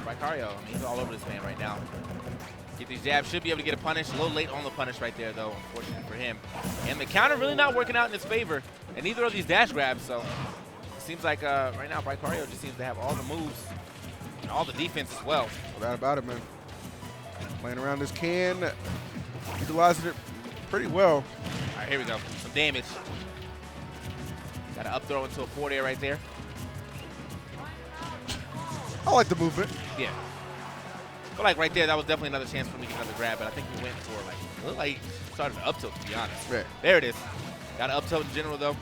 Vicario, I mean, he's all over this man right now. Get these jabs, should be able to get a punish. A little late on the punish right there, though, unfortunately for him. And the counter really not working out in his favor, and neither of these dash grabs. So it seems like right now Vicario just seems to have all the moves and all the defense as well. No doubt about it, man. Playing around this can, utilizing it pretty well. All right, here we go. Some damage. Got an up throw into a forward air right there. I like the movement. Yeah. But like right there, that was definitely another chance for me to get another grab, but I think we went for like, it looked like he started an up tilt, to be honest. Right. There it is. Got an up tilt in general though,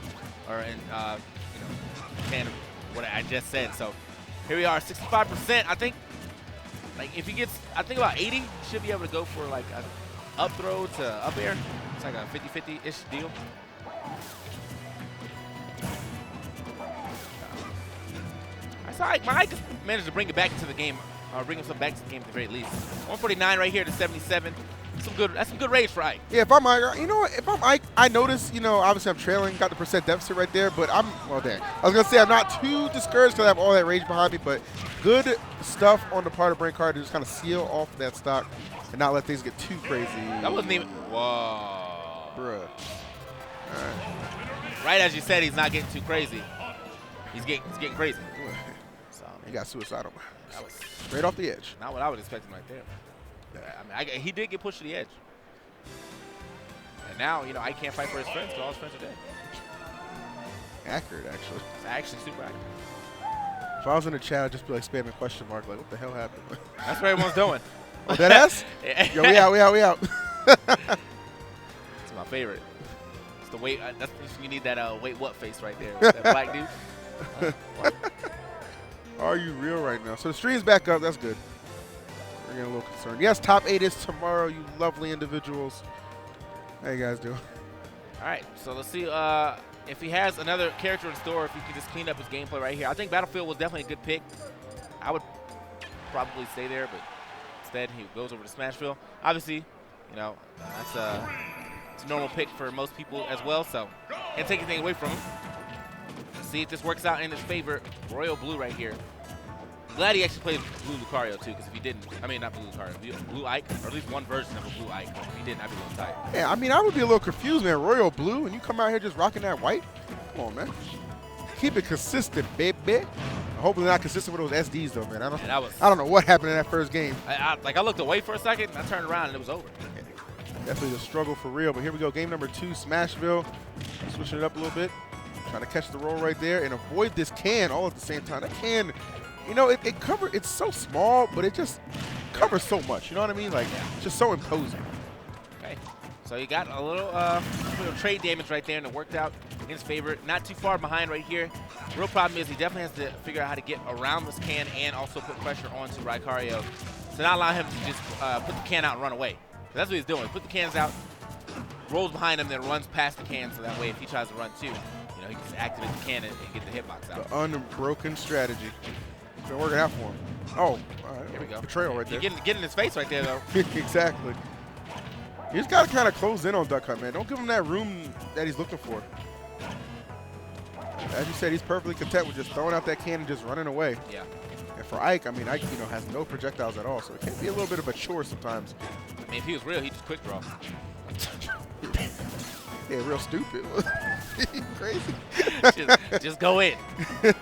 or in, you know, kind of what I just said. So here we are, 65%. I think, like if he gets, I think about 80, he should be able to go for like an up throw to up air. It's like a 50-50-ish deal. I saw Mike managed to bring it back into the game. Bring himself back to the game at the very least. 149 right here to 77. That's some good rage for Ike. Yeah, if I'm Ike, you know what? If I'm Ike, I notice, you know, obviously I'm trailing, got the percent deficit right there, but well, dang. I was going to say I'm not too discouraged because I have all that rage behind me, but good stuff on the part of Brain Card to just kind of seal off that stock and not let things get too crazy. That wasn't even, whoa. Bruh. All right. Right as you said, he's not getting too crazy. He's getting crazy. So, He got suicidal. that was Straight off the edge. not what I was expecting right there. I mean, he did get pushed to the edge. And now, you know, I can't fight for his friends because all his friends are dead. Accurate, actually. It's actually super accurate. If I was in the chat, I'd just be like spamming question mark, like, what the hell happened? That's what everyone's doing. Oh, that ass? Yo, we out. It's my favorite. It's the wait. You need that wait what face right there. That black dude. Are you real right now? So the stream's back up. That's good. We're getting a little concerned. Yes, top 8 is tomorrow, you lovely individuals. How you guys doing? All right, so let's see if he has another character in store, if he can just clean up his gameplay right here. I think Battlefield was definitely a good pick. I would probably stay there, but instead he goes over to Smashville. Obviously, you know, it's a normal pick for most people as well, so can't take anything away from him. Let's see if this works out in his favor. Royal Blue right here. I'm glad he actually played Blue Lucario too, because if he didn't, I mean not Blue Lucario, Blue Ike, or at least one version of a Blue Ike. If he didn't, I'd be a little tight. Yeah, I mean, I would be a little confused, man. Royal Blue, and you come out here just rocking that white? Come on, man. Keep it consistent, baby. Hopefully not consistent with those SDs, though, man. I don't know what happened in that first game. I looked away for a second, and I turned around, and it was over. Definitely a struggle for real, but here we go. Game number 2, Smashville. Switching it up a little bit. Trying to catch the roll right there and avoid this can all at the same time. That can, you know, it's so small, but it just covers so much. You know what I mean? Like, it's just so imposing. Okay. So you got a little trade damage right there, and it worked out in his favor. Not too far behind right here. The real problem is he definitely has to figure out how to get around this can and also put pressure onto Vicario to not allow him to just put the can out and run away. That's what he's doing. Put the cans out, rolls behind him, then runs past the can, so that way if he tries to run too, you know, he can just activate the can and get the hitbox out. The unbroken strategy. It's been working out for him. Oh, all right. Here we go. Betrayal right there. Get in his face right there, though. Exactly. You just got to kind of close in on Duck Hunt, man. Don't give him that room that he's looking for. As you said, he's perfectly content with just throwing out that can and just running away. Yeah. And for Ike, I mean, Ike, you know, has no projectiles at all, so it can be a little bit of a chore sometimes. I mean, if he was real, he'd just quick draw. Yeah, real stupid. Crazy. just go in. Right,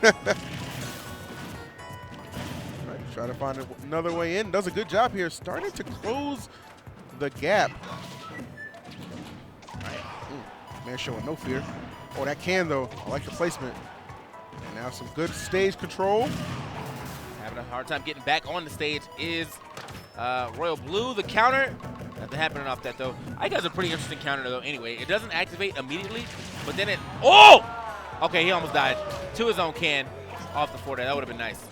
try to find another way in. Does a good job here. Starting to close the gap. Right. Man showing no fear. Oh, that can, though. I like the placement. And now some good stage control. Having a hard time getting back on the stage is Royal Blue. The counter, nothing happening off that, though. I got a pretty interesting counter, though, anyway. It doesn't activate immediately, but then it, oh! Okay, he almost died. To his own can off the forward. That would have been nice.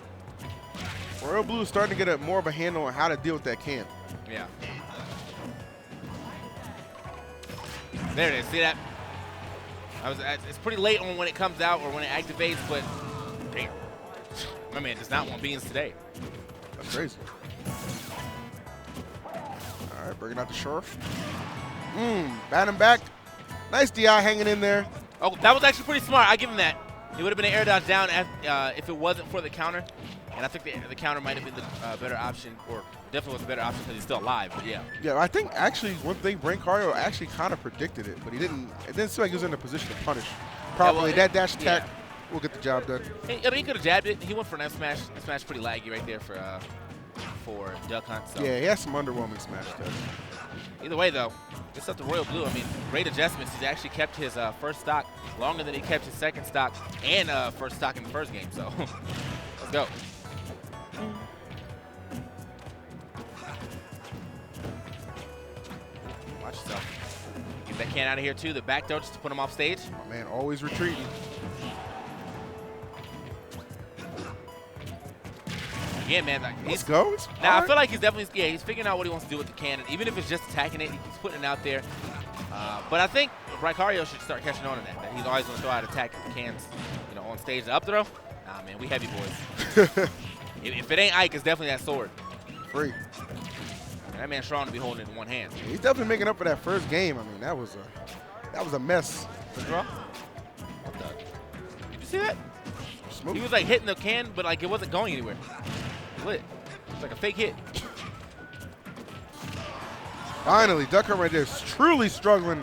Royal Blue is starting to get more of a handle on how to deal with that can. Yeah. There it is. See that? It's pretty late on when it comes out or when it activates, but damn. My man does not want beans today. That's crazy. All right, bringing out the Sheriff. Batting back. Nice DI hanging in there. Oh, that was actually pretty smart. I give him that. It would have been an air dodge down if it wasn't for the counter. And I think the counter might have been the better option, or definitely was a better option because he's still alive, but yeah. Yeah, I think actually one thing, Brancario actually kind of predicted it, but he didn't. It didn't seem like he was in a position to punish. Probably that dash attack will get the job done. I mean, he could have jabbed it. He went for an F smash. F smash pretty laggy right there for Duck Hunt. So. Yeah, he has some underwhelming smash touch. Either way, though, it's up to Royal Blue. I mean, great adjustments. He's actually kept his first stock longer than he kept his second stock and first stock in the first game. So let's go. Watch yourself. Get that can out of here, too. The back throw just to put him off stage. My man always retreating. Again, man. Let's go. Now, I feel like he's definitely, he's figuring out what he wants to do with the cannon. Even if it's just attacking it, he's putting it out there. But I think Brancario should start catching on to that he's always going to throw out attack cans, on stage. The up throw, nah, man, we heavy boys. If it ain't Ike, it's definitely that sword. Free. And that man's strong to be holding it in one hand. He's definitely making up for that first game. I mean, that was a mess. The draw? What the? Did you see that? Smooth. He was like hitting the can, but like it wasn't going anywhere. Lit. It's like a fake hit. Finally, Duck Hunt right there is truly struggling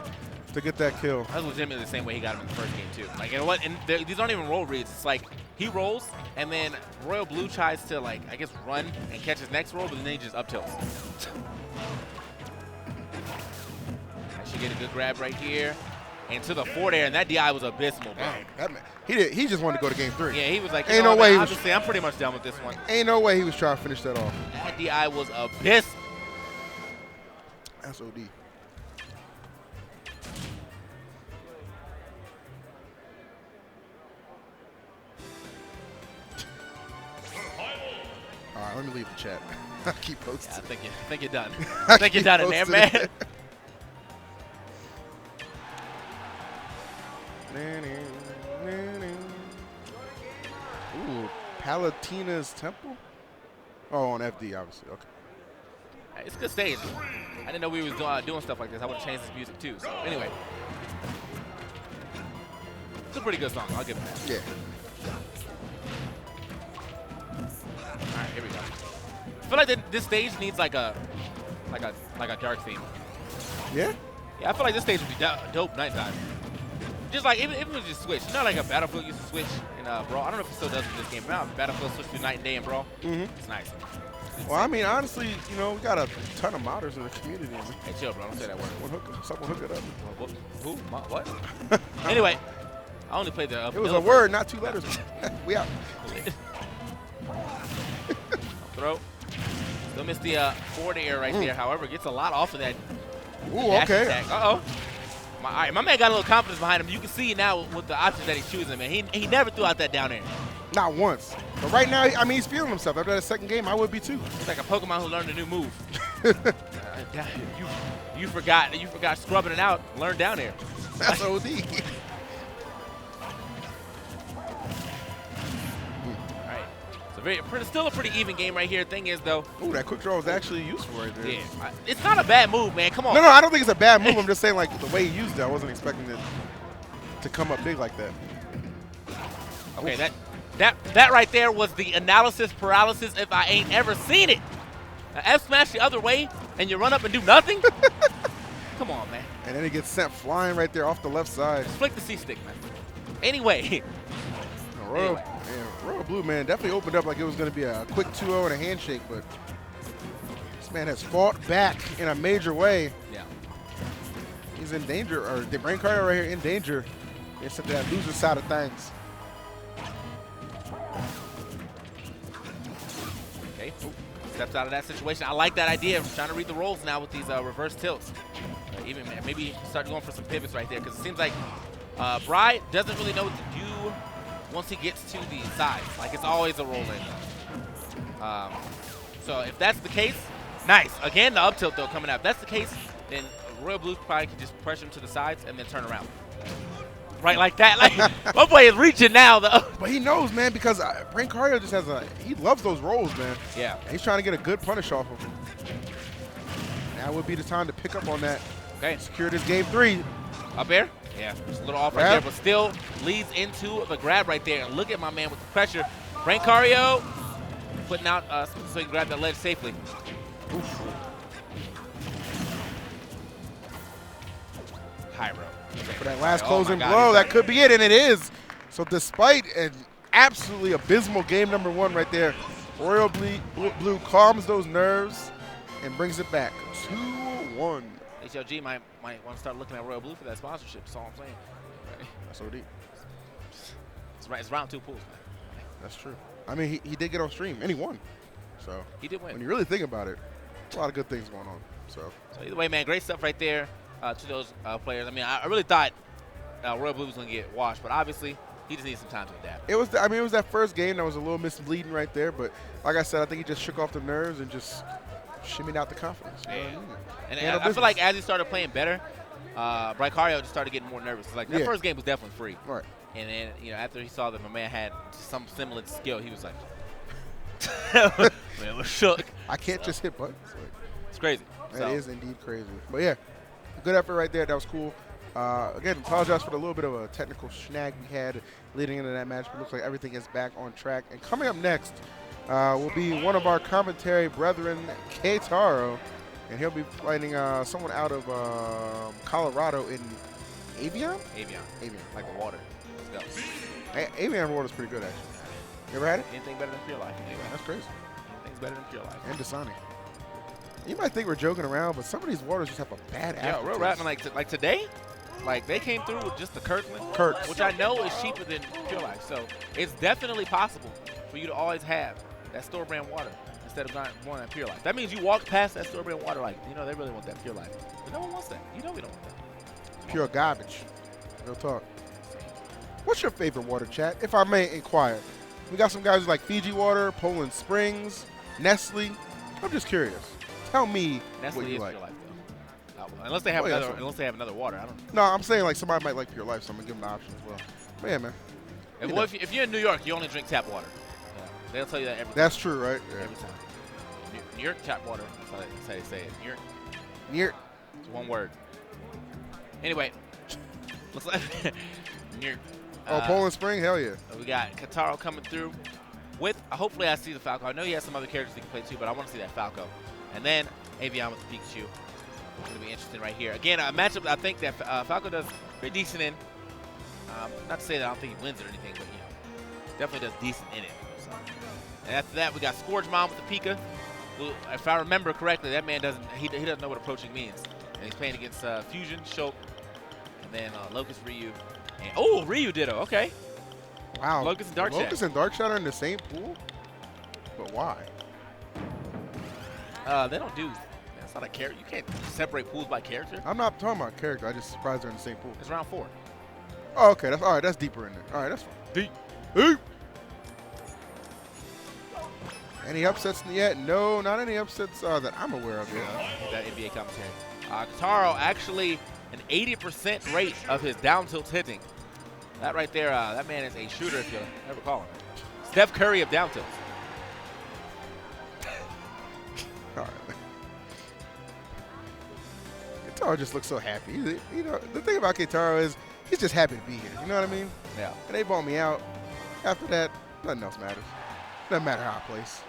to get that kill. That was legitimately the same way he got him in the first game, too. Like, you know what? And these aren't even roll reads. It's like he rolls, and then Royal Blue tries to, like, I guess, run and catch his next roll, but then he just up tilts. I should get a good grab right here. And to the forward air, and that DI was abysmal, bro. That man, he just wanted to go to game 3. Yeah, he was like, ain't no way. Obviously, I'm pretty much done with this one. Ain't no way he was trying to finish that off. That DI was abysmal. That's OD. All right, let me leave the chat. I keep posting. Yeah, I think you're done. I think you're done in there, man. Ooh, Palatina's Temple? Oh, on FD, obviously. Okay. Hey, it's a good stage. I didn't know we was doing stuff like this. I would have changed this music too. So anyway, it's a pretty good song. I'll give it that. Yeah. All right, here we go. I feel like this stage needs like a dark theme. Yeah? Yeah, I feel like this stage would be dope nighttime. Just like, even if it was just switch. You know, like a Battlefield used to switch in Brawl. I don't know if it still does in this game. But now Battlefield switched to night and day in Brawl. It's nice. Well, I mean, honestly, we got a ton of modders in the community. Hey, chill, bro. Don't say that word. Someone hook it up. Who? What? Anyway, I only played the it was a word, not 2 letters. We out. Throw. Still missed the forward air right there. However, gets a lot off of that. Ooh, okay. Attack. Uh-oh. All right, my man got a little confidence behind him. You can see now with the options that he's choosing, man. He never threw out that down air. Not once. But right now, I mean, he's feeling himself. After that second game, I would be too. It's like a Pokemon who learned a new move. You forgot scrubbing it out. Learn down air. That's OD. Still a pretty even game right here. Thing is, though. Ooh, that quick draw was actually useful right there. Yeah, it's not a bad move, man. Come on. No, I don't think it's a bad move. I'm just saying, like, the way he used it, I wasn't expecting it to come up big like that. Okay, that right there was the analysis paralysis if I ain't ever seen it. Now, F smash the other way, and you run up and do nothing? Come on, man. And then he gets sent flying right there off the left side. Just flick the C-stick, man. Anyway. Royal Blue, man, definitely opened up like it was going to be a quick 2-0 and a handshake, but this man has fought back in a major way. Yeah. He's in danger, or the Brancario right here in danger. It's at that loser side of things. Okay, steps out of that situation. I like that idea of trying to read the rolls now with these reverse tilts. Even maybe start going for some pivots right there, because it seems like Bry doesn't really know what to do once he gets to the sides. Like, it's always a roll in. So if that's the case, nice. Again, the up tilt, though, coming out. If that's the case, then Royal Blue probably can just pressure him to the sides and then turn around. Right like that. Like, my boy is reaching now, though. But he knows, man, because Brancario just has he loves those rolls, man. Yeah. And he's trying to get a good punish off of him. Now would be the time to pick up on that. Okay. Secure this game 3. Up air? Yeah, just a little off right there, but still leads into the grab right there. And look at my man with the pressure. Brancario. putting out so he can grab that ledge safely. Oof. Pyro. For that last Oh closing my God, blow, he's that got could be it, and it is. So despite an absolutely abysmal game number 1 right there, Royal Blue calms those nerves and brings it back 2-1. HLG might want to start looking at Royal Blue for that sponsorship. That's all I'm saying. Right. That's OD. It's round 2 pools, man. That's true. I mean, he did get on stream, and he won. So He did win. when you really think about it, a lot of good things going on. So Either way, man, great stuff right there to those players. I mean, I really thought Royal Blue was going to get washed, but obviously he just needs some time to adapt. it was. I mean, it was that first game that was a little misleading right there. But like I said, I think he just shook off the nerves and just shimmied out the confidence. You know what I mean? And Handle I feel business. like as he started playing better, Bricario just started getting more nervous. Like that Yeah. first game was definitely free. Right. And then, after he saw that my man had some similar skill, he was like, man, was shook. I can't just hit buttons. Like, It's crazy. that is indeed crazy. But yeah, good effort right there. That was cool. Again, apologize for the little bit of a technical snag we had leading into that match, but looks like everything is back on track. And coming up next will be one of our commentary brethren, Keitaro, and he'll be fighting someone out of Colorado in Avion? Avion, like the water. Let's go. Avion water is pretty good, actually. You ever had it? Anything better than Pure Life? Anyway, That's crazy. anything's better than Pure Life. And Dasani. You might think we're joking around, but some of these waters just have a bad Yeah, aftertaste. real rap, man, like today, like they came through with just the Kirkland, Kirks. which I know is cheaper than Pure Life. So it's definitely possible for you to always have that store brand water instead of going that Pure Life. That means you walk past that store brand water like, they really want that Pure Life. But no one wants that. We don't want that. Pure garbage. Real talk. What's your favorite water, chat? If I may inquire. We got some guys who like Fiji water, Poland Springs, Nestle. I'm just curious. Tell me Nestle what you is like. Pure Life though. Unless they have Oh, yeah, another, that's unless they have another water. I don't know. No, I'm saying like somebody might like Pure Life, so I'm gonna give them the option as well. But yeah, man. Well, if you're in New York, you only drink tap water. Yeah. They'll tell you that every That's true, right? time. Every time. New York tap water. That's how they say it. New York. Near. It's one word. Anyway, looks like New York. Poland Spring? Hell yeah. We got Keitaro coming through with, hopefully I see the Falco. I know he has some other characters he can play too, but I want to see that Falco. And then Avion with the Pikachu. It's going to be interesting right here. Again, a matchup that I think that Falco does very decent in. Not to say that I don't think he wins it or anything, but, definitely does decent in it. So. And after that, we got Scourge Mom with the Pika. Who, if I remember correctly, that man doesn't know what approaching means. And he's playing against Fusion, Shulk, and then Locust, Ryu. And, Ryu Ditto, okay. Wow. Locust and Dark Shadow. Locust and Dark Shadow in the same pool? But why? They don't do. That's not a character. You can't separate pools by character. I'm not talking about character. I just surprised they're in the same pool. It's round 4. Oh, okay. That's all right. That's deeper in there. All right, that's fine. Deep. Deep. Any upsets yet? No, not any upsets that I'm aware of yet. That NBA commentary. Keitaro actually an 80% rate of his down tilt hitting. That right there, that man is a shooter if you ever call him. Steph Curry of down tilts. All right. Keitaro just looks so happy. The thing about Keitaro is he's just happy to be here. You know what I mean? Yeah. And they bought me out. After that, nothing else matters. Doesn't matter how I place.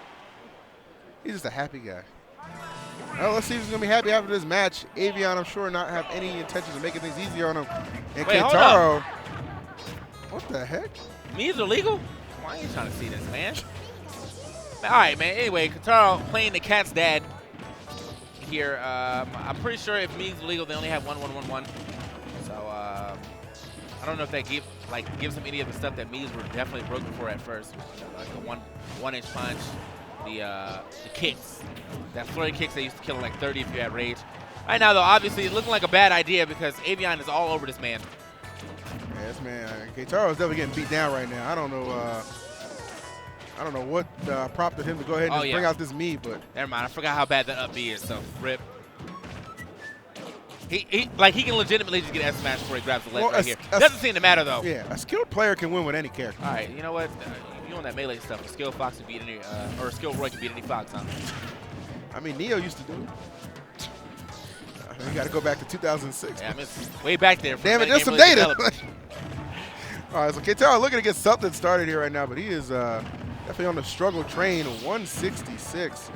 He's just a happy guy. Well, let's see if he's going to be happy after this match. Avion, I'm sure, not have any intentions of making things easier on him. And Wait, hold Keitaro. What the heck? Me is illegal? Why are you trying to see this, man? All right, man. Anyway, Keitaro playing the cat's dad here. I'm pretty sure if Me's illegal, they only have 1-1-1-1. So I don't know if that gives him any of the stuff that Me's were definitely broken for at first, like the one-inch punch, the kicks, that flurry kicks that used to kill like 30 if you had rage. Right now, though, obviously, it's looking like a bad idea because Avion is all over this man. Yes, man. Keitaro is definitely getting beat down right now. I don't know what prompted him to go ahead and just bring out this me, but never mind. I forgot how bad that up B is. So rip. He can legitimately just get S smash before he grabs the leg right here. Doesn't seem to matter though. Yeah, a skilled player can win with any character. All right, you know what? You on that melee stuff? A skilled Fox can beat any, or a skilled Roy can beat any Fox, huh? I mean, Neo used to do it. You got to go back to 2006. Yeah, I mean, it's way back there. Damn it, there's some data. All right, so Keitaro looking to get something started here right now, but he is Definitely on the struggle train, 166.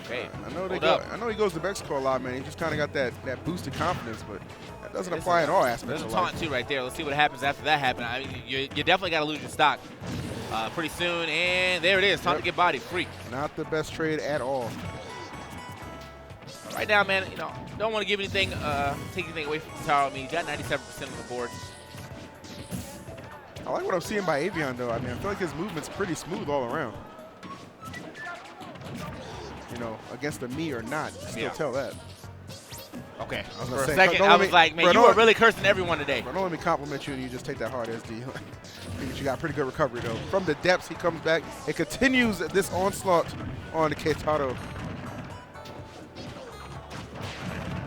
Okay. I know he goes to Mexico a lot, man. He just kind of got that boosted confidence, but that doesn't apply in all aspects There's of a life. taunt too right there. Let's see what happens after that happens. I mean, you definitely got to lose your stock pretty soon, and there it is. Time to get bodied. Freak. Not the best trade at all. Right now, man, don't want to give anything, take anything away from Kotaro. I mean, he got 97% of the board. I like what I'm seeing by Avian, though. I mean, I feel like his movement's pretty smooth all around. Against the me or not, still tell that. Okay. For a second, I was like, man, you are really cursing everyone today. Bro, don't let me compliment you and you just take that hard SD. I think you got pretty good recovery, though. From the depths, he comes back. It continues this onslaught on Keitaro.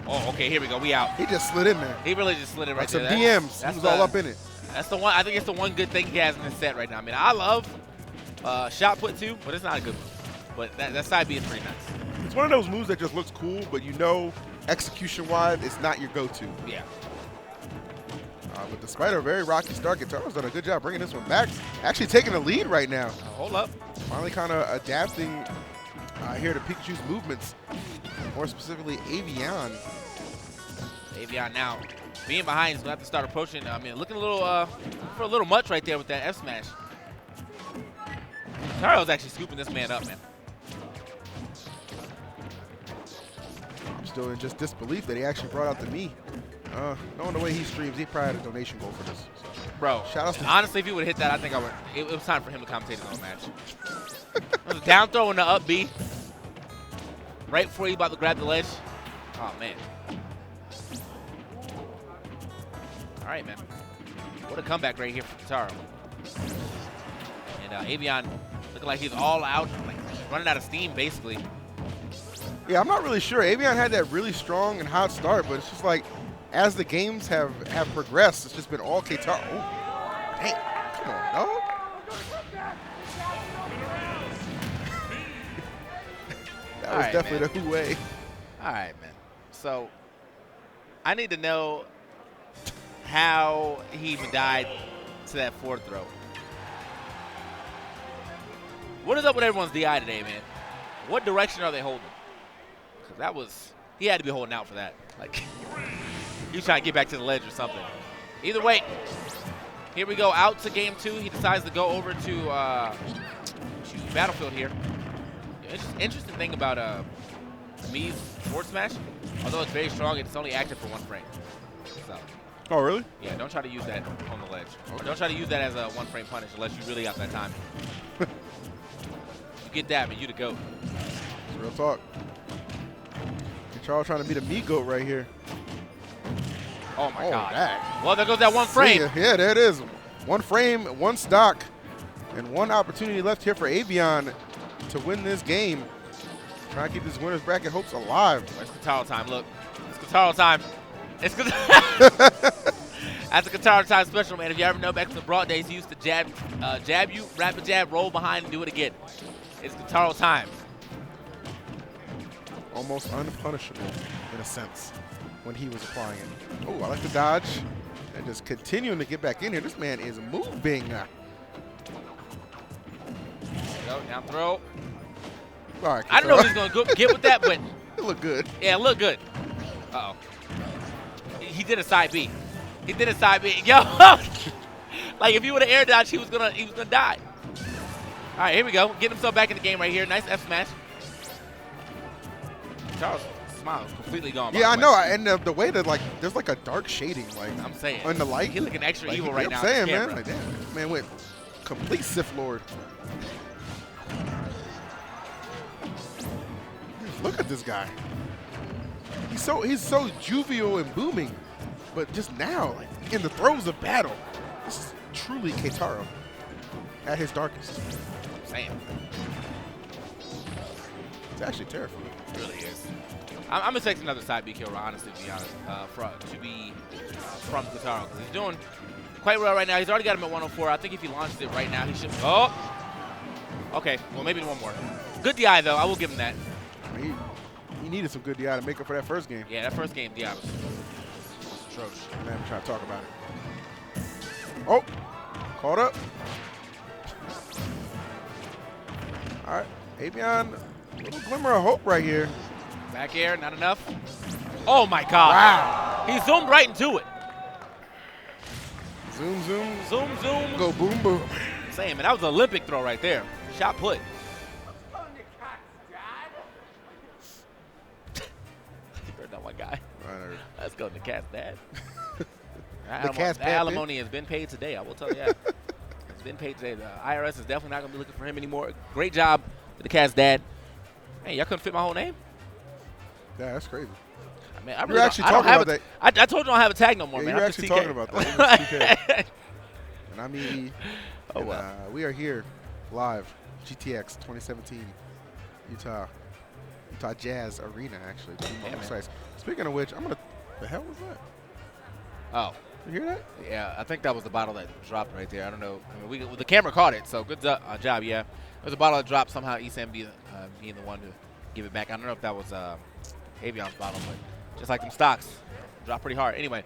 Oh, okay, here we go. We out. He just slid in there. He really just slid in right there. Some DMs. He was all up in it. That's the one. I think it's the one good thing he has in this set right now. I mean, I love shot put too, but it's not a good move. But that side B is pretty nice. It's one of those moves that just looks cool, but execution-wise, it's not your go-to. Yeah. But despite a very rocky start, Kitaro's done a good job bringing this one back. Actually taking the lead right now. Hold up. Finally kind of adapting here to Pikachu's movements. More specifically, Avian. Avian now being behind, he's going to have to start approaching. I mean, looking for a little much right there with that F smash. Kitaro's actually scooping this man up, man. I'm still in just disbelief that he actually brought out the knee. Knowing the way he streams, he probably had a donation goal for this. So. Bro, honestly, if he would have hit that, I think I would. It was time for him to commentate his own match. It was a down throw in the up B. Right before he about to grab the ledge. Oh, man. All right, man. What a comeback right here for Kotaro. And Avian looking like he's all out, like running out of steam, basically. Yeah, I'm not really sure. Avian had that really strong and hot start, but it's just like as the games have progressed, it's just been all Keitaro. Oh, dang. Come on, dog. That was definitely the Hue. All right, man. So I need to know how he even died to that fourth throw. What is up with everyone's DI today, man? What direction are they holding? Because he had to be holding out for that. Like, he was trying to get back to the ledge or something. Either way, here we go out to game 2. He decides to go over to Battlefield here. Interesting thing about Mii's forward smash, although it's very strong, it's only active for 1 frame. So, oh, really? Yeah, don't try to use that on the ledge. Okay. Don't try to use that as a 1 frame punish unless you really got that timing. You get that, man, you the GOAT. It's real talk. Charles trying to be the Mii GOAT right here. Oh, my God. Well, there goes that 1 frame. Yeah, there it is. 1 frame, 1 stock, and 1 opportunity left here for Avian to win this game. Trying to keep this winner's bracket hopes alive. It's Kotaro time. Look, it's Kotaro time. It's Kotaro. That's a Kotaro time special, man. If you ever know, back in the broad days, he used to jab you, rapid jab, roll behind, and do it again. It's Kotaro time. Almost unpunishable, in a sense, when he was applying it. Oh, I like the dodge. And just continuing to get back in here. This man is moving. Go, down throw. All right, I don't know if he's going to get with that, but it looked good. Yeah, it looked good. Uh-oh. He did a side B. He did a side B. Yo, like if he would have air dodged, he was gonna die. All right, here we go. Getting himself back in the game right here. Nice F smash. Charles' smile is completely gone. Yeah, I know. And the way that there's like a dark shading, like I'm saying, on the light. He's looking extra evil right now. I'm saying, man. Like, damn, this man went complete Sith Lord. Look at this guy. He's so jovial and booming, but just now, like in the throes of battle, this is truly Keitaro at his darkest. I'm saying. It's actually terrifying. It really is. I'm expecting another side B kill, honestly, to be honest, from Kotaro, because he's doing quite well right now. He's already got him at 104. I think if he launches it right now, he should. Oh. Okay. Well, maybe 1 more. Good DI though. I will give him that. He needed some good DI to make up for that first game. Yeah, that first game DI was atrocious. Man, I'm trying to talk about it. Oh, Caught up. All right, Avion, a little glimmer of hope right here. Back air, not enough. Oh my God. Wow. He zoomed right into it. Zoom, zoom. Zoom, zoom. Go boom, boom. Same, and that was an Olympic throw right there. Shot put. You're not my guy. Right. Let's go to the cat's dad. cat's that alimony has been paid today, I will tell you that. It's been paid today. The IRS is definitely not going to be looking for him anymore. Great job to the cat's dad. Hey, y'all couldn't fit my whole name? Yeah, that's crazy. I mean, I You're actually talking about that. I told you I don't have a tag no more, Yeah, man. you're I'm actually just talking about that. And I'm E. Oh, And, wow. we are here live, GTX 2017, Utah Jazz Arena, actually. To be more Yeah, precise. Speaking of which, the hell was that? Oh. You hear that? Yeah, I think that was the bottle that dropped right there. I don't know. I mean, the camera caught it, so good job, yeah. There's a bottle that dropped somehow, Esam being the one to give it back. I don't know if that was Avion's bottle, but just like them stocks, dropped pretty hard. Anyway,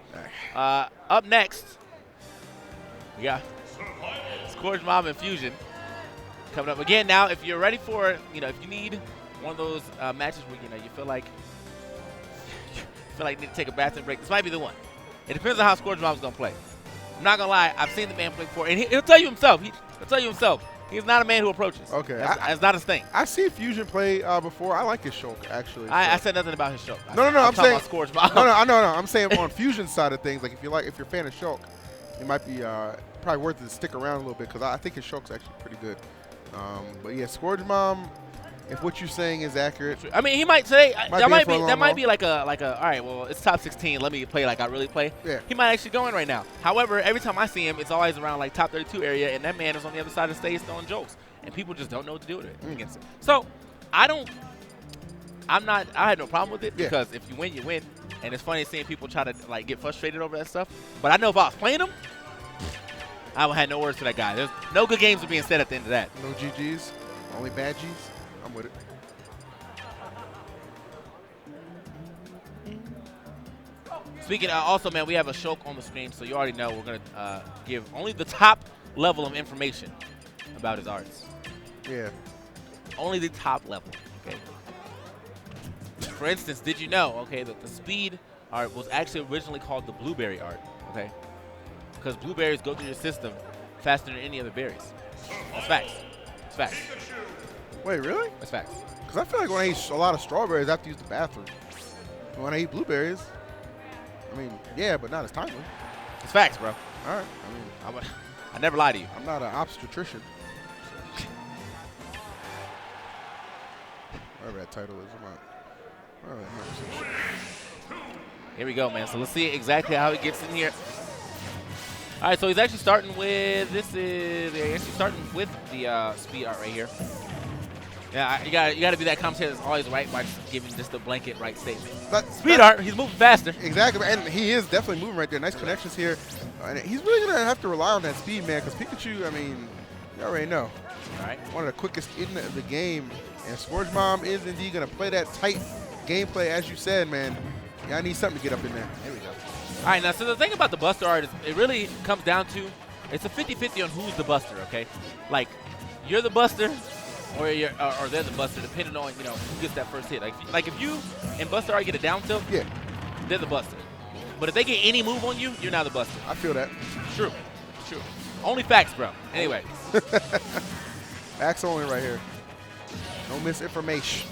up next, we got Scourge Mob and Fusion coming up. Again, now, if you're ready for, if you need one of those matches where, you feel like you need to take a bathroom break, this might be the one. It depends on how Scourge Mob is going to play. I'm not going to lie. I've seen the man play before, and he'll tell you himself. He'll tell you himself. He's not a man who approaches. Okay. That's not his thing. I've seen Fusion play before. I like his shulk, actually. I said nothing about his shulk. No, I'm talking saying about Scourge Mob. No. I'm saying on Fusion's side of things, like if you're a fan of shulk, it might be probably worth it to stick around a little bit because I think his shulk's actually pretty good. But yeah, Scourge Mob, if what you're saying is accurate, I mean, he might say that might be like a all right. Well, it's top 16. Let me play like I really play. Yeah. He might actually go in right now. However, every time I see him, it's always around like top 32 area, and that man is on the other side of the stage throwing jokes, and people just don't know what to do with it against it. So I had no problem with it because if you win, you win, and it's funny seeing people try to like get frustrated over that stuff. But I know if I was playing him, I would have no words for that guy. There's no good games are being said at the end of that. no GGs, only bad Gs. I'm with it. Speaking also, man, we have a Shulk on the screen, so you already know we're going to give only the top level of information about his arts. Yeah. Only the top level, okay? For instance, did you know, okay, that the speed art was actually originally called the blueberry art, okay? Because blueberries go through your system faster than any other berries. That's facts. That's facts. Wait, really? That's facts. Because I feel like when I eat a lot of strawberries, I have to use the bathroom. But when I eat blueberries, I mean, yeah, but not as timely. It's facts, bro. All right. I mean, I never lie to you. I'm not an obstetrician. Whatever that title is. Here we go, man. So let's see exactly how he gets in here. All right, so he's actually starting with the speed art right here. Yeah, you got to be that commentator that's always right by just giving just a blanket right statement. Speed art, he's moving faster. Exactly, and he is definitely moving right there. Nice connections here. And he's really going to have to rely on that speed, man, because Pikachu, I mean, you already know. All right. One of the quickest in the game. And Scourge Mob is indeed going to play that tight gameplay, as you said, man. Y'all need something to get up in there. There we go. All right, now, so the thing about the Buster art is it really comes down to, it's a 50-50 on who's the Buster, okay? Like, you're the Buster or they're the Buster, depending on, who gets that first hit. Like if you and Buster art get a down tilt, yeah, they're the Buster. But if they get any move on you, you're now the Buster. I feel that. True. Only facts, bro. Anyway. Facts only right here. No misinformation.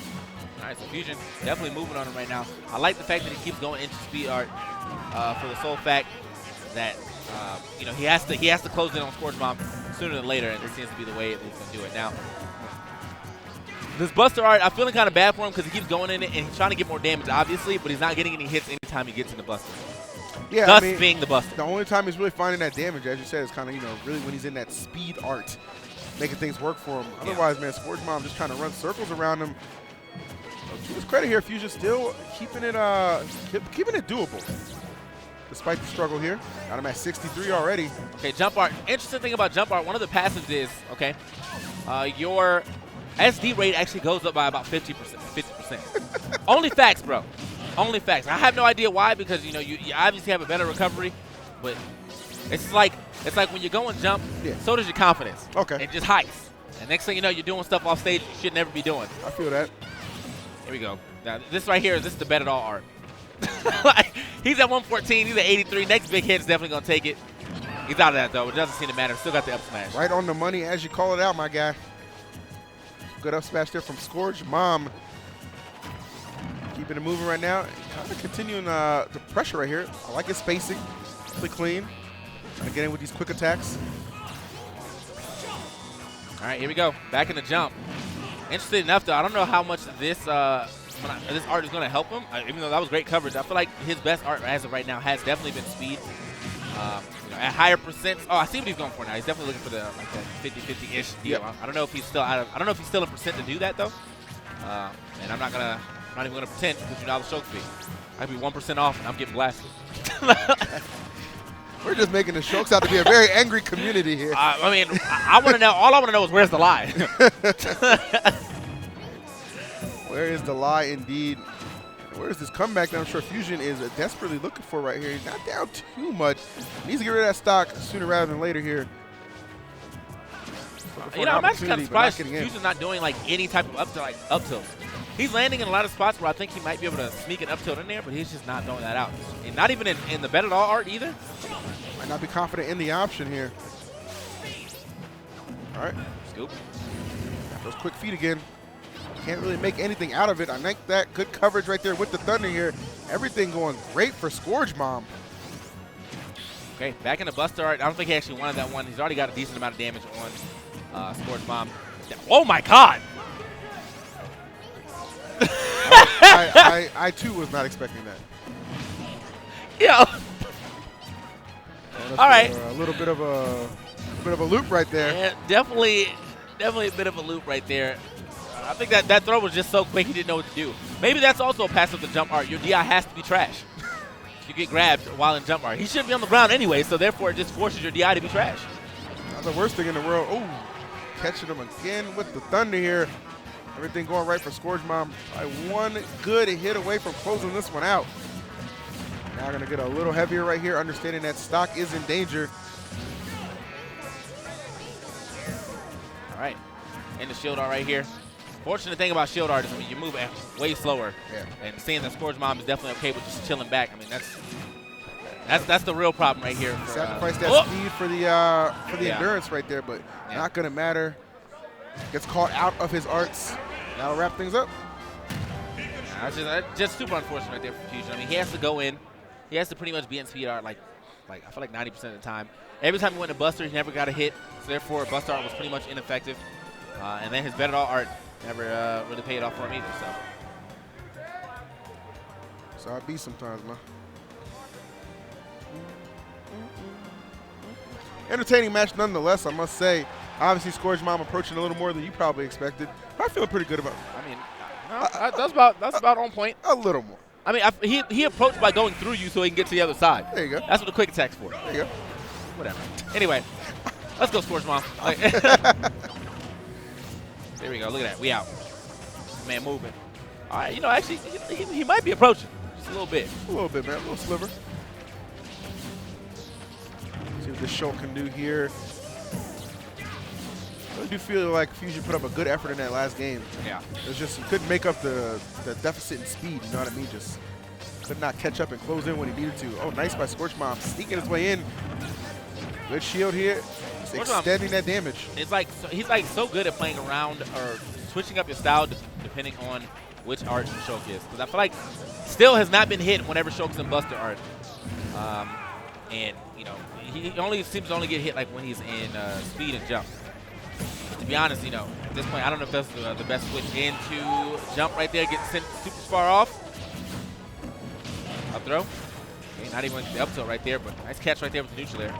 All right, so Fusion definitely moving on him right now. I like the fact that he keeps going into speed art for the sole fact that he has to close in on Scourge Mob sooner than later, and this seems to be the way that he's going to do it now. This Buster art, I'm feeling kind of bad for him because he keeps going in it and he's trying to get more damage, obviously, but he's not getting any hits anytime he gets in the Buster. Yeah, Thus being the Buster. The only time he's really finding that damage, as you said, is kind of really when he's in that speed art, making things work for him. Otherwise, man, Scourge Mob just trying to run circles around him. To his credit here, Fusion still keeping it doable. Despite the struggle here. Got him at 63 already. Okay, jump art. Interesting thing about jump art, one of the passives is, okay, your SD rate actually goes up by about 50%. Only facts, bro. Only facts. I have no idea why because, you obviously have a better recovery, but It's like when you go and jump, so does your confidence. Okay. It just hikes. And next thing you know, you're doing stuff off stage you should never be doing. I feel that. Here we go. Now, this right here, this is the bet it all art. Like, he's at 114. He's at 83. Next big hit is definitely going to take it. He's out of that, though. It doesn't seem to matter. Still got the up smash. Right on the money as you call it out, my guy. Good up smash there from Scourge Mom. Keeping it moving right now. Kind of continuing the pressure right here. I like his spacing. Really clean. Trying to get in with these quick attacks. All right, here we go. Back in the jump. Interesting enough, though, I don't know how much this this art is going to help him. Even though that was great coverage, I feel like his best art as of right now has definitely been speed. You know, at higher percents. Oh, I see what he's going for now. He's definitely looking for the like that 50-50-ish deal. Yep. I don't know if he's still out of. I don't know if he's still in percent to do that though. And I'm not even gonna pretend because you know how the show can be. I'd be 1% off and I'm getting blasted. We're just making the Shokes out to be a very angry community here. I mean, I want to know. All I want to know is where's the lie. Where is the lie indeed? Where is this comeback that I'm sure Fusion is desperately looking for right here? He's not down too much. Needs to get rid of that stock sooner rather than later here. You know, I'm actually kind of surprised Fusion's not doing like any type of up tilt. He's landing in a lot of spots where I think he might be able to sneak an up tilt in there, but he's just not throwing that out. And not even in the bet it all art either. Might not be confident in the option here. All right. Scoop. Got those quick feet again. Can't really make anything out of it. I like that. Good coverage right there with the thunder here. Everything going great for Scourge Mom. Okay, back in the Buster art. I don't think he actually wanted that one. He's already got a decent amount of damage on Scourge Mom. Oh my God! I too was not expecting that. Yeah. Well, all right. A little bit of a loop right there. Yeah, definitely a bit of a loop right there. I think that throw was just so quick he didn't know what to do. Maybe that's also a passive to jump art. Your DI has to be trash. You get grabbed while in jump art. He shouldn't be on the ground anyway, so therefore it just forces your DI to be trash. Not the worst thing in the world. Oh, catching him again with the thunder here. Everything going right for Scourge Mom. By one good hit away from closing this one out. Now going to get a little heavier right here, understanding that stock is in danger. All right, and the shield art right here. Fortunate thing about shield art is, I mean, you move way slower. Yeah. And seeing that Scourge Mom is definitely okay with just chilling back. I mean, that's the real problem right here. Sacrifice that speed for the endurance right there, but Yeah. not going to matter. Gets caught out of his arts. That'll wrap things up. Just super unfortunate right there for Fusion. I mean, he has to go in. He has to pretty much be in speed art like I feel like 90% of the time. Every time he went to Buster, he never got a hit. So therefore, Buster art was pretty much ineffective. And then his bet it all art never really paid off for him either. So I be sometimes, man. Entertaining match nonetheless, I must say. Obviously, Scourge Mom approaching a little more than you probably expected. But I feel pretty good about it. I mean, that's about on point. A little more. I mean, he approached by going through you so he can get to the other side. There you go. That's what the quick attack's for. There you go. Whatever. Anyway, let's go, Scourge Mom. There we go. Look at that. We out. Man moving. All right. You know, actually, he might be approaching just a little bit. A little bit, man. A little sliver. See what this show can do here. I do feel like Fusion put up a good effort in that last game. Yeah. It's just he couldn't make up the deficit in speed, you know what I mean? Just could not catch up and close in when he needed to. Oh, nice by Scorch Mom, sneaking his way in. Good shield here. Just extending that damage. It's like he's like so good at playing around or switching up your style depending on which art Shulk is. Because I feel like still has not been hit whenever Shulk's in Buster art. And you know, he only seems to only get hit like when he's in speed and jump. But to be honest, you know, at this point, I don't know if that's the best switch into jump right there, get sent super far off. Up throw. Okay, not even the up tilt right there, but nice catch right there with the neutral air.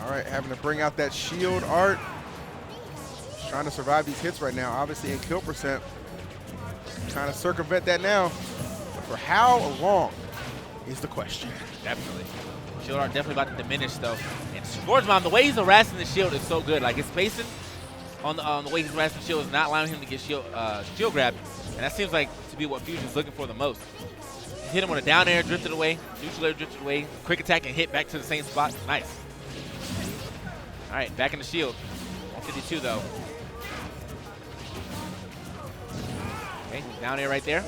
All right, having to bring out that shield art. Just trying to survive these hits right now, obviously in kill percent. Trying to circumvent that now. But for how long is the question? Definitely. Shield art definitely about to diminish though. And Scourge Mom, the way he's harassing the shield is so good. Like his spacing on the way he's harassing the shield is not allowing him to get shield grab. And that seems like to be what Fusion's looking for the most. hit him with a down air, drifted away, neutral air, drifted away, quick attack and hit back to the same spot. Nice. All right, back in the shield. 152 though. Okay, down air right there.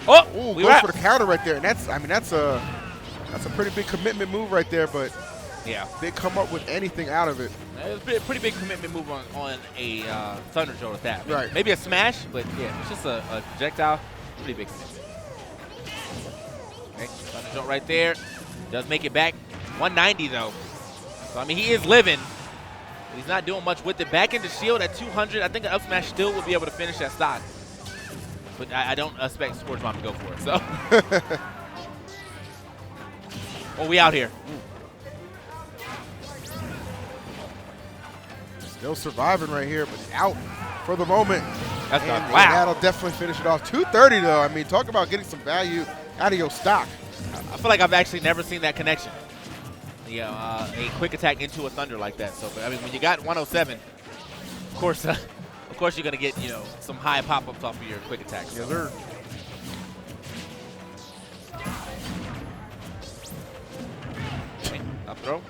Oh, Ooh, we goes wrap. for the counter right there, and that's a pretty big commitment move right there, but Yeah. they come up with anything out of it. It was a pretty big commitment move on a Thunder Jolt at that. I mean, Right. Maybe a smash, but yeah, it's just a projectile. Pretty big commitment. Okay, Thunder Jolt right there. Does make it back. 190 though. So I mean, he is living. But he's not doing much with it. Back into shield at 200. I think an up smash still would be able to finish that stock. But I don't expect Scorch Bomb to go for it. So. Oh, we out here. Still surviving right here, but out for the moment. That's And done. Wow. that'll definitely finish it off. 230 though. I mean, talk about getting some value out of your stock. I feel like I've actually never seen that connection. You know, a quick attack into a Thunder like that. So, I mean, when you got 107, of course you're gonna get some high pop-ups off of your quick attacks. Yes, sir. Okay, up throw.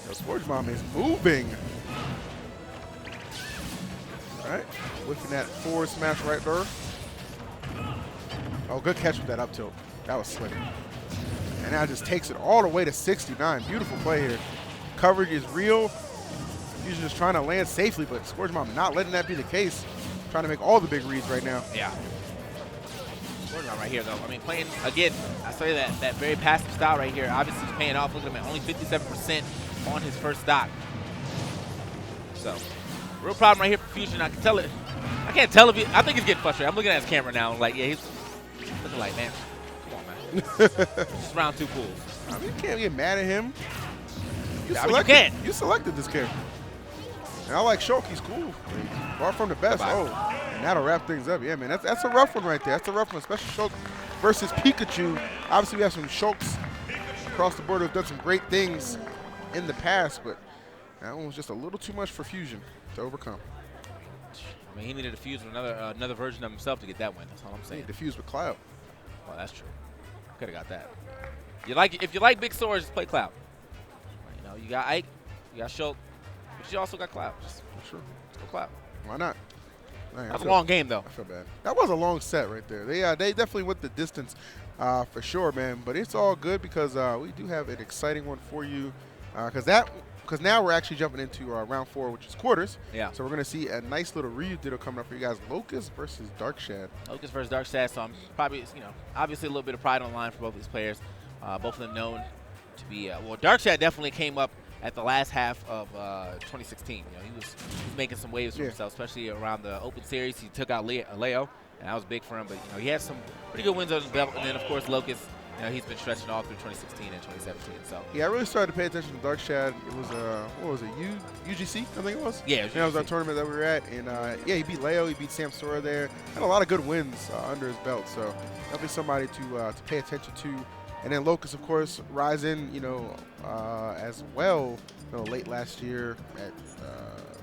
The Scorch Bomb is moving. All right, whipping that forward smash right there. Oh, good catch with that up tilt. That was slick. And now just takes it all the way to 69. Beautiful play here. Coverage is real. He's just trying to land safely, but Scorch Bomb not letting that be the case. Trying to make all the big reads right now. Yeah. Scorch Bomb right here, though. I mean, playing, again, I say that very passive style right here, obviously he's paying off. Look at him at only 57% on his first stock. So, real problem right here for Fusion. I can tell it. I can't tell if he, I think he's getting frustrated. I'm looking at his camera now. Like, yeah, he's looking like, man, come on, man. Just round 2 pools. I mean, you can't get mad at him. I mean, you can't. You selected this character. And I like Shulk. He's cool. Far from the best. Bye-bye. Oh, and that'll wrap things up. Yeah, man, that's a rough one right there. That's a rough one, especially Shulk versus Pikachu. Obviously, we have some Shulks across the board who've done some great things in the past, but that one was just a little too much for Fusion to overcome. I mean, he needed to fuse with another version of himself to get that win. That's all I'm He saying. diffused with Cloud. Well, that's true. Could have got that. If you like big swords, just play Cloud. You know, you got Ike, you got Shulk, but you also got Cloud. Just Sure. go Cloud. Why not? Man, That was a long game, though. I feel bad. That was a long set right there. They definitely went the distance for sure, man. But it's all good because we do have an exciting one for you. Because now we're actually jumping into round 4, which is quarters. Yeah. So we're gonna see a nice little Ryu ditto coming up for you guys. Locust versus Darkshad. Locust versus Darkshad, so I'm probably, obviously a little bit of pride on the line for both these players. Both of them known to be, well, Darkshad definitely came up at the last half of 2016. He was making some waves for himself, especially around the Open Series. He took out Leo, and that was big for him. But he had some pretty good wins on his belt. And then, of course, Locust, he's been stretching all through 2016 and 2017. So Yeah, I really started to pay attention to Darkshad. It was what was it? UGC, I think it was. Yeah, that was our tournament that we were at, and yeah, he beat Leo, he beat Sam Sora there. Had a lot of good wins under his belt, so definitely somebody to pay attention to. And then Locust, of course, rising, as well. Late last year at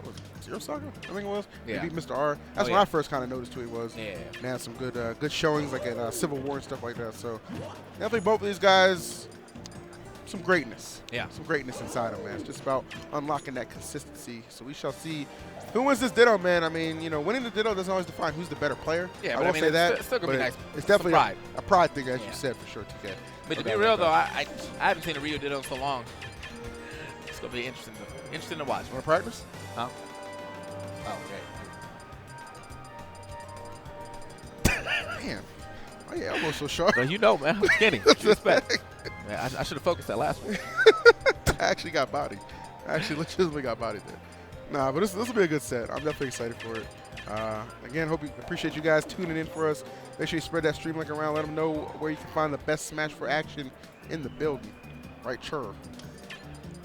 what was it, Zero Saga, I think it was. Yeah. He beat Mr. R. That's when I first kind of noticed who he was. Yeah. And had some good showings like at Civil War and stuff like that. So definitely both of these guys, some greatness. Yeah. Some greatness inside them, man. It's just about unlocking that consistency. So we shall see who wins this Ditto, man. I mean, winning the Ditto doesn't always define who's the better player. Yeah, I but will say that. It's still gonna be but nice. It's definitely pride. a pride thing, as Yeah. you said, for sure, TK. But to Okay, be real, okay. though, I haven't seen a Rio Ditto in so long. It's going to be interesting to watch. Want to practice? Huh? Oh, okay. Man. Oh, yeah, almost so sharp. Well, man. I'm kidding. Respect. Man, I should have focused that last one. I actually got bodied. I actually legitimately got bodied there. Nah, but this will be a good set. I'm definitely excited for it. Again, appreciate you guys tuning in for us. Make sure you spread that stream link around. Let them know where you can find the best Smash for action in the building. Right, sure.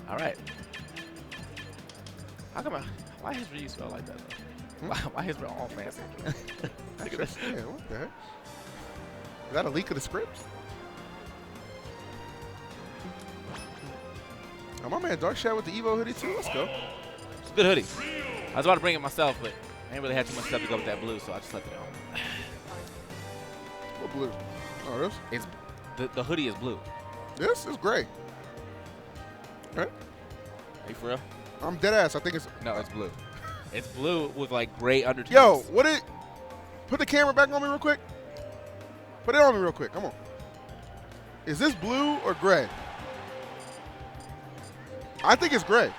All right. Why his Ryu spell like that, though? Why his all fancy? Look at this. Yeah, what the heck? Is that a leak of the scripts? Oh, my man Darkshad with the Evo hoodie, too. Let's go. It's a good hoodie. I was about to bring it myself, but I ain't really had too much stuff to go with that blue, so I just left it on. What blue? Oh, this? It's the hoodie is blue. This is gray. Right? Are you for real? I'm dead ass. I think it's. No, it's blue. It's blue with like gray undertones. Yo, what it? Put the camera back on me real quick. Put it on me real quick. Come on. Is this blue or gray? I think it's gray.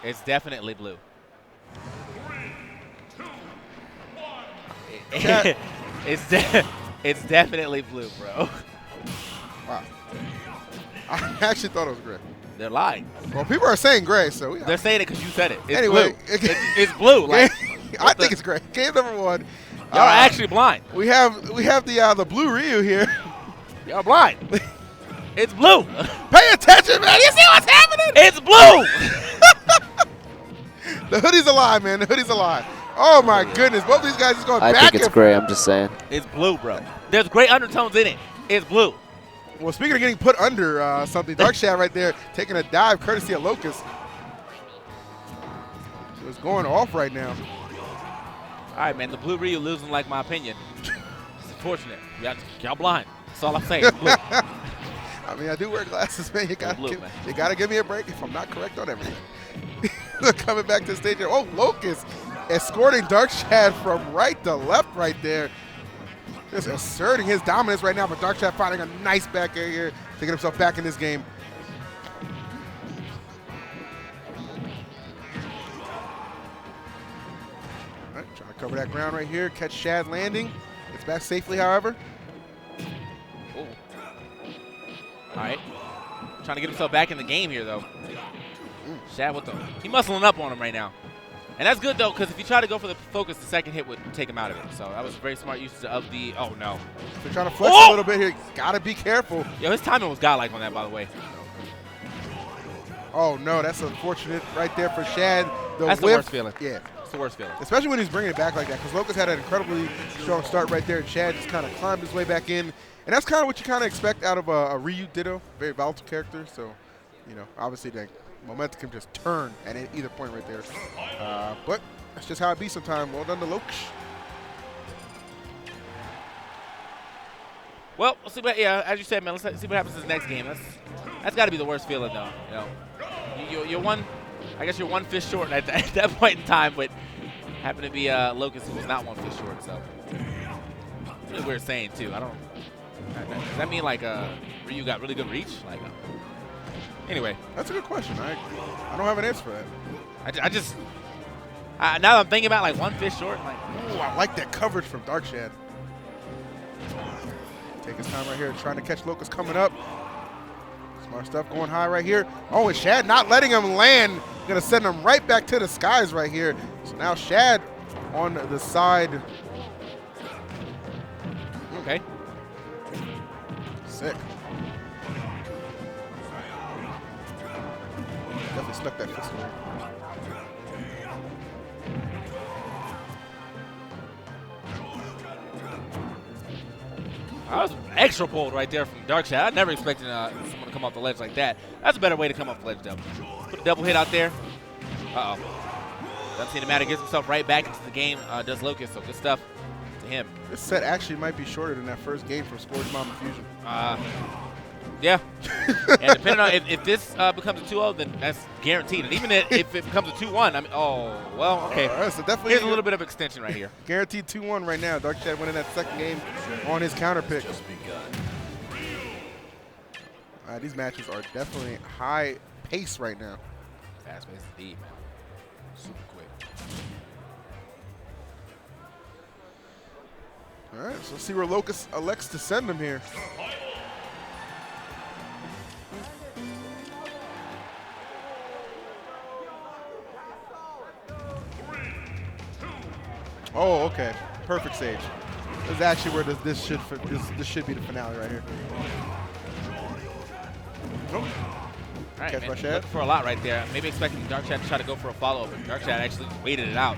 It's definitely blue. It's definitely blue, bro. Wow. I actually thought it was gray. They're lying. Well, people are saying gray, so they're saying it because you said it. It's anyway, blue. It's blue. Like, I think it's gray. Game number 1. Y'all are actually blind. We have the blue Ryu here. Y'all blind. It's blue. Pay attention, man. You see what's happening? It's blue. The hoodie's a lie, man. The hoodie's a lie. Oh my goodness. Both these guys is going back. I think it's gray. I'm just saying. It's blue, bro. There's gray undertones in it. It's blue. Well, speaking of getting put under something, Darkshad right there taking a dive courtesy of Locust. So it's going off right now. All right, man. The blue Ryu losing, like my opinion. It's unfortunate. Y'all blind. That's all I'm saying. It's blue. I mean, I do wear glasses, man. You gotta give me a break if I'm not correct on everything. Coming back to the stage here. Oh, Locust escorting Darkshad from right to left right there. Just asserting his dominance right now, but Darkshad finding a nice back air here to get himself back in this game. All right, trying to cover that ground right here. Catch Shad landing. Gets back safely, however. Ooh. All right. Trying to get himself back in the game here, though. Shad with he muscling up on him right now. And that's good, though, because if you try to go for the focus, the second hit would take him out of it. So that was a very smart use of the, oh, no. They're trying to flex a little bit here. Got to be careful. Yo, his timing was godlike on that, by the way. Oh, no, that's unfortunate right there for Shad. That's the worst feeling. Yeah. It's the worst feeling. Especially when he's bringing it back like that, because Locust had an incredibly strong start right there. Shad just kind of climbed his way back in. And that's kind of what you kind of expect out of a Ryu Ditto, very volatile character. So, you know, obviously that momentum can just turn at either point right there. But that's just how it be sometimes. Well done to Lokesh. Well, we'll see. But yeah, as you said, man, let's see what happens in the next game. That's got to be the worst feeling, though. You know, you're one. I guess you're one fish short at that point in time, but happened to be Locust, who was not one fish short. So it's really weird saying too. I don't. Does that mean like Ryu got really good reach? Like, anyway, that's a good question. I don't have an answer for that. Now that I'm thinking about like one fish short, like, ooh, I like that coverage from Darkshad. Take his time right here, trying to catch Locust coming up. Smart stuff going high right here. Oh, and Shad not letting him land. Gonna send him right back to the skies right here. So now Shad on the side. Okay. Sick. Definitely stuck that fist away. I was extra bold right there from Darkshad. I never expected someone to come off the ledge like that. That's a better way to come off the ledge, though. Put a double hit out there. Uh-oh. Doesn't seem to matter. Gets himself right back into the game. Does Locust, so good stuff to him. This set actually might be shorter than that first game from Scorch Mama Fusion. Yeah. And depending on if this becomes a 2-0, then that's guaranteed. And even if it becomes a 2-1, I mean, oh, well, okay. Right, so definitely here's a little bit of extension right here. Guaranteed 2-1 right now. Darkshad winning that second game on his counter pick. These matches are definitely high pace right now. Fast pace indeed, man. Super quick. All right, so let's see where Locust elects to send him here. Oh, okay. Perfect stage. This is actually where this should be the finale right here. Nope. All right, Catch man. by Shad. Looking for a lot right there. Maybe expecting Darkshad to try to go for a follow-up, but Darkshad actually waited it out.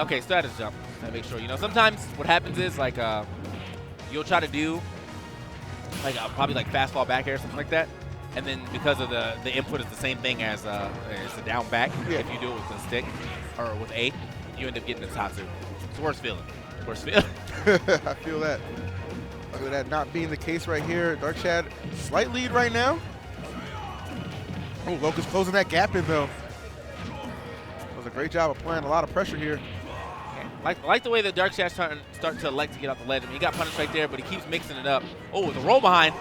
Okay, still had his jump. Gotta make sure. You know, sometimes what happens is like you'll try to do like probably like fast fall back air or something like that, and then because of the input is the same thing as the down back. Yeah. If you do it with the stick or with A, you end up getting the Tatsu. It's the worst feeling. Worst feeling. I feel that. Look at that not being the case right here. Dark Shad, slight lead right now. Oh, Locust closing that gap in though. Does a great job applying a lot of pressure here. Like the way that Dark Shad's starting to elect to get off the ledge. I mean, he got punished right there, but he keeps mixing it up. Oh, the roll behind.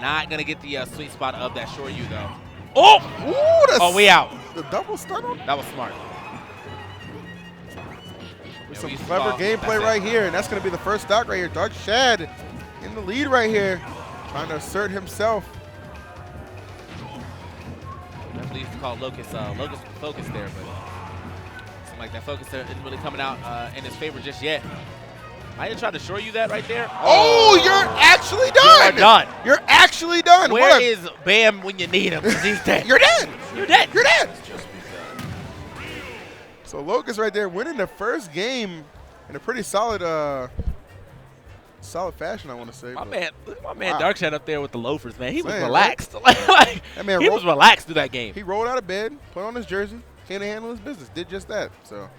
Not going to get the sweet spot of that Shoryu, though. Oh! Ooh, oh, we out. The double stun on? That was smart. With some clever gameplay right here, and that's going to be the first stock right here. Dark Shad in the lead right here, trying to assert himself. I believe it's called Locust Focus there, but seemed like that focus there isn't really coming out in his favor just yet. I didn't try to show you that right there. Oh, you're actually done. You're done. You're actually done. Where is Bam when you need him? He's dead. You're dead. You're dead. You're dead. So Locust right there winning the first game in a pretty solid fashion, I want to say. My man wow. Dark Shad up there with the loafers, man. He was relaxed. Right? Like, that man he was relaxed through that game. He rolled out of bed, put on his jersey, came to handle his business, did just that. So,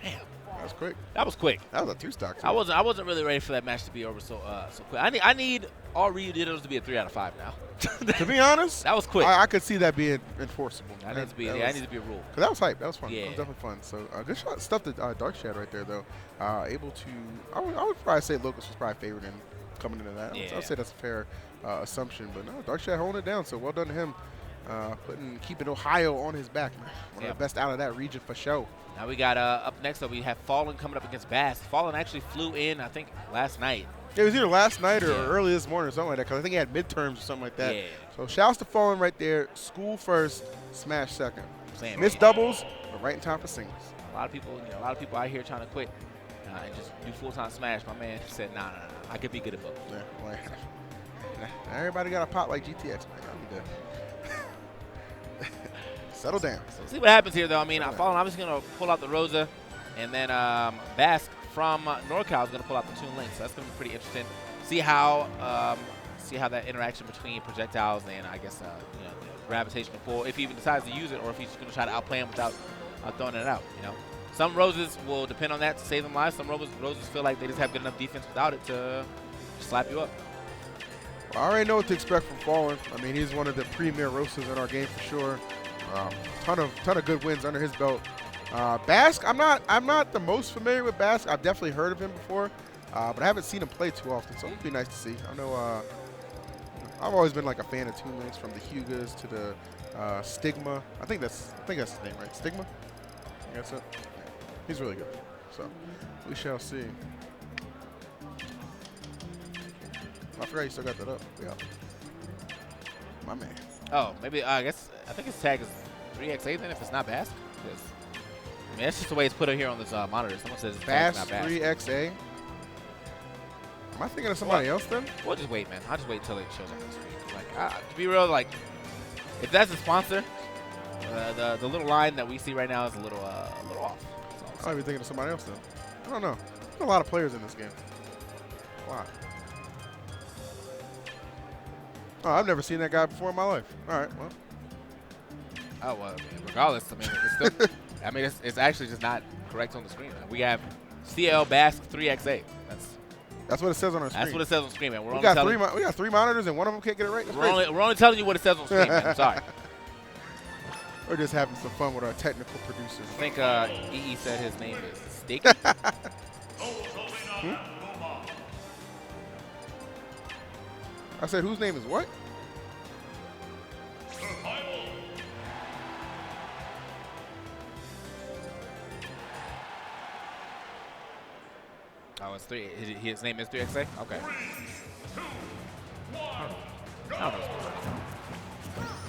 damn. That was quick. That was quick. That was a 2-stock. I wasn't really ready for that match to be over so quick. I need all Ryu Dittos to be a 3 out of 5 now. To be honest, that was quick. I could see that being enforceable. That needs to be a rule. Cause that was hype. That was fun. Yeah. That was definitely fun. So good shot stuff to Dark Shad right there though. Able to, I would probably say Locust was probably favored in coming into that. Yeah. I would say that's a fair assumption. But no, Dark Shad holding it down. So well done to him. Keeping Ohio on his back, man. One of the best out of that region for sure. Now we got up next up we have Fallen coming up against Bask. Fallen actually flew in, I think, last night. It was either last night or early this morning or something like that, because I think he had midterms or something like that. Yeah. So shouts to Fallen right there. School first, Smash second. Same. Missed doubles, but right in time for singles. A lot of people out here trying to quit and just do full-time Smash. My man said, nah, I could be good at both. Yeah, well, everybody got a pot like GTX, man. I'm good. Settle down. So see what happens here, though. I mean, Fallen obviously going to pull out the Rosa, and then Bask from NorCal is going to pull out the Toon Link. So that's going to be pretty interesting. See how that interaction between projectiles and I guess the gravitational pull, if he even decides to use it, or if he's just going to try to outplay him without throwing it out. Some Roses will depend on that to save them lives. Some Roses feel like they just have good enough defense without it to slap you up. Well, I already know what to expect from Fallen. I mean, he's one of the premier Roses in our game for sure. Ton of good wins under his belt. Bask, I'm not the most familiar with Bask. I've definitely heard of him before, but I haven't seen him play too often, so it'd be nice to see. I know I've always been like a fan of Toon Links, from the Hugas to the Stigma. I think that's his name, right? Stigma? I guess so. Yeah. He's really good. So we shall see. I forgot you still got that up. Yeah. My man. Oh, maybe I think his tag is 3XA then if it's not Bask. I mean, that's just the way it's put up here on this monitor. Someone says it's Bask not Bask. 3XA. Am I thinking of somebody else then? We'll just wait, man. I'll just wait until it shows on the screen. Like, to be real, like, if that's the sponsor, the little line that we see right now is a little off. I might be thinking of somebody else then. I don't know. There's a lot of players in this game. A lot. Oh, I've never seen that guy before in my life. All right, well. Oh, well, regardless, I mean, it's still, it's actually just not correct on the screen. Man. We have CL Bask 3XA. That's what it says on our screen. That's what it says on the screen, man. We got three monitors and one of them can't get it right. We're only telling you what it says on the screen, man. I'm sorry. We're just having some fun with our technical producers. I think EE said his name is Steak. I said, whose name is what? Oh, it's 3. His name is 3XA? Okay. I don't know.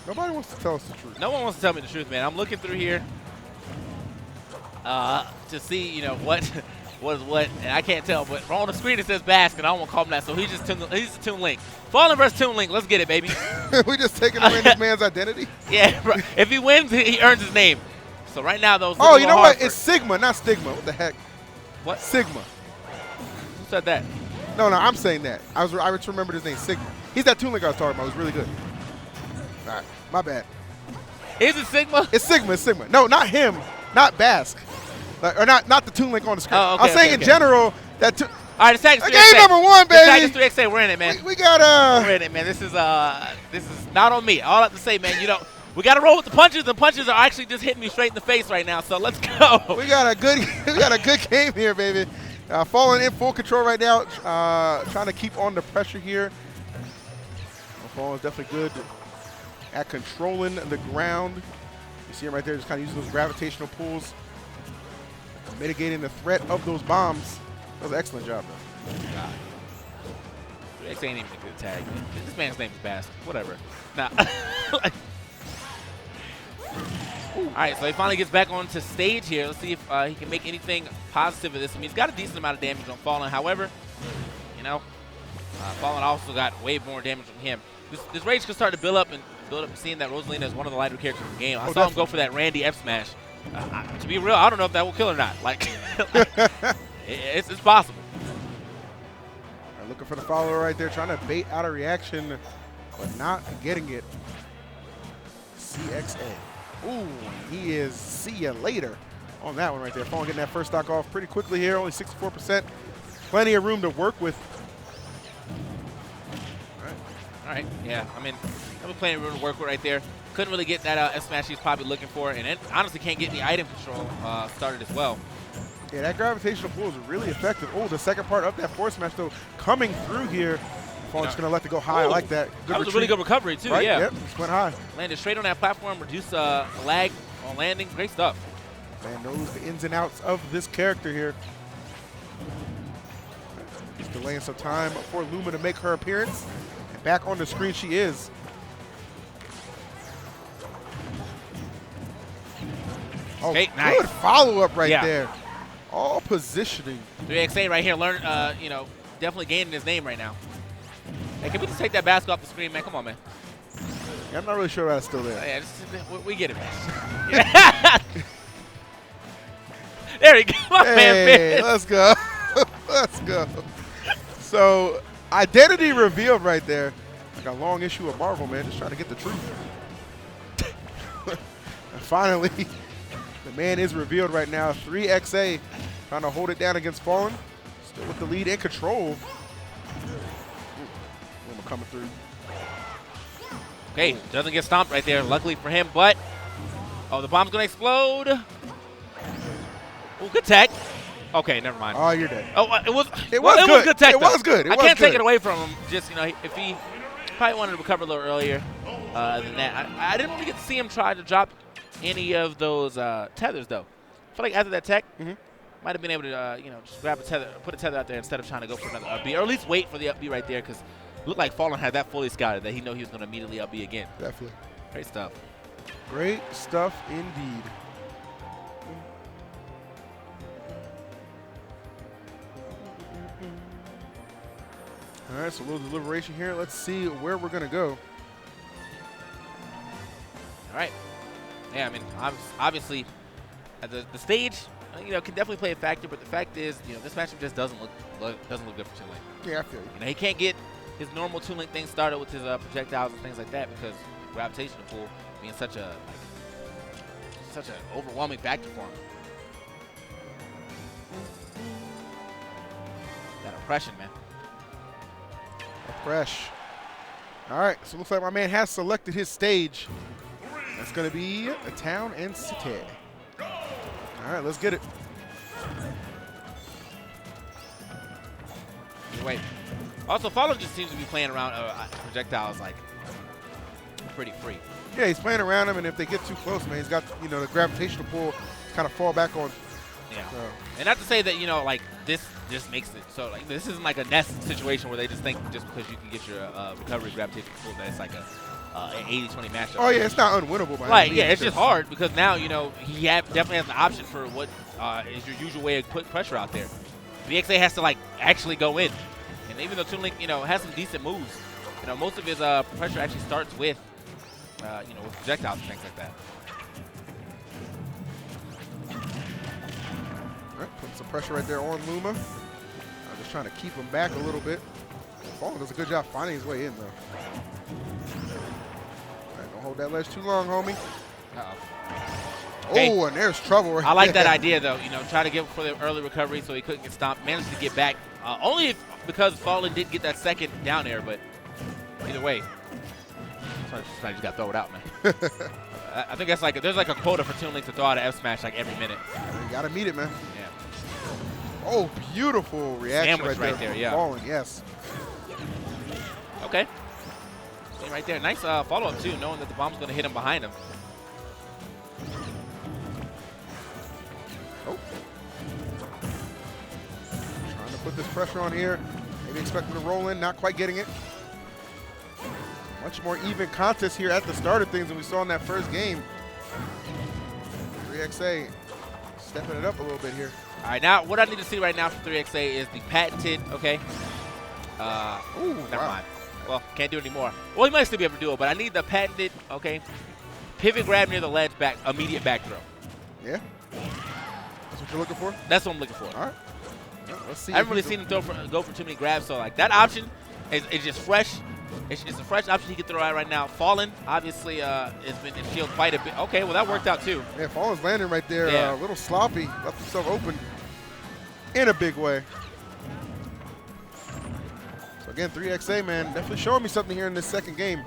Nobody wants to tell us the truth. No one wants to tell me the truth, man. I'm looking through here to see, what was what, and I can't tell. But on the screen it says Bask, and I don't want to call him that. So he's a Toon Link. Fallen versus Toon Link. Let's get it, baby. We just taking away this man's identity? Yeah. Right. If he wins, he earns his name. So right now, those. Oh, you know what? It's Sigma, not Stigma. What the heck? What? Sigma. Who said that? No, I'm saying that. I just remembered his name, Sigma. He's that Toon Link I was talking about. It was really good. All right, my bad. Is it Sigma? It's Sigma. It's Sigma. No, not him. Not Bask. Like, or not the Toon Link on the screen. Oh, okay, I'm saying in general that. All right, the tag is 3XA. Game number 1, The tag baby. is 3XA. We're in it, man. We got We're in it, man. This is not on me. All I have to say, man, we got to roll with the punches. The punches are actually just hitting me straight in the face right now. So let's go. we got a good game here, baby. Fallen in full control right now, trying to keep on the pressure here. Fallen's definitely good at controlling the ground. You see him right there, just kind of using those gravitational pulls, mitigating the threat of those bombs. That was an excellent job, though. God. 3X ain't even a good tag. This man's name is Bast. Whatever. Nah. All right, so he finally gets back onto stage here. Let's see if he can make anything positive of this. I mean, he's got a decent amount of damage on Fallen. However, Fallen also got way more damage on him. This rage could start to build up and seeing that Rosalina is one of the lighter characters in the game. I saw him go for that Randy F smash. To be real, I don't know if that will kill or not. Like, it's possible. Looking for the follower right there, trying to bait out a reaction, but not getting it. CXA. Ooh, he is see ya later on that one right there. Fallen getting that first stock off pretty quickly here, only 64%. Plenty of room to work with. All right, yeah. I mean, I'm plenty of room to work with right there. Couldn't really get that F smash he's probably looking for, and then honestly can't get the item control started as well. Yeah, that gravitational pull is really effective. Oh, the second part of that forward smash, though, coming through here. Fallen's just going to let it go high. I like that. Good that was a really good recovery, too, right? Yeah. Yep, just went high. Landed straight on that platform, reduced lag on landing. Great stuff. Man knows the ins and outs of this character here. He's delaying some time for Luma to make her appearance. And back on the screen she is. Oh, okay, nice. Good follow-up right Yeah. there. All positioning. 3XA right here, definitely gaining his name right now. Hey, can we just take that basket off the screen, man? Come on, man. Yeah, I'm not really sure why it's still there. Yeah, we get it, man. There we go, my man. Hey, let's go. Let's go. So, identity revealed right there. Like a long issue of Marvel, man, just trying to get the truth. And finally, the man is revealed right now. 3XA trying to hold it down against Fallen. Still with the lead and control. Luma coming through. Okay, doesn't get stomped right there, luckily for him, but the bomb's gonna explode. Oh, good tech. Okay, never mind. Oh, you're dead. Oh, it was good. good tech. It was good. I can't take it away from him. Just if he probably wanted to recover a little earlier than that. I didn't really get to see him try to drop any of those tethers though. I feel like after that tech, might have been able to just grab a tether, put a tether out there instead of trying to go for another up B, or at least wait for the up B right there, because it looked like Fallen had that fully scouted that he knew he was going to immediately up B again. Definitely. Great stuff. Great stuff indeed. All right, so a little deliberation here. Let's see where we're going to go. All right. Yeah, I mean, obviously, the stage, can definitely play a factor, but the fact is, this matchup just doesn't look good for Toon Link. Yeah, I feel you. He can't get his normal Toon Link thing started with his projectiles and things like that, because gravitational pull being such an overwhelming factor for him. That oppression, man. Fresh. All right, so looks like my man has selected his stage. That's going to be a town and city. All right, let's get it. Wait. Also, Fallen just seems to be playing around projectiles like pretty free. Yeah, he's playing around them, and if they get too close, man, he's got the gravitational pull to kind of fall back on. Yeah. So. And not to say that like this just makes it so like this isn't like a Nest situation where they just think just because you can get your recovery gravitational pull that it's like an 80-20 matchup. Oh yeah, it's not unwinnable. Right. Yeah, it's just hard because now he definitely has an option for what is your usual way of putting pressure out there. VXA has to like actually go in, and even though Toon Link has some decent moves, most of his pressure actually starts with with projectiles and things like that. All right, putting some pressure right there on Luma. Just trying to keep him back a little bit. Fallen does a good job finding his way in, though. All right, don't hold that ledge too long, homie. Uh-oh. Oh, Okay. and there's trouble right I like there. that idea, though. You know, try to get for the early recovery so he couldn't get stomped. Managed to get back. Only because Fallen did get that second down air, but either way. Somebody just got to throw it out, man. I think that's like, there's like a quota for Toon Link to throw out an F smash like every minute. You got to meet it, man. Yeah. Oh, beautiful reaction Sandwich right right there, from yeah. Fallen, yes. Okay. See right there. Nice follow-up, too, knowing that the bomb's going to hit him behind him. Oh. Trying to put this pressure on here. Maybe expecting to roll in, not quite getting it. Much more even contest here at the start of things than we saw in that first game. 3XA stepping it up a little bit here. All right, now what I need to see right now from 3XA is the patented, okay. Ooh, Never wow. mind. Well, can't do it anymore. Well, he might still be able to do it, but I need the patented, okay, pivot grab near the ledge, immediate back throw. Yeah? That's what you're looking for? That's what I'm looking for. All right. Yeah, let's see. I haven't really seen him go for too many grabs, so like that option is just fresh. It's a fresh option he can throw out right now. Fallen, obviously, has been in shield quite a bit. Okay, well, that worked out, too. Yeah, Fallen's landing right there. Yeah. A little sloppy. Left himself open in a big way. So, again, 3XA, man, definitely showing me something here in this second game.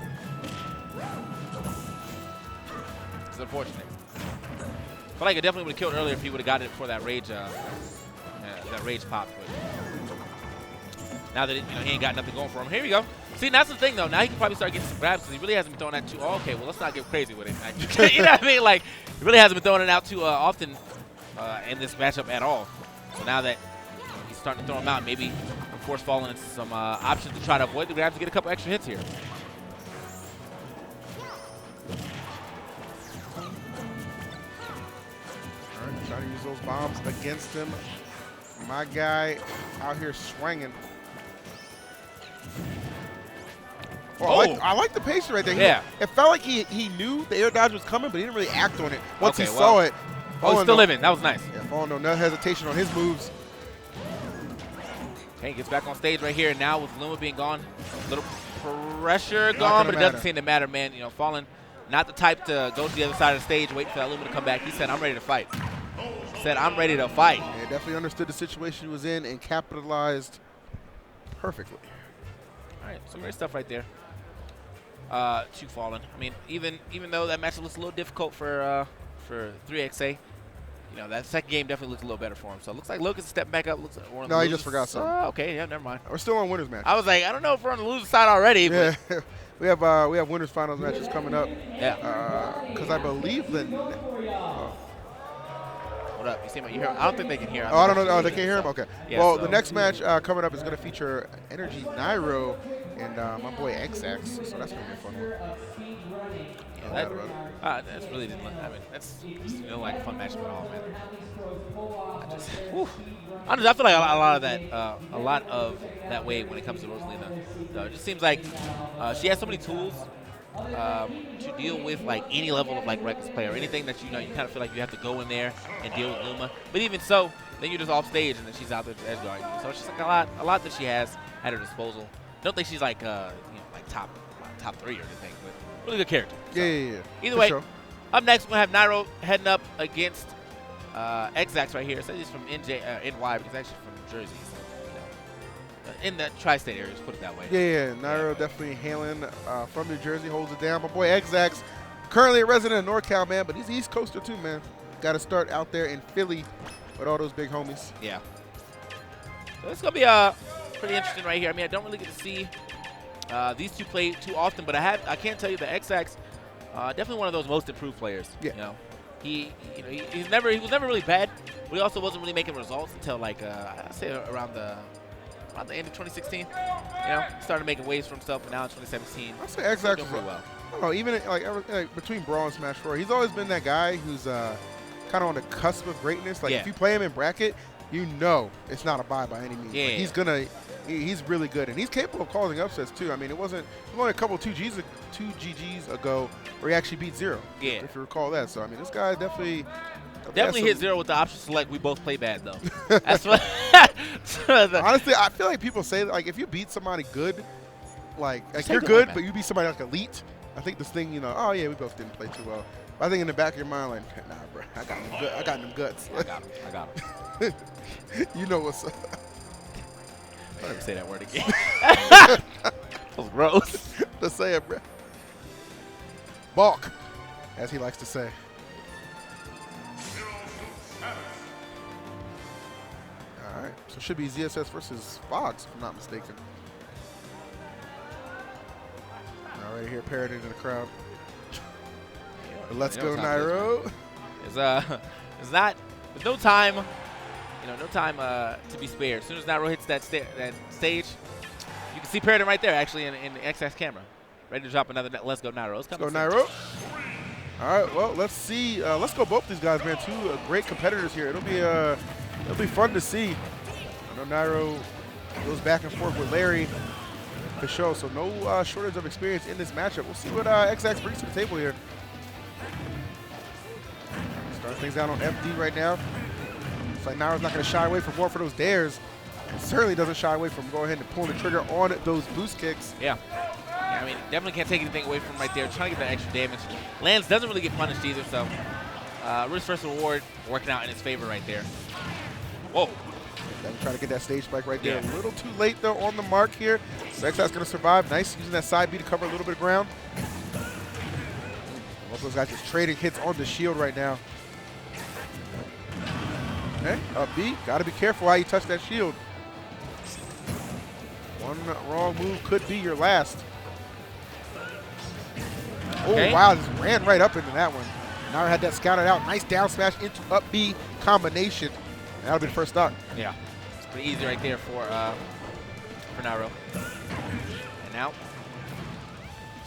It's unfortunate. I feel like it definitely would have killed earlier if he would have gotten it before that rage popped. But now that he ain't got nothing going for him. Here we go. See, that's the thing, though. Now he can probably start getting some grabs because he really hasn't been throwing that too. Oh, okay, well, let's not get crazy with it. You know what I mean? Like, he really hasn't been throwing it out too often in this matchup at all. So now that he's starting to throw them out, maybe force Fallen into some options to try to avoid the grabs to get a couple extra hits here. All right, trying to use those bombs against him. My guy out here swinging. Oh, I like the pace right there. Yeah. It felt like he knew the air dodge was coming, but he didn't really act on it. Once he Okay, saw it. Oh, he's still living. That was nice. Yeah, Fallen, no hesitation on his moves. Okay, gets back on stage right here. Now with Luma being gone, a little pressure gone, but it doesn't seem to matter, man. You know, Fallen, not the type to go to the other side of the stage, wait for that Luma to come back. He said, I'm ready to fight. He said, I'm ready to fight. Yeah, definitely understood the situation he was in and capitalized perfectly. All right, some great stuff right there. To Fallen. I mean, even though that match looks a little difficult for 3XA, you know, that second game definitely looks a little better for him. So it looks like Lucas is stepping back up. Looks like we're on the No, he losers. just forgot something. Okay, yeah, never mind. We're still on winners match. I was like, I don't know if we're on the loser side already. Yeah, But we have winners finals matches coming up. yeah. Because I believe that. What up? You see me? You hear? I don't think they can hear. Oh, I don't know. Oh, they can't hear him? Okay. Yeah, well, so- the next match coming up is going to feature Energy Nairo and my boy XX. So that's going to be a fun one. Yeah, that's really didn't look. I mean, that's just, like a fun matchup at all, man. I feel like a lot of that wave when it comes to Rosalina. So it just seems like she has so many tools to deal with like any level of like reckless play or anything that you kind of feel like you have to go in there and deal with Luma. But even so, then you're just off stage and then she's out there to edge guard you. So it's just like a lot that she has at her disposal. Don't think she's like like top 3 or anything, but really good character. So, Yeah. Either For way, sure. up next we'll have Nairo heading up against Xax right here. So he's from NY, but he's actually from Jersey. So, in the tri-state area, just put it that way. Yeah. Nairo definitely hailing from New Jersey, holds it down. My boy XX, currently a resident of NorCal, man, but he's East Coaster too, man. Got to start out there in Philly with all those big homies. Yeah. So it's going to be pretty interesting right here. I mean, I don't really get to see these two play too often, but I can tell you that XX, definitely one of those most improved players. Yeah. You know, he was never really bad, but he also wasn't really making results until like I'd say around the end of 2016. You know, he started making waves for himself, and now in 2017, I'd say XX doing pretty well. I don't know, even like between Brawl and Smash 4, he's always been that guy who's kind of on the cusp of greatness. Like if you play him in bracket, you know it's not a bye by any means. Yeah. Like he's really good, and he's capable of causing upsets too. I mean, it was only a couple 2 GGs ago where he actually beat Zero. Yeah. If you recall that. So I mean, this guy definitely hit Zero with the option select. We both play bad though. That's what. Honestly, I feel like people say that, like if you beat somebody good, like say you're good good, like but you beat somebody like elite. I think this thing, you know, oh yeah, we both didn't play too well. But I think in the back of your mind, like, nah, bro, I got them guts. I got him. You know what's up. Don't ever say that word again. That was gross. Let's say it, bro. Balk, as he likes to say. All right, so it should be ZSS versus Fox, if I'm not mistaken. All right, here, parroted in the crowd. But let's go, Nairo. There's no time, no time to be spared. As soon as Nairo hits that stage, you can see Parrotin right there, actually, in the XX camera, ready to drop another. Let's go, Nairo. Let's go, Nairo. All right, well, let's see. Let's go, both these guys, man. Two great competitors here. It'll be fun to see. I know Nairo goes back and forth with Larry for sure, so no shortage of experience in this matchup. We'll see what XX brings to the table here. Start things out on FD right now. Looks like Nairo's not going to shy away from more for those dares. Certainly doesn't shy away from going ahead and pulling the trigger on those boost kicks. Yeah, I mean, definitely can't take anything away from him right there. Trying to get that extra damage. Lance doesn't really get punished either, so risk versus reward working out in his favor right there. Whoa. Trying to get that stage spike right there. Yeah. A little too late, though, on the mark here. So XX's going to survive. Nice, using that side B to cover a little bit of ground. Both those guys just trading hits on the shield right now. Okay, up B. Got to be careful how you touch that shield. One wrong move could be your last. Okay. Oh, wow, just ran right up into that one. Now had that scouted out. Nice down smash into up B combination. That'll be the first stock. Yeah, it's pretty easy right there for Nairo. And now,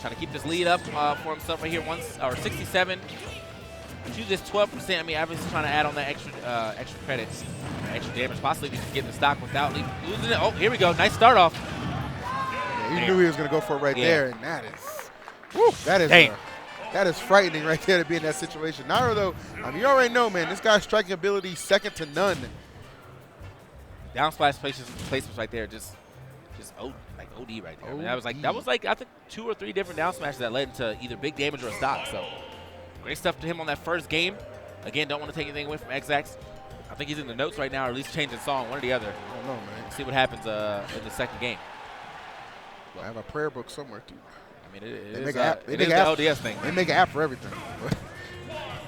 trying to keep this lead up for himself right here. 67 to this 12%. I mean, Evans trying to add on that extra credits, extra damage, possibly just get the stock without losing it. Oh, here we go. Nice start off. Yeah, you knew he was going to go for it right there, and that is, whew, that is frightening right there to be in that situation. Nairo, though, I mean, you already know, man, this guy's striking ability second to none. Down splash placements right there, just like OD right there. I mean, that was like I think 2 or 3 different down smashes that led into either big damage or a stock. So great stuff to him on that first game. Again, don't want to take anything away from XX. I think he's in the notes right now, or at least changing song, one or the other. I don't know, man. See what happens in the second game. I have a prayer book somewhere too. I mean, it is the LDS thing. They make an app for everything.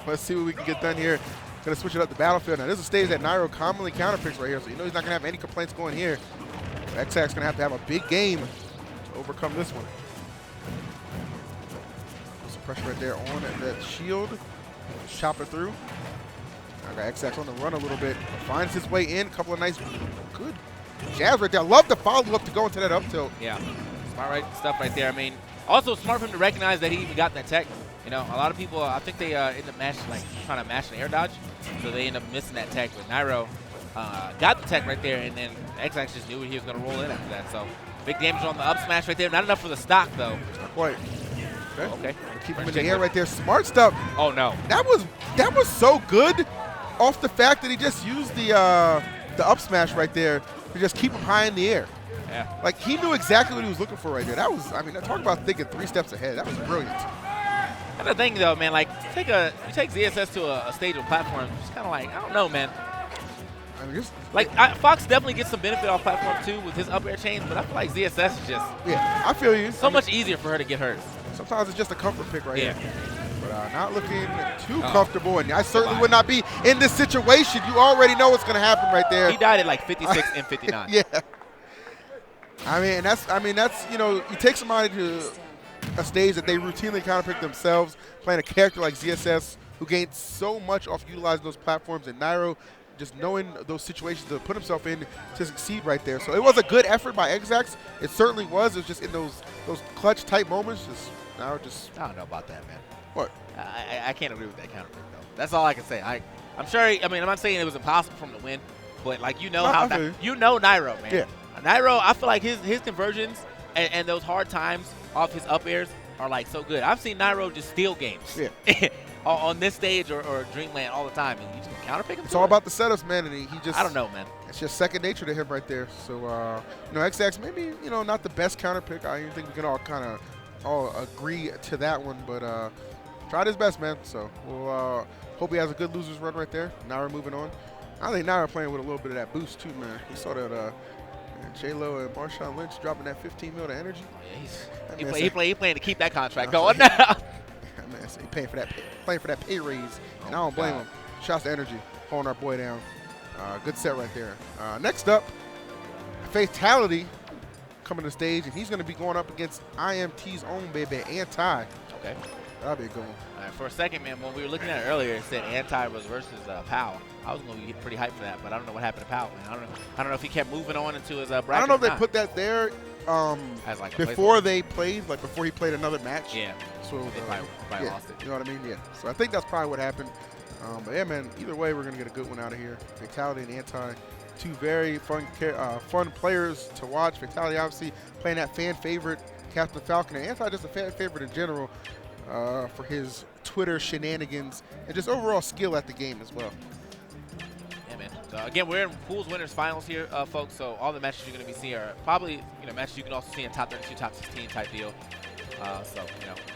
Let's see what we can get done here. Going to switch it up to Battlefield. Now, this is a stage that Nairo commonly counterpicks right here, so you know he's not going to have any complaints going here. XX going to have a big game to overcome this one. Some pressure right there on that shield. Chop it through. I got XX on the run a little bit. Finds his way in. Couple of nice, good jabs right there. Love the follow-up to go into that up tilt. Yeah, smart stuff right there. I mean, also smart for him to recognize that he even got that tech. You know, a lot of people, I think they end up trying to mash an air dodge, so they end up missing that tech. But Nairo got the tech right there, and then XX just knew he was going to roll in after that. So big damage on the up smash right there. Not enough for the stock, though. Not quite. Okay. Keep him in the air right there. Smart stuff. Oh, no. That was so good off the fact that he just used the up smash right there to just keep him high in the air. Yeah. Like, he knew exactly what he was looking for right there. That was, I mean, talk about thinking 3 steps ahead. That was brilliant. And the thing, though, man, like, you take ZSS to a stage or platform, it's kind of like, I don't know, man. I mean, Fox definitely gets some benefit off platform, too, with his up air chains, but I feel like ZSS is just I feel you. So much easier for her to get hers. Sometimes it's just a comfort pick right here. But not looking too comfortable, and I certainly would not be in this situation. You already know what's going to happen right there. He died at like 56 and 59. Yeah. I mean, that's you know, you take somebody to a stage that they routinely counterpick themselves, playing a character like ZSS who gained so much off utilizing those platforms, and Nairo just knowing those situations to put himself in to succeed right there. So it was a good effort by XX. It certainly was. It was just in those clutch type moments. I don't know about that, man. What? I can't agree with that counterpick, though. That's all I can say. I'm sure. I mean, I'm not saying it was impossible for him to win, but like you know Nairo, man. Yeah. Nairo, I feel like his conversions and those hard times off his up airs are like so good. I've seen Nairo just steal games. Yeah. on this stage or Dreamland all the time, and you just can counterpick him. It's all about the setups, man, and he just. I don't know, man. It's just second nature to him right there. So, you know, XX maybe, you know, not the best counterpick. I think we can all kind of all agree to that one, but tried his best, man. So we'll hope he has a good loser's run right there. Now we're moving on. I think now we're playing with a little bit of that boost too, man. You saw that J-Lo and Marshawn Lynch dropping that 15 mil to energy. Oh, yeah, he playing to keep that contract going now. Man, he playing for that pay raise, and I don't blame him. Shouts to energy, holding our boy down. Good set right there. Next up, Fatality coming to the stage, and he's going to be going up against IMT's own baby, Anti. Okay. That'll be a good one. All right, for a second, man, when we were looking at it earlier, it said Anti was versus Powell. I was going to get pretty hyped for that, but I don't know what happened to Powell, man. I don't know if he kept moving on into his bracket. I don't know if they put that there as like before they played, like before he played another match. Yeah. So they probably lost it. You know what I mean? Yeah. So I think that's probably what happened. But yeah, man, either way, we're going to get a good one out of here. Fatality and Anti, two very fun players to watch. Fatality obviously playing that fan favorite Captain Falcon, and Anti just a fan favorite in general for his Twitter shenanigans and just overall skill at the game as well. Yeah, man. So again, we're in Pools Winners Finals here, folks. So all the matches you're going to be seeing are probably matches you can also see in top 32, top 16 type deal. So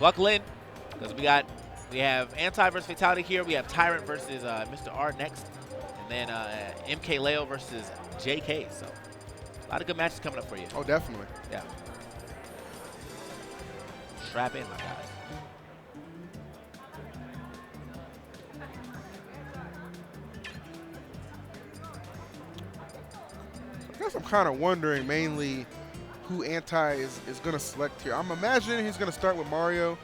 buckle in, because we have Anti versus Fatality here. We have Tyrant versus Mr. R next, and then MK Leo versus JK. So a lot of good matches coming up for you. Oh, definitely. Yeah. Strap in, my guys. I guess I'm kind of wondering mainly who Anti is going to select here. I'm imagining he's going to start with Mario.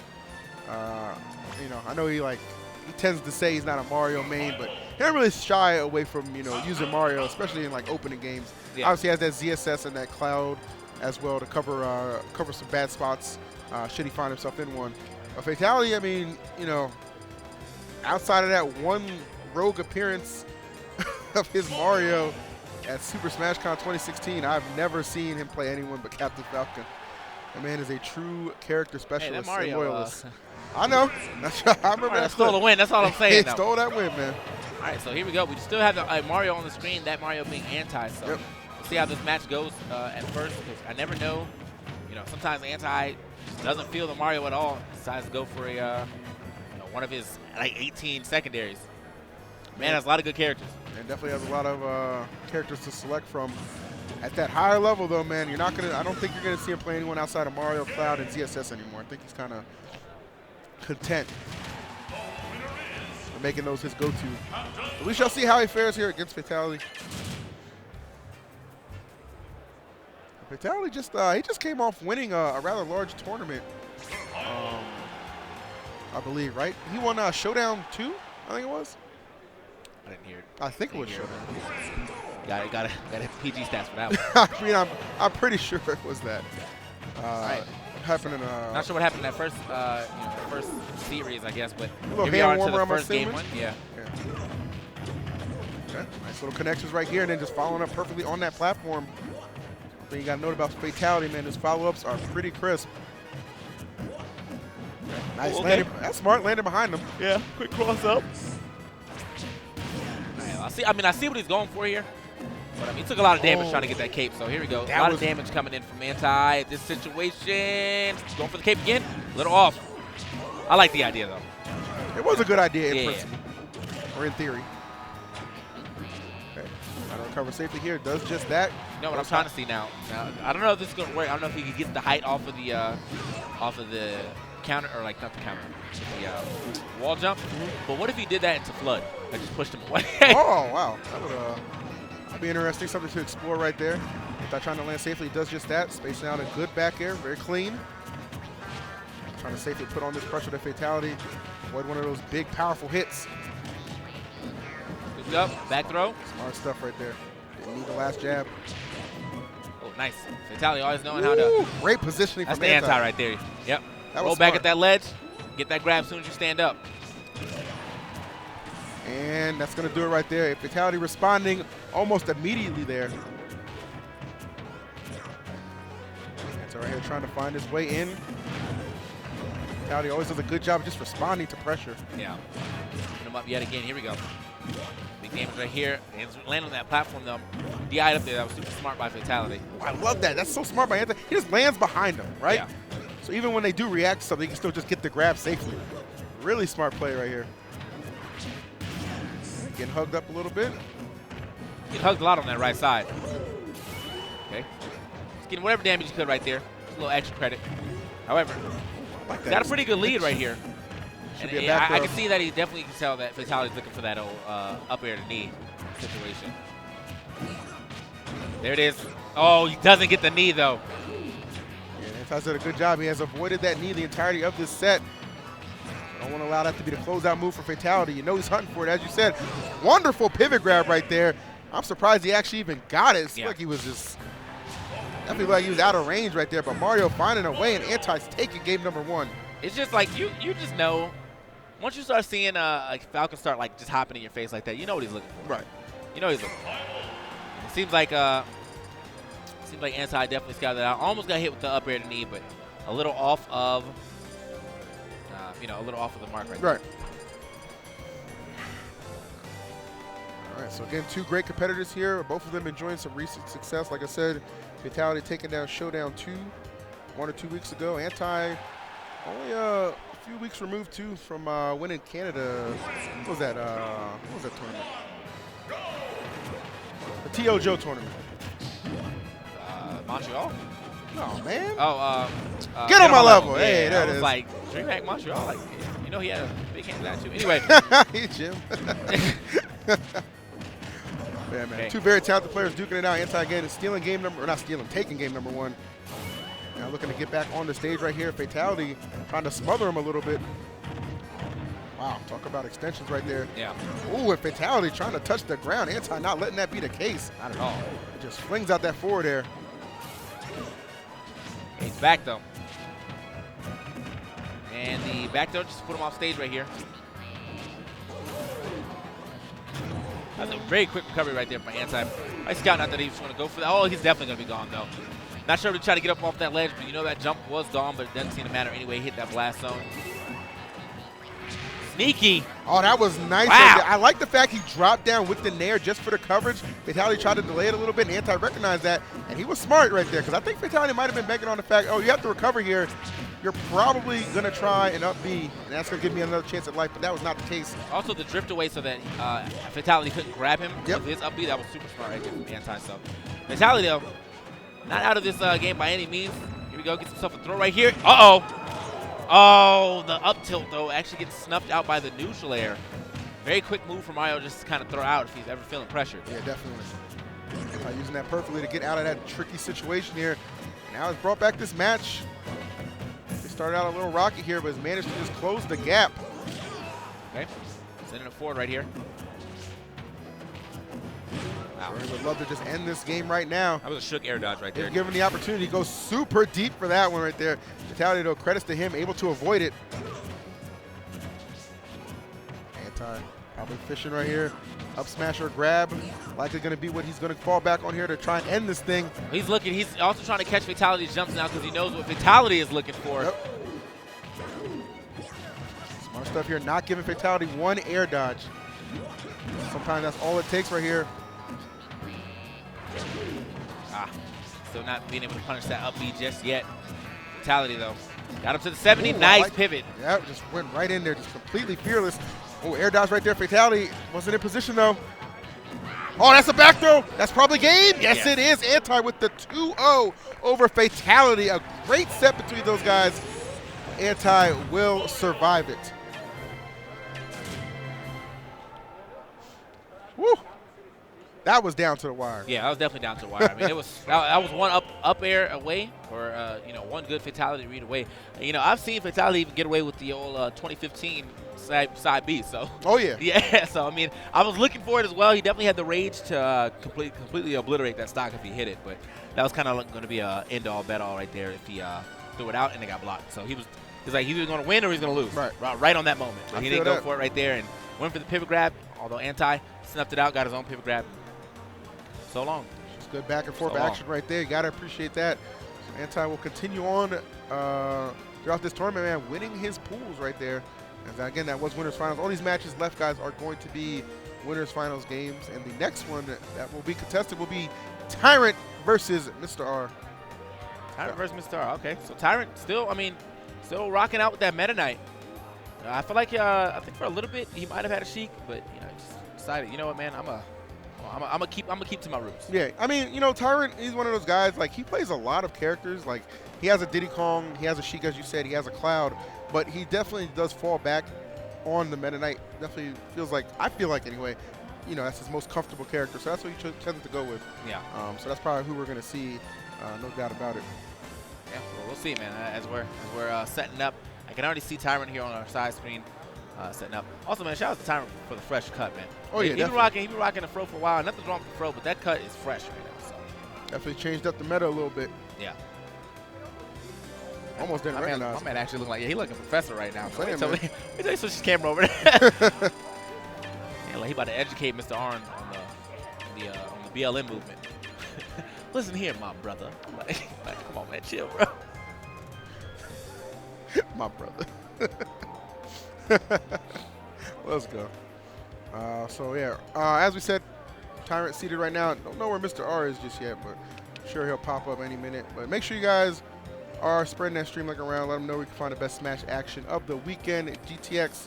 I know he tends to say he's not a Mario main, but he doesn't really shy away from using Mario, especially in opening games. Yeah. Obviously, he has that ZSS and that Cloud as well to cover some bad spots should he find himself in one. Fatality, I mean, outside of that one rogue appearance of his Mario at Super Smash Con 2016, I've never seen him play anyone but Captain Falcon. The man is a true character specialist and loyalist. I know. I remember that. Stole the win. That's all I'm saying. He stole that win, man. All right, so here we go. We still have the Mario on the screen. That Mario being Anti. So we'll see how this match goes at first, because I never know. Sometimes Anti doesn't feel the Mario at all. Decides to go for a one of his 18 secondaries. Man has a lot of good characters. And definitely has a lot of characters to select from. At that higher level, though, man, I don't think you're gonna see him play anyone outside of Mario, Cloud, and ZSS anymore. I think he's kind of content with making those his go-to. But we shall see how he fares here against Fatality. Fatality he just came off winning a rather large tournament, I believe, right? He won Showdown 2, I think it was. I didn't hear it. I think it was Showdown. Got to PG stats for that one. I mean, I'm pretty sure it was that. Right. Happening. Not sure what happened in that first first series, I guess, but a little hand warmer, the first game one. Yeah. Okay. Nice little connections right here, and then just following up perfectly on that platform. One thing you got to note about Fatality, man, his follow-ups are pretty crisp. Nice landing. That's smart landing behind him. Yeah. Quick cross up. I see what he's going for here. But he took a lot of damage trying to get that cape. So here we go. A lot of damage coming in from Anti. This situation, going for the cape again. A little off. I like the idea, though. It was a good idea in principle, or in theory. Okay. Trying to recover safely here. Does just that. You know what I'm trying to see now. I don't know if this is going to work. I don't know if he can get the height off of the counter, or not the counter, the wall jump. But what if he did that into Flood and just pushed him away? Oh, wow. That would be interesting, something to explore right there. Without trying to land safely, he does just that. Spacing out a good back air, very clean. Trying to safely put on this pressure to Fatality. Avoid one of those big, powerful hits. Good up, back throw. Smart stuff right there. Didn't need the last jab. Oh, nice. Fatality always knowing how to. Great positioning from Anti. That's the Anti right there. Yep. Roll back at that ledge. Get that grab as soon as you stand up. And that's going to do it right there. Fatality responding almost immediately there. Anti right here trying to find his way in. Fatality always does a good job of just responding to pressure. Yeah. Put him up yet again. Here we go. Big damage right here. And land on that platform, though. DI'd up there. That was super smart by Fatality. Oh, I love that. That's so smart by Anti. He just lands behind him, right? Yeah. So even when they do react to something, they can still just get the grab safely. Really smart play right here. Getting hugged up a little bit. Getting hugged a lot on that right side. Okay. He's getting whatever damage he could right there. Just a little extra credit. However, Like he's got a pretty good lead right here. Should And be a back I throw. can see that he definitely can tell that Fatality's looking for that old up air to knee situation. There it is. Oh, he doesn't get the knee, though. Yeah, Antai's did a good job. He has avoided that knee the entirety of this set. Don't want to allow that to be the closeout move for Fatality. You know he's hunting for it, as you said. Wonderful pivot grab right there. I'm surprised he actually even got it. It's like he was just definitely like he was out of range right there. But Mario finding a way, and Antai's taking game number 1. It's just like you just know. Once you start seeing like Falcon start like just hopping in your face like that, you know what he's looking for. Right. You know what he's looking for. It seems like Antai definitely scouted that out. Almost got hit with the up air to knee, but a little off of a little off of the mark right there. Right. All right, so again, 2 great competitors here. Both of them enjoying some recent success. Like I said, Fatality taking down Showdown 2 1 or 2 weeks ago. Antai only a few weeks removed, too, from winning Canada. What was that tournament? The T.O. Joe tournament. Montreal? Oh, man. Oh, Get on my level. Yeah, Hey, there I it was is. like, DreamHack Montreal. Like, you know he had a big hand in that, too. Anyway. Hey, Jim. Yeah, man. Okay. 2 very talented players duking it out. Antai again is stealing game number, or not stealing, taking game number 1. Now looking to get back on the stage right here. Fatality trying to smother him a little bit. Wow, talk about extensions right there. Yeah. Ooh, and Fatality trying to touch the ground. Antai not letting that be the case. Not at all. Just flings out that forward air. He's back, though. And the back throw just put him off stage right here. That's a very quick recovery right there by Antai. I scout not that he was going to go for that. Oh, he's definitely going to be gone, though. Not sure if he tried to get up off that ledge, but you know that jump was gone, but it doesn't seem to matter anyway. He hit that blast zone. Sneaky. Oh, that was nice. Wow. Right there. I like the fact he dropped down with the nair just for the coverage. Fatality tried to delay it a little bit, and Antai recognized that, and he was smart right there, because I think Fatality might have been banking on the fact, oh, you have to recover here. You're probably going to try an up B, and that's going to give me another chance at life, but that was not the case. Also, the drift away so that Fatality couldn't grab him. Yep. With his up B, that was super smart right there from Antai. So, Fatality, though, not out of this game by any means. Here we go. Gets himself a throw right here. Uh-oh. Oh, the up tilt, though, actually gets snuffed out by the neutral air. Very quick move for Mario just to kind of throw out if he's ever feeling pressured. Yeah, definitely. Using that perfectly to get out of that tricky situation here. Now it's brought back this match. They started out a little rocky here, but has managed to just close the gap. Okay. Sending it forward right here. Wow. He would love to just end this game right now. That was a shook air dodge right there. If given the opportunity, goes super deep for that one right there. Fatality, though, credits to him, able to avoid it. Antai probably fishing right here. Up smash or grab. Likely going to be what he's going to fall back on here to try and end this thing. He's looking. He's also trying to catch Fatality's jumps now because he knows what Fatality is looking for. Yep. Smart stuff here. Not giving Fatality one air dodge. Sometimes that's all it takes right here. Still not being able to punish that up B just yet. Fatality, though. Got him to the 70. Ooh, nice like, pivot. Yeah, just went right in there, just completely fearless. Oh, air dodge right there. Fatality wasn't in position, though. Oh, that's a back throw. That's probably game. Yes, it is. Antai with the 2-0 over Fatality. A great set between those guys. Antai will survive it. Woo. That was down to the wire. Yeah, that was definitely down to the wire. I mean, it was that was one up air away, or one good Fatality read away. I've seen Fatality even get away with the old 2015 side B. So. Oh yeah. Yeah. So I mean, I was looking for it as well. He definitely had the rage to completely obliterate that stock if he hit it, but that was kind of going to be a end all bet all right there if he threw it out and it got blocked. So he's like he's either going to win or he's going to lose. Right on that moment. But he didn't go for it right there and went for the pivot grab. Although Antai snuffed it out, got his own pivot grab. So long. Just good back and forth action right there. You got to appreciate that. So Antai will continue on throughout this tournament, man, winning his pools right there. And again, that was winners finals. All these matches left, guys, are going to be winners finals games. And the next one that will be contested will be Tyrant versus Mr. R. Tyrant versus Mr. R. Okay, so Tyrant still, still rocking out with that Meta Knight. I feel like, I think for a little bit he might have had a Sheik, but he just decided, you know what, man, I'm gonna keep to my roots. Yeah, Tyrant, he's one of those guys, like, he plays a lot of characters. Like, he has a Diddy Kong, he has a Sheik, as you said, he has a Cloud, but he definitely does fall back on the Meta Knight. Definitely feels like, I feel like anyway, that's his most comfortable character, so that's what he tends to go with. Yeah. So that's probably who we're going to see, no doubt about it. Yeah, well, we'll see, man, as we're setting up. I can already see Tyrant here on our side screen setting up. Also, man, shout out to Tyrant for the fresh cut, man. Oh, yeah, He been rocking the Fro for a while. Nothing's wrong with the Fro, but that cut is fresh right now. So. Definitely changed up the meta a little bit. Yeah. Almost didn't recognize. My man actually look like, he like a professor right now. So Let me switch his camera over there. Yeah, like he about to educate Mr. R on the BLM movement. Listen here, my brother. Like, come on, man, chill, bro. My brother. Let's go. So yeah, as we said, Tyrant seated right now. Don't know where Mr. R is just yet, but I'm sure he'll pop up any minute. But make sure you guys are spreading that stream link around. Let them know we can find the best Smash action of the weekend. GTX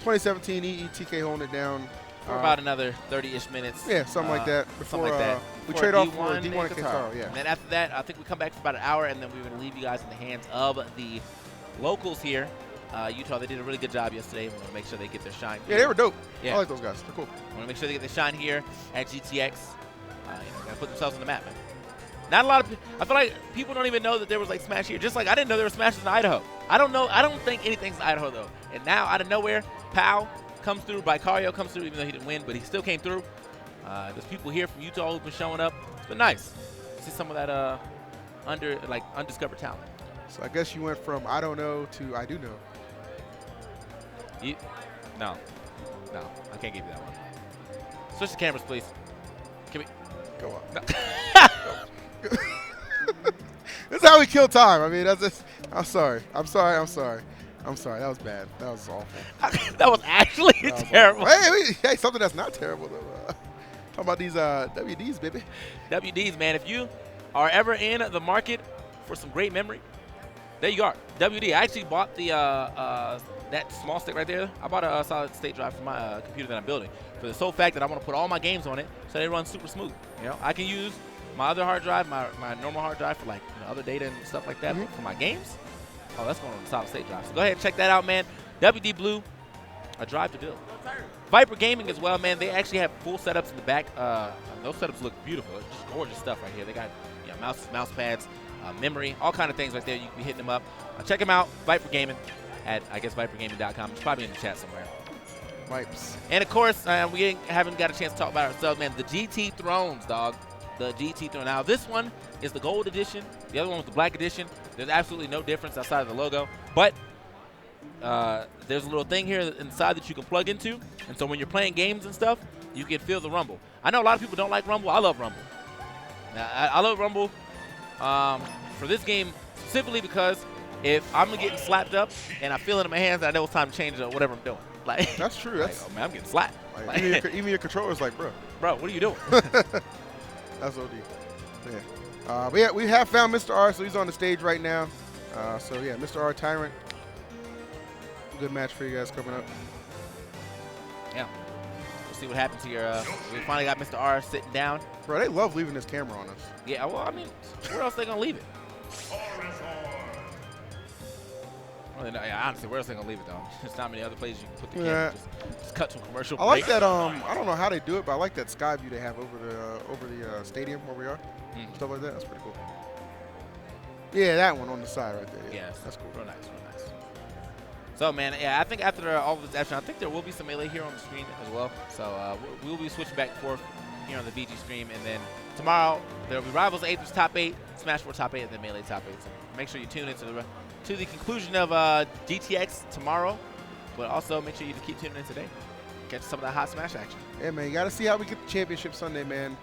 2017 EETK holding it down. For about another 30-ish minutes. Yeah, something like that. Before, we before trade off for D1 and Kentaro. Yeah. And then after that, I think we come back for about an hour, and then we're going to leave you guys in the hands of the locals here. Utah, they did a really good job yesterday. We want to make sure they get their shine. Yeah, they were dope. Yeah. I like those guys. They're cool. We want to make sure they get their shine here at GTX. Gotta put themselves on the map, man. Not a lot of. I feel like people don't even know that there was like Smash here. Just like I didn't know there was Smashes in Idaho. I don't know. I don't think anything's in Idaho though. And now out of nowhere, Pow comes through. Vicario comes through, even though he didn't win, but he still came through. There's people here from Utah who've been showing up. It's been nice. See some of that undiscovered talent. So I guess you went from I don't know to I do know. No, I can't give you that one. Switch the cameras, please. Can we go on? No. This is how we kill time. I mean, that's just. I'm sorry. That was bad. That was awful. That was actually terrible. Hey, something that's not terrible though. Talking about these WDs, baby. WDs, man. If you are ever in the market for some great memory, there you are. WD. I actually bought the that small stick right there. I bought a solid state drive for my computer that I'm building for the sole fact that I want to put all my games on it so they run super smooth. I can use my other hard drive, my normal hard drive for like other data and stuff like that. But for my games, that's going on the solid state drive. So go ahead and check that out, man. WD Blue, a drive to build. Viper Gaming as well, man. They actually have full setups in the back. Those setups look beautiful. It's just gorgeous stuff right here. They got mouse pads, memory, all kind of things right there. You can be hitting them up. Check them out, Viper Gaming, at I guess vipergaming.com. It's probably in the chat somewhere. Vipes. And of course, we haven't got a chance to talk about ourselves, man. The GT Thrones, dog. The GT Throne. Now this one is the gold edition. The other one was the black edition. There's absolutely no difference outside of the logo. But there's a little thing here inside that you can plug into. And so when you're playing games and stuff, you can feel the rumble. I know a lot of people don't like rumble. I love rumble. Now, I love rumble for this game specifically because if I'm getting slapped up and I feel it in my hands, I know it's time to change whatever I'm doing. Like that's true. That's man, I'm getting slapped. Like, even your controller's like, bro, what are you doing? That's OD. Yeah. But yeah, we have found Mr. R, so he's on the stage right now. So yeah, Mr. R Tyrant. Good match for you guys coming up. Yeah. We'll see what happens here. We finally got Mr. R sitting down. Bro, they love leaving this camera on us. Yeah, well, I mean, where else are they going to leave it? Honestly, where else are they going to leave it, though? There's not many other places you can put the camera. Just cut to a commercial break. I like that, I don't know how they do it, but I like that sky view they have over the stadium where we are. Stuff like that. That's pretty cool. Yeah, that one on the side right there. Yeah, that's cool. Real nice. So, man, yeah, I think after all of this action, I think there will be some Melee here on the screen as well. So we'll be switching back and forth here on the VG stream. And then tomorrow, there will be Rivals 8 top 8, Smash 4 top 8, and then Melee top 8. So make sure you tune in to the conclusion of GTX tomorrow. But also make sure you just keep tuning in today. Catch some of that hot Smash action. Yeah, man, you got to see how we get the championship Sunday, man.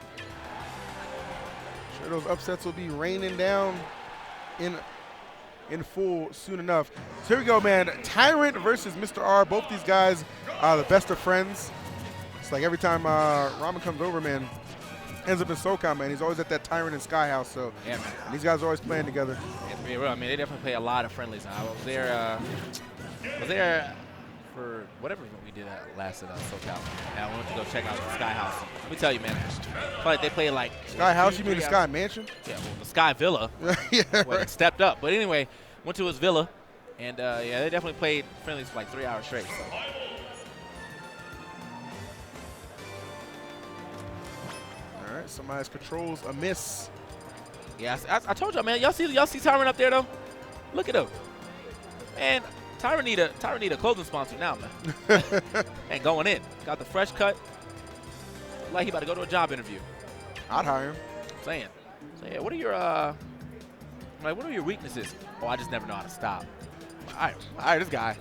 Sure those upsets will be raining down in full soon enough. So here we go, man. Tyrant versus Mr. R. Both these guys are the best of friends. It's like every time Ramen comes over, man, ends up in SoCal, man. He's always at that Tyrant and Sky House, so Yeah, man. these guys are always playing together. Yeah, to be real, I mean, they definitely play a lot of friendlies. I was there for whatever event we did last at SoCal. And I went to go check out the Sky House. Let me tell you, man, I feel like they play like Sky House, you mean the Sky Mansion? Yeah, well, the Sky Villa. Yeah, well, it stepped up. But anyway, went to his villa, and yeah, they definitely played friendlies for like 3 hours straight. So. All right, somebody's controls a miss. Yeah, I told y'all, man. Y'all see Tyrant up there though? Look at him. And Tyrant need a clothing sponsor now, man. And going in, got the fresh cut. Like he about to go to a job interview. I'd hire him. Saying, so, what are your weaknesses? Oh, I just never know how to stop. All right, this guy.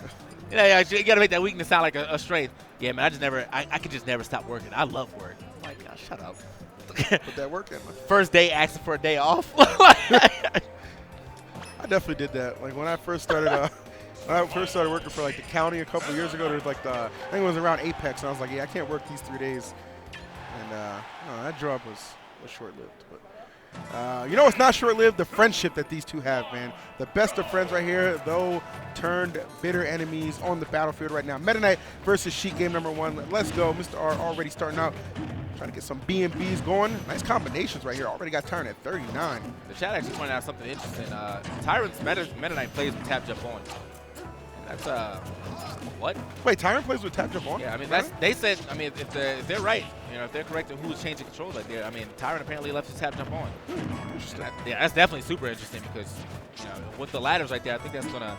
Yeah, you got to make that weakness sound like a strength. Yeah, man, I could just never stop working. I love work. I'm like, God, shut up. Put that work in, man. First day asking for a day off. I definitely did that. Like when I first started working for like the county a couple of years ago, there was like I think it was around Apex, and I was like, yeah, I can't work these 3 days. And no, that job was short-lived. But you know what's not short-lived? The friendship that these two have, man. The best of friends right here, though turned bitter enemies on the battlefield right now. Meta Knight versus Sheik, game number 1. Let's go. Mr. R already starting out. Trying to get some B&Bs going. Nice combinations right here. Already got Tyrant at 39. The chat actually pointed out something interesting. Tyrant's Meta Knight plays with tap jump on. And that's what? Wait, Tyrant plays with tap jump on? Yeah, I mean they said. I mean if they're right, you know, if they're correct in who's changing controls like there. I mean Tyrant apparently left his tap jump on. Interesting. Yeah, that's definitely super interesting because you know with the ladders right there, I think that's gonna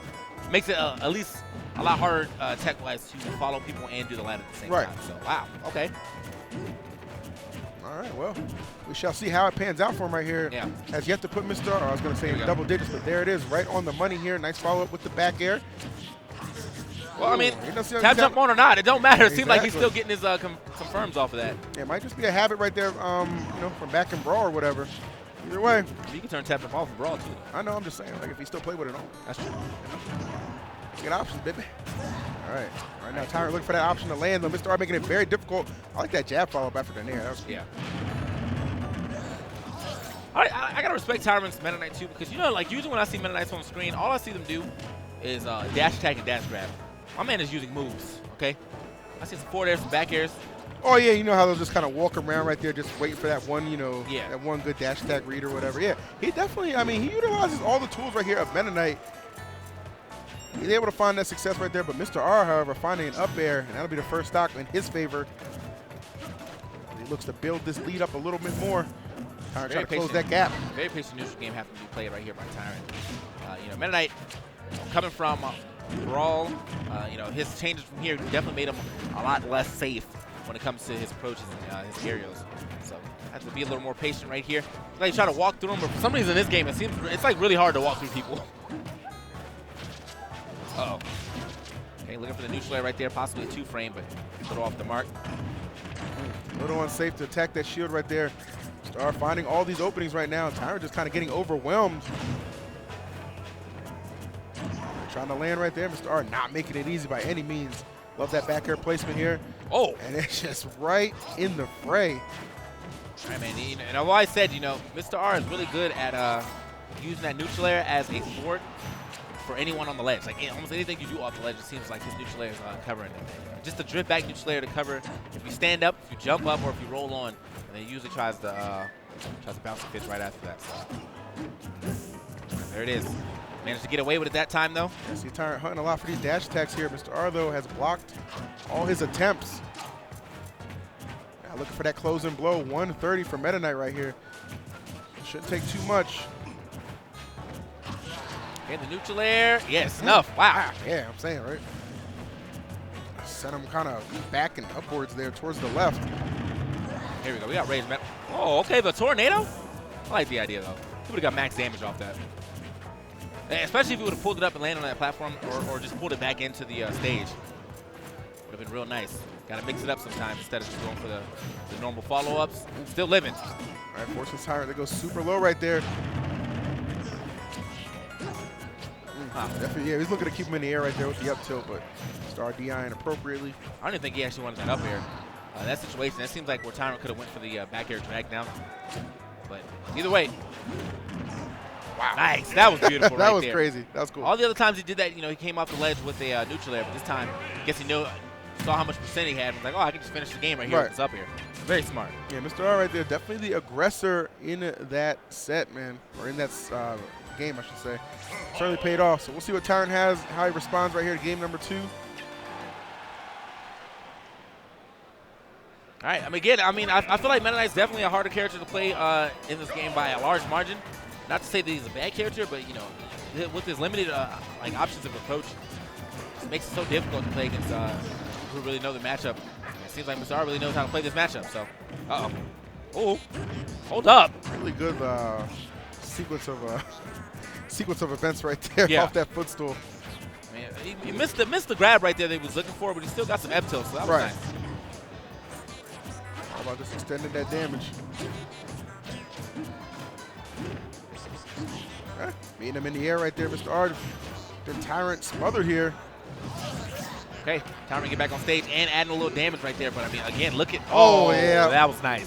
makes it at least a lot harder tech-wise to follow people and do the ladder at the same time. So wow, okay. All right, well, we shall see how it pans out for him right here. Yeah. Has yet to put Mr. R, I was going to say in double digits, but there it is, right on the money here. Nice follow-up with the back air. Well, I mean, tap jump on or not, it don't matter. It seems like he's still getting his confirms off of that. Yeah, it might just be a habit right there, you know, from back in Brawl or whatever. Either way. You can turn tap jump off in Brawl, too. I know, I'm just saying, like, if he still play with it on. That's true. Get options, baby. All right. Right now, Tyrant looking for that option to land, though. Mr. R making it very difficult. I like that jab follow-up after the nair. That was yeah. I got to respect Tyrant's Meta Knight, too, because, you know, like, usually when I see Meta Knights on the screen, all I see them do is dash attack and dash grab. My man is using moves, okay? I see some forward airs, some back airs. Oh, yeah, you know how they'll just kind of walk around right there just waiting for that one, you know, yeah, that one good dash attack read or whatever. Yeah, he definitely, I mean, he utilizes all the tools right here of Meta Knight. He's able to find that success right there, but Mr. R, however, finding an up air, and that'll be the first stock in his favor. He looks to build this lead up a little bit more. Trying to close that gap. Very patient neutral game having to be played right here by Tyrant. You know, Meta Knight coming from Brawl, you know, his changes from here definitely made him a lot less safe when it comes to his approaches and his aerials. So have to be a little more patient right here. Like try to walk through them, but for some reason in this game it's like really hard to walk through people. Uh-oh. Okay, looking for the neutral air right there, possibly a 2-frame, but a little off the mark. A little unsafe to attack that shield right there. Star finding all these openings right now. Tyrant just kind of getting overwhelmed. Trying to land right there. Mr. R not making it easy by any means. Love that back air placement here. Oh. And it's just right in the fray. All right, man. And I've always said, you know, Mr. R is really good at using that neutral air as a thwart for anyone on the ledge. Like almost anything you do off the ledge, it seems like his neutral air is covering it. Just a drift back neutral air to cover. If you stand up, if you jump up, or if you roll on, and then he usually tries to bounce the fist right after that. So there it is. Managed to get away with it that time, though. Yeah, see Tyrant hunting a lot for these dash attacks here. Mr. R, though, has blocked all his attempts. Now looking for that closing blow. 130 for Meta Knight right here. Shouldn't take too much. And the neutral air. Yes, enough. Wow. Yeah, I'm saying, right? Sent him kind of back and upwards there towards the left. Here we go. We got Rage Metal. Oh, okay. The tornado? I like the idea, though. He would have got max damage off that. Especially if he would have pulled it up and landed on that platform or just pulled it back into the stage. Would have been real nice. Got to mix it up sometimes instead of just going for the normal follow-ups. Still living. All right, forces Tyrant to go super low right there. Definitely, yeah, he's looking to keep him in the air right there with the up tilt, but Star DIing appropriately. I don't even think he actually wanted that up air. that situation. That seems like where Tyrant could have went for the back air drag down. But either way, wow, nice. That was beautiful. That right was there. crazy. That was cool. All the other times he did that, he came off the ledge with a neutral air, but this time, I guess he saw how much percent he had. And was like, oh, I can just finish the game right here with this up here. Very smart. Yeah, Mr. R right there, definitely the aggressor in that set, man, or in that game, I should say. Certainly paid off. So we'll see what Tyrant has, how he responds right here to game number 2. All right. I feel like Meta Knight's definitely a harder character to play in this game by a large margin. Not to say that he's a bad character, but with his limited options of approach, it makes it so difficult to play against who really know the matchup. It seems like Mr. R really knows how to play this matchup. So, oh, hold up. Really good sequence of events right there off that footstool. Man, he missed the grab right there that he was looking for, but he still got some F tilt, so that was nice. How about just extending that damage? Okay. Meeting him in the air right there, Mr. R. Then Tyrant smothered here. Okay, Tyrant get back on stage and adding a little damage right there. But again, look at yeah, that was nice,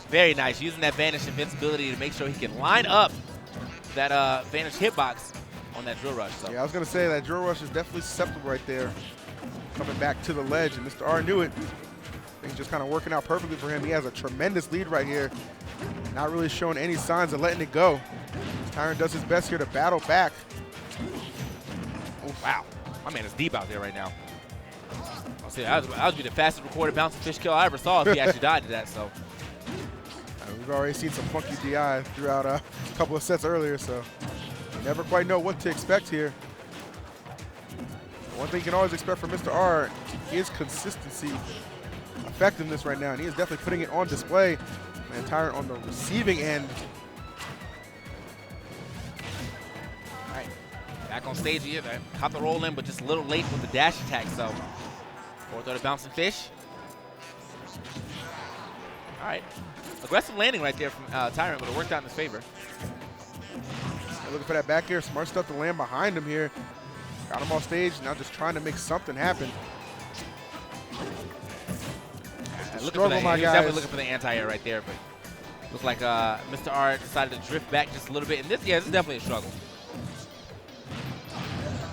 very nice. Using that Vanish invincibility to make sure he can line up that Vanish hitbox on that Drill Rush. So. Yeah, I was gonna say that Drill Rush is definitely susceptible right there, coming back to the ledge, and Mr. R knew it. Things just kind of working out perfectly for him. He has a tremendous lead right here, not really showing any signs of letting it go. Tyrant does his best here to battle back. Oh, wow. My man is deep out there right now. I'll say that would be the fastest recorded bouncing fish kill I ever saw if he actually died to that. So we've already seen some funky DI throughout a couple of sets earlier, so you never quite know what to expect here. One thing you can always expect from Mr. R is consistency, effectiveness right now, and he is definitely putting it on display. And Tyrant on the receiving end. Back on stage here, caught the roll in, but just a little late with the dash attack. So, forward throw to bouncing fish. All right, aggressive landing right there from Tyrant, but it worked out in his favor. They're looking for that back air, smart stuff to land behind him here. Got him off stage, now just trying to make something happen. Struggle, my guys. He was definitely looking for the anti-air right there, but looked like Mr. R decided to drift back just a little bit. And this is definitely a struggle.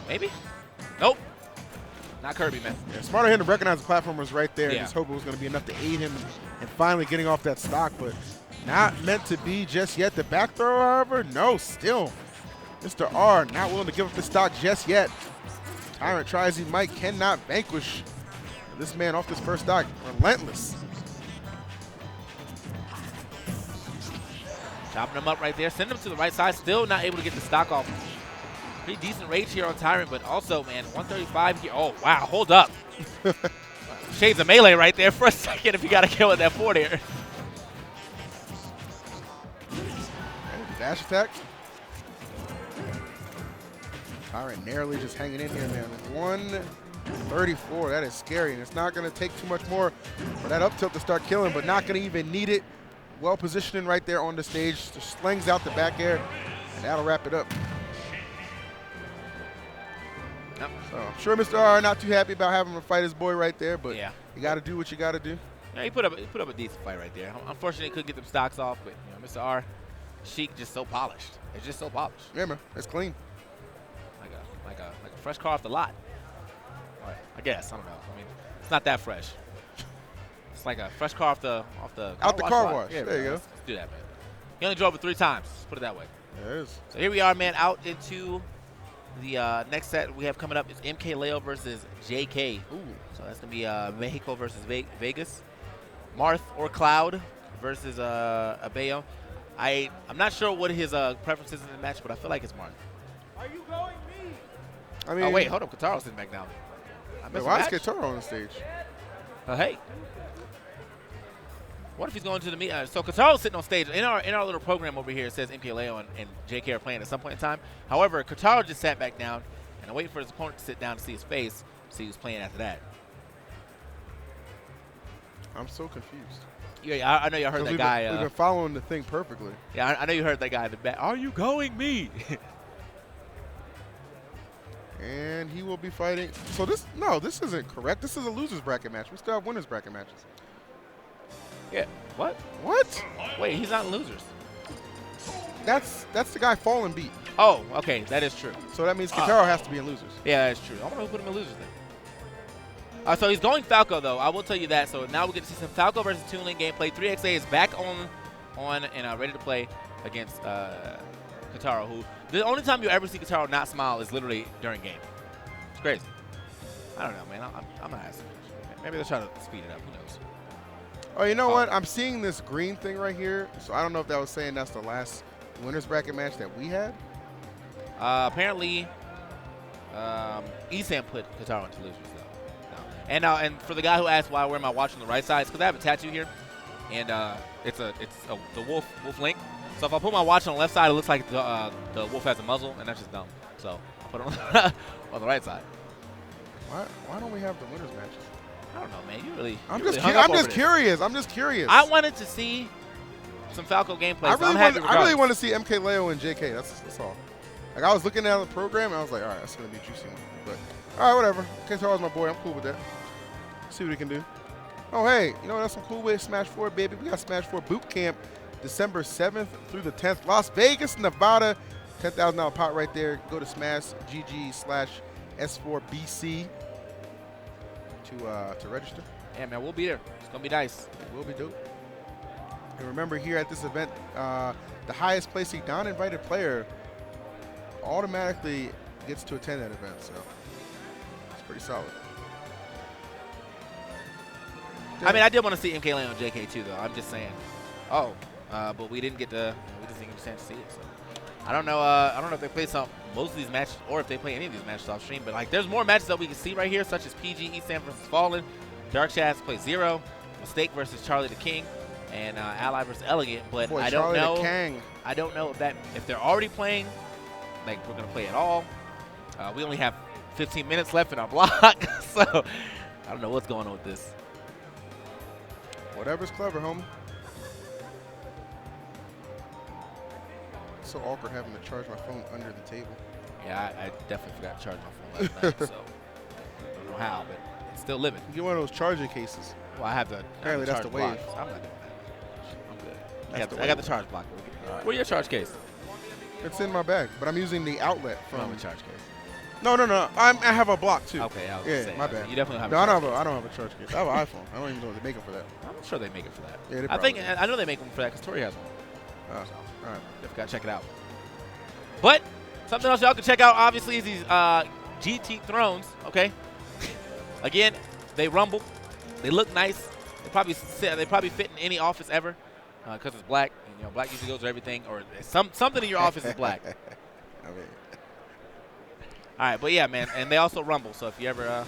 Maybe? Nope. Not Kirby, man. Yeah, smarter him to recognize the platformers right there. Just hope it was going to be enough to aid him in finally getting off that stock, but not meant to be just yet. The back throw, however, no, still. Mr. R not willing to give up the stock just yet. Tyrant tries he might, cannot vanquish this man off this first stock. Relentless. Chopping him up right there. Send him to the right side. Still not able to get the stock off. Pretty decent rage here on Tyrant, but also, man, 135 here. Oh, wow, hold up. Shades of melee right there for a second if you got to kill with that forward air. Dash attack. Tyrant narrowly just hanging in here, man. 134, that is scary, and it's not going to take too much more for that up tilt to start killing, but not going to even need it. Well positioning right there on the stage. Just slings out the back air, and that'll wrap it up. So I'm sure Mr. R not too happy about having to fight his boy right there, but you got to do what you got to do. Yeah, he put up a decent fight right there. Unfortunately, he couldn't get them stocks off, but Mr. R, Sheik just so polished. It's just so polished. Yeah, man, it's clean. Like a fresh car off the lot. I guess I don't know. I mean, it's not that fresh. It's like a fresh car off the car wash. Yeah, there you go. Let's do that, man. He only drove it 3 times. Let's put it that way. There it is. So here we are, man, out into the next set we have coming up is MKLeo versus JK. Ooh. So that's going to be Mexico versus Vegas. Marth or Cloud versus Abeyo. I'm not sure what his preference is in the match, but I feel like it's Marth. Are you going me? I mean, oh, wait, hold up. Kataro's sitting back down. Why is Kataro on the stage? Hey. What if he's going to the meet? So Kataro's sitting on stage. In our little program over here, it says MKLeo and JK are playing at some point in time. However, Kataro just sat back down, and I'm waiting for his opponent to sit down to see his face, see who's playing after that. I'm so confused. Yeah, I know you heard that guy. We've been following the thing perfectly. Yeah, I know you heard that guy in the back. Are you going me? And he will be fighting. So this isn't correct. This is a loser's bracket match. We still have winners bracket matches. Yeah. What? What? Wait, he's not in losers. That's the guy Fallen beat. Oh, okay, that is true. So that means Kitaro has to be in losers. Yeah, that's true. I wonder who put him in losers then. So he's going Falco though. I will tell you that. So now we get to see some Falco versus Toon Link gameplay. 3XA is back on and ready to play against Kitaro, who the only time you ever see Kitaro not smile is literally during game. It's crazy. I don't know, man. I'm not asking. Maybe they're trying to speed it up. Who knows? Oh, you know what? I'm seeing this green thing right here. So I don't know if that was saying that's the last winners bracket match that we had. Apparently, Esam put Kitaro into losers though. No. And for the guy who asked why am I watching the right side, it's because I have a tattoo here, and it's the wolf link. So if I put my watch on the left side, it looks like the wolf has a muzzle, and that's just dumb. So I put it on the right side. Why don't we have the winners matches? I don't know, man. You really. I'm really just curious. I'm just curious. I wanted to see some Falco gameplay. I really want to see MK Leo and JK. That's all. Like I was looking at the program and I was like, all right, that's gonna be a juicy one. But all right, whatever. Kentaro's my boy. I'm cool with that. See what he can do. Oh hey, you know that's some cool way to Smash 4, baby. We got Smash 4 Boot Camp, December 7th through the 10th, Las Vegas, Nevada. $10,000 pot right there. Go to SmashGG/S4BC to register. Yeah, man, we'll be there. It's gonna be nice. It will be dope. And remember, here at this event, the highest placing non-invited player automatically gets to attend that event. So it's pretty solid. I mean, I did want to see MK Lane on JK too, though. I'm just saying. But we didn't get to. We just didn't get a chance to see it. So I don't know. I don't know if they play most of these matches, or if they play any of these matches off stream. But like, there's more matches that we can see right here, such as PG Esam versus Fallen, Dark Shads play Zero, Mistake versus Charlie the King, and Ally versus Elegant. But Boy, I don't Charlie know. the King. I don't know if they're already playing. Like we're gonna play at all. We only have 15 minutes left in our block, so I don't know what's going on with this. Whatever's clever, homie. It's so awkward having to charge my phone under the table. Yeah, I definitely forgot to charge my phone last night, so I don't know how, but it's still living. You get one of those charger cases. Well, I have the Apparently that's charge the wave. block. I'm not doing that. I'm good. I got the charge block. Right. Where's your charge case? It's in my bag, but I'm using the outlet From from. a charge case. No. I have a block too. Okay, I was Yeah, saying, my bad. You definitely have. No, a I charge don't have a charge case. I have an iPhone. I don't even know what they make them for that. case. I'm sure they make it for that. Yeah, they I probably do. I know they make them for that because Tori has one. All right. Definitely gotta check it out. But something else y'all can check out, obviously, is these GT Thrones. Okay. Again, they rumble. They look nice. They probably fit in any office ever because it's black. And, you know, black usually goes with everything, or something in your office is black. I mean. All right, but yeah, man, and they also rumble. So if you ever, you know,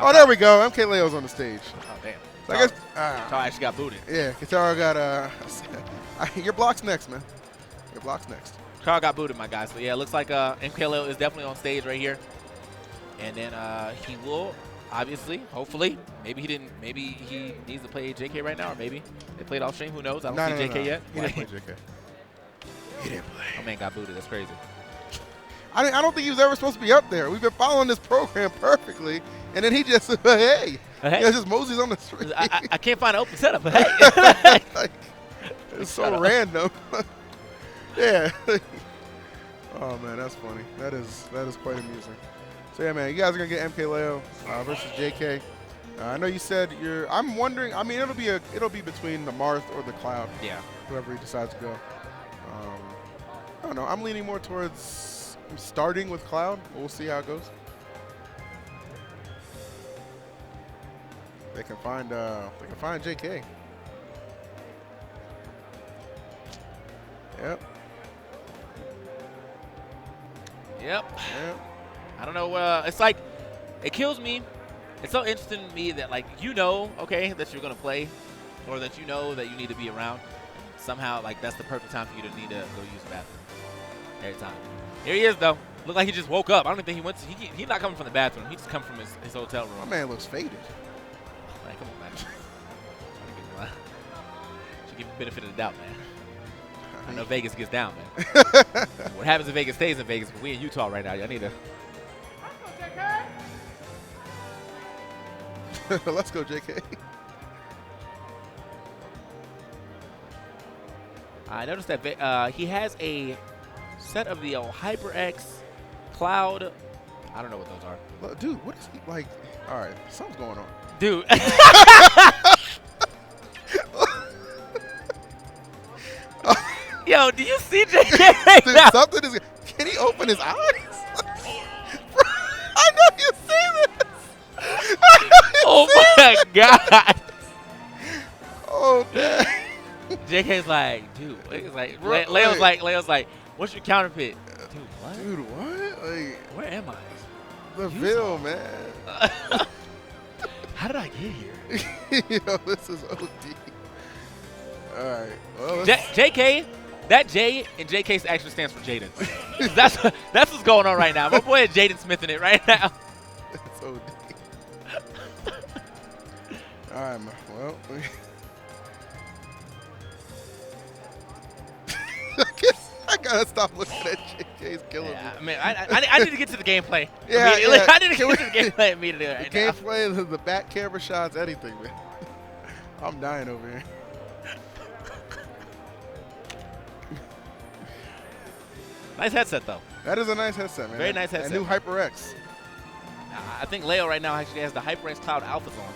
Oh, there we go. MK Leo's on the stage. Oh damn. So I guess. Taro actually got booted. Yeah, Kitaro got your block's next, man. Your block's next. Taro got booted, my guy. So yeah, it looks like MK Leo is definitely on stage right here, and then he will. Obviously, hopefully, maybe he needs to play JK right now, or maybe they played off stream. Who knows? I don't see JK yet. He didn't play JK. He didn't play. My man got booted. That's crazy. I don't think he was ever supposed to be up there. We've been following this program perfectly, and then he just hey, just Mosey's on the street. I can't find an open setup, but hey. Like, it's so random. Yeah. Oh man, that's funny. That is quite amusing. So yeah, man, you guys are gonna get MK Leo versus JK. I know you said you're. I'm wondering. I mean, it'll be between the Marth or the Cloud. Yeah. Whoever he decides to go. I don't know. I'm leaning more towards starting with Cloud. We'll see how it goes. They can find JK. Yep. I don't know. It's like it kills me. It's so interesting to me that like that you're gonna play, or that you know that you need to be around. Somehow like that's the perfect time for you to need to go use the bathroom. Every time. Here he is though. Look like he just woke up. I don't even think he went to. He's not coming from the bathroom. He just come from his hotel room. My man looks faded. Man, come on, man. Should give him the benefit of the doubt, man. I know Vegas gets down, man. What happens in Vegas stays in Vegas, but we in Utah right now. Y'all need to. Let's go, JK. I noticed that he has a set of the HyperX Cloud. I don't know what those are. Look, dude, what is he like? All right, something's going on. Dude. Yo, do you see JK? Dude, something is. Can he open his eyes? I know you see this. Oh my God. Oh man. JK's like, dude. It's like, Right. Leo's like, what's your counterfeit? Dude, what? Dude, what? Like, Where am I? the Ville, man. How did I get here? Yo, this is OD. All right. Well, JK, that J in JK actually stands for Jaden. that's what's going on right now. My boy is Jaden Smith in it right now. It's OD. All right, man. Well, I guess I gotta stop looking at JK's killing me. Yeah, I mean, I need to get to the gameplay. Yeah, immediately. yeah. I need to get to the gameplay immediately right The now. gameplay, the back camera shots, anything, man. I'm dying over here. Nice headset though. That is a nice headset, man. Very nice headset. That new HyperX. I think Leo right now actually has the HyperX Cloud Alphas on.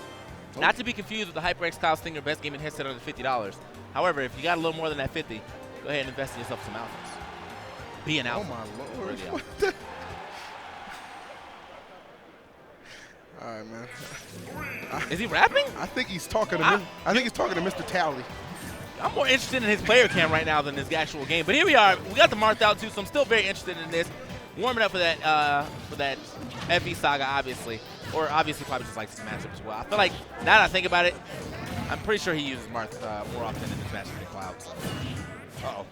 Oh. Not to be confused with the HyperX Cloud Stinger best gaming headset under $50. However, if you got a little more than that 50, go ahead and invest in yourself some Alphas. Be an Oh Alpha. my lord. Really What the? All right, man. Is he rapping? I think he's talking to I think he's talking to Mr. Tally. I'm more interested in his player cam right now than his actual game. But here we are. We got the Marth out too, so I'm still very interested in this. Warming up for that FE Saga, obviously. Or obviously probably just likes his matchup as well. I feel like, now that I think about it, I'm pretty sure he uses Marth more often in his matchup than Cloud. So. Uh-oh.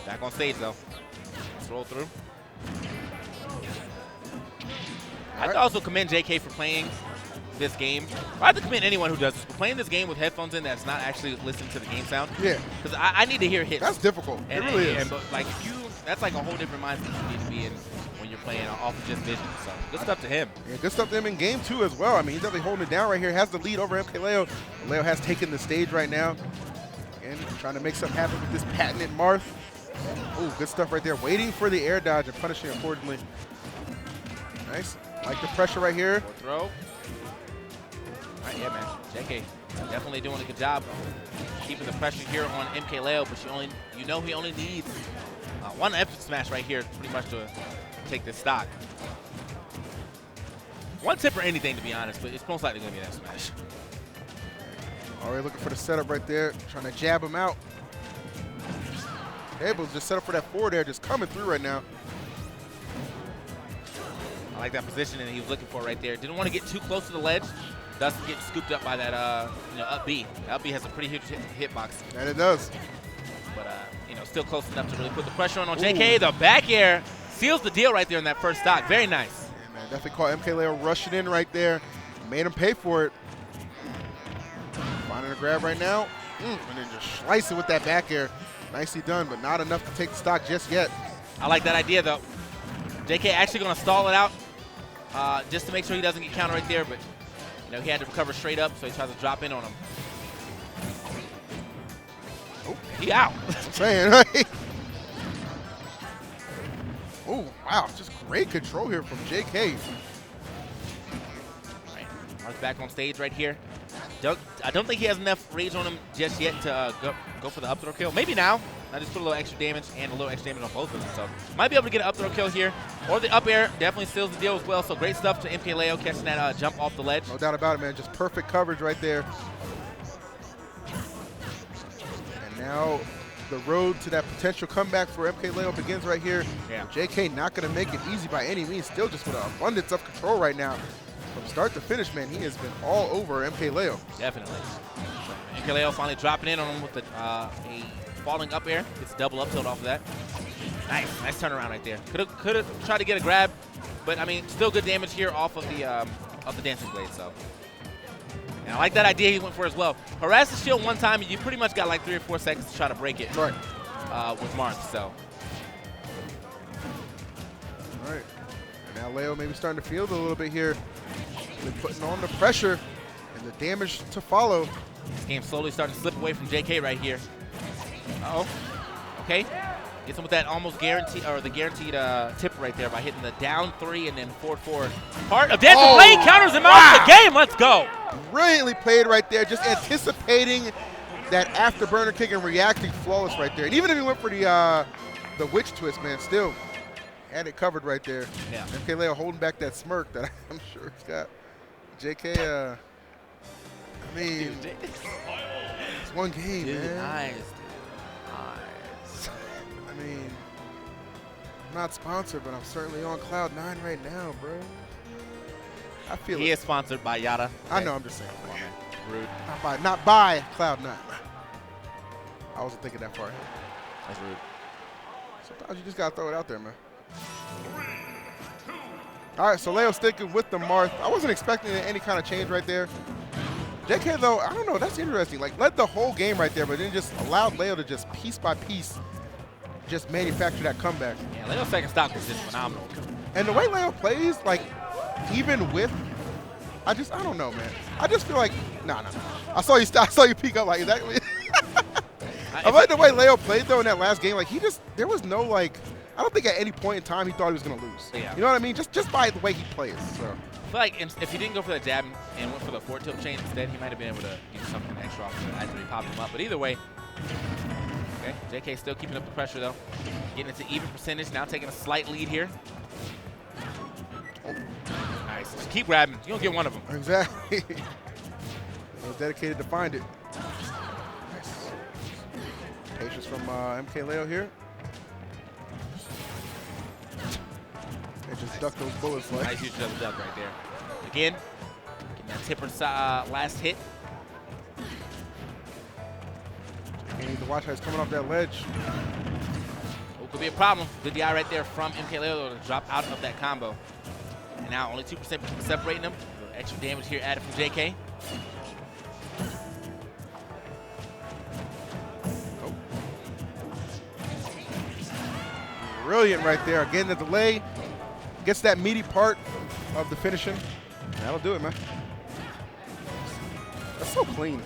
Back on stage, though. Let's roll through. I have to also commend JK for playing this game. I have to commend anyone who does this. But playing this game with headphones in that's not actually listening to the game sound. Yeah. Because I need to hear hits. That's difficult. It really is. But like that's like a whole different mindset you need to be in when you're playing off of just vision. So good stuff to him. Yeah, good stuff to him in game 2 as well. I mean, he's definitely holding it down right here. Has the lead over MKLeo. Leo has taken the stage right now. Again, trying to make something happen with this patented Marth. Oh, good stuff right there. Waiting for the air dodge and punishing accordingly. Nice. Like the pressure right here. Forward throw. All right, yeah, man. JK definitely doing a good job keeping the pressure here on MKLeo, but you know he only needs one F smash right here pretty much to take this stock. One tip or anything, to be honest, but it's most likely going to be an F smash. Already looking for the setup right there. Trying to jab him out. Able to just set up for that forward air, just coming through right now. I like that positioning he was looking for right there. Didn't want to get too close to the ledge. Thus get scooped up by that up B. Up B has a pretty huge hitbox. And it does. But still close enough to really put the pressure on JK. The back air seals the deal right there in that first stock. Very nice. Yeah, man, definitely caught MKLeo rushing in right there. Made him pay for it. Finding a grab right now. And then just slice it with that back air. Nicely done, but not enough to take the stock just yet. I like that idea, though. JK actually going to stall it out just to make sure he doesn't get counter right there. But, he had to recover straight up, so he tries to drop in on him. Oh, he out. Saying, right? Oh, wow. Just great control here from JK. All right, Marth back on stage right here. I don't think he has enough rage on him just yet to go for the up throw kill. Maybe now. I just put a little extra damage and a little extra damage on both of them. So might be able to get an up throw kill here. Or the up air definitely seals the deal as well. So great stuff to MKLeo catching that jump off the ledge. No doubt about it, man. Just perfect coverage right there. And now the road to that potential comeback for MKLeo begins right here. Yeah. JK not going to make it easy by any means. Still just with an abundance of control right now. From start to finish, man, he has been all over MKLeo. Definitely. MKLeo finally dropping in on him with a falling up air. Gets double up tilt off of that. Nice turnaround right there. Could have tried to get a grab, but I mean, still good damage here off of the dancing blade. So, and I like that idea he went for as well. Harass the shield one time, and you pretty much got like 3 or 4 seconds to try to break it. Right. With Marth. So. All right. And now Leo maybe starting to feel it a little bit here. Really putting on the pressure and the damage to follow. This game slowly starting to slip away from JK right here. Uh-oh. Okay. Gets him with that almost guaranteed, or the guaranteed tip right there by hitting the down 3 and then forward. Part of Dancing Blade counters him out of the game. Let's go. Brilliantly played right there, just anticipating that afterburner kick and reacting flawless right there. And even if he went for the witch twist, man, still had it covered right there. Yeah. MKLeo holding back that smirk that I'm sure he's got. JK, I mean, it's one game, man. Nice, dude. Nice. I mean, I'm not sponsored, but I'm certainly on Cloud9 right now, bro. I feel He it. is sponsored by Yada. I know, I'm just saying. Come on, man. Rude. Not by Cloud9. I wasn't thinking that far ahead. That's rude. Sometimes you just got to throw it out there, man. All right, so Leo sticking with the Marth. I wasn't expecting any kind of change right there. JK, though, I don't know. That's interesting. Like, led the whole game right there, but then just allowed Leo to just piece by piece just manufacture that comeback. Yeah, Leo's second stock was just phenomenal. And the way Leo plays, like, even with, I don't know, man. I just feel like, no. I saw you peek up like that. I like the way Leo played, though, in that last game. Like, there was no, like, I don't think at any point in time he thought he was going to lose. Yeah. You know what I mean? Just by the way he plays. So. I feel like if he didn't go for the jab and went for the forward tilt chain instead, he might have been able to do something extra off of it after he popped him up. But either way, okay, JK still keeping up the pressure, though. Getting into even percentage, now taking a slight lead here. Nice. Just keep grabbing. You don't get one of them. Exactly. He was dedicated to find it. Nice. Patience from MKLeo here. They just duck those bullets. Like. Nice huge double duck right there. Again, getting that tipper last hit. You need to watch how he's coming off that ledge. Oh, could be a problem. Good DI right there from MKLeo to drop out of that combo. And now only 2% separating them. Extra damage here added from JK. Oh. Brilliant right there. Again, the delay gets that meaty part of the finishing. That'll do it, man. That's so clean.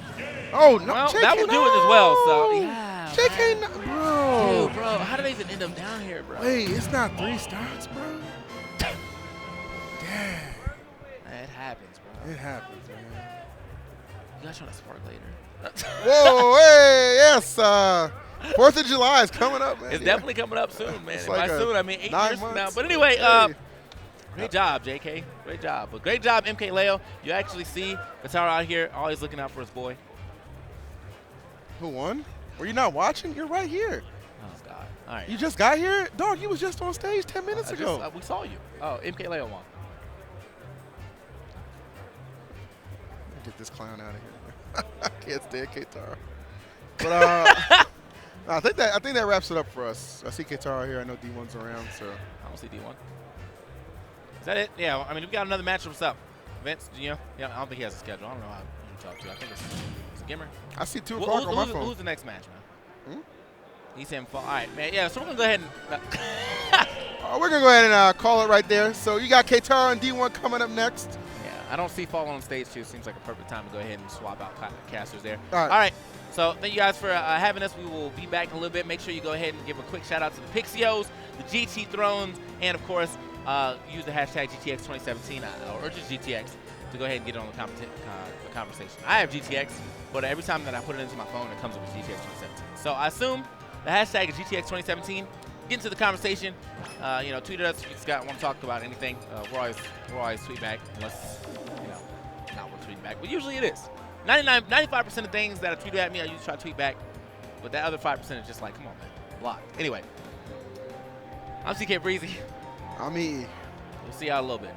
Oh, no. Well, JK, that will do it as well, so yeah. JK, no, bro. Dude, bro, how did they even end up down here, bro? Wait, it's not 3 stocks, bro? Damn. It happens, bro. It happens, man. You guys trying to spark later? Whoa, hey, yes. 4th of July is coming up, man. It's definitely coming up soon, man. It's And by like soon, I mean 8 9 years from now. months. But anyway, Hey. great job, JK. Great job. But great job, MKLeo. You actually see Katara out here always looking out for his boy. Who won? Were you not watching? You're right here. Oh, God. All right. You just got here? Dog, you was just on stage 10 minutes ago. We saw you. Oh, MKLeo won. Get this clown out of here. I can't stand K-Tara. But I think that wraps it up for us. I see K-Tara here. I know D1's around, so. I don't see D1. Is that it? Yeah, I mean, we've got another match. What's up? Vince, do you know? Yeah, I don't think he has a schedule. I don't know how to talk to. I think it's a Gimmer. I see 2 o'clock on my phone. Who's the next match, man? Hmm? He's in fall. All right, man. Yeah, so we're going to go ahead and We're going to go ahead and call it right there. So you got K-Tara and D1 coming up next. yeah, I don't see Fall on stage, too. Seems like a perfect time to go ahead and swap out casters there. All right. All right. So thank you guys for having us. We will be back in a little bit. Make sure you go ahead and give a quick shout out to the Pixios, the GT Thrones, and of course, use the hashtag GTX2017 or just GTX to go ahead and get on the conversation. I have GTX, but every time that I put it into my phone, it comes up with GTX2017. So I assume the hashtag is GTX2017. Get into the conversation. Tweet at us if you want to talk about anything. We're always tweet back, unless not we're tweeting back, but usually it is. 95% of things that are tweeted at me, I usually try to tweet back, but that other 5% is just like, come on, man, block. Anyway, I'm CK Breezy. I'm E. We'll see y'all in a little bit.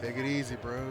Take it easy, bros.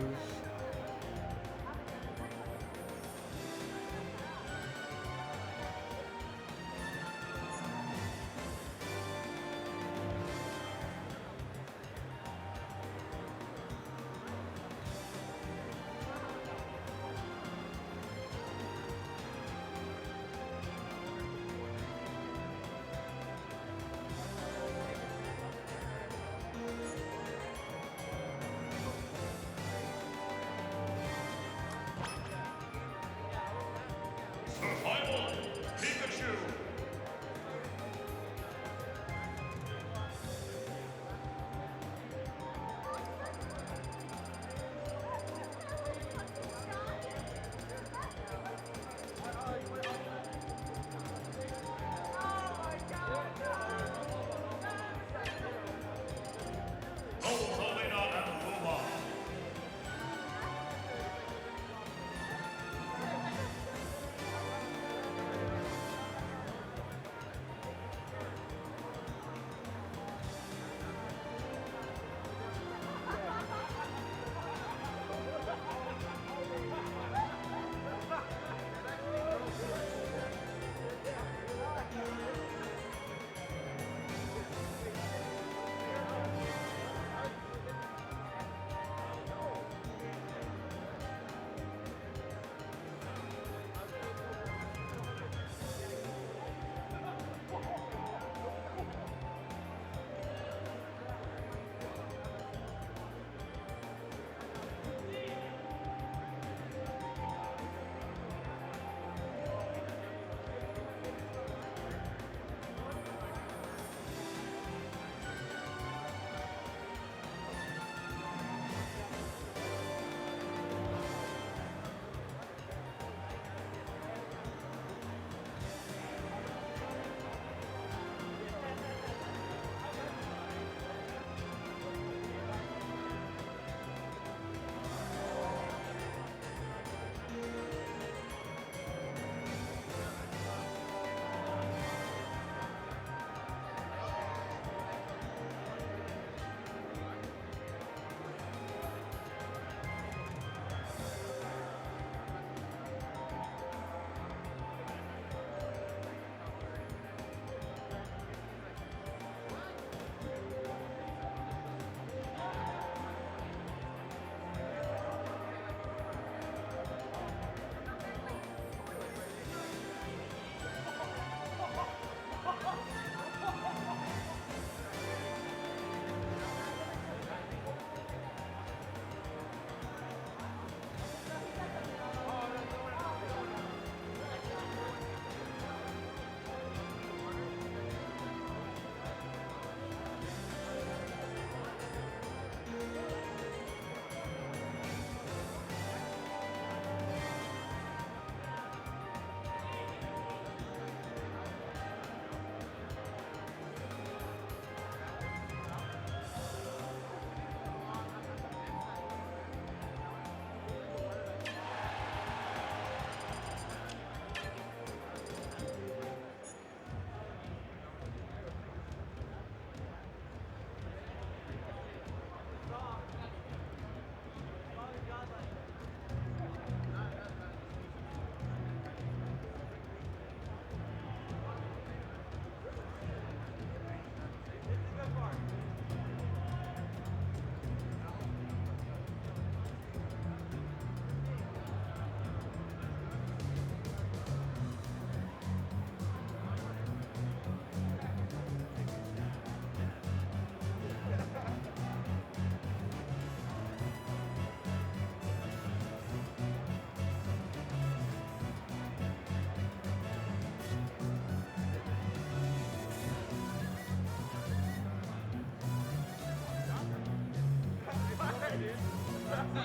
I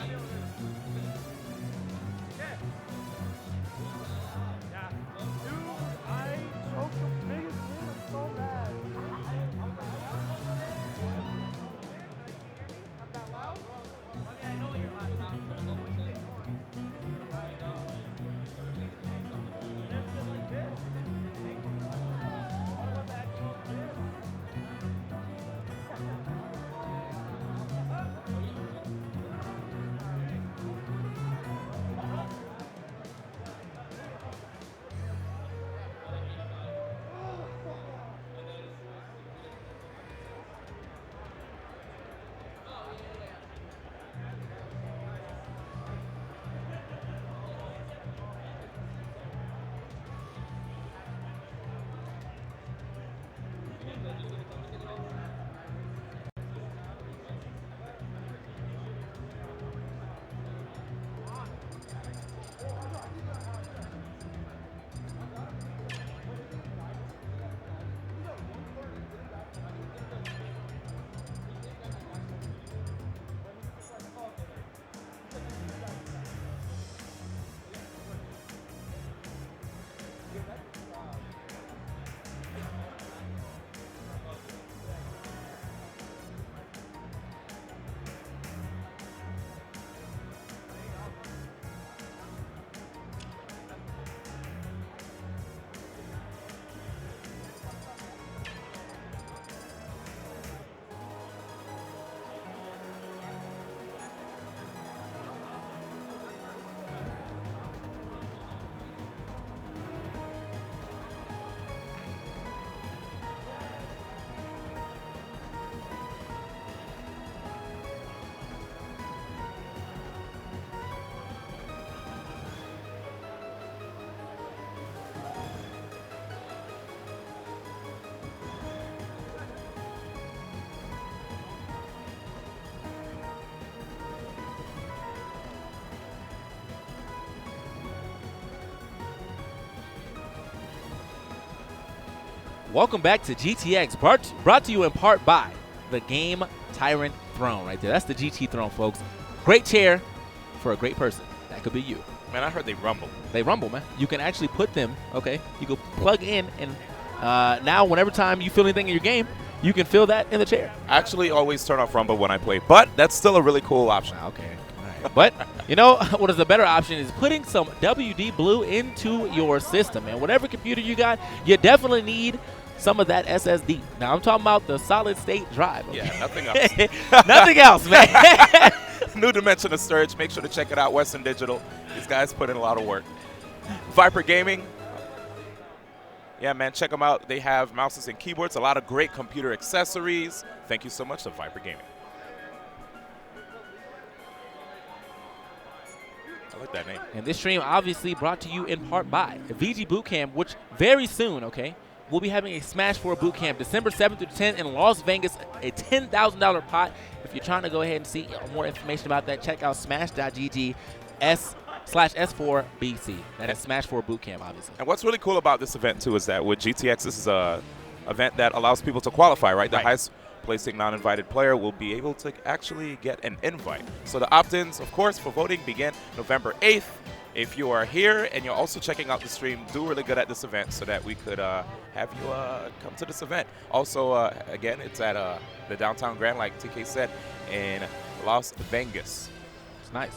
choked the biggest win. I'm so mad. Welcome back to GTX, brought to you in part by the Game Tyrant Throne right there. That's the GT Throne, folks. Great chair for a great person. That could be you. Man, I heard they rumble. They rumble, man. You can actually put them, okay? You go plug in, and now whenever time you feel anything in your game, you can feel that in the chair. I actually always turn off rumble when I play, but that's still a really cool option. Okay. All right. But, you know, what is a better option is putting some WD Blue into your system, man. Whatever computer you got, you definitely need some of that SSD. Now, I'm talking about the solid state drive. Okay? Yeah, nothing else. Nothing else, man. New dimension of Surge. Make sure to check it out. Western Digital. These guys put in a lot of work. Viper Gaming. Yeah, man, check them out. They have mouses and keyboards, a lot of great computer accessories. Thank you so much to Viper Gaming. I like that name. And this stream obviously brought to you in part by VG Bootcamp, which very soon, okay, we'll be having a Smash 4 Bootcamp December 7th through 10th in Las Vegas, a $10,000 pot. If you're trying to go ahead and see more information about that, check out smash.gg/S4BC. That is Smash 4 Bootcamp, obviously. And what's really cool about this event, too, is that with GTX, this is a event that allows people to qualify, right? The highest placing non-invited player will be able to actually get an invite. So the opt-ins, of course, for voting begin November 8th. If you are here and you're also checking out the stream, do really good at this event so that we could have you come to this event. Also, again, it's at the Downtown Grand, like TK said, in Las Vegas. It's nice.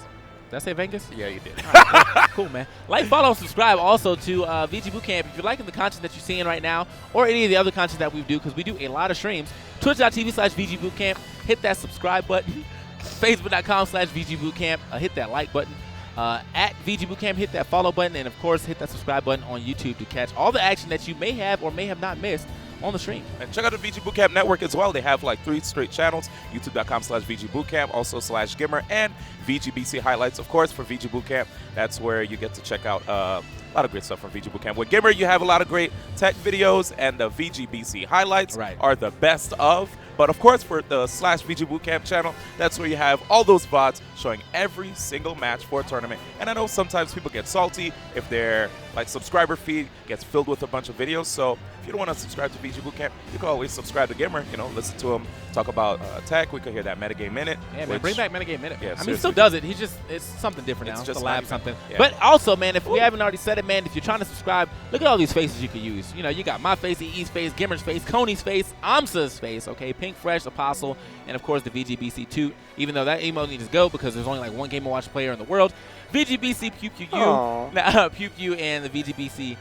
Did I say Vegas? Yeah, you did. Right, cool, man. Like, follow, and subscribe also to VG Bootcamp. If you're liking the content that you're seeing right now or any of the other content that we do, because we do a lot of streams, twitch.tv/VG Bootcamp. Hit that subscribe button. Facebook.com/VG Bootcamp. Hit that like button. At VG Bootcamp, hit that follow button. And, of course, hit that subscribe button on YouTube to catch all the action that you may have or may have not missed on the stream. And check out the VG Bootcamp Network as well. They have like 3 straight channels, youtube.com/VG Bootcamp, also /Gimmer, and VGBC Highlights, of course, for VG Bootcamp. That's where you get to check out a lot of great stuff from VG Bootcamp. With Gimmer, you have a lot of great tech videos, and the VGBC Highlights are the best of. But, of course, for the /VG Bootcamp channel, that's where you have all those VODs showing every single match for a tournament. And I know sometimes people get salty if their subscriber feed gets filled with a bunch of videos. So if you don't want to subscribe to VG Bootcamp, you can always subscribe to Gimmer. You know, listen to him talk about tech. We could hear that Metagame Minute. Yeah, man, bring back Metagame Minute. Yeah, I mean, he still does it. He's just, it's something different now. It's just a lab not even- something. yeah. But also, man, if we haven't already said it, man, if you're trying to subscribe, look at all these faces you can use. You know, you got my face, EE's face, Gimmer's face, Coney's face, Amsa's face, okay, Pink Fresh, Apostle, and of course the VGBC2. Even though that email needs to go because there's only like one Game & Watch player in the world. VGBC, PewPew, and the VGBC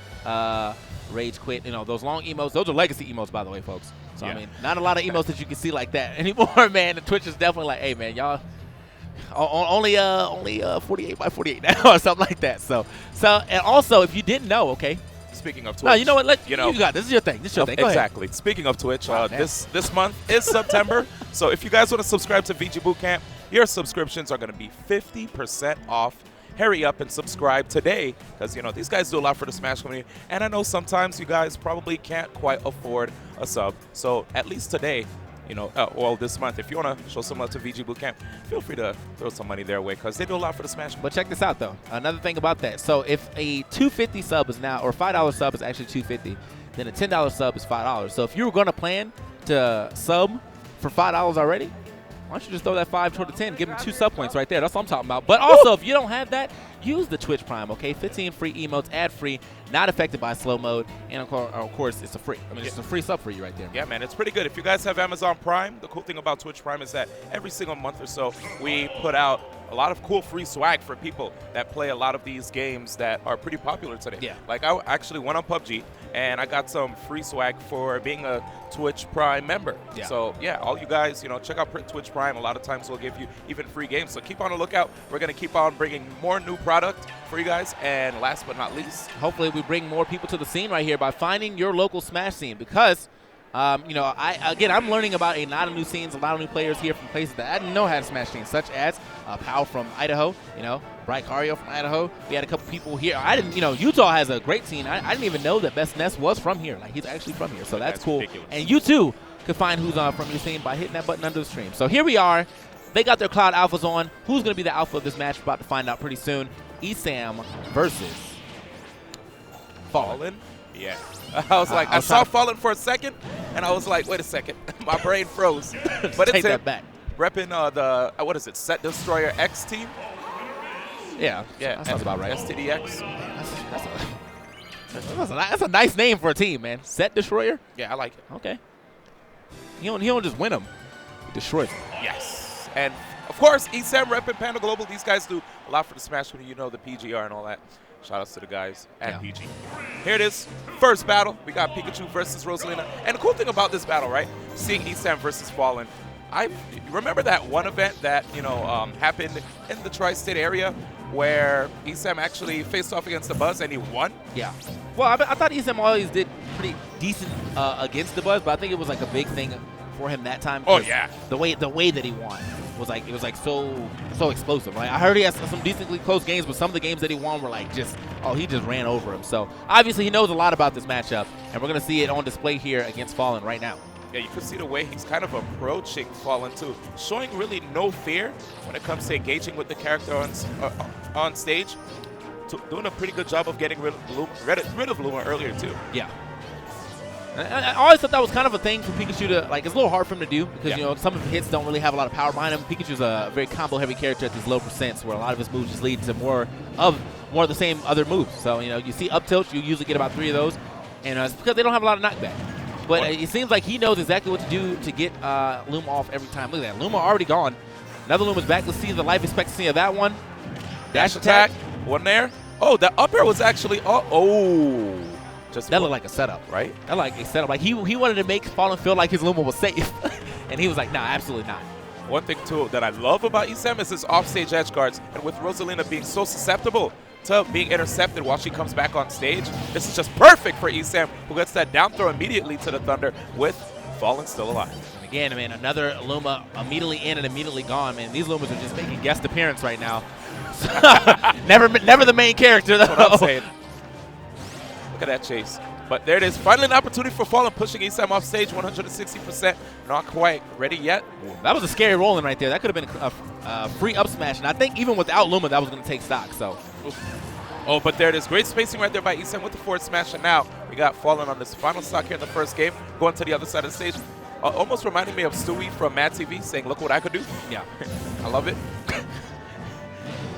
Rage Quit. You know, those long emotes, those are legacy emotes, by the way, folks. So, Yeah. I mean, not a lot of emotes that you can see like that anymore, man. The Twitch is definitely like, hey, man, y'all only 48 by 48 now or something like that. So, and also, if you didn't know, okay. Speaking of Twitch, No, you know what? you know, you got this. Is your thing. This is your thing. Go ahead. exactly. Speaking of Twitch, Wow, man. this month is September. So if you guys want to subscribe to VG Bootcamp, your subscriptions are going to be 50% off. Hurry up and subscribe today because, you know, these guys do a lot for the Smash community. And I know sometimes you guys probably can't quite afford a sub. So at least today, you know, well, this month, if you want to show some love to VG Bootcamp, feel free to throw some money their way because they do a lot for the Smash community. But check this out, though. Another thing about that. So if a $2.50 sub is now, or $5 sub is actually $2.50, then a $10 sub is $5. So if you were going to plan to sub for $5 already, why don't you just throw that 5 toward the 10, give them 2 sub points right there. That's what I'm talking about. But also, if you don't have that, use the Twitch Prime, okay? 15 free emotes, ad-free, not affected by slow mode, and of course, it's a free. I mean, it's a free sub for you right there. Yeah, man, it's pretty good. If you guys have Amazon Prime, the cool thing about Twitch Prime is that every single month or so, we put out a lot of cool free swag for people that play a lot of these games that are pretty popular today. Yeah. Like, I actually went on PUBG, and I got some free swag for being a Twitch Prime member. Yeah. So, yeah, all you guys, you know, check out Twitch Prime. A lot of times we'll give you even free games. So keep on the lookout. We're going to keep on bringing more new product for you guys. And last but not least, Hopefully we bring more people to the scene right here by finding your local Smash scene because, you know, I'm learning about a lot of new scenes, a lot of new players here from places that I didn't know had Smash scenes, such as Powell from Idaho, you know, Bright Cario from Idaho. We had a couple people here. I didn't, you know, Utah has a great scene. I didn't even know that Best Ness was from here. Like, he's actually from here, so that's cool. ridiculous. And you too can find who's from your scene by hitting that button under the stream. So here we are. They got their Cloud Alphas on. Who's going to be the alpha of this match? We're about to find out pretty soon. ESAM versus Fallen. yeah. I was like, I saw Fallen for a second, and I was like, wait a second. My brain froze. But Take it's that him. back. Repping the, what is it, Set Destroyer X team? Yeah, Yeah. that sounds about right. STDX. That's a nice name for a team, man. Set Destroyer? Yeah, I like it. Okay. He don't just win them. He destroys them. Yes. And, of course, ESAM repping Panda Global. These guys do a lot for the Smash community. You know, the PGR and all that. Shout outs to the guys at Yeah. PG. Here it is. First battle. We got Pikachu versus Rosalina. And the cool thing about this battle, right? Seeing ESAM versus Fallen. I remember that one event that, you know, happened in the tri-state area where ESAM actually faced off against the Buzz and he won. Yeah. Well, I thought ESAM always did pretty decent against the Buzz, but I think it was like a big thing for him that time. Oh, 'cause yeah. The way that he won was like so explosive. Right? I heard he has some decently close games, but some of the games that he won were like he just ran over him. So obviously he knows a lot about this matchup, and we're gonna see it on display here against Fallen right now. Yeah, you can see the way he's kind of approaching Fallen too, showing really no fear when it comes to engaging with the character on stage. Doing a pretty good job of getting rid of Luma earlier too. Yeah. I always thought that was kind of a thing for Pikachu to, like, it's a little hard for him to do because, you know, some of his hits don't really have a lot of power behind him. Pikachu's a very combo-heavy character at these low percents where a lot of his moves just lead to more of the same other moves. So, you know, you see up tilt, you usually get about 3 of those, and it's because they don't have a lot of knockback. But it seems like he knows exactly what to do to get Luma off every time. Look at that. Luma already gone. Another Luma's back. Let's see the life expectancy of that one. Dash attack, one there. Oh, that up air was actually, just That looked like a setup. right? That like a setup. Like he wanted to make Fallen feel like his Luma was safe. And he was like, nah, absolutely not. One thing too that I love about ESAM is his offstage edge guards, and with Rosalina being so susceptible to being intercepted while she comes back on stage, this is just perfect for ESAM, who gets that down throw immediately to the Thunder with Fallen still alive. And again, man, another Luma immediately in and immediately gone, man. These Lumas are just making guest appearance right now. never the main character, though. That's what I'm saying. Look at that chase. But there it is. Finally an opportunity for Fallen, pushing ESAM off stage, 160%. Not quite ready yet. That was a scary rolling right there. That could have been a free up smash. And I think even without Luma, that was going to take stock. So Oh, but there it is. Great spacing right there by ESAM with the forward smash. And now We got Fallen on this final stock here in the first game, going to the other side of the stage. Almost reminding me of Stewie from Mad TV saying, look what I could do. Yeah. I love it.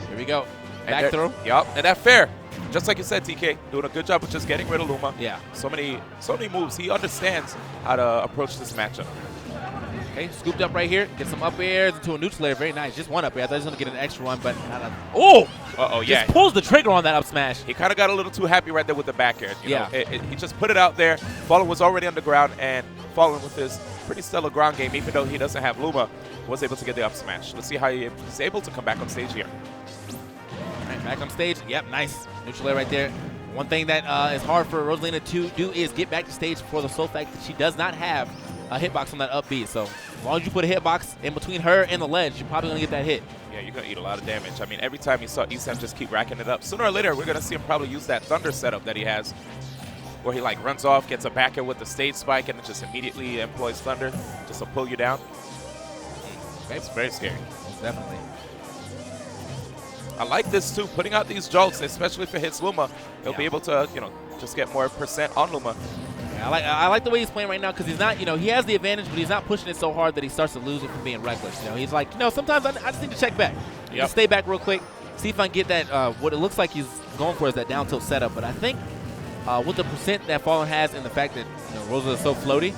Here we go. Back throw. Yup, and that fair. Just like you said, TK, doing a good job of just getting rid of Luma. Yeah. So many moves. He understands how to approach this matchup. Okay, scooped up right here. Get some up airs into a neutral air. Very nice. Just one up air. I thought he was going to get an extra one, but not a. Oh! Uh-oh, yeah. Just pulls the trigger on that up smash. He kind of got a little too happy right there with the back air. You Yeah. know? He just put it out there. Fallen was already on the ground, and Fallen with his pretty stellar ground game, even though he doesn't have Luma, was able to get the up smash. Let's see how he's able to come back on stage here. All right, back on stage. Yep, nice. Neutral air right there. One thing that is hard for Rosalina to do is get back to stage for the sole fact that she does not have a hitbox on that up B. So as long as you put a hitbox in between her and the ledge, you're probably going to get that hit. Yeah, you're going to eat a lot of damage. I mean, every time you saw Esam just keep racking it up, sooner or later, we're going to see him probably use that Thunder setup that he has, where he, like, runs off, gets a back air with the stage spike, and then just immediately employs Thunder just to pull you down. It's very scary. Definitely. I like this, too, putting out these jolts, especially if it hits Luma. He'll be able to, you know, just get more % on Luma. Yeah, I like the way he's playing right now because he's not, you know, he has the advantage, but he's not pushing it so hard that he starts to lose it from being reckless. You know, he's like, you know, sometimes I just need to check back. Just stay back real quick, see if I can get that, what it looks like he's going for is that down tilt setup. But I think with the % that Fallen has and the fact that, you know, Rosa is so floaty,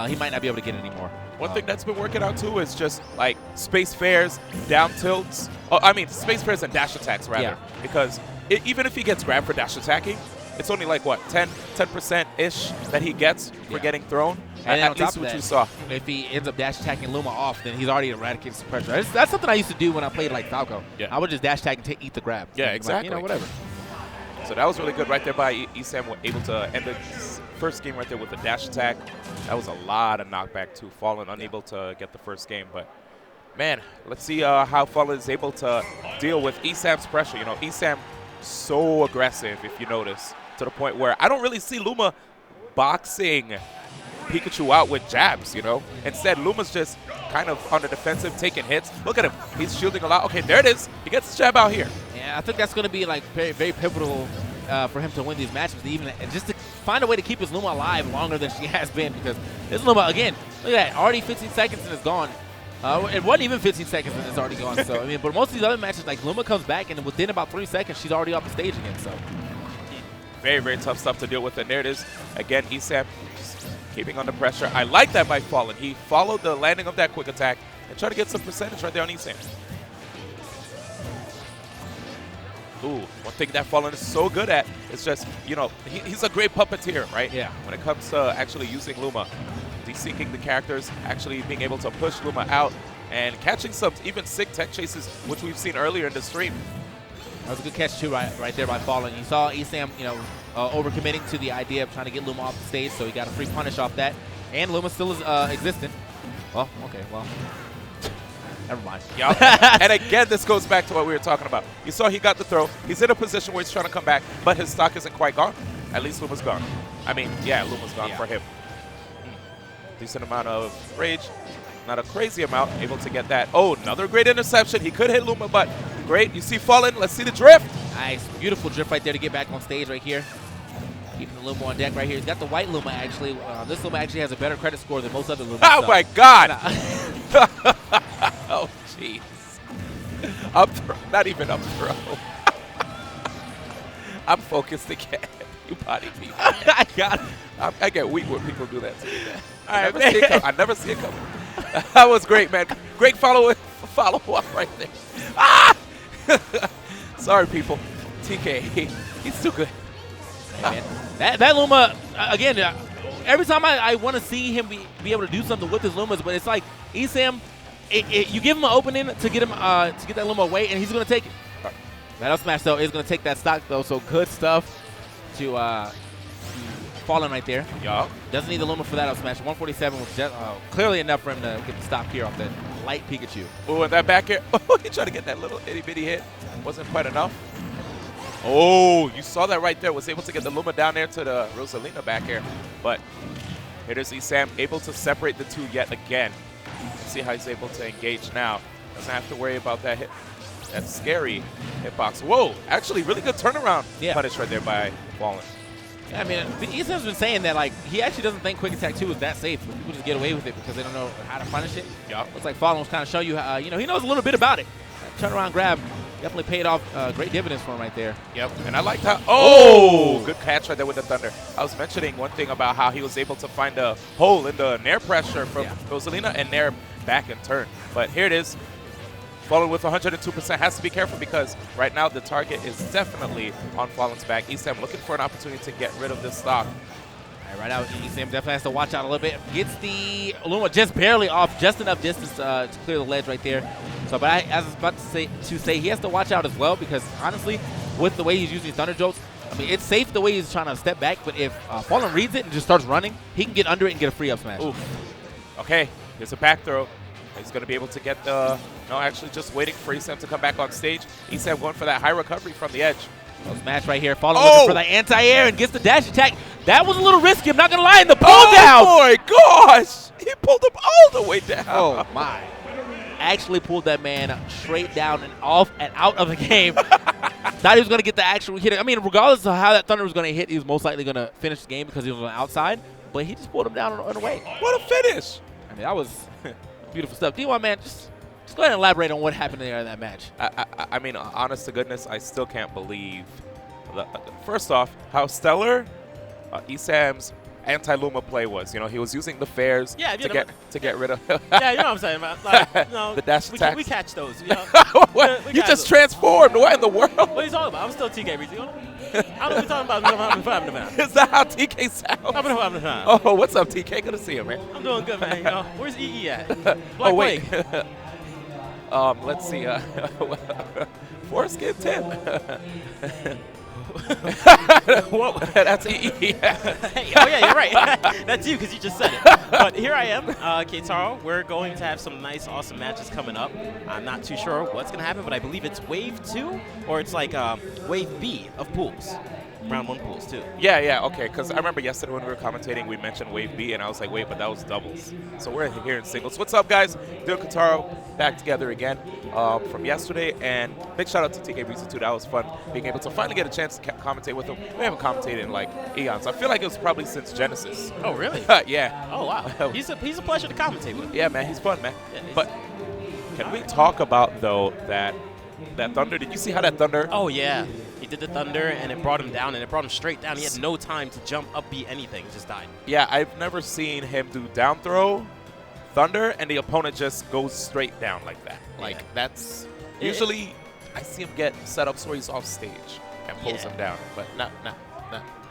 he might not be able to get it anymore. One thing that's been working out, too, is just, like, space fairs, down tilts. Oh, I mean, space fairs and dash attacks, rather. Yeah. Because even if he gets grabbed for dash attacking, it's only like, what, 10%-ish that he gets for getting thrown? And at least what you saw. If he ends up dash attacking Luma off, then he's already eradicated some pressure. That's something I used to do when I played like Falco. Yeah. I would just dash tag and eat the grab. Yeah, Like, exactly. you know, whatever. So that was really good right there by Esam, able to end the first game right there with a dash attack. That was a lot of knockback to Fallen, unable to get the first game. But, man, let's see how Fallen is able to deal with Esam's pressure. You know, Esam so aggressive, if you notice, to the point where I don't really see Luma boxing Pikachu out with jabs, you know. Instead, Luma's just kind of on the defensive, taking hits. Look at him. He's shielding a lot. Okay, there it is. He gets his jab out here. Yeah, I think that's going to be like very, very pivotal for him to win these matches, even and just to find a way to keep his Luma alive longer than she has been. Because this Luma, again, look at that, already 15 seconds and it's gone. It wasn't even 15 seconds and it's already gone. So I mean, but most of these other matches, like Luma comes back and within about 3 seconds, she's already off the stage again. So very, very tough stuff to deal with. And there it is again. Esam keeping under pressure. I like that by Fallen. He followed the landing of that quick attack and tried to get some percentage right there on Esam. Ooh, one thing that Fallen is so good at is just, you know, he's a great puppeteer, right? Yeah. When it comes to actually using Luma, de-syncing the characters, actually being able to push Luma out, and catching some even sick tech chases, which we've seen earlier in the stream. that was a good catch too, right there by Fallen. You saw Esam, you know, overcommitting to the idea of trying to get Luma off the stage, so he got a free punish off that. And Luma still is existent. Well, okay, well. Never mind. Yep. And again, this goes back to what we were talking about. You saw he got the throw. He's in a position where he's trying to come back, but his stock isn't quite gone. At least Luma's gone. I mean, yeah, Luma's gone for him. Decent amount of rage. Not a crazy amount. Able to get that. Oh, another great interception. He could hit Luma, but great. You see Fallen. Let's see the drift. Nice. Beautiful drift right there to get back on stage right here. Keeping the Luma on deck right here. He's got the white Luma, actually. This Luma actually has a better credit score than most other Lumas. Oh, my God. Oh, jeez. Up throw. Not even up throw. I'm focused again. You body people. I got it. I get weak when people do that to me, man. All right, I never see it coming. That was great, man. Great follow-up right there. Ah! Sorry, people. TK, he's too good. Hey, man. That Luma, again, every time I want to see him be able to do something with his Lumas, but it's like Esam, you give him an opening to get him to get that Luma away, and he's going to take it. That up smash, though, is going to take that stock, though, so good stuff to Fallen right there. Yup. Doesn't need the Luma for that up smash. 147 was just, clearly enough for him to get the stop here off that light Pikachu. Oh, and that back air. Oh, he tried to get that little itty-bitty hit. Wasn't quite enough. Oh, you saw that right there. Was able to get the Luma down there to the Rosalina back air. But here is Esam able to separate the two yet again. Let's see how he's able to engage now. Doesn't have to worry about that hit. That scary hitbox. Whoa, actually really good turnaround punish right there by Fallen. I mean, Easton's been saying that like he actually doesn't think Quick Attack 2 is that safe. People just get away with it because they don't know how to punish it. Yeah. Looks like Fallen was kind of show you how, he knows a little bit about it. That turnaround grab definitely paid off great dividends for him right there. Yep, and I liked how. Oh, good catch right there with the Thunder. I was mentioning one thing about how he was able to find a hole in the nair pressure from Rosalina and nair back and turn. But here it is. Fallen with 102%, has to be careful because right now the target is definitely on Fallen's back. Esam looking for an opportunity to get rid of this stock. All right out, Esam definitely has to watch out a little bit. Gets the Luma just barely off, just enough distance to clear the ledge right there. So, but as I was about to say, he has to watch out as well because honestly, with the way he's using Thunder Jolts, I mean, it's safe the way he's trying to step back, but if Fallen reads it and just starts running, he can get under it and get a free up smash. Oof. Okay, here's a back throw. He's going to be able to get the, no, actually just waiting for Esam to come back on stage. Esam going for that high recovery from the edge. Smash right here. Fallen looking for the anti-air and gets the dash attack. That was a little risky. I'm not going to lie. In the pull down. Oh, my gosh. He pulled him all the way down. Oh, my. Actually pulled that man straight down and off and out of the game. Thought he was going to get the actual hit. I mean, regardless of how that Thunder was going to hit, he was most likely going to finish the game because he was on the outside. But he just pulled him down on the way. What a finish. I mean, that was beautiful stuff. D1, man, just go ahead and elaborate on what happened there in that match. I mean, honest to goodness, I still can't believe, first off, how stellar Esam's anti-Luma play was. You know, he was using the fairs to get rid of. Yeah, you know what I'm saying, man. Like, the dash attacks. We catch those. You know? What? You just transformed. What in the world? What are you talking about? I'm still TK Breezy. I don't know what you're talking about. Is that how TK sounds? Oh, what's up, TK? Good to see you, man. I'm doing good, man. You know, where's EE at? Oh, wait. Let's see. Foreskin Tim. What? That's EE. Hey, oh, yeah, you're right. That's you because you just said it. But here I am, Keitaro. We're going to have some nice, awesome matches coming up. I'm not too sure what's going to happen, but I believe it's Wave 2, or it's like Wave B of pools. Round 1 pools, too. Yeah, okay. Because I remember yesterday when we were commentating, we mentioned Wave B, and I was like, wait, but that was doubles. So we're here in singles. What's up, guys? Dio Keitaro back together again from yesterday. And big shout out to TK Breezy, too. That was fun being able to finally get a chance to commentate with him. We haven't commentated in like eons. I feel like it was probably since Genesis. Oh, really? Yeah. Oh, wow. He's a pleasure to commentate with. Yeah, man. He's fun, man. Yeah, but can we talk about, though, that Thunder? Did you see how that Thunder? Oh, yeah. He did the Thunder, and it brought him down, and it brought him straight down. He had no time to jump, up, beat anything. He just died. Yeah, I've never seen him do down throw, Thunder, and the opponent just goes straight down like that. Like, that's usually I see him get setups where he's off stage and pulls him down, but not.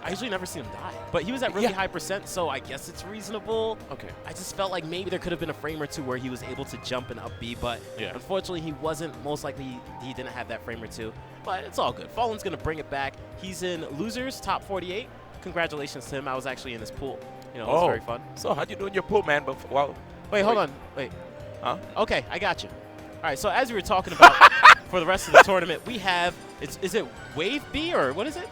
I usually never see him die. But he was at really high percent, so I guess it's reasonable. Okay. I just felt like maybe there could have been a frame or two where he was able to jump and up B, but unfortunately he wasn't. Most likely he didn't have that frame or two. But it's all good. Fallen's going to bring it back. He's in Losers, top 48. Congratulations to him. I was actually in his pool. You know, it was very fun. So how'd you do in your pool, man? But Wait, hold on. Wait. Huh? Okay, I got you. All right, so as we were talking about for the rest of the tournament, we have, is it Wave B or what is it?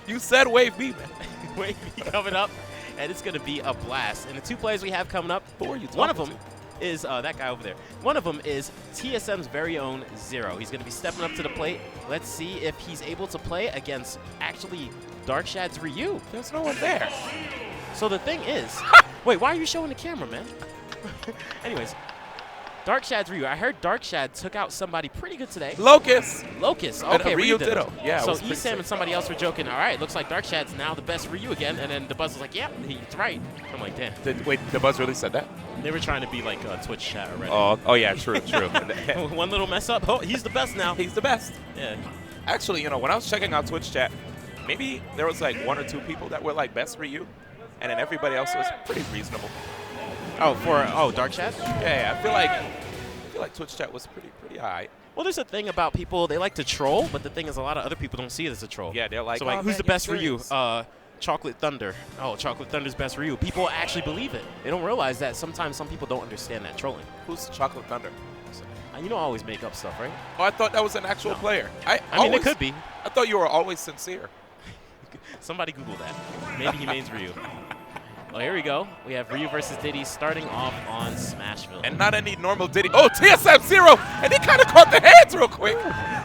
You said Wave B, man. Wave B coming up, and it's going to be a blast. And the two players we have coming up, who are you talking one of them to? is that guy over there. One of them is TSM's very own Zero. He's going to be stepping up to the plate. Let's see if he's able to play against actually Darkshad's Ryu. There's no one there. So the thing is, wait, why are you showing the camera, man? Anyways, Darkshad's Ryu. I heard Darkshad took out somebody pretty good today. Locust. Okay, Ryu Ditto. Yeah. So Esam and somebody else were joking. All right, looks like Darkshad's now the best Ryu again. And then the Buzz was like, "Yep, he's right." I'm like, "Damn." Wait, the Buzz really said that? They were trying to be like Twitch chat already. Oh yeah, true. One little mess up. Oh, he's the best now. He's the best. Yeah. Actually, when I was checking out Twitch chat, maybe there was like 1 or 2 people that were like best Ryu, and then everybody else was pretty reasonable. Darkshad? Yeah, I feel like Twitch chat was pretty high. Well, there's a thing about people, they like to troll, but the thing is a lot of other people don't see it as a troll. Yeah, they're like, so who's the best Ryu? Chocolate Thunder. Oh, Chocolate Thunder's best Ryu. People actually believe it. They don't realize that sometimes some people don't understand that trolling. Who's Chocolate Thunder? You don't always make up stuff, right? Oh, I thought that was an actual player. I mean, it could be. I thought you were always sincere. Somebody Google that. Maybe he means Ryu. Well, here we go. We have Ryu versus Diddy starting off on Smashville. And not any normal Diddy. Oh, TSM Zero! And he kind of caught the hands real quick.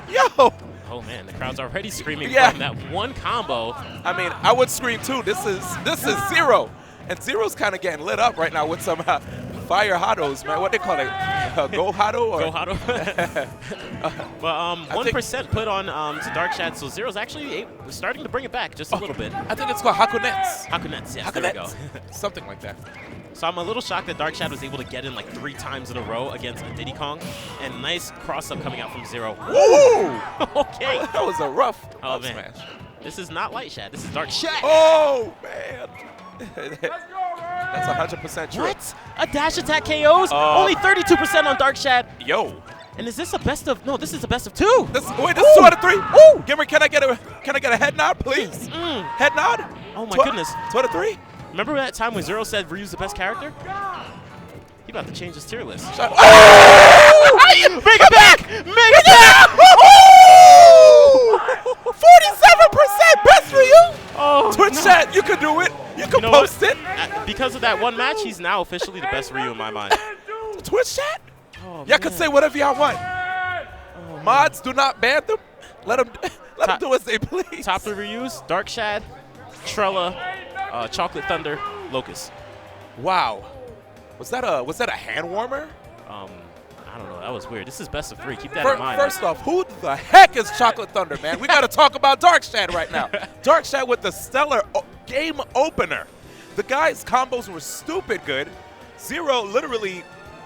Yo! Oh man, the crowd's already screaming Yeah. from that one combo. I mean, I would scream too. This is Zero, and Zero's kind of getting lit up right now with some fire hados, man. What they call it? Go hado? Or? Go Hado. But 1% put on to Dark Shad, so Zero's actually starting to bring it back just a little bit. I think it's called Hakunets. Hakunets, yes, there we go. Hakunets. Something like that. So I'm a little shocked that Dark Shad was able to get in like 3 times in a row against a Diddy Kong. And nice cross-up coming out from Zero. Ooh! Okay. That was a rough Oh, up man. smash. This is not Light Shad. This is Dark Shad. Oh, man. That's 100% true. What? A dash attack KOs? Only 32% on Dark Shad. Yo. And is this a best of? No, this is a best of 2. This is 2 out of 3. Ooh. Gimmer, can I get a head nod, please? Head nod? Oh my goodness. 2 out of 3? Remember that time when Zero said Ryu's the best character? He about to change his tier list. Shut oh! Make it back! Make it back! 47% best for you. Oh, Twitch chat, you can do it. You can know post what? it. Because of that one match, he's now officially the best Ryu in my mind. Twitch chat. Oh, Y'all can say whatever y'all want. Mods, do not ban them. Let them do as they please. Top 3 Ryus: Dark Shad, Trella, Chocolate Thunder, Locust. Wow. Was that a hand warmer? I don't know. That was weird. This is best of 3. Keep that in mind. First off, who the heck is Chocolate Thunder, man? We got to talk about Dark Shad right now. Dark Shad with the stellar game opener. The guy's combos were stupid good. Zero literally,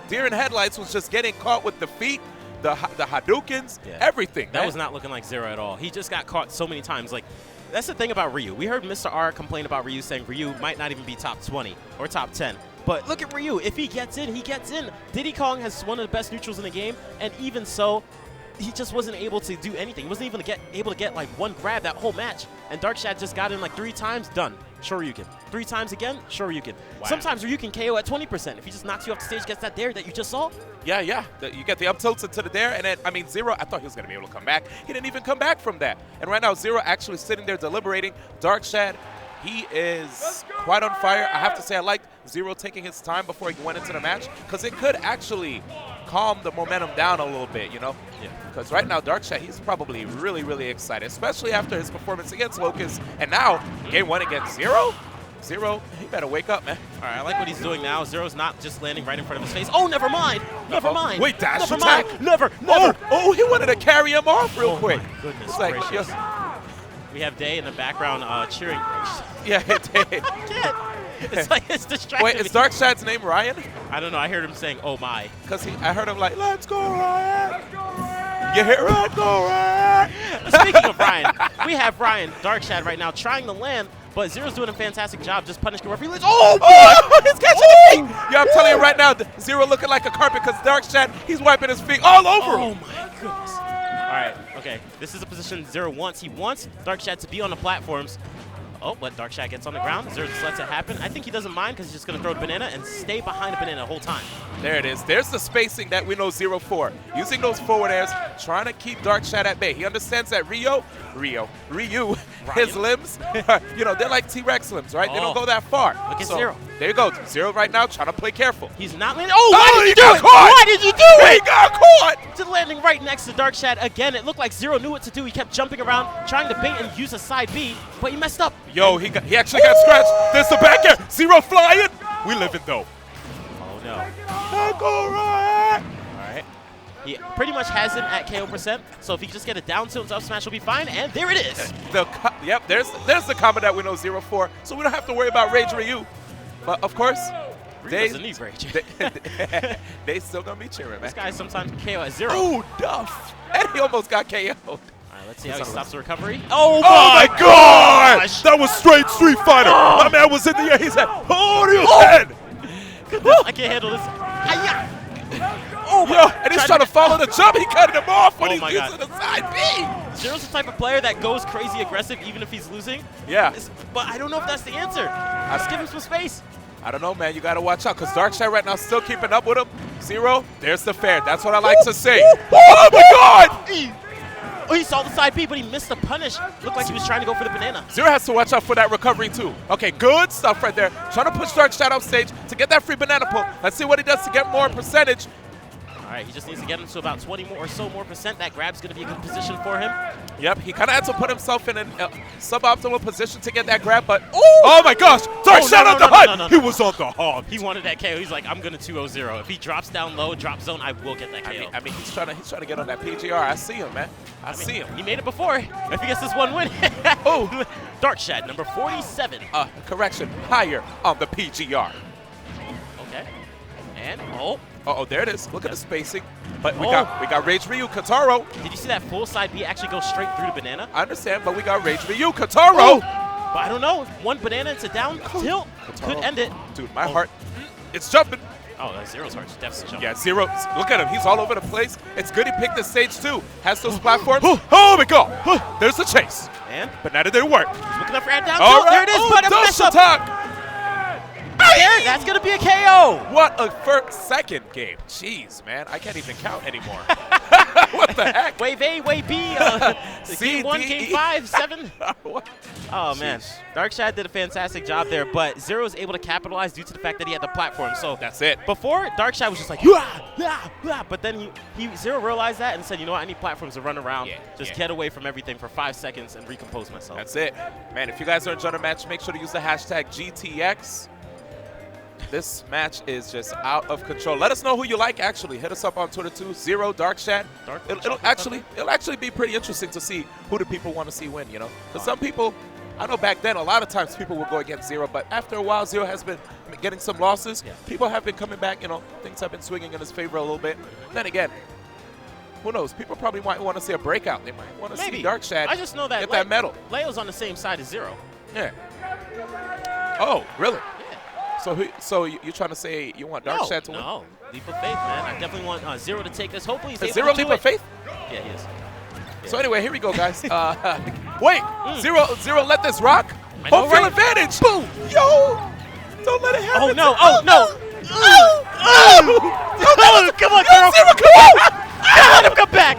deer in headlights, was just getting caught with the feet, the Hadoukens, everything. That was not looking like Zero at all. He just got caught so many times. Like, that's the thing about Ryu. We heard Mr. R complain about Ryu, saying Ryu might not even be top 20 or top 10. But look at Ryu. If he gets in, he gets in. Diddy Kong has one of the best neutrals in the game, and even so, he just wasn't able to do anything. He wasn't even able to get like one grab that whole match. And Dark Shad just got in like 3 times, done. Shoryuken. 3 times again, Shoryuken. Wow. Sometimes Ryuken KO at 20%. If he just knocks you off the stage, gets that dare that you just saw. Yeah. You get the up tilts into the dare, and then, I mean, Zero, I thought he was going to be able to come back. He didn't even come back from that. And right now, Zero actually sitting there deliberating. Dark Shad, he is quite on fire. I have to say, I like Zero taking his time before he went into the match, because it could actually calm the momentum down a little bit, you know? Yeah. Because right now, Dark Shad, he's probably really, really excited, especially after his performance against Locust. And now, game 1 against Zero? Zero, he better wake up, man. All right, I like what he's doing now. Zero's not just landing right in front of his face. Oh, never mind. Never mind. Wait, dash never attack? mind. Never. Oh, he wanted to carry him off real quick. My goodness It's like, gracious. yo, We have Day in the background cheering. yeah, it did. I can't. It's like it's distracting Wait, me. is Dark Shad's name Ryan? I don't know. I heard him saying, "Oh my." Because I heard him like, let's go, Ryan. You hear it? Let's go, Ryan. Speaking of Ryan, we have Ryan Dark Shad right now trying to land, but Zero's doing a fantastic job just punishing wherever he lands. Oh, He's catching the feet. Yeah, I'm telling you right now, Zero looking like a carpet because Dark Shad, he's wiping his feet all over oh him. my goodness. All right, okay. This is a position Zero wants. He wants Dark Shad to be on the platforms. Oh, but Dark Shad gets on the ground. Zero just lets it happen. I think he doesn't mind because he's just going to throw the banana and stay behind the banana the whole time. There it is. There's the spacing that we know Zero for. Using those forward airs, trying to keep Dark Shad at bay. He understands that Ryu, his limbs, you know, they're like T-Rex limbs, right? They don't go that far. Look at So, Zero. There you go. Zero right now trying to play careful. He's not landing. Oh, why Oh, did he you do got it? caught! Why did you do He it? got caught! Just landing right next to Dark Shad again. It looked like Zero knew what to do. He kept jumping around, trying to bait and use a side B, but he messed up. Yo, he actually got scratched. There's the back air. Zero flying. We living though. Oh no. All right. All right. He pretty much has him at KO %, so if he can just get a down tilt up smash, he'll be fine, and there it is. Yep, there's the combo that we know Zero for, so we don't have to worry about Rage Ryu. But of course, Ryu doesn't need Rage. they still gonna be cheering, man. This guy sometimes can KO at 0. Ooh, Duff. And he almost got KO'd. All right, let's see how he He's on stops the recovery. Oh Oh my God! gosh. That was straight Street Fighter. My man was in the air. He said, "Hold your head." I can't handle this. Hi-ya. Oh my! Yo, and he's trying to follow the jump. He cut him off when Oh he's my using God. the side B. Zero's the type of player that goes crazy aggressive even if he's losing. Yeah. But I don't know if that's the answer. Just give him some space. I don't know, man. You got to watch out because Dark Shad right now still keeping up with him. Zero, there's the fair. That's what I like to say. Oh, my God! Oh, he saw the side B, but he missed the punish. Looked like he was trying to go for the banana. Zero has to watch out for that recovery, too. Okay, good stuff right there. Trying to push Dark Shad off stage to get that free banana pull. Let's see what he does to get more percentage. All All right, he just needs to get him to about 20 more or so more percent. That grab's going to be a good position for him. Yep, he kind of had to put himself in a suboptimal position to get that grab, but oh my gosh, Dark Shot on the HUD! He was on the hog. He wanted that KO. He's like, I'm going to 2-0. If he drops down low, drop zone, I will get that KO. I mean, he's trying to get on that PGR. I see him, man. I see him. He made it before. If he gets this one win. Oh, Dark Shad, number 47. Correction, higher on the PGR. Okay. And, Uh-oh, there it is. Look at the spacing. But we got Rage Ryu, Kataro. did you see that full side B actually go straight through the banana? I understand, but we got Rage Ryu, Kataro. But I don't know. One banana into down tilt could end it. Dude, my heart, it's jumping. Oh, Zero's heart's definitely jumping. Yeah, Zero, look at him. He's all over the place. It's good he picked the stage too. Has those platforms. Oh my God. There's the chase. And Banana didn't work. looking up for air down All tilt. right. There it is, but a Dust mess up. attack. There, that's going to be a KO. What a second game. Jeez, man. I can't even count anymore. What the heck? Wave A, wave B. Game 1, Game 5, 7. What? Oh, man. Jeez. Dark Shad did a fantastic job there, but Zero was able to capitalize due to the fact that he had the platform. So That's it. before, Dark Shad was just like, but then Zero realized that and said, you know what, I need platforms to run around, just get away from everything for 5 seconds and recompose myself. That's it. Man, if you guys are enjoying the match, make sure to use the hashtag GTX. This match is just out of control. Let us know who you like, actually. Hit us up on Twitter, too. Zero, Dark Shad. It'll actually be pretty interesting to see who the people want to see win, you know? Because some people, I know back then, a lot of times people would go against Zero, but after a while, Zero has been getting some losses. Yeah. People have been coming back, you know? Things have been swinging in his favor a little bit. Then again, who knows? People probably might want to see a breakout. They might want to see Dark Shad I just know that get that medal. Leo's on the same side as Zero. Yeah. Oh, really? So you're trying to say you want Dark Shad to win? No, leap of faith, man. I definitely want Zero to take this. Hopefully he's Is able Zero to do leap of it. faith? Yeah, he is. So anyway, here we go, guys. Wait, Zero, let this rock. I know, Home field right? advantage. Boom. Yo, don't let it happen. Oh, no. to- Oh, no. Come on, Yo, girl. Zero, come on. Let him come back.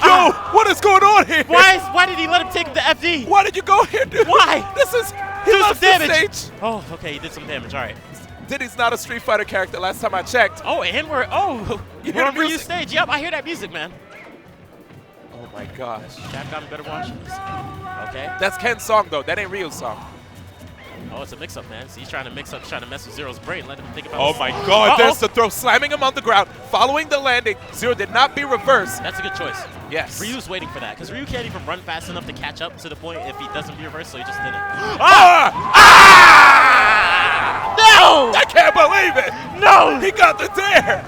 Yo, what is going on here? Why did he let him take him to FD? Why did you go here, dude? Why? This is he Do loves some the damage. stage. Oh, okay, he did some damage. All right. Diddy's not a Street Fighter character. Last time I checked. Oh, and we're You hear we're the on Ryu music? stage. Yep, I hear that music, man. Oh my gosh. Capcom better watch this. Okay. That's Ken's song though. That ain't Ryu's song. Oh, it's a mix-up, man. So he's trying to mix up, trying to mess with Zero's brain. Let him think about Oh this. my God. Uh-oh. There's the throw, slamming him on the ground, following the landing. Zero did not be reversed. That's a good choice. Yes. Ryu's waiting for that because Ryu can't even run fast enough to catch up to the point if he doesn't reverse, so he just didn't. No! I can't believe it! No! He got the dare!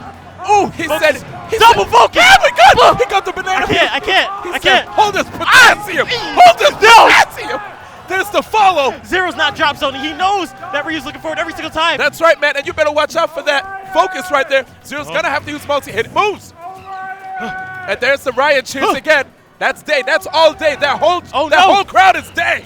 Ooh, he Focus. said, Double focus! Oh my God! He got the banana. I can't! He I said, can't! hold this potassium! Hold this potassium! There's the follow! Zero's not drop zoning. He knows that Ryu's looking for it every single time. That's right, man, and you better watch out for that focus right there. Zero's gonna have to use multi-hit moves. And there's the Riot cheers again. That's day. That's all day. That whole crowd is day.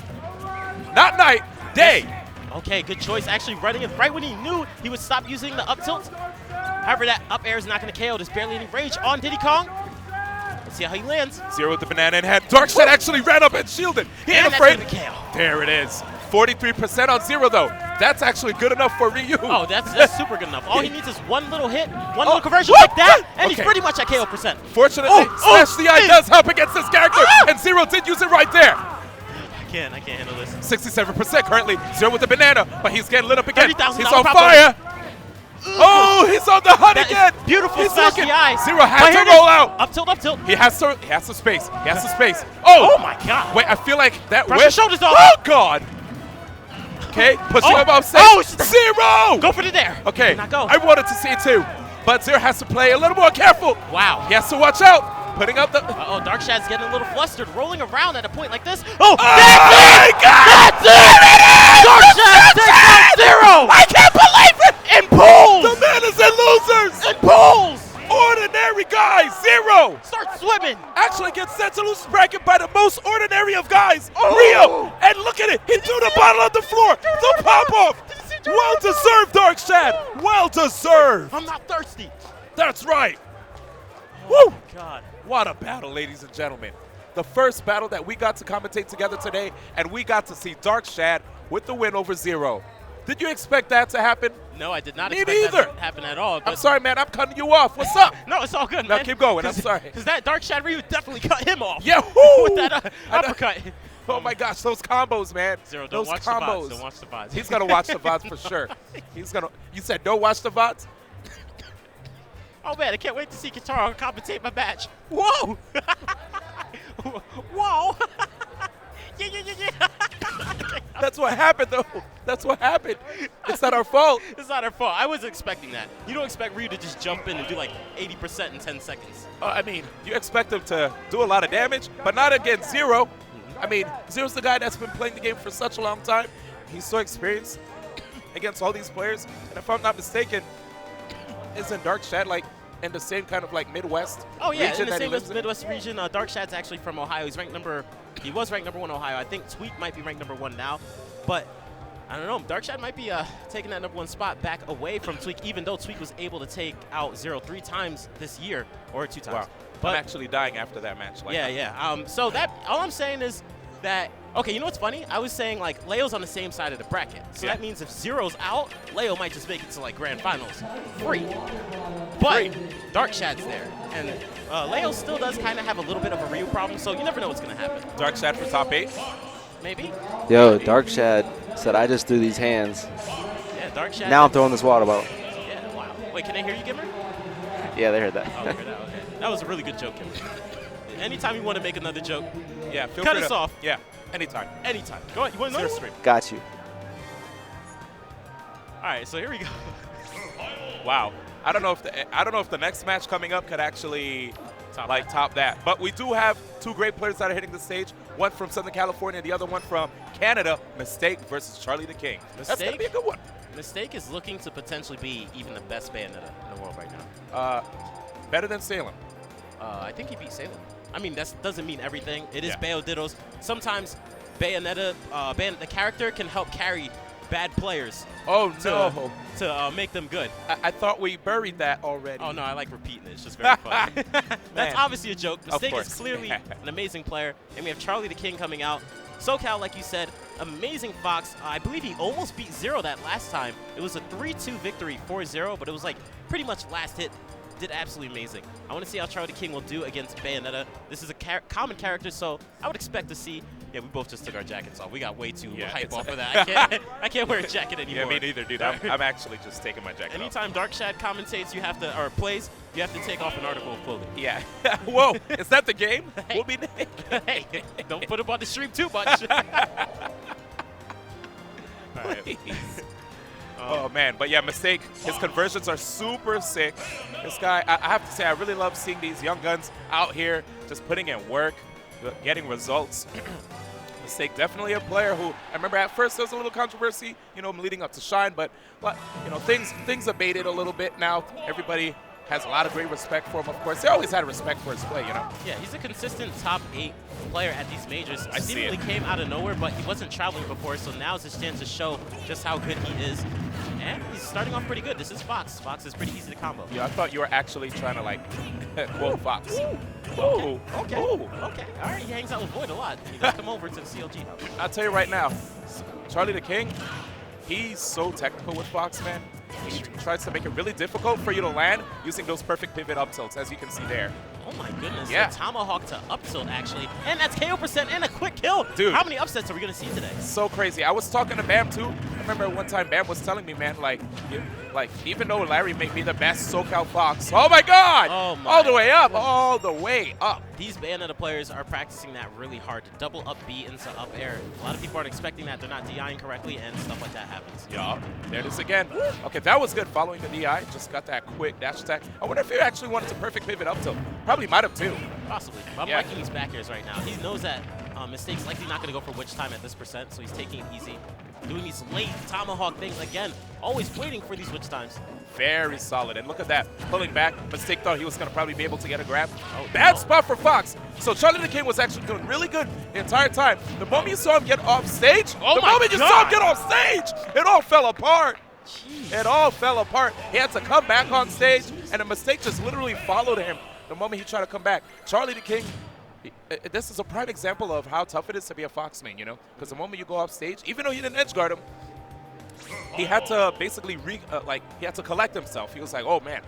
Not night. Day. Okay, good choice. Actually running it right when he knew he would stop using the up tilt. However, that up air is not going to KO. There's barely any range on Diddy Kong. Let's see how he lands. Zero with the banana in hand. Dark Shad actually ran up and shielded. He ain't And afraid. that's gonna KO. There it is. 43% on Zero, though. That's actually good enough for Ryu. Oh, that's super good enough. All he needs is one little hit, one little conversion like that, and he's Okay. pretty much at KO percent. Fortunately, Slash the Eye does help against this character, and Zero did use it right there. I can't handle this. 67% currently. Zero with the banana, but he's getting lit up again. $30,000 He's on profit. fire. Oh, he's on the HUD That is again. beautiful He's slash looking. the eye. Zero But has here to it is. roll out. Up tilt, up tilt. He has the space. He has the space. Oh, Oh my God. wait, I feel like that Brush whip. your shoulders off. Oh, God. Okay, pushing him off stage. Oh, Zero. Go for the dare. Okay, Did not go. I wanted to see it too, but Zero has to play a little more careful. Wow. He has to watch out. Putting up the. Uh-oh, Dark Shad's getting a little flustered, rolling around at a point like this. Oh, Oh my God! That's it! Dark Shad takes out Zero! I can't believe it! And pulls! The man is in losers. And pulls! Ordinary guy, Zero. Start swimming! Actually gets sent to lose bracket by the most ordinary of guys, Oh. Rio. And look at it, he threw the bottle on the floor. The pop off. Well deserved, Dark Shad. Well deserved. I'm not thirsty. That's right. Oh Woo! God. What a battle, ladies and gentlemen. The first battle that we got to commentate together today, and we got to see Dark Shad with the win over Zero. Did you expect that to happen? No, I did not Me expect neither. that to happen at all. I'm But sorry, man. I'm cutting you off. What's up? no, it's all good, Now man. keep going. I'm sorry. Because that Dark Shadow Ryu definitely cut him off. Yeah, whoo! With that I know. uppercut. Oh my gosh, those combos, man. Zero, don't those watch combos. the VODs. Don't watch the VODs. He's gonna watch the VODs for sure. He's gonna. You said don't watch the VODs. Oh man, I can't wait to see Kitaro compensate my match. Whoa! Whoa! Yeah, yeah, yeah, yeah. That's what happened, though. That's what happened. It's not our fault. It's not our fault. I wasn't expecting that. You don't expect Ryu to just jump in and do like 80% in 10 seconds. I mean, you expect him to do a lot of damage, but not against Zero. I mean, Zero's the guy that's been playing the game for such a long time. He's so experienced against all these players. And if I'm not mistaken, isn't Dark Shad like in the same kind of like Midwest Oh yeah, region in the that he same lives in? Midwest region. Dark Shad's actually from Ohio. He was ranked number 1 in Ohio. I think Tweak might be ranked number 1 now, but I don't know. Dark Shad might be taking that number 1 spot back away from Tweak, even though Tweak was able to take out Zero 3 times this year, or 2 times. Wow. But I'm actually dying after that match. Like, yeah. So that all I'm saying is that okay. You know what's funny? I was saying like Leo's on the same side of the bracket, so Yeah. that means if Zero's out, Leo might just make it to like grand finals free. But Dark Shad's there, and Leo still does kind of have a little bit of a Ryu problem, so you never know what's gonna happen. Dark Shad for top 8. Maybe. Yo, Dark Shad said, I just threw these hands. Yeah, Dark Shad. Now I'm throwing this water bottle. Yeah. Wow. Wait, can they hear you, Gimmer? Yeah, they heard that. Oh, they heard that. Okay. That was a really good joke, Gimmer. Anytime you want to make another joke, Yeah, feel cut free us to, off. Yeah, anytime. Anytime. Go ahead. You want another Zero one? stream. Got you. All right. So here we go. Wow. I don't know if the next match coming up could actually top that. But we do have 2 great players that are hitting the stage. One from Southern California, the other one from Canada. Mistake versus Charlie the King. That's gonna be a good one. Mistake is looking to potentially be even the best Bayonetta in the world right now. Better than Salem. I think he beat Salem. I mean, that doesn't mean everything. It is Yeah. Bayo Dittos. Sometimes Bayonetta, the character can help carry bad players Oh to, no! to make them good. I thought we buried that already. Oh no, I like repeating it. It's just very funny. That's Man. obviously a joke. Of Mistake course. is clearly an amazing player, and we have Charlie the King coming out. SoCal, like you said, amazing Fox. I believe he almost beat Zero that last time. It was a 3-2 victory for Zero, but it was like pretty much last hit. Did absolutely amazing. I want to see how Charlie the King will do against Bayonetta. This is a common character, so I would expect to see. Yeah, we both just took our jackets off. We got way too hype off of that. I can't wear a jacket anymore. Yeah, me neither, dude. I'm actually just taking my jacket off. Anytime Dark Shad commentates, or plays, you have to take off an article of clothing. Yeah. Whoa, is that the game? We'll be naked. Hey, don't put him on the stream too much. Oh man, but yeah, Mistake. His conversions are super sick. This guy, I have to say, I really love seeing these young guns out here just putting in work, getting results. Mistake, definitely a player who I remember at first there was a little controversy, leading up to Shine, but things abated a little bit now. Everybody has a lot of great respect for him. Of course, they always had respect for his play, Yeah, he's a consistent top 8 player at these majors. I see Seemingly it. came out of nowhere, but he wasn't traveling before, so now is his chance to show just how good he is. And he's starting off pretty good. This is Fox. Fox is pretty easy to combo. Yeah, I thought you were actually trying to quote Fox. Okay. Ooh. Okay. Ooh. Okay. All right. He hangs out with Void a lot. He does come over to the CLG house. I'll tell you right now, Charlie the King, he's so technical with Fox, man. He tries to make it really difficult for you to land using those perfect pivot up tilts, as you can see there. Oh my goodness. Yeah. The tomahawk to up tilt, actually. And that's KO % and a quick kill. Dude. How many upsets are we going to see today? So crazy. I was talking to Bam, too. I remember one time Bam was telling me, man, even though Larry may be the best SoCal Fox, oh my God! Oh my all the way up, all the way up. These Bayonetta players are practicing that really hard to double up B into up air. A lot of people aren't expecting that. They're not DIing correctly, and stuff like that happens. Yeah, there it is again. Okay, that was good following the DI. Just got that quick dash attack. I wonder if he actually wanted to perfect pivot up tilt. Probably might have, too. Possibly. But I'm Yeah. liking these back airs right now. He knows that Mistake's likely not going to go for witch time at this %, so he's taking it easy. Doing these late tomahawk things again. Always waiting for these witch times. Very solid. And look at that. Pulling back. Mistake thought he was going to probably be able to get a grab. Oh, Bad no. spot for Fox. So Charlie the King was actually doing really good the entire time. The moment you saw him get off stage, Oh the my moment you saw God. him get off stage, it all fell apart. Jeez. It all fell apart. He had to come back on stage, and the Mistake just literally followed him the moment he tried to come back. Charlie the King, this is a prime example of how tough it is to be a Fox main, Because the moment you go off stage, even though you didn't edge guard him, he had to basically he had to collect himself. He was like, oh man,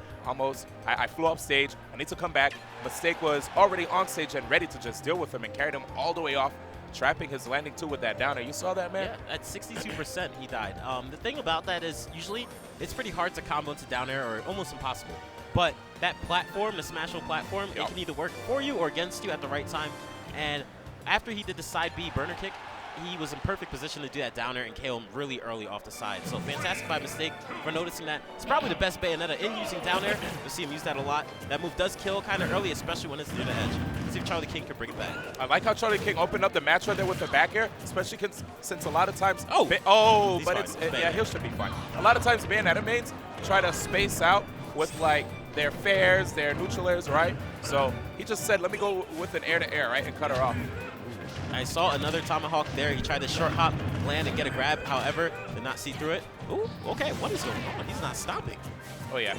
I flew off stage. I need to come back. Mistake was already on stage and ready to just deal with him and carried him all the way off, trapping his landing too with that downer. You saw that, man? Yeah, at 62% he died. The thing about that is usually it's pretty hard to combo into down air or almost impossible. But that platform, the Smashville platform, it can either work for you or against you at the right time. And after he did the side B burner kick, he was in perfect position to do that down air and KO him really early off the side. So fantastic by Mistake for noticing that. It's probably the best Bayonetta in using down air. You'll see him use that a lot. That move does kill kind of early, especially when it's near the edge. Let's see if Charlie King can bring it back. I like how Charlie King opened up the match right there with the back air, especially since a lot of times. Oh, but he should be fine. A lot of times Bayonetta mains try to space out with like their fairs, their neutral airs, right? So he just said, let me go with an air-to-air, right, and cut her off. I saw another tomahawk there. He tried to short hop, land, and get a grab. However, did not see through it. Ooh, okay, what is going on? He's not stopping. Oh, yeah.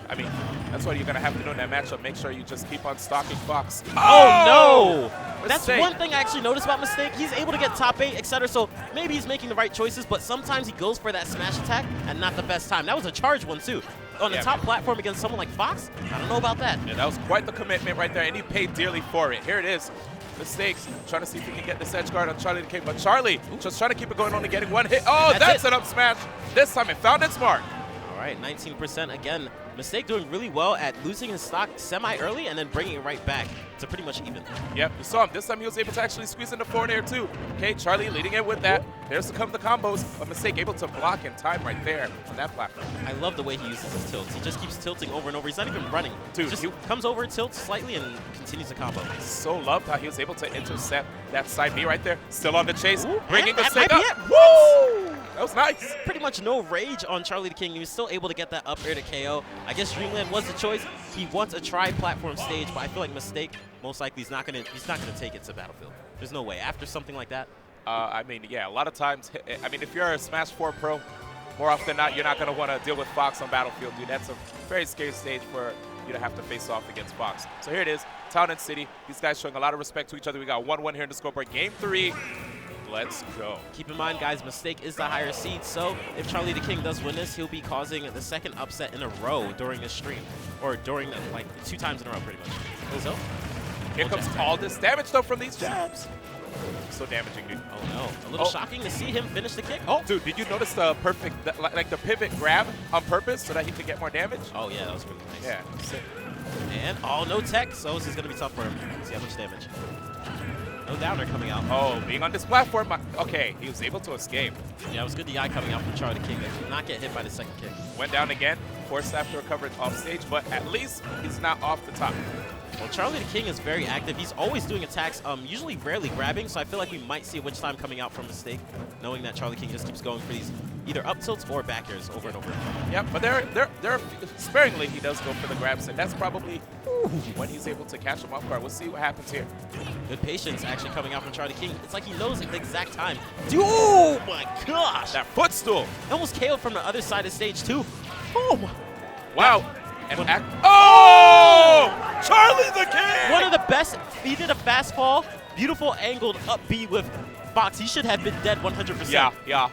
I mean, that's what you're going to have to do in that matchup. Make sure you just keep on stalking Fox. Oh, no! That's Mistake. one thing I actually noticed about Mistake. He's able to get top 8, etc. So maybe he's making the right choices, but sometimes he goes for that smash attack and not the best time. That was a charge one, too. On the top platform against someone like Fox, I don't know about that. Yeah, that was quite the commitment right there, and he paid dearly for it. Here it is. Mistakes, trying to see if he can get this edge guard on Charlie the King, but Charlie just trying to keep it going, only getting one hit. Oh, that's an up smash. This time it found its mark. All right, 19% again. Mistake doing really well at losing his stock semi-early and then bringing it right back to pretty much even. Yep, you saw him. This time he was able to actually squeeze into forward air too. Okay, Charlie leading it with that. There's to come the combos, but Mistake able to block in time right there on that platform. I love the way he uses his tilts. He just keeps tilting over and over. He's not even running. Dude, he just comes over, tilts slightly, and continues to combo. So loved how he was able to intercept that side B right there. Still on the chase, Ooh, bringing the that stick might up. be it. Woo! That was nice. Pretty much no rage on Charlie the King. He was still able to get that up air to KO. I guess Dreamland was the choice. He wants a tri-platform stage, but I feel like Mistake most likely he's not gonna take it to Battlefield. There's no way after something like that. I mean, yeah, a lot of times. I mean, if you're a Smash 4 pro, more often than not, you're not gonna want to deal with Fox on Battlefield, dude. That's a very scary stage for you to have to face off against Fox. So here it is, Town and City. These guys showing a lot of respect to each other. We got 1-1 here in the scoreboard. Game 3. Let's go. Keep in mind, guys, Mistake is the higher seed, so if Charlie the King does win this, he'll be causing the second upset in a row during this stream, or during like 2 times in a row, pretty much. So here comes all this damage though from these jabs. So damaging, dude. Oh no, a little shocking to see him finish the kick. Oh, dude, did you notice the perfect, like the pivot grab on purpose so that he could get more damage? Oh yeah, that was really nice. Yeah, sick. And no tech, so this is gonna be tough for him. Let's see how much damage. No downer coming out. Oh, being on this platform. Okay, he was able to escape. Yeah, it was good DI coming out from Charlie the King. That did not get hit by the second kick. Went down again, forced after recovered off stage, but at least he's not off the top. Well, Charlie the King is very active. He's always doing attacks, usually rarely grabbing, so I feel like we might see a witch time coming out from Mistake, knowing that Charlie King just keeps going for these either up tilts or back airs over and over. Yep, but there sparingly he does go for the grabs, and that's probably when he's able to catch him off guard. We'll see what happens here. Good patience actually coming out from Charlie King. It's like he knows the exact time. Dude, oh my gosh! That footstool! Almost KO'd from the other side of stage too. Oh my! Wow! Oh! Charlie the King! One of the best. He did a fast fall, beautiful angled up B with Fox. He should have been dead 100%. Yeah.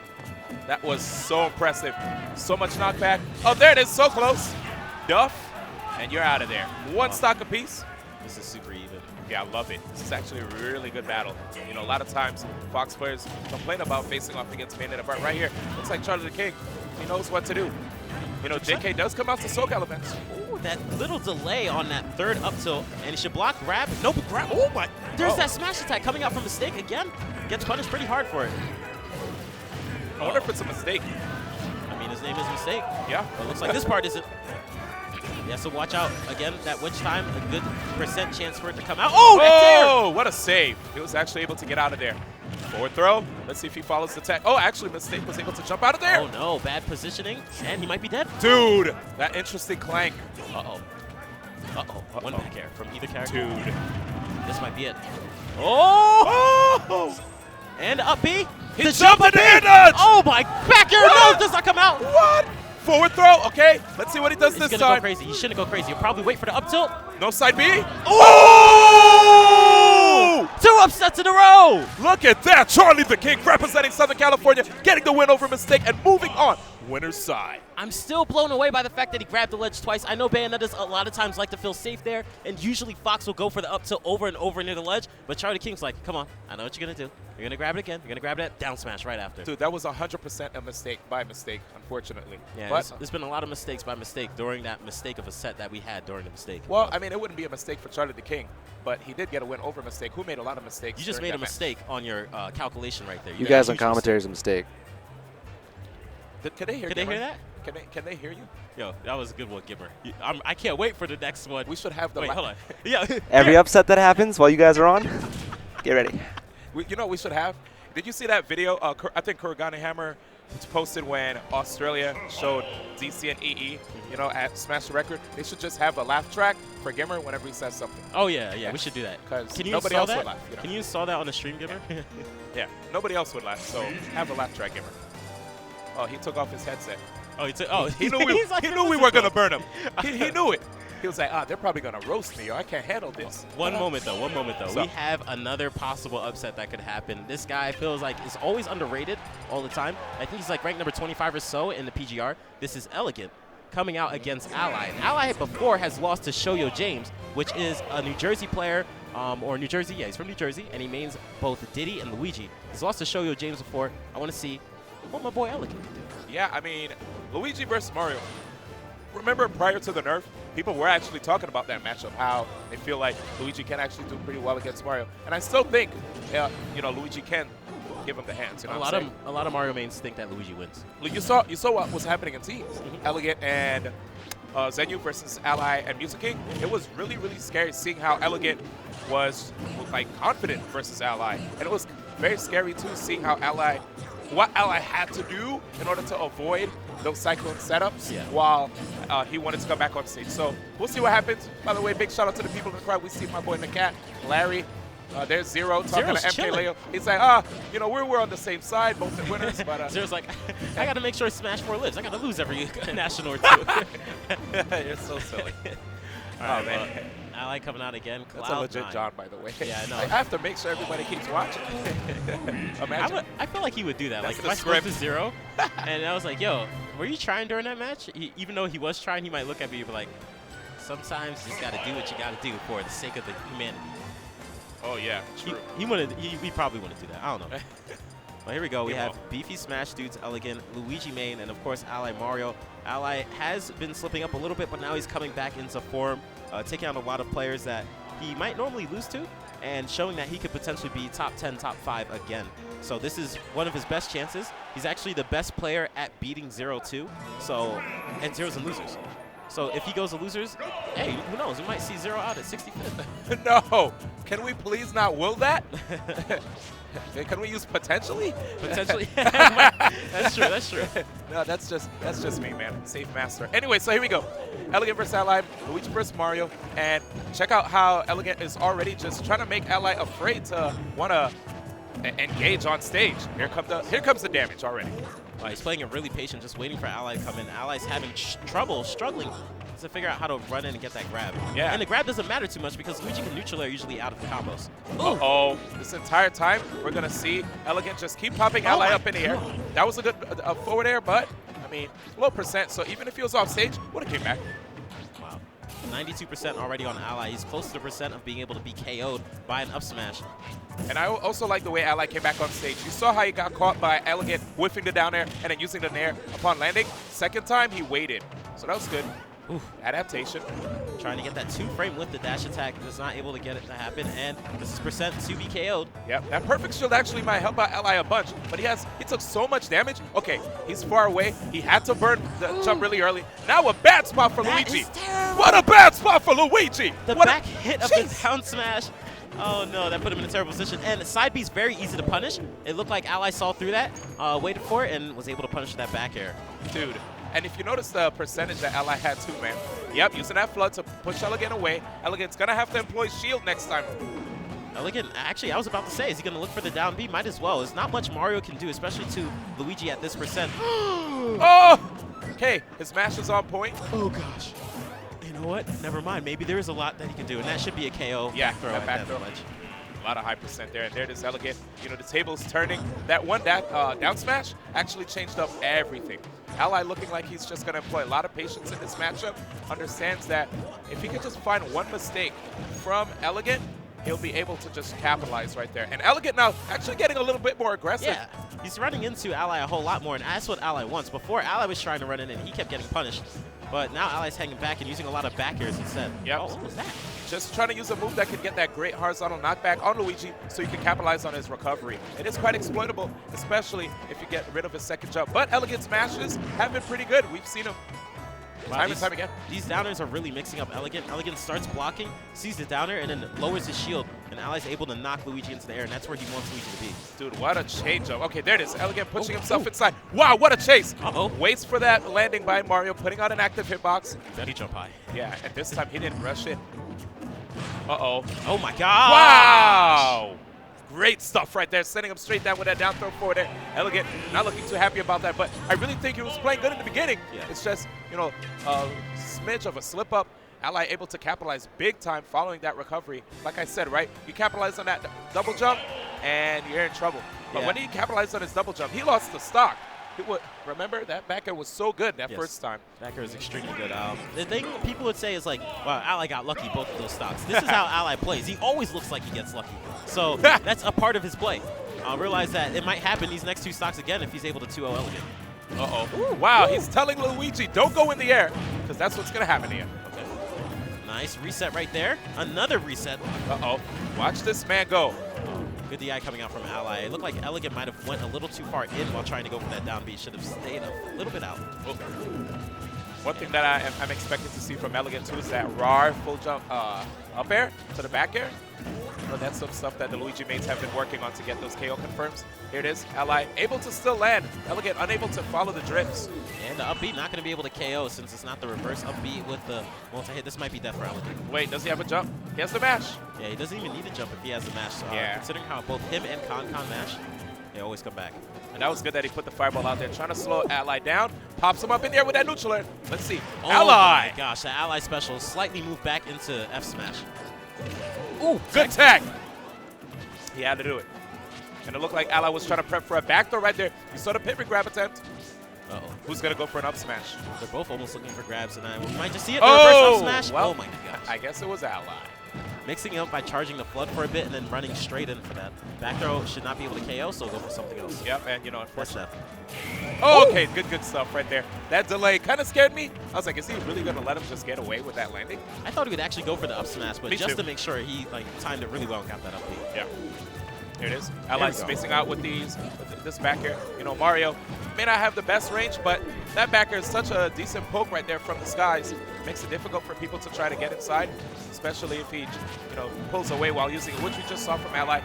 That was so impressive. So much knockback. Oh, there it is. So close. Duff, and you're out of there. One stock apiece. This is super even. Yeah, I love it. This is actually a really good battle. You know, a lot of times Fox players complain about facing off against Bayonetta, but right here, looks like Charlie the King. He knows what to do. You know, JK does come out to SoCal events. Ooh, that little delay on that third up tilt, and he should block grab. Nope, grab. Oh my! There's that smash attack coming out from Mistake again. Gets punished pretty hard for it. I wonder if it's a mistake. I mean, his name is Mistake. Yeah. But it looks like this part isn't. Yeah, so watch out. Again, that witch time, a good % chance for it to come out. Oh, what a save. He was actually able to get out of there. Forward throw. Let's see if he follows the tech. Oh, actually, Mistake was able to jump out of there. Oh, no. Bad positioning. And he might be dead. Dude, that interesting clank. Uh-oh. One back air from either character. Dude. This might be it. Oh! And up B. He jumped into air dodge. Oh, my. Back air. No, does not come out. What? Forward throw. Okay, let's see what he does this time. He's going to go crazy. He shouldn't go crazy. He'll probably wait for the up tilt. No side B. Oh! 2 upsets in a row! Look at that. Charlie the King representing Southern California, getting the win over Mistake and moving on. Winner's side. I'm still blown away by the fact that he grabbed the ledge twice. I know Bayonettas a lot of times like to feel safe there, and usually Fox will go for the up tilt over and over near the ledge, but Charlie King's like, come on, I know what you're going to do. You're going to grab it again. You're going to grab it, down smash right after. Dude, that was 100% a mistake by mistake, unfortunately. Yeah, but there's been a lot of mistakes by mistake during that mistake of a set that we had during the mistake. well, I mean, it wouldn't be a mistake for Charlie the King, but he did get a win over Mistake, who made a lot of mistakes. You just during made a that match. mistake on your calculation right there. You made a guys on huge commentary is a mistake. Can they hear? Could they hear that? Can they hear you? Yo, that was a good one, Gimmer. I can't wait for the next one. We should have the. Wait, hold on. Yeah. Every upset that happens while you guys are on, get ready. You know what we should have? Did you see that video? I think Kuragane Hammer posted when Australia showed DC and EE, you know, at Smash the Record. They should just have a laugh track for Gimmer whenever he says something. Oh yeah, we should do that. 'Cause Can you nobody install else that? would laugh, you know? Can you install that on the stream, Gimmer? Yeah, nobody else would laugh, so have a laugh track, Gimmer. Oh, he took off his headset. Oh, He knew we, he's like, he knew we were gonna burn him. He knew it. He was like, they're probably gonna roast me. Or I can't handle this. One moment though. So- We have another possible upset that could happen. This guy feels like is always underrated all the time. I think he's like ranked number 25 or so in the PGR. This is Elegant coming out against Ally. And Ally before has lost to Shoyo James, which is a New Jersey player, or New Jersey. Yeah, he's from New Jersey, and he mains both Diddy and Luigi. He's lost to Shoyo James before. I want to see what my boy Elegant can do. Yeah, I mean, Luigi versus Mario. Remember prior to the nerf, people were actually talking about that matchup, how they feel like Luigi can actually do pretty well against Mario. And I still think, you know, Luigi can give him the hands. You know A lot of Mario mains think that Luigi wins. You saw what was happening in teams. Elegant and Zenyu versus Ally and Music King. It was really, really scary seeing how Elegant was like confident versus Ally. And it was very scary too seeing how what Ally had to do in order to avoid those Cyclone setups while he wanted to come back on stage. So we'll see what happens. By the way, big shout out to the people in the crowd. We see my boy Nakat, Larry. There's Zero talking Zero's to MK chilling. Leo. He's like, you know, we're on the same side, both the winners. But Zero's like, I got to make sure Smash 4 lives. I got to lose every national or two. you're so silly. All right, man. well, Ally coming out again. That's a legit John, by the way. Yeah, I know. I have to make sure everybody keeps watching. Imagine. I feel like he would do that. That's Like, if the I spoke to script. Zero, and I was like, yo, were you trying during that match? Even though he was trying, he might look at me and be like, sometimes you just got to do what you got to do for the sake of the humanity. Oh, yeah, true. He probably wouldn't do that. I don't know. Well, here we go. We Yeah, have Beefy Smash Dudes, Elegant, Luigi main, and of course Ally Mario. Ally has been slipping up a little bit, but now he's coming back into form, taking out a lot of players that he might normally lose to, and showing that he could potentially be top 10, top 5 again. So this is one of his best chances. He's actually the best player at beating 0-2, so, and Zero's in losers. So if he goes to losers, hey, who knows? We might see Zero out at 65th. No. Can we please not will that? Can we use potentially? Potentially. That's true. That's true. No, that's just me, man. Safe master. Anyway, so here we go. Elegant versus Ally, Luigi versus Mario, and check out how Elegant is already just trying to make Ally afraid to want to engage on stage. Here comes the damage already. He's playing it really patient, just waiting for Ally to come in. Ally's having struggling to figure out how to run in and get that grab. Yeah. And the grab doesn't matter too much because Luigi and neutral are usually out of the combos. Uh-oh. This entire time, we're going to see Elegant just keep popping Ally up in the air. That was a good forward air, but, I mean, low percent. So even if he was off stage, would have came back. Wow. 92% already on Ally. He's close to the percent of being able to be KO'd by an up smash. And I also like the way Ally came back on stage. You saw how he got caught by Elegant whiffing the down air and then using the nair upon landing. Second time, he waited. So that was good. Oof. Adaptation. Trying to get that 2-frame lifted dash attack. Was not able to get it to happen. And this is percent to be KO'd. Yep, that perfect shield actually might help out Ally a bunch, but he took so much damage. Okay, he's far away. He had to burn the jump really early. Now a bad spot for That Luigi. is terrible. What a bad spot for Luigi. The What back hit of the down smash. Oh no, that put him in a terrible position. And side B's very easy to punish. It looked like Ally saw through that, waited for it, and was able to punish that back air. Dude, and if you notice the percentage that Ally had too, man. Yep, using that flood to push Elegant away. Elegant's gonna have to employ shield next time. Elegant, actually, I was about to say, is he going to look for the down B? Might as well. There's not much Mario can do, especially to Luigi at this percent. Oh! Okay, his mash is on point. Oh, gosh. You know what? Never mind. Maybe there is a lot that he can do, and that should be a KO. Yeah, back throw that at back that throw. ledge. A lot of high percent there, and there it is, Elegant. You know, the table's turning. That one down smash actually changed up everything. Ally looking like he's just going to employ a lot of patience in this matchup. Understands that if he could just find one mistake from Elegant, he'll be able to just capitalize right there. And Elegant now actually getting a little bit more aggressive. Yeah, he's running into Ally a whole lot more, and that's what Ally wants. Before, Ally was trying to run in, and he kept getting punished. But now Ally's hanging back and using a lot of back airs instead. Yep. Oh, what was that? Just trying to use a move that could get that great horizontal knockback on Luigi so you can capitalize on his recovery. It is quite exploitable, especially if you get rid of his second jump. But Elegant smashes have been pretty good. We've seen him time and time again. These downers are really mixing up Elegant. Elegant starts blocking, sees the downer, and then lowers his shield. And Ally's able to knock Luigi into the air, and that's where he wants Luigi to be. Dude, what a change up. Okay, there it is. Elegant pushing himself inside. Wow, what a chase. Uh-oh. Waits for that landing by Mario, putting out an active hitbox. Ready jump high. Yeah, and this time he didn't rush it. Uh-oh. Oh my god! Wow! Great stuff right there, sending him straight down with that down throw forward there. Elegant, not looking too happy about that, but I really think he was playing good in the beginning. Yeah. It's just, you know, a smidge of a slip up. Ally able to capitalize big time following that recovery. Like I said, right? You capitalize on that double jump, and you're in trouble. But Yeah. when he capitalized on his double jump, he lost the stock. Remember, that back air was so good that Yes. first time. Back air is extremely good. The thing people would say is like, wow, Ally got lucky both of those stocks. This is how Ally plays. He always looks like he gets lucky. So that's a part of his play. Realize that it might happen these next two stocks again if he's able to 2-0 Elegant. Uh-oh. Wow, he's telling Luigi, don't go in the air, because that's what's going to happen here. Okay. Nice reset right there. Another reset. Uh-oh. Watch this man go. Good DI coming out from Ally. It looked like Elegant might have went a little too far in while trying to go for that down B. Should have stayed a little bit out. Oh. One thing that I'm expecting to see from Elegant too is that raw full jump up air to the back air. But that's some stuff that the Luigi mates have been working on to get those KO confirms. Here it is. Ally able to still land. Elegant unable to follow the drifts. And the up B not going to be able to KO since it's not the reverse up B with the multi-hit. This might be death for Elegant. Wait, does he have a jump? He has the mash. Yeah, he doesn't even need to jump if he has the mash. So, Yeah. Considering how both him and Con mash, they always come back. And that was good that he put the fireball out there, trying to slow Ally down. Pops him up in there with that neutral air. Let's see. Oh Ally! my gosh, the Ally special slightly moved back into F smash. Ooh, good tag. He had to do it. And it looked like Ally was trying to prep for a backdoor right there. You saw the pivot grab attempt. Uh-oh. Who's going to go for an up smash? They're both almost looking for grabs, and we might just see it. Oh, Reverse up smash. well, Oh my gosh. I guess it was Ally. Mixing it up by charging the flood for a bit and then running straight in for that. Back throw should not be able to KO, so go for something else. Yep, and you know, That's unfortunately. that. Oh, okay, good stuff right there. That delay kind of scared me. I was like, is he really going to let him just get away with that landing? I thought he would actually go for the up smash, but Me just too. to make sure he timed it really well and got that up B. Yeah. Here it is. Ally's go. spacing out with this back air. You know, Mario may not have the best range, but that back air is such a decent poke right there from the skies. Makes it difficult for people to try to get inside, especially if he, you know, pulls away while using it, which we just saw from Ally.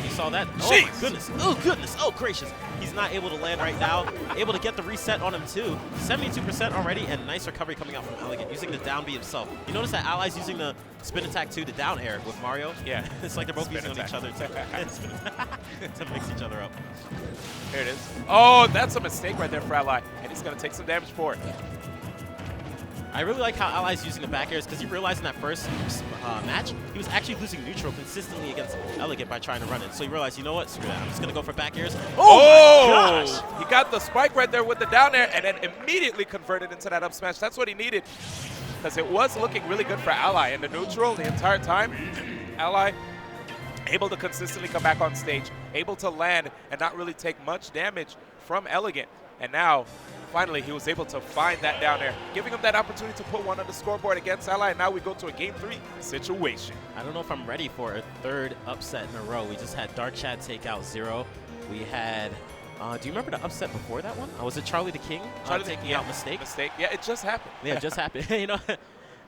You saw that? Oh Jeez. my goodness. Oh goodness. Oh gracious. He's not able to land right now. Able to get the reset on him too. 72% already, and nice recovery coming out from Elegant using the down B himself. You notice that Ally's using the spin attack too, the down air with Mario. Yeah. It's like they're both Spin using attack. on each other to mix each other up. Here it is. Oh, that's a mistake right there for Ally, and he's going to take some damage for it. I really like how Ally's using the back airs because he realized in that first match, he was actually losing neutral consistently against Elegant by trying to run it. So he realized, you know what, screw that. I'm just going to go for back airs. Oh my gosh! He got the spike right there with the down air and then immediately converted into that up smash. That's what he needed because it was looking really good for Ally in the neutral the entire time. Ally able to consistently come back on stage, able to land and not really take much damage from Elegant. And now, finally, he was able to find that down air, giving him that opportunity to put one on the scoreboard against Ally. And now we go to a Game 3 situation. I don't know if I'm ready for a third upset in a row. We just had Dark Chad take out 0. We had, do you remember the upset before that one? Was it Charlie the King taking out Mistake? Mistake. Yeah, it just happened. Yeah, it just happened. You know,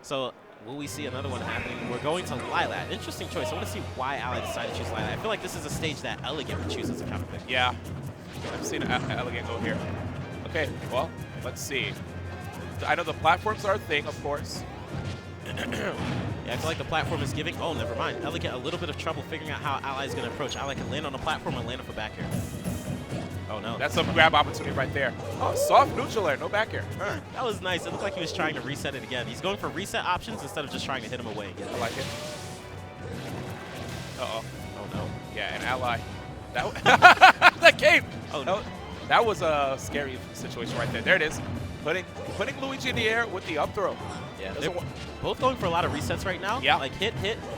so will we see another one happening? We're going to Lylat. Interesting choice. I want to see why Ally decided to choose Lylat. I feel like this is a stage that Elegant would choose as a counter pick. Yeah, I've seen Elegant go here. Okay, well, let's see. I know the platforms are a thing, of course. Yeah, I feel like the platform is giving. Oh, never mind. Elegant a little bit of trouble figuring out how Ally is going to approach. Ally can land on the platform and land off a back air. Oh no. That's a grab opportunity right there. Oh, soft neutral air, no back air. That was nice. It looked like he was trying to reset it again. He's going for reset options instead of just trying to hit him away again. I like it. Uh-oh. Yeah, and Ally. That game. Oh, no. That was a scary situation right there. There it is. Putting Luigi in the air with the up throw. Yeah, There's they're a- both going for a lot of resets right now. Yeah. Like hit,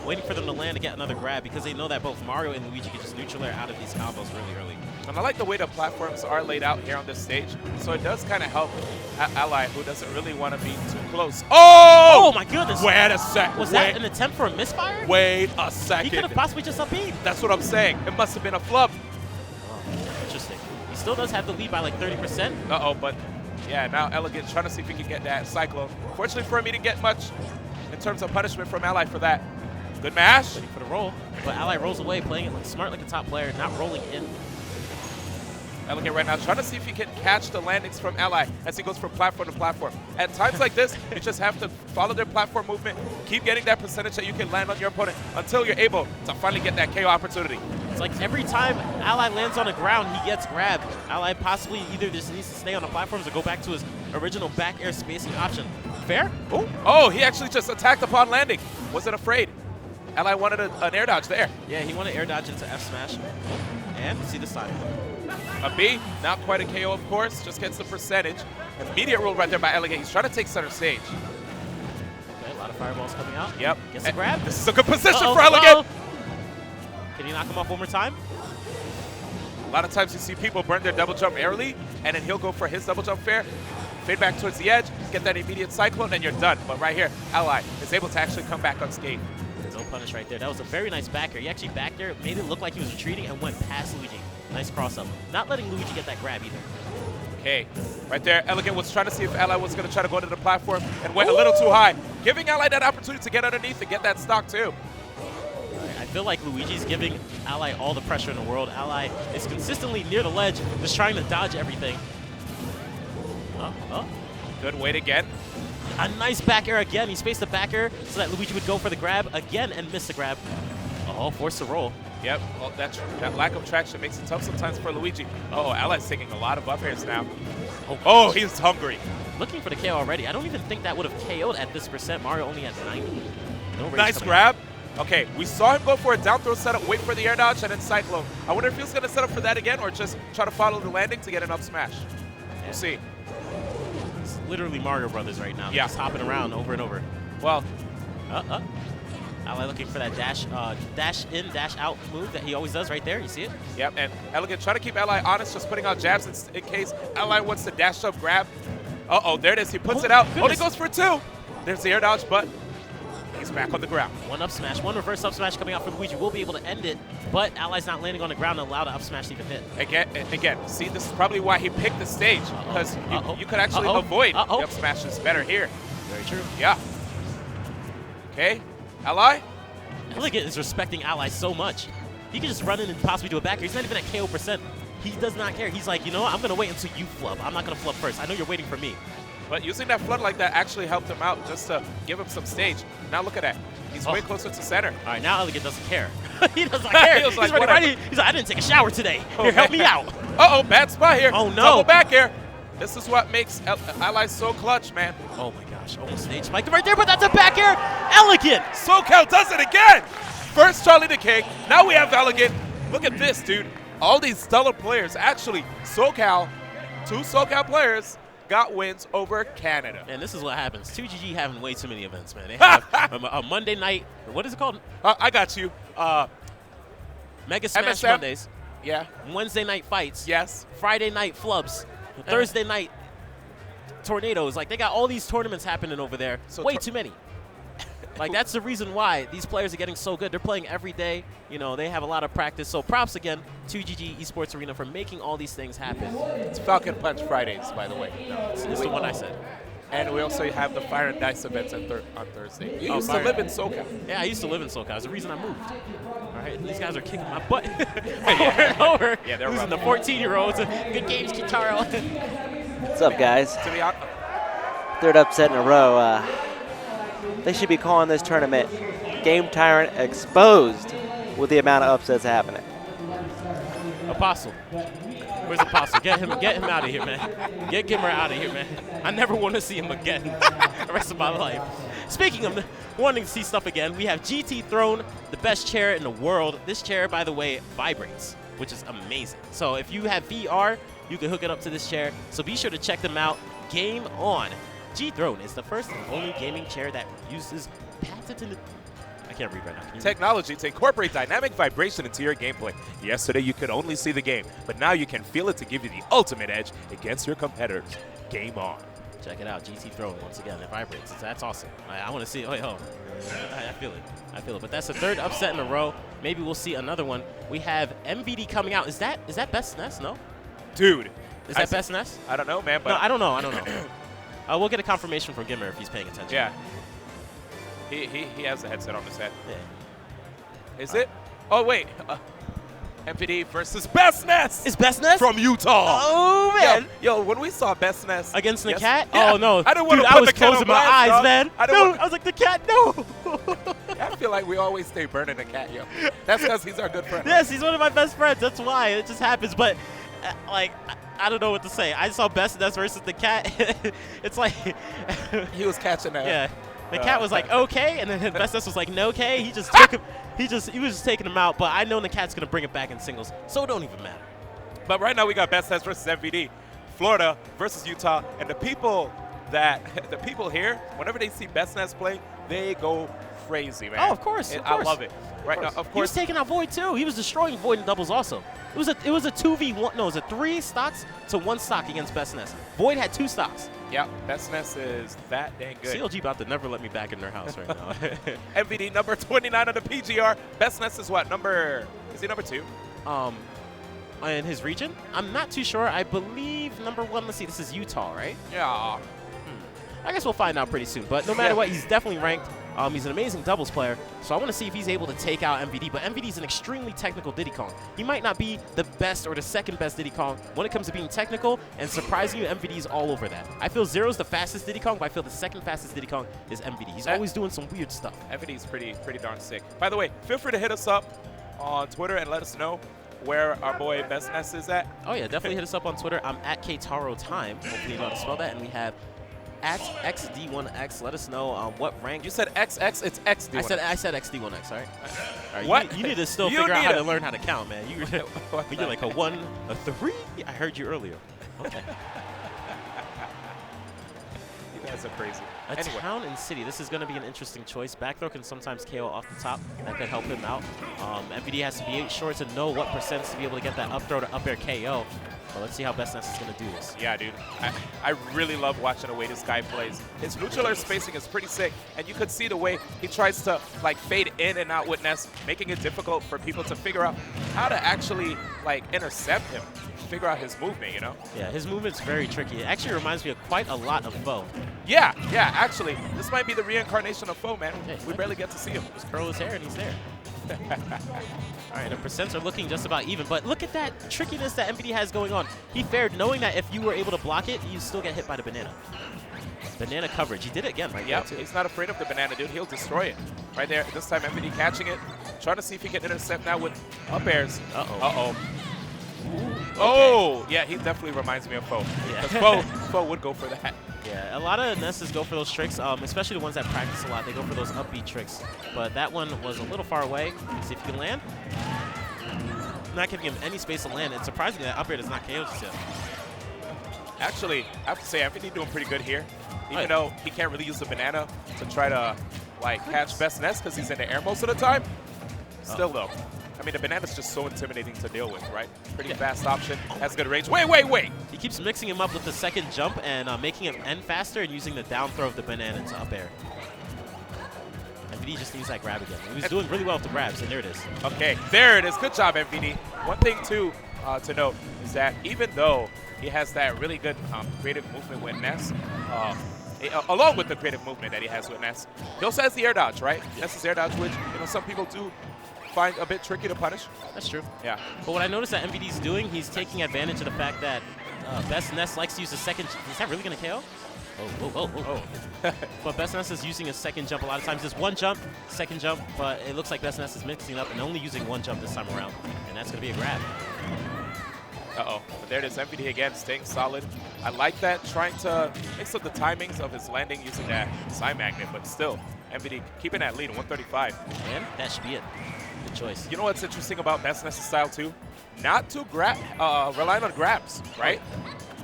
waiting for them to land to get another grab because they know that both Mario and Luigi can just neutral air out of these combos really early. And I like the way the platforms are laid out here on this stage. So it does kind of help Ally, who doesn't really want to be too close. Oh! Oh my goodness! Wait a sec. Was that an attempt for a misfire? Wait a He second. could have possibly just up beat. That's what I'm saying. It must have been a flub. Interesting. He still does have the lead by like 30%. Uh-oh, but yeah, now Elegant trying to see if he can get that Cyclone. Fortunately for him, he didn't get much in terms of punishment from Ally for that. Good mash. Waiting for the roll. But Ally rolls away, playing it like smart like a top player, not rolling in. Elegant right now trying to see if he can catch the landings from Ally as he goes from platform to platform. At times like this, you just have to follow their platform movement, keep getting that percentage that you can land on your opponent until you're able to finally get that KO opportunity. It's like every time Ally lands on the ground, he gets grabbed. Ally possibly either just needs to stay on the platforms or go back to his original back air spacing option. Fair? Oh, Oh, he actually just attacked upon landing. Wasn't afraid. Ally wanted an air dodge there. yeah, he wanted air dodge into F smash. And you see the sign. A B, not quite a KO, of course, just gets the percentage. Immediate roll right there by Elegant. He's trying to take center stage. Okay, a lot of fireballs coming out. Yep. Gets the grab. This is a good position Uh-oh, for Elegant. Can he knock him off one more time? A lot of times you see people burn their double jump early, and then he'll go for his double jump fair, fade back towards the edge, get that immediate cyclone, and you're done. But right here, Ally is able to actually come back unscathed. No punish right there. That was a very nice back air. He actually back there, made it look like he was retreating and went past Luigi. Nice cross up. Not letting Luigi get that grab either. Okay, right there, Elegant was trying to see if Ally was going to try to go to the platform and went a little too high, giving Ally that opportunity to get underneath and get that stock too. I feel like Luigi's giving Ally all the pressure in the world. Ally is consistently near the ledge, just trying to dodge everything. Good wait again. A nice back air again. He spaced the back air so that Luigi would go for the grab again and miss the grab. Oh, forced to roll. Yep, well, that lack of traction makes it tough sometimes for Luigi. Oh, Ally's taking a lot of up airs now. Oh, he's hungry. Looking for the KO already. I don't even think that would have KO'd at this percent. Mario only at 90. No rage Nice coming grab. Okay, we saw him go for a down throw setup, wait for the air dodge, and then cyclone. I wonder if he's going to set up for that again or just try to follow the landing to get an up smash. We'll see. It's literally Mario Brothers right now. They're Yeah. just hopping around over and over. Well, Ally looking for that dash in, dash out move that he always does right there. You see it? yep, and Elegant trying to keep Ally honest, just putting out jabs in case Ally wants to dash up grab. Uh-oh, there it is. He puts Oh, it out. goodness. Only goes for two. There's the air dodge, but he's back on the ground. One up smash, one reverse up smash coming out for Luigi. Will be able to end it, but Ally's not landing on the ground to allow the up smash to even hit. Again, see, this is probably why he picked the stage, because you could actually Uh-oh. avoid Uh-oh. the up smashes better here. Very true. Yeah. Okay, Ally? Elegant is respecting Ally so much. He can just run in and possibly do a back air. He's not even at KO percent. He does not care. He's like, you know what? I'm going to wait until you flub. I'm not going to flub first. I know you're waiting for me. But using that flood like that actually helped him out just to give him some stage. Now look at that. He's way closer to center. All right, now Elegant doesn't care. He does not care. He was like, he's, whatever. he's like, I didn't take a shower today. Here, help me out. Uh-oh, bad spot here. Oh, no. Double back air. This is what makes Ally so clutch, man. Oh, my gosh. Almost stage spiked right there, but that's a back air. Elegant. SoCal does it again. First Charlie Decay. Now we have Elegant. Look at this, dude. All these stellar players. Actually, SoCal, 2 SoCal players got wins over Canada. And this is what happens. 2GG having way too many events, man. They have a Monday night. What is it called? I got you. Mega Smash MSM? Mondays. Yeah. Wednesday night fights. Yes. Friday night flubs. Thursday night tornadoes. Like, they got all these tournaments happening over there. So way too many. Like, that's the reason why these players are getting so good. They're playing every day. You know, they have a lot of practice. So props again to GG Esports Arena for making all these things happen. It's Falcon Punch Fridays, by the way. It's the one I said. And we also have the Fire and Dice events on Thursday. You used to Fire. live in SoCal. Yeah, I used to live in SoCal. It's the reason I moved. All right, these guys are kicking my butt over and over. Yeah, they're losing rough. the 14-year-olds. Good games, Kitaro. What's up, guys? To be honest, Third upset in a row. They should be calling this tournament Game Tyrant Exposed with the amount of upsets happening. Apostle. Where's Apostle? Get him out of here, man. Get Gimmer out of here, man. I never want to see him again the rest of my life. Speaking of wanting to see stuff again, we have GT Throne, the best chair in the world. This chair, by the way, vibrates, which is amazing. So if you have VR, you can hook it up to this chair. So be sure to check them out. Game on. G-Throne is the first and only gaming chair that uses patented... I can't read right now. Technology to incorporate dynamic vibration into your gameplay. Yesterday, you could only see the game, but now you can feel it to give you the ultimate edge against your competitors. Game on. Check it out. GT Throne, once again, it vibrates. That's awesome. I want to see it. Oh, I feel it. I feel it. But that's the third upset in a row. Maybe we'll see another one. We have MVD coming out. Is that Best SNES? No? Dude. Is that Best SNES? I don't know, man. But No, I don't know. We'll get a confirmation from Gimmer if he's paying attention. Yeah. He has the headset on his head. Yeah. Is it? Oh, wait. MPD versus Best SNES Is Best SNES? from Utah. Oh, man. Yo, when we saw Best SNES Against the yes- cat? yeah, Oh, no. I didn't want Dude, to I put was the cat on closing my blast, eyes, dog. man. I didn't No, want- I was like, the cat, no. I feel like we always stay burning the cat, yo. That's because he's our good friend. Yes, he's one of my best friends. That's why. It just happens. But, I don't know what to say. I saw Best SNES versus the cat. It's like... He was catching that. Yeah. The cat was like, okay, and then Best SNES was like, no, okay. He just took him. He was just taking him out. But I know the cat's going to bring it back in singles. So it don't even matter. But right now we got Best SNES versus MVD. Florida versus Utah. And the people here, whenever they see Best SNES play, they go crazy, man. Oh, of course. I love it. Right now, of He was course. taking out Void too. He was destroying Void in doubles also. It was a 2v1. No, it was a 3 stocks to 1 stock against Best SNES. Void had 2 stocks. Yeah, Best SNES is that dang good. CLG about to never let me back in their house right now. MVD number 29 on the PGR. Best SNES is what? Is he number 2? In his region, I'm not too sure. I believe number 1. Let's see. This is Utah, right? Yeah. I guess we'll find out pretty soon. But no matter what, he's definitely ranked. He's an amazing doubles player, so I want to see if he's able to take out MVD. But MVD is an extremely technical Diddy Kong. He might not be the best or the second best Diddy Kong when it comes to being technical, and surprising you, MVD is all over that. I feel Zero's the fastest Diddy Kong, but I feel the second fastest Diddy Kong is MVD. He's always doing some weird stuff. MVD's pretty darn sick. By the way, feel free to hit us up on Twitter and let us know where our boy Best SNES is at. Oh, yeah, definitely hit us up on Twitter. I'm at KTaroTime. Hopefully you know how to spell that. And we have at XD1X. Let us know what rank. You said XX, it's XD1. I said XD1X, all right? All right, What? You need to still You figure out need how to- to learn how to count, man. You're like a 1, a 3? I heard you earlier. Okay. You guys are crazy. A Anyway. town and city. This is going to be an interesting choice. Back throw can sometimes KO off the top. That could help him out. MVD has to be sure to know what percents to be able to get that up throw to up air KO. But let's see how Best SNES is going to do this. Yeah, dude. I really love watching the way this guy plays. His neutral air spacing is pretty sick, and you could see the way he tries to like fade in and out with Ness, making it difficult for people to figure out how to actually like intercept him, figure out his movement, you know? Yeah, his movement's very tricky. It actually reminds me of quite a lot of Foe. Yeah, actually. This might be the reincarnation of Foe, man. Okay, We barely get to see him. Just curl his hair and he's there. All right, the percents are looking just about even, but look at that trickiness that MVD has going on. He fared knowing that if you were able to block it, you still get hit by the banana. Banana coverage. He did it again right Yeah, there, too. he's not afraid of the banana, dude. He'll destroy it. Right there. This time, MVD catching it. Trying to see if he can intercept now with up airs. Uh-oh. Oh, yeah, he definitely reminds me of Foe. Yeah. Because Foe would go for that. Yeah, a lot of Nesses go for those tricks, especially the ones that practice a lot. They go for those upbeat tricks. But that one was a little far away. Let's see if he can land. Not giving him any space to land. It's surprising that up air does not KO just yet. Actually, I have to say, MVD doing pretty good here. Even Right. though he can't really use the banana to try to like catch Best SNES because he's in the air most of the time. Still, though. I mean, the banana's just so intimidating to deal with, right? Pretty fast option. Has good range. Wait! He keeps mixing him up with the second jump and making him end faster and using the down throw of the banana to up air. MVD just needs that grab again. He was doing really well with the grabs, and there it is. Okay, there it is. Good job, MVD. One thing, too, to note is that even though he has that really good creative movement with Ness, along with the creative movement that he has with Ness, he also has the air dodge, right? Ness's air dodge, which some people do find a bit tricky to punish. That's true. Yeah. But what I noticed that MVD's doing, he's taking advantage of the fact that Best Ness likes to use the second. Is that really going to KO? Oh. But Best Ness is using a second jump a lot of times. Just one jump, second jump, but it looks like Best Ness is mixing up and only using one jump this time around. And that's going to be a grab. But there it is, MVD again, staying solid. I like that, trying to mix up the timings of his landing using that side magnet, but still, MVD keeping that lead, 135. And that should be it. Good choice. You know what's interesting about Bestness' style too? Not to relying on grabs, right?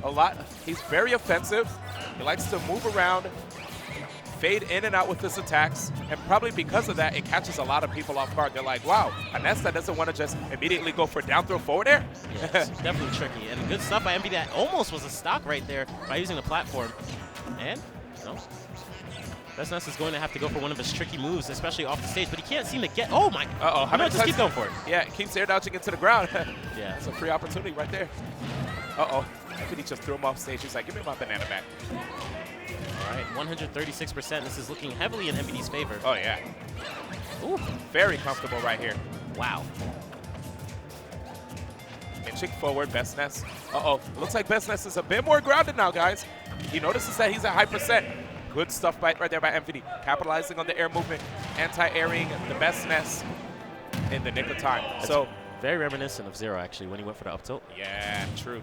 A lot. He's very offensive. He likes to move around, fade in and out with his attacks, and probably because of that, it catches a lot of people off guard. They're like, wow, a Nesta doesn't want to just immediately go for down throw forward air? Yeah, it's definitely tricky. And good stuff by MVD. That almost was a stock right there by using the platform. And, no. Bestness is going to have to go for one of his tricky moves, especially off the stage, but he can't seem to get, oh my. Uh-oh, how many just keep going for it. Yeah, it keeps air dodging into the ground. Yeah. It's a free opportunity right there. Uh-oh, MVD just threw him off stage. He's like, give me my banana back. All right, 136%. This is looking heavily in MVD's favor. Oh, yeah. Ooh, Very comfortable right here. wow. Inching forward, Bestness. Uh-oh, looks like Bestness is a bit more grounded now, guys. He notices that he's at high percent. Good stuff right there by MVD. Capitalizing on the air movement, anti-airing the Bestness in the nick of time. So, Very reminiscent of Zero, actually, when he went for the up tilt. yeah, true.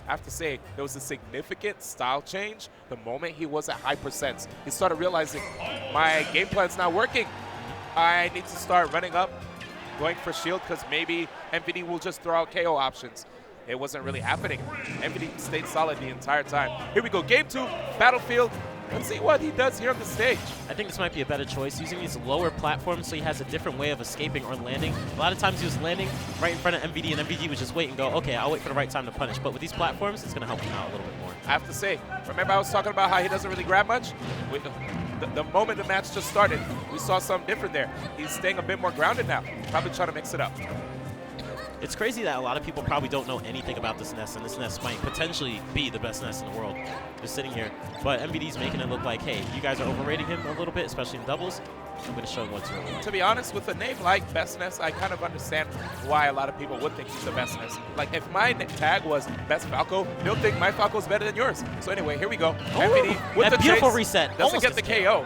I have to say, there was a significant style change the moment he was at high percents. He started realizing, my game plan's not working. I need to start running up, going for shield, because maybe MVD will just throw out KO options. It wasn't really happening. MVD stayed solid the entire time. Here we go, game 2, Battlefield. Let's see what he does here on the stage. I think this might be a better choice, using these lower platforms so he has a different way of escaping or landing. A lot of times he was landing right in front of MVD, and MVD would just wait and go, okay, I'll wait for the right time to punish. But with these platforms, it's going to help him out a little bit more. I have to say, remember I was talking about how he doesn't really grab much? With the moment the match just started, we saw something different there. He's staying a bit more grounded now, probably trying to mix it up. It's crazy that a lot of people probably don't know anything about this Nest, and this Nest might potentially be the best Nest in the world. Just sitting here. But MVD's making it look like, hey, you guys are overrating him a little bit, especially in doubles. I'm going to show him what's real. To be honest, with a name like Bestness, I kind of understand why a lot of people would think he's the Bestness. Like, if my tag was Best Falco, they'll think my Falco's better than yours. So anyway, here we go. MVD with that the beautiful chase, reset. doesn't Almost get the gets KO.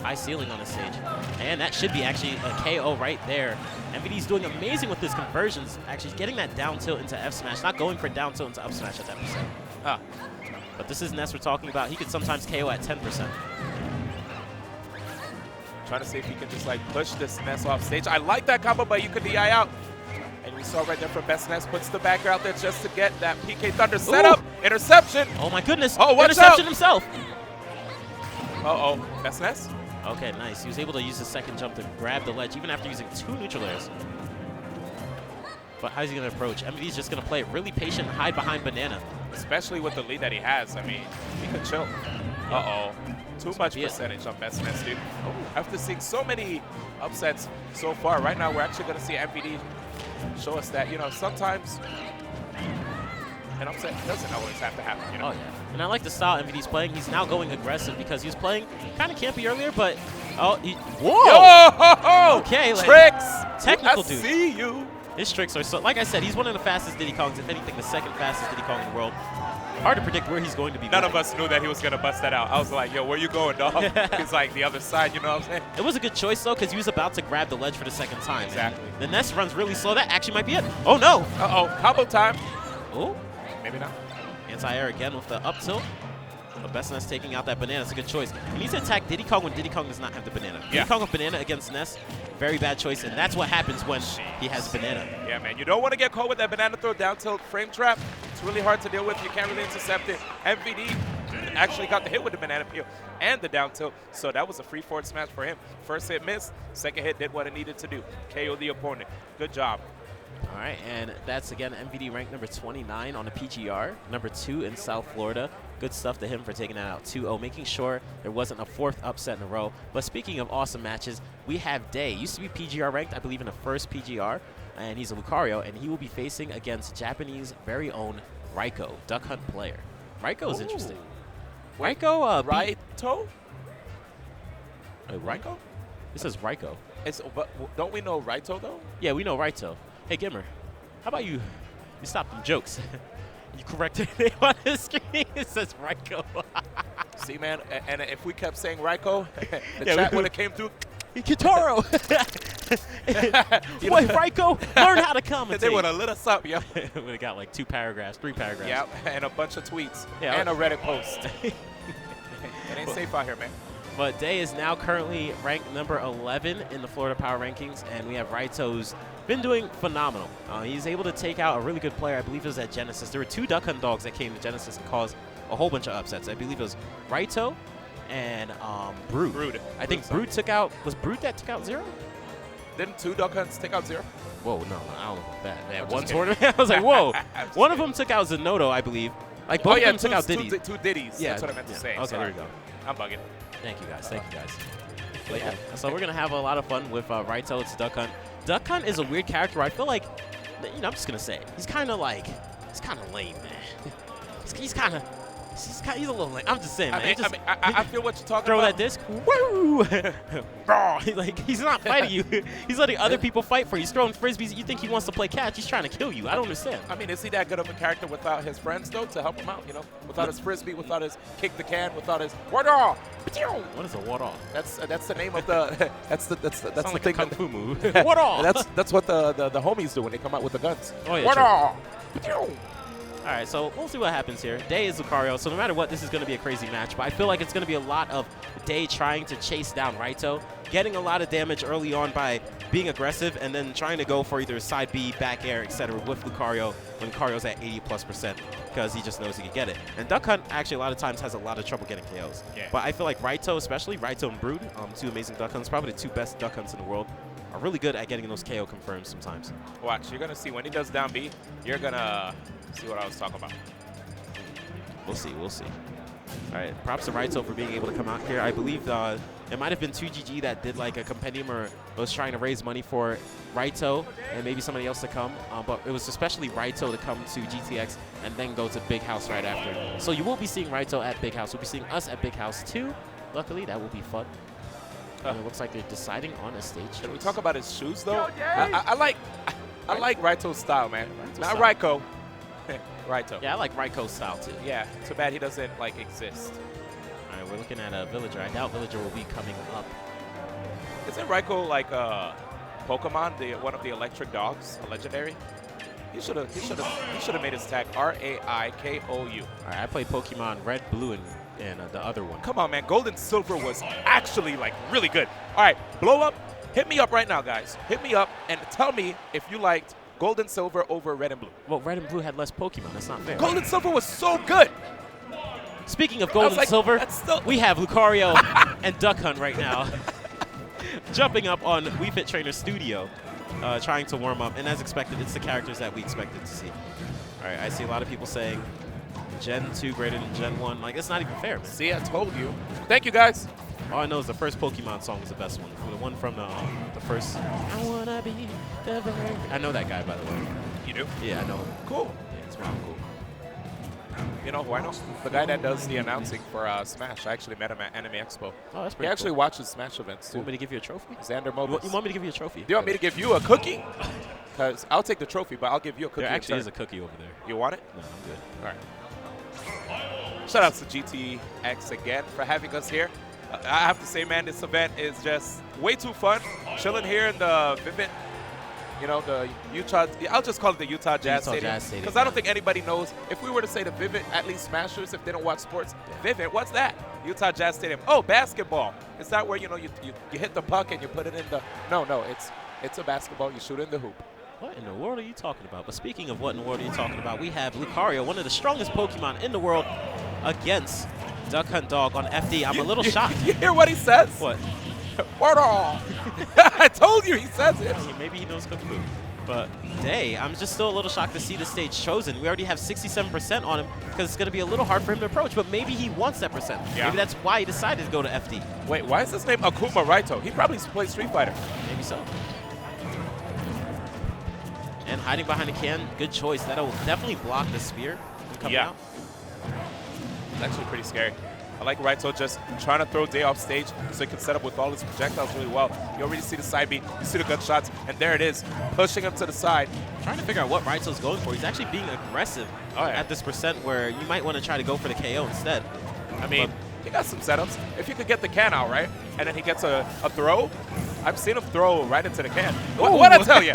High ceiling on the stage. And that should be actually a KO right there. MVD's doing amazing with his conversions, actually getting that down tilt into F smash, not going for down tilt into up smash at that percent. But this is Ness we're talking about. He could sometimes KO at 10%. Trying to see if he can just like push this Ness off stage. I like that combo, but you could DI out. And we saw right there from Bestness, puts the backer out there just to get that PK Thunder setup. Interception. Oh my goodness. Oh, watch interception out. himself. Uh-oh, Bestness. Okay, nice. He was able to use the second jump to grab the ledge, even after using 2 neutral airs. But how's he going to approach? MVD's just going to play it really patient, hide behind Banana. Especially with the lead that he has. I mean, he could chill. Uh-oh. Too much Yeah. percentage on Bestness, dude. After seeing so many upsets so far, right now we're actually going to see MVD show us that, you know, sometimes an upset doesn't always have to happen, you know? Oh, yeah. And I like the style MVD's playing. He's now going aggressive because he was playing kind of campy earlier, but... Oh, Whoa! Okay, like, Tricks! technical I dude. see you. His tricks are so... Like I said, he's one of the fastest Diddy Kongs. If anything, the second fastest Diddy Kong in the world. Hard to predict where he's going to be. None of us knew that he was going to bust that out. I was like, yo, where you going, dog? He's like, the other side, you know what I'm saying? It was a good choice, though, because he was about to grab the ledge for the second time. Exactly. And the Ness runs really slow. That actually might be it. Oh, no. Uh-oh, combo time. Oh. Maybe not. Anti-air again with the up tilt. But Best Ness taking out that banana. It's a good choice. He needs to attack Diddy Kong when Diddy Kong does not have the banana. Yeah. Diddy Kong with banana against Ness, very bad choice, and that's what happens when he has banana. Yeah, man, you don't want to get caught with that banana throw down tilt frame trap. It's really hard to deal with. You can't really intercept it. MVD actually got the hit with the banana peel and the down tilt, so that was a free forward smash for him. First hit missed, second hit did what it needed to do. KO the opponent. Good job. All right, and that's, again, MVD ranked number 29 on the PGR, number 2 in South Florida. Good stuff to him for taking that out 2-0, making sure there wasn't a 4th upset in a row. But speaking of awesome matches, we have Day. Used to be PGR ranked, I believe, in the first PGR, and he's a Lucario, and he will be facing against Japanese very own Raiko, Duck Hunt player. Raiko is interesting. Raiko, Raito? Raiko? This says Raiko. But don't we know Raito, though? Yeah, we know Raito. Hey, Gimmer, how about you stop them jokes? You corrected it on the screen. It says Raiko. See, man, and if we kept saying Raiko, the Yeah, chat we- would have came through. Kitaro! Boy, Raiko, learn how to commentate. They would have lit us up, yo. We would have got like 2 paragraphs, 3 paragraphs. Yeah, and a bunch of tweets, Yeah, and a Reddit post. It ain't safe out here, man. But Day is now currently ranked number 11 in the Florida Power Rankings, and we have Raito, who's been doing phenomenal. He's able to take out a really good player. I believe it was at Genesis. There were 2 Duck Hunt dogs that came to Genesis and caused a whole bunch of upsets. I believe it was Raito and Brood. I think Brood took out, was Brood that took out Zero? Didn't 2 Duck Hunts take out 0? Whoa, no, I don't know about that. They had I'm one just kidding. tournament. I was like, whoa. I'm just One of kidding. them took out Zenodo, I believe. Like, both of them took out Diddy. Two Diddies. Yeah, That's what I meant to say. Okay, Sorry. there you go. I'm bugging. Thank you guys. Thank you guys. But yeah, so we're gonna have a lot of fun with Raito. It's Duck Hunt. Duck Hunt is a weird character. I feel like, you know, I'm just gonna say it. He's kind of lame, man. He's a little lame. I'm just saying, man. I feel what you're talking Throw about. that disc. Woo! Like, he's not fighting you. He's letting other people fight for you. He's throwing frisbees. You think he wants to play catch? He's trying to kill you. I don't understand. I mean, is he that good of a character without his friends, though, to help him out, you know? Without his frisbee, without his kick the can, without his ward-off. What is a what-off? That's the name of the that's the Sounds the like thing a kung that- fu move. What-off? that's what the homies do when they come out with the guns. Oh, yeah, Ward-off. All right, so we'll see what happens here. Day is Lucario, so no matter what, this is going to be a crazy match. But I feel like it's going to be a lot of Day trying to chase down Raito, getting a lot of damage early on by being aggressive, and then trying to go for either side B, back air, etc. with Lucario when Lucario's at 80+%, because he just knows he can get it. And Duck Hunt actually a lot of times has a lot of trouble getting KOs. Yeah. But I feel like Raito, especially Raito and Brood, 2 amazing Duck Hunts, probably the 2 best Duck Hunts in the world, are really good at getting those KO confirmed sometimes. Watch, you're gonna see when he does down B, you're gonna see what I was talking about. We'll see. We'll see. All right. Props to Raito for being able to come out here. I believe it might have been 2GG that did like a compendium or was trying to raise money for Raito and maybe somebody else to come. But it was especially Raito to come to GTX and then go to Big House right after. So you will be seeing Raito at Big House. We'll be seeing us at Big House too. Luckily, that will be fun. And it looks like they're deciding on a stage. Should we choice. talk about his shoes though? Yo, Jay! I like Raito's style, man. Not style. Raiko. Raito. Yeah, I like Raiko's style too. Yeah. Too bad he doesn't like exist. All right, we're looking at a Villager. I doubt Villager will be coming up. Isn't Raiko like Pokemon, one of the electric dogs, a legendary? He should have made his tag Raikou. All right, I played Pokemon Red, Blue, and the other one. Come on, man. Gold and Silver was actually like really good. All right, blow up. Hit me up right now, guys. Hit me up and tell me if you liked Gold and Silver over Red and Blue. Well, Red and Blue had less Pokemon. That's not fair. Gold and Silver was so good. Speaking of I Gold was and like, Silver, that's still- we have Lucario and Duck Hunt right now. Jumping up on Wii Fit Trainer Studio, trying to warm up. And as expected, it's the characters that we expected to see. All right, I see a lot of people saying Gen 2 greater than Gen 1. Like, it's not even fair, man. See, I told you. Thank you, guys. All I know is the first Pokemon song was the best one. The one from the first. I wanna be the very. I know that guy, by the way. You do? Yeah, I know him. Cool. Yeah, it's really cool. You know who I know? The guy that does the announcing for Smash. I actually met him at Anime Expo. Oh, that's He pretty actually cool. watches Smash events You too. want me to give you a trophy? Xander You Mobus. want me to give you a trophy? Do you want me to give you a cookie? Because I'll take the trophy, but I'll give you a cookie. There in actually is turn. a cookie over there. You want it? No, I'm good. All right. Shout out to GTX again for having us here. I have to say, man, this event is just way too fun. Chilling here in the Vivint, you know, the Utah. I'll just call it the Utah Jazz Utah Stadium. Jazz Stadium, Because I don't yeah. think anybody knows. If we were to say the Vivint, at least Smashers, if they don't watch sports, Vivint, what's that? Utah Jazz Stadium. Oh, basketball. It's not where, you know, you hit the puck and you put it in the. No, it's a basketball. You shoot in the hoop. What in the world are you talking about? But speaking of what in the world are you talking about, we have Lucario, one of the strongest Pokemon in the world, against Duck Hunt Dog on FD. I'm a little shocked. You hear what he says? What? Word all. I told you he says it. Maybe he knows Kung Fu. But Day, I'm just still a little shocked to see the stage chosen. We already have 67% on him because it's going to be a little hard for him to approach, but maybe he wants that percent. Yeah. Maybe that's why he decided to go to FD. Wait, why is his name Akuma Raito? He probably plays Street Fighter. Maybe so. And hiding behind a can, good choice. That'll definitely block the spear from coming Yeah. out. It's actually pretty scary. I like Raito just trying to throw Day off stage so he can set up with all his projectiles really well. You already see the side beat, you see the gunshots, and there it is, pushing him to the side. Trying to figure out what Raito's going for. He's actually being aggressive at this percent where you might want to try to go for the KO instead. I mean, he got some setups. If he could get the can out, right, and then he gets a throw, I've seen him throw right into the can. What I tell you?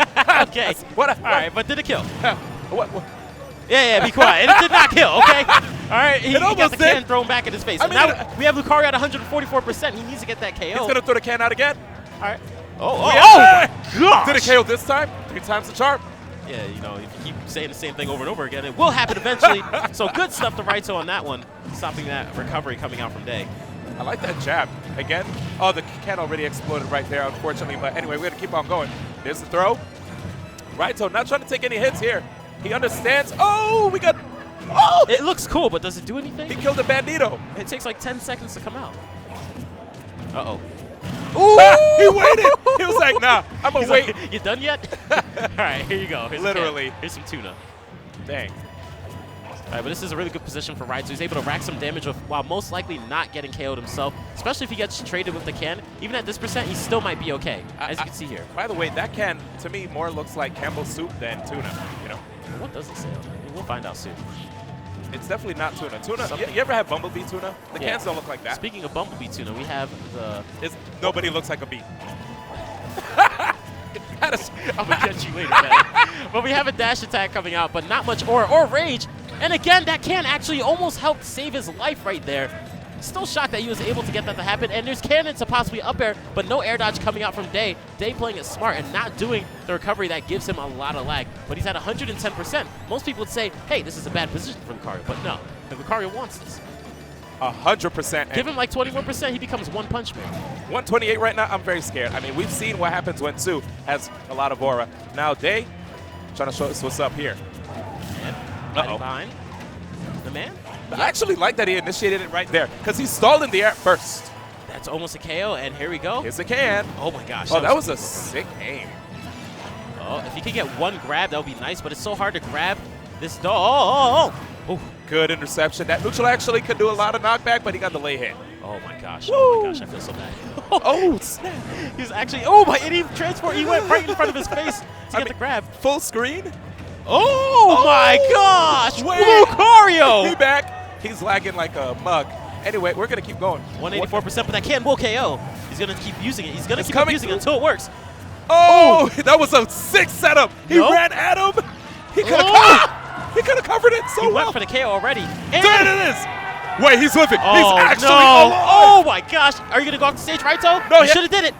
Okay. What? All right, but did it kill? What? Yeah, be quiet. And it did not kill, okay? All right, he got almost the did. can thrown back in his face. I And mean, now we have Lucario at 144%. He needs to get that KO. He's going to throw the can out again. All right. Oh, Yeah. my gosh. Did it KO this time? 3 times the charm. Yeah, you know, if you keep saying the same thing over and over again, it will happen eventually. So good stuff to Raito on that one, stopping that recovery coming out from Day. I like that jab. Again, oh, the can already exploded right there, unfortunately. But anyway, we're going to keep on going. There's the throw. Raito not trying to take any hits here. He understands. Oh, we got. Oh! It looks cool, but does it do anything? He killed the Bandito. It takes like 10 seconds to come out. Uh-oh. He waited. He was like, nah, I'm going to wait. Like, you done yet? All right, here you go. Here's Literally. Here's some tuna. Dang. All right, but this is a really good position for Raito. He's able to rack some damage while most likely not getting KO'd himself, especially if he gets traded with the can. Even at this percent, he still might be okay, as you can see here. By the way, that can, to me, more looks like Campbell's soup than tuna, you know? What does it say on that? We'll find out soon. It's definitely not tuna. Tuna, you ever have Bumblebee tuna? The Yeah. cans don't look like that. Speaking of Bumblebee tuna, we have the... Nobody looks like a bee. I'm going to get you later, man. But we have a dash attack coming out, but not much aura or rage. And again, that can actually almost helped save his life right there. Still shocked that he was able to get that to happen. And there's cannon to possibly up air, but no air dodge coming out from Day. Day playing it smart and not doing the recovery that gives him a lot of lag. But he's at 110%. Most people would say, hey, this is a bad position for Lucario. But no, the Lucario wants this. 100%. Give him like 21%, he becomes One Punch Man. 128 right now, I'm very scared. I mean, we've seen what happens when Sue has a lot of aura. Now, Day trying to show us what's up here. And Uh-oh. behind the man. I actually like that he initiated it right there because he stalled in the air first. That's almost a KO, and here we go. Here's the can. Oh my gosh. Oh, that was a sick aim. Oh, if he could get one grab, that would be nice, but it's so hard to grab this dog. Oh, Good interception. That neutral actually could do a lot of knockback, but he got the lay hit. oh my gosh. Oh my gosh, I feel so bad. Oh, snap. He's actually, oh my, and he transport, he went right in front of his face to get the grab. Full screen. Oh my gosh, Wait. Lucario! He back. He's lagging like a mug. Anyway, we're going to keep going. 184%, but that can will KO. He's going to keep using it. He's going to It's keep coming using it through. until it works. Oh, that was a sick setup. He No. ran at him. He could have he could have covered it so He well. went for the KO already. And There it is. Wait, he's living. oh, he's actually no. alive. Oh my gosh. Are you going to go off the stage, Raito? No, You yeah. should have did it.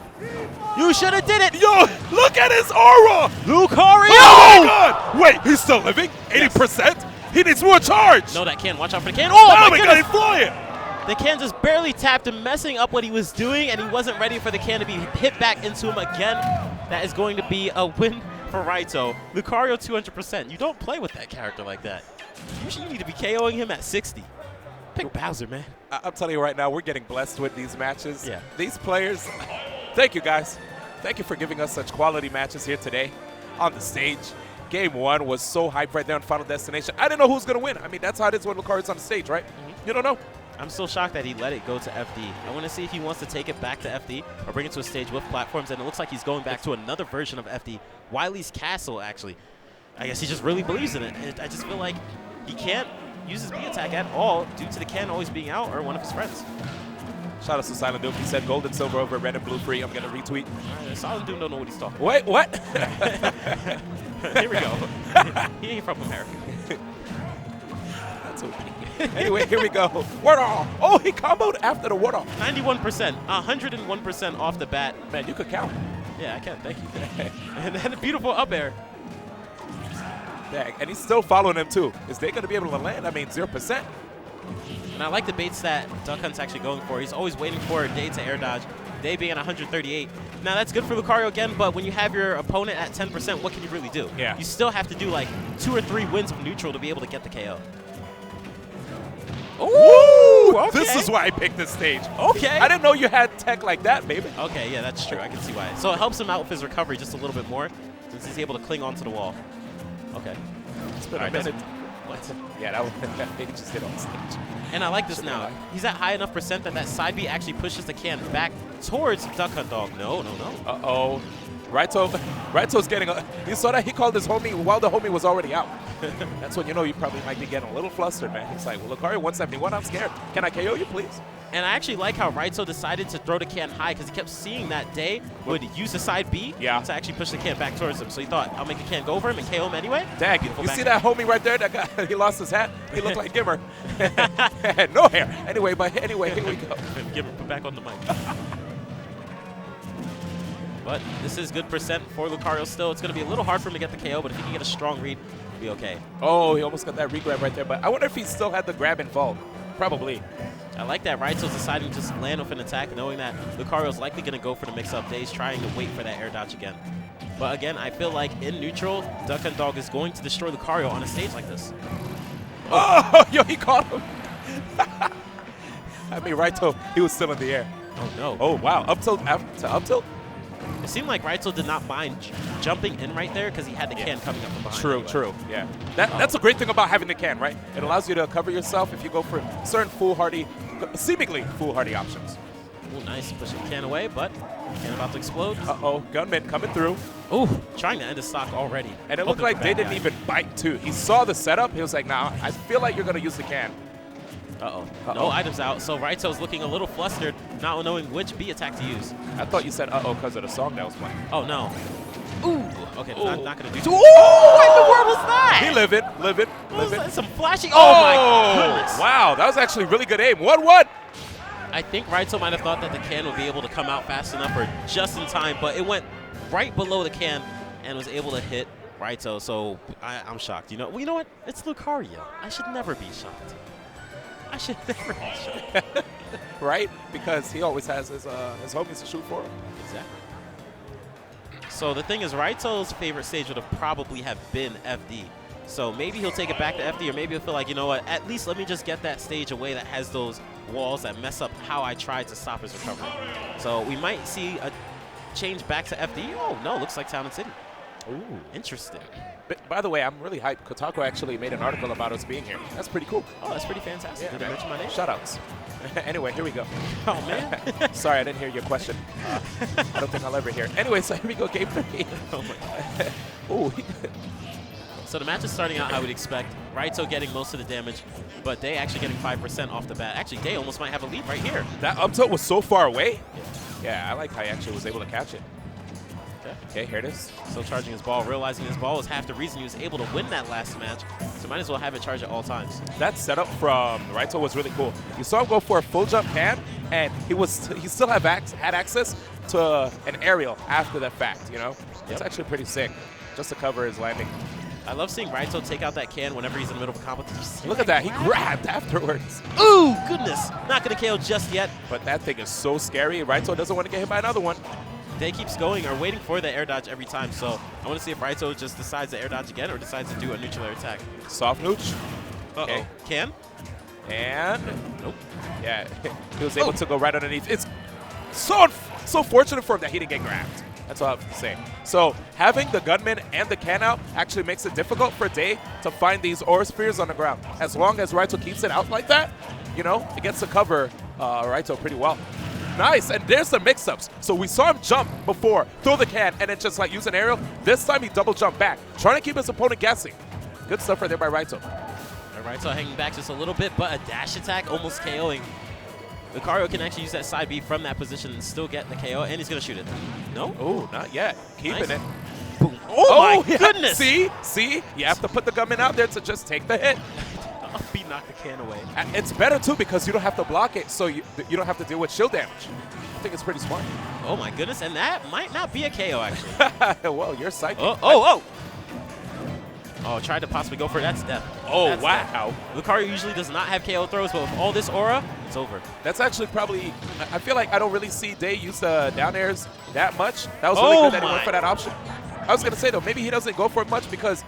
You should have did it. Yo, look at his aura. Lucario! Oh my God. Wait, he's still living? 80%? He needs more charge. No, that can. Watch out for the can. Oh, Oh my God, goodness. he's flying. The can just barely tapped him, messing up what he was doing, and he wasn't ready for the can to be hit back into him again. That is going to be a win for Raito. Lucario 200%. You don't play with that character like that. You need to be KOing him at 60. Pick Bowser, man. I'm telling you right now, we're getting blessed with these matches. Yeah. These players, thank you guys. Thank you for giving us such quality matches here today on the stage. Game 1 was so hyped right there on Final Destination. I didn't know who was going to win. I mean, that's how it is when Lucario's on the stage, right? You don't know. I'm still shocked that he let it go to FD. I want to see if he wants to take it back to FD or bring it to a stage with platforms, and it looks like he's going back to another version of FD, Wily's Castle, actually. I guess he just really believes in it. I just feel like he can't use his B attack at all due to the can always being out or one of his friends. Shout out to Silent Doom. He said gold and silver over red and blue free. I'm going to retweet. Silent Doom don't know what he's talking Wait, what? about. Here we go. He ain't from America. That's okay. Anyway, here we go. Wardall. Oh, he comboed after the Wardall. 91%, 101% off the bat. Man, you could count. Yeah, I can. Thank you. And then a beautiful up air. Dang. And he's still following him, too. Is they going to be able to land? I mean, 0%. And I like the baits that Duck Hunt's actually going for. He's always waiting for Day to air dodge. Day being at 138. Now, that's good for Lucario again, but when you have your opponent at 10%, what can you really do? Yeah. You still have to do like 2 or 3 wins of neutral to be able to get the KO. Ooh, okay. This is why I picked this stage. Okay. I didn't know you had tech like that, baby. Okay, yeah, that's true. I can see why. So it helps him out with his recovery just a little bit more since he's able to cling onto the wall. Okay. It's been All a right, minute. What? Yeah, that he just hit on stage. And I like this Should've now. been He's at high enough percent that side B actually pushes the can back towards Duck Hunt Dog. No, no, no. Uh-oh. Raito's getting a... You saw that? He called his homie while the homie was already out. That's when you know you probably might be getting a little flustered, man. He's like, well, Lucario 171, I'm scared. Can I KO you, please? And I actually like how Raito decided to throw the can high because he kept seeing that Day would use the side B to actually push the can back towards him. So he thought, I'll make the can go over him and KO him anyway. Dang, you see that homie right there? That guy, he lost his hat. He looked like Gimmer. No hair. Anyway, here we go. Gimmer, put back on the mic. But this is good percent for Lucario still. It's going to be a little hard for him to get the KO, but if he can get a strong read, he'll be okay. Oh, he almost got that re-grab right there. But I wonder if he still had the grab involved. Probably. I like that Raito's deciding to just land with an attack, knowing that Lucario's likely going to go for the mix-up. Day's trying to wait for that air dodge again. But again, I feel like in neutral, Duck Hunt Dog is going to destroy Lucario on a stage like this. Oh, yo, he caught him. I mean, Raito, he was still in the air. Oh, no. Oh, wow. Up tilt to up tilt? It seemed like Raito did not mind jumping in right there because he had the can coming up from behind. True, anyway. true. Yeah. That's a great thing about having the can, right? It allows you to cover yourself if you go for certain foolhardy, seemingly foolhardy options. Ooh, nice. Pushing the can away, but can about to explode. Uh-oh, Gunman coming through. Ooh, trying to end his stock already. And it looked like they didn't even bite, too. He saw the setup. He was like, nah, I feel like you're going to use the can. Uh-oh. No items out, so Raito's looking a little flustered, not knowing which B attack to use. I thought you said uh-oh because of the song that was playing. Oh, no. Ooh. Okay, not going to do. Ooh! What in the world was that? He live it. Was that some flashing? Oh, my goodness. Wow, that was actually really good aim. 1-1. I think Raito might have thought that the can would be able to come out fast enough or just in time, but it went right below the can and was able to hit Raito, so I'm shocked. You know what? It's Lucario. I should never be shocked. I should never be shocked. Right? Because he always has his homies to shoot for him. Exactly. So the thing is, Raito's favorite stage would have probably have been FD. So maybe he'll take it back to FD, or maybe he'll feel like, you know what, at least let me just get that stage away that has those walls that mess up how I tried to stop his recovery. So we might see a change back to FD. Oh, no, looks like Town and City. Ooh, interesting. But by the way, I'm really hyped. Kotaku actually made an article about us being here. That's pretty cool. Oh, that's pretty fantastic. Yeah, Did I mention my name? Shoutouts. Anyway, here we go. Oh, man. Sorry, I didn't hear your question. I don't think I'll ever hear it. Anyway, so here we go, game 3. Oh, my God. Ooh. So the match is starting out how we'd expect. Raito getting most of the damage, but Day actually getting 5% off the bat. Actually, Day almost might have a lead right here. That up tilt was so far away. Yeah, I like how he actually was able to catch it. Okay, here it is. Still charging his ball, realizing his ball was half the reason he was able to win that last match. So might as well have it charge at all times. That setup from Raito was really cool. You saw him go for a full jump can, and he still had access to an aerial after the fact, you know? It's actually pretty sick, just to cover his landing. I love seeing Raito take out that can whenever he's in the middle of a competition. Look at that. He grabbed afterwards. Ooh, goodness. Not going to KO just yet. But that thing is so scary. Raito doesn't want to get hit by another one. Day keeps going or waiting for the air dodge every time. So I want to see if Raito just decides to air dodge again or decides to do a neutral air attack. Soft nooch. Okay. Can? And nope. Yeah, he was able to go right underneath. It's so fortunate for him that he didn't get grabbed. That's all I have to say. So having the gunman and the can out actually makes it difficult for Day to find these aura spheres on the ground. As long as Raito keeps it out like that, you know, it gets to cover Raito pretty well. Nice, and there's the mix-ups. So we saw him jump before, throw the can, and then just like use an aerial. This time he double jumped back, trying to keep his opponent guessing. Good stuff right there by Raito. Raito hanging back just a little bit, but a dash attack almost KOing. Lucario can actually use that side B from that position and still get the KO, and he's going to shoot it. No? Oh, not yet. Keeping Nice. it. Boom. Oh, my yeah. goodness! See? You have to put the gunman out there to just take the hit. He knocked the can away. It's better, too, because you don't have to block it, so you don't have to deal with shield damage. I think it's pretty smart. Oh, my goodness, and that might not be a KO, actually. Well, you're psychic. Oh, tried to possibly go for that step. Oh, That's wow. Lucario usually does not have KO throws, but with all this aura, it's over. That's actually probably, I feel like I don't really see Day use the down airs that much. That was really good that he went for that option. I was going to say, though, maybe he doesn't go for it much because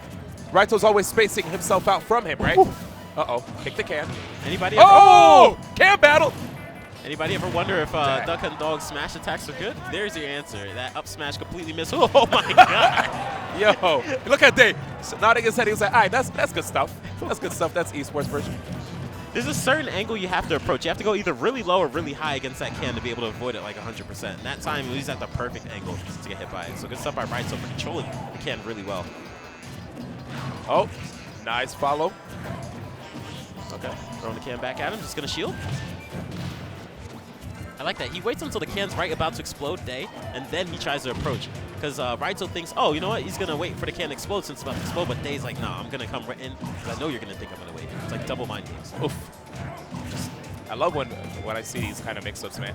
Raito's always spacing himself out from him, right? Uh-oh, kick the can. Anybody can battle. Anybody ever wonder if Duck Hunt Dog smash attacks are good? There's your answer. That up smash completely missed. Oh, my God. Yo, look at Day. So nodding his head, he was like, all right, that's good stuff. That's good stuff. That's esports version. There's a certain angle you have to approach. You have to go either really low or really high against that can to be able to avoid it like 100%. And that time, he's at the perfect angle to get hit by it. So good stuff by Raito for controlling the can really well. Oh, Nice follow. Okay, throwing the can back at him, just gonna shield. I like that. He waits until the can's right about to explode, Day, and then he tries to approach. Because Raito thinks, oh, you know what? He's going to wait for the can to explode since it's about to explode. But Day's like, nah, I'm going to come right in because I know you're going to think I'm going to wait. It's like double mind games. Oof. I love when I see these kind of mix-ups, man.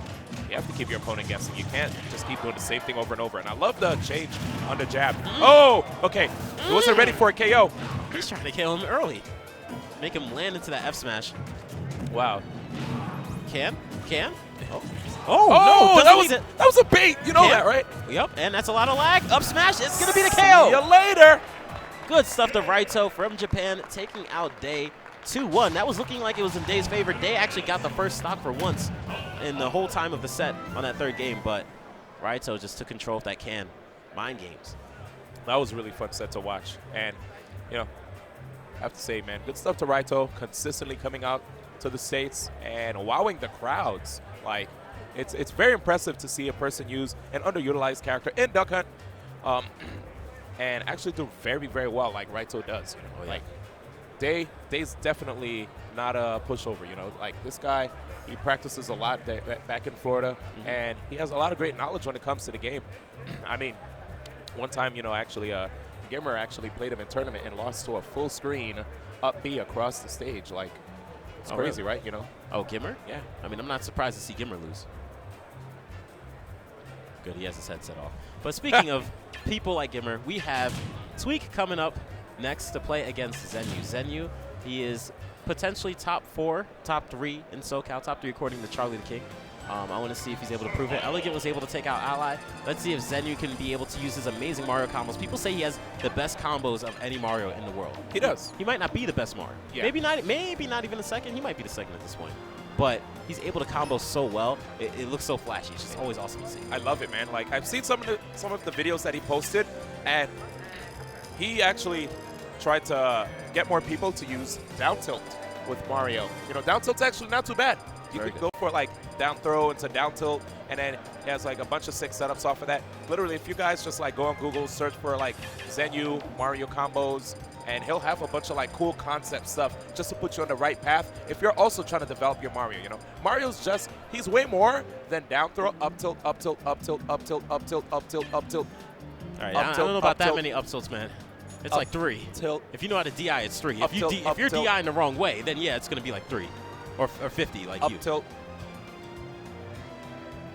You have to keep your opponent guessing. You can't just keep doing the same thing over and over. And I love the change on the jab. Oh, okay. He wasn't ready for a KO. He's trying to kill him early. Make him land into that F smash. Wow. Can? Oh, no, that was a bait. You know Can. that, right? Yep, and that's a lot of lag. Up smash, it's going to be the See KO. you later. Good stuff to Raito from Japan, taking out Day 2-1. That was looking like it was in Day's favor. Day actually got the first stock for once in the whole time of the set on that third game, but Raito just took control of that can. Mind games. That was a really fun set to watch. And, you know, I have to say, man, good stuff to Raito, consistently coming out to the States and wowing the crowds. Like, it's very impressive to see a person use an underutilized character in Duck Hunt and actually do very, very well like Raito does. You know? Oh, yeah. Like, Day's definitely not a pushover, you know. Like, this guy, he practices a lot back in Florida, and he has a lot of great knowledge when it comes to the game. I mean, one time, you know, actually, Gimmer actually played him in tournament and lost to a full screen up B across the stage. Like, it's crazy, really? right? You know? Oh, Gimmer? Yeah. I mean, I'm not surprised to see Gimmer lose. Good, he has his headset off. But speaking of people like Gimmer, we have Tweak coming up next to play against Zenyu. Zenyu, he is potentially top 4, top 3 in SoCal, top 3 according to Charlie the King. I want to see if he's able to prove it. Elegant was able to take out Ally. Let's see if Zenyu can be able to use his amazing Mario combos. People say he has the best combos of any Mario in the world. He does. He might not be the best Mario. Yeah. Maybe not even the second. He might be the second at this point. But he's able to combo so well. It looks so flashy. It's just always awesome to see. I love it, man. Like, I've seen some of the videos that he posted, and he actually tried to get more people to use down tilt with Mario. You know, down tilt's actually not too bad. You Very could good. go for like down throw into down tilt, and then he has like a bunch of 6 setups off of that. Literally, if you guys just like go on Google, search for like Zenyu Mario combos, and he'll have a bunch of like cool concept stuff just to put you on the right path if you're also trying to develop your Mario, you know. Mario's just, he's way more than down throw, up tilt, up tilt, up tilt, up tilt, up tilt, up tilt, up tilt. All right, Up I tilt, don't know about up that tilt. many up tilts, man. It's Up like 3. Tilt. If you know how to DI, it's 3. Up If, tilt, up if you're tilt. DIing the wrong way, then yeah, it's going to be like 3 or 50 like Up you. tilt.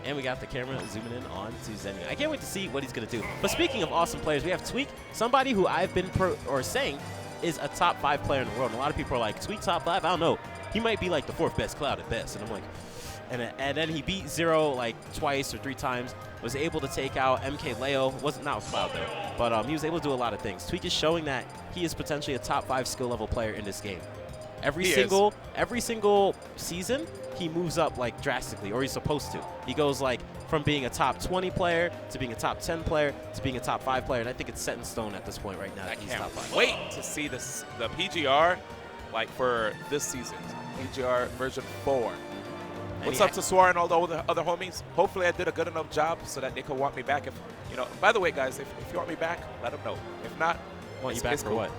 And we got the camera zooming in on to Zenyu. I can't wait to see what he's going to do. But speaking of awesome players, we have Tweak, somebody who I've been saying is a top 5 player in the world. And a lot of people are like, Tweak top 5? I don't know. He might be like the 4th best Cloud at best. And I'm like, and then he beat Zero like twice or 3 times. Was able to take out MK Leo. Wasn't not with Cloud though, but he was able to do a lot of things. Tweak is showing that he is potentially a top 5 skill level player in this game. Every single season, he moves up like drastically, or he's supposed to. He goes like from being a top 20 player to being a top 10 player to being a top 5 player, and I think it's set in stone at this point right now. I That he's top 5. can't wait to see the PGR like for this season. PGR version 4. And What's he up to Swar and all the other homies? Hopefully I did a good enough job so that they could want me back. If you know, by the way, guys, if you want me back, let them know. If not, Want you it's- back it's for cool. what?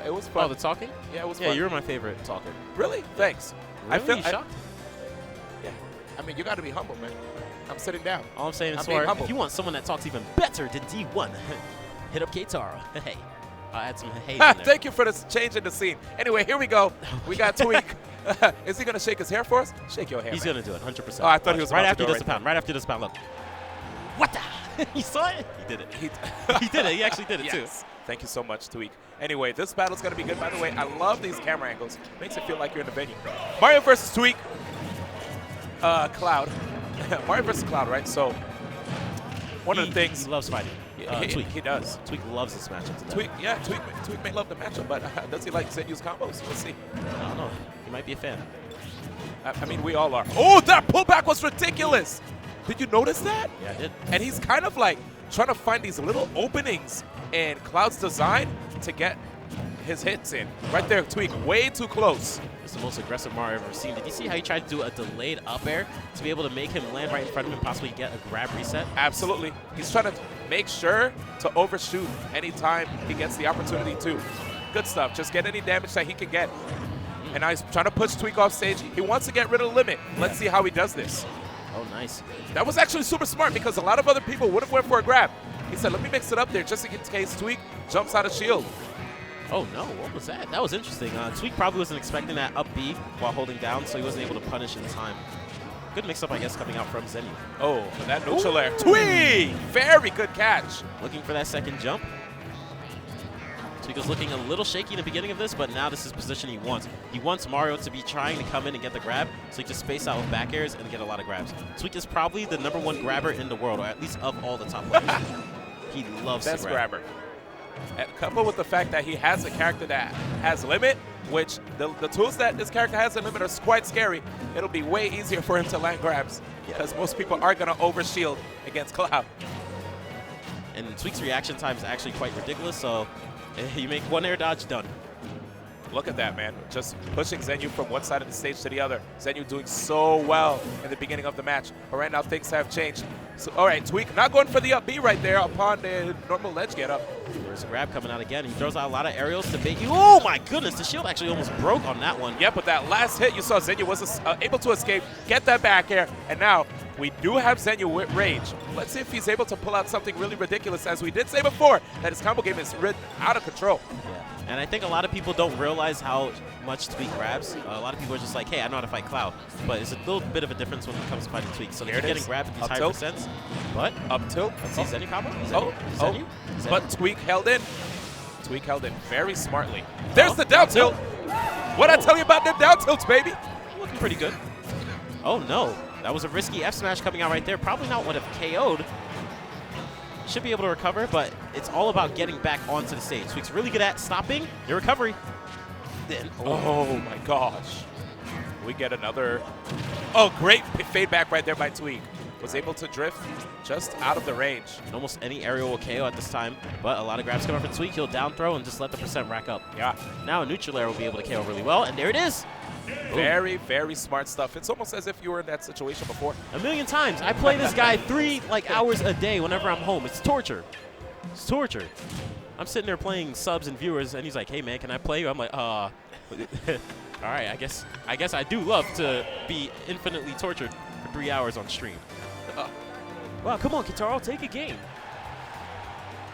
It was fun. Oh, the talking? Yeah, it was Yeah, fun. you're my favorite talker. Really? Thanks. Really? I feel You shocked? yeah. I mean, you got to be humble, man. I'm sitting down. All I'm saying is, I'm being Swar, humble. if you want someone that talks even better than D1, hit up K-Taro. Hey, I'll add some haze in there. Thank you for this change in the scene. Anyway, here we go. We got Tweak. Is he gonna shake his hair for us? Shake your hair. He's man. going to do it, 100%. Oh, I thought he was right about to after go he does the right pound. Right after he does the pound. Look. What the? You saw it? He did it. He did it. He actually did it, Yes. Thank you so much, Tweak. Anyway, this battle's going to be good. By the way, I love these camera angles. Makes it feel like you're in the venue. Mario versus Tweak. Cloud. Mario versus Cloud, right? So, one of the things... He loves fighting. Tweak. He does. Tweak loves this matchup today. Tweak, yeah, Tweak may love the matchup, but does he like Zenyu's combos? We'll see. I don't know. He might be a fan. I mean, we all are. Oh, that pullback was ridiculous. Did you notice that? Yeah, I did. And he's kind of like trying to find these little openings in Cloud's design to get his hits in. Right there, Tweak, way too close. It's the most aggressive Mario I've ever seen. Did you see how he tried to do a delayed up air to be able to make him land right in front of him and possibly get a grab reset? Absolutely. He's trying to make sure to overshoot anytime he gets the opportunity to. Good stuff. Just get any damage that he can get. And now he's trying to push Tweak off stage. He wants to get rid of the limit. Let's see how he does this. Oh, nice. That was actually super smart because a lot of other people would have went for a grab. He said, let me mix it up there just in case Tweak jumps out of shield. Oh, no. What was that? That was interesting. Tweak probably wasn't expecting that up B while holding down, so he wasn't able to punish in time. Good mix-up, I guess, coming out from Zenyu. Oh, but that neutral air. Tweak! Very good catch. Looking for that second jump. Tweak was looking a little shaky in the beginning of this, but now this is the position he wants. He wants Mario to be trying to come in and get the grab, so he can space out with back airs and get a lot of grabs. Tweak is probably the #1 grabber in the world, or at least of all the top players. He loves Best to grab. grabber. And coupled with the fact that he has a character that has limit, which the tools that this character has in limit are quite scary, it'll be way easier for him to land grabs because most people are going to over-shield against Cloud. And Tweak's reaction time is actually quite ridiculous, so you make one air dodge, done. Look at that, man. Just pushing Zenyu from one side of the stage to the other. Zenyu doing so well in the beginning of the match. But right now, things have changed. So, all right, Tweak not going for the up B right there upon the normal ledge get up. There's a grab coming out again. He throws out a lot of aerials to bait you. Oh, my goodness. The shield actually almost broke on that one. Yeah, but that last hit, you saw Zenyu was able to escape, get that back air, and now we do have Zenyu with rage. Let's see if he's able to pull out something really ridiculous. As we did say before, that his combo game is out of control. Yeah. And I think a lot of people don't realize how much Tweak grabs. A lot of people are just like, hey, I know how to fight Cloud. But it's a little bit of a difference when it comes to fighting Tweak. So they're getting grabbed at these high percents. But up tilt. Let's see Zenyu combo. Zenyu. But Tweak held in. Tweak held in very smartly. There's the down tilt. What'd I tell you about them down tilts, baby? Looking pretty good. Oh, no. That was a risky F smash coming out right there. Probably not would have KO'd. Should be able to recover, but it's all about getting back onto the stage. Tweak's really good at stopping your recovery. Then, oh my gosh. We get another. Oh, great fade back right there by Tweak. Was able to drift just out of the range. And almost any aerial will KO at this time, but a lot of grabs come up from Tweak. He'll down throw and just let the percent rack up. Yeah. Now a neutral air will be able to KO really well, and there it is. Very, very smart stuff. It's almost as if you were in that situation before. A million times. I play this guy 3 hours a day whenever I'm home. It's torture. It's torture. I'm sitting there playing subs and viewers, and he's like, hey, man, can I play you? I'm like, all right, I guess I do love to be infinitely tortured for 3 hours on stream. Well, come on, Kitaro, take a game.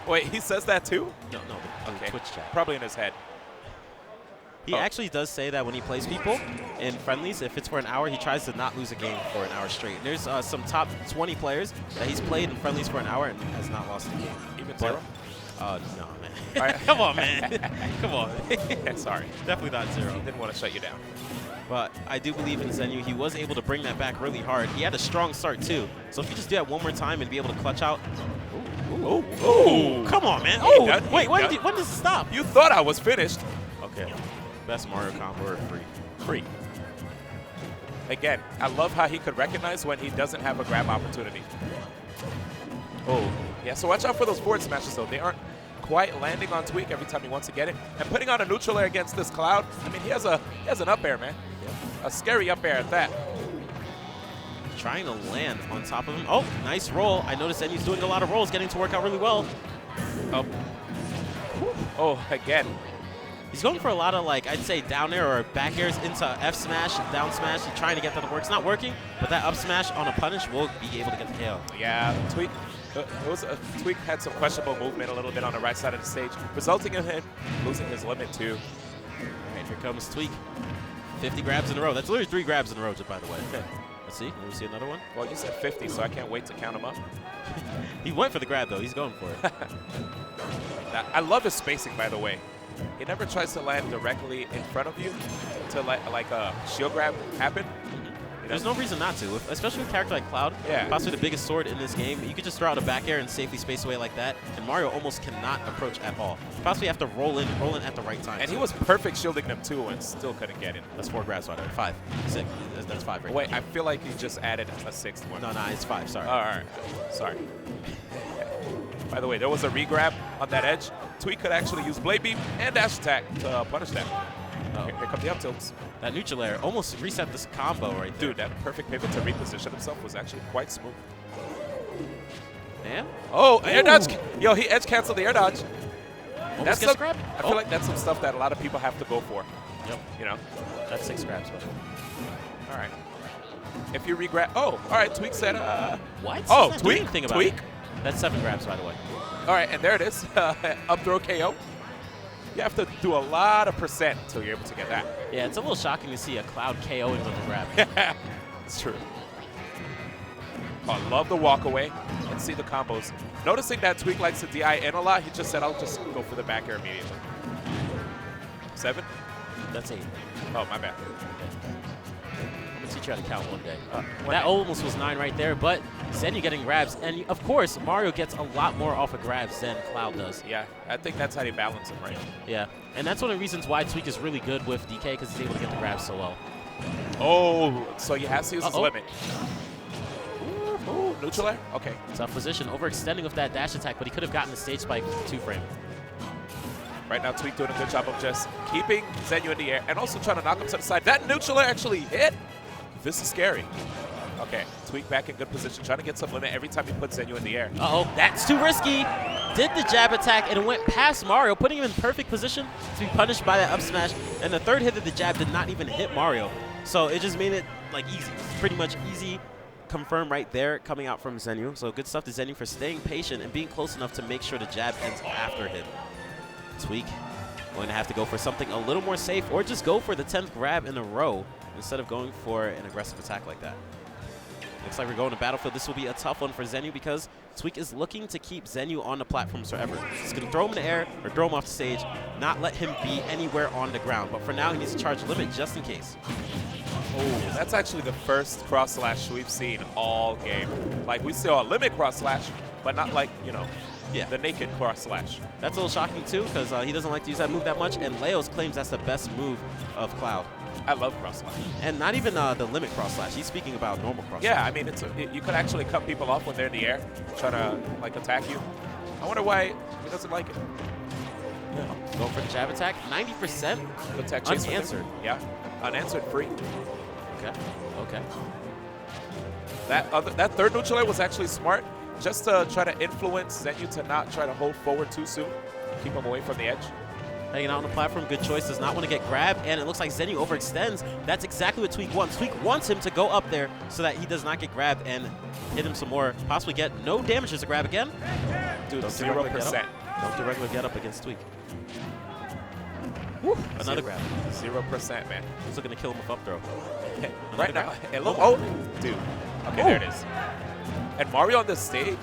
Wait, he says that too? No, okay. Twitch chat. Probably in his head. He actually does say that when he plays people in friendlies, if it's for an hour, he tries to not lose a game for an hour straight. And there's some top 20 players that he's played in friendlies for an hour and has not lost a game. Even Zero? No, man. Come on, man. Come on. Sorry. Definitely not Zero. Didn't want to shut you down. But I do believe in Zenyu. He was able to bring that back really hard. He had a strong start, too. So if you just do that one more time and be able to clutch out. Ooh. Come on, man. Wait, when does it stop? You thought I was finished. Okay. Best Mario combo or free. Again, I love how he could recognize when he doesn't have a grab opportunity. Oh. Yeah, so watch out for those forward smashes, though. They aren't quite landing on Tweak every time he wants to get it. And putting on a neutral air against this Cloud, I mean, he has an up air, man. A scary up air at that. Trying to land on top of him. Oh, nice roll. I noticed Zenyu's doing a lot of rolls, getting to work out really well. Oh, again. He's going for a lot of, I'd say down air or back airs into F smash, down smash. He's trying to get that to work. It's not working, but that up smash on a punish will be able to get the KO. Yeah, Tweak. Tweak had some questionable movement a little bit on the right side of the stage, resulting in him losing his limit too. All right, here comes Tweak. 50 grabs in a row. That's literally 3 grabs in a row, by the way. Let's see. Let me see another one. Well, you said 50, so I can't wait to count them up. He went for the grab, though. He's going for it. I love his spacing, by the way. He never tries to land directly in front of you to like a shield grab happen. There's no reason not to, especially with a character like Cloud, possibly the biggest sword in this game. You could just throw out a back air and safely space away like that, and Mario almost cannot approach at all. You possibly have to roll in at the right time. And he was perfect shielding them too and still couldn't get it. That's 4 grabs, by the way. 5. 6. That's 5 right Wait, now. I feel like he just added a 6th one. No, it's 5. Sorry. All right. Sorry. By the way, there was a re-grab on that edge. Tweak could actually use Blade Beam and dash attack to punish that. Here come the up tilts. That neutral air almost reset this combo right there. Dude, that perfect pivot to reposition himself was actually quite smooth. Man. Oh, air dodge. Yo, he edge canceled the air dodge. Almost gets grabbed. I feel like that's some stuff that a lot of people have to go for. Yep. You know? That's 6 grabs. All right. If you re-grab. Oh, all right. Tweak said. What? Oh, He's not doing Tweak. anything about Tweak. it. That's 7 grabs, by the way. All right, and there it is. Up throw KO. You have to do a lot of percent until you're able to get that. Yeah, it's a little shocking to see a Cloud KOing with a grab. It's true. Oh, I love the walk away. Let's see the combos. Noticing that Tweak likes to DI in a lot, he just said, I'll just go for the back air immediately. 7? That's 8. Oh, my bad. I'm gonna teach you how to count one day. One That day. almost was 9 right there, but Zenyu getting grabs. And of course, Mario gets a lot more off of grabs than Cloud does. Yeah, I think that's how they balance him, right? Yeah, and that's one of the reasons why Tweak is really good with DK, because he's able to get the grabs so well. Oh, so he has to use his Uh-oh. limit. Ooh, neutral air? Okay. Tough position, overextending with that dash attack, but he could have gotten the stage spike with the 2-frame. Right now, Tweak doing a good job of just keeping Zenyu in the air and also trying to knock him to the side. That neutral air actually hit. This is scary. Okay, Tweak back in good position, trying to get some limit every time he puts Zenyu in the air. Uh-oh, that's too risky. Did the jab attack, and it went past Mario, putting him in perfect position to be punished by that up smash. And the third hit of the jab did not even hit Mario. So it just made it, like, easy. Pretty much easy. Confirm right there coming out from Zenyu. So good stuff to Zenyu for staying patient and being close enough to make sure the jab ends after him. Tweak going to have to go for something a little more safe, or just go for the 10th grab in a row instead of going for an aggressive attack like that. Looks like we're going to Battlefield. This will be a tough one for Zenyu because Tweak is looking to keep Zenyu on the platforms forever. He's going to throw him in the air or throw him off the stage, not let him be anywhere on the ground. But for now, he needs to charge limit just in case. Oh, that's actually the first cross slash we've seen all game. Like, we saw a limit cross slash, but not like, you know, the naked cross slash. That's a little shocking too, because he doesn't like to use that move that much, and Leos claims that's the best move of Cloud. I love cross slash. And not even the limit cross slash. He's speaking about normal cross Yeah, slash. I mean, you could actually cut people off when they're in the air, trying to, like, attack you. I wonder why he doesn't like it. Go for the jab attack. 90% The tech chase with him. unanswered. Yeah, unanswered free. Okay. Okay. That third neutral air was actually smart, just to try to influence Zenyu to not try to hold forward too soon, keep him away from the edge. Hanging out on the platform, good choice. Does not want to get grabbed, and it looks like Zenyu overextends. That's exactly what Tweak wants. Tweak wants him to go up there so that he does not get grabbed and hit him some more. Possibly get no damage as a grab again. Dude, Don't do regular 0%. get up. Don't do regular get up against Tweak. Woo, another grab. 0%, man. He's looking to kill him with up throw. Right now, oh, dude. Okay, there it is. And Mario on the stage,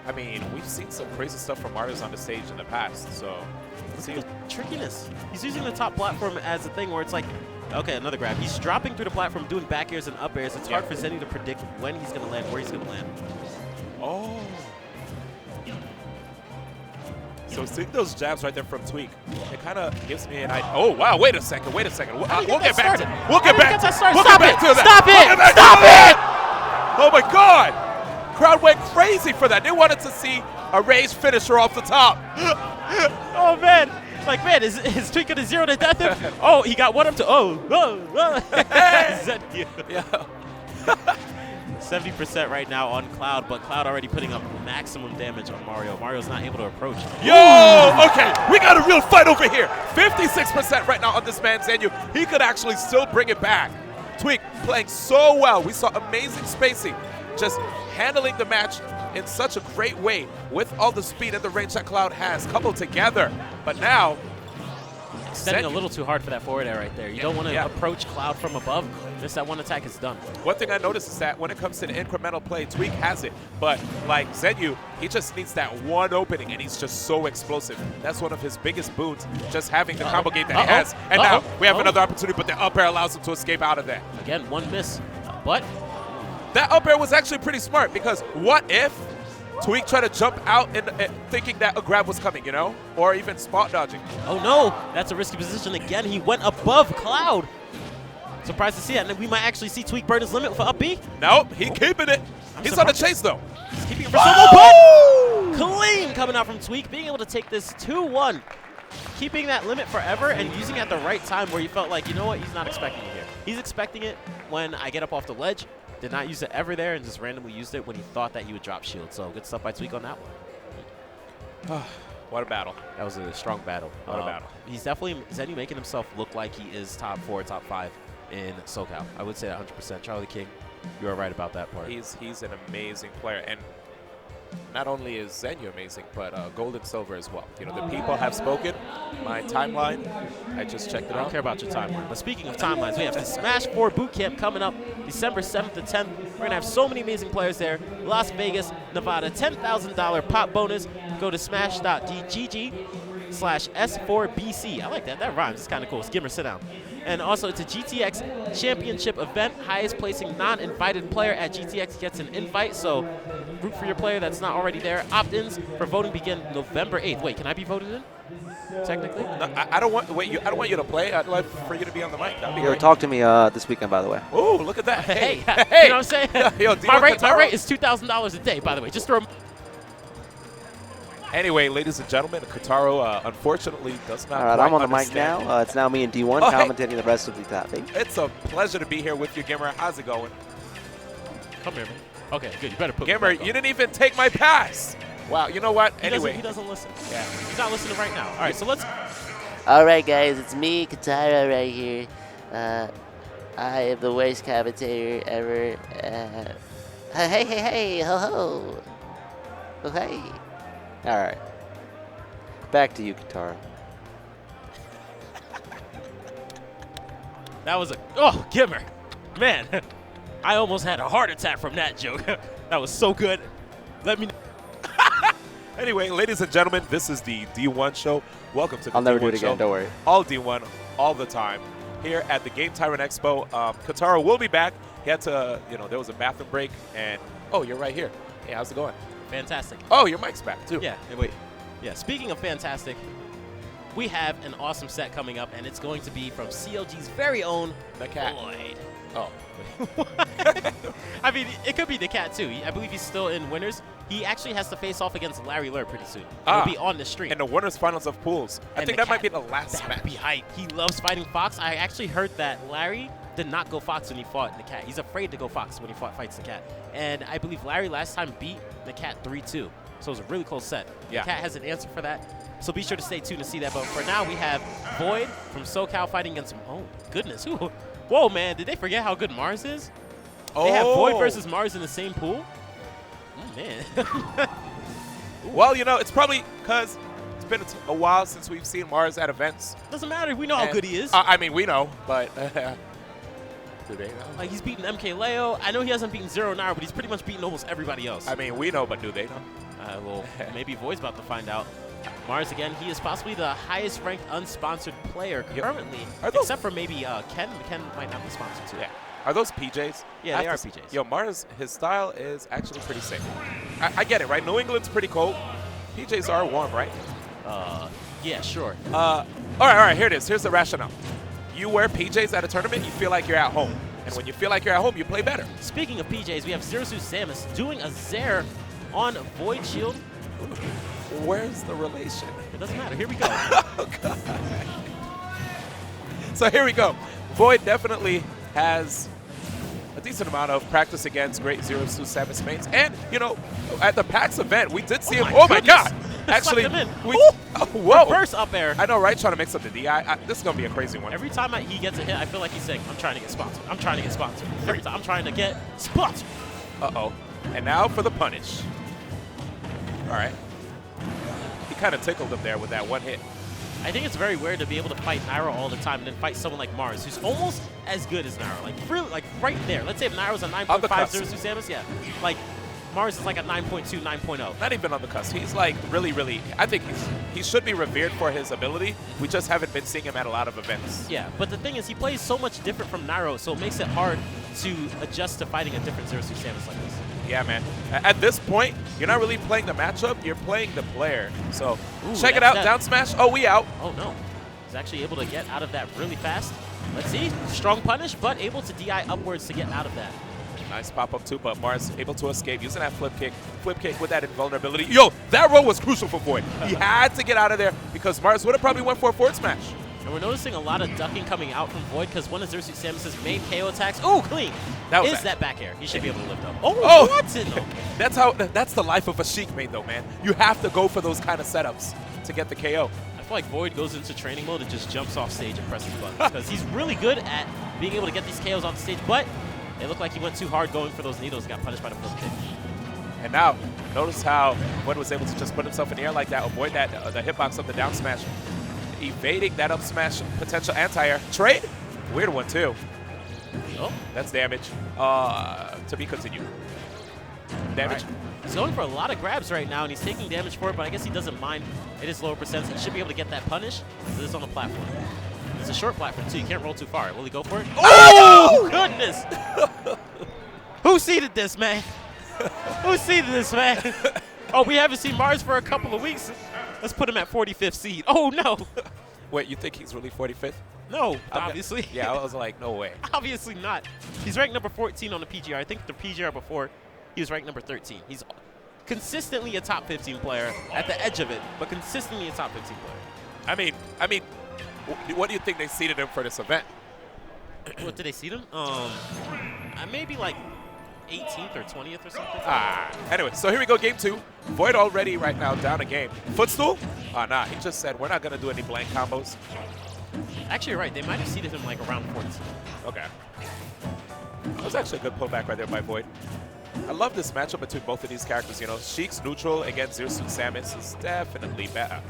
I mean, we've seen some crazy stuff from Mario's on the stage in the past, so let's see. The trickiness. He's using the top platform as a thing where it's like, okay, another grab. He's dropping through the platform, doing back airs and up airs. It's hard for Zenyu to predict when he's going to land, where he's going to land. Oh. So seeing those jabs right there from Tweak, it kind of gives me an idea. Oh, wow, wait a second. We'll get back to that. We'll get back to that. Stop it! Oh, my God. Crowd went crazy for that. They wanted to see a raised finisher off the top. Oh, man. Like, man, is Tweak going to 0 to death him? Oh, he got 1 up to, Zenyu. Yeah. 70% right now on Cloud, but Cloud already putting up maximum damage on Mario. Mario's not able to approach. Yo, okay, we got a real fight over here. 56% right now on this man, Zenyu. He could actually still bring it back. Tweak playing so well. We saw amazing spacing, just handling the match in such a great way with all the speed and the range that Cloud has coupled together. But now, Extending a little too hard for that forward air right there. You don't want to approach Cloud from above. Just that one attack is done. One thing I noticed is that when it comes to the incremental play, Tweak has it. But like Zenyu, he just needs that one opening, and he's just so explosive. That's one of his biggest boons, just having the combo gate that he has. And now we have another opportunity, but the up air allows him to escape out of that. Again, one miss. But that up air was actually pretty smart, because what if Tweak tried to jump out and thinking that a grab was coming, you know? Or even spot dodging. oh no, that's a risky position again. He went above Cloud. Surprised to see that. And we might actually see Tweak burn his limit for up B. Nope, he keeping it. He's on the chase though. He's keeping it for solo, but clean coming out from Tweak, being able to take this 2-1. Keeping that limit forever and using it at the right time where you felt like, you know what, he's not expecting it here. He's expecting it when I get up off the ledge. Did not use it ever there and just randomly used it when he thought that he would drop shield. So good stuff by Tweak on that one. What a battle. That was a strong battle. What a battle. He's definitely Zenyu making himself look like he is top 4, top 5 in SoCal. I would say 100%. Charlie King, you are right about that part. He's an amazing player, and not only is Zenyu amazing, but Gold and Silver as well. You know, the people have spoken. My timeline, I just checked it I don't out. care about your timeline. But speaking of timelines, we have the Smash 4 Boot Camp coming up December 7th to 10th. We're going to have so many amazing players there. Las Vegas, Nevada, $10,000 pop bonus. Go to smash.gg/S4BC. I like that. That rhymes. It's kind of cool. Skimmer, sit down. And also, it's a GTX championship event. Highest placing non-invited player at GTX gets an invite. So root for your player that's not already there. Opt-ins for voting begin November 8th. Wait, can I be voted in? Technically? No, I don't want I don't want you to play. I'd like for you to be on the mic. That'd be Yo, great. talk to me this weekend, by the way. Oh, look at that. Hey, Hey. you know what I'm saying? Yo, my D1 Kataro. rate is $2,000 a day, by the way. Just throw. Anyway, ladies and gentlemen, Kataro unfortunately does not All right, quite I'm on the mic understand. now. It's now me and D1 Oh, hey. commentating the rest of the top 8. It's a pleasure to be here with you, Gimmer. How's it going? Come here, man. Okay, good. You better put me Gimmer, back you up. didn't even take my pass. Wow, you know what? He Anyway. doesn't listen. Yeah. He's not listening right now. All right, so let's. All right, guys, it's me, Katara, right here. I am the worst commentator ever. Hey, ho, ho. Oh, hey. All right. Back to you, Katara. That was a. Oh, Gimmer. Man, I almost had a heart attack from that joke. That was so good. Let me. Anyway, ladies and gentlemen, this is the D1 show. Welcome to the I'll never D1 do it show. again, don't worry. All D1, all the time, here at the Game Tyrant Expo. Kataro will be back. He had to, there was a bathroom break, and oh, you're right here. Hey, how's it going? Fantastic. Oh, your mic's back too. Yeah, wait. Yeah, speaking of fantastic, we have an awesome set coming up, and it's going to be from CLG's very own The cat. Void. Oh. I mean, it could be the cat too. I believe he's still in winners. He actually has to face off against Larry Lurr pretty soon. He'll be on the stream. In the winners finals of pools. I And think the that might cat- be the last That match. would be hype. He loves fighting Fox. I actually heard that Larry did not go Fox when he fought the cat. He's afraid to go Fox when he fights the cat. And I believe Larry last time beat the cat 3-2. So it was a really close set. Yeah. The cat has an answer for that. So be sure to stay tuned to see that. But for now, we have Void from SoCal fighting against him. Oh, goodness. Ooh. Whoa, man. Did they forget how good Mars is? Oh. They have Void versus Mars in the same pool? Oh, man. Well, it's probably because it's been a while since we've seen Mars at events. Doesn't matter. We know how And- good he is. I mean, we know, but do they know? Like, he's beaten MK Leo. I know he hasn't beaten Zero Naira, but he's pretty much beaten almost everybody else. I mean, we know, but do they know? Well, maybe Void's about to find out. Mars, again, he is possibly the highest ranked unsponsored player Yep. currently, Are those- except for maybe Ken. Ken might not be sponsored too. Yeah. Are those PJs? Yeah, I they have are to s- PJs. Yo, Mars, his style is actually pretty safe. I get it, right? New England's pretty cold. PJs are warm, right? Yeah, sure. All right, here it is. Here's the rationale. You wear PJs at a tournament, you feel like you're at home. And when you feel like you're at home, you play better. Speaking of PJs, we have Zerasu Samus doing a Zare on Void Shield. Where's the relation? It doesn't matter. Here we go. So here we go. Void definitely has a decent amount of practice against great Zero Suit Samus mains. And, at the PAX event, we did see him. Oh, my goodness. God. Actually, Sucked him in. we. Ooh. Oh, whoa. Reverse up air. I know, right? Trying to mix up the DI. This is going to be a crazy one. Every time he gets a hit, I feel like he's saying, I'm trying to get sponsored. I'm trying to get sponsored. Every time I'm trying to get sponsored. Uh-oh. And now for the punish. All right. He kind of tickled him there with that one hit. I think it's very weird to be able to fight Nairo all the time and then fight someone like Mars, who's almost as good as Nairo. Like, really, like right there. Let's say if Nairo's a On the 9.5 cusp. Zero Suit Samus, yeah. Like, Mars is like a 9.2, 9.0. Not even on the cusp. He's like really, really. I think he should be revered for his ability. We just haven't been seeing him at a lot of events. Yeah, but the thing is, he plays so much different from Nairo, so it makes it hard to adjust to fighting a different Zero Suit Samus like this. Yeah, man. At this point, you're not really playing the matchup. You're playing the player. So Ooh, check it that's out. that- Down smash. Oh, we out. Oh, no. He's actually able to get out of that really fast. Let's see. Strong punish, but able to DI upwards to get out of that. Nice pop-up too, but Mars able to escape using that flip kick. Flip kick with that invulnerability. Yo, that roll was crucial for Void. He had to get out of there because Mars would have probably went for a forward smash. And we're noticing a lot of ducking coming out from Void because one of Zero Suit Samus' main KO attacks, ooh, clean, That was is bad. that back air. He should be able to lift up. Oh, Oh! Watson, though. That's the life of a Sheik main though, man. You have to go for those kind of setups to get the KO. I feel like Void goes into training mode and just jumps off stage and presses buttons because he's really good at being able to get these KOs off the stage, but it looked like he went too hard going for those needles and got punished by the flip kick. And now, notice how Void was able to just put himself in the air like that, avoid that the hitbox of the down smash, evading that up smash potential anti-air. Trade? Weird one, too. Oh, That's damage. To be continued. Damage. right. He's going for a lot of grabs right now, and he's taking damage for it, but I guess he doesn't mind. It is lower percent. He should be able to get that punish. This is on the platform. It's a short platform, too. You can't roll too far. Will he go for it? Oh, goodness! Who seeded this, man? Who seeded this, man? Oh, we haven't seen Mars for a couple of weeks. Let's put him at 45th seed. Oh, no. Wait, you think he's really 45th? No, obviously. Yeah, I was like, no way. Obviously not. He's ranked number 14 on the PGR. I think the PGR before, he was ranked number 13. He's consistently a top 15 player at the edge of it, but consistently a top 15 player. I mean, what do you think they seeded him for this event? What did they seed him? Maybe like 18th or 20th or something. Anyway, so here we go, game 2. Void already right now down a game. Footstool? Nah, he just said we're not going to do any blank combos. Actually, you're right. They might have seeded him like around 14. Okay. That was actually a good pullback right there by Void. I love this matchup between both of these characters. You know, Sheik's neutral against Zersuit Samus is definitely better.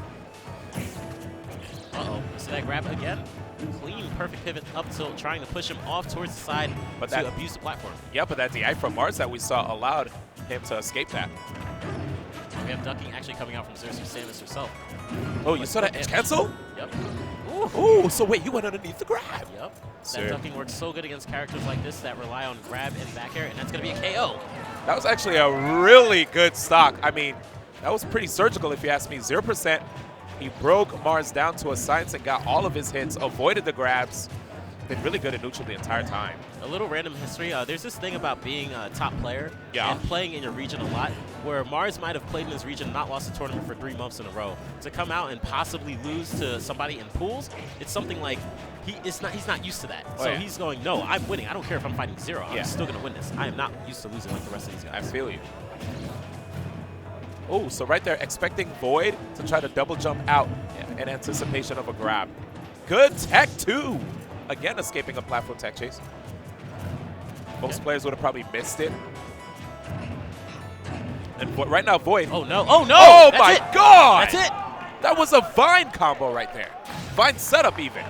Uh-oh. See that grab again? Clean, perfect pivot up tilt, trying to push him off towards the side But to that- abuse the platform. Yeah, but that DI from Mars that we saw allowed him to escape that. We have ducking actually coming out from Zersuit Samus herself. Oh, you saw that edge cancel? Yep. Ooh, so wait, you went underneath the grab. Yep. Sir. That ducking works so good against characters like this that rely on grab and back air, and that's going to be a KO. That was actually a really good stock. I mean, that was pretty surgical if you ask me. 0%. He broke Mars down to a science and got all of his hits, avoided the grabs. Been really good at neutral the entire time. A little random history. There's this thing about being a top player Yeah. and playing in your region a lot, where Mars might have played in his region, not lost a tournament for 3 months in a row. To come out and possibly lose to somebody in pools, it's something like he's not used to that. Oh, so yeah. he's going, no, I'm winning. I don't care if I'm fighting 0. Yeah. I'm still going to win this. I am not used to losing like the rest of these I guys. feel you. Oh, so right there, expecting Void to try to double jump out in anticipation of a grab. Good tech, too. Again, escaping a platform tech chase. Most players would have probably missed it. And right now, Void. Oh, no. Oh, no. Oh, That's my it. God. That's it. That was a Vine combo right there. Vine setup, even.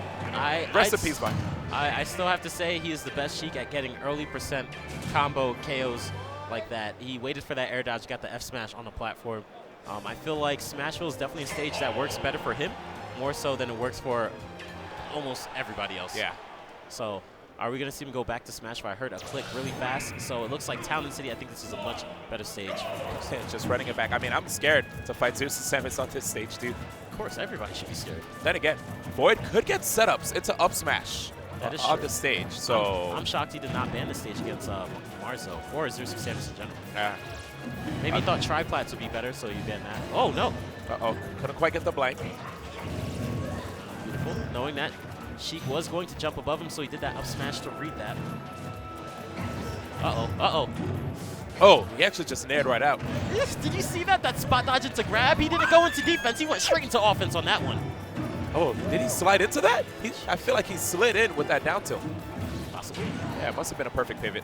Rest in I'd peace, Vine. I still have to say he is the best Sheik at getting early percent combo KOs like that. He waited for that air dodge, got the F smash on the platform. I feel like Smashville is definitely a stage that works better for him, more so than it works for almost everybody else. Yeah. So are we going to see him go back to Smashville? I heard a click really fast, so it looks like Town and City, I think this is a much better stage. Just running it back. I mean, I'm scared to fight Zeus and Samus on this stage, dude. Of course, everybody should be scared. Then again, Void could get setups into up smash That is on true. the stage. So I'm shocked he did not ban the stage against Marzo or Zeus Samus in general. yeah. Maybe he thought triplats would be better, so you banned that. Oh, no. Uh-oh, couldn't quite get the blank. Beautiful. Knowing that Sheik was going to jump above him, so he did that up smash to read that. Uh-oh. Uh-oh. Oh, he actually just nared right out. Yes, did you see that? That spot dodge into grab? He didn't go into defense. He went straight into offense on that one. Oh, did he slide into that? I feel like he slid in with that down tilt. Possibly. Yeah, it must have been a perfect pivot.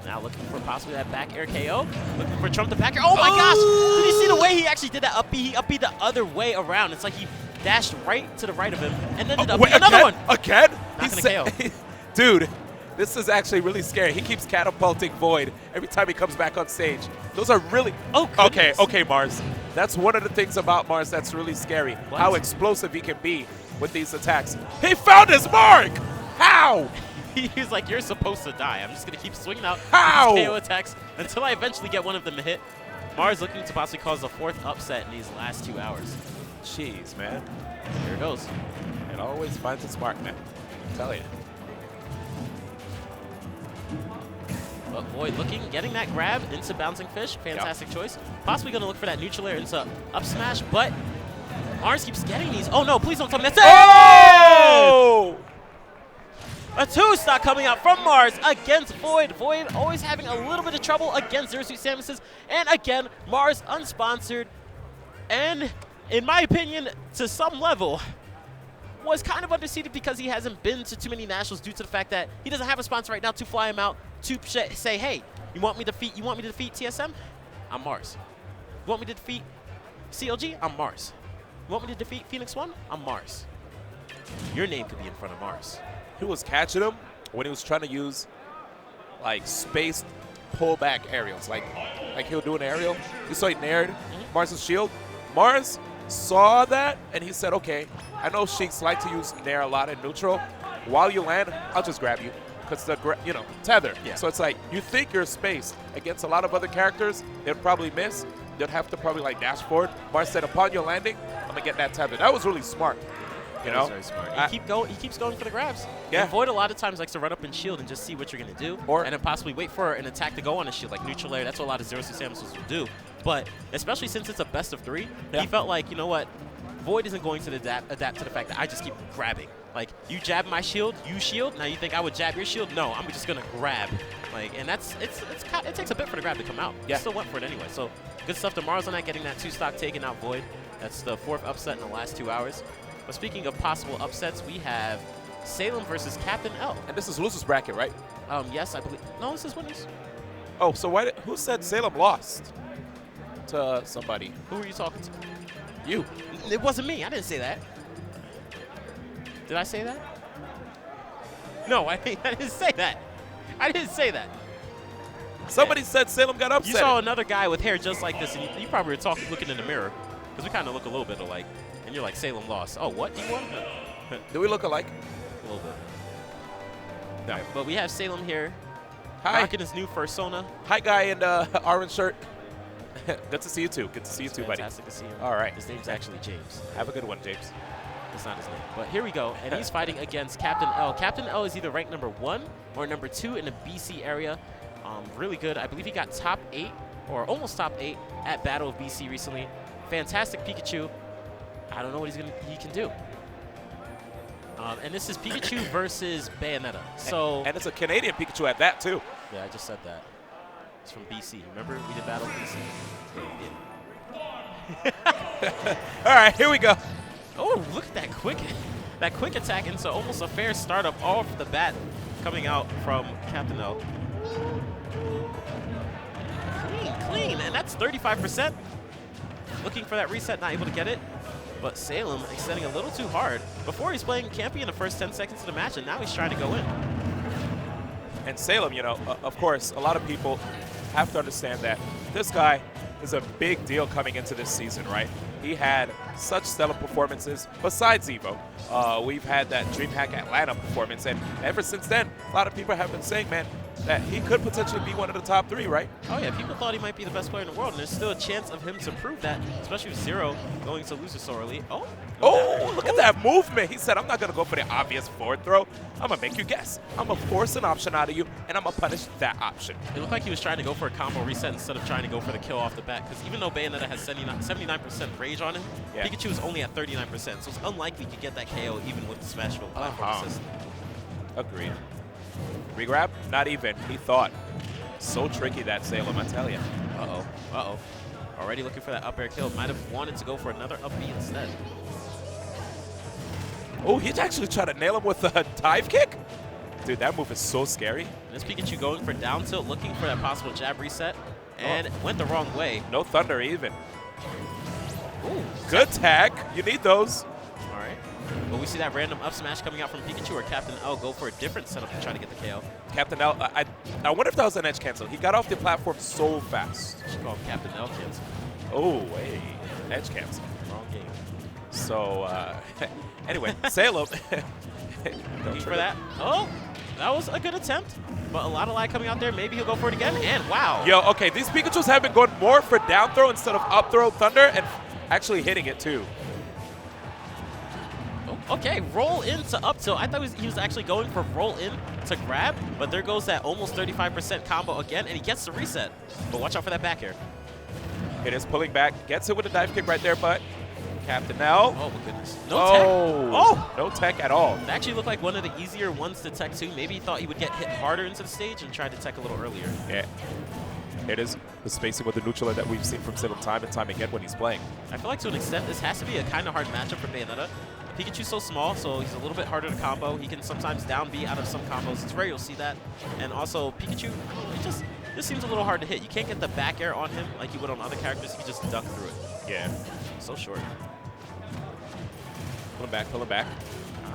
Now looking for possibly that back air KO. Looking for Trump the back air. Oh my gosh! Did you see the way he actually did that up B? He up B the other way around. It's like he dashed right to the right of him and then did up B. Another one! Again? Not gonna KO. Dude, this is actually really scary. He keeps catapulting Void every time he comes back on stage. Those are really... Oh, okay, goodness. okay, Mars. That's one of the things about Mars that's really scary. What? How explosive he can be with these attacks. He found his mark! How? He's like, you're supposed to die. I'm just going to keep swinging out How? these KO attacks until I eventually get one of them to hit. Mars looking to possibly cause the 4th upset in these last 2 hours. Jeez, man. Here it goes. It always finds its mark, man. I'm telling you. But Void looking, getting that grab into bouncing fish. Fantastic choice. Possibly going to look for that neutral air into up smash, but Mars keeps getting these. Oh no, please don't tell me that's it! Oh! A 2-stock coming out from Mars against Void. Void always having a little bit of trouble against Zersuit Samus's. And again, Mars unsponsored. And in my opinion, to some level, was kind of underseeded because he hasn't been to too many nationals due to the fact that he doesn't have a sponsor right now to fly him out to say, hey, you want me to defeat TSM? I'm Mars. You want me to defeat CLG? I'm Mars. You want me to defeat Phoenix One? I'm Mars. Your name could be in front of Mars. He was catching him when he was trying to use like spaced pullback aerials. Like he'll do an aerial. You saw he nared Mars's shield. Mars saw that and he said, okay, I know Sheiks like to use nair a lot in neutral. While you land, I'll just grab you. Because the, tether. Yeah. So it's like, you think you're spaced against a lot of other characters, they'll probably miss. They'll have to probably like dash forward. Mars said, upon your landing, I'm going to get that tether. That was really smart. You know? Very smart. He keeps going for the grabs. Yeah. And Void a lot of times likes to run up and shield and just see what you're going to do. And then possibly wait for an attack to go on a shield, like neutral layer. That's what a lot of 0-6 Samus will do. But especially since it's a best of 3, he felt like, you know what, Void isn't going to adapt to the fact that I just keep grabbing. Like, you jab my shield, you shield. Now you think I would jab your shield? No, I'm just gonna grab. Like, and it takes a bit for the grab to come out. Yeah. He still went for it anyway. So good stuff to Mars on that, getting that 2-stock taking out Void. That's the 4th upset in the last 2 hours. But speaking of possible upsets, we have Salem versus Captain L. And this is losers bracket, right? Yes, I believe. No, this is winners. Oh, so who said Salem lost to somebody? Who were you talking to? You. It wasn't me. I didn't say that. Did I say that? No, I didn't say that. I didn't say that. Somebody said Salem got upset. You saw another guy with hair just like this, and you probably were looking in the mirror, because we kind of look a little bit alike. And you're like, Salem lost. Oh, what? You won? Do we look alike? A little bit. No, but we have Salem here. Hi. Rocking his new Fursona. Hi, guy in the orange shirt. Good to see you, too. Good to see you, too, buddy. Fantastic to see him. All right. His name's actually James. Have a good one, James. That's not his name. But here we go. And he's fighting against Captain L. Captain L is either ranked number 1 or number 2 in the BC area. Really good. I believe he got top 8 or almost top 8 at Battle of BC recently. Fantastic Pikachu. I don't know what he can do. And this is Pikachu versus Bayonetta. So and it's a Canadian Pikachu at that, too. yeah, I just said that. It's from BC. Remember we did Battle of BC? Yeah, we did. All right, here we go. Oh, look at that quick attack into almost a fair startup off the bat coming out from Captain L. Clean, and that's 35%. Looking for that reset, not able to get it. But Salem extending a little too hard. Before he's playing Campy in the first 10 seconds of the match, and now he's trying to go in. And Salem, of course, a lot of people have to understand that this guy is a big deal coming into this season, right? He had such stellar performances besides EVO. We've had that DreamHack Atlanta performance, and ever since then, a lot of people have been saying, man, that he could potentially be one of the top 3, right? Oh yeah, people thought he might be the best player in the world, and there's still a chance of him to prove that, especially with Zero going to loser so early. Oh, look at that movement. He said, I'm not going to go for the obvious forward throw. I'm going to make you guess. I'm going to force an option out of you, and I'm going to punish that option. It looked like he was trying to go for a combo reset instead of trying to go for the kill off the bat, because even though Bayonetta has 79% rage on him, yeah. Pikachu is only at 39%, so it's unlikely to get that KO even with the Smashville platform assist. Agreed. Regrab? Not even. He thought. So tricky, that Salem, I tell you. Uh-oh. Already looking for that up air kill. Might have wanted to go for another up B instead. Oh, he's actually trying to nail him with a dive kick? Dude, that move is so scary. And this Pikachu going for down tilt, looking for that possible jab reset, and went the wrong way. No thunder even. Ooh, good tag. You need those. All right. But we see that random up smash coming out from Pikachu, or Captain L go for a different setup to try to get the KO. Captain L, I wonder if that was an edge cancel. He got off the platform so fast. Should call him Captain L cancel. Oh, wait. Edge cancel. Wrong game. So, anyway, Salem. Looking for that. Oh, that was a good attempt. But a lot of light coming out there. Maybe he'll go for it again. And wow. Yo, okay, these Pikachus have been going more for down throw instead of up throw thunder, and actually hitting it too. Okay, roll into up tilt. I thought he was actually going for roll in to grab, but there goes that almost 35% combo again, and he gets the reset. But watch out for that back air. It is pulling back, gets it with a dive kick right there, but Captain L. Oh my goodness. No tech. Oh, no tech at all. It actually looked like one of the easier ones to tech too. Maybe he thought he would get hit harder into the stage and tried to tech a little earlier. Yeah. It is the spacing with the neutral that we've seen from Salem time and time again when he's playing. I feel like to an extent this has to be a kind of hard matchup for Bayonetta. Pikachu's so small, so he's a little bit harder to combo. He can sometimes down B out of some combos. It's rare you'll see that. And also Pikachu, it just seems a little hard to hit. You can't get the back air on him like you would on other characters. You can just duck through it. Yeah. So short. Pull him back.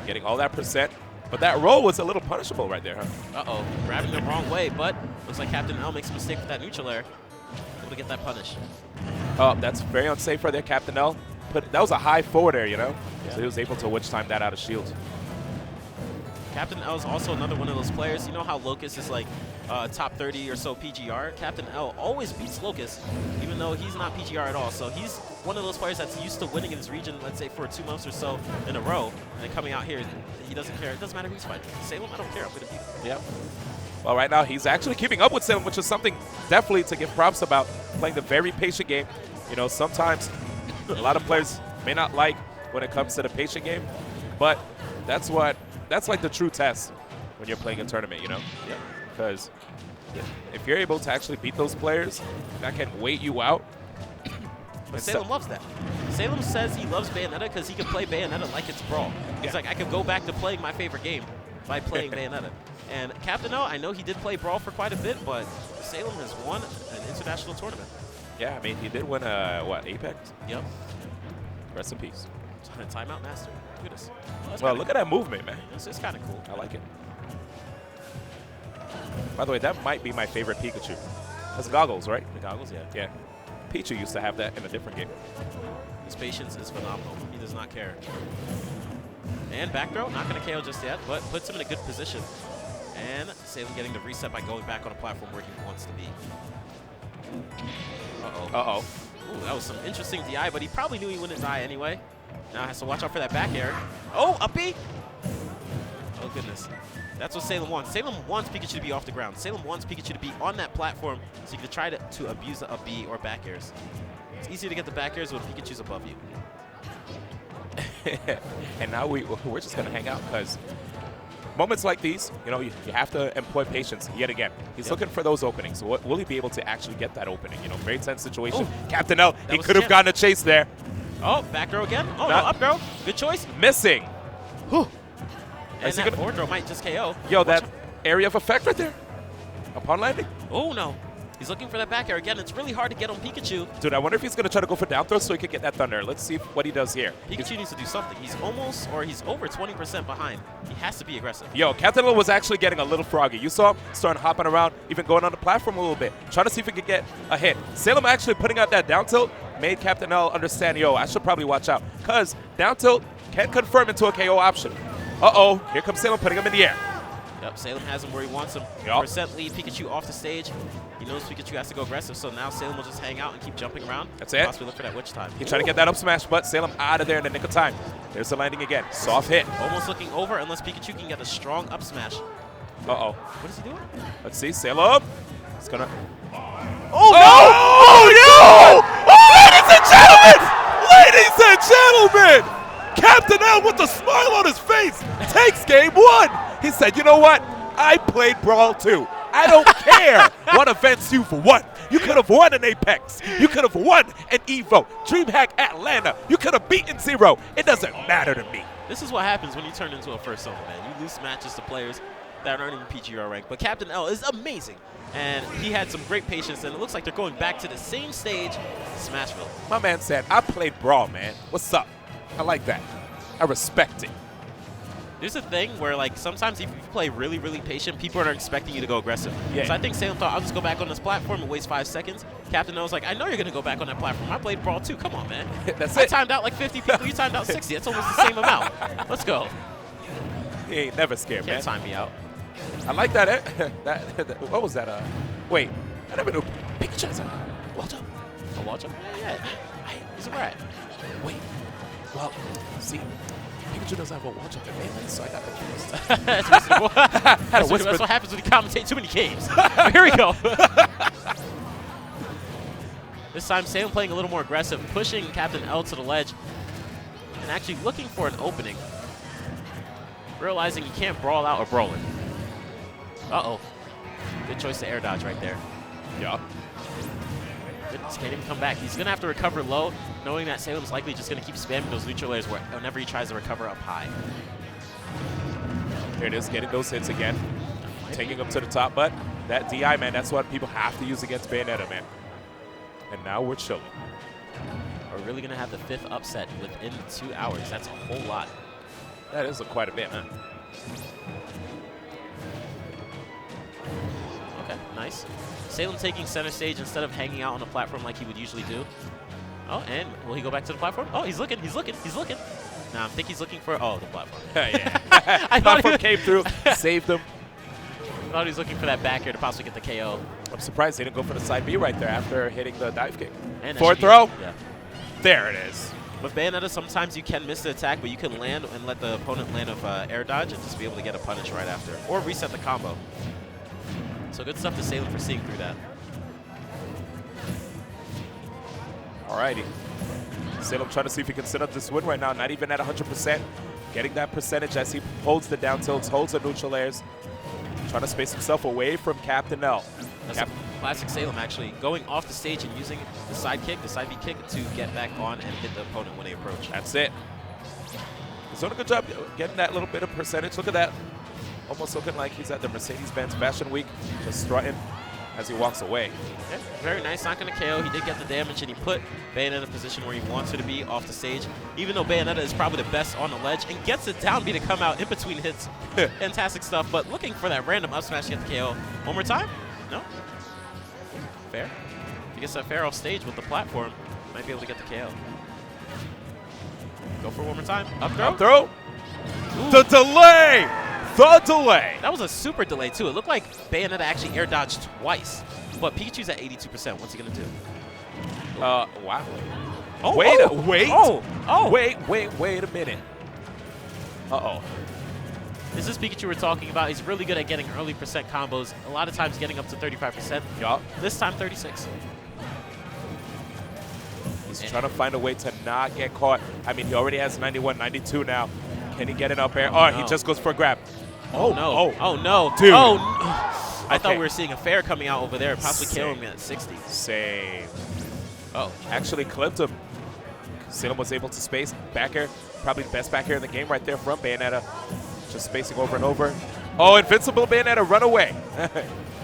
Getting all that percent. But that roll was a little punishable right there, huh? Uh-oh, grabbing the wrong way, but looks like Captain L makes a mistake with that neutral air. Able to get that punish. Oh, that's very unsafe right there, Captain L. That was a high forward air, you know? Yeah. So he was able to witch time that out of shield. Captain L is also another one of those players. You know how Locust is like top 30 or so PGR? Captain L always beats Locust, even though he's not PGR at all. So he's one of those players that's used to winning in his region, let's say for 2 months or so in a row. And then coming out here, he doesn't care. It doesn't matter who's fighting. Salem, I don't care. I'm going to beat him. Yep. Well, right now he's actually keeping up with Salem, which is something definitely to give props about, playing the very patient game. You know, sometimes a lot of players may not like when it comes to the patient game, but that's like the true test when you're playing a tournament, you know? Yeah. Because if you're able to actually beat those players that can wait you out. But Salem loves that. Salem says he loves Bayonetta because he can play Bayonetta like it's Brawl. He's like, I could go back to playing my favorite game by playing Bayonetta. And Captain L, I know he did play Brawl for quite a bit, but Salem has won an international tournament. Yeah, I mean, he did win, what, Apex? Yep. Rest in peace. Timeout master. Look at this. Well, look at that movement, man. It's kind of cool. I like it. By the way, that might be my favorite Pikachu. That's goggles, right? The goggles, yeah. Yeah. Pichu used to have that in a different game. His patience is phenomenal. He does not care. And back throw, not going to KO just yet, but puts him in a good position. And Salem getting the reset by going back on a platform where he wants to be. Uh-oh. Uh-oh. Ooh, that was some interesting DI, but he probably knew he wouldn't die anyway. Now has to watch out for that back air. Oh, up B! Oh, goodness. That's what Salem wants. Salem wants Pikachu to be off the ground. Salem wants Pikachu to be on that platform so you can try to abuse the up B or back airs. It's easier to get the back airs when Pikachu's above you. And now we're just going to hang out because moments like these, you know, you have to employ patience yet again. He's looking for those openings. So will he be able to actually get that opening? You know, very tense situation. Ooh. Captain L, he could have gotten a chase there. Oh, back throw again. Oh, no, up throw. Good choice. Missing. Whew. And that forward throw might just KO. Yo, that area of effect right there. Upon landing. Oh, no. He's looking for that back air again. It's really hard to get on Pikachu. Dude, I wonder if he's going to try to go for down throw so he can get that thunder. Let's see what he does here. Pikachu needs to do something. He's almost, or he's over 20% behind. He has to be aggressive. Yo, Captain L was actually getting a little froggy. You saw him starting hopping around, even going on the platform a little bit, trying to see if he could get a hit. Salem actually putting out that down tilt made Captain L understand, yo, I should probably watch out, because down tilt can confirm into a KO option. Uh-oh, here comes Salem putting him in the air. Yep, Salem has him where he wants him. Yep. Percent lead, Pikachu off the stage. He knows Pikachu has to go aggressive, so now Salem will just hang out and keep jumping around. That's it. Possibly look for that witch time. He's trying to get that up smash, but Salem out of there in the nick of time. There's the landing again. Soft hit. Almost looking over unless Pikachu can get a strong up smash. Uh-oh. What is he doing? Let's see, Salem. It's gonna... Oh, no! Oh, no! Ladies and gentlemen! Captain L with a smile on his face takes game 1. He said, you know what? I played Brawl too. I don't care what events you've won. You could have won an Apex. You could have won an Evo. DreamHack Atlanta. You could have beaten Zero. It doesn't matter to me. This is what happens when you turn into a first solo, man. You lose matches to players that aren't even PGR ranked. But Captain L is amazing. And he had some great patience, and it looks like they're going back to the same stage, Smashville. My man said, I played Brawl, man. What's up? I like that. I respect it. There's a thing where, like, sometimes if you play really, really patient, people aren't expecting you to go aggressive. Yeah. So I think Salem thought, I'll just go back on this platform and waste 5 seconds. Captain L's like, I know you're going to go back on that platform. I played Brawl too. Come on, man. That's I it. timed out like 50 people. You timed out 60. That's almost the same amount. Let's go. He ain't never scared, Can't man. time me out. I like that. What was that? Wait. I never knew. Pikachu has a wall jump. A wall jump? Yeah. He's a rat. Wait. Well, see, Pikachu doesn't have a wall jump in Melee, so I got confused. That's reasonable. Had a whisper. That's what happens when you commentate too many games. Here we go. This time, Salem playing a little more aggressive, pushing Captain L to the ledge, and actually looking for an opening. Realizing you can't brawl out or brawl in. Uh-oh. Good choice to air dodge right there. Yeah. Goodness, can't even come back. He's going to have to recover low, knowing that Salem's likely just going to keep spamming those neutral layers whenever he tries to recover up high. There it is, getting those hits again. Taking him to the top, but that DI, man, that's what people have to use against Bayonetta, man. And now we're chilling. We're really going to have the 5th upset within 2 hours. That's a whole lot. That is quite a bit, man. Okay, nice. Salem taking center stage instead of hanging out on the platform like he would usually do. Oh, and will he go back to the platform? Oh, he's looking. Nah, I think he's looking for, the platform. Yeah. I thought Platform came through, saved him. I thought he was looking for that back air to possibly get the KO. I'm surprised they didn't go for the side B right there after hitting the dive kick. And that Forward should be- throw. Yeah. There it is. With Bayonetta, sometimes you can miss the attack, but you can land and let the opponent land of air dodge and just be able to get a punish right after. Or reset the combo. So good stuff to Salem for seeing through that. Alrighty. Salem trying to see if he can set up this win right now. Not even at 100%. Getting that percentage as he holds the down tilts, holds the neutral layers. Trying to space himself away from Captain L. That's a classic Salem, actually. Going off the stage and using the side kick, the side B kick, to get back on and hit the opponent when they approach. That's it. He's doing a good job getting that little bit of percentage. Look at that. Almost looking like he's at the Mercedes-Benz Fashion Week, just strutting as he walks away. Yeah, very nice. Not going to KO. He did get the damage, and he put Bayonetta in a position where he wants her to be off the stage, even though Bayonetta is probably the best on the ledge, and gets the down B to come out in between hits. Fantastic stuff, but looking for that random up smash to get the KO. One more time? No? Fair. If he gets that fair off stage with the platform, might be able to get the KO. Go for it one more time. Up throw. Up throw. The delay! The delay! That was a super delay, too. It looked like Bayonetta actually air dodged twice. But Pikachu's at 82%. What's he going to do? Wow. Oh, Wait a minute. Uh-oh. This is Pikachu we're talking about. He's really good at getting early percent combos. A lot of times getting up to 35%. Yup. This time 36. He's trying to find a way to not get caught. I mean, he already has 91, 92 now. Can he get an up air? Oh, no. He just goes for a grab. Oh, no. Oh, no. Dude. Oh, no. I thought Okay. we were seeing a fair coming out over there, possibly Same. KOing him at 60. Same. Oh. Actually clipped him. Salem was able to space. Back air, probably the best back air in the game right there from Bayonetta. Just spacing over and over. Oh, invincible Bayonetta, run away.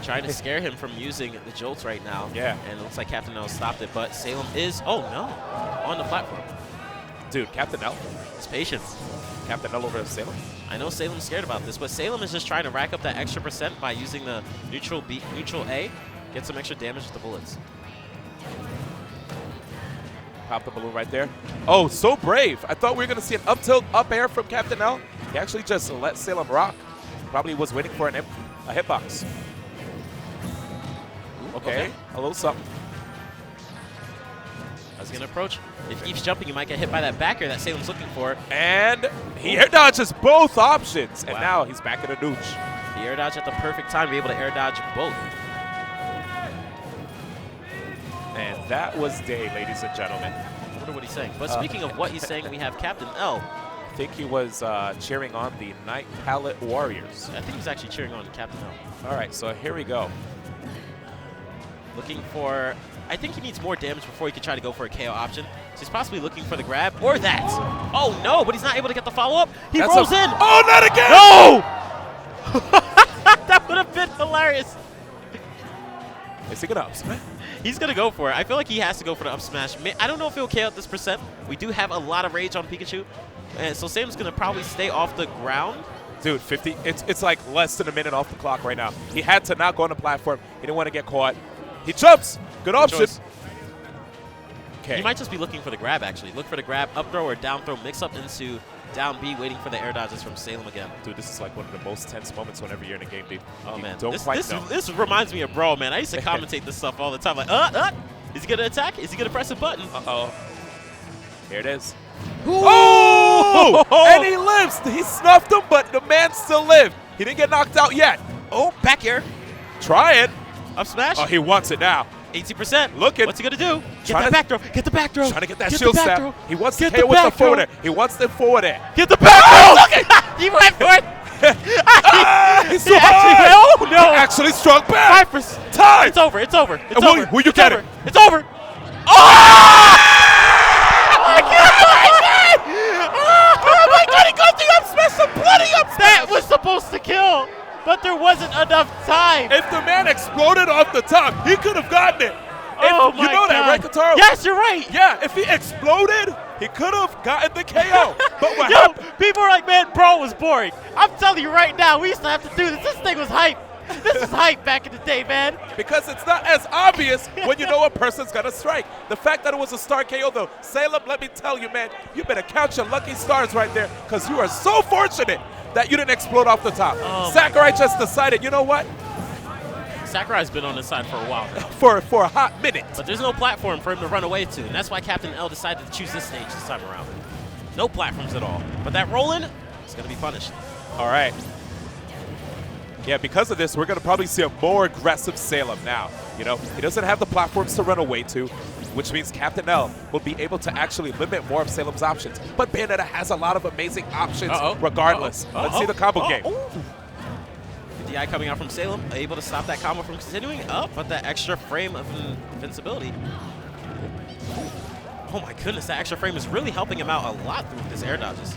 Trying to scare him from using the jolts right now. Yeah. And it looks like Captain L stopped it, but Salem is, oh no, on the platform. Dude, Captain L. It's patience. Captain L over Salem. I know Salem's scared about this, but Salem is just trying to rack up that extra percent by using the neutral B, neutral A, get some extra damage with the bullets. Pop the balloon right there. Oh, so brave. I thought we were going to see an up tilt, up air from Captain L. He actually just let Salem rock. Probably was waiting for a hitbox. Okay, a little something. I was going to approach. If he keeps jumping, he might get hit by that backer that Salem's looking for. And he air dodges both options. And Wow. now he's back in a nooch. The air dodge at the perfect time to be able to air dodge both. And that was day, ladies and gentlemen. I wonder what he's saying. But speaking of what he's saying, we have Captain L. I think he was cheering on the Night Palette Warriors. I think he's actually cheering on Captain L. All right, so here we go. Looking for, I think he needs more damage before he can try to go for a KO option. So he's possibly looking for the grab or that. Oh no, but he's not able to get the follow-up. He That's rolls a- in. Oh, not again! No! That would have been hilarious. Is he going to up smash? He's going to go for it. I feel like he has to go for the up smash. I don't know if he'll KO at this percent. We do have a lot of rage on Pikachu. And so Sam's going to probably stay off the ground. Dude, 50. It's like less than a minute off the clock right now. He had to not go on the platform. He didn't want to get caught. He jumps. Good option. choice. Okay. He might just be looking for the grab, actually. Look for the grab, up throw or down throw, mix up into down B, waiting for the air dodges from Salem again. Dude, this is like one of the most tense moments whenever you're in a game, dude. Oh, You man. don't quite know. This reminds me of Brawl, man. I used to commentate this stuff all the time. Like, is he going to attack? Is he going to press a button? Uh-oh. Here it is. Oh! And he lives. He snuffed him, but the man still lived. He didn't get knocked out yet. Oh, back air. Try it. Up smash. Oh, he wants it now. 80%. Look at- What's he going to do? Get Trying that to- back throw. Get the back throw. Trying to get that Get shield the back stab. throw. He wants to Get KO the with the back throw. forward air. He wants the forward air. Get the back throw. Look at He went for it. He's too He actually- high. oh, no. He actually struck back. 5%. Time. It's over. It's over. It's And over. will you it's get over. it? It's over. Oh! Oh my God! He got the up smash, the bloody up smash. That was supposed to kill, but there wasn't enough time. If the man exploded off the top, he could have gotten it. Oh You my know that, God. right, Kataro? Yes, you're right. Yeah, if he exploded, he could have gotten the KO. But what Yo, happened? people are like, man, Brawl was boring. I'm telling you right now, we used to have to do this. This thing was hype. This is hype back in the day, man. Because it's not as obvious when you know a person's gonna strike. The fact that it was a star KO though, Salem, let me tell you, man, you better count your lucky stars right there, because you are so fortunate that you didn't explode off the top. Oh, Sakurai just decided, you know what? Sakurai's been on this side for a while now. For a hot minute. But there's no platform for him to run away to, and that's why Captain L decided to choose this stage this time around. No platforms at all. But that roll-in is going to be punished. All right. Yeah, because of this, we're going to probably see a more aggressive Salem now. You know, he doesn't have the platforms to run away to, which means Captain L will be able to actually limit more of Salem's options. But Bayonetta has a lot of amazing options regardless. Let's see the combo game. The DI coming out from Salem, able to stop that combo from continuing up, but that extra frame of invincibility. Oh my goodness, that extra frame is really helping him out a lot through his air dodges.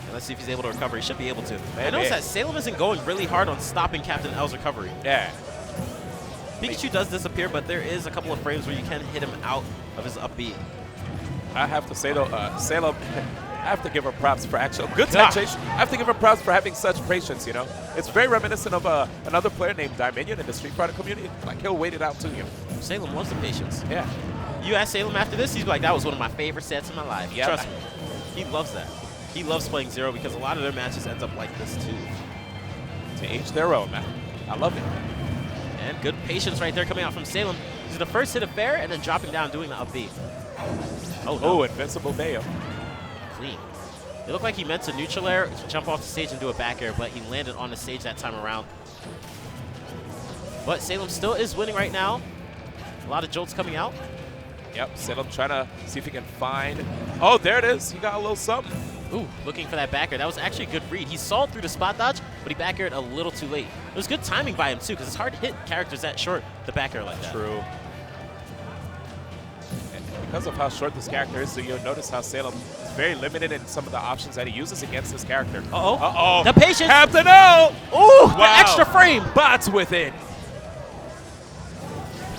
And let's see if he's able to recover. He should be able to. I noticed that Salem isn't going really hard on stopping Captain L's recovery. Yeah. Pikachu does disappear, but there is a couple of frames where you can hit him out of his up B. I have to say though, Salem, I have to give her props for actual good taxation. I have to give her props for having such patience, you know. It's very reminiscent of another player named Dominion in the Street Fighter community. Like, he'll wait it out to you. Salem wants the patience. Yeah. You ask Salem after this, he's like, that was one of my favorite sets in my life. Yeah. Trust me. He loves that. He loves playing Zero because a lot of their matches ends up like this too. To each their own, man. I love it. And good patience right there coming out from Salem. He's the first hit of fair and then dropping down doing the up B. Oh, no. Oh, Invincible Bayo. Clean. It looked like he meant to neutral air, jump off the stage and do a back air, but he landed on the stage that time around. But Salem still is winning right now. A lot of jolts coming out. Yep, Salem trying to see if he can find. Oh, there it is. He got a little something. Ooh, looking for that back air. That was actually a good read. He saw through the spot dodge, but he back aired a little too late. It was good timing by him, too, because it's hard to hit characters that short the back air like that. True. And because of how short this character is, so you'll notice how Salem is very limited in some of the options that he uses against this character. Uh-oh. Uh-oh. The patience. Captain L! Ooh, the Wow. extra frame. Bots with it.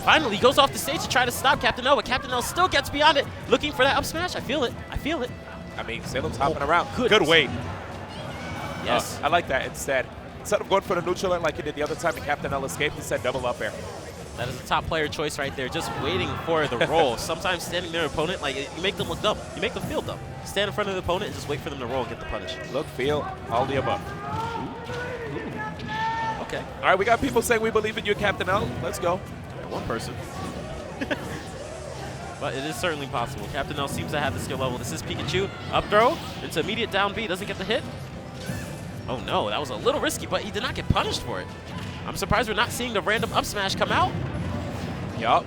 Finally, he goes off the stage to try to stop Captain L, but Captain L still gets beyond it, looking for that up smash. I feel it. I feel it. I mean, Salem's hopping around. goodness. Good weight. Yes. I like that. Instead of going for the neutral air like he did the other time and Captain L escaped, he said double up air. That is a top player choice right there, just waiting for the roll. Sometimes standing near an opponent, like, you make them look dumb. You make them feel dumb. Stand in front of the opponent and just wait for them to roll and get the punish. Look, feel, all the above. Okay. All right, we got people saying we believe in you, Captain L. Let's go. One person. But it is certainly possible. Captain L seems to have the skill level. This is Pikachu. Up throw into immediate down B. Doesn't get the hit. Oh no, that was a little risky, but he did not get punished for it. I'm surprised we're not seeing the random up smash come out. Yup.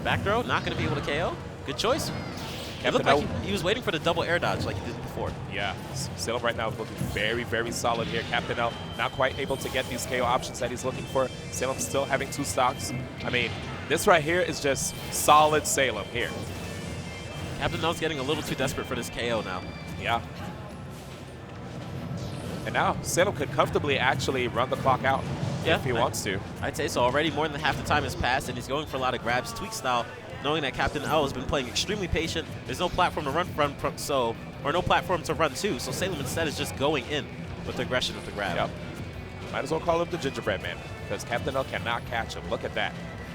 Back throw, not going to be able to KO. Good choice. It looked like he was waiting for the double air dodge like he did before. Yeah, Salem right now is looking very, very solid here. Captain L not quite able to get these KO options that he's looking for. Salem still having 2 stocks. I mean, this right here is just solid Salem here. Captain L's getting a little too desperate for this KO now. Yeah. And now Salem could comfortably actually run the clock out if he wants to. I'd say so. Already more than half the time has passed, and he's going for a lot of grabs, tweak style, knowing that Captain L has been playing extremely patient. There's no platform to run from, or no platform to run to, so Salem instead is just going in with the aggression with the grab. Yep. Might as well call him the gingerbread man, because Captain L cannot catch him. Look at that.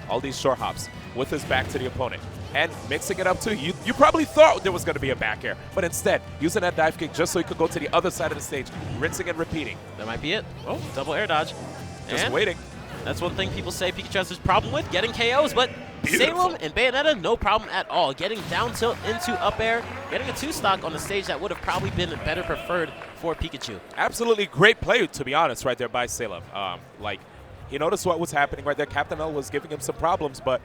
All these short hops with his back to the opponent. And mixing it up too. You probably thought there was going to be a back air, but instead, using that dive kick just so he could go to the other side of the stage, rinsing and repeating. That might be it. Oh, double air dodge. Just and waiting. That's one thing people say Pikachu has this problem with, getting KOs, but Beautiful. Salem and Bayonetta, no problem at all. Getting down tilt into up air, getting a 2-stock on the stage that would have probably been better preferred for Pikachu. Absolutely great play, to be honest, right there by Salem. Like, he noticed what was happening right there. Captain L was giving him some problems, but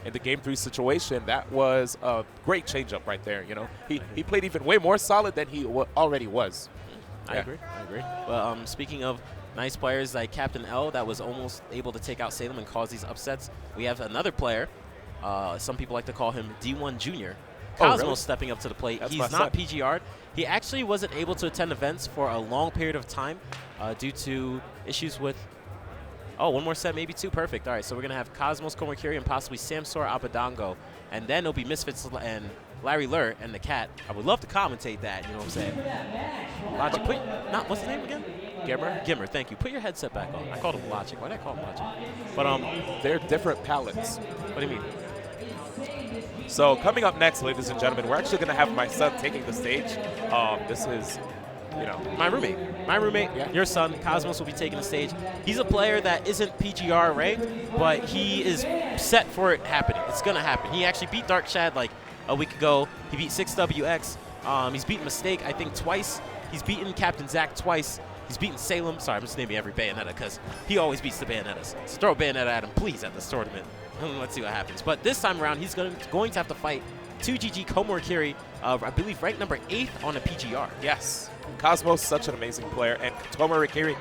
in the Game 3 situation, that was a great changeup right there. You know, he played even way more solid than he already was. I agree. Well, speaking of nice players like Captain L that was almost able to take out Salem and cause these upsets, we have another player. Some people like to call him D1 Junior. Cosmos really? stepping up to the plate. That's He's my not son. PGR'd. He actually wasn't able to attend events for a long period of time due to issues with, one more set, maybe two. Perfect. All right, so we're going to have Cosmos, Komokiri, and possibly Samsor Abadango. And then it'll be Misfits and Larry Lur and the Cat. I would love to commentate that, you know what I'm saying? Logic, what's the name again? Gimmer, thank you. Put your headset back on. I called him Logic. Why did I call him Logic? But They're different palettes. what do you mean? So coming up next, ladies and gentlemen, we're actually going to have my son taking the stage. This is, you know, My roommate, Yeah. your son, Cosmos, will be taking the stage. He's a player that isn't PGR ranked, but he is set for it happening. It's going to happen. He actually beat Dark Shad like a week ago. He beat 6WX. He's beaten Mistake, I think, twice. He's beaten Captain Zach twice. He's beaten Salem. Sorry, I'm just naming every Bayonetta because he always beats the Bayonettas. So throw a Bayonetta at him, please, at this tournament. Let's see what happens. But this time around, he's going to have to fight 2GG Komokiri, I believe ranked number 8 on a PGR. yes. Cosmos, such an amazing player, and Tomo Rikiri,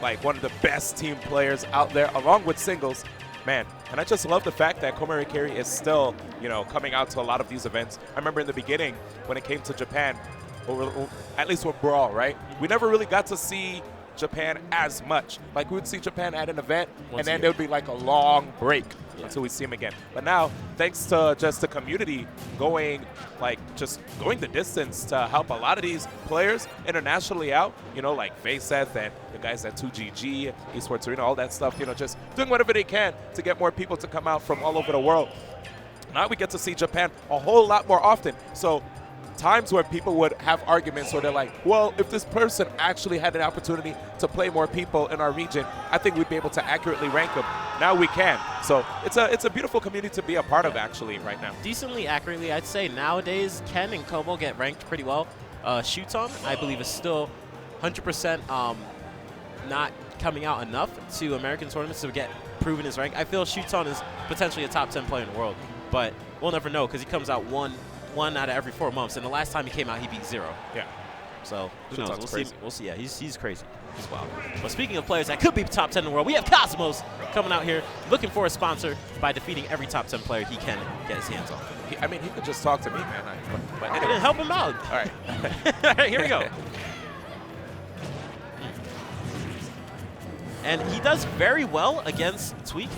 like one of the best team players out there, along with singles. Man, and I just love the fact that Komori Kiri is still, you know, coming out to a lot of these events. I remember in the beginning when it came to Japan, or at least with Brawl, right? We never really got to see Japan as much. Like, we would see Japan at an event, and then there would be like a long break until we see him again. But now, thanks to just the community going the distance to help a lot of these players internationally out, you know, like Fayseth and the guys at 2GG, Esports Arena, all that stuff, you know, just doing whatever they can to get more people to come out from all over the world. Now we get to see Japan a whole lot more often. So times where people would have arguments where they're like, well, if this person actually had an opportunity to play more people in our region, I think we'd be able to accurately rank them. Now we can. So it's a beautiful community to be a part of actually right now. Decently accurately, I'd say nowadays Ken and Komo get ranked pretty well. Shuton, I believe, is still 100% not coming out enough to American tournaments to get proven his rank. I feel Shuton is potentially a top 10 player in the world, but we'll never know because he comes out one out of every 4 months, and the last time he came out, he beat 0. Yeah. So who knows? Shuton's crazy. We'll see. Yeah, he's crazy. He's wild. But speaking of players that could be top 10 in the world, we have Cosmos coming out here looking for a sponsor by defeating every top 10 player he can get his hands on. He could just talk to me, man. But And anyway. help him out. All right. All right, here we go. And he does very well against Tweak.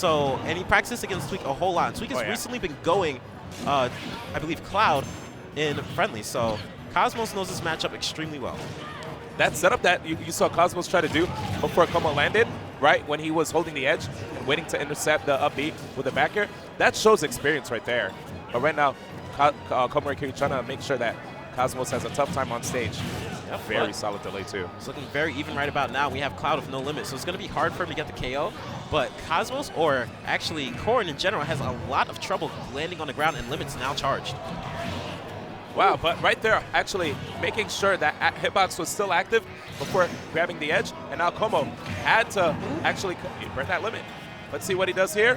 And he practiced against Tweak a whole lot. And Tweak has recently been going, I believe, Cloud in friendly. So Cosmos knows this matchup extremely well. That setup that you saw Cosmos try to do before Como landed, right, when he was holding the edge and waiting to intercept the up B with the back air, that shows experience right there. But right now, Komori Kiri trying to make sure that Cosmos has a tough time on stage. Yep, Very solid delay, too. It's looking very even right about now. We have Cloud with no limit, so it's going to be hard for him to get the KO. But Cosmos, or actually Corrin in general, has a lot of trouble landing on the ground, and Limit's now charged. Wow, but right there, actually making sure that hitbox was still active before grabbing the edge, and now Como had to actually break that limit. Let's see what he does here.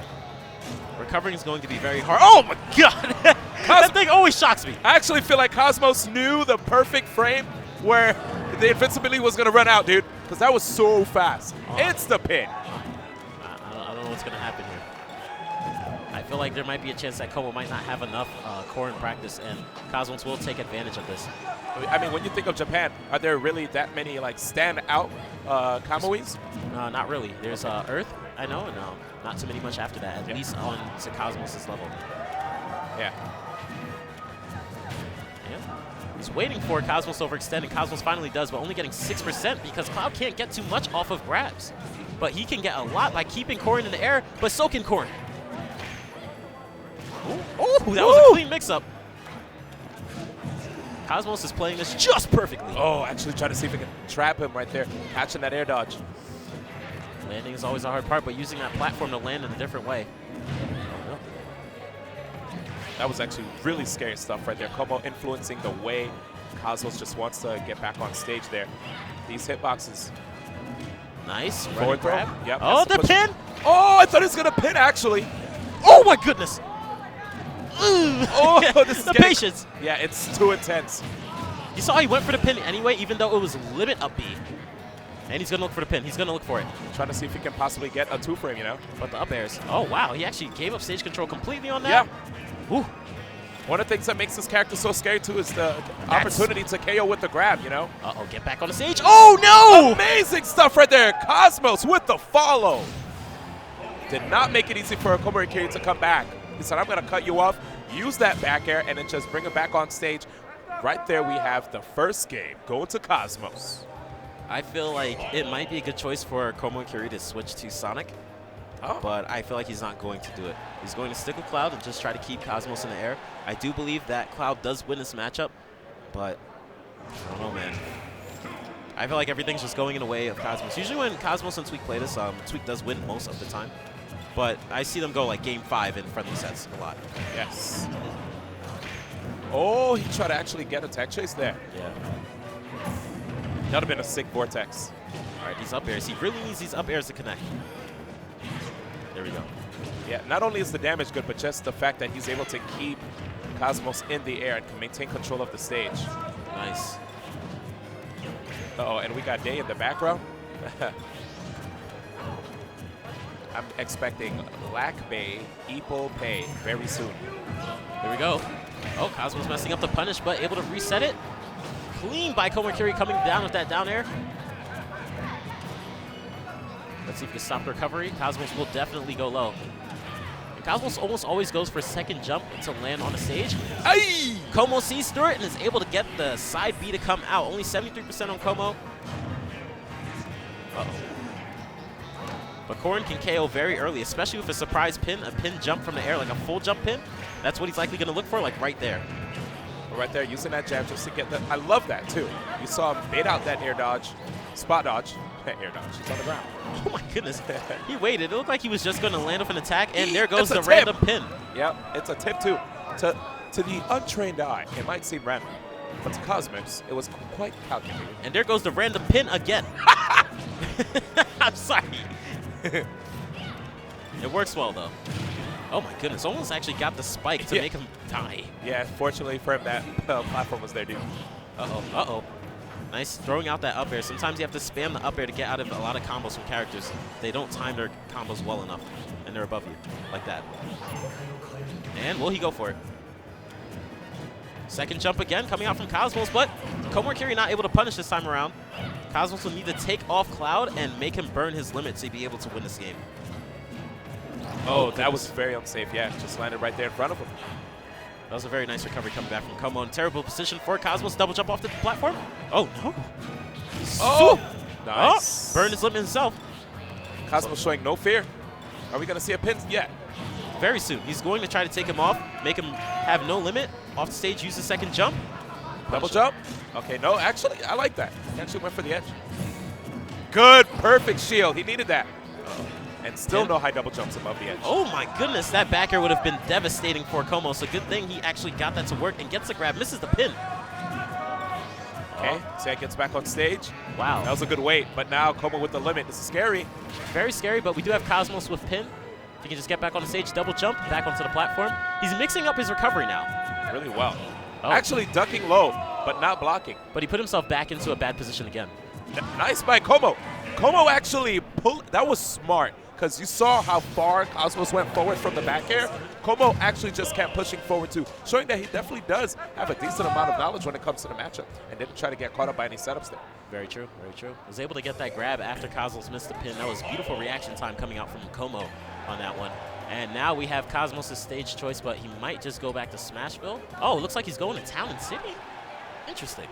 Recovering is going to be very hard. Oh my god! That thing always shocks me. I actually feel like Cosmos knew the perfect frame where the invincibility was going to run out, dude, because that was so fast. It's the pin. I don't know what's going to happen here. I feel like there might be a chance that Como might not have enough core in practice, and Cosmos will take advantage of this. I mean, when you think of Japan, are there really that many like stand-out Kamuis? Not really. There's Earth, I know, and not too many much after that, at least on to Cosmos' level. Yeah. He's waiting for Cosmos to overextend, and Cosmos finally does, but only getting 6% because Cloud can't get too much off of grabs. But he can get a lot by keeping Corrin in the air, but so can Corrin. Ooh, that was a clean mix-up. Cosmos is playing this just perfectly. Oh, actually trying to see if he can trap him right there, catching that air dodge. Landing is always a hard part, but using that platform to land in a different way. That was actually really scary stuff right there. Como influencing the way Cosmos just wants to get back on stage there. These hitboxes. Nice. Forward throw. Grab. Yep. Oh, the pin! Oh, I thought he was going to pin, actually. Oh my goodness! Oh, this is the getting- patience. Yeah, it's too intense. You saw he went for the pin anyway, even though it was limit up B. And he's going to look for the pin. He's going to look for it. Trying to see if he can possibly get a 2-frame, you know? But the up airs. Oh, wow. He actually gave up stage control completely on that. Yeah. Ooh. One of the things that makes this character so scary, too, is the opportunity to KO with the grab, you know? Uh-oh, get back on the stage. Oh, no! Amazing stuff right there. Cosmos with the follow. Did not make it easy for Komori Kiryu to come back. He said, I'm going to cut you off, use that back air, and then just bring it back on stage. Right there we have the first game going to Cosmos. I feel like it might be a good choice for Komori Kiryu to switch to Sonic. Oh. But I feel like he's not going to do it. He's going to stick with Cloud and just try to keep Cosmos in the air. I do believe that Cloud does win this matchup, but I don't know, man. I feel like everything's just going in the way of Cosmos. Usually when Cosmos and Tweak play this, Tweak does win most of the time. But I see them go like game 5 in friendly sets a lot. Yes. Oh, he tried to actually get a tech chase there. Yeah. That would have been a sick vortex. All right, these up airs. He really needs these up airs to connect. There we go. Yeah, not only is the damage good, but just the fact that he's able to keep Cosmos in the air and can maintain control of the stage. Nice. Uh-oh, and we got Day in the background. I'm expecting Lack Bay, Ipo Pay very soon. There we go. Oh, Cosmos messing up the punish, but able to reset it. Clean by Komori Kiryu coming down with that down air. Let's see if he can stop the recovery. Cosmos will definitely go low. And Cosmos almost always goes for a second jump to land on the stage. Aye! Como sees through it and is able to get the side B to come out. Only 73% on Como. Uh-oh. But Corrin can KO very early, especially with a surprise pin, a pin jump from the air, like a full jump pin. That's what he's likely going to look for, like right there. Right there, using that jab just to get the. I love that too. You saw him bait out that air dodge, spot dodge, air dodge. He's on the ground. Oh my goodness. He waited. It looked like he was just going to land off an attack, and there goes It's a the tip. random pin. Yep, it's a tip too. To the untrained eye, it might seem random, but to Cosmos, it was quite calculated. And there goes the random pin again. I'm sorry. It works well, though. Oh my goodness, almost actually got the spike to Yeah. make him die. Yeah, fortunately for him, that platform was there, dude. Uh-oh, uh-oh. Nice throwing out that up air. Sometimes you have to spam the up air to get out of a lot of combos from characters. They don't time their combos well enough, and they're above you, like that. And will he go for it? Second jump again, coming out from Cosmos, but Komori Kiryu not able to punish this time around. Cosmos will need to take off Cloud and make him burn his limit to be able to win this game. Oh, that was very unsafe. Yeah, just landed right there in front of him. That was a very nice recovery coming back from Como. In terrible position for Cosmos. Double jump off the platform. Oh, no. Oh, nice. Oh, burned his limit himself. Cosmos showing no fear. Are we going to see a pin yet? Very soon. He's going to try to take him off, make him have no limit. Off the stage, use the second jump. Double jump? Okay, no, actually, I like that. He actually went for the edge. Good, perfect shield. He needed that. And still no high double jumps above the edge. Oh my goodness, that back air would have been devastating for Como. So good thing he actually got that to work and gets the grab, misses the pin. Okay, Sad gets back on stage. Wow. That was a good wait, but now Como with the limit. This is scary. Very scary, but we do have Cosmos with pin. If he can just get back on the stage, double jump, back onto the platform. He's mixing up his recovery now. Really well. Oh. Actually ducking low, but not blocking. But he put himself back into a bad position again. Nice by Como. Como actually pulled. That was smart, because you saw how far Cosmos went forward from the back air. Como actually just kept pushing forward too, showing that he definitely does have a decent amount of knowledge when it comes to the matchup and didn't try to get caught up by any setups there. Very true, very true. Was able to get that grab after Cosmos missed the pin. That was beautiful reaction time coming out from Como on that one. And now we have Cosmos' stage choice, but he might just go back to Smashville. Oh, it looks like he's going to Town and City. Interesting.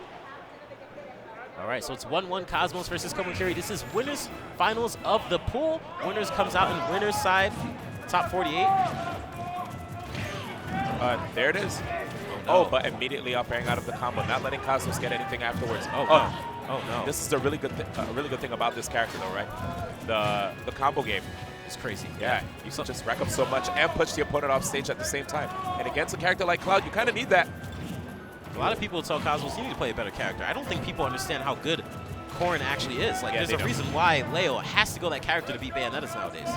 All right, so it's 1-1 Cosmos versus Komori Kiryu. This is winners finals of the pool. Winners comes out in winner's side, top 48. There it is. no. Oh, but immediately up airing out of the combo, not letting Cosmos get anything afterwards. Oh, no. Oh, no. This is a really good thing about this character, though, right? The combo game. It's crazy. Yeah, you can just rack up so much and push the opponent off stage at the same time. And against a character like Cloud, you kind of need that. A lot of people tell Cosmos, you need to play a better character. I don't think people understand how good Corrin actually is. Like, Yeah, there's a reason why Leo has to go that character to beat Bayonetta's nowadays.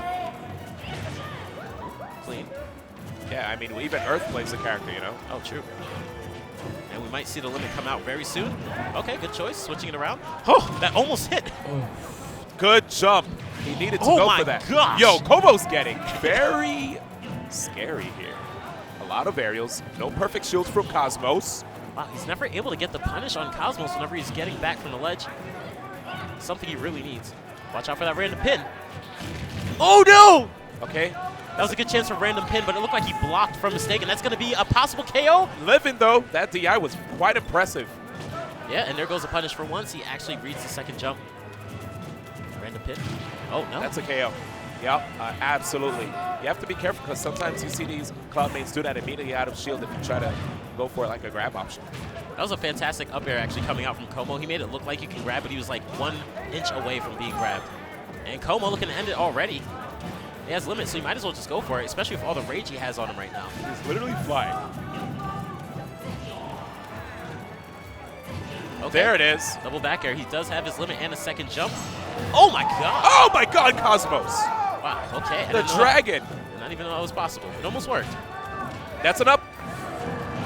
Clean. Yeah, I mean, even Earth plays a character, you know? Oh, true. And we might see the limit come out very soon. Okay, good choice. Switching it around. Oh, that almost hit. Good jump. He needed to Oh go my for that. gosh. Yo, Komo's getting very scary here. A lot of aerials. No perfect shields from Cosmos. Wow, he's never able to get the punish on Cosmos whenever he's getting back from the ledge. Something he really needs. Watch out for that random pin. Oh, no! Okay. That was a good chance for random pin, but it looked like he blocked from mistake, and that's going to be a possible KO. Living, though, that DI was quite impressive. Yeah, and there goes the punish for once. He actually reads the second jump. Random pin. Oh, no. That's a KO. Yep, absolutely. You have to be careful because sometimes you see these Cloud mains do that immediately out of shield if you try to go for like a grab option. That was a fantastic up air actually coming out from Como. He made it look like you can grab, but he was like 1 inch away from being grabbed. And Como looking to end it already. He has limits, so you might as well just go for it, especially with all the rage he has on him right now. He's literally flying. Okay. There it is. Double back air. He does have his limit and a second jump. Oh my god! Oh my god, Cosmos! Wow, okay. I The didn't know dragon. that. Did not even know that was possible. It almost worked. That's an up.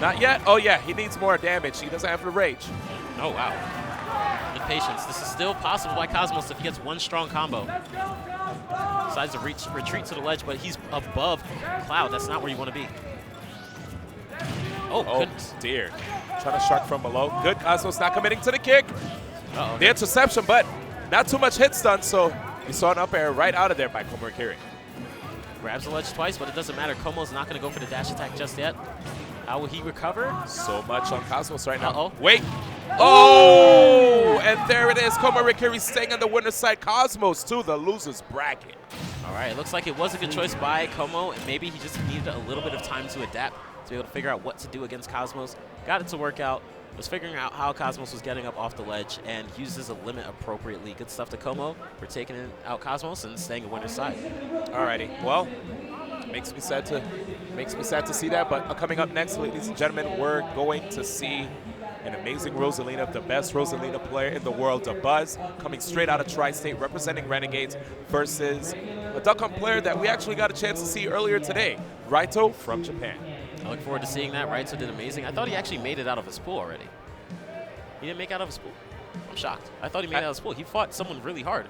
Not yet. Oh yeah, he needs more damage. He doesn't have the rage. Oh wow. Good patience. This is still possible by Cosmos if he gets one strong combo. Decides to retreat to the ledge, but he's above Cloud. That's not where you want to be. Oh, Oh goodness. dear. Trying to shark from below. Good, Cosmos not committing to the kick. Uh-oh. The interception, but not too much hit stun, so you saw an up air right out of there by Komurikiri. Grabs the ledge twice, but it doesn't matter. Komo's not going to go for the dash attack just yet. How will he recover? So much on Cosmos right now. Uh-oh. Wait. Oh! And there it is. Komurikiri staying on the winner's side. Cosmos to the loser's bracket. All right, it looks like it was a good choice by Como, and maybe he just needed a little bit of time to adapt to be able to figure out what to do against Cosmos. Got it to work out, was figuring out how Cosmos was getting up off the ledge, and uses a limit appropriately. Good stuff to Como for taking out Cosmos and staying a winner's side. Alrighty. Well, makes me sad to see that. But coming up next, ladies and gentlemen, we're going to see an amazing Rosalina, the best Rosalina player in the world, Dabuz, coming straight out of Tri-State, representing Renegades, versus a Duck Hunt player that we actually got a chance to see earlier today, Raito from Japan. I look forward to seeing that. Raito did amazing. I thought he actually made it out of his pool already. He didn't make it out of his pool. I'm shocked. I thought he made it out of his pool. He fought someone really hard.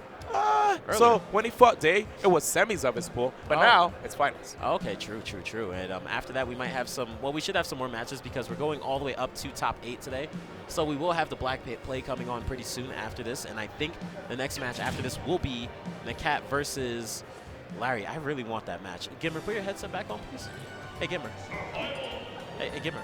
So when he fought Day, it was semis of his pool, but now it's finals. Okay, true. And after that, we might have some, well, we should have some more matches because we're going all the way up to top 8 today. So we will have the Black Play coming on pretty soon after this. And I think the next match after this will be Nakat versus Larry. I really want that match. Gimmer, put your headset back on, please. Hey, Gimmer. Hey, Gimmer.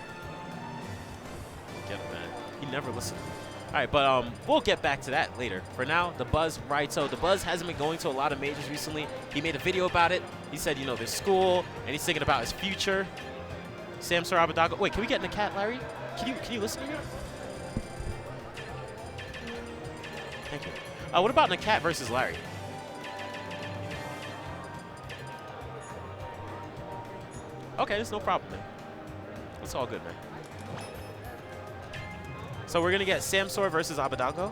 Get him, man. He never listened. All right, but we'll get back to that later. For now, Dabuz, Raito. Dabuz hasn't been going to a lot of majors recently. He made a video about it. He said, you know, there's school, and he's thinking about his future. Samsur Abbedaggo. Wait, can we get Nakat, Larry? Can you listen to me? Thank you. What about Nakat versus Larry? Okay, there's no problem, man. It's all good, man. So we're going to get Samsur versus Abbedaggo.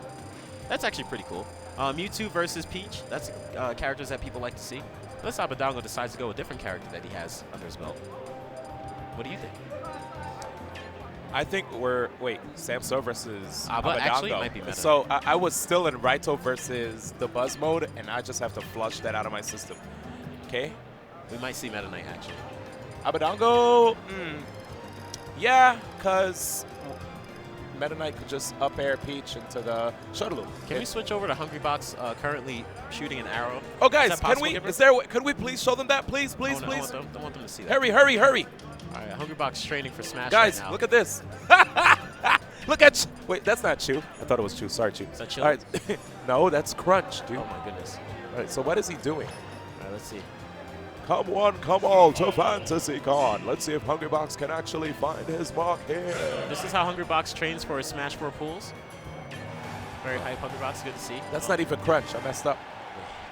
That's actually pretty cool. Mewtwo versus Peach. That's characters that people like to see. Unless Abbedaggo decides to go with a different character that he has under his belt. What do you think? I think Samsur versus Abba actually Abbedaggo. might be meta. So I was still in Raito versus Dabuz mode, and I just have to flush that out of my system. Okay? We might see Meta Knight actually. Abbedaggo, yeah, because Meta Knight could just up air Peach into the shuttle loop. Can we switch over to Hungrybox currently shooting an arrow? Oh, guys, Is that possible, Gibber? Could we please show them that, please? Don't want them to see that. Hurry. All right, Hungrybox training for Smash Guys, right now. look at this. Look at wait, that's not Chew. I thought it was Chew. Sorry, Chew. Is that Chew? All right. No, that's Crunch, dude. Oh my goodness. All right, so what is he doing? All right, let's see. Come one, come all to Fantasy Con. Let's see if Hungrybox can actually find his mark here. This is how Hungrybox trains for his Smash 4 pools. Very hype Hungrybox, good to see. That's not even Crunch. I messed up.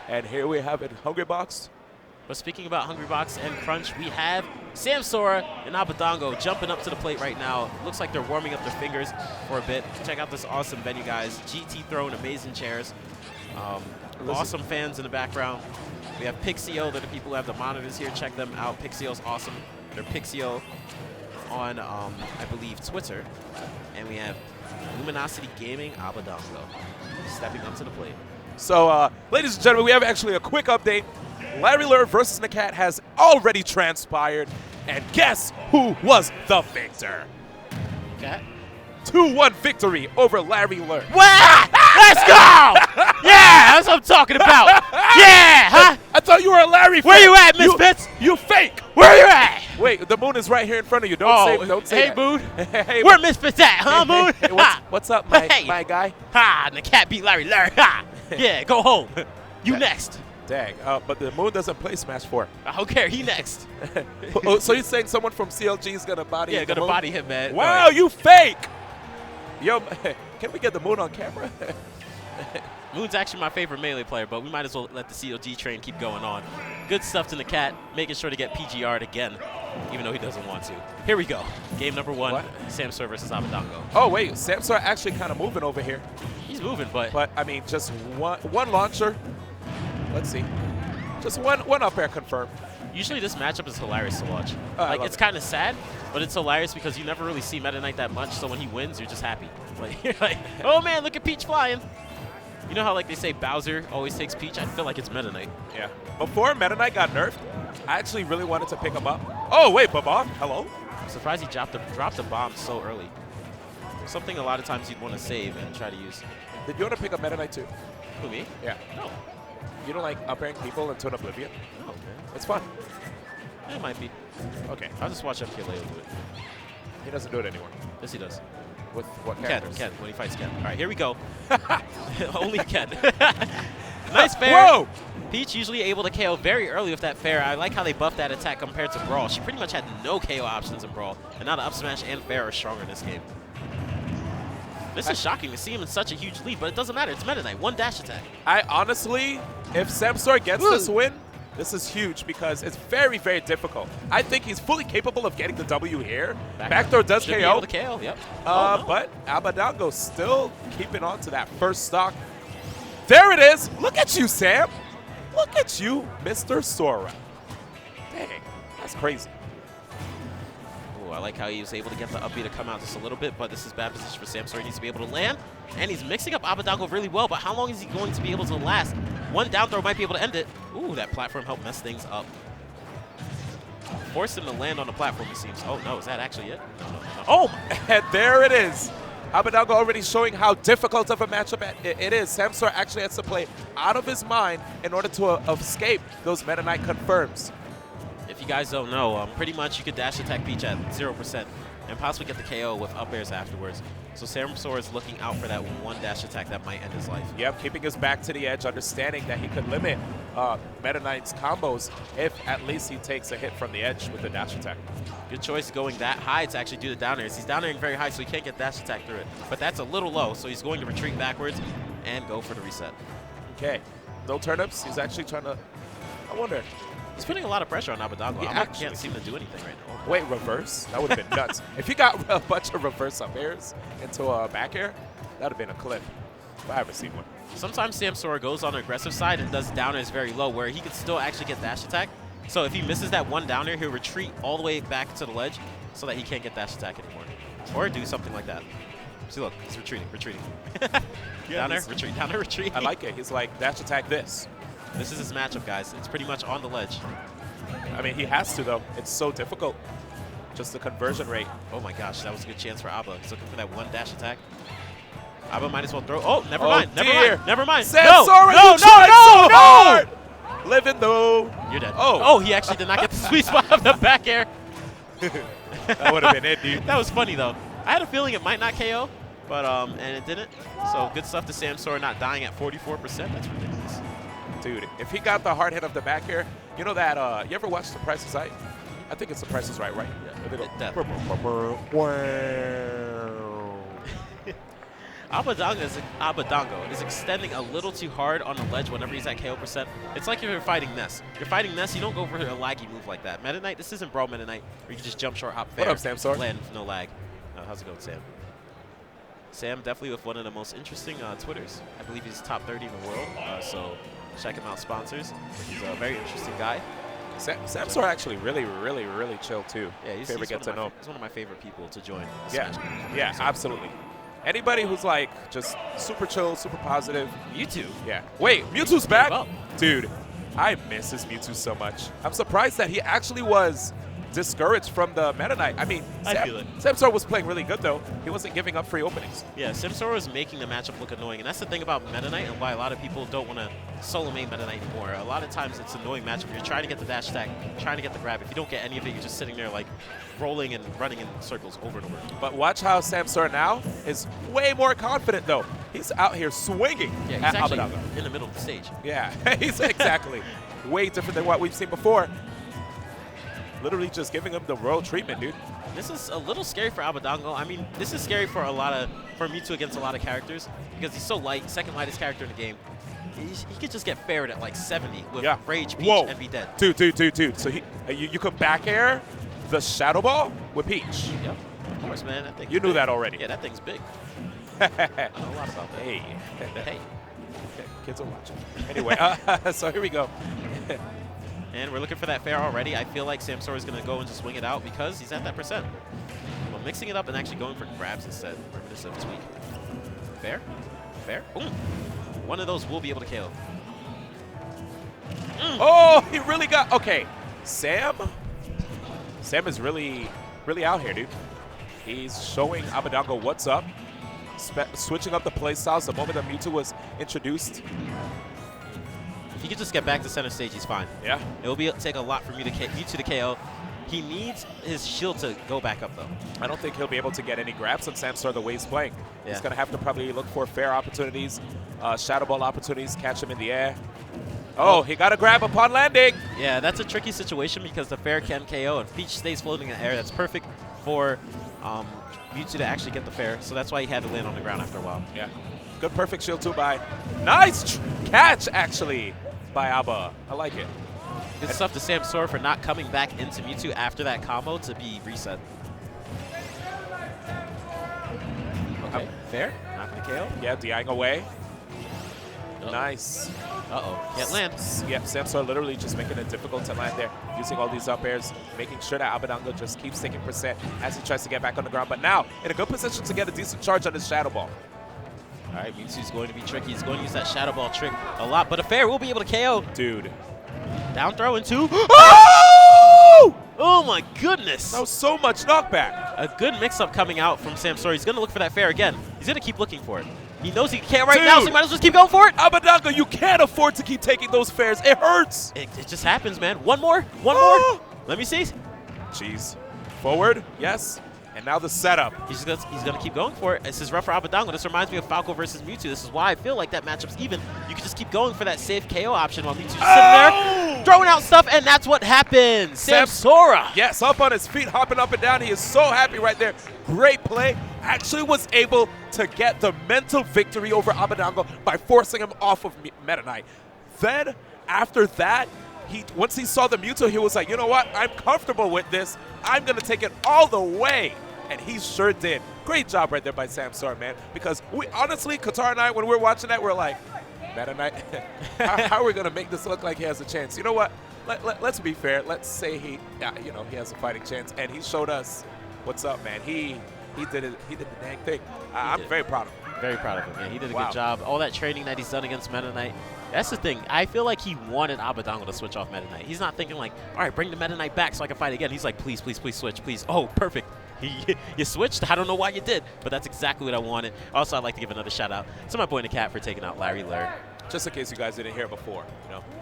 And here we have it, Hungrybox. But speaking about Hungrybox and Crunch, we have Samsur and Abbedaggo jumping up to the plate right now. Looks like they're warming up their fingers for a bit. Check out this awesome venue, guys. GT throwing amazing chairs. Awesome fans in the background. We have Pixio. They're the people who have the monitors here. Check them out. Pixio's awesome. They're Pixio on, I believe, Twitter. And we have Luminosity Gaming Abadongo stepping up to the plate. So, ladies and gentlemen, we have actually a quick update. Larry Lurr versus Nakat has already transpired. And guess who was the victor? Cat? 2-1 victory over Larry Lurr. Wow! Let's go! Yeah, that's what I'm talking about. Yeah, huh? I thought you were a Larry fan. Where you at, Misfits? You fake. Where you at? Wait, the moon is right here in front of you. Don't say hey, that. Moon. Hey, Where Misfits at, huh, Moon? Hey, what's up, my guy? Ha, the cat beat Larry. Ha! Yeah, go home. You next. Dang, but the moon doesn't play Smash 4. I don't care. He next. Oh, so you're saying someone from CLG is going to body Yeah, the gonna moon? body him, man. Wow, you fake! Yo, can we get the moon on camera? Moon's actually my favorite Melee player, but we might as well let the CLG train keep going on. Good stuff to the cat, making sure to get PGR'd again, even though he doesn't want to. Here we go. Game number 1, What? Samsor versus Abadongo. Oh, wait, Samsar actually kind of moving over here. He's moving, but But, I mean, just one launcher. Let's see. Just one up air confirmed. usually this matchup is hilarious to watch. I Like, love it's it. kind of sad, but it's hilarious because you never really see Meta Knight that much, so when he wins, you're just happy. Like, you're like, oh man, look at Peach flying. You know how like they say Bowser always takes Peach? I feel like it's Meta Knight. Yeah. Before Meta Knight got nerfed, I actually really wanted to pick him up. Oh, wait, Babon, hello? I'm surprised he dropped the bomb so early. Something a lot of times you'd want to save and try to use. Did you want to pick up Meta Knight too? Who, me? Yeah. No. You don't like up airing people into an oblivion? No, man. It's fun. It might be. Okay. I'll just watch MKLeo do it. He doesn't do it anymore. Yes, he does. With what Ken, characters? Ken, when he fights Ken. All right, here we go. Only Ken. Nice fair. Whoa! Peach usually able to KO very early with that fair. I like how they buffed that attack compared to Brawl. She pretty much had no KO options in Brawl, and now the up smash and fair are stronger in this game. This is shocking to see him in such a huge lead, but it doesn't matter. It's Meta Knight. One dash attack. I honestly, if Samsor gets this win, this is huge because it's very, very difficult. I think he's fully capable of getting the W here. Backdoor does Should be KO. able to KO, yep. Oh, no. But Abadongo still keeping on to that first stock. There it is. Look at you, Sam. Look at you, Mr. Sora. Dang, that's crazy. Ooh, I like how he was able to get the up B to come out just a little bit, but this is bad position for Samsor. He needs to be able to land, and he's mixing up Abadongo really well, but how long is he going to be able to last? One down throw might be able to end it. Ooh, that platform helped mess things up. Forced him to land on the platform, it seems. Oh, no, is that actually it? No, no, no. Oh, and there it is. Abadongo already showing how difficult of a matchup it is. Samsor actually has to play out of his mind in order to escape those Meta Knight confirms. If you guys don't know, pretty much you could dash attack Peach at 0% and possibly get the KO with up airs afterwards. So Samsor is looking out for that one dash attack that might end his life. Yep, keeping his back to the edge, understanding that he could limit Meta Knight's combos if at least he takes a hit from the edge with the dash attack. Good choice going that high to actually do the down airs. He's down airing very high, so he can't get dash attack through it. But that's a little low, so he's going to retreat backwards and go for the reset. Okay, no turnips. He's actually trying to, I wonder. He's putting a lot of pressure on Abadongo. He I actually- can't seem to do anything right now. Wait, reverse? That would have been nuts. If he got a bunch of reverse up airs into a back air, that would have been a clip. If I haven't seen one. Sometimes Samsor goes on the aggressive side and does down airs very low, where he can still actually get dash attack. So if he misses that one down air, he'll retreat all the way back to the ledge so that he can't get dash attack anymore. Or do something like that. See, look, he's retreating. Down air, retreat, down air, retreat. I like it. He's like, dash attack this. This is his matchup, guys. It's pretty much on the ledge. I mean, he has to, though. It's so difficult. Just the conversion rate. Oh my gosh, that was a good chance for Abba. He's looking for that one dash attack. Abba might as well throw. Oh, never mind. Never mind. Samsora, No, you tried so hard! Living, though. You're dead. Oh. Oh, he actually did not get the sweet spot of the back air. That would have been it, dude. That was funny, though. I had a feeling it might not KO, but and it didn't. So good stuff to Samsor not dying at 44%. That's ridiculous. Dude, if he got the hard hit of the back air, you know that, you ever watch The Price is Right? I think it's The Price is Right, right? Yeah. They go, Abadongo is extending a little too hard on the ledge whenever he's at KO %. It's like if you're fighting Ness. If you're fighting Ness, you don't go for a laggy move like that. Meta Knight, this isn't Brawl Meta Knight where you can just jump short, hop fair. What up, Samsor? Land with no lag. How's it going, Sam? Sam definitely with one of the most interesting Twitters. I believe he's top 30 in the world. So check him out, sponsors. He's a very interesting guy. Samsor actually really chill too. Yeah, he's Favorite get to know. He's one of my favorite people to join. Yeah, Smash community. yeah, So, absolutely. Anybody who's like just super chill, super positive. Mewtwo. Yeah. Wait, Mewtwo's back? Up. Dude, I miss his Mewtwo so much. I'm surprised that he actually was discouraged from the Meta Knight. I mean, I feel it. Samsor was playing really good, though. He wasn't giving up free openings. Yeah, Samsora is making the matchup look annoying, and that's the thing about Meta Knight and why a lot of people don't want to solo main Meta Knight anymore. A lot of times it's an annoying matchup. You're trying to get the dash stack, trying to get the grab. If you don't get any of it, you're just sitting there like rolling and running in circles over and over. But watch how Samsor now is way more confident, though. He's out here swinging Yeah, at he's actually Abadango. in the middle of the stage. Yeah, he's exactly way different than what we've seen before. Literally just giving him the royal treatment, dude. This is a little scary for Abadango. I mean, this is scary for Mewtwo against a lot of characters because he's so light, second lightest character in the game. He could just get ferried at like 70 with Rage, Peach, and be dead. Dude. So you could back air the Shadow Ball with Peach. Yep, of course, man. That thing's You knew big. that already. Yeah, that thing's big. I know a lot about that. Hey. Hey. Okay, kids are watching. Anyway, so here we go. And we're looking for that fair already. I feel like Samsora is going to go and just swing it out because he's at that percent. Well, mixing it up and actually going for grabs instead. Reminiscent of Tweak. Fair? Fair? Boom. One of those will be able to KO. Oh, he really got... Okay, Sam is really out here, dude. He's showing Abadango what's up. Switching up the play styles the moment that Mewtwo was introduced. If he could just get back to center stage, he's fine. Yeah. It will take a lot for Mewtwo to KO. He needs his shield to go back up, though. I don't think he'll be able to get any grabs on Samsor the way he's playing. Yeah. He's going to have to probably look for fair opportunities, Shadow Ball opportunities, catch him in the air. Oh, he got a grab upon landing. Yeah, that's a tricky situation because the fair can KO and Peach stays floating in the air. That's perfect for Mewtwo to actually get the fair, so that's why he had to land on the ground after a while. Yeah. Good perfect shield too by. Nice catch, actually, by Abba. I like it. Good stuff to Samsora for not coming back into Mewtwo after that combo to be reset. Okay, fair. Not going to KO. Yeah, DIing away. Uh-oh. Nice. Uh-oh, can't land. Yeah, Samsor literally just making it difficult to land there, using all these up airs, making sure that Abadango just keeps taking percent as he tries to get back on the ground. But now, in a good position to get a decent charge on his Shadow Ball. All right, Mewtwo's going to be tricky. He's going to use that Shadow Ball trick a lot, but a fair will be able to KO. Dude. Down throw into. Oh! Oh my goodness! That was so much knockback. A good mix-up coming out from Samsora. He's going to look for that fair again. He's going to keep looking for it. He knows he can't right now, so he might as well just keep going for it. Abadango, you can't afford to keep taking those fairs. It hurts. It just happens, man. One more. One more. Let me see. Jeez. Forward. Yes. And now the setup. He's gonna keep going for it. This is rough for Abadango. This reminds me of Falco versus Mewtwo. This is why I feel like that matchup's even. You can just keep going for that safe KO option while Mewtwo's sitting there, throwing out stuff, and that's what happens. Samsora. Yes, up on his feet, hopping up and down. He is so happy right there. Great play. Actually was able to get the mental victory over Abadango by forcing him off of Meta Knight. Then, after that, once he saw the Mewtwo, he was like, you know what? I'm comfortable with this. I'm going to take it all the way. And he sure did. Great job right there by Samsora, man. Because we honestly, Qatar and I, when we were watching that, we're like, Meta Knight, how are we going to make this look like he has a chance? You know what? Let's be fair. Let's say he has a fighting chance. And he showed us what's up, man. He did it. He did the dang thing. I'm very proud of him. Very proud of him. Yeah, he did a Wow. good job. All that training that he's done against Meta Knight. That's the thing. I feel like he wanted Abadango to switch off Meta Knight. He's not thinking like, all right, bring the Meta Knight back so I can fight again. He's like, please, please, please switch, please. Oh, perfect. You switched? I don't know why you did, but that's exactly what I wanted. Also, I'd like to give another shout out to my boy in the cat for taking out Larry Lurr. Just in case you guys didn't hear before,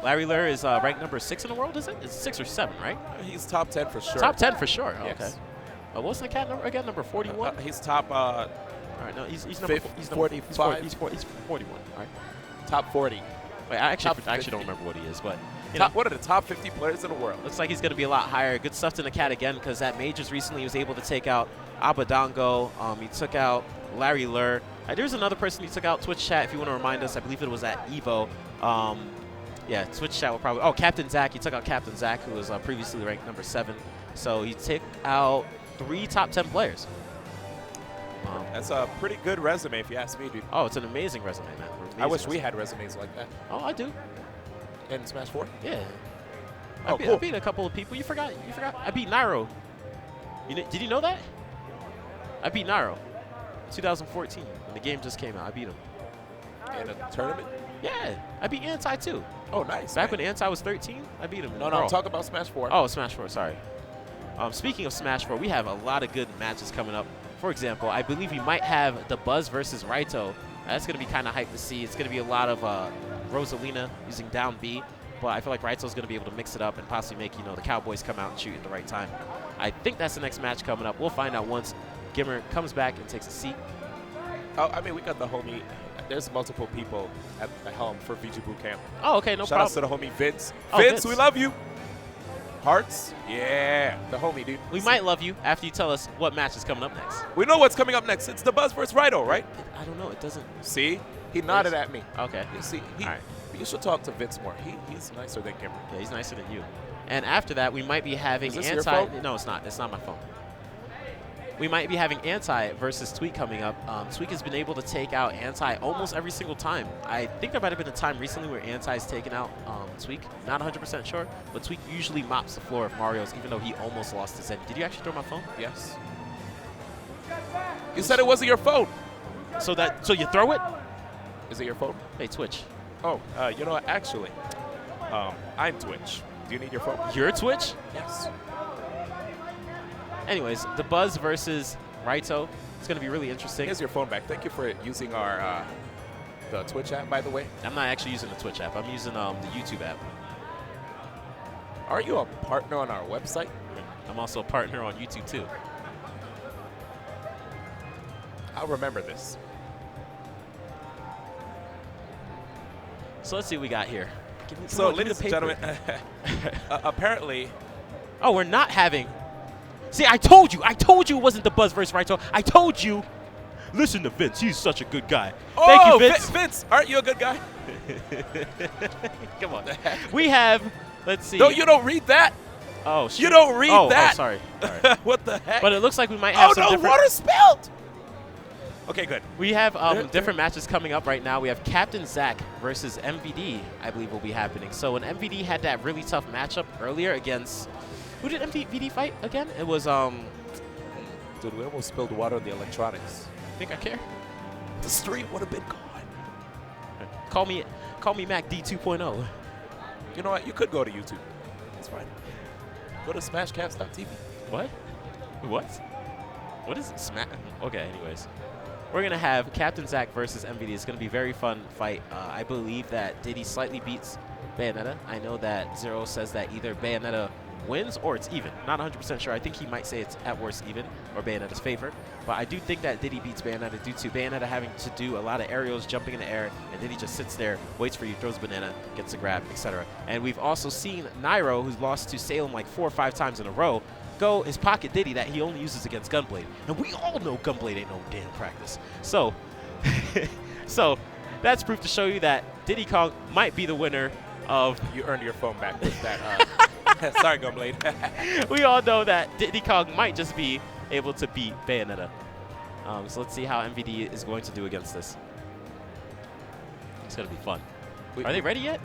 Larry Lurr is ranked number 6 in the world, is it? It's 6 or 7, right? He's top 10 for sure. Top 10 for sure. Oh, Yes. okay. What's the cat number again? Number 41? He's top All right, no, he's number 45. He's 41. All right. top 40. Wait, I actually Top don't 50. remember what he is, but you know, One of the top 50 players in the world. looks like he's going to be a lot higher. Good stuff to the cat again, because at Majors recently he was able to take out Abadango. He took out Larry Lurr. There's another person he took out, Twitch chat, if you want to remind us. I believe it was at EVO. Yeah, Twitch chat will probably. Oh, Captain Zach. He took out Captain Zach, who was previously ranked number 7. So he took out 3 top 10 players. That's a pretty good resume, if you ask me, dude. Oh, it's an amazing resume, man. I wish Amazing we resume. had resumes like that. Oh, I do. in Smash 4? Yeah. Oh, I cool. beat a couple of people. You forgot. I beat Nairo. Did you know that? I beat Nairo. 2014 when the game just came out. I beat him. In a tournament? Yeah. I beat Anti too. Oh, nice. Back man. when Anti was 13, I beat him. in No, Brawl. I'm talking about Smash 4. Oh, Smash 4, sorry. Speaking of Smash 4, we have a lot of good matches coming up. For example, I believe we might have the Buzz versus Raito. That's going to be kind of hyped to see. It's going to be a lot of Rosalina using down B, but I feel like Raito's going to be able to mix it up and possibly make, the Cowboys come out and shoot at the right time. I think that's the next match coming up. We'll find out once Gimmer comes back and takes a seat. Oh, I mean, we got the homie. There's multiple people at the helm for VG Bootcamp. Oh, okay, no Shout out to problem. the homie Vince. Oh, Vince, Vince. we love you. Hearts? Yeah. The homie, dude. We might love you after you tell us what match is coming up next. We know what's coming up next. It's the Buzz vs. Raito, right? I don't know. It doesn't. See? He nodded at me. Okay. You see? All right. You should talk to Vince more. He's nicer than Gimmer. Yeah, he's nicer than you. And after that, we might be having Is this your Anti. phone? No, it's not. It's not my phone. We might be having Anti versus Tweak coming up. Tweak has been able to take out Anti almost every single time. I think there might have been a time recently where Anti's taken out Tweak. Not 100% sure, but Tweak usually mops the floor of Mario's, even though he almost lost his head. Did you actually throw my phone? Yes. You said it wasn't your phone. So you throw it? Is it your phone? Hey, Twitch. Oh, you know what? Actually, I'm Twitch. Do you need your phone? You're Twitch? Yes. Anyways, the Buzz versus Raito. It's going to be really interesting. Here's your phone back. Thank you for using our the Twitch app, by the way. I'm not actually using the Twitch app. I'm using the YouTube app. Are you a partner on our website? I'm also a partner on YouTube too. I'll remember this. So let's see what we got here. So, ladies and gentlemen, apparently, oh, we're not having. See, I told you it wasn't the Buzz versus Raito. I told you. Listen to Vince. He's such a good guy. Thank you, Vince. Vince, aren't you a good guy? Come on. We have. Let's see. No, you don't read that. Oh, shit. You don't read that. Oh, sorry. All right. What the heck? But it looks like we might have some different. water spilled. Okay, good. We have different matches coming up right now. We have Captain Zack versus MVD, I believe, will be happening. So when MVD had that really tough matchup earlier against, who did MVD fight again? It was Dude, we almost spilled water on the electronics. Think I care? The stream would have been gone. Call me Mac D 2.0. You know what? You could go to YouTube. It's fine. Go to SmashCaps.tv. What? What is it? Okay, anyways. We're going to have Captain Zack versus MVD. It's going to be a very fun fight. I believe that Diddy slightly beats Bayonetta. I know that Zero says that either Bayonetta wins or it's even. Not 100% sure. I think he might say it's at worst even or Bayonetta's favor. But I do think that Diddy beats Bayonetta due to Bayonetta having to do a lot of aerials, jumping in the air, and Diddy just sits there, waits for you, throws banana, gets a grab, etc. And we've also seen Nairo, who's lost to Salem like 4 or 5 times in a row, go his pocket Diddy that he only uses against Gunblade. And we all know Gunblade ain't no damn practice. So, so that's proof to show you that Diddy Kong might be the winner of... You earned your phone back with that. Sorry, Gunblade. We all know that Diddy Kong might just be able to beat Bayonetta. So let's see how MVD is going to do against this. It's going to be fun. Are they ready yet?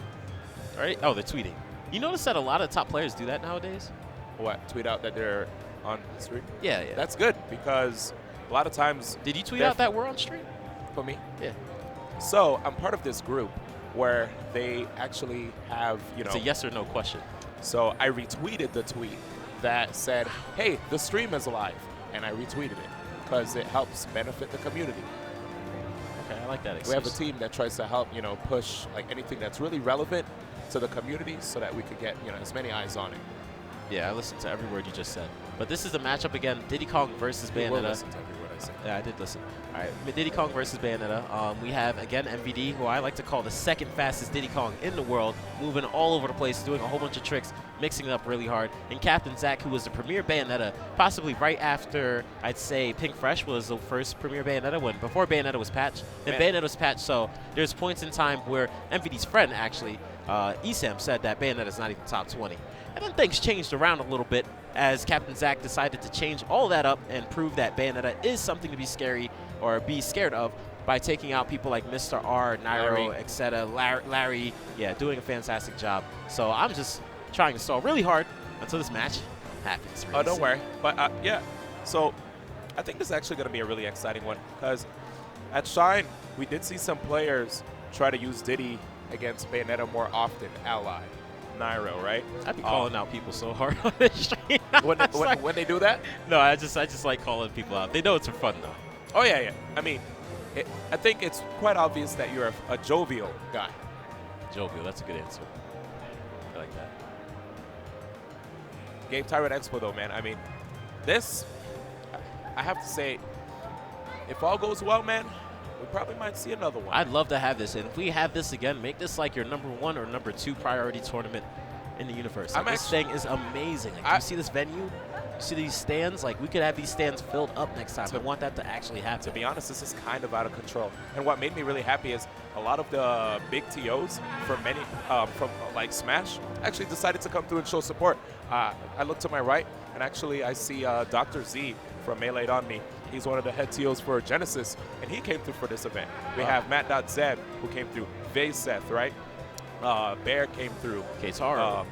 All right. Oh, they're tweeting. You notice that a lot of top players do that nowadays? What? Tweet out that they're on stream? Yeah, yeah. That's good because a lot of times... Did you tweet out that we're on stream? For me? Yeah. So I'm part of this group where they actually have, It's a yes or no question. So I retweeted the tweet that said, hey, the stream is live. And I retweeted it because it helps benefit the community. Okay, I like that excuse. We have a team that tries to help, push like anything that's really relevant to the community so that we could get, as many eyes on it. Yeah, I listened to every word you just said. But this is the matchup again, Diddy Kong versus We will Bayonetta. listen to every word I say. Yeah, I did listen. All right, Diddy Kong versus Bayonetta. We have, again, MVD, who I like to call the second fastest Diddy Kong in the world, moving all over the place, doing a whole bunch of tricks, mixing it up really hard. And Captain Zack, who was the premier Bayonetta, possibly right after, I'd say, Pink Fresh was the first premier Bayonetta win, before Bayonetta was patched. And Bayonetta was patched, so there's points in time where MVD's friend, actually, Esam, said that Bayonetta's not even top 20. And then things changed around a little bit as Captain Zack decided to change all that up and prove that Bayonetta is something to be scary or be scared of by taking out people like Mr. R, Nairo, etc. Larry, yeah, doing a fantastic job. So I'm just trying to stall really hard until this match happens. Oh, don't worry. But yeah, so I think this is actually going to be a really exciting one because at Shine, we did see some players try to use Diddy against Bayonetta more often. Ally, Nairo, right? I'd be calling out people so hard on this stream. when they do that? No, I just like calling people out. They know it's for fun though. Oh yeah, yeah. I mean, I think it's quite obvious that you're a jovial guy. Jovial, that's a good answer. I like that. Game Tyrant Expo though, man. I mean, this, I have to say, if all goes well, man, we probably might see another one. I'd love to have this, and if we have this again, make this like your #1 or #2 priority tournament in the universe. Like, this thing is amazing. Like, do you see this venue? You see these stands? Like, we could have these stands filled up next time. I want that to actually happen. To be honest, this is kind of out of control. And what made me really happy is a lot of the big TOs from like Smash actually decided to come through and show support. I look to my right, and actually I see Dr. Z from Melee'd On Me. He's one of the head TOs for Genesis, and he came through for this event. We have Matt.Zeb, who came through. Seth, right? Bear came through. Keitaro.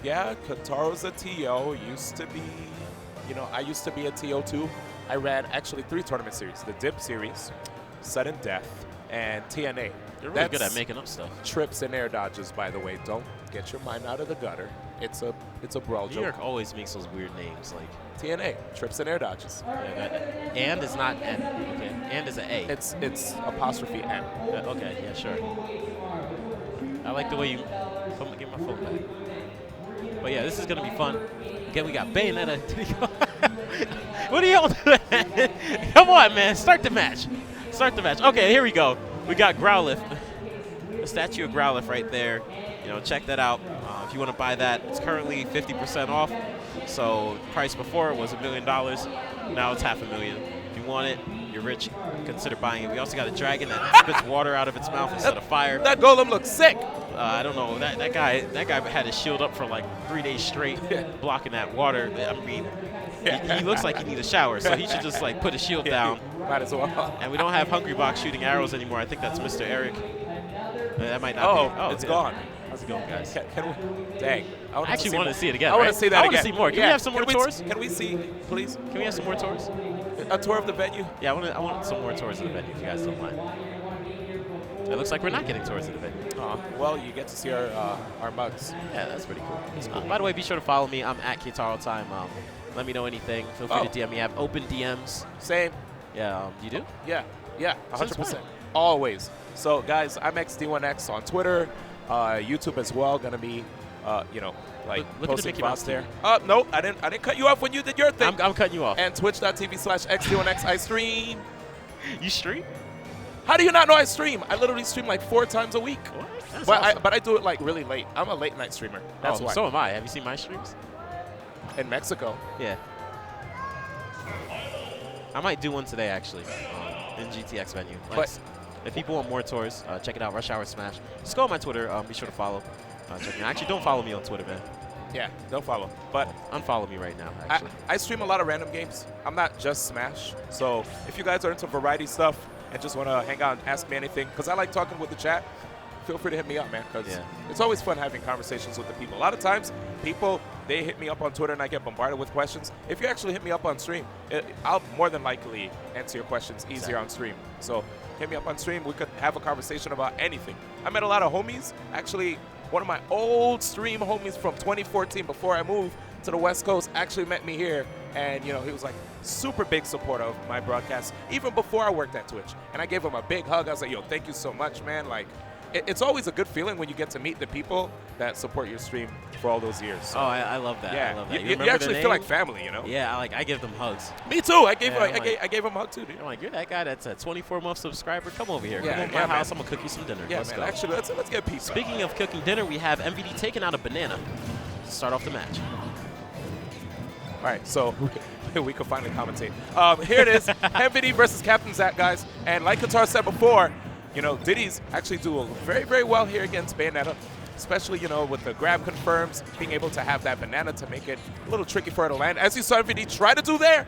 Yeah, Kataro's a TO. Used to be, you know, I used to be a TO too. I ran actually 3 tournament series: the Dip series, Sudden Death, and TNA. You're really good at making up stuff. Trips and air dodges, by the way. Don't get your mind out of the gutter. It's a brawl New joke. York always makes those weird names like TNA, trips and air dodges. yeah, and is not N. Okay, and is an A. It's apostrophe N. Okay, yeah, sure. I like the way you give my phone back. But yeah, this is gonna be fun. Again, we got Bayonetta. What are y'all doing? Come on, man. Start the match. Start the match. Okay, here we go. We got Growlithe. The statue of Growlithe right there. You know, check that out. If you want to buy that, it's currently 50% off. So price before was $1 million. Now it's $500,000. If you want it, you're rich, consider buying it. We also got a dragon that spits water out of its mouth instead of fire. That golem looks sick. I don't know. That guy had his shield up for like 3 days straight, blocking that water. I mean, he looks like he needs a shower, so he should just like put his shield down. Might as well. And we don't have Hungry Box shooting arrows anymore. I think that's Mr. Eric. That might not be. Oh, it's gone. How's it going, guys? Can we? Dang. I actually want to see it again. I want to see that I again. want to see more. Can we have some more tours? Can we see, please? Can we have some more tours? A tour of the venue? Yeah, I want some more tours of the venue if you guys don't mind. It looks like we're not getting tours of the venue. Well, you get to see our mugs. Yeah, that's pretty cool. That's cool. By the way, be sure to follow me. I'm at Keitaro Time. Let me know anything. Feel free to DM me. I have open DMs. Same. Yeah, you do? Yeah, 100%. Always. So, guys, I'm XD1X on Twitter, YouTube as well. Gonna be, like look posting at the Mickey Mouse thoughts there. Nope, I didn't cut you off when you did your thing. I'm cutting you off. And Twitch.tv/XD1X. I stream. You stream? How do you not know I stream? I literally stream like 4 times a week. What? That's But awesome. I do it like really late. I'm a late night streamer. That's why. So am I. Have you seen my streams? In Mexico. Yeah. I might do one today, actually, in GTX venue. Like, if people want more tours, check it out, Rush Hour Smash. Just go on my Twitter. Be sure to follow. Check me out. Actually, don't follow me on Twitter, man. Yeah, don't follow. But unfollow me right now, actually. I stream a lot of random games. I'm not just Smash. So if you guys are into variety stuff and just want to hang out and ask me anything, because I like talking with the chat, feel free to hit me up, man, because it's always fun having conversations with the people. A lot of times, people, they hit me up on Twitter and I get bombarded with questions. If you actually hit me up on stream, I'll more than likely answer your questions easier on stream. So hit me up on stream. We could have a conversation about anything. I met a lot of homies. Actually, one of my old stream homies from 2014, before I moved to the West Coast, actually met me here. And, you know, he was like super big supporter of my broadcast, even before I worked at Twitch. And I gave him a big hug. I was like, yo, thank you so much, man. Like, it's always a good feeling when you get to meet the people that support your stream for all those years. So, I love that. Yeah, I love that. you actually feel like family, you know? Yeah, I give them hugs. Me too. I gave him a hug too, dude. I'm like, you're that guy that's a 24-month subscriber. Come over here. Yeah, Come over to my house. I'm gonna cook you some dinner. Yeah, let's man. go. Actually, let's get pizza. Speaking of cooking dinner, we have MVD taking out a banana to start off the match. All right, so we could finally commentate. Here it is, MVD versus Captain Zack, guys. And like Qatar said before, you know, Diddy's actually do very, very well here against Bayonetta, especially, you know, with the grab confirms, being able to have that banana to make it a little tricky for her to land. As you saw MVD try to do there.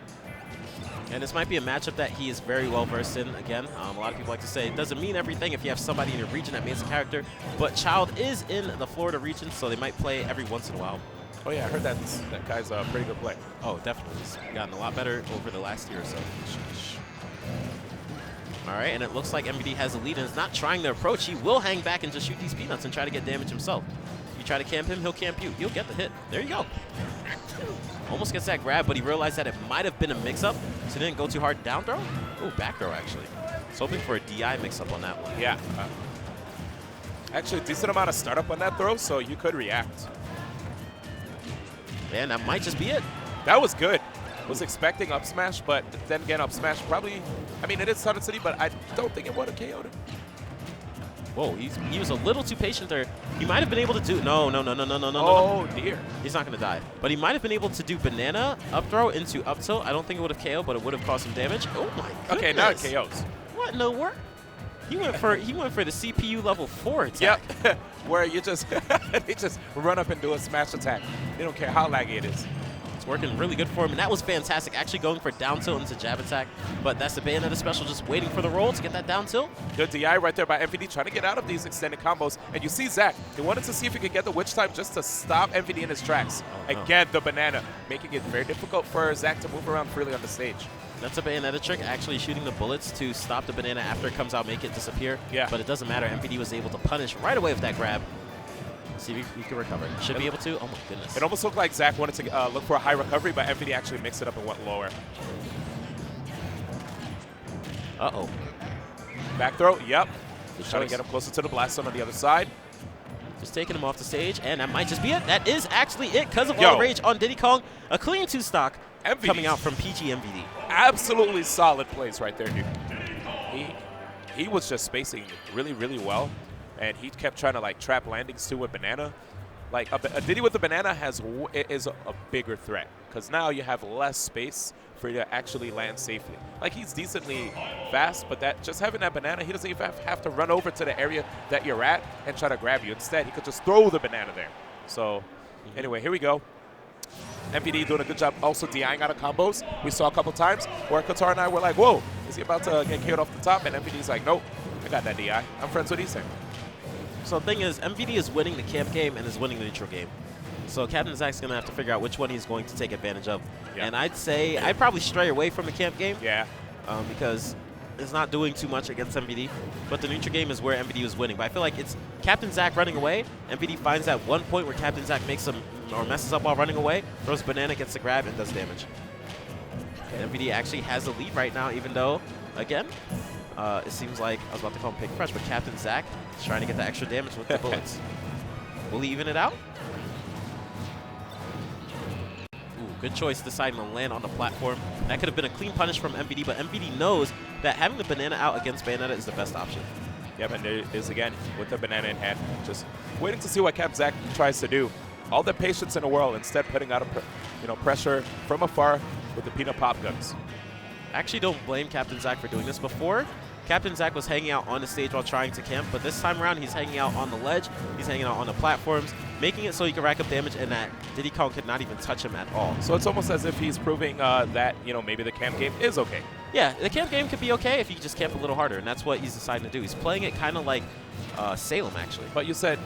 And this might be a matchup that he is very well versed in. Again, a lot of people like to say it doesn't mean everything if you have somebody in your region that makes a character. But Child is in the Florida region, so they might play every once in a while. Oh yeah, I heard that guy's a pretty good player. Oh, definitely. He's gotten a lot better over the last year or so. All right, and it looks like MVD has a lead and is not trying to approach. He will hang back and just shoot these peanuts and try to get damage himself. You try to camp him, he'll camp you. You'll get the hit. There you go. Almost gets that grab, but he realized that it might have been a mix-up, so he didn't go too hard. Down throw? Oh, back throw, actually. He's hoping for a DI mix-up on that one. Yeah. Actually, a decent amount of startup on that throw, so you could react. Man, that might just be it. That was good. Was expecting up smash, but then again, up smash probably, I mean, it is Sun City, but I don't think it would have KO'd him. Whoa, he was a little too patient there. He might have been able to do, no. Oh, dear. He's not going to die. But he might have been able to do banana up throw into up tilt. I don't think it would have KO'd, but it would have caused some damage. Oh, my goodness. Okay, now it KOs. What in the world? He went for the CPU level 4 attack. Yep, where you just, they just run up and do a smash attack. They don't care how laggy it is. It's working really good for him, and that was fantastic. Actually going for down tilt into jab attack, but that's the Bayonetta special, just waiting for the roll to get that down tilt. Good DI right there by MVD, trying to get out of these extended combos. And you see Zach, he wanted to see if he could get the witch time just to stop MVD in his tracks. Again, the banana, making it very difficult for Zach to move around freely on the stage. That's a Bayonetta trick, actually shooting the bullets to stop the banana after it comes out, make it disappear. Yeah. But it doesn't matter. MVD was able to punish right away with that grab. See if he can recover. Should be able to. Oh, my goodness. It almost looked like Zach wanted to look for a high recovery, but MVD actually mixed it up and went lower. Uh-oh. Back throw, yep. Good Trying to choice. get him closer to the blast zone on the other side. Just taking him off the stage, and that might just be it. That is actually it because of all the rage on Diddy Kong. A clean 2 stock coming out from PG MVD. Absolutely solid plays right there, dude. He was just spacing really, really well, and he kept trying to like trap landings too with banana. Like a Diddy with the banana is a bigger threat because now you have less space for you to actually land safely. Like he's decently fast, but just having that banana, he doesn't even have to run over to the area that you're at and try to grab you. Instead, he could just throw the banana there. So anyway, here we go. MVD doing a good job also DIing out of combos. We saw a couple times where Qatar and I were like, whoa, is he about to get KO'd off the top? And MVD's like, nope, I got that DI. I'm friends with Isak. So the thing is, MVD is winning the camp game and is winning the neutral game. So Captain Zach's going to have to figure out which one he's going to take advantage of. Yeah. And I'd say I'd probably stray away from the camp game. Yeah. Because it's not doing too much against MVD. But the neutral game is where MVD was winning. But I feel like it's Captain Zach running away. MVD finds that one point where Captain Zach makes some or messes up while running away, throws banana, gets the grab, and does damage. And MVD actually has the lead right now, even though, again, it seems like I was about to call him Pick Fresh, but Captain Zach is trying to get the extra damage with the bullets. Will he even it out? Ooh, good choice deciding to land on the platform. That could have been a clean punish from MVD, but MVD knows that having the banana out against Bayonetta is the best option. Yep, and there is again with the banana in hand, just waiting to see what Cap Zach tries to do. All the patience in the world, instead putting out a pressure from afar with the peanut pop guns. I actually don't blame Captain Zach for doing this. Before, Captain Zach was hanging out on the stage while trying to camp, but this time around he's hanging out on the ledge, he's hanging out on the platforms, making it so he can rack up damage and that Diddy Kong could not even touch him at all. So it's almost as if he's proving that, maybe the camp game is okay. Yeah, the camp game could be okay if you just camp a little harder, and that's what he's deciding to do. He's playing it kind of like Salem, actually. But you said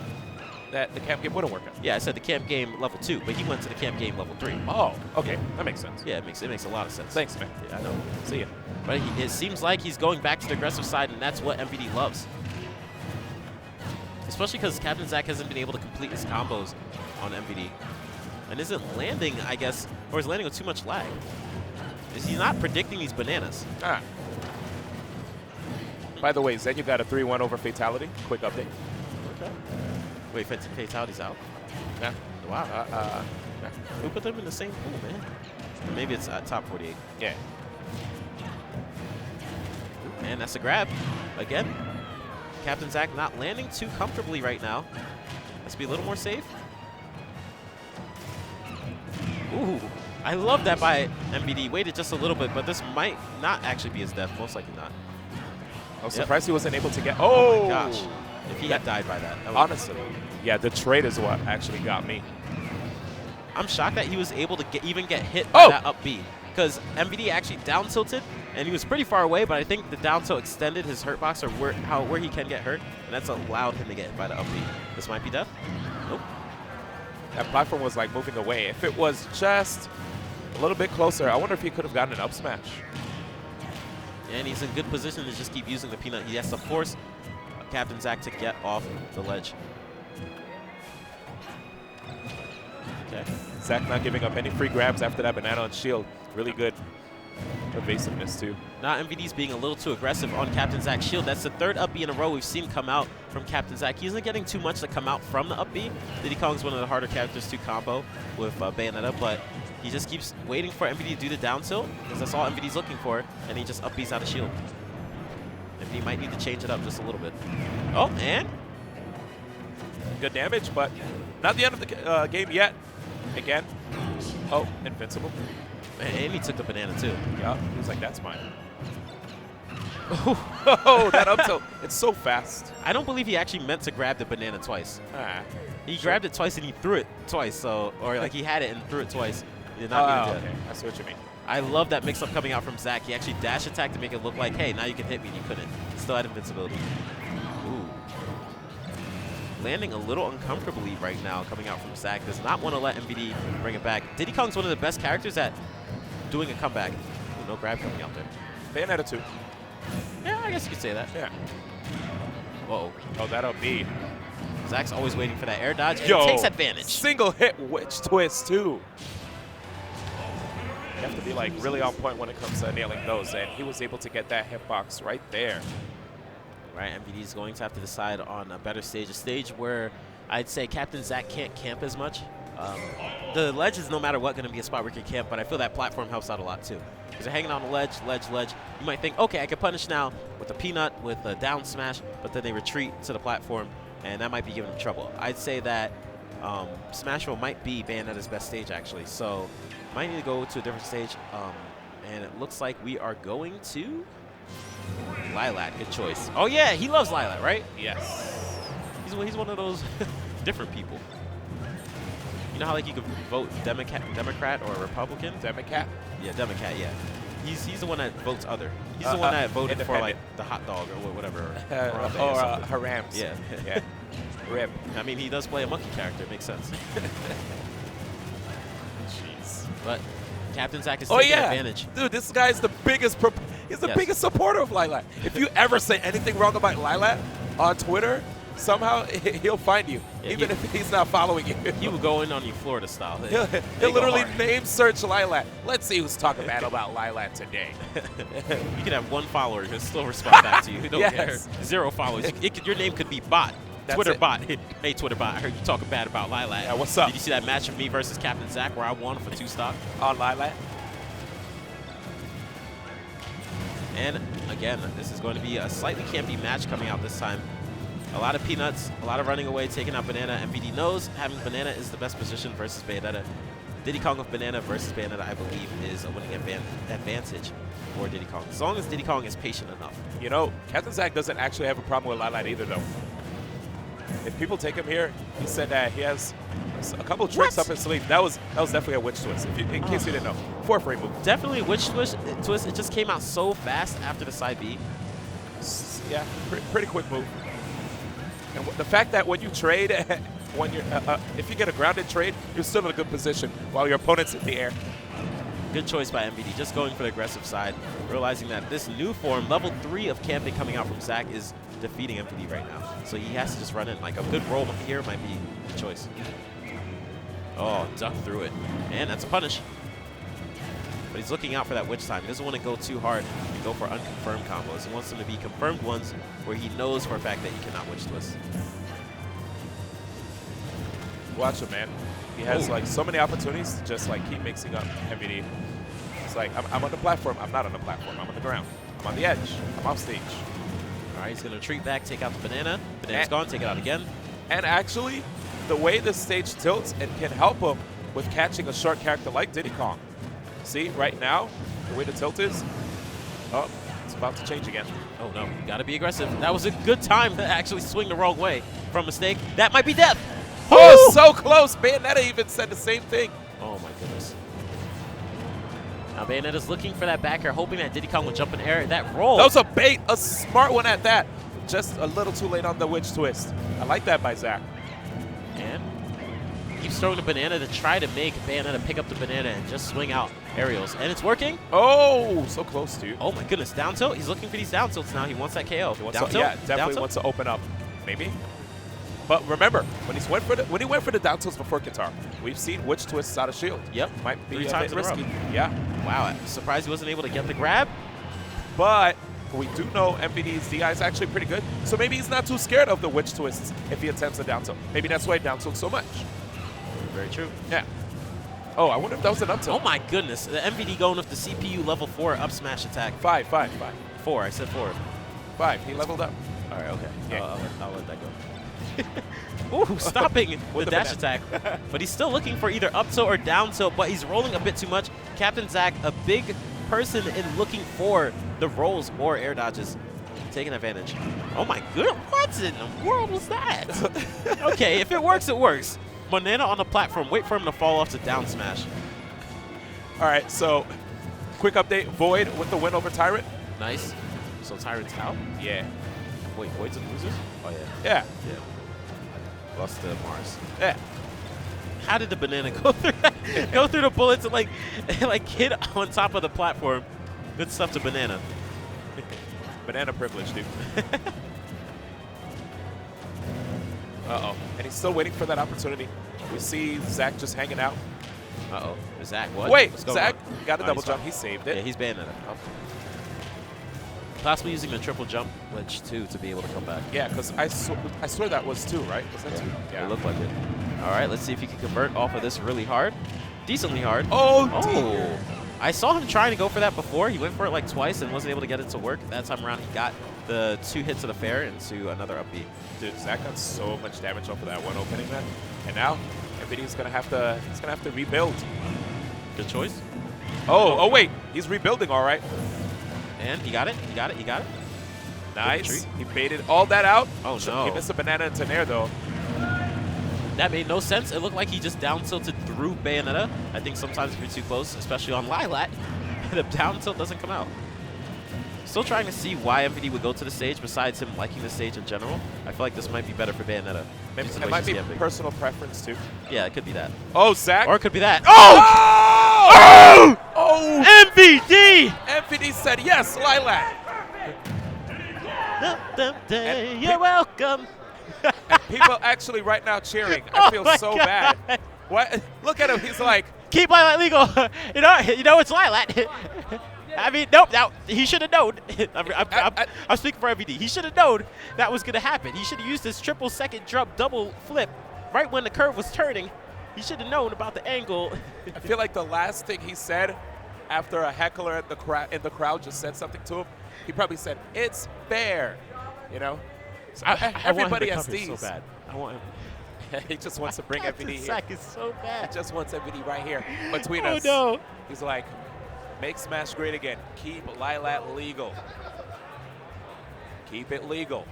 that the camp game wouldn't work out. Yeah, I said the camp game level 2, but he went to the camp game level 3. Oh, okay. That makes sense. Yeah, it makes a lot of sense. Thanks, man. Yeah, I know. See ya. But it seems like he's going back to the aggressive side, and that's what MVD loves. Especially because Captain Zach hasn't been able to complete his combos on MVD. And isn't landing, I guess, or is landing with too much lag. He's not predicting these bananas. Ah. By the way, Zen, you got a 3-1 over Fatality. Quick update. Okay. Wait, Fatality's out? Yeah. Wow. Yeah. Who put them in the same pool, man? Or maybe it's top 48. Yeah. Man, that's a grab. Again, Captain Zach not landing too comfortably right now. Let's be a little more safe. Ooh, I love that by MVD. Waited just a little bit, but this might not actually be his death. Most likely not. I was surprised he wasn't able to get. Oh, my gosh. If he had died by that. Honestly, yeah, the trade is what actually got me. I'm shocked that he was able to even get hit by that up B. because MVD actually down tilted, and he was pretty far away, but I think the down tilt extended his hurt box, or where he can get hurt, and that's allowed him to get hit by the up B. This might be death. Nope. That platform was like moving away. If it was just a little bit closer, I wonder if he could have gotten an up smash. And he's in good position to just keep using the peanut. He has to force Captain Zack to get off the ledge. Okay. Zack not giving up any free grabs after that banana on shield. Really good evasiveness too. Now MVD's being a little too aggressive on Captain Zack's shield. That's the third up B in a row we've seen come out from Captain Zack. He isn't getting too much to come out from the up B. Diddy Kong's one of the harder characters to combo with Bayonetta, but he just keeps waiting for MVD to do the down tilt, because that's all MVD's looking for, and he just up B's out of shield. MVD might need to change it up just a little bit. Oh, and? Good damage, but not the end of the game yet. Again. Oh, invincible. And he took the banana too. Yeah, he was like, that's mine. Oh, that up tilt. It's so fast. I don't believe he actually meant to grab the banana twice. Ah, He grabbed it twice and he threw it twice, so, or like he had it and threw it twice. He did not mean to do okay. that. I see what you mean. I love that mix-up coming out from Zack. He actually dash attacked to make it look like, hey, now you can hit me, and you couldn't. Still had invincibility. Ooh. Landing a little uncomfortably right now coming out from Zack. Does not want to let MVD bring it back. Diddy Kong's one of the best characters at doing a comeback. Ooh, no grab coming out there. Bayonetta 2. Yeah, I guess you could say that. Yeah. Whoa. Oh, that'll be. Zack's always waiting for that air dodge, and Yo, he takes advantage. Single hit witch twist too. You have to be like really on point when it comes to nailing those, and he was able to get that hitbox right there. Right, MVD is going to have to decide on a better stage, a stage where I'd say Captain Zack can't camp as much. The ledge is no matter what going to be a spot where you can camp, but I feel that platform helps out a lot too. Because they're hanging on the ledge, ledge. You might think, okay, I can punish now with a peanut, with a down smash, but then they retreat to the platform, and that might be giving them trouble. I'd say that Smashville might be Bayonetta's best stage actually, so might need to go to a different stage. And it looks like we are going to Lylat. Good choice. Oh yeah, he loves Lylat, right? Yes. He's one of those different people. You know how like you could vote Democrat or Republican? Democrat? Yeah, Democrat, yeah. He's the one that votes other. He's the one that voted for like the hot dog or whatever. Or Harams. Yeah. Yeah. Rip. I mean, he does play a monkey character. It makes sense. Jeez. But Captain Zack is taking advantage. Dude, this guy's the biggest he's the biggest supporter of Lylat. If you ever say anything wrong about Lylat on Twitter, somehow he'll find you, Yeah, even if he's not following you. He will go in on you Florida style. He'll literally name search Lylat. Let's see who's talking bad about Lylat today. You can have one follower who'll still respond back to you. Who don't Yes. care. 0 followers. Your name could be Bot. That's Twitter it. Bot. Hey, Twitter Bot. I heard you talking bad about Lylat. Yeah, what's up? Did you see that match of me versus Captain Zack where I won for 2 stock? On Lylat? And again, this is going to be a slightly campy match coming out this time. A lot of peanuts, a lot of running away, taking out Banana. MVD knows having Banana is the best position versus Bayonetta. Diddy Kong with Banana versus Bayonetta, I believe, is a winning advantage for Diddy Kong. As long as Diddy Kong is patient enough. You know, Captain Zack doesn't actually have a problem with Lylat either, though. If people take him here, he said that he has a couple tricks up his sleeve. That was definitely a witch twist, in case you didn't know. 4-frame move. Definitely a witch twist. It just came out so fast after the side B. Yeah, pretty quick move. And the fact that when you trade, when you're if you get a grounded trade, you're still in a good position while your opponent's in the air. Good choice by MVD, just going for the aggressive side, realizing that this new form, level 3 of camping coming out from Zack, is defeating MVD right now. So he has to just run in. Like a good roll here might be the choice. Oh, duck through it. And that's a punish. But he's looking out for that witch time. He doesn't want to go too hard and go for unconfirmed combos. He wants them to be confirmed ones where he knows for a fact that he cannot witch twist. Watch him, man. He has like so many opportunities to just like keep mixing up MVD. It's like I'm on the platform. I'm not on the platform. I'm on the ground. I'm on the edge. I'm off stage. All right, he's going to retreat back, take out the banana. Banana's gone, take it out again. And actually, the way this stage tilts, it can help him with catching a short character like Diddy Kong. See, right now, the way the tilt is, oh, it's about to change again. Oh no, you gotta be aggressive. That was a good time to actually swing the wrong way from mistake. That might be death. Oh, so close. Bayonetta even said the same thing. Oh my goodness. Now Bayonetta's looking for that back air, hoping that Diddy Kong will jump in air. That roll. That was a bait, a smart one at that. Just a little too late on the witch twist. I like that by Zach. And keeps throwing the banana to try to make Bayonetta pick up the banana and just swing out aerials. And it's working. Oh, so close to. Oh my goodness, down tilt. He's looking for these down tilts now. He wants that KO. He wants Down to, tilt? yeah, Down definitely tilt? wants to open up, maybe. But remember, when he went for the down tilts before Katara, we've seen witch twists out of shield. Yep. Might be 3 a times bit in a row. risky. Yeah. Wow, I'm surprised he wasn't able to get the grab. But we do know MVD's DI is actually pretty good, so maybe he's not too scared of the witch twists if he attempts a down tilt. Maybe that's why he down tilts so much. Very true. Yeah. Oh, I wonder if that was an up tilt. Oh my goodness, the MVD going with the CPU level 4 up smash attack. 5. 4, I said 4. 5. He leveled up. All right, okay. Yeah. I'll let that go. Ooh, stopping with the dash attack. But he's still looking for either up tilt or down tilt, but he's rolling a bit too much. Captain Zach, a big person in looking for the rolls or air dodges, taking advantage. Oh my goodness, what in the world was that? Okay, if it works, it works. Banana on the platform, wait for him to fall off to down smash. All right, so quick update. Void with the win over Tyrant. Nice. So Tyrant's out? Yeah. Wait, Void's in losers? Oh yeah. Yeah. Yeah. Lost to Mars. Yeah. How did the banana go through go through the bullets and like hit on top of the platform? Good stuff to banana. Banana privilege, dude. Uh-oh. And he's still waiting for that opportunity. We see Zach just hanging out. Uh-oh. Zach, what? Wait, What's going Zach on? got a Oh, double he's jump. fine. He saved it. Yeah, he's banana. Possibly using the triple jump glitch too to be able to come back. Yeah, because I swear that was 2, right? Was that 2? Yeah. It looked like it. All right, let's see if he can convert off of this really hard. Decently hard. Oh, Oh. I saw him trying to go for that before. He went for it like twice and wasn't able to get it to work. That time around, he got the 2 hits of the fair into another up B. Dude, Zach got so much damage off of that one opening, man. And now, MVD's gonna have to rebuild. Good choice. Oh, wait, he's rebuilding, all right. And he got it. He got it. He got it. Nice. He baited all that out. Oh, no. He missed a banana into Nair, though. That made no sense. It looked like he just down tilted through Bayonetta. I think sometimes if you're too close, especially on Lilat, the down tilt doesn't come out. Still trying to see why MVD would go to the stage besides him liking the stage in general. I feel like this might be better for Bayonetta. Maybe Just the it way might she's be getting big. personal preference, too. Yeah, it could be that. Oh, Zach. Or it could be that. Oh! Oh! MVD! MVD said yes, Lilac. You're welcome. And people actually right now cheering. I Oh feel my so God. bad. What? Look at him. He's like, Keep Lilat legal. you know it's Lilat. I mean, nope. Now he should have known. I'm speaking for MVD. He should have known that was gonna happen. He should have used this triple second jump double flip right when the curve was turning. He should have known about the angle. I feel like the last thing he said after a heckler in the crowd just said something to him, he probably said, "It's fair," you know. So everybody has these. So bad. I want him. He just wants to bring MVD here. Sack is so bad. He just wants MVD right here between Oh us. no. He's like, make Smash great again. Keep Lilat legal. Keep it legal.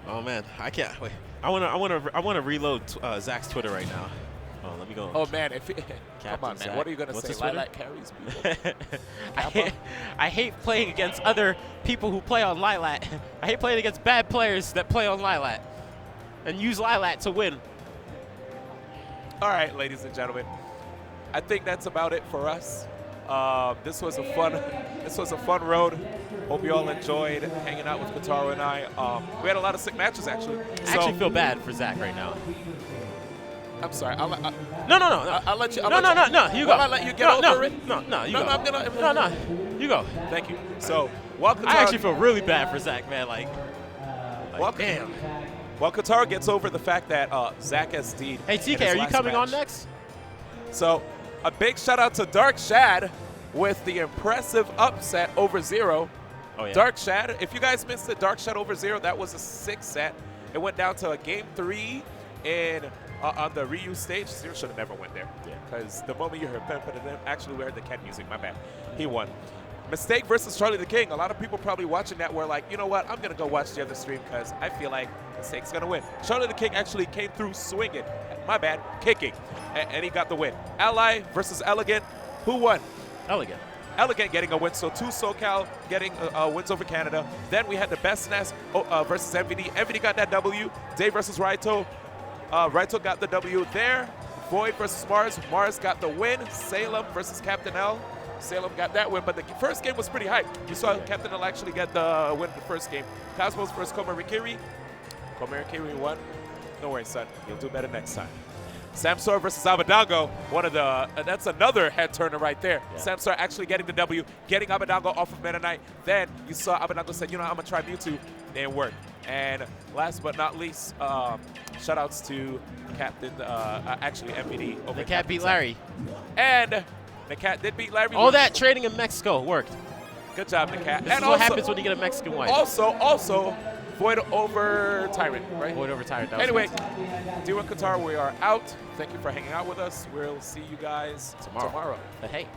Oh man, I can't wait. I wanna reload Zach's Twitter right now. Oh, let me go. Oh man, come Captain on, man. Zach. What are you gonna What's say? his Twitter? Lilat carries people. I hate playing against other people who play on Lilat. I hate playing against bad players that play on Lilat and use Lilat to win. All right, ladies and gentlemen, I think that's about it for us. This was a fun road. Hope you all enjoyed hanging out with Kotaro and I. We had a lot of sick matches actually. I actually feel bad for Zach right now. I'm sorry. No. I'll let you. No. You go. Will I let you get over it? No. You go. I'm gonna. No. You go. Thank you. So, while Kotaro, I actually feel really bad for Zach, man. Like damn. While Kotaro gets over the fact that Zach SD'd. Hey in TK, his are you last coming on match. next? So, a big shout out to Dark Shad with the impressive upset over Zero. Oh yeah. Dark Shad, if you guys missed it, Dark Shad over Zero, that was a 6 set. It went down to a game 3 in on the Ryu stage. Zero should have never went there. Yeah. Because the moment you heard actually we heard the Ken music, my bad. He won. Mistake versus Charlie the King. A lot of people probably watching that were like, you know what, I'm going to go watch the other stream because I feel like Mistake's going to win. Charlie the King actually came through swinging. My bad, kicking. And he got the win. Ally versus Elegant. Who won? Elegant. Elegant getting a win. So 2 SoCal getting wins over Canada. Then we had the Best Nest versus MVD. MVD got that W. Dave versus Raito. Raito got the W there. Void versus Mars. Mars got the win. Salem versus Captain L. Salem got that win, but the first game was pretty hype. You saw Captain L actually get the win the first game. Cosmos versus Komarikiri. Komarikiri won. Don't worry, son. You'll do better next time. Samsor versus Abadango. One of the that's another head turner right there. Yeah. Samsor actually getting the W, getting Abadango off of Meta Knight. Then you saw Abadango said, you know, I'm gonna try Mewtwo. Didn't work. And last but not least, shout outs to Captain, actually MVD. Over The cat beat Larry. And the cat did beat Larry. All that trading in Mexico worked. Good job, the cat. This and is what happens when you get a Mexican wife. Also, Void over Tyrant, right? Void over Tyrant. That was Anyway, good. D1 Qatar, we are out. Thank you for hanging out with us. We'll see you guys tomorrow. But hey.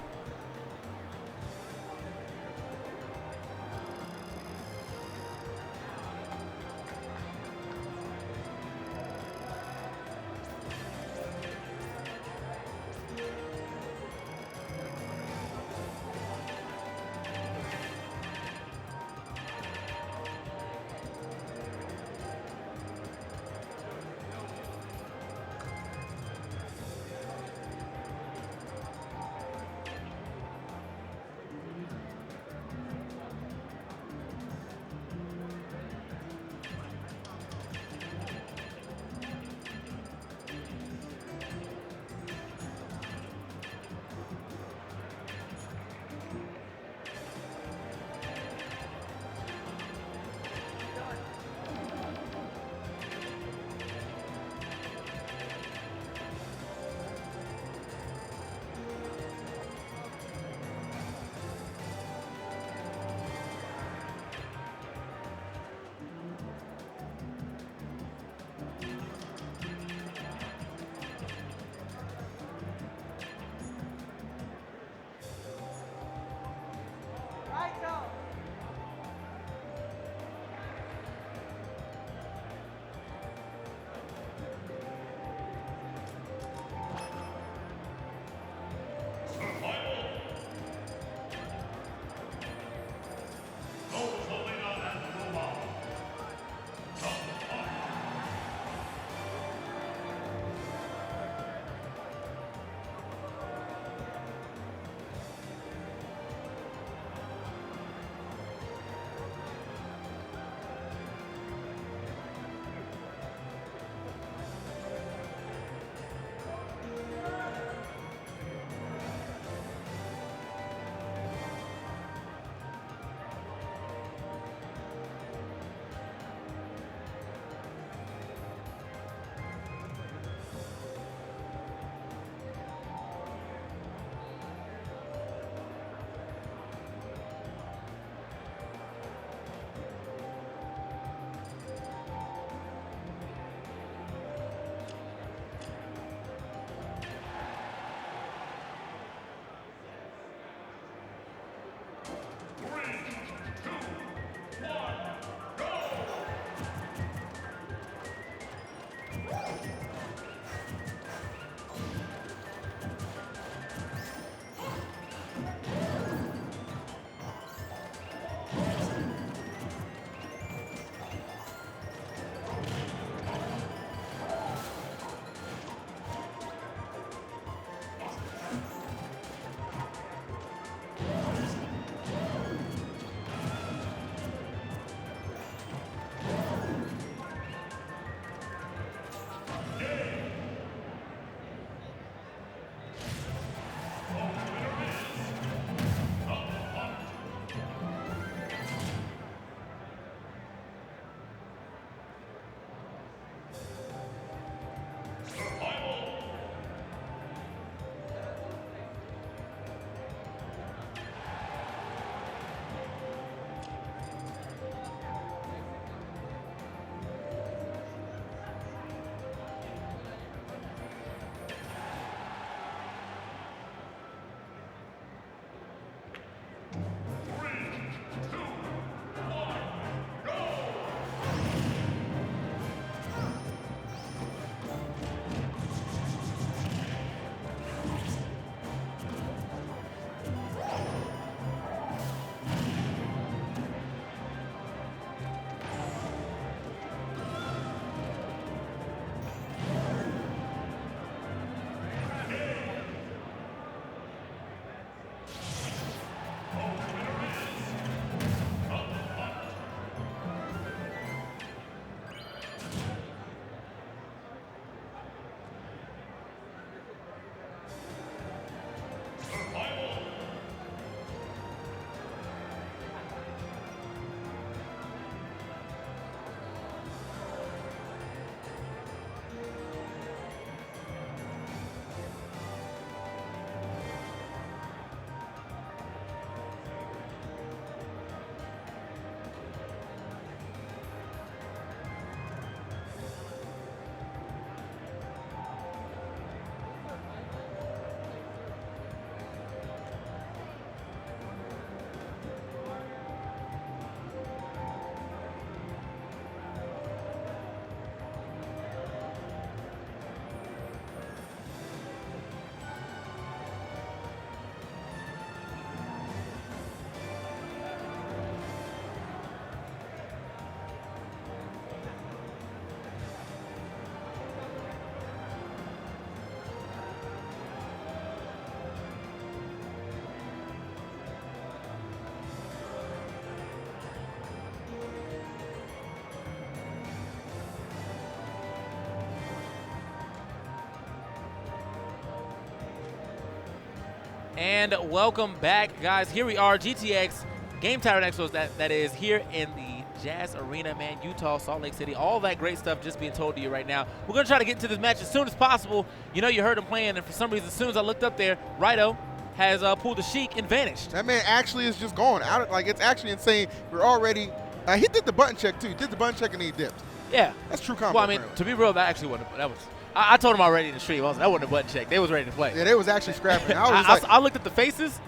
And welcome back, guys. Here we are, GTX Game Tyrant Expos. That is here in the Jazz Arena, man. Utah, Salt Lake City, all that great stuff just being told to you right now. We're gonna try to get into this match as soon as possible. You know, you heard him playing, and for some reason, as soon as I looked up there, Rido has pulled the Sheik and vanished. That man actually is just gone out. Like, it's actually insane. We're already. He did the button check too. He did the button check and he dipped. Yeah, That's true combo. well, I mean, apparently. to be real, that actually wasn't. That was. I told him already in the stream. I was like, that wasn't a button check. They was ready to play. Yeah, they was actually scrapping. I was just like, I looked at the faces.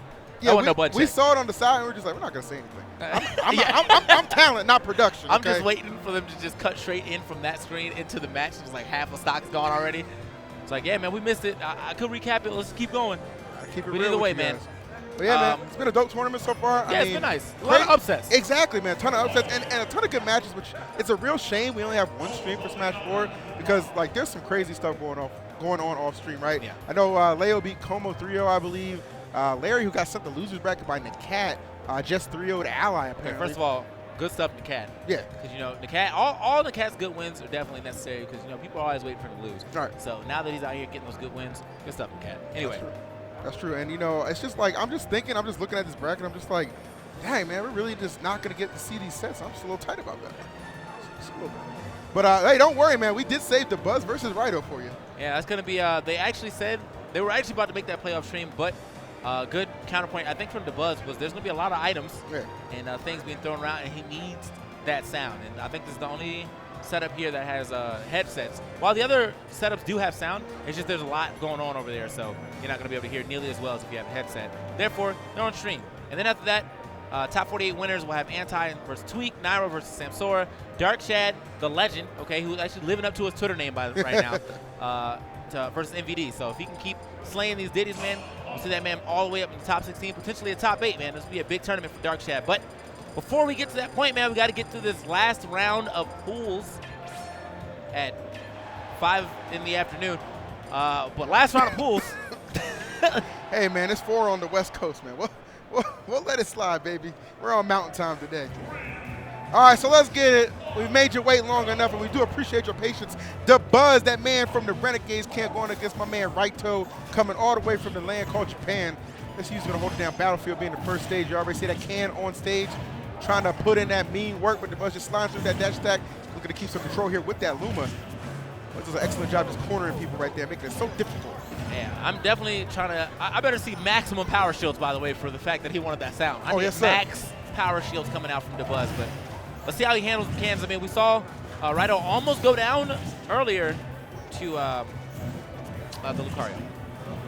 yeah, that wasn't no button we check. saw it on the side and we're just like, we're not gonna say anything. I'm talent, not production. I'm okay? just waiting for them to just cut straight in from that screen into the match. It's like half the stock's gone already. It's like, yeah, man, we missed it. I could recap it. Let's keep going. Keep it But real either with way, you man. guys. But yeah, man, Um, it's been a dope tournament so far. Yeah, I it's mean, been nice. A lot of upsets. Exactly, man. A ton of upsets and a ton of good matches, which it's a real shame we only have one stream for Smash 4 because, like, there's some crazy stuff going on off stream, right? Yeah. I know Leo beat Como 3-0, I believe. Larry, who got sent the loser's bracket by Nakat, just 3-0'd Ally, Okay, apparently. first of all, good stuff, Nakat. Yeah. Because, you know, Nakat, all Nakat's good wins are definitely necessary because, you know, people are always waiting for him to lose. Right. So now that he's out here getting those good wins, good stuff, Nakat. Anyway. That's true. And, you know, it's just like, I'm just looking at this bracket, I'm just like, dang, man, we're really just not going to get to see these sets. I'm just a little tight about that. Just a little bit. But, hey, don't worry, man. We did save the Buzz versus Rido for you. Yeah, that's going to be, they actually said, they were actually about to make that playoff stream, but good counterpoint, I think, from DeBuzz was there's going to be a lot of items Yeah. and things being thrown around, and he needs that sound. And I think this is the only setup here that has headsets. While the other setups do have sound, it's just there's a lot going on over there, so you're not going to be able to hear nearly as well as if you have a headset. Therefore, they're on stream. And then after that, top 48 winners will have Anti versus Tweak, Nairo versus Samsora, Dark Shad, the legend, okay, who's actually living up to his Twitter name right now, versus MVD. So if he can keep slaying these ditties, man, we'll see that man all the way up in the top 16, potentially a top 8, man. This will be a big tournament for Dark Shad. But before we get to that point, man, we got to get through this last round of pools at 5 in the afternoon. But last round of pools. Hey, man, it's 4 on the West Coast, man. We'll let it slide, baby. We're on Mountain Time today. All right, so let's get it. We've made you wait long enough, and we do appreciate your patience. The Buzz, that man from the Renegades camp, going against my man Raito, coming all the way from the land called Japan. This he's going to hold it down. Battlefield being the first stage. You already see that can on stage, trying to put in that mean work, but the Buzz just sliding through that dash attack. Looking to keep some control here with that Luma. Buzz does an excellent job just cornering people right there, making it so difficult. Yeah, I'm definitely trying to. I better see maximum power shields, by the way, for the fact that he wanted that sound. I need yes, sir. max power shields coming out from DeBuzz, but let's see how he handles the cans. I mean, we saw Rido almost go down earlier to the Lucario.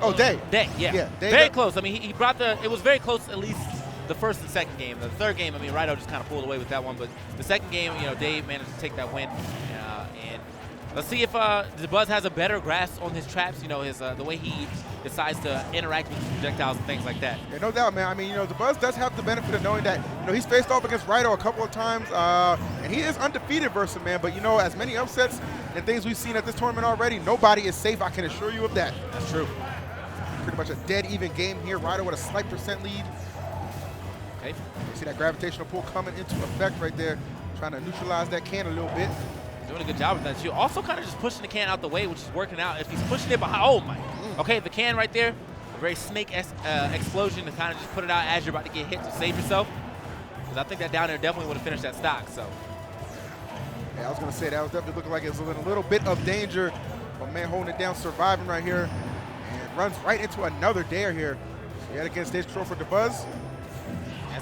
Oh, Day. Day, yeah. Yeah, Day very got- close. I mean, he brought it was very close, at least the first and second game. The third game, I mean, Rido just kind of pulled away with that one, but the second game, you know, Dave managed to take that win. And let's see if DeBuzz has a better grasp on his traps, you know, his the way he decides to interact with his projectiles and things like that. Yeah, no doubt, man. I mean, you know, the Buzz does have the benefit of knowing that, you know, he's faced off against Rido a couple of times, and he is undefeated versus him, man. But, you know, as many upsets and things we've seen at this tournament already, nobody is safe. I can assure you of that. That's true. Pretty much a dead even game here. Rido with a slight percent lead. Okay. You see that gravitational pull coming into effect right there, trying to neutralize that can a little bit. Doing a good job with that too. Also kind of just pushing the can out the way, which is working out. If he's pushing it behind, oh my. Okay, the can right there, a very snake explosion to kind of just put it out as you're about to get hit to save yourself. Because I think that down there definitely would have finished that stock, so. Yeah, I was going to say that was definitely looking like it was in a little bit of danger. But man holding it down, surviving right here. And runs right into another dare here. Yet against stage control for DeBuzz.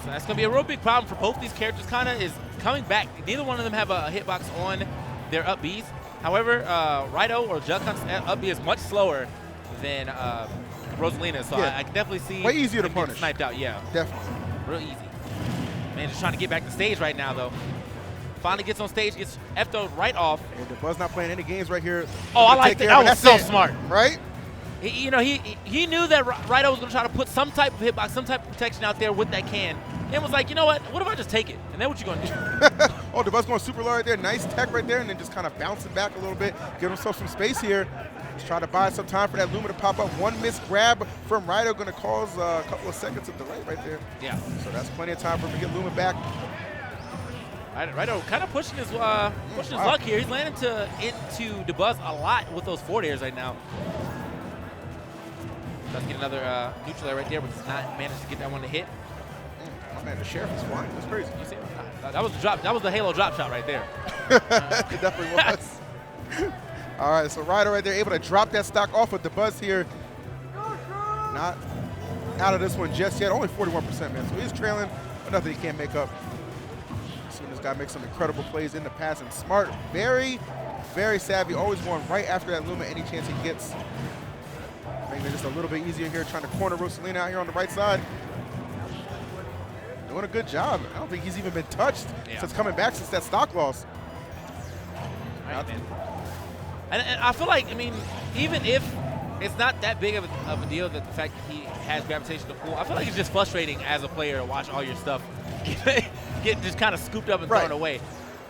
That's going to be a real big problem for both these characters, kind of, is coming back. Neither one of them have a hitbox on their up Bs. However, Rido or Jug Hunt's up B is much slower than Rosalina, so Yeah. I can definitely see Way easier to him getting punish. sniped out, yeah. Definitely. Real easy. Man, just trying to get back to stage right now, though. Finally gets on stage, gets F-O'd right off. And DeBuzz not playing any games right here. Oh, I Take like care that. of That it. was That's so it. smart. Right? He knew that Rido was going to try to put some type of hitbox, some type of protection out there with that can. And was like, you know what if I just take it? And then what you going to do? Oh, DeBuzz going super low right there. Nice tech right there. And then just kind of bouncing back a little bit. Give himself some space here. Just trying to buy some time for that Luma to pop up. One missed grab from Rido going to cause a couple of seconds of delay right there. Yeah. So that's plenty of time for him to get Luma back. Rido kind of pushing his luck here. He's landing into DeBuzz a lot with those forward airs right now. Let's get another neutral air right there, but does not manage to get that one to hit. My man, the sheriff is flying. That's crazy. You see? That was the drop. That was the Halo drop shot right there. It definitely was. All right, so Ryder right there able to drop that stock off with the buzz here. Not out of this one just yet. Only 41%, man. So he's trailing, but nothing he can't make up. Seeing this guy make some incredible plays in the pass and smart. Very, very savvy. Always going right after that Luma any chance he gets. Making it just a little bit easier here, trying to corner Rosalina out here on the right side. Doing a good job. I don't think he's even been touched since coming back since that stock loss. Right, man. And I feel like, I mean, even if it's not that big of a deal that the fact that he has gravitation to pull, I feel like it's just frustrating as a player to watch all your stuff get just kind of scooped up and thrown away.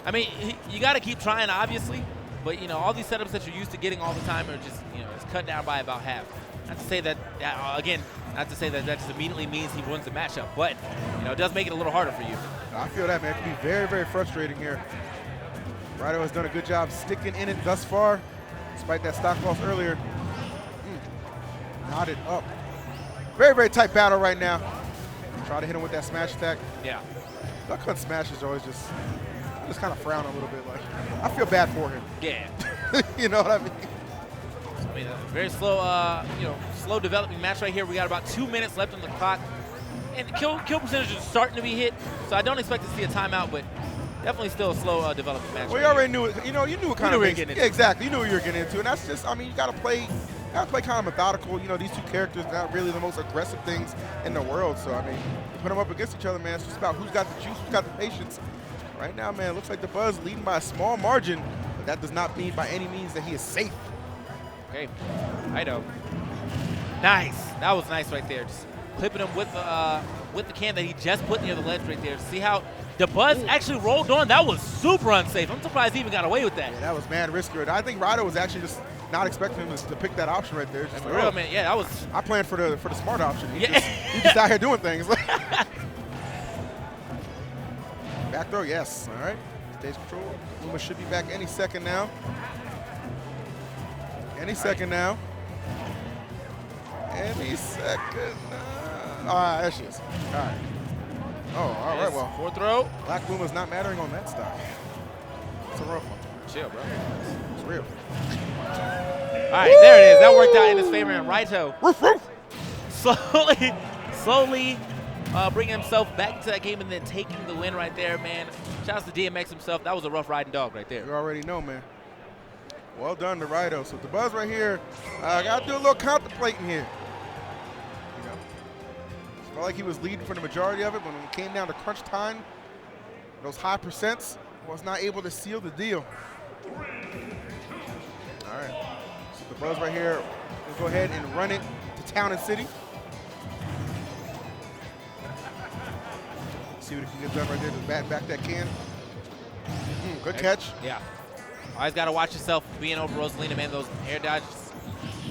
I mean, you got to keep trying, obviously, but, you know, all these setups that you're used to getting all the time are just, you know, it's cut down by about half. Not to say that, again, not to say that just immediately means he wins the matchup, but, you know, it does make it a little harder for you. I feel that, man. It can be very, very frustrating here. Ryder has done a good job sticking in it thus far, despite that stock loss earlier. Knotted up. Very, very tight battle right now. Try to hit him with that smash attack. Yeah. Duck Hunt smashes are always just kind of frown a little bit. Like, I feel bad for him. Yeah. You know what I mean? I mean, a very slow, you know, slow developing match right here. We got about 2 minutes left on the clock, and kill percentage is starting to be hit. So I don't expect to see a timeout, but definitely still a slow developing match. Well, you already knew it. You know, you knew what kind of getting into. Yeah, exactly. You knew what you were getting into, and that's just. I mean, you got to play kind of methodical. You know, these two characters are not really the most aggressive things in the world. So I mean, you put them up against each other, man. It's just about who's got the juice, who's got the patience. Right now, man, it looks like the Buzz leading by a small margin, but that does not mean by any means that he is safe. Okay, I know. Nice. That was nice right there. Just clipping him with the can that he just put near the ledge right there. See how the Buzz actually rolled on? That was super unsafe. I'm surprised he even got away with that. Yeah, that was mad risky. I think Ryder was actually just not expecting him to pick that option right there. Just For real, man. Yeah, that was. I planned for the smart option. He Yeah. He's just out here doing things. Back throw, yes. All right. Stage control. Luma should be back any second now. Any second now. Any second now. All right, there she is. All right. Oh, all right, well. Fourth throw. Black Luma's not mattering on that style. It's a rough one. Chill, bro. It's real. All right, there it is. That worked out in his favor. And Raito slowly bringing himself back into that game and then taking the win right there, man. Shouts to DMX himself. That was a rough riding dog right there. You already know, man. Well done to Raito. So the Buzz right here, got to do a little contemplating here. You know, it's felt like he was leading for the majority of it, but when it came down to crunch time, those high percents, was not able to seal the deal. All right. So the Buzz right here, we'll go ahead and run it to Town and City. See what he can get done right there to bat back that can. Good catch. Yeah. Always got to watch yourself being over Rosalina, man. Those air dodges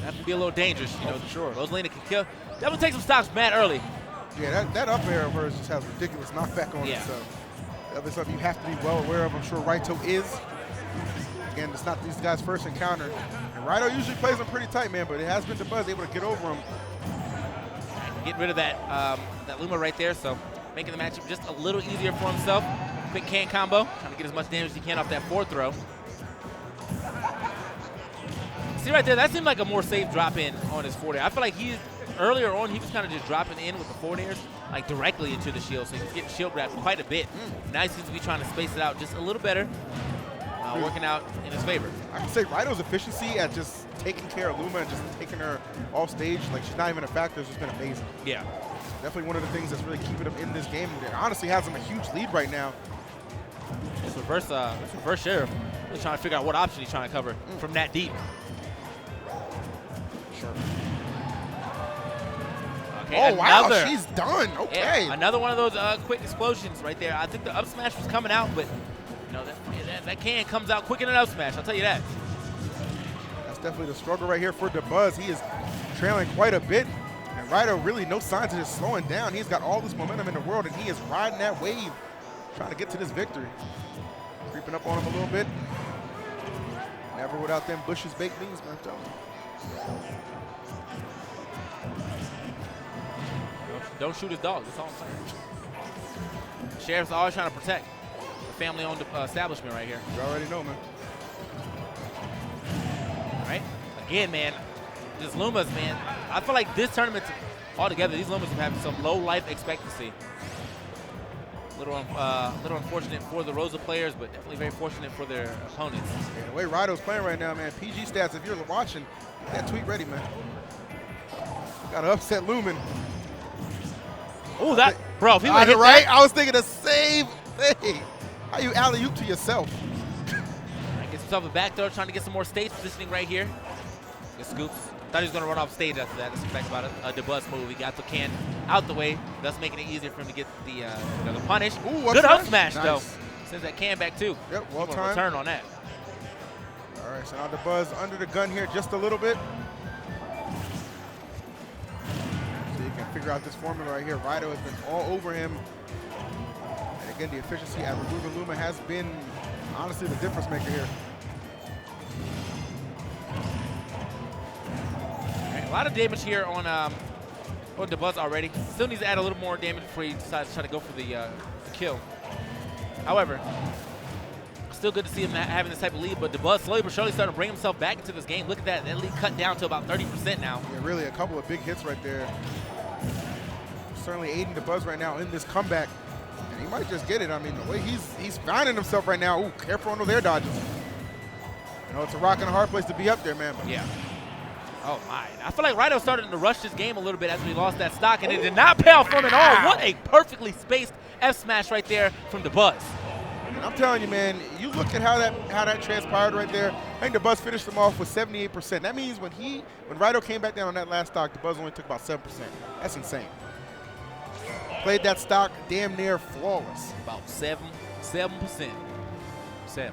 have to be a little dangerous, you know. For sure. Rosalina can kill. Definitely take some stocks mad early. Yeah, that up air of hers just has ridiculous knockback on it. So that is something you have to be well aware of. I'm sure Raito is. Again, it's not these guys' first encounter. And Raito usually plays them pretty tight, man, but it has been the Buzz able to get over him. Get rid of that that Luma right there, so making the matchup just a little easier for himself. Quick can combo, trying to get as much damage as he can off that fourth throw. See right there, that seemed like a more safe drop in on his forward air. I feel like earlier on, he was kind of just dropping in with the forward airs, like directly into the shield, so he was getting shield grabbed quite a bit. Now he seems to be trying to space it out just a little better, working out in his favor. I can say Raito's efficiency at just taking care of Luma and just taking her off stage, like she's not even a factor, has just been amazing. Yeah. Definitely one of the things that's really keeping him in this game. It honestly has him a huge lead right now. It's reverse Sheriff. Really trying to figure out what option he's trying to cover from that deep. Sure. Okay, oh, wow, she's done. Okay. Yeah, another one of those quick explosions right there. I think the up smash was coming out, but you know that can comes out quicker than an up smash. I'll tell you that. That's definitely the struggle right here for the Buzz. He is trailing quite a bit. And Raito really no signs of just slowing down. He's got all this momentum in the world, and he is riding that wave, trying to get to this victory. Creeping up on him a little bit. Never without them Bush's baked beans, man. I'm telling you. Don't shoot his dogs. That's all I'm saying. Sheriff's always trying to protect a family-owned establishment right here. You already know, man. Right? Again, man, this Lumas, man, I feel like this tournament altogether, these Lumas have some low life expectancy. Little unfortunate for the Rosa players, but definitely very fortunate for their opponents. Yeah, the way Rido's playing right now, man, PG stats, if you're watching, get that tweet ready, man. Got to upset Lumen. Oh, that, bro, if he I would hit right? that, I was thinking the same thing. How you alley-oop to yourself? gets himself a back throw, trying to get some more stage positioning right here. Good scoops. Thought he was going to run off stage after that. That's the fact about it. A DeBuzz move. He got the can out the way, thus making it easier for him to get the the punish. Ooh, good up smash? smash, though. Sends that can back, too. Yep, well Gonna timed. return on that. All right, so now DeBuzz under the gun here just a little bit. So you can figure out this formula right here. Rido has been all over him. And again, the efficiency at removing Luma has been, honestly, the difference maker here. A lot of damage here on DeBuzz already. Still needs to add a little more damage before he decides to try to go for the kill. However, still good to see him having this type of lead, but DeBuzz slowly but surely starting to bring himself back into this game. Look at that. That lead cut down to about 30% now. Yeah, really a couple of big hits right there. Certainly aiding DeBuzz right now in this comeback. And he might just get it. I mean, the way he's finding himself right now. Ooh, careful on those air dodges. You know, it's a rock and a hard place to be up there, man. But Yeah. Oh, my. I feel like Rido started to rush this game a little bit after he lost that stock, and it did not pay off for him at all. What a perfectly spaced F smash right there from DeBuzz. And I'm telling you, man, you look at how that transpired right there. I think DeBuzz finished him off with 78%. That means when Rido came back down on that last stock, DeBuzz only took about 7%. That's insane. Played that stock damn near flawless. About 7%. 7.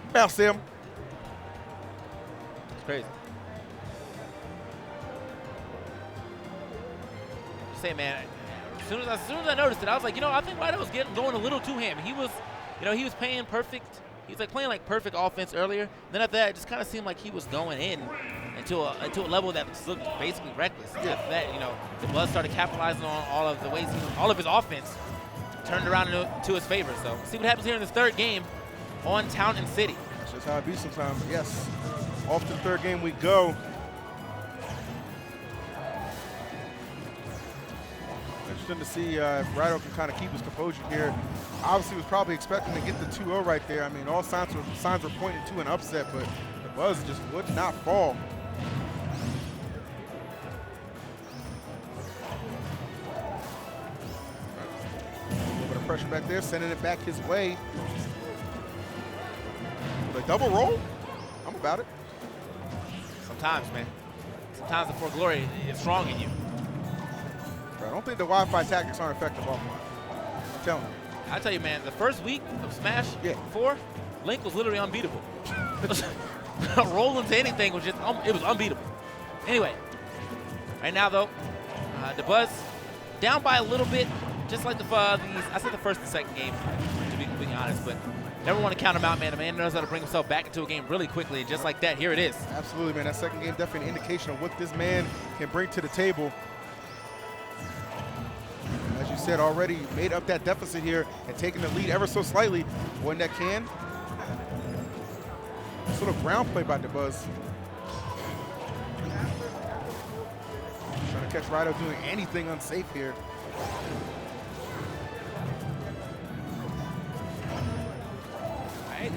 About 7. It's crazy. Just saying, man, as soon as I noticed it, I was like, I think Rido was going a little too hammy. He was, he was playing perfect. He was like playing like perfect offense earlier. Then after that, it just kind of seemed like he was going in into a level that looked basically reckless. And after that, DeBuzz started capitalizing on all of the ways all of his offense turned around to his favor. So see what happens here in this third game on Town and City. That's just how it be sometimes. Yes. Off to the third game we go. Interesting to see if Rido can kind of keep his composure here. Obviously, was probably expecting to get the 2-0 right there. I mean, all signs were pointing to an upset, but the Buzz just would not fall. A little bit of pressure back there, sending it back his way. With a double roll? I'm about it. Sometimes, man. Sometimes the For Glory is strong in you. I don't think the Wi-Fi tactics aren't effective offline. I'm telling you. I tell you, man, the first week of Smash 4, Link was literally unbeatable. Rolling to anything was just, it was unbeatable. Anyway, right now though, DeBuzz down by a little bit, just like I said the first and second game, to be completely honest, but never want to count him out, man. The man knows how to bring himself back into a game really quickly, and just like that, here it is. Absolutely, man. That second game definitely an indication of what this man can bring to the table. As you said, already made up that deficit here and taking the lead ever so slightly. When that can. Sort of ground play by DeBuzz. Trying to catch Rido doing anything unsafe here. Right.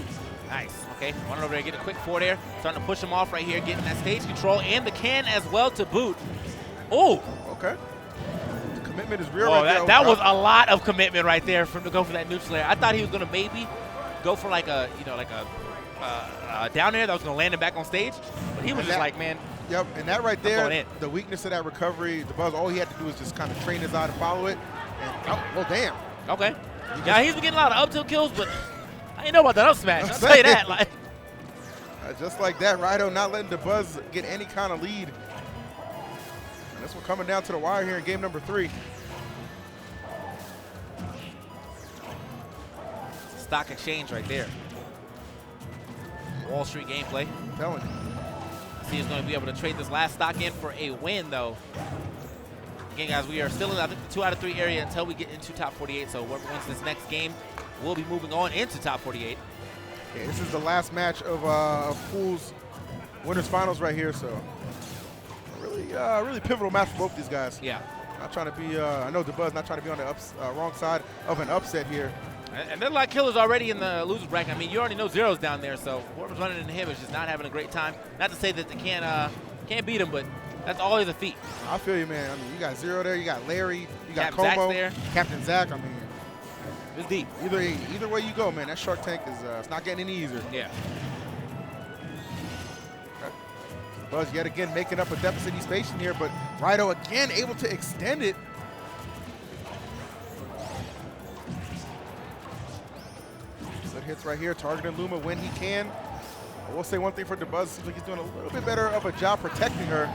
Nice. Okay, running over there, get a quick 4 there. Starting to push him off right here, getting that stage control and the can as well to boot. Oh. Okay. Commitment is real. Oh, right there. that was a lot of commitment right there for him to go for that neutral air. I thought he was going to maybe go for like a, down air that was going to land him back on stage, but he was just like, man. Yep, and that right there, going in. the weakness of that recovery, DeBuzz, all he had to do was just kind of train his eye to follow it. And, oh, well, damn. Okay. Yeah, he's been getting a lot of up tilt kills, but I didn't know about that up smash. I'll tell you that. Like. Just like that, Rido not letting DeBuzz get any kind of lead. And this one coming down to the wire here in game number 3. Stock exchange right there. Wall Street gameplay. I'm telling you. See, he's going to be able to trade this last stock in for a win, though. Again, guys, we are still in, I think, the 2 out of 3 area until we get into top 48. So whoever wins this next game will be moving on into top 48. Yeah, this is the last match of Pools winners finals right here. So really pivotal match for both these guys. Yeah. Not trying to be, I know DeBuzz not trying to be on the wrong side of an upset here. And there are a lot of killers already in the losers bracket. I mean, you already know Zero's down there, so whoever's running into him is just not having a great time. Not to say that they can't beat him, but that's always a feat. I feel you, man. I mean, you got Zero there, you got Larry, you got Captain Zach's Como, there. Captain Zach. I mean, It's deep. either way you go, man, that Shark Tank is it's not getting any easier. Yeah. Buzz yet again making up a deficit he's facing here, but Rido again able to extend it. Good hits right here, targeting Luma when he can. I will say one thing for DeBuzz, seems like he's doing a little bit better of a job protecting her,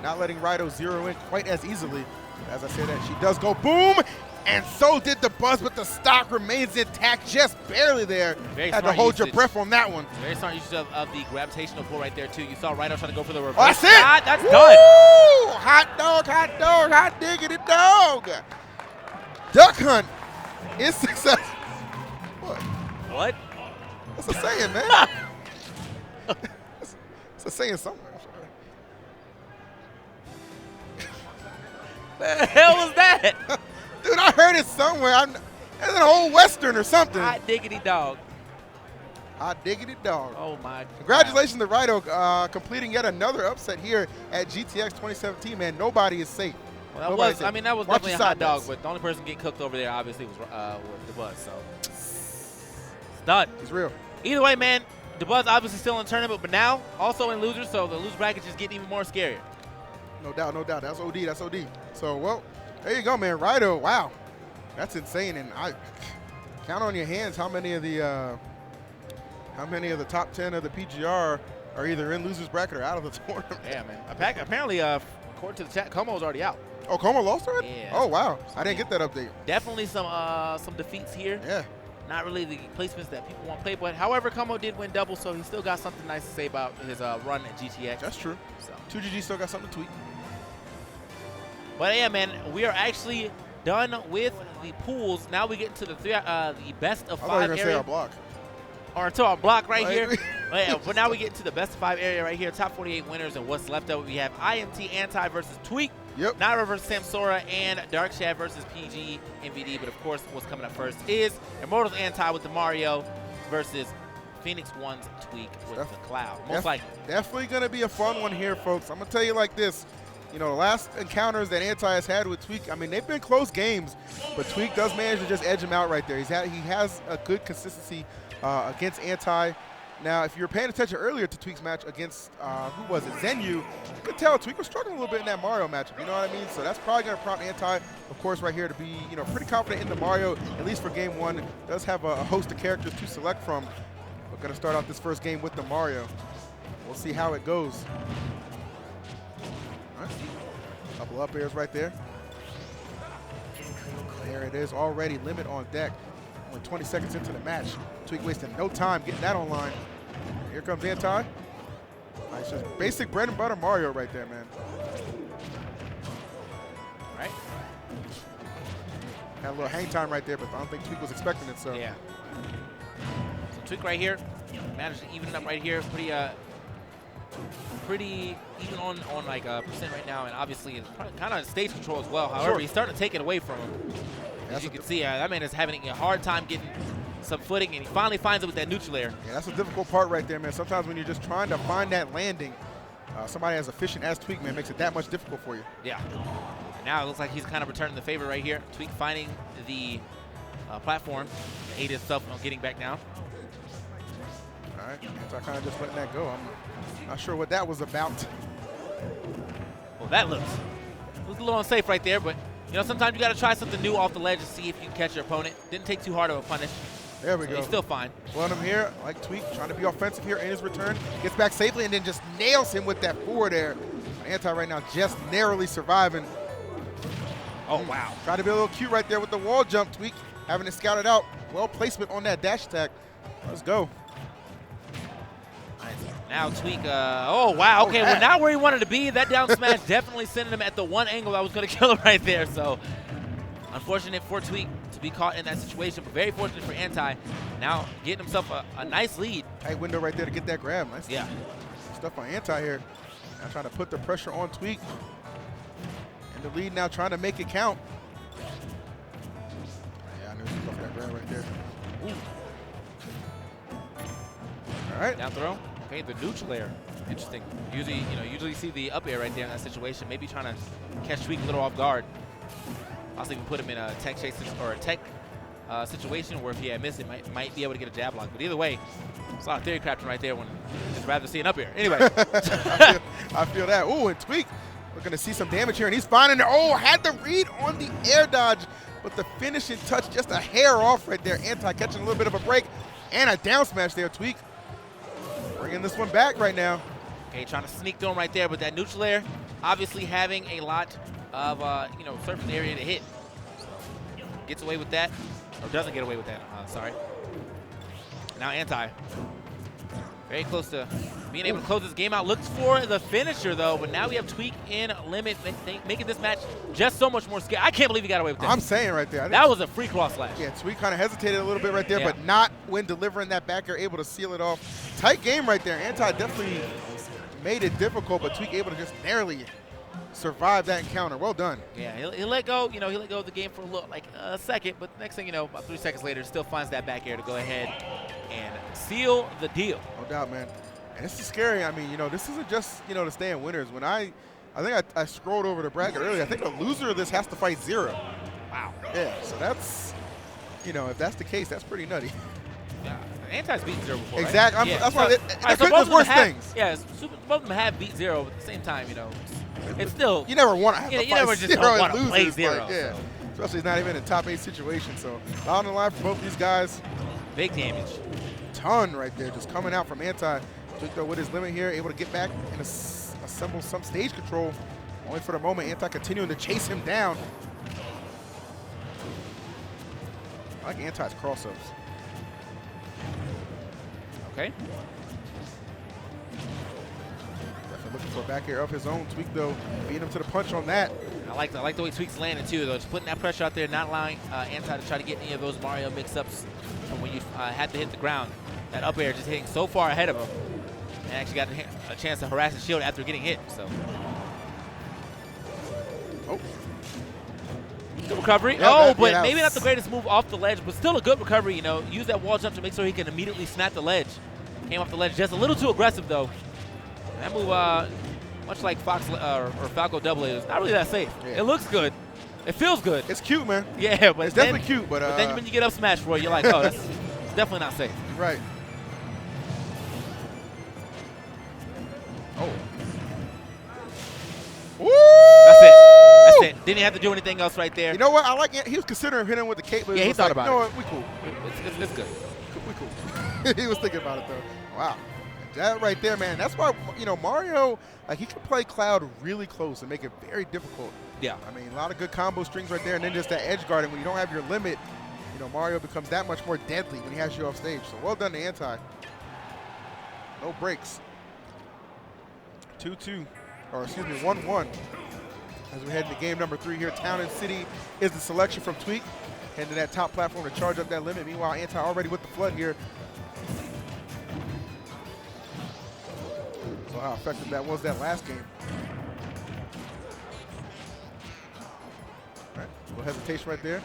not letting Rido zero in quite as easily. As I say that, she does go boom, and so did DeBuzz, but the stock remains intact, just barely there. Very Had to smart hold your usage. breath on that one. Very smart usage of the gravitational pull right there, too. You saw Rido trying to go for the reverse. Oh, that's it. shot. That's Woo! done. Hot dog, hot diggity dog. Duck hunt is successful. What? That's a saying, man. It's a saying somewhere. The hell was that? Dude, I heard it somewhere. It's an old Western or something. Hot diggity dog. Hot diggity dog. Oh, my. Congratulations to Rido completing yet another upset here at GTX 2017, man. Nobody is safe. Well, that Nobody's was, safe. I mean, that was Watch definitely a your hot side dog, bets. but the only person getting cooked over there, obviously, was DeBuzz, so. It's done. He's real. Either way, man, DeBuzz obviously still in the tournament, but now also in losers, so the loser bracket just getting even more scarier. No doubt, no doubt. That's OD, that's OD. So, well, there you go, man. Rido, wow. That's insane. And I count on your hands how many of the top 10 of the PGR are either in losers bracket or out of the tournament. Yeah, man. Apparently, according to the chat, Como's already out. Oh, Como lost already? Yeah. Oh, wow. I didn't get that update. Definitely some defeats here. Yeah. Not really the placements that people want to play, but however, Como did win double, so he still got something nice to say about his run at GTX. That's true. So. 2GG still got something to tweet. But yeah, man, we are actually done with the pools. Now we get into the best of I thought you were 5 going to say area, our block. or into our block right Like- here. But yeah, but now we get into the best of 5 area right here. Top 48 winners, and what's left of it. We have IMT Anti versus Tweak. Yep. Naira versus Samsora, and Dark Shad versus PG MVD. But of course, what's coming up first is Immortals Anti with the Mario versus Phoenix One's Tweak with the Cloud. Most likely. Definitely going to be a fun one here, folks. I'm going to tell you like this. You know, the last encounters that Anti has had with Tweak, I mean, they've been close games, but Tweak does manage to just edge him out right there. He has a good consistency against Anti. Now, if you were paying attention earlier to Tweak's match against, who was it, Zenyu, you could tell Tweak was struggling a little bit in that Mario matchup, you know what I mean? So that's probably going to prompt Anti, of course, right here to be, you know, pretty confident in the Mario, at least for game one. Does have a host of characters to select from. We're going to start out this first game with the Mario. We'll see how it goes. All right. Couple up airs right there. There it is, already limit on deck. Only 20 seconds into the match. Tweak wasting no time getting that online. Here comes Anti. Nice, just basic bread and butter Mario right there, man. All right. Had a little hang time right there, but I don't think Tweak was expecting it, so. Yeah. So Tweak right here, managed to even it up right here. Pretty even on like percent right now, and obviously it's kind of stage control as well. However, Sure. he's starting to take it away from him. As you can see, that man is having a hard time getting some footing, and he finally finds it with that neutral air. Yeah, that's a difficult part right there, man. Sometimes when you're just trying to find that landing, somebody as efficient as Tweak, man, makes it that much difficult for you. Yeah. And now it looks like he's kind of returning the favor right here. Tweak finding the platform to aid himself on getting back down. All right, Anti kind of just letting that go. I'm not sure what that was about. Well, that looks a little unsafe right there, but you know, sometimes you got to try something new off the ledge to see if you can catch your opponent. Didn't take too hard of a punish. There we So go. he's still fine. Well, him here, like Tweak, trying to be offensive here in his return. Gets back safely and then just nails him with that forward air. Anti right now just narrowly surviving. Oh, wow. Try to be a little cute right there with the wall jump. Tweak having it scouted out. Well placement on that dash attack. Let's go. Nice. Now Tweak, oh, wow. Okay, well, not where he wanted to be. That down smash definitely sending him at the one angle that was going to kill him right there. So, unfortunate for Tweak to be caught in that situation, but very fortunate for Anti. Now getting himself a nice lead. Tight window right there to get that grab. Nice stuff on Anti here. Now trying to put the pressure on Tweak. And the lead now trying to make it count. Yeah, I knew he was off that grab right there. Ooh. All right. Down throw. Okay, the neutral air. Interesting. Usually, usually see the up air right there in that situation. Maybe trying to catch Tweak a little off guard. Also even put him in a tech chase or a tech situation where if he had missed it, might be able to get a jab lock. But either way, it's a lot of theory crafting right there when just rather see an up air. Anyway. I feel that. Ooh, and Tweak, we're going to see some damage here, and he's finding it. Oh, had the read on the air dodge, but the finishing touch just a hair off right there. Anti catching a little bit of a break and a down smash there. Tweak bringing this one back right now. Okay, trying to sneak through him right there, but that neutral air obviously having a lot of, surface area to hit. So gets away with that, or doesn't get away with that, sorry. Now Anti, very close to being able to close this game out. Looks for the finisher, though, but now we have Tweak in limit, making this match just so much more scary. I can't believe he got away with that. I'm saying right there. That was a free cross slash. Yeah, Tweak kind of hesitated a little bit right there, but not when delivering that back air, able to seal it off. Tight game right there. Anti definitely made it difficult, but Tweak able to just narrowly survive that encounter. Well done. Yeah, he'll let go. He let go of the game for a second, but next thing you know, about 3 seconds later, still finds that back air to go ahead and seal the deal. No doubt, man. And this is scary. I mean, this isn't just to stay in winners. When I think I scrolled over the bracket earlier. I think the loser of this has to fight 0. Wow. Yeah. So that's if that's the case, that's pretty nutty. Yeah. Anti's beaten 0 before. Exactly. Right? That's why so there's worse things. Yeah, both of them have beat 0, but at the same time, it's still. You never want to have to you never fight just 0 don't want and to play losers, 0. Yeah. So. Especially not even in a top 8 situation. So on the line for both these guys. Big damage. Ton right there, just coming out from Anti. Tweak though with his limit here, able to get back and assemble some stage control. Only for the moment, Anti continuing to chase him down. I like Anti's crossups. Okay. Definitely looking for a back air of his own. Tweak though, beating him to the punch on that. I like the way Tweak's landing too, though. Just putting that pressure out there, not allowing Anti to try to get any of those Mario mix-ups from when you had to hit the ground. That up air just hitting so far ahead of him, and actually got a chance to harass the shield after getting hit. So. Oh. Good recovery. Yeah, but maybe not the greatest move off the ledge, but still a good recovery. Use that wall jump to make sure he can immediately snap the ledge. Came off the ledge just a little too aggressive though. That move, much like Fox or Falco Double A, is not really that safe. Yeah. It looks good. It feels good. It's cute, man. Yeah, but it's definitely cute. But then when you get up smash, Roy, you're like, oh, that's definitely not safe. Right. Oh. Woo! That's it. Didn't have to do anything else right there. You know what? I like it. He was considering hitting with the cape. But yeah, he thought about it. You know what? We cool. It's good. We cool. He was thinking about it, though. Wow. That right there, man. That's why, Mario, he can play Cloud really close and make it very difficult. Yeah. I mean, a lot of good combo strings right there. And then just that edge guarding. When you don't have your limit, Mario becomes that much more deadly when he has you off stage. So well done to Anti. No breaks. 2-2. Or excuse me, 1-1. As we head into game number 3 here, Town and City is the selection from Tweak. Heading to that top platform to charge up that limit. Meanwhile, Anti already with the flood here. So how effective that was that last game. All right, a little hesitation right there.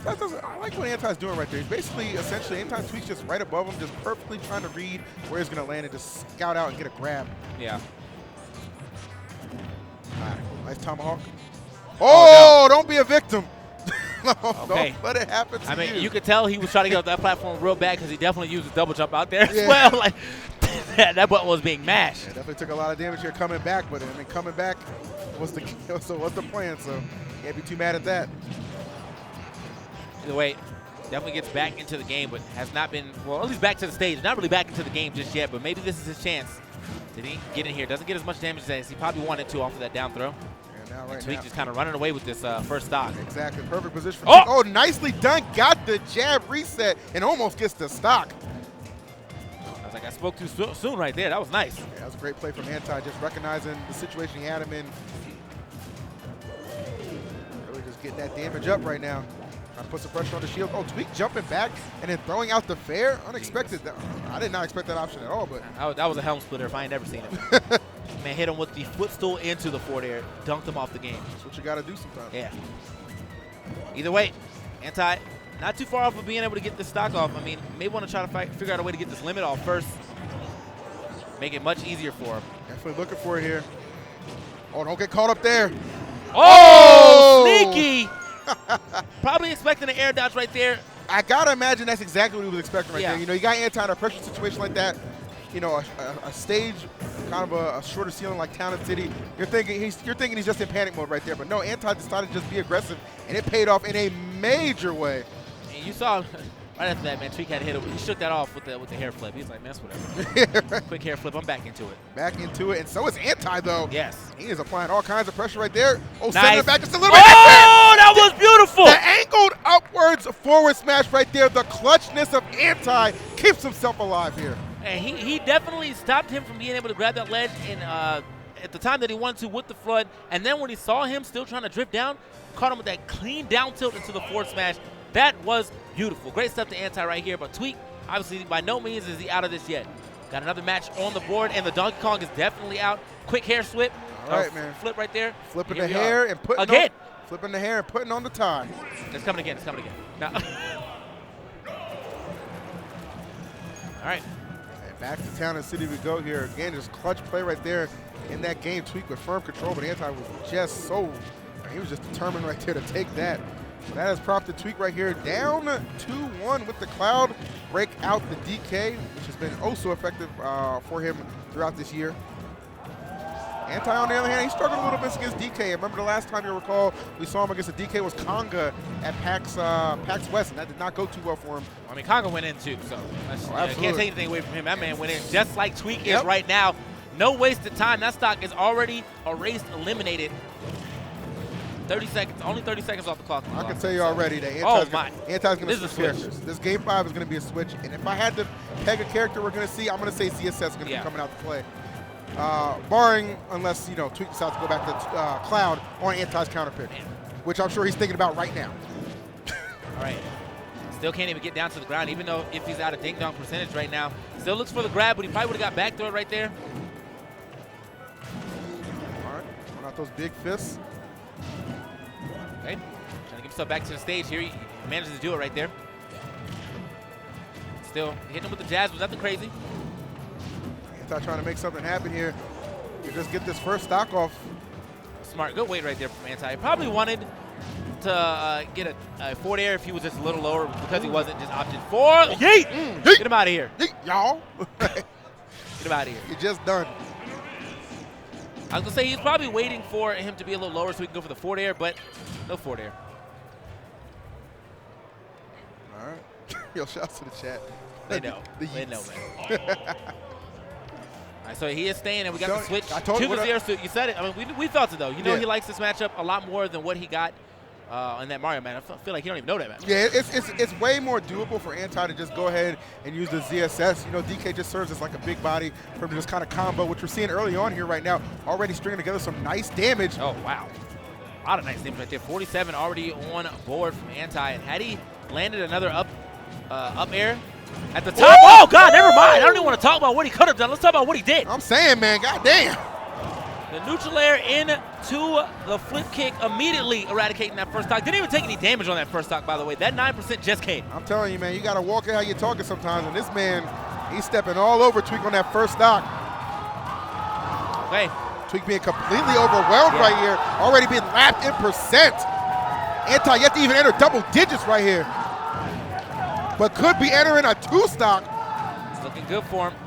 I like what Anti's doing right there. He's basically, essentially, anytime Tweak's just right above him, just perfectly trying to read where he's going to land and just scout out and get a grab. Yeah. Nice tomahawk. Oh, no. Don't be a victim. Okay. Don't let it happen to you. I mean, you could tell he was trying to get off that platform real bad because he definitely used his double jump out there as well. Like, that button was being mashed. Yeah, definitely took a lot of damage here coming back, but coming back was the plan, so can't be too mad at that. Either way, definitely gets back into the game, but has not been, well, at least back to the stage. Not really back into the game just yet, but maybe this is his chance. Did he get in here? Doesn't get as much damage as he probably wanted to off of that down throw. Yeah, now Tweak just kind of running away with this first stock. Exactly. Perfect position for Tweak. Oh, nicely done. Got the jab reset and almost gets the stock. was like, I spoke too soon right there. That was nice. Yeah, that was a great play from Anti, just recognizing the situation he had him in. Really just getting that damage up right now. Trying to put some pressure on the shield. Oh, Tweak jumping back and then throwing out the fair. Unexpected. I did not expect that option at all, but That was a helm splitter if I ain't never seen it. Man, hit him with the footstool into the forward air, dunked him off the game. that's what you got to do sometimes. Yeah. Either way, Anti not too far off of being able to get this stock off. I mean, may want to try to figure out a way to get this limit off first. Make it much easier for him. Definitely looking for it here. Oh, don't get caught up there. Oh, sneaky. Probably expecting an air dodge right there. I got to imagine that's exactly what he was expecting right Yeah. there. You know, you got Anti in a pressure situation like that. You know, a stage, kind of a shorter ceiling like Town and City. You're thinking he's just in panic mode right there. But no, Anti decided to just be aggressive, and it paid off in a major way. And you saw right after that, man, Tweak had to hit him. He shook that off with the hair flip. He's like, man, that's whatever. Quick hair flip. I'm back into it. Back into it, and so is Anti though. Yes. He is applying all kinds of pressure right there. Oh, Nice. sending it back just a little bit. Oh, that was beautiful. The angled upwards forward smash right there. The clutchness of Anti keeps himself alive here. And he definitely stopped him from being able to grab that ledge in, at the time that he wanted to with the flood. And then when he saw him still trying to drift down, caught him with that clean down tilt into the forward smash. That was beautiful. Great stuff to Anti right here. But Tweak, obviously, by no means is he out of this yet. Got another match on the board, and the Donkey Kong is definitely out. Quick hair flip. All right, man. Flip right there. Flipping Here the we hair are. and putting Again. on, flipping the hair and putting on the tie. It's coming again. It's coming again. Now. All right. And back to Town and City we go here. Again, just clutch play right there in that game. Tweak with firm control, but Anti was just so, he was just determined right there to take that. So that has prompted Tweak right here down 2-1 with the Cloud. Break out the DK, which has been oh so effective for him throughout this year. Anti, on the other hand, he struggled a little bit against DK. Remember the last time you recall we saw him against the DK was Conga at PAX West, and that did not go too well for him. I mean, Conga went in too, so I can't take anything away from him. That man went in just like Tweak is right now. No wasted time. That stock is already erased, eliminated. 30 seconds, only 30 seconds off the clock. I can tell you already that Anti's going to switch characters. This game 5 is going to be a switch, and if I had to peg a character we're going to see, I'm going to say CSS is going to be coming out to play. Barring, unless, you know, Tweak decides to go back to Cloud on Anti's counter pick, which I'm sure he's thinking about right now. All right. Still can't even get down to the ground, even though if he's out of ding-dong percentage right now. Still looks for the grab, but he probably would have got back throw right there. All right, throwing out those big fists. Okay, trying to get himself back to the stage here. He manages to do it right there. Still hitting him with the jazz, but nothing crazy. Anti trying to make something happen here. You just get this first stock off. Smart, good weight right there from Anti. Probably wanted to get a forward air if he was just a little lower, because he wasn't, just opted for yeet. Get him out of here. Yeet, y'all. Get him out of here. You're just done. I was going to say he's probably waiting for him to be a little lower so he can go for the forward air, but no forward air. All right. Yo, shouts to the chat. They know. They know, man. All right, so he is staying, and we got the switch I told to you the zero suit. You said it. I mean, we felt it, though. You know he likes this matchup a lot more than what he got in that Mario, man. I feel like he don't even know that, man. Yeah, it's way more doable for Anti to just go ahead and use the ZSS. You know, DK just serves as like a big body for him to just kind of combo, which we're seeing early on here right now. Already stringing together some nice damage. Oh, wow. A lot of nice damage right there. 47 already on board from Anti, and had he landed another up air at the top. Woo! Oh, God, never mind. I don't even want to talk about what he could have done. Let's talk about what he did. I'm saying, man, goddamn. The neutral air into the flip kick, immediately eradicating that first stock. Didn't even take any damage on that first stock, by the way. That 9% just came. I'm telling you, man, you got to walk it how you're talking sometimes. And this man, he's stepping all over Tweak on that first stock. Okay. Tweak being completely overwhelmed right here. Already being lapped in percent. Anti yet to even enter double digits right here. But could be entering a 2 stock. It's looking good for him.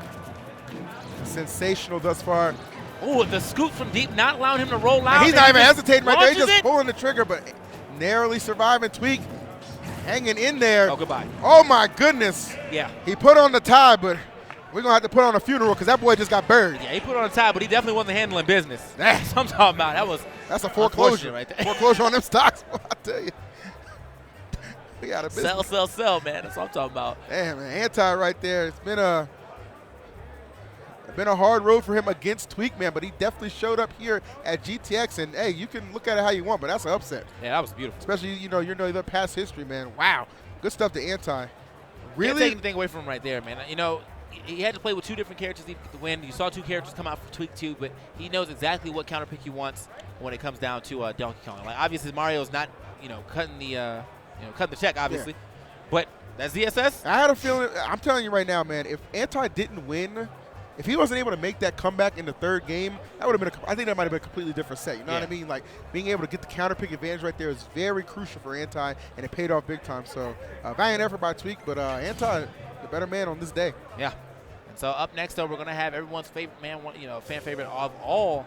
Sensational thus far. Ooh, the scoop from deep, not allowing him to roll out. And he's not even hesitating right there. He's just it. pulling the trigger, but narrowly surviving. Tweak hanging in there. Oh, goodbye. Oh, my goodness. Yeah. He put on the tie, but we're going to have to put on a funeral because that boy just got buried. Yeah, he put on a tie, but he definitely wasn't handling business. That's what I'm talking about. That's a foreclosure right there. Foreclosure on them stocks, I tell you. We got a business. Sell, man. That's what I'm talking about. Damn, man. Anti right there. It's been a been a hard road for him against Tweakman, but he definitely showed up here at GTX. And hey, you can look at it how you want, but that's an upset. Yeah, that was beautiful. Especially the past history, man. Wow, good stuff to Anti. Really? Can't Really? take anything away from him right there, man. You know, he had to play with 2 different characters to win. You saw 2 characters come out for Tweak 2, but he knows exactly what counter pick he wants when it comes down to Donkey Kong. Like, obviously, Mario's not, cutting the, cutting the check, obviously. Yeah. But that ZSS, I had a feeling. I'm telling you right now, man. If Anti didn't win, if he wasn't able to make that comeback in the 3rd game, that would have been. I think that might have been a completely different set. You know what I mean? Like being able to get the counter pick advantage right there is very crucial for Anti, and it paid off big time. So valiant effort by Tweak, but Anti, the better man on this day. yeah. And so up next, though, we're gonna have everyone's favorite man, fan favorite of all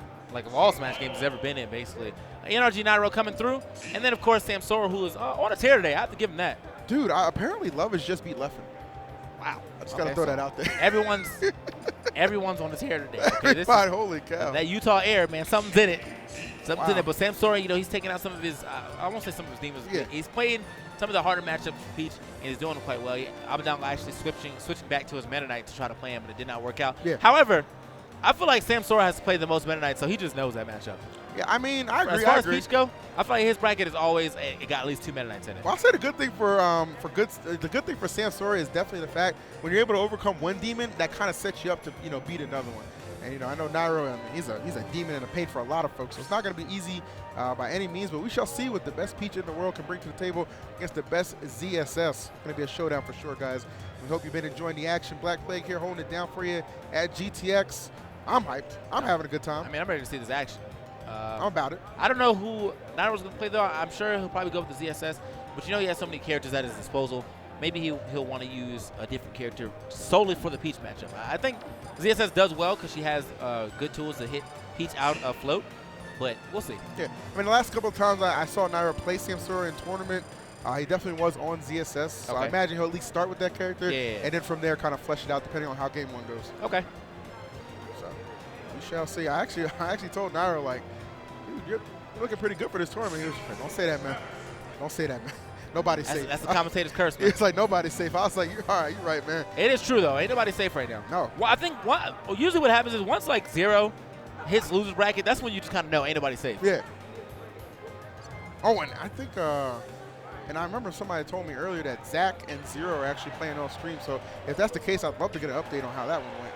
Smash games has ever been in, basically. NRG Nairo coming through, and then of course Samsora, who is on a tear today. I have to give him that. Dude, apparently Love has just beat Leffen. Wow. I just gotta throw that out there. Everyone's on his hair today. Okay, Everybody, holy cow. that Utah air, man, something's in it. Something's in it. But Samsora, he's taking out some of his, I won't say some of his demons. Yeah. He's playing some of the harder matchups with Peach, and he's doing quite well. Abadon actually switching back to his Meta Knight to try to play him, but it did not work out. Yeah. However, I feel like Samsora has played the most Meta Knight, so he just knows that matchup. Yeah, I mean, I agree. As far as Peach go, I feel like his bracket is always, it got at least 2 Meta Knights in it. Well, I'll say the good thing the good thing for Samsora is definitely the fact when you're able to overcome one demon, that kind of sets you up to beat another one. And I know Nairo, he's a demon and a pain for a lot of folks, so it's not going to be easy by any means. But we shall see what the best Peach in the world can bring to the table against the best ZSS. Going to be a showdown for sure, guys. We hope you've been enjoying the action. Black Plague here holding it down for you at GTX. I'm hyped. I'm having a good time. I mean, I'm ready to see this action. I'm about it. I don't know who Nairo's going to play, though. I'm sure he'll probably go with the ZSS. But he has so many characters at his disposal. Maybe he'll want to use a different character solely for the Peach matchup. I think ZSS does well because she has good tools to hit Peach out of float. But we'll see. Yeah. I mean, the last couple of times I saw Nairo play Samsora in tournament, he definitely was on ZSS. So I imagine he'll at least start with that character. Yeah. And then from there kind of flesh it out depending on how game 1 goes. Okay. So we shall see. I actually told Nairo, like, dude, you're looking pretty good for this tournament. He was like, don't say that, man. Don't say that, man. Nobody's safe. That's the commentator's curse, man. It's like nobody's safe. I was like, all right, you're right, man. It is true, though. Ain't nobody safe right now. No. Well, I think usually what happens is once, like, 0 hits loser's bracket, that's when you just kind of know ain't nobody safe. Yeah. Oh, and I think, and I remember somebody told me earlier that Zach and Zero are actually playing on stream. So if that's the case, I'd love to get an update on how that one went.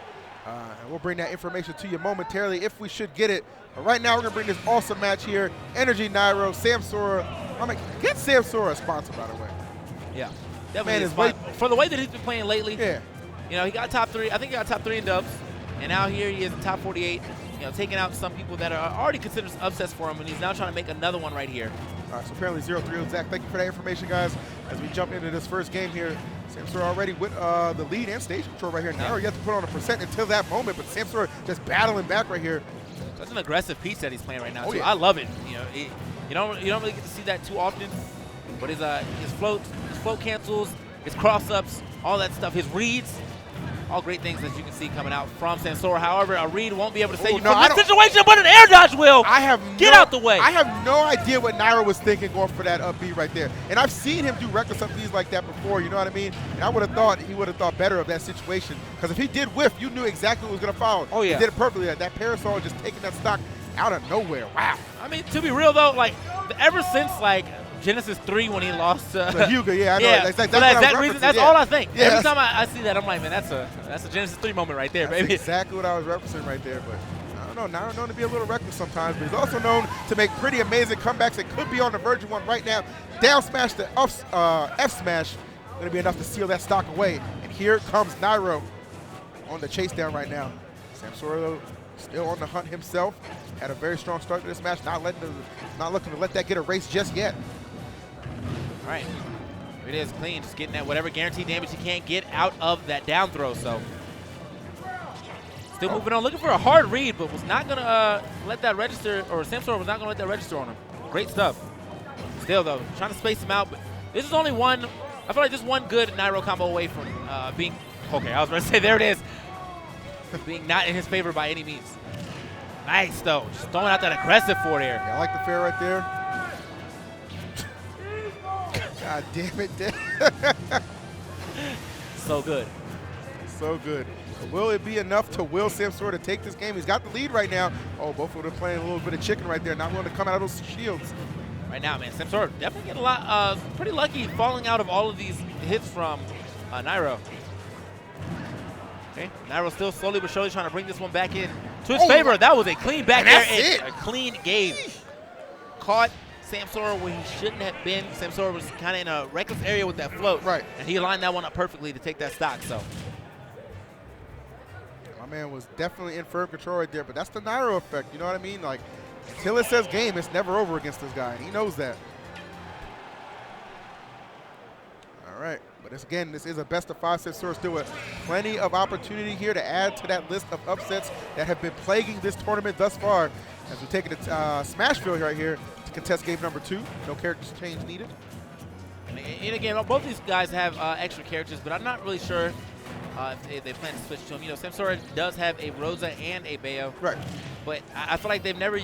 And we'll bring that information to you momentarily if we should get it. But right now, we're going to bring this awesome match here. NRG Nairo, Samsora. Get Samsora a sponsor, by the way. Yeah. Man is for the way that he's been playing lately. Yeah. He got top 3. I think he got top 3 in dubs. And now here he is in top 48, taking out some people that are already considered upsets for him, and he's now trying to make another one right here. All right, so apparently 0-3. Zach, thank you for that information, guys. As we jump into this first game here, Samsora already with the lead and stage control right here. Nairo, you have to put on a percent until that moment, but Samsora just battling back right here. That's an aggressive piece that he's playing right now, Oh, too. yeah. I love it. You don't really get to see that too often, but his float cancels, his cross-ups, all that stuff, his reads, all great things that you can see coming out from Samsora. However, a read won't be able to save you from this situation, but an air dodge will. Get out the way. I have no idea what Nairo was thinking going for that up B right there. And I've seen him do reckless up Bs like that before, you know what I mean? And I would have thought he would have thought better of that situation. Because if he did whiff, you knew exactly what was going to follow. Oh, yeah. He did it perfectly. That parasol just taking that stock out of nowhere. Wow. I mean, to be real, though, ever since, Genesis 3 when he lost Hugo, yeah, I know. Yeah, That's reason. That's all I think. Yeah, Every time I see that, I'm like, man, that's a Genesis 3 moment right there, That's baby. exactly what I was referencing right there. But I don't know. Nairo known to be a little reckless sometimes, but he's also known to make pretty amazing comebacks that could be on the verge of one right now. Down smash the F smash. Going to be enough to seal that stock away. And here comes Nairo on the chase down right now. Samsora, though, still on the hunt himself. Had a very strong start to this match. Not looking to let that get erased just yet. All right. Here it is, clean. Just getting that whatever guaranteed damage he can get out of that down throw. So still moving on, looking for a hard read, but was not going to let that register, or Samsora was not going to let that register on him. Great stuff. Still, though, trying to space him out. But this is only one. I feel like just one good Nairo combo away from being. Okay, I was going to say, there it is. Being not in his favor by any means. Nice, though. Just throwing out that aggressive forward air. Yeah, I like the fair right there. God damn it. So good. so good. Will it be enough to will Samsora to take this game? He's got the lead right now. Oh, both of them playing a little bit of chicken right there. Not willing to come out of those shields. Right now, man, Samsora definitely getting a lot, pretty lucky falling out of all of these hits from Nairo. Okay, Nairo still slowly but surely trying to bring this one back in to his favor. That was a clean back And air that's and a clean game. Caught Samsora where he shouldn't have been. Samsora was kind of in a reckless area with that float. Right. And he lined that one up perfectly to take that stock, so. My man was definitely in firm control right there, but that's the Nairo effect, you know what I mean? Like, until it says game, it's never over against this guy, and he knows that. All right, but again, this is a best-of-5 Samsora still with plenty of opportunity here to add to that list of upsets that have been plaguing this tournament thus far. As we take it to Smashville right here to contest game number 2. No character change needed. And again, both these guys have extra characters, but I'm not really sure if they plan to switch to them. You know, Samsora does have a Rosa and a Bayo. Right. But I feel like they've never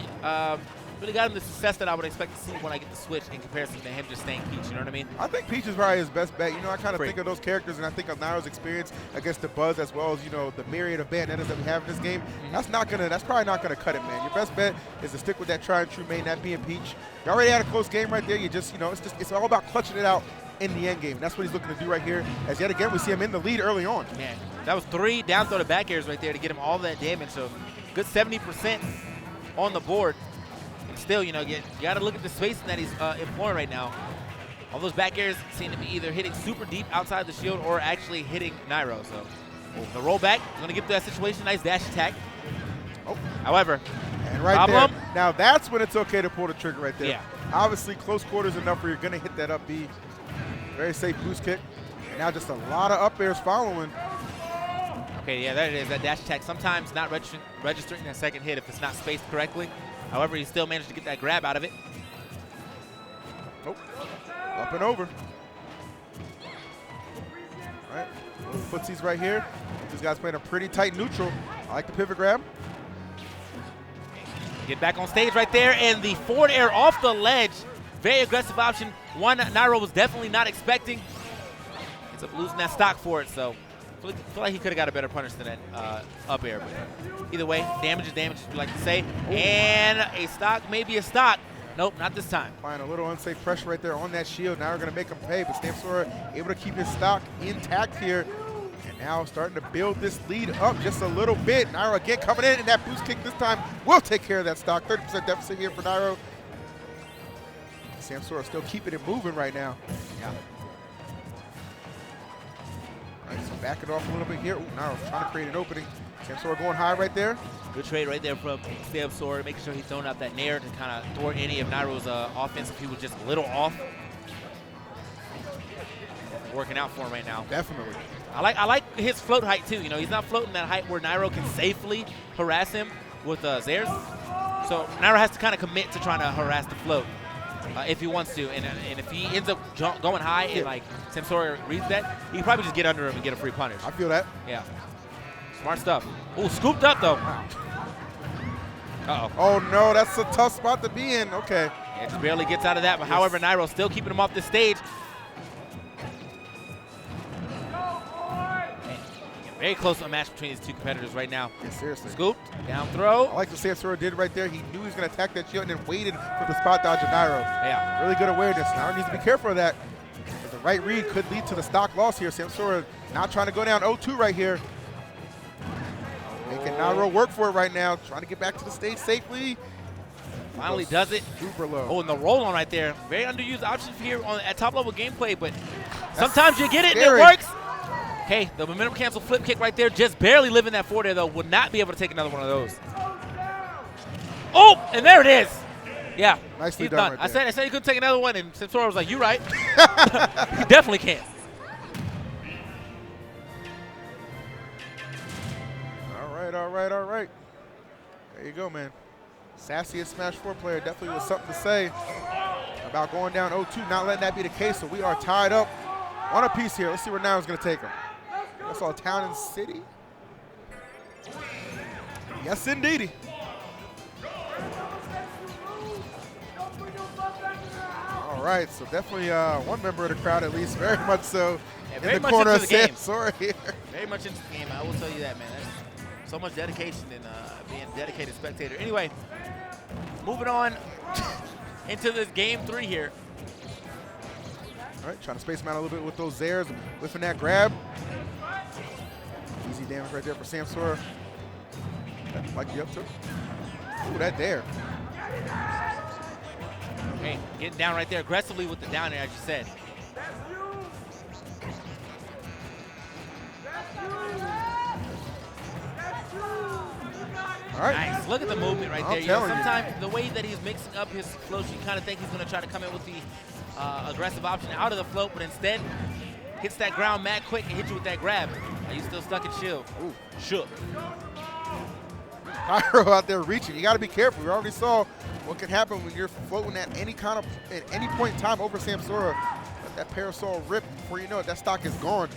really got him the success that I would expect to see when I get the switch in comparison to him just staying Peach, you know what I mean? I think Peach is probably his best bet. You know, I kind of Free. think of those characters, and I think of Nairo's experience against the Buzz, as well as, you know, the myriad of Bayonettas that we have in this game. That's probably not gonna cut it, man. Your best bet is to stick with that tried and true main, that being Peach. You already had a close game right there. You just, you know, it's all about clutching it out in the end game. That's what he's looking to do right here. As yet again, we see him in the lead early on. Man, that was 3 down throw to back airs right there to get him all that damage. So good 70% on the board. And still, you know, you got to look at the spacing that he's employing right now. All those back airs seem to be either hitting super deep outside the shield or actually hitting Nairo. So the rollback is going to get to that situation. Nice dash attack. Oh. However, And right problem. there, now that's when it's okay to pull the trigger right there. Yeah. Obviously, close quarters enough where you're going to hit that up B. Very safe boost kick. And now just a lot of up airs following. Okay, yeah, there it is, that dash attack. Sometimes not registering that second hit if it's not spaced correctly. However, he still managed to get that grab out of it. Nope. Up and over. All right. Little footsies right here. This guy's playing a pretty tight neutral. I like the pivot grab. Get back on stage right there, and the forward air off the ledge. Very aggressive option. One Nairo was definitely not expecting. Ends up losing that stock for it, so I feel like he could have got a better punish than that up air. But either way, damage is damage, as we like to say. And a stock, maybe a stock. Nope, not this time. Applying a little unsafe pressure right there on that shield. Now we're going to make him pay, but Samsora able to keep his stock intact here. And now starting to build this lead up just a little bit. Nairo again coming in, and that boost kick this time will take care of that stock. 30% deficit here for Nairo. Samsora still keeping it moving right now. Yeah. All right, so backing off a little bit here. Ooh, Nairo's trying to create an opening. Samsora going high right there. Good trade right there from Samsora, making sure he's throwing out that nair to kind of thwart any of Nairo's offense if he was just a little off. Working out for him right now. Definitely. I like his float height too. You know, he's not floating that height where Nairo can safely harass him with Zairs. So Nairo has to kind of commit to trying to harass the float if he wants to. And if he ends up going high and like Samsora reads that, he can probably just get under him and get a free punish. I feel that. Yeah. Smart stuff. Ooh, scooped up though. Uh-oh. Oh no, that's a tough spot to be in. Okay. Yeah, just barely gets out of that. But however, Nairo still keeping him off the stage. Very close to a match between these two competitors right now. Yeah, seriously. Scooped, down throw. I like what Samsora did right there. He knew he was going to attack that shield and then waited for the spot dodge of Nairo. Yeah. Really good awareness. Nairo needs to be careful of that. But the right read could lead to the stock loss here. Samsora not trying to go down 0-2 right here. Making Nairo work for it right now. Trying to get back to the stage safely. Finally does it. Super low. Oh, and the roll on right there. Very underused option here at top level gameplay, but sometimes you get it scary. and it works. Okay, the momentum cancel flip kick right there, just barely living that forward air though, would not be able to take another one of those. Oh, and there it is. Yeah, Nicely he's done done. right I said he couldn't take another one, and Samsora was like, "You right? He definitely can't." All right. There you go, man. Sassiest Smash 4 player definitely was something to say about going down 0-2, not letting that be the case. So we are tied up on a piece here. Let's see where Nairo's going to take him. That's all Town and City. Yes, indeedy. All right, so definitely one member of the crowd, at least, very much so, Yeah, in very the much corner of into the game. Samsora here. Very much into the game. I will tell you that, man. That's so much dedication and being a dedicated spectator. Anyway, moving on into this game 3 here. All right, trying to space him out a little bit with those Zairs, whiffing that grab. Easy damage right there for Samsora. Like the up to. Ooh, that there. Okay, getting down right there aggressively with the down air, as you said. All right. Nice. Look at the movement right I'm there. You know, telling you. sometimes the way that he's mixing up his floats, you kind of think he's going to try to come in with the aggressive option out of the float, but instead hits that ground mad quick and hits you with that grab. Are you still stuck in shield? Ooh, shook. Nairo out there reaching. You got to be careful. We already saw what can happen when you're floating at any point in time over Samsora. Let that parasol rip before you know it. That stock is gone.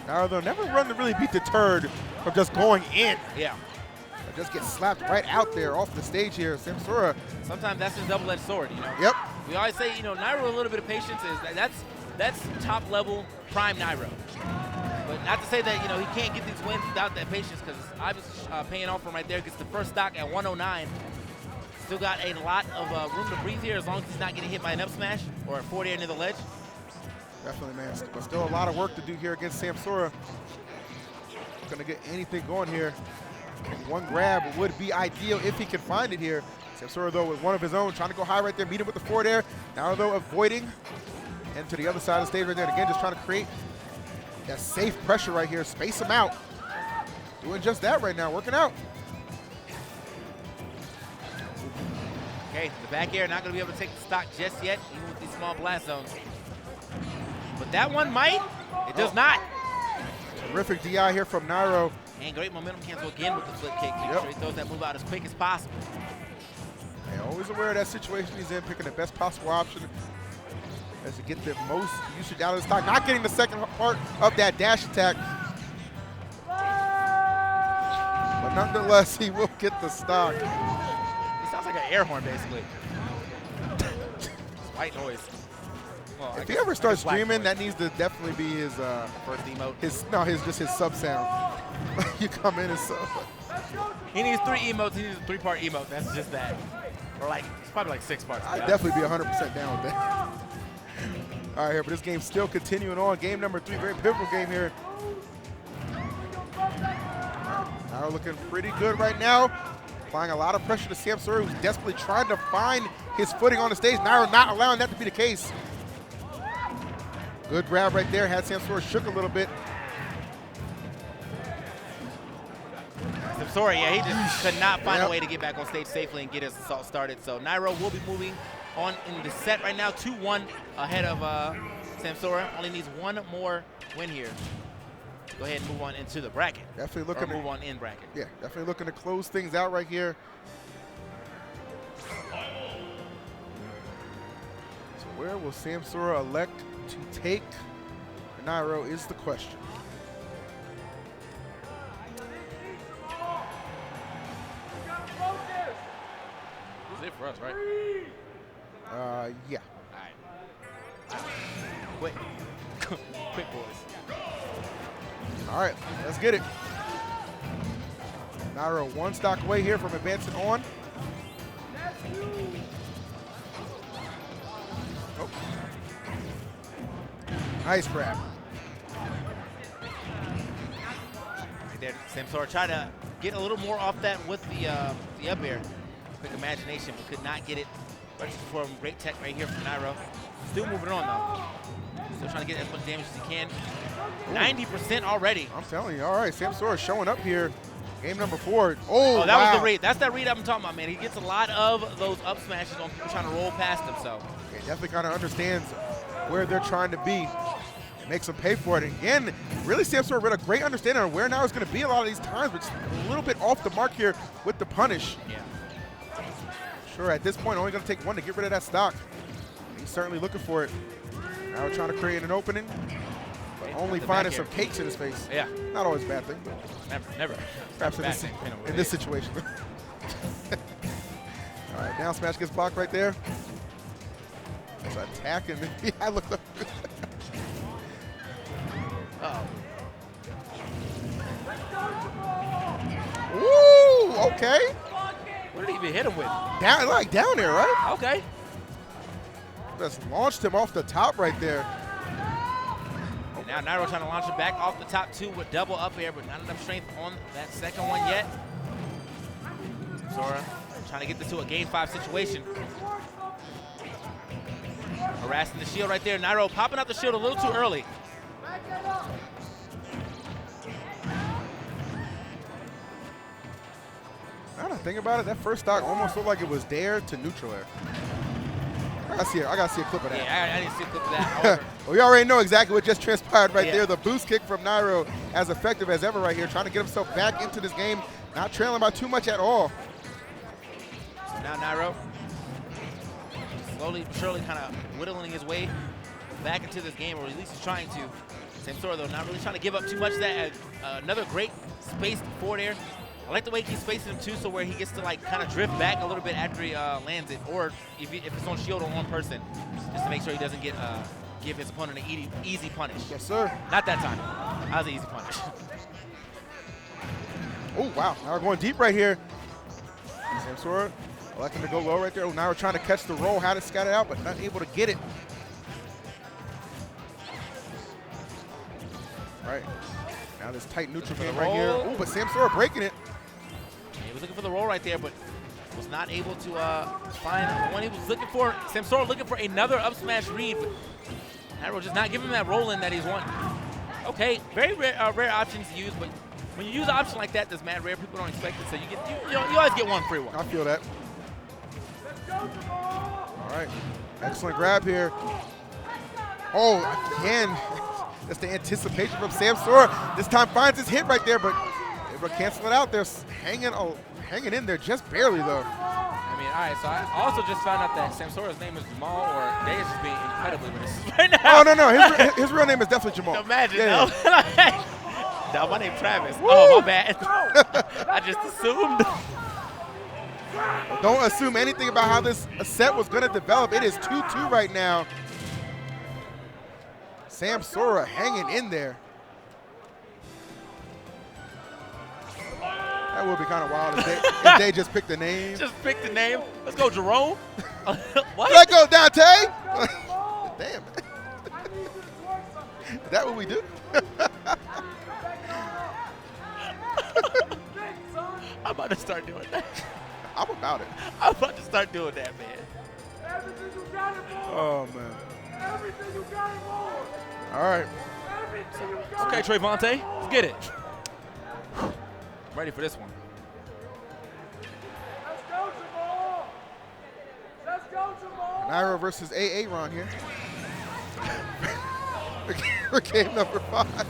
Nairo, though, never run to really be deterred from just going in. Yeah. Or just get slapped right out there off the stage here. Samsora. Sometimes that's his double-edged sword, you know? Yep. We always say, you know, Nairo, a little bit of patience is that's top-level prime Nairo. But not to say that, you know, he can't get these wins without that patience, because I was paying off for him right there. Gets the first stock at 109. Still got a lot of room to breathe here as long as he's not getting hit by an up smash or a 40 near the ledge. Definitely, man. But still a lot of work to do here against Samsora. Going to get anything going here. One grab would be ideal if he can find it here. Samsora, though, with one of his own, trying to go high right there, meet him with the forward air. Now, though, avoiding. And to the other side of the stage right there. And again, just trying to create that safe pressure right here. Space him out. Doing just that right now. Working out. Okay, the back air not going to be able to take the stock just yet, even with these small blast zones. But that one might. It does not. Terrific DI here from Nairo. And great momentum cancel again with the flip kick. Make sure he throws that move out as quick as possible. And always aware of that situation he's in, picking the best possible option as to get the most usage out of the stock. Not getting the second part of that dash attack. But nonetheless, he will get the stock. He sounds like an air horn, basically. It's white noise. Well, If he ever starts black streaming, noise. that needs to definitely be his First emote. just his sub sound. You come in and sub. He needs 3 emotes. He needs a 3-part emote. That's just that. Or like, it's probably like 6 parts. I'd definitely be 100% down with that. All right, here, but this game's still continuing on. Game number 3, very pivotal game here. Nairo looking pretty good right now. Applying a lot of pressure to Samsora, who's desperately trying to find his footing on the stage. Nairo not allowing that to be the case. Good grab right there. Had Samsora shook a little bit. Samsora, yeah, he just could not find a way to get back on stage safely and get his assault started. So Nairo will be moving on in the set right now, 2-1 ahead of Samsora. Only needs one more win here. Go ahead and move on into the bracket. Definitely looking or move on in bracket. Yeah, definitely looking to close things out right here. So where will Samsora elect to take Nairo is the question. This is it for us, right? Yeah. All right. Quick. Quick, boys. All right, let's get it. Nairo one stock away here from advancing on. Oh. Nice grab. Right there, Samsora tried to get a little more off that with the up air. Quick imagination, but could not get it. Rushes for him. Great tech right here from Nairo. Still moving on, though. Still trying to get as much damage as he can. 90% already. I'm telling you, all right, Samsora showing up here. Game number 4. Oh, that was wow. the read. That's that read I'm talking about, man. He gets a lot of those up smashes on people trying to roll past him, so. Okay, definitely kind of understands where they're trying to be. Makes them pay for it. And again, really Samsora with a great understanding of where now is going to be a lot of these times, but just a little bit off the mark here with the punish. Yeah. Sure, at this point, only going to take one to get rid of that stock. He's certainly looking for it. Now we're trying to create an opening, but only finding some cakes in his face. Yeah. Not always a bad thing, but Never. perhaps in this situation. All right, down smash gets blocked right there. Just attacking me. I look up. Ooh, okay. What did he even hit him with? Down, like down there, right? Okay. Just launched him off the top right there. And now Nairo trying to launch him back off the top two with double up air, but not enough strength on that second one yet. Sora trying to get this to a game 5 situation. Harassing the shield right there. Nairo popping out the shield a little too early. Now that I think about it, that first stock almost looked like it was dare to neutral air. I gotta see a clip of that. Yeah, I didn't see a clip of that. However, Well, we already know exactly what just transpired right Yeah. there. The boost kick from Nairo, as effective as ever right here, trying to get himself back into this game, not trailing by too much at all. so now Nairo slowly but surely kind of whittling his way back into this game, or at least he's trying to. Samsora, though, not really trying to give up too much of that. Another great spaced forward air. I like the way he's spacing him, too, so where he gets to, like, kind of drift back a little bit after he lands it, or if it's on shield on one person, just to make sure he doesn't get give his opponent an easy punish. Yes, sir. Not that time. That was an easy punish. Oh, wow. Now we're going deep right here. Samsora electing to go low right there. Oh, now we're trying to catch the roll, had it scattered out, but not able to get it. Right. Now this tight neutral game right here. roll. Oh, but Samsora breaking it. He was looking for the roll right there, but was not able to find the one he was looking for. Samsora looking for another up smash read, but Nairo just not giving him that roll in that he's wanting. Okay, very rare options to use, but when you use an option like that, that's mad rare. People don't expect it, so you always get one free one. I feel that. All right. Excellent grab here. Oh, again. That's the anticipation from Samsora. This time finds his hit right there, but able to cancel it out there. Hanging in there just barely, though. I mean, all right, so I also just found out that Samsora's name is Jamal, or Day is just being incredibly racist right now. Oh, no. His real name is definitely Jamal. Imagine, Yeah, no. No, my name's Travis. Oh, my bad. I just assumed. Don't assume anything about how this set was going to develop. It is 2-2 right now. Samsora hanging in there. That would be kind of wild if they just picked the name. Just pick the name. Let's go, Jerome. What? Let go, Dante. Damn. Is that what we do? I'm about to start doing that. I'm about it. I'm about to start doing that, man. Oh, man. All right. Okay, Trayvonte, let's get it. Ready for this one. Nairo versus AA Ron here. For game number 5.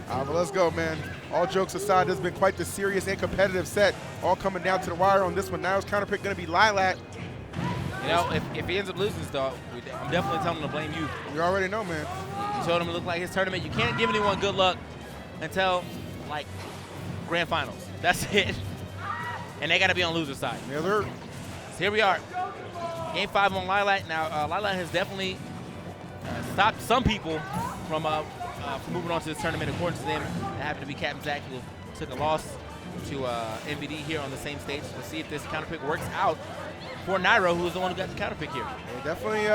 But let's go, man. All jokes aside, this has been quite the serious and competitive set. All coming down to the wire on this one. Nairo's counter pick going to be Lilat. You know, if he ends up losing this, though, I'm definitely telling him to blame you. You already know, man. You told him to look like his tournament. You can't give anyone good luck until, like, grand finals. That's it. And they got to be on loser side. Miller. So here we are. Game 5 on Lilat. Now, Lilat has definitely stopped some people from moving on to this tournament. According to them, it happened to be Captain Zach, who took a loss to MVD here on the same stage. Let's see if this counter pick works out for Nairo, who is the one who got the counter pick here. Yeah, definitely, you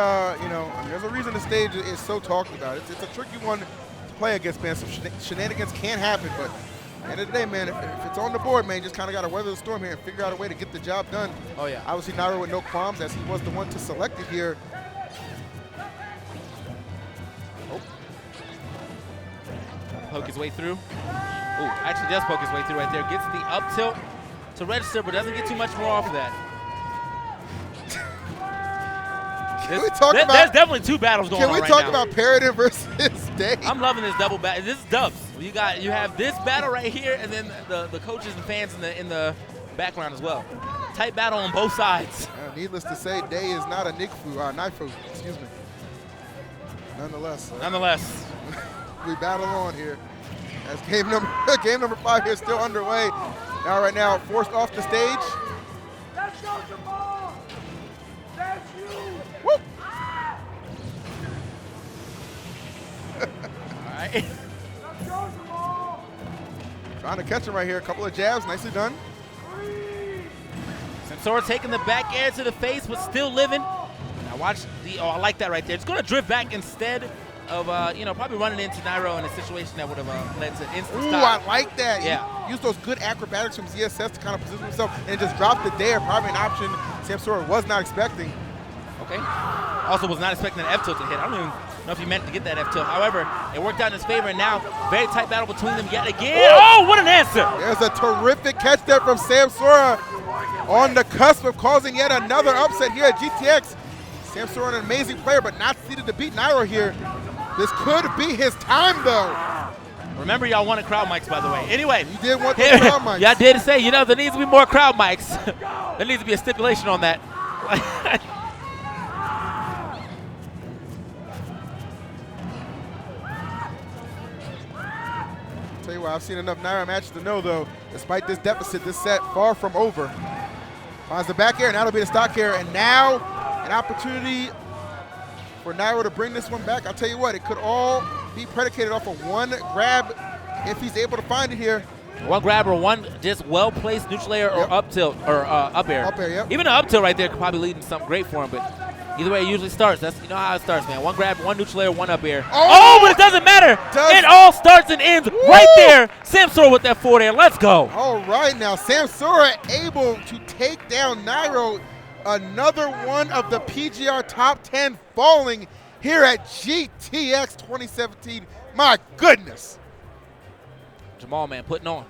know, I mean, there's a reason the stage is so talked about. It's a tricky one to play against, man. Some shenanigans can happen, but at the end of the day, man, if it's on the board, man, you just kind of got to weather the storm here and figure out a way to get the job done. Oh, yeah. Obviously, Nairo with no qualms, as he was the one to select it here. Oh. Poke his way through. Ooh, actually does poke his way through right there. Gets the up tilt to register, but doesn't get too much more off of that. Can we talk about? There's definitely two battles going on right now. Can we talk about Paradin versus Day? I'm loving this double battle. This is dubs. You have this battle right here, and then the coaches and fans in the background as well. Tight battle on both sides. Needless to say, Day is not a Naifu, excuse me. Nonetheless, we battle on here. As game number 5 here still underway. Now, right now, forced off the stage. That's you. Woo! All right. Let's go, Jamal. Trying to catch him right here. A couple of jabs. Nicely done. Samsora taking the back air to the face, but still living. Now watch the, I like that right there. It's going to drift back instead of, probably running into Nairo in a situation that would have led to instant Ooh, stop. I like that. Yeah. He used those good acrobatics from ZSS to kind of position himself and just dropped it there. Probably an option Samsora was not expecting. Okay. Also was not expecting an F-tilt to hit. I don't even know if he meant to get that F-tilt. However, it worked out in his favor, and now very tight battle between them yet again. Oh, what an answer! There's a terrific catch there from Samsora on the cusp of causing yet another upset here at GTX. Samsora, an amazing player, but not seeded to beat Nairo here. This could be his time, though. Remember, y'all wanted crowd mics, by the way. Anyway. You did want the crowd mics. Y'all did say, there needs to be more crowd mics. There needs to be a stipulation on that. Tell you what, I've seen enough Nairo matches to know, though, despite this deficit, this set far from over. Finds the back air, and that'll be the stock air. And now an opportunity for Nairo to bring this one back. I'll tell you what, it could all be predicated off of one grab if he's able to find it here. One grab or one just well-placed neutral air or up tilt or up air. Up air, yep. Even an up tilt right there could probably lead to something great for him, but either way it usually starts. That's how it starts, man. One grab, one neutral air, one up air. Oh, but it doesn't matter. It all starts and ends right there. Samsora with that forward air. Let's go. All right, now Samsora able to take down Nairo. Another one of the PGR top 10 falling here at GTX 2017. My goodness. Jamal, man, putting on.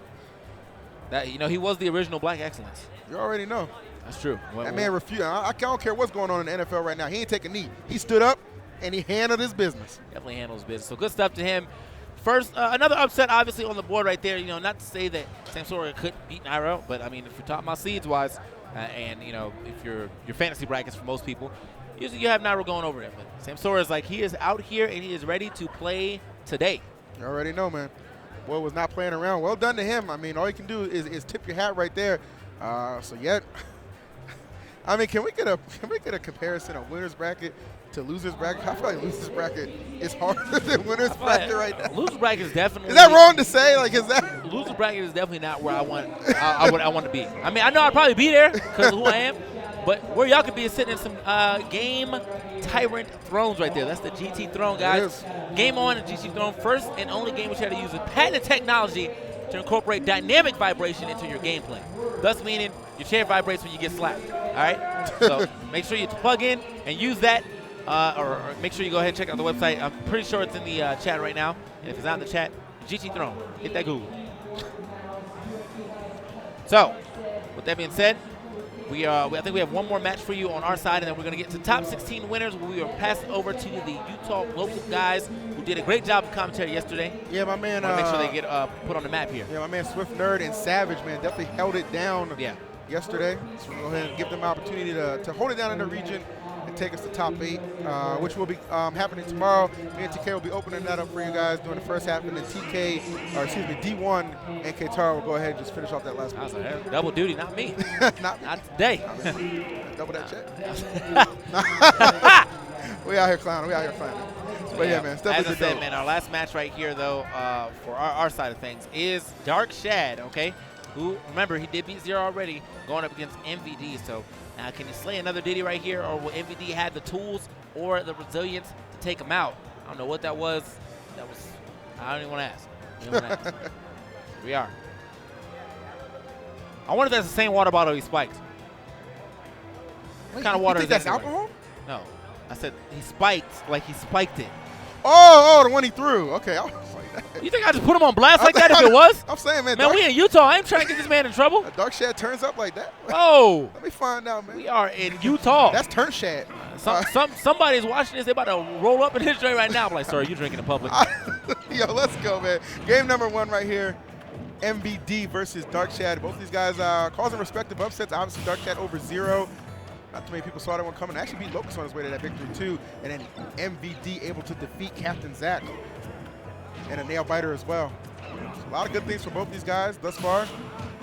That he was the original Black Excellence. You already know. That's true. That man refused. I don't care what's going on in the NFL right now. He ain't taking a knee. He stood up and he handled his business. Definitely handles business. So good stuff to him. First, another upset obviously on the board right there. Not to say that Samsora couldn't beat Nairo, but I mean, if you're talking about seeds-wise, and if your fantasy brackets for most people, usually you have Nairo going over there. But Samsora is he is out here and he is ready to play today. You already know, man. Boy was not playing around. Well done to him. I mean, all you can do is tip your hat right there. I mean, can we get a comparison of winner's bracket to loser's bracket? I feel like loser's bracket is harder than winner's bracket right now. Loser's bracket is definitely. Is that wrong to say? Is that? Loser's bracket is definitely not where I want to be. I mean, I know I'd probably be there because of who I am, but where y'all could be is sitting in some Game Tyrant Thrones right there. That's the GT Throne, guys. Game on the GT Throne, first and only game which had to use a patented technology to incorporate dynamic vibration into your gameplay, thus meaning your chair vibrates when you get slapped. All right, so make sure you plug in and use that, or make sure you go ahead and check out the website. I'm pretty sure it's in the chat right now, and if it's not in the chat, GT Throne, hit that Google. So, with that being said, I think we have one more match for you on our side, and then we're going to get to top 16 winners. We are passing over to the Utah local guys who did a great job of commentary yesterday. Yeah, my man. Make sure they get put on the map here. Yeah, my man Swift Nerd and Savage, man, definitely held it down yesterday. So we'll go ahead and give them an opportunity to hold it down in the region and take us to top 8, which will be happening tomorrow. Me and TK will be opening that up for you guys during the first half, and then D1 and K-Taro will go ahead and just finish off that last one. Like, double duty, not me. not today. Double that check. We out here clowning. But yeah, man, it's definitely as I said, man, our last match right here, though, for our side of things is Dark Shad, okay? Who, remember, he did beat Zero already, going up against MVD. So now, can he slay another Diddy right here, or will MVD have the tools or the resilience to take him out? I don't know what that was. I don't even want to ask. Here we are. I wonder if that's the same water bottle he spiked. What kind of water you is think that? that's alcohol? No. I said he spiked, like he spiked it. Oh, the one he threw. Okay, I was like that. You think I just put him on blast like that if it was? I'm saying, man. Man, we in Utah. I ain't trying to get this man in trouble. Dark Shad turns up like that. Oh. Let me find out, man. We are in Utah. That's Turn Shad. Somebody's watching this. They about to roll up in his joint right now. I'm like, sir, you drinking in public. Yo, let's go, man. Game number 1 right here. MVD versus Dark Shad. Both of these guys causing respective upsets. Obviously, Dark Shad over Zero. Not too many people saw that one coming. Actually beat Locust on his way to that victory, too. And then MVD able to defeat Captain Zach. And a nail biter as well. A lot of good things for both these guys thus far.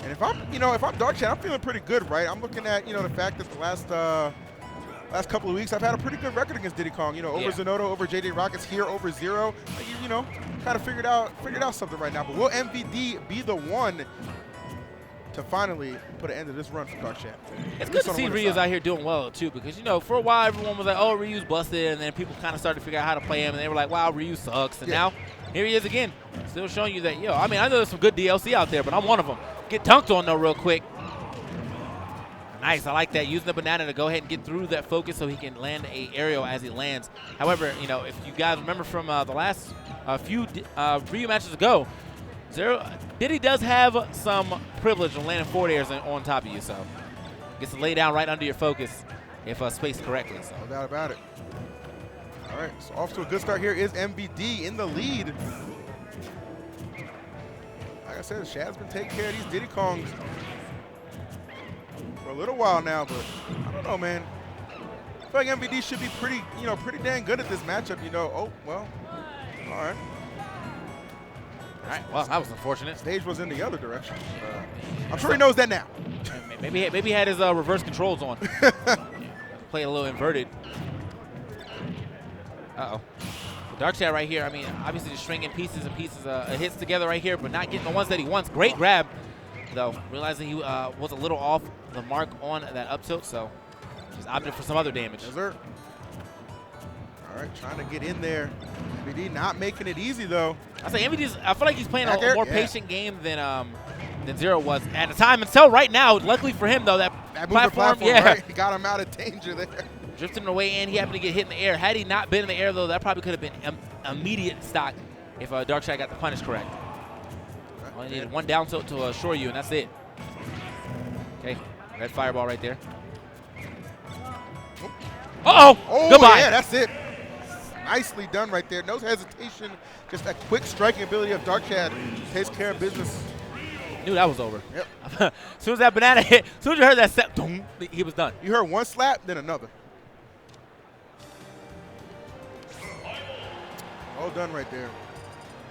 And if I'm Dark Shad, I'm feeling pretty good, right? I'm looking at, the fact that the last last couple of weeks, I've had a pretty good record against Diddy Kong. You know, over Yeah. Zenodo, over JJ Rockets, here over Zero. You know, kind of figured out something right now. But will MVD be the one to finally put an end to this run for Dark Chad? It's good to see Ryu's out here doing well, too, because, you know, for a while, everyone was like, oh, Ryu's busted, and then people kind of started to figure out how to play him, and they were like, wow, Ryu sucks. And now, here he is again, still showing you that, I mean, I know there's some good DLC out there, but I'm one of them. Get dunked on, though, real quick. Nice, I like that. Using the banana to go ahead and get through that focus so he can land a aerial as he lands. However, you know, if you guys remember from the last few Ryu matches ago, Diddy does have some privilege of landing forward airs on top of you, so gets to lay down right under your focus if spaced correctly. So. No doubt about it. All right, so off to a good start here is MVD in the lead. Like I said, Shad's been taking care of these Diddy Kongs for a little while now, but I don't know, man. I feel like MVD should be pretty dang good at this matchup, you know. Oh, well, all right. All right, well, that was unfortunate. Stage was in the other direction. I'm sure he knows that now. Maybe he had his reverse controls on. Play a little inverted. Uh-oh. Dark Chad right here, I mean, obviously just stringing pieces and pieces of hits together right here, but not getting the ones that he wants. Great grab, though, realizing he was a little off the mark on that up tilt, so just opted for some other damage. Yes, sir. All right, trying to get in there. MVD not making it easy, though. I feel like he's playing Back a air? more Yeah. patient game than Zero was at the time until right now. Luckily for him, though, that platform, yeah. Right? He got him out of danger there. Drifting away, and he happened to get hit in the air. Had he not been in the air, though, that probably could have been immediate stock if Dark Chad got the punish correct. Only needed one down tilt to assure you, and that's it. Okay, red fireball right there. Uh-oh! Oh, Goodbye. yeah, that's it. Nicely done right there. No hesitation. Just a quick striking ability of Dark Chad takes care of business. Knew that was over. Yep. As soon as that banana hit, as soon as you heard that step, he was done. You heard one slap, then another. Well done right there.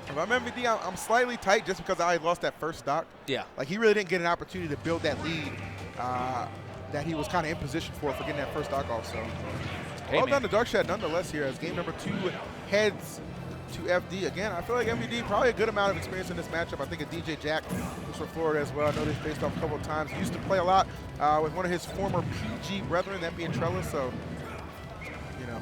If I'm MVD, I'm slightly tight just because I lost that first stock. Yeah. Like, he really didn't get an opportunity to build that lead that he was kind of in position for getting that first stock off. So, well done to Dark Chad nonetheless here as game number 2 heads to FD. Again, I feel like MVD probably a good amount of experience in this matchup. I think a DJ Jack who's from Florida as well. I know they've faced off a couple of times. Used to play a lot with one of his former PG brethren, that being Trellis. So, you know.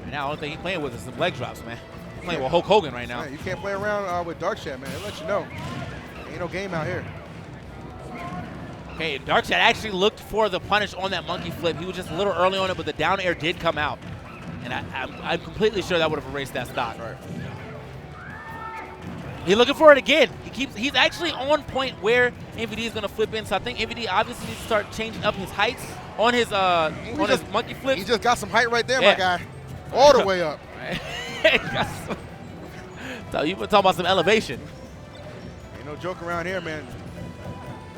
And now the only thing he's playing with is some leg drops, man. He's playing with Hulk Hogan right now. Man, you can't play around with Dark Chad, man. They let you know. Ain't no game out here. Okay, Dark Chad actually looked for the punish on that monkey flip. He was just a little early on it, but the down air did come out. And I'm completely sure that would have erased that stock. Right. He's looking for it again. He's actually on point where MVD is going to flip in. So I think MVD obviously needs to start changing up his heights on his his monkey flips. He just got some height right there, Yeah. my guy. All the way up. So you been talking about some elevation. Ain't no joke around here, man.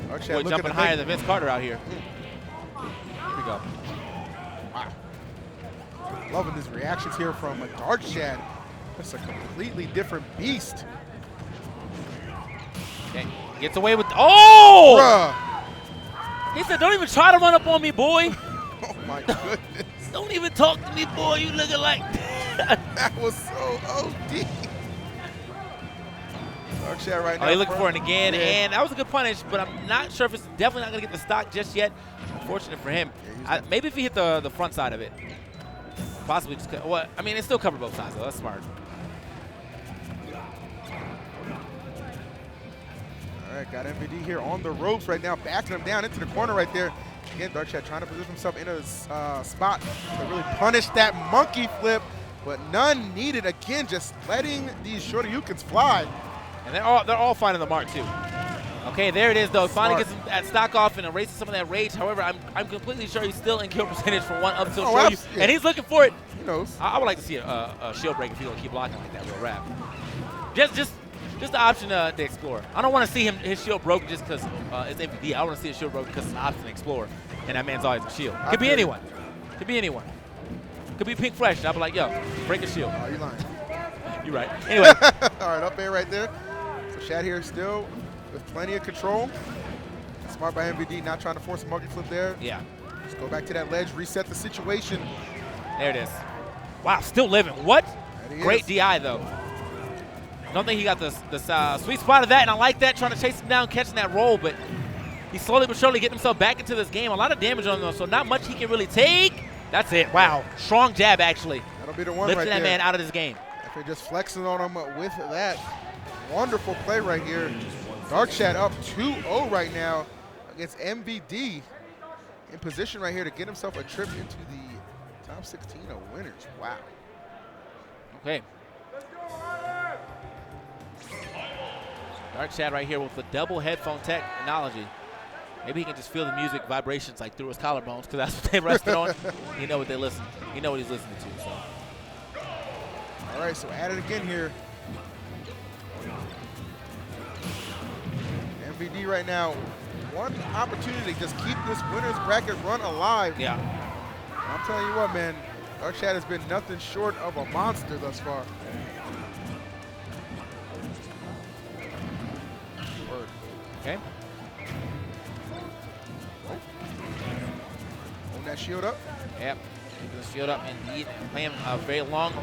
Dark Chad Boy, looking jumping to higher make- than Vince Carter out here. Here we go. Wow. Loving his reactions here from Dark Chad. That's a completely different beast. Okay, gets away with. Oh! Bruh. He said, "Don't even try to run up on me, boy. Oh my goodness. Don't even talk to me, boy. You looking like." That was so OD. Dark Chad right now. Oh, he's looking for it again, Yeah. and that was a good punish, but I'm not sure if it's definitely not going to get the stock just yet. Unfortunate for him. Maybe if he hit the front side of it. Possibly just, well, I mean, it still covered both sides, though. That's smart. All right, got MVD here on the ropes right now, backing him down into the corner right there. Again, Dark Chad trying to position himself in a spot to really punish that monkey flip, but none needed. Again, just letting these Shoryukens fly. And they're all finding the mark, too. Okay, there it is, though. Finally Smart. gets that stock off and erases some of that rage. However, I'm completely sure he's still in kill percentage for one up tilt Oh, Shoryu, absolutely. and he's looking for it. He knows. I would like to see a shield break if he's going to keep blocking like that real rap. Just the option to explore. I don't want to see his shield broken just because it's MVD. I want to see his shield broken because it's an option to explore, and that man's always a shield. Could be anyone. Could be anyone. Could be Pink Flesh. I'll be like, yo, break a shield. Oh, you're lying. You're right. Anyway. All right, up air right there. So Shad here still with plenty of control. Smart by MVD, not trying to force a monkey flip there. Yeah. Just go back to that ledge, reset the situation. There it is. Wow, still living. What? There he Great is. DI, though. Don't think he got the sweet spot of that, and I like that, trying to chase him down, catching that roll, but he's slowly but surely getting himself back into this game. A lot of damage on him, so not much he can really take. That's it. Wow. Strong jab, actually. That'll be the one Lifting right that there. man out of this game. If they're just flexing on him with that. Wonderful play right here. Darkshad up 2-0 right now against MVD. In position right here to get himself a trip into the top 16 of winners. Wow. Okay. Darkshad right here with the double headphone technology. Maybe he can just feel the music vibrations like through his collarbones, because that's what they rested on. You know what they listen. You know what he's listening to. So. All right, so at it again here. MVD right now, one opportunity to just keep this winner's bracket run alive. Yeah. I'm telling you what, man, Darkshad has been nothing short of a monster thus far. Word. Okay. Hold that shield up. Yep. Keeping the shield up indeed. Playing a very long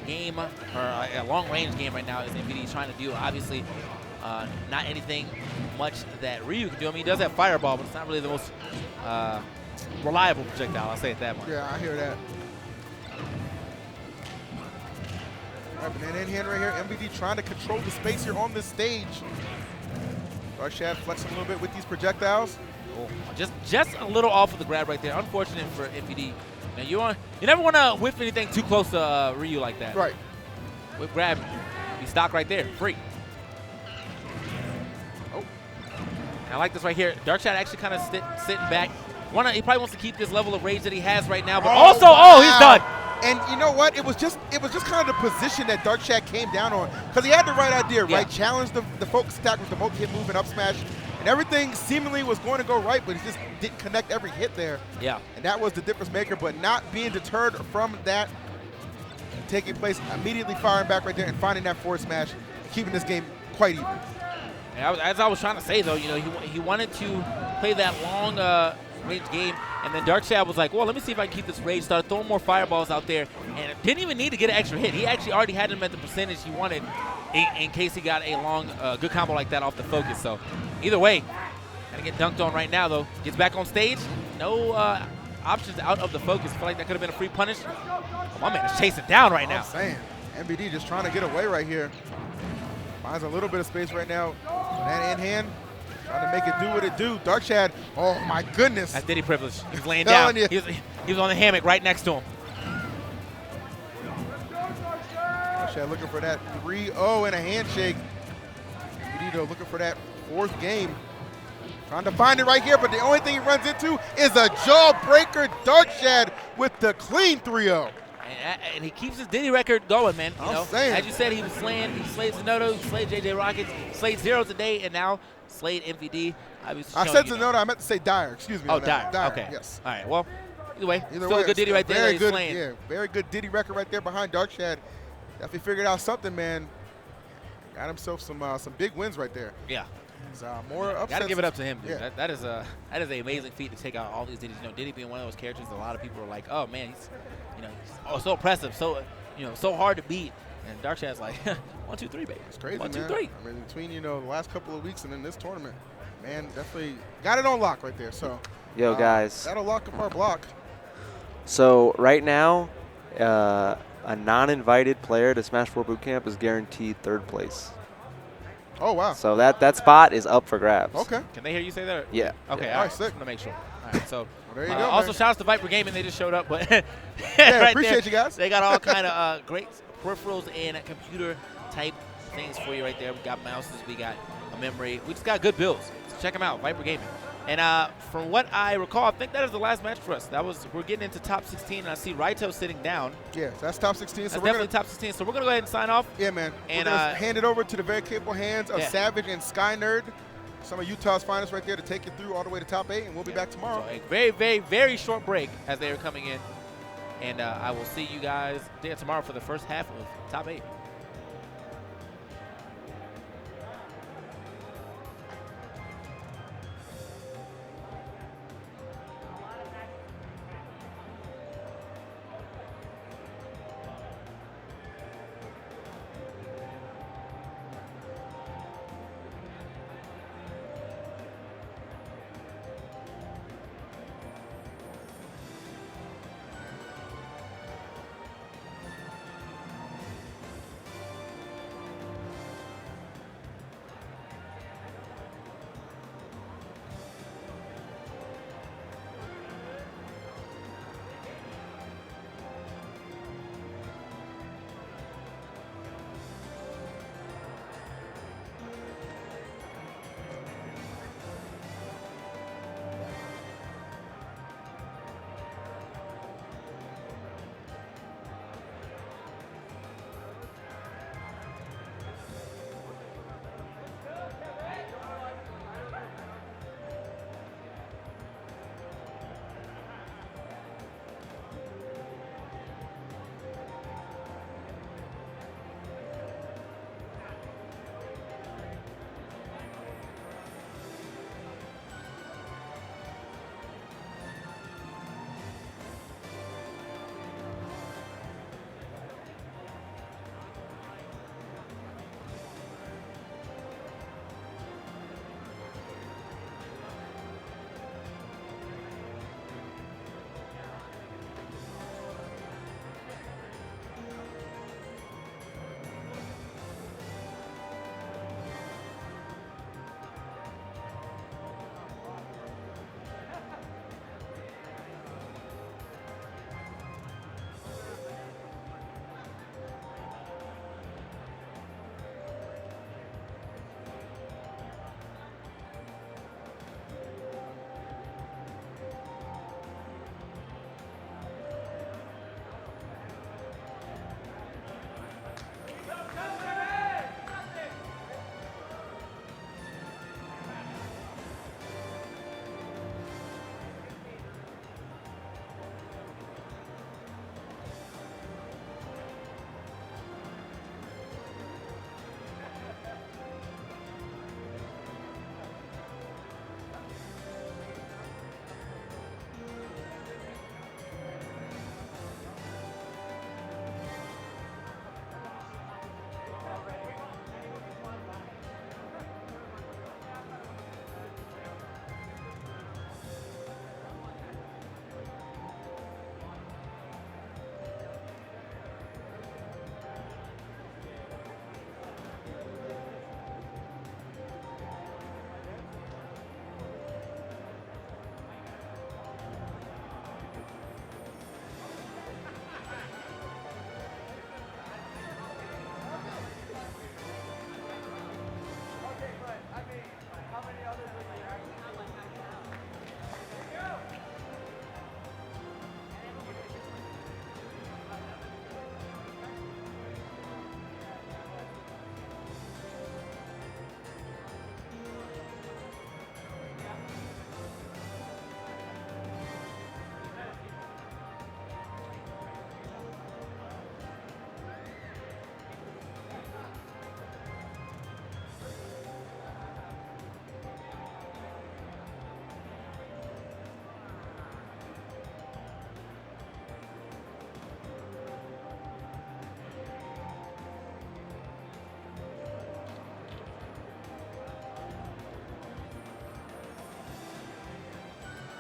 game, or a long range game right now is MVD trying to do. Obviously, not anything much that Ryu can do. I mean, he does have Fireball, but it's not really the most reliable projectile. I'll say it that much. Yeah, I hear that. All right, banana in hand right here. MVD trying to control the space here on this stage. Darkshad flexing a little bit with these projectiles. Oh, just a little off of the grab right there. Unfortunate for MVD. Now you never want to whiff anything too close to Ryu like that. Right. Whip grab, be stock right there, free. Oh, and I like this right here. Darkshad actually kind of sitting back. He probably wants to keep this level of rage that he has right now, but also, wow. he's done. And you know what? It was just kind of the position that Darkshad came down on, because he had the right idea, Yeah. right? Challenged the focus attack with the multi-hit move and up smash, and everything seemingly was going to go right, but he just didn't connect every hit there. Yeah. And that was the difference maker, but not being deterred from that taking place, immediately firing back right there and finding that forward smash, keeping this game quite even. And as I was trying to say, though, he wanted to play that long range game, and then Darkshad was like, well, let me see if I can keep this rage. Started throwing more fireballs out there, and didn't even need to get an extra hit. He actually already had him at the percentage he wanted in case he got a long, good combo like that off the focus. So either way, gotta get dunked on right now, though. Gets back on stage. No options out of the focus. I feel like that could have been a free punish. Oh, my man is chasing down right now. I'm saying, MVD just trying to get away right here. Finds a little bit of space right now. Banana in hand. Trying to make it do what it do. Darkshad, oh my goodness. That's Diddy privilege. He was laying Telling down. you. He was on the hammock right next to him. Darkshad looking for that 3-0 and a handshake. MVD looking for that fourth game. Trying to find it right here, but the only thing he runs into is a jawbreaker. Darkshad with the clean 3-0. And he keeps his Diddy record going, man. You I'm know, saying. as you said, he slayed Zenodo, he slayed JJ Rockets, slayed Zero today, and now slayed MVD. Obviously I showing, said you know. Zenodo, I meant to say Dyer. Excuse me. Oh, on that. Dyer. Okay. Yes. All right. Well, either way, Either still way, a good Diddy right there that very he's good, slaying. yeah, very good Diddy record right there behind Darkshad. Definitely figured out something, man. Got himself some big wins right there. Yeah. More upsets. Got to give it up to him, dude. Yeah. That is an amazing feat to take out all these Diddies. You know, Diddy being one of those characters, a lot of people are like, oh man, he's so impressive, so hard to beat. And Darkshad's like, 1, 2, 3, baby. It's crazy, 1, 2, man. 3. I mean, between the last couple of weeks and then this tournament, man, definitely got it on lock right there. So, Yo, guys. that'll lock up our block. So right now, a non-invited player to Smash 4 Bootcamp is guaranteed 3rd place. Oh wow. So that spot is up for grabs. Okay. Can they hear you say that? Yeah. Okay, Yeah. all right. Sick. Just want to make sure. All right, so there you go, also man. shout out to Viper Gaming. They just showed up, but Yeah, right appreciate there, you guys. They got all kind of great peripherals and computer type things for you right there. We got mouses, we got a memory. We just got good builds. So check them out, Viper Gaming. And from what I recall, I think that is the last match for us. We're getting into top 16, and I see Raito sitting down. Yeah, that's top 16. That's So we're definitely gonna, top 16. So we're gonna go ahead and sign off. yeah, man. And, we're gonna hand it over to the very capable hands of yeah. Savage and Sky Nerd. Some of Utah's finest right there to take you through all the way to top 8, and we'll be back tomorrow. So a very, very, very short break as they are coming in. And I will see you guys there tomorrow for the first half of top 8.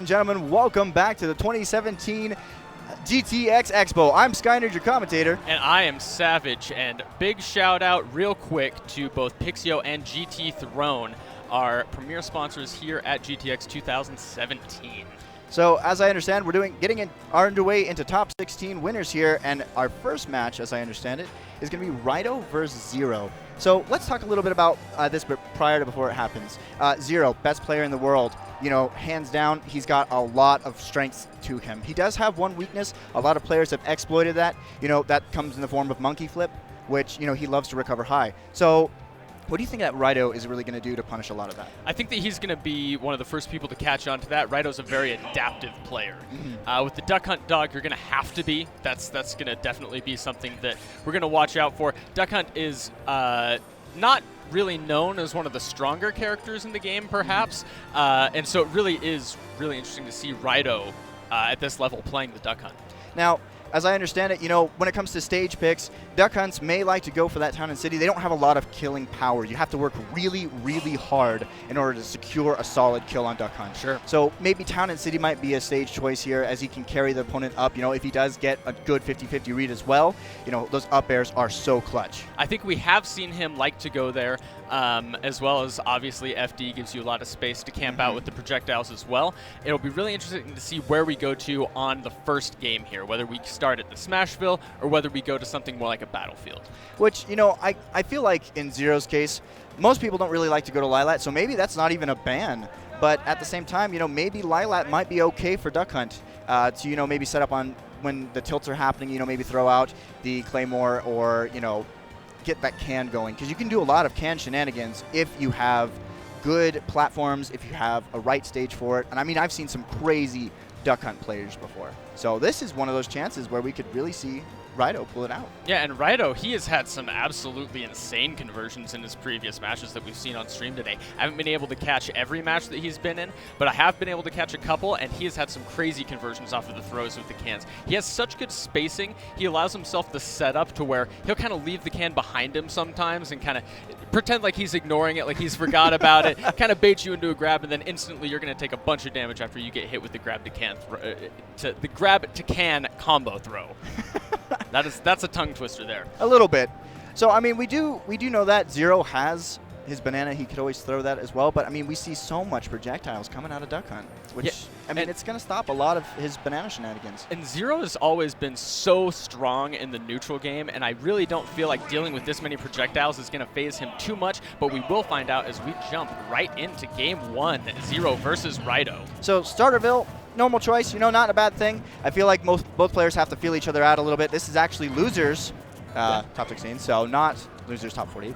and gentlemen, welcome back to the 2017 GTX Expo. I'm Skyner, your commentator. And I am Savage, and big shout out real quick to both Pixio and GT Throne, our premier sponsors here at GTX 2017. So, as I understand, we're getting underway into top 16 winners here, and our first match, as I understand it, is going to be Rido versus Zero. So, let's talk a little bit about this before it happens. Zero, best player in the world. You know, hands down, he's got a lot of strengths to him. He does have one weakness. A lot of players have exploited that. You know, that comes in the form of monkey flip, which, you know, he loves to recover high. So, what do you think that Rido is really going to do to punish a lot of that? I think that he's going to be one of the first people to catch on to that. Rido's a very adaptive player. With the Duck Hunt dog, you're going to have to be. That's going to definitely be something that we're going to watch out for. Duck Hunt is not really known as one of the stronger characters in the game, perhaps. And so it really is really interesting to see Rido at this level playing the Duck Hunt. Now, as I understand it, you know, when it comes to stage picks, Duck Hunts may like to go for that town and city. They don't have a lot of killing power. You have to work really, really hard in order to secure a solid kill on Duck Hunt. Sure. So maybe town and city might be a stage choice here, as he can carry the opponent up. You know, if he does get a good 50-50 read as well, you know, those up airs are so clutch. I think we have seen him like to go there, as well as obviously FD gives you a lot of space to camp out with the projectiles as well. It'll be really interesting to see where we go to on the first game here, whether we start at the Smashville or whether we go to something more like a Battlefield. Which, you know, I feel like in Zero's case, most people don't really like to go to Lylat, so maybe that's not even a ban. But at the same time, you know, maybe Lylat might be okay for Duck Hunt to, you know, maybe set up on when the tilts are happening, you know, maybe throw out the Claymore or, you know, get that can going. Because you can do a lot of can shenanigans if you have good platforms, if you have a right stage for it. And I mean, I've seen some crazy Duck Hunt players before. So this is one of those chances where we could really see Rido pull it out. Yeah, and Rido, he has had some absolutely insane conversions in his previous matches that we've seen on stream today. I haven't been able to catch every match that he's been in, but I have been able to catch a couple, and he has had some crazy conversions off of the throws with the cans. He has such good spacing. He allows himself to set up to where he'll kind of leave the can behind him sometimes and kind of pretend like he's ignoring it, like he's forgot about it, kind of bait you into a grab, and then instantly you're going to take a bunch of damage after you get hit with the grab to can the grab to can combo throw. That's a tongue twister there. A little bit. So I mean, we do know that Zero has his banana. He could always throw that as well. But I mean, we see so much projectiles coming out of Duck Hunt, which I mean, it's going to stop a lot of his banana shenanigans. And Zero has always been so strong in the neutral game, and I really don't feel like dealing with this many projectiles is going to phase him too much. But we will find out as we jump right into Game 1, Zero versus Rido. So Starterville, normal choice, you know, not a bad thing. I feel like both players have to feel each other out a little bit. This is actually losers top 16, so not losers top 40,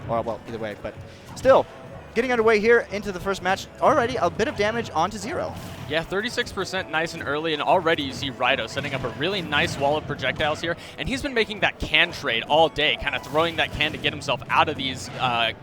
but well, either way. But still, getting underway here into the first match. Already a bit of damage onto Zero. Yeah, 36% nice and early, and already you see Rido setting up a really nice wall of projectiles here, and he's been making that can trade all day, kind of throwing that can to get himself out of these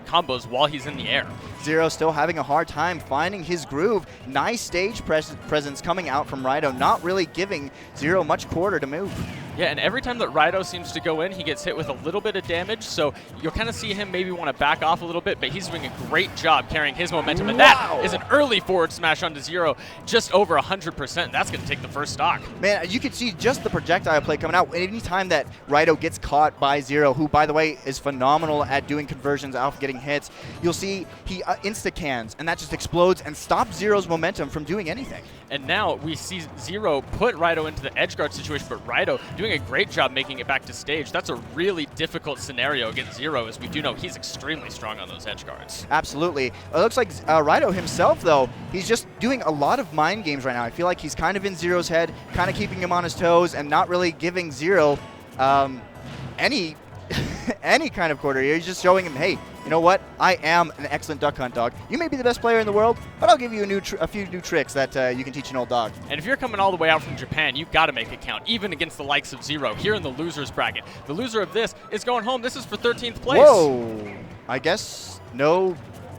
combos while he's in the air. Zero still having a hard time finding his groove. Nice stage presence coming out from Rido, not really giving Zero much quarter to move. Yeah, and every time that Rido seems to go in, he gets hit with a little bit of damage, so you'll kind of see him maybe want to back off a little bit, but he's doing a great job carrying his momentum, and that is an early forward smash onto Zero, just over 100%. That's going to take the first stock. Man, you can see just the projectile play coming out. Anytime that Rido gets caught by Zero, who, by the way, is phenomenal at doing conversions off getting hits, you'll see he insta-cans, and that just explodes and stops Zero's momentum from doing anything. And now we see Zero put Rido into the edge guard situation, but Rido doing a great job making it back to stage. That's a really difficult scenario against Zero, as we do know he's extremely strong on those edge guards. Absolutely. It looks like Rido himself, though, he's just doing a lot of mind games right now. I feel like he's kind of in Zero's head, kind of keeping him on his toes, and not really giving Zero any any kind of quarter here. He's just showing him, hey, you know what? I am an excellent Duck Hunt dog. You may be the best player in the world, but I'll give you a few new tricks that you can teach an old dog. And if you're coming all the way out from Japan, you've got to make it count, even against the likes of Zero here in the losers bracket. The loser of this is going home. This is for 13th place. Whoa. I guess no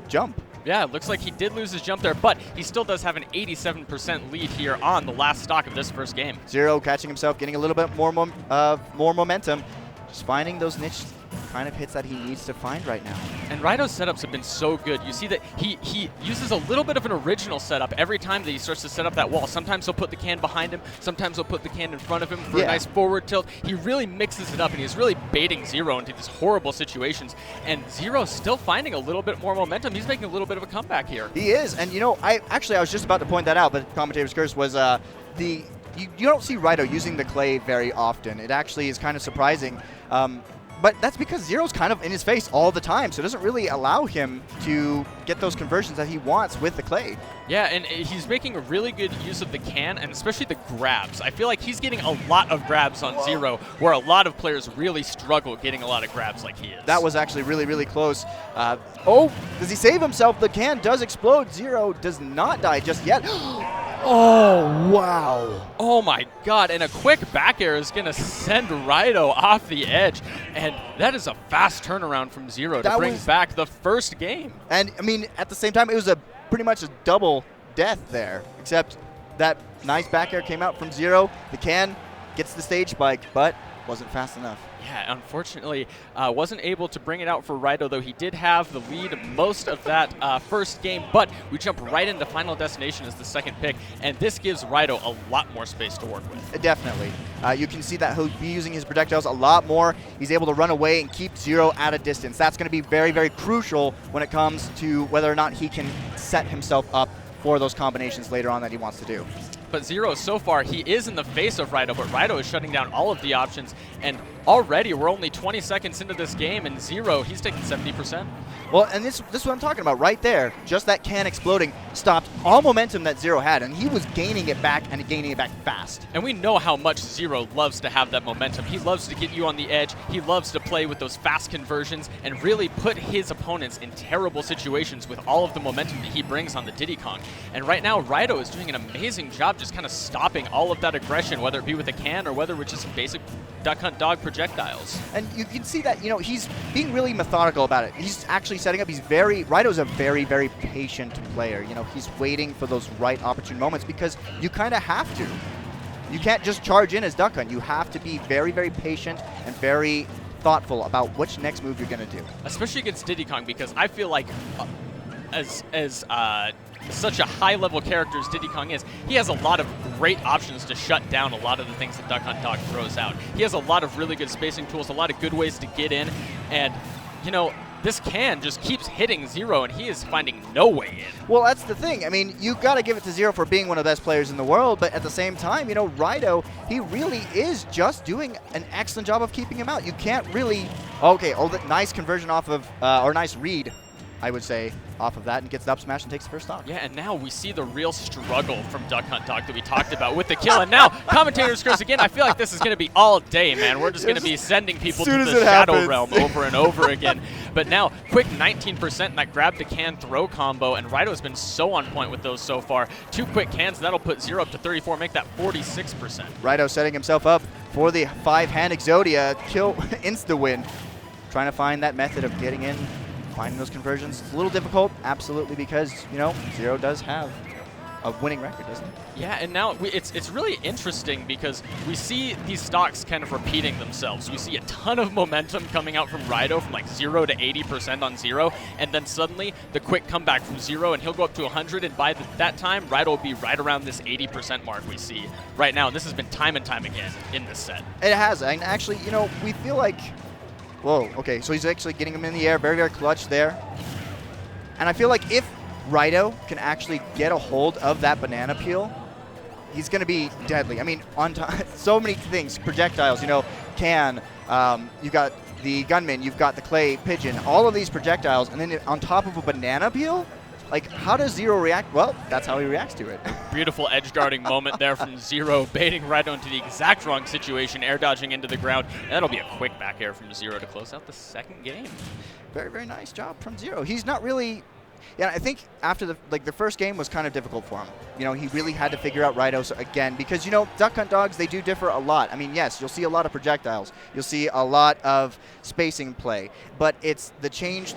jump. Yeah, it looks like he did lose his jump there, but he still does have an 87% lead here on the last stock of this first game. Zero catching himself, getting a little bit more momentum. Just finding those niche kind of hits that he needs to find right now. And Rido's setups have been so good. You see that he uses a little bit of an original setup every time that he starts to set up that wall. Sometimes he'll put the can behind him. Sometimes he'll put the can in front of him for a nice forward tilt. He really mixes it up, and he's really baiting Zero into these horrible situations. And Zero's still finding a little bit more momentum. He's making a little bit of a comeback here. He is, and you know, I was just about to point that out, but commentator's curse was you don't see Rido using the clay very often. It actually is kind of surprising. But that's because Zero's kind of in his face all the time, so it doesn't really allow him to get those conversions that he wants with the clay. Yeah, and he's making a really good use of the can, and especially the grabs. I feel like he's getting a lot of grabs on Zero, where a lot of players really struggle getting a lot of grabs like he is. That was actually really, really close. Oh, does he save himself? The can does explode. Zero does not die just yet. Oh, wow. Oh, my God. And a quick back air is going to send Rido off the edge. And that is a fast turnaround from Zero to bring back the first game. And, I mean, at the same time, it was pretty much a double death there, except that nice back air came out from Zero. The can gets the stage spike, but wasn't fast enough. Yeah, unfortunately, wasn't able to bring it out for Rido, though he did have the lead most of that first game. But we jump right into Final Destination as the second pick, and this gives Rido a lot more space to work with. Definitely. You can see that he'll be using his projectiles a lot more. He's able to run away and keep Zero at a distance. That's going to be very, very crucial when it comes to whether or not he can set himself up for those combinations later on that he wants to do. But Zero, so far, he is in the face of Rido, but Rido is shutting down all of the options. And already, we're only 20 seconds into this game, and Zero, he's taking 70%. Well, and this is what I'm talking about right there. Just that can exploding stopped all momentum that Zero had, and he was gaining it back and gaining it back fast. And we know how much Zero loves to have that momentum. He loves to get you on the edge. He loves to play with those fast conversions and really put his opponents in terrible situations with all of the momentum that he brings on the Diddy Kong. And right now, Rido is doing an amazing job just kind of stopping all of that aggression, whether it be with a can or whether with just some basic Duck Hunt Dog projectiles. And you can see that, you know, he's being really methodical about it. He's actually setting up. Rido's a very, very patient player. You know, he's waiting for those right opportune moments because you kind of have to. You can't just charge in as Duck Hunt. You have to be very, very patient and very thoughtful about which next move you're going to do. Especially against Diddy Kong, because I feel like as such a high-level character as Diddy Kong is, he has a lot of great options to shut down a lot of the things that Duck Hunt Dog throws out. He has a lot of really good spacing tools, a lot of good ways to get in, and, you know, this can just keeps hitting Zero, and he is finding no way in. Well, that's the thing. I mean, you got to give it to Zero for being one of the best players in the world, but at the same time, you know, Rido, he really is just doing an excellent job of keeping him out. You can't really... Okay, nice conversion off of... or nice read, I would say, off of that, and gets the up smash and takes the first stock. Yeah, and now we see the real struggle from Duck Hunt Dog that we talked about with the kill. And now, commentator's curse again. I feel like this is going to be all day, man. We're just going to be sending people to the Shadow Realm over and over again. But now, quick 19% in that grab to can throw combo, and Rido has been so on point with those so far. 2 quick cans, that'll put Zero up to 34, make that 46%. Rido setting himself up for the 5-hand Exodia kill insta-win. Trying to find that method of getting in, finding those conversions. It's a little difficult, absolutely, because, you know, Zero does have a winning record, doesn't it? Yeah, and now it's really interesting because we see these stocks kind of repeating themselves. We see a ton of momentum coming out from Rido from like 0 to 80% on Zero, and then suddenly the quick comeback from Zero, and he'll go up to 100, and by that time, Rido will be right around this 80% mark we see right now, and this has been time and time again in this set. It has, and actually, you know, we feel like... Whoa, okay, so he's actually getting him in the air, very, very clutch there. And I feel like if Rido can actually get a hold of that banana peel, he's going to be deadly. I mean, on so many things, projectiles, you know, can, you've got the gunman, you've got the clay pigeon, all of these projectiles, and then on top of a banana peel, like, how does Zero react? Well, that's how he reacts to it. Beautiful edge guarding moment there from Zero, baiting Rido into the exact wrong situation, air dodging into the ground. And that'll be a quick back air from Zero to close out the second game. Very, very nice job from Zero. He's not really... Yeah, I think after the first game was kind of difficult for him. You know, he really had to figure out Rido again because, you know, Duck Hunt Dogs, they do differ a lot. I mean, yes, you'll see a lot of projectiles. You'll see a lot of spacing play. But it's the change,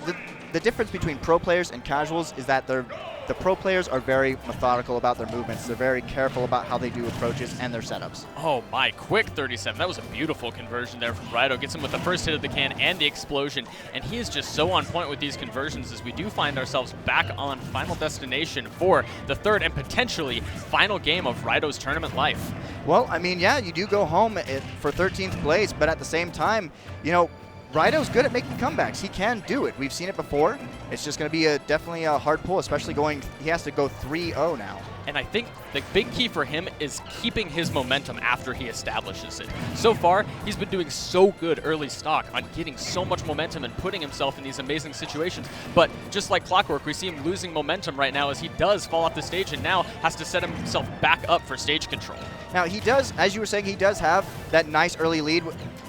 the difference between pro players and casuals is that they're the pro players are very methodical about their movements. They're very careful about how they do approaches and their setups. Oh my, quick 37. That was a beautiful conversion there from Rido. Gets him with the first hit of the can and the explosion. And he is just so on point with these conversions as we do find ourselves back on Final Destination for the third and potentially final game of Rido's tournament life. Well, I mean, yeah, you do go home for 13th place, but at the same time, you know, Rido's good at making comebacks. He can do it. We've seen it before. It's just going to be definitely a hard pull, especially he has to go 3-0 now. And I think the big key for him is keeping his momentum after he establishes it. So far, he's been doing so good early stock on getting so much momentum and putting himself in these amazing situations. But just like clockwork, we see him losing momentum right now as he does fall off the stage and now has to set himself back up for stage control. Now, he does, as you were saying, he does have that nice early lead.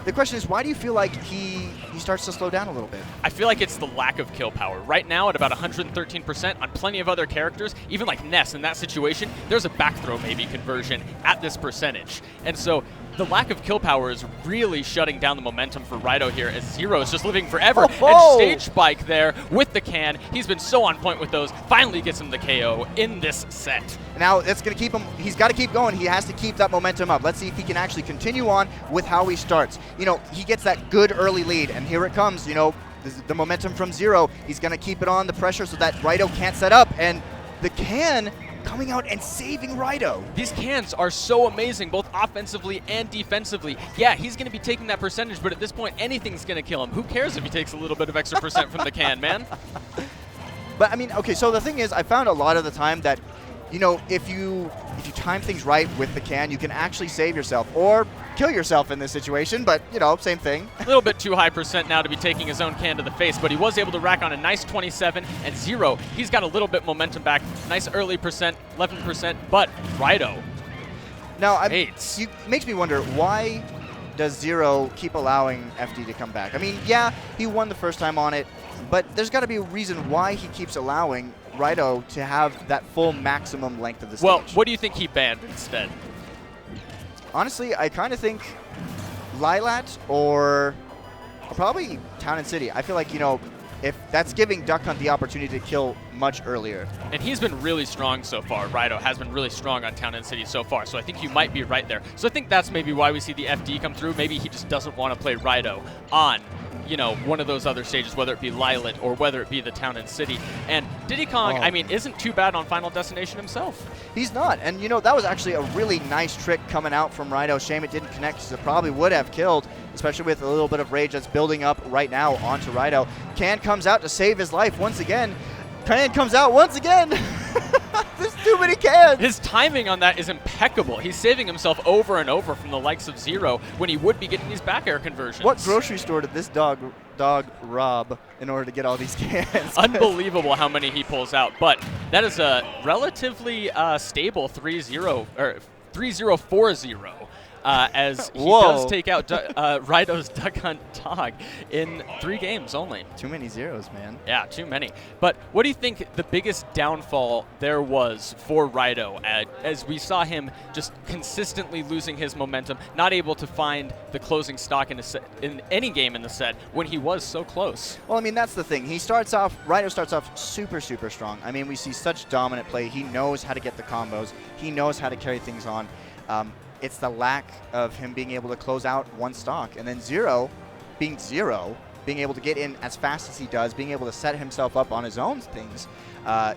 The question is, why do you feel like he starts to slow down a little bit? I feel like it's the lack of kill power. Right now, at about 113% on plenty of other characters, even like Ness in that situation, there's a back throw maybe conversion at this percentage. And so the lack of kill power is really shutting down the momentum for Rido here as Zero is just living forever. And Stage Spike there with the can. He's been so on point with those. Finally gets him the KO in this set. Now, it's going to keep him, he's got to keep going. He has to keep that momentum up. Let's see if he can actually continue on with how he starts. You know, he gets that good early lead, and here it comes, you know, the momentum from Zero. He's going to keep it on the pressure so that Rido can't set up, and the can coming out and saving Rido. These cans are so amazing, both offensively and defensively. Yeah, he's going to be taking that percentage, but at this point, anything's going to kill him. Who cares if he takes a little bit of extra percent from the can, man? But, I mean, okay, so the thing is, I found a lot of the time that, you know, if you time things right with the can, you can actually save yourself or kill yourself in this situation, but, you know, same thing. A little bit too high percent now to be taking his own can to the face, but he was able to rack on a nice 27 and Zero. He's got a little bit momentum back. Nice early percent, 11%, but Rido. Now, it makes me wonder, why does Zero keep allowing FD to come back? I mean, yeah, he won the first time on it, but there's got to be a reason why he keeps allowing Rido to have that full maximum length of the stage. Well, what do you think he banned instead? Honestly, I kind of think Lylat or probably Town and City. I feel like, you know, if that's giving Duck Hunt the opportunity to kill much earlier. And he's been really strong so far. Rido has been really strong on Town and City so far, so I think you might be right there. So I think that's maybe why we see the FD come through. Maybe he just doesn't want to play Rido on, you know, one of those other stages, whether it be Lylat or whether it be the Town and City. And Diddy Kong, I mean, isn't too bad on Final Destination himself. He's not. And, you know, that was actually a really nice trick coming out from Rido. Shame it didn't connect because it probably would have killed, especially with a little bit of rage that's building up right now onto Rido. Can comes out to save his life once again. Can comes out once again. There's too many cans. His timing on that is impeccable. He's saving himself over and over from the likes of Zero when he would be getting these back air conversions. What grocery store did this dog rob in order to get all these cans? Unbelievable how many he pulls out. But that is a relatively stable 3-0 or 3-0-4-0. As he does take out Rido's Duck Hunt dog in 3 games only. Too many zeros, man. Yeah, too many. But what do you think the biggest downfall there was for Rido as we saw him just consistently losing his momentum, not able to find the closing stock in any game in the set when he was so close? Well, I mean, that's the thing. Rido starts off super, super strong. I mean, we see such dominant play. He knows how to get the combos. He knows how to carry things on. It's the lack of him being able to close out one stock. And then Zero, being able to get in as fast as he does, being able to set himself up on his own things,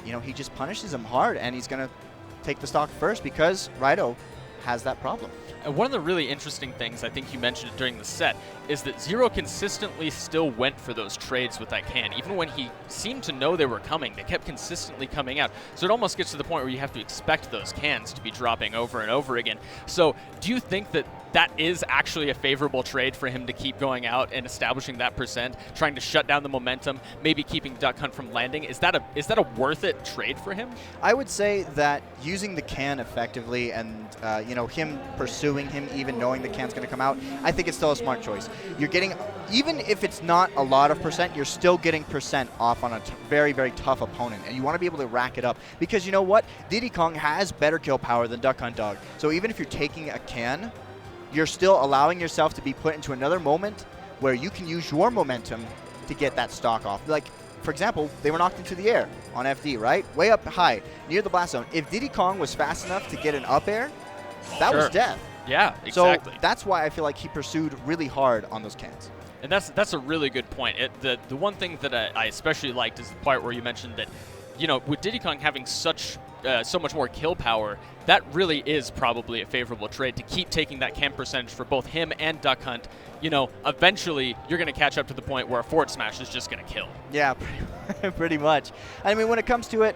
you know, he just punishes him hard, and he's going to take the stock first because Rido has that problem. And one of the really interesting things, I think you mentioned it during the set, is that Zero consistently still went for those trades with that can. Even when he seemed to know they were coming, they kept consistently coming out. So it almost gets to the point where you have to expect those cans to be dropping over and over again. So do you think that that is actually a favorable trade for him to keep going out and establishing that percent, trying to shut down the momentum, maybe keeping Duck Hunt from landing? Is that a worth it trade for him? I would say that using the can effectively and you know, him pursuing him, even knowing the can's going to come out, I think it's still a smart choice. You're getting, even if it's not a lot of percent, you're still getting percent off on a very, very tough opponent, and you want to be able to rack it up because you know what? Diddy Kong has better kill power than Duck Hunt Dog. So even if you're taking a can, you're still allowing yourself to be put into another moment where you can use your momentum to get that stock off. Like, for example, they were knocked into the air on FD, right? Way up high, near the blast zone. If Diddy Kong was fast enough to get an up air, that was death. Yeah, exactly. So that's why I feel like he pursued really hard on those cans. And that's a really good point. The one thing that I especially liked is the part where you mentioned that, you know, with Diddy Kong having so much more kill power, that really is probably a favorable trade to keep taking that camp percentage for both him and Duck Hunt. You know, eventually you're going to catch up to the point where a forward smash is just going to kill. Yeah, pretty much. I mean, when it comes to it,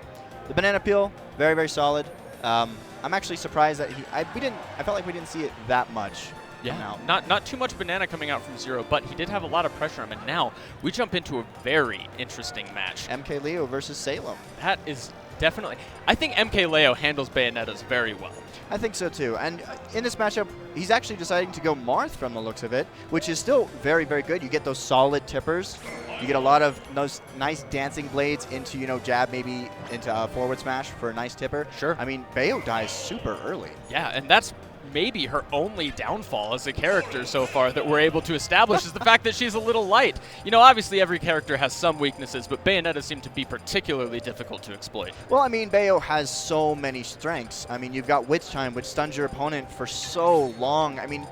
the banana peel, very, very solid. I'm actually surprised that I felt like we didn't see it that much. Yeah, not too much banana coming out from Zero, but he did have a lot of pressure on him. And now we jump into a very interesting match. MKLeo versus Salem. That is definitely. I think MKLeo handles Bayonetta's very well. I think so too. And in this matchup, he's actually deciding to go Marth from the looks of it, which is still very, very good. You get those solid tippers. You get a lot of those nice dancing blades into, you know, jab, maybe into forward smash for a nice tipper. Sure. I mean, Bayo dies super early. Yeah, and that's maybe her only downfall as a character so far that we're able to establish is the fact that she's a little light. You know, obviously every character has some weaknesses, but Bayonetta seemed to be particularly difficult to exploit. Well, I mean, Bayo has so many strengths. I mean, you've got Witch Time, which stuns your opponent for so long. I mean,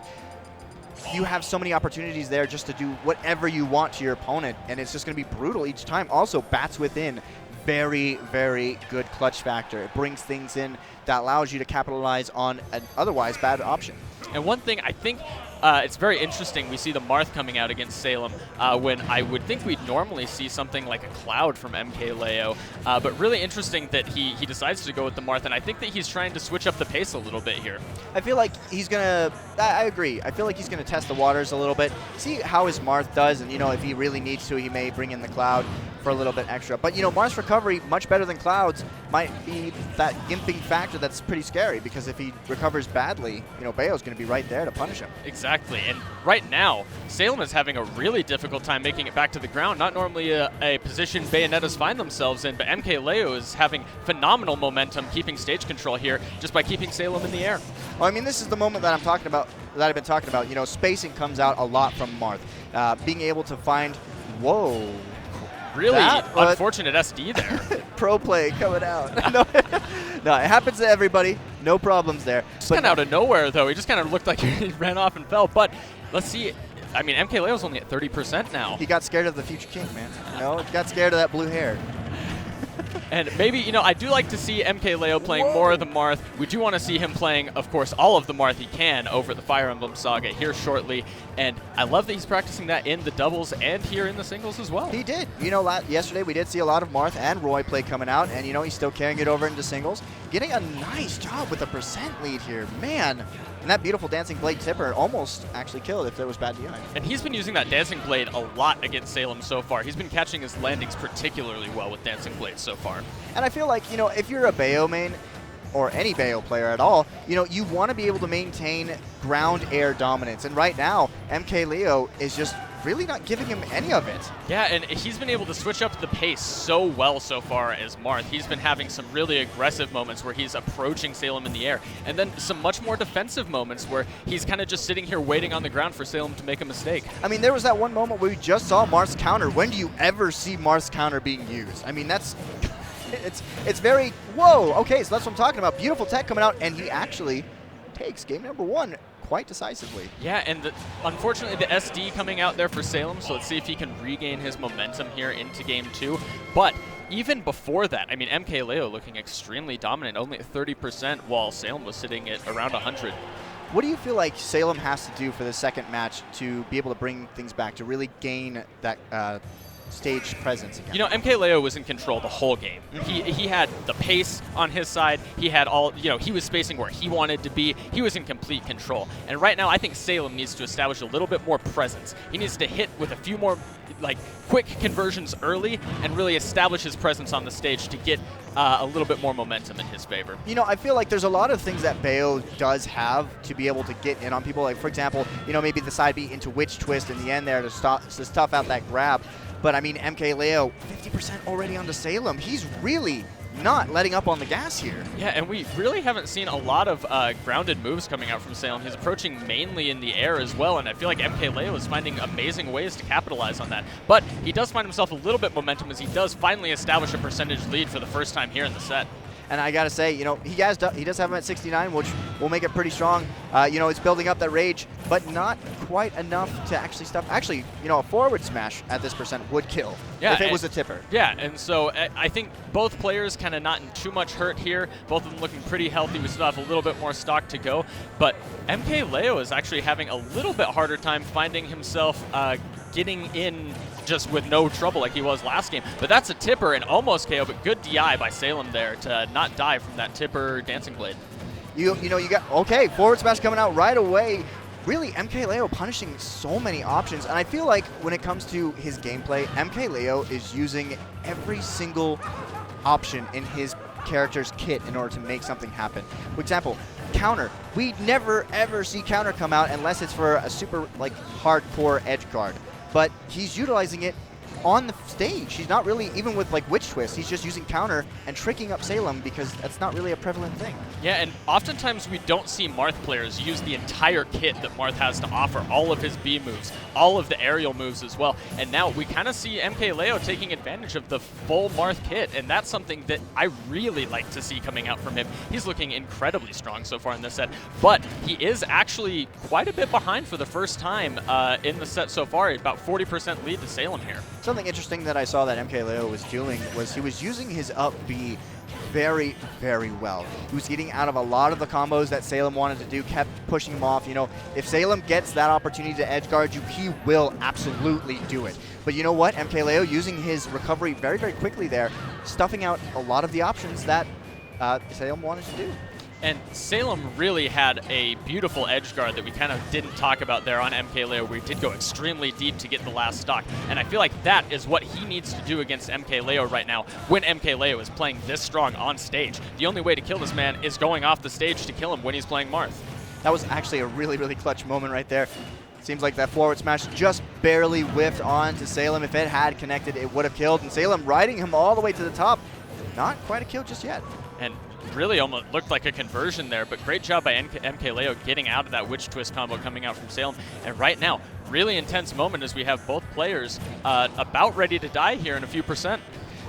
you have so many opportunities there just to do whatever you want to your opponent, and it's just going to be brutal each time. Also, Bats Within, very, very good clutch factor. It brings things in that allows you to capitalize on an otherwise bad option. And one thing I think it's very interesting, we see the Marth coming out against Salem when I would think we'd normally see something like a Cloud from MKLeo, but really interesting that he decides to go with the Marth, and I think that he's trying to switch up the pace a little bit here. I feel like he's going to, I agree, I feel like he's going to test the waters a little bit, see how his Marth does, and, you know, if he really needs to, he may bring in the Cloud for a little bit extra. But, you know, Marth's recovery, much better than Cloud's, might be that gimping factor that's pretty scary, because if he recovers badly, you know, Bayo's going to be right there to punish him. Exactly, and right now, Salem is having a really difficult time making it back to the ground. Not normally a position Bayonettas find themselves in, but MKLeo is having phenomenal momentum keeping stage control here just by keeping Salem in the air. Well, I mean, this is the moment that I'm talking about, that I've been talking about. You know, spacing comes out a lot from Marth. Being able to find, whoa. Really unfortunate SD there. Pro play coming out. No, it happens to everybody. No problems there. Just kind of out of nowhere, though. He just kind of looked like he ran off and fell. But let's see. I mean, MKLeo's only at 30% now. He got scared of the future king, man. You know, he got scared of that blue hair. And maybe, you know, I do like to see MKLeo playing more of the Marth. We do want to see him playing, of course, all of the Marth he can over the Fire Emblem Saga here shortly. And I love that he's practicing that in the doubles and here in the singles as well. He did. You know, yesterday we did see a lot of Marth and Roy play coming out, and, you know, he's still carrying it over into singles. Getting a nice job with a percent lead here. Man. And that beautiful Dancing Blade tipper almost actually killed if there was bad DI. And he's been using that Dancing Blade a lot against Salem so far. He's been catching his landings particularly well with Dancing Blade so far. And I feel like, you know, if you're a Bayo main, or any Bayo player at all, you know, you want to be able to maintain ground-air dominance. And right now, MKLeo is just really not giving him any of it. Yeah, and he's been able to switch up the pace so well so far as Marth. He's been having some really aggressive moments where he's approaching Salem in the air, and then some much more defensive moments where he's kind of just sitting here waiting on the ground for Salem to make a mistake. I mean, there was that one moment where we just saw Marth's counter. When do you ever see Marth's counter being used? I mean, that's... It's very, whoa, okay, so that's what I'm talking about. Beautiful tech coming out, and he actually takes game number one quite decisively. Yeah, and unfortunately the SD coming out there for Salem, so let's see if he can regain his momentum here into game two. But even before that, I mean, MKLeo looking extremely dominant, only at 30%, while Salem was sitting at around 100. What do you feel like Salem has to do for the second match to be able to bring things back, to really gain that stage presence again? You know, MKLeo was in control the whole game. He had the pace on his side. He had all, you know, he was spacing where he wanted to be. He was in complete control. And right now, I think Salem needs to establish a little bit more presence. He needs to hit with a few more, like, quick conversions early and really establish his presence on the stage to get a little bit more momentum in his favor. You know, I feel like there's a lot of things that Bayo does have to be able to get in on people. Like, for example, you know, maybe the side B into Witch Twist in the end there to stuff out that grab. But, I mean, MKLeo, 50% already onto Salem. He's really, not letting up on the gas here. Yeah, and we really haven't seen a lot of grounded moves coming out from Salem. He's approaching mainly in the air as well, and I feel like MKLeo is finding amazing ways to capitalize on that. But he does find himself a little bit momentum as he does finally establish a percentage lead for the first time here in the set. And I gotta say, he does have him at 69, which will make it pretty strong. It's building up that rage, but not quite enough to actually stuff. Actually, a forward smash at this percent would kill if it was a tipper. Yeah, and so I think both players kind of not in too much hurt here. Both of them looking pretty healthy. We still have a little bit more stock to go, but MKLeo is actually having a little bit harder time finding himself getting in just with no trouble like he was last game. But that's a tipper and almost KO, but good DI by Salem there to not die from that tipper Dancing Blade. You got, okay, forward smash coming out right away. Really, MKLeo punishing so many options. And I feel like when it comes to his gameplay, MKLeo is using every single option in his character's kit in order to make something happen. For example, counter. We never ever see counter come out unless it's for a super hardcore edge guard. But he's utilizing it on the stage. He's not really, even with Witch Twist, he's just using counter and tricking up Salem because that's not really a prevalent thing. Yeah, and oftentimes we don't see Marth players use the entire kit that Marth has to offer, all of his B moves, all of the aerial moves as well. And now we kind of see MKLeo taking advantage of the full Marth kit, and that's something that I really like to see coming out from him. He's looking incredibly strong so far in this set, but he is actually quite a bit behind for the first time in the set so far, about 40% lead to Salem here. Something interesting that I saw that MKLeo was doing was he was using his up B very, very well. He was getting out of a lot of the combos that Salem wanted to do, kept pushing him off. If Salem gets that opportunity to edge guard you, he will absolutely do it. But you know what? MKLeo using his recovery very, very quickly there, stuffing out a lot of the options that Salem wanted to do. And Salem really had a beautiful edge guard that we kind of didn't talk about there on MKLeo. We did go extremely deep to get the last stock. And I feel like that is what he needs to do against MKLeo right now when MKLeo is playing this strong on stage. The only way to kill this man is going off the stage to kill him when he's playing Marth. That was actually a really, really clutch moment right there. Seems like that forward smash just barely whiffed on to Salem. If it had connected, it would have killed. And Salem riding him all the way to the top. Not quite a kill just yet. And really almost looked like a conversion there, but great job by MKLeo getting out of that Witch Twist combo coming out from Salem. And right now, really intense moment as we have both players about ready to die here in a few percent.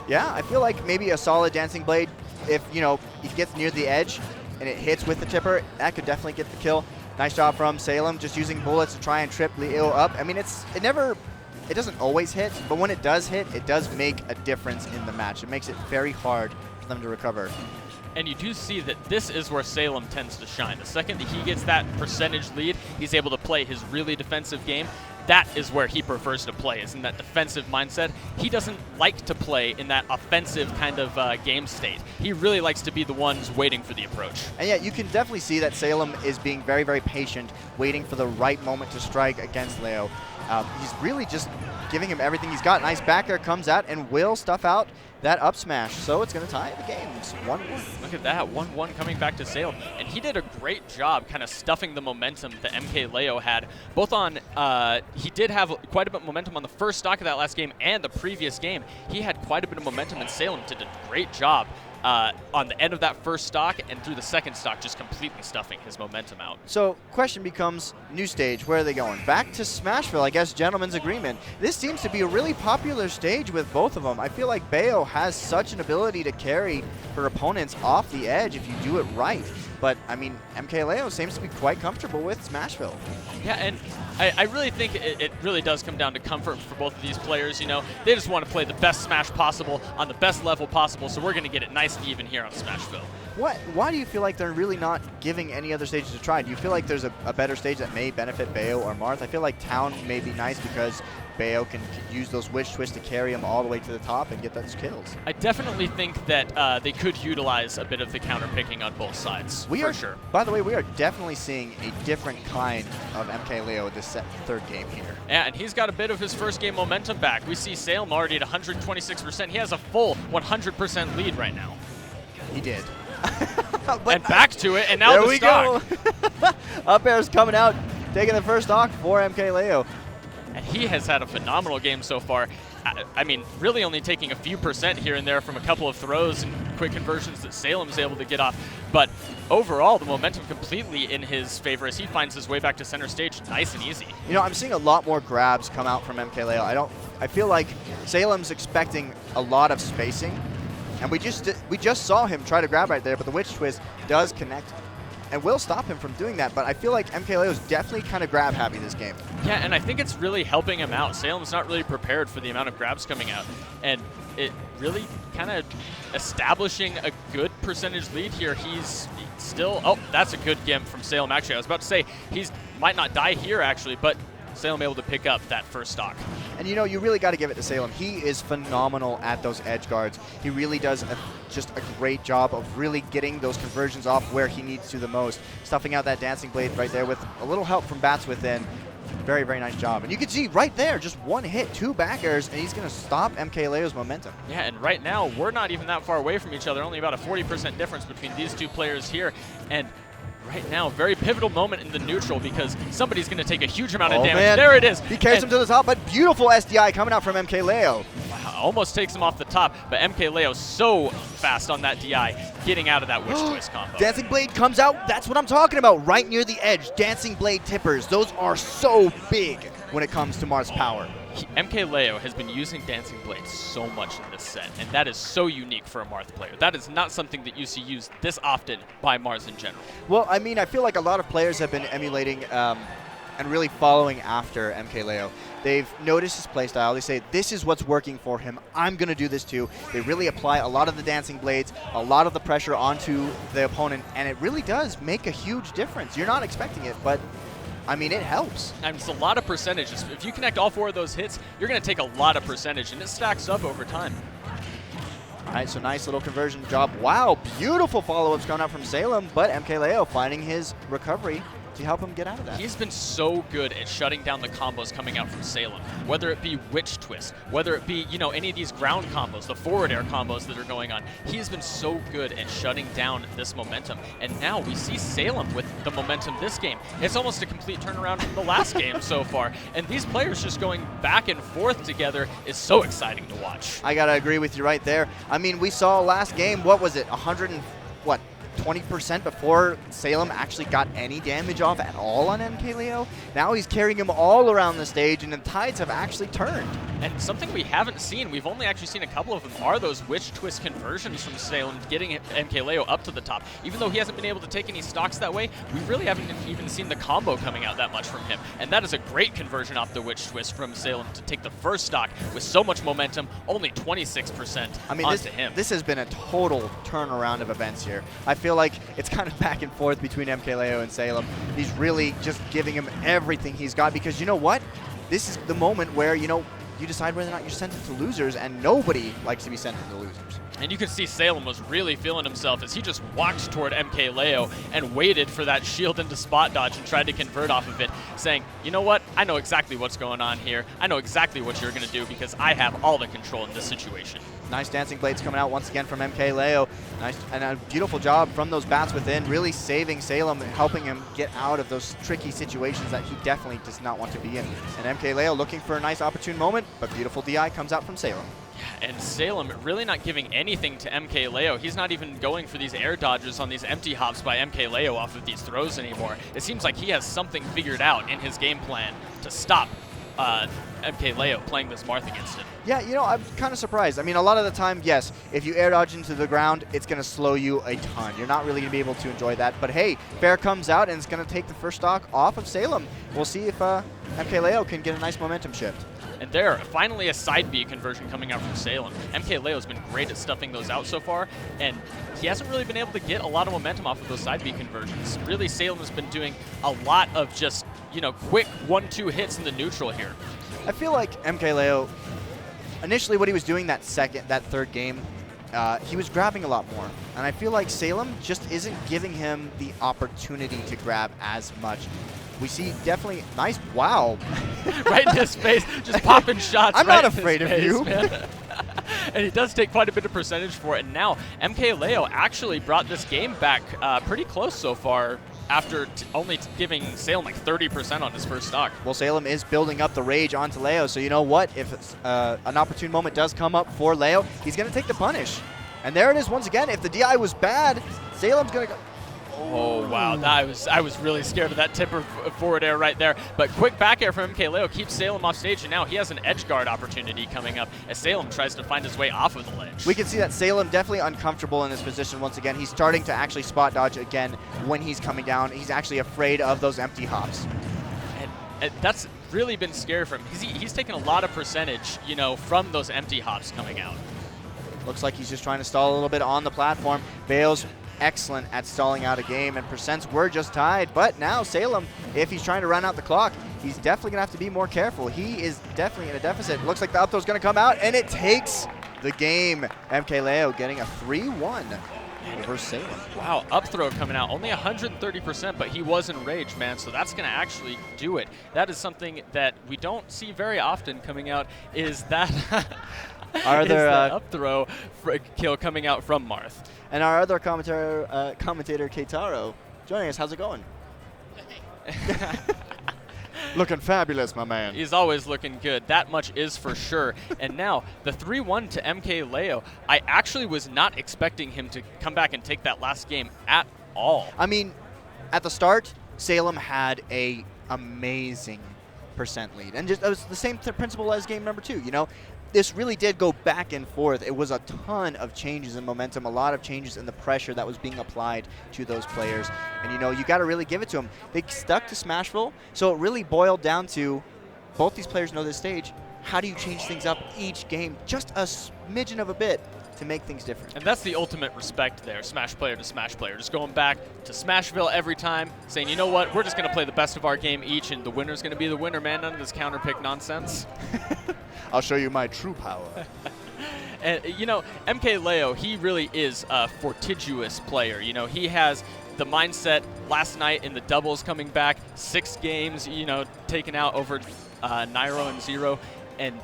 Yeah, I feel like maybe a solid Dancing Blade, if he gets near the edge and it hits with the tipper, that could definitely get the kill. Nice job from Salem, just using bullets to try and trip Leo up. I mean, it doesn't always hit, but when it does hit, it does make a difference in the match. It makes it very hard for them to recover. And you do see that this is where Salem tends to shine. The second that he gets that percentage lead, he's able to play his really defensive game. That is where he prefers to play, is in that defensive mindset. He doesn't like to play in that offensive kind of game state. He really likes to be the ones waiting for the approach. And yeah, you can definitely see that Salem is being very, very patient, waiting for the right moment to strike against Leo. He's really just giving him everything he's got. Nice back air comes out and will stuff out that up smash. So it's going to tie the game. It's 1-1. Look at that, 1-1 coming back to Salem. And he did a great job kind of stuffing the momentum that MKLeo had. Both on, he did have quite a bit of momentum on the first stock of that last game and the previous game. He had quite a bit of momentum, and Salem did a great job on the end of that first stock and through the second stock, just completely stuffing his momentum out. So question becomes, new stage, where are they going? Back to Smashville, I guess, gentleman's agreement. This seems to be a really popular stage with both of them. I feel like Bayo has such an ability to carry her opponents off the edge if you do it right. But, I mean, MKLeo seems to be quite comfortable with Smashville. Yeah, and I really think it really does come down to comfort for both of these players. They just want to play the best Smash possible on the best level possible, so we're going to get it nice and even here on Smashville. Why do you feel like they're really not giving any other stages a try? Do you feel like there's a better stage that may benefit Bayo or Marth? I feel like Town may be nice because Bayo can use those Witch Twists to carry him all the way to the top and get those kills. I definitely think that they could utilize a bit of the counter picking on both sides, for sure. By the way, we are definitely seeing a different kind of MKLeo this third game here. Yeah, and he's got a bit of his first game momentum back. We see Salem already at 126%. He has a full 100% lead right now. He did. And back to it, and now there we go. Up air's coming out, taking the first stock for MKLeo. and he has had a phenomenal game so far. I mean, really only taking a few percent here and there from a couple of throws and quick conversions that Salem's able to get off. But overall, the momentum completely in his favor as he finds his way back to center stage nice and easy. You know, I'm seeing a lot more grabs come out from MKLeo. I feel like Salem's expecting a lot of spacing, and we just saw him try to grab right there, but the Witch Twist does connect and will stop him from doing that. But I feel like MKLeo's definitely kind of grab happy this game. Yeah, and I think it's really helping him out. Salem's not really prepared for the amount of grabs coming out, and it really kind of establishing a good percentage lead here. He's still, oh, that's a good gimp from Salem, actually. I was about to say, he's might not die here, actually, but Salem able to pick up that first stock. And you know, you really got to give it to Salem. He is phenomenal at those edge guards. He really does just a great job of really getting those conversions off where he needs to the most. Stuffing out that Dancing Blade right there with a little help from Bats within. Very, very nice job. And you can see right there, just one hit, 2 back airs, and he's going to stop MKLeo's momentum. Yeah, and right now, we're not even that far away from each other. Only about a 40% difference between these two players here. And right now, very pivotal moment in the neutral because somebody's going to take a huge amount of damage. Man. There it is. He carries him to the top, but beautiful SDI coming out from MKLeo. Wow, almost takes him off the top, but MKLeo so fast on that DI, getting out of that Witch Twist combo. Dancing Blade comes out. That's what I'm talking about. Right near the edge. Dancing Blade tippers. Those are so big when it comes to Mars power. MKLeo has been using Dancing Blade so much in this set, and that is so unique for a Marth player. That is not something that you see used this often by Mars in general. Well, I mean, I feel like a lot of players have been emulating and really following after MKLeo. They've noticed his playstyle. They say, this is what's working for him. I'm going to do this too. They really apply a lot of the Dancing Blades, a lot of the pressure onto the opponent, and it really does make a huge difference. You're not expecting it, but I mean, it helps. And it's a lot of percentages. If you connect all 4 of those hits, you're going to take a lot of percentage, and it stacks up over time. All right, so nice little conversion job. Wow, beautiful follow-ups coming out from Salem, but MKLeo finding his recovery to help him get out of that. He's been so good at shutting down the combos coming out from Salem, whether it be Witch Twist, whether it be, you know, any of these ground combos, the forward air combos that are going on. He's been so good at shutting down this momentum. And now we see Salem with the momentum this game. It's almost a complete turnaround from the last game so far. And these players just going back and forth together is so exciting to watch. I got to agree with you right there. I mean, we saw last game, what was it, 20% before Salem actually got any damage off at all on MKLeo. Now he's carrying him all around the stage, and the tides have actually turned. And something we haven't seen, we've only actually seen a couple of them, are those Witch Twist conversions from Salem getting MKLeo up to the top. Even though he hasn't been able to take any stocks that way, we really haven't even seen the combo coming out that much from him. And that is a great conversion off the Witch Twist from Salem to take the first stock with so much momentum, only 26% onto him. This has been a total turnaround of events here. I feel like it's kind of back and forth between MKLeo and Salem. He's really just giving him everything he's got because you know what? This is the moment where, you know, you decide whether or not you're sent into losers, and nobody likes to be sent into losers. And you can see Salem was really feeling himself as he just walked toward MKLeo and waited for that shield into spot dodge and tried to convert off of it, saying, you know what, I know exactly what's going on here. I know exactly what you're going to do because I have all the control in this situation. Nice Dancing Blades coming out once again from MKLeo. Nice and a beautiful job from those bats within, really saving Salem and helping him get out of those tricky situations that he definitely does not want to be in. And MKLeo looking for a nice opportune moment, but beautiful DI comes out from Salem. And Salem really not giving anything to MKLeo. He's not even going for these air dodges on these empty hops by MKLeo off of these throws anymore. It seems like he has something figured out in his game plan to stop MKLeo playing this Marth against him. Yeah, you know, I'm kind of surprised. I mean, a lot of the time, yes, if you air dodge into the ground, it's going to slow you a ton. You're not really going to be able to enjoy that. But hey, Fair comes out and it's going to take the first stock off of Salem. We'll see if MKLeo can get a nice momentum shift. And there, finally a side B conversion coming out from Salem. MKLeo's been great at stuffing those out so far, and he hasn't really been able to get a lot of momentum off of those side B conversions. Really, Salem has been doing a lot of just, you know, quick 1-2 hits in the neutral here. I feel like MKLeo, initially what he was doing that third game, he was grabbing a lot more. And I feel like Salem just isn't giving him the opportunity to grab as much. We see definitely nice, wow. Right in his face, just popping shots. I'm right not afraid of you. And he does take quite a bit of percentage for it. And now MKLeo actually brought this game back pretty close so far. after only giving Salem like 30% on his first stock. Well, Salem is building up the rage onto Leo, so you know what? If an opportune moment does come up for Leo, he's going to take the punish. And there it is once again. If the DI was bad, Salem's going to go. Oh, wow. I was really scared of that tipper forward air right there. But quick back air from MKLeo keeps Salem off stage, and now he has an edge guard opportunity coming up as Salem tries to find his way off of the ledge. We can see that Salem definitely uncomfortable in this position once again. He's starting to actually spot dodge again when he's coming down. He's actually afraid of those empty hops. And that's really been scary for him because he's taken a lot of percentage, you know, from those empty hops coming out. Looks like he's just trying to stall a little bit on the platform. Bales excellent at stalling out a game, and percents were just tied. But now Salem, if he's trying to run out the clock, he's definitely going to have to be more careful. He is definitely in a deficit. Looks like the up throw's going to come out, and it takes the game. MKLeo getting a 3-1 over Salem. Wow, up throw coming out. Only 130%, but he was in rage, man, so that's going to actually do it. That is something that we don't see very often coming out, is that that up throw kill coming out from Marth. And our other commentator, Keitaro, joining us. How's it going? Looking fabulous, my man. He's always looking good. That much is for sure. And now, the 3-1 to MKLeo. I actually was not expecting him to come back and take that last game at all. I mean, at the start, Salem had a amazing percent lead. And just it was the same principle as game number 2, you know? This really did go back and forth. It was a ton of changes in momentum, a lot of changes in the pressure that was being applied to those players. And, you know, you got to really give it to them. They stuck to Smashville, so it really boiled down to both these players know this stage. How do you change things up each game just a smidgen of a bit to make things different? And that's the ultimate respect there, Smash player to Smash player. Just going back to Smashville every time, saying, you know what, we're just going to play the best of our game each, and the winner's going to be the winner, man. None of this counterpick nonsense. I'll show you my true power. And, you know, MKLeo, he really is a fortuitous player. You know, he has the mindset last night in the doubles coming back, 6 games, you know, taken out over Nairo and Zero. And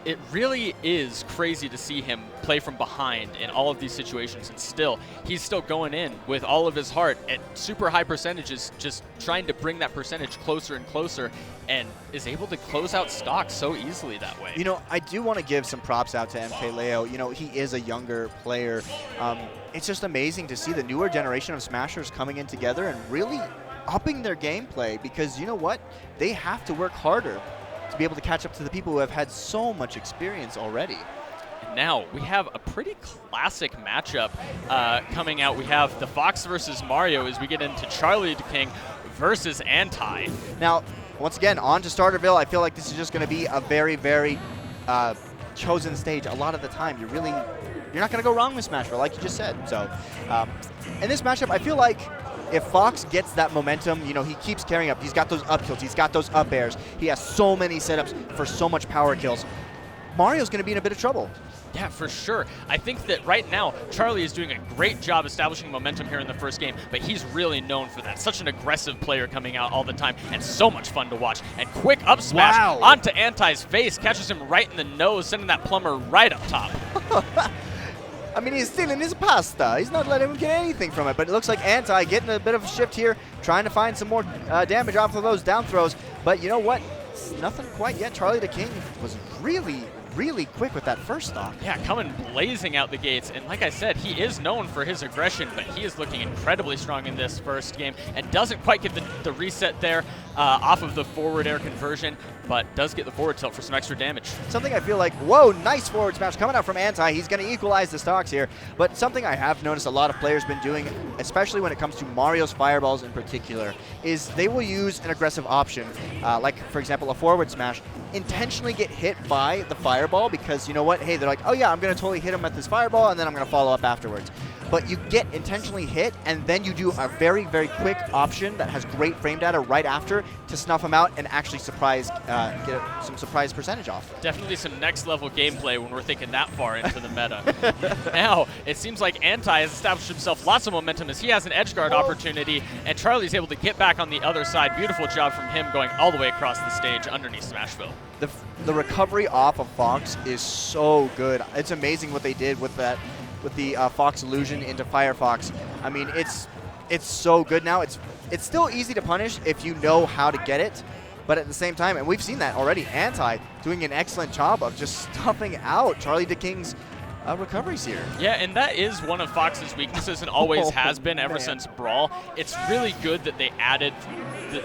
it really is crazy to see him play from behind in all of these situations, and still, he's still going in with all of his heart at super high percentages, just trying to bring that percentage closer and closer, and is able to close out stocks so easily that way. You know, I do want to give some props out to MKLeo. You know, he is a younger player. It's just amazing to see the newer generation of Smashers coming in together and really upping their gameplay, because you know what? They have to work harder to be able to catch up to the people who have had so much experience already. And now we have a pretty classic matchup coming out. We have the Fox versus Mario as we get into Charlie the King versus Anti. Now, once again, on to Starterville. I feel like this is just going to be a very, very chosen stage. A lot of the time, you're not going to go wrong with Smashville, like you just said. So, in this matchup, I feel like if Fox gets that momentum, you know, he keeps carrying up. He's got those up tilts. He's got those up airs. He has so many setups for so much power kills. Mario's going to be in a bit of trouble. Yeah, for sure. I think that right now, Charlie is doing a great job establishing momentum here in the first game, but he's really known for that. Such an aggressive player coming out all the time, and so much fun to watch. And quick up smash onto Anti's face, catches him right in the nose, sending that plumber right up top. I mean, he's stealing his pasta. He's not letting him get anything from it. But it looks like Anti getting a bit of a shift here, trying to find some more damage off of those down throws. But you know what? It's nothing quite yet. Charlie the King was really, really quick with that first stock. Yeah, coming blazing out the gates. And like I said, he is known for his aggression, but he is looking incredibly strong in this first game and doesn't quite get the reset there off of the forward air conversion, but does get the forward tilt for some extra damage. Something I feel like, whoa, nice forward smash coming out from Anti. He's going to equalize the stocks here. But something I have noticed a lot of players been doing, especially when it comes to Mario's fireballs in particular, is they will use an aggressive option, like, for example, a forward smash, intentionally get hit by the fireball because, you know what, hey, they're like, oh yeah, I'm going to totally hit him at this fireball, and then I'm going to follow up afterwards. But you get intentionally hit, and then you do a very, very quick option that has great frame data right after to snuff him out and actually surprise, get some surprise percentage off. Definitely some next level gameplay when we're thinking that far into the meta. Now, it seems like Anti has established himself lots of momentum as he has an edge guard opportunity, and Charlie's able to get back on the other side. Beautiful job from him going all the way across the stage underneath Smashville. The recovery off of Fox is so good. It's amazing what they did with that, with the Fox illusion into Firefox. I mean, it's it's so good now. It's still easy to punish if you know how to get it, but at the same time, and we've seen that already, Anti doing an excellent job of just stuffing out Charlie DeKing's recoveries here. Yeah, and that is one of Fox's weaknesses and always has been ever since Brawl. It's really good that they added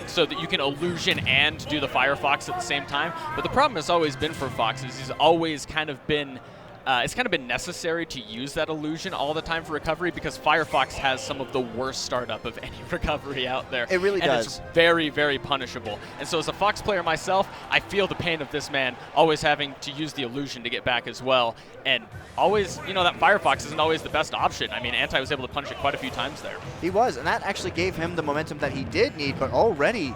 so that you can illusion and do the Firefox at the same time. But the problem has always been for Fox is he's always kind of been it's kind of been necessary to use that illusion all the time for recovery because Firefox has some of the worst startup of any recovery out there. It really does. It's very, very punishable. And so as a Fox player myself, I feel the pain of this man always having to use the illusion to get back as well. And always, you know, that Firefox isn't always the best option. I mean, Anti was able to punish it quite a few times there. He was, and that actually gave him the momentum that he did need, but already,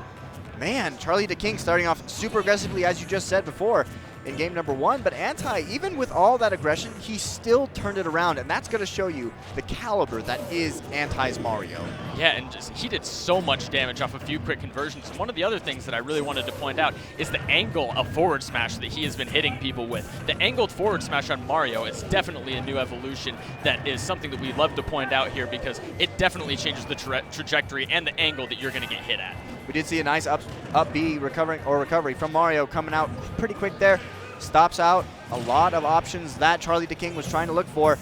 man, Charlie DeKing starting off super aggressively, as you just said before, in game number 1, but Anti, even with all that aggression, he still turned it around, and that's going to show you the caliber that is Anti's Mario. Yeah, and just he did so much damage off a few quick conversions. And one of the other things that I really wanted to point out is the angle of forward smash that he has been hitting people with. The angled forward smash on Mario is definitely a new evolution that is something that we love to point out here because it definitely changes the trajectory and the angle that you're going to get hit at. We did see a nice up B recovery from Mario coming out pretty quick there. Stops out a lot of options that Charlie DeKing was trying to look for.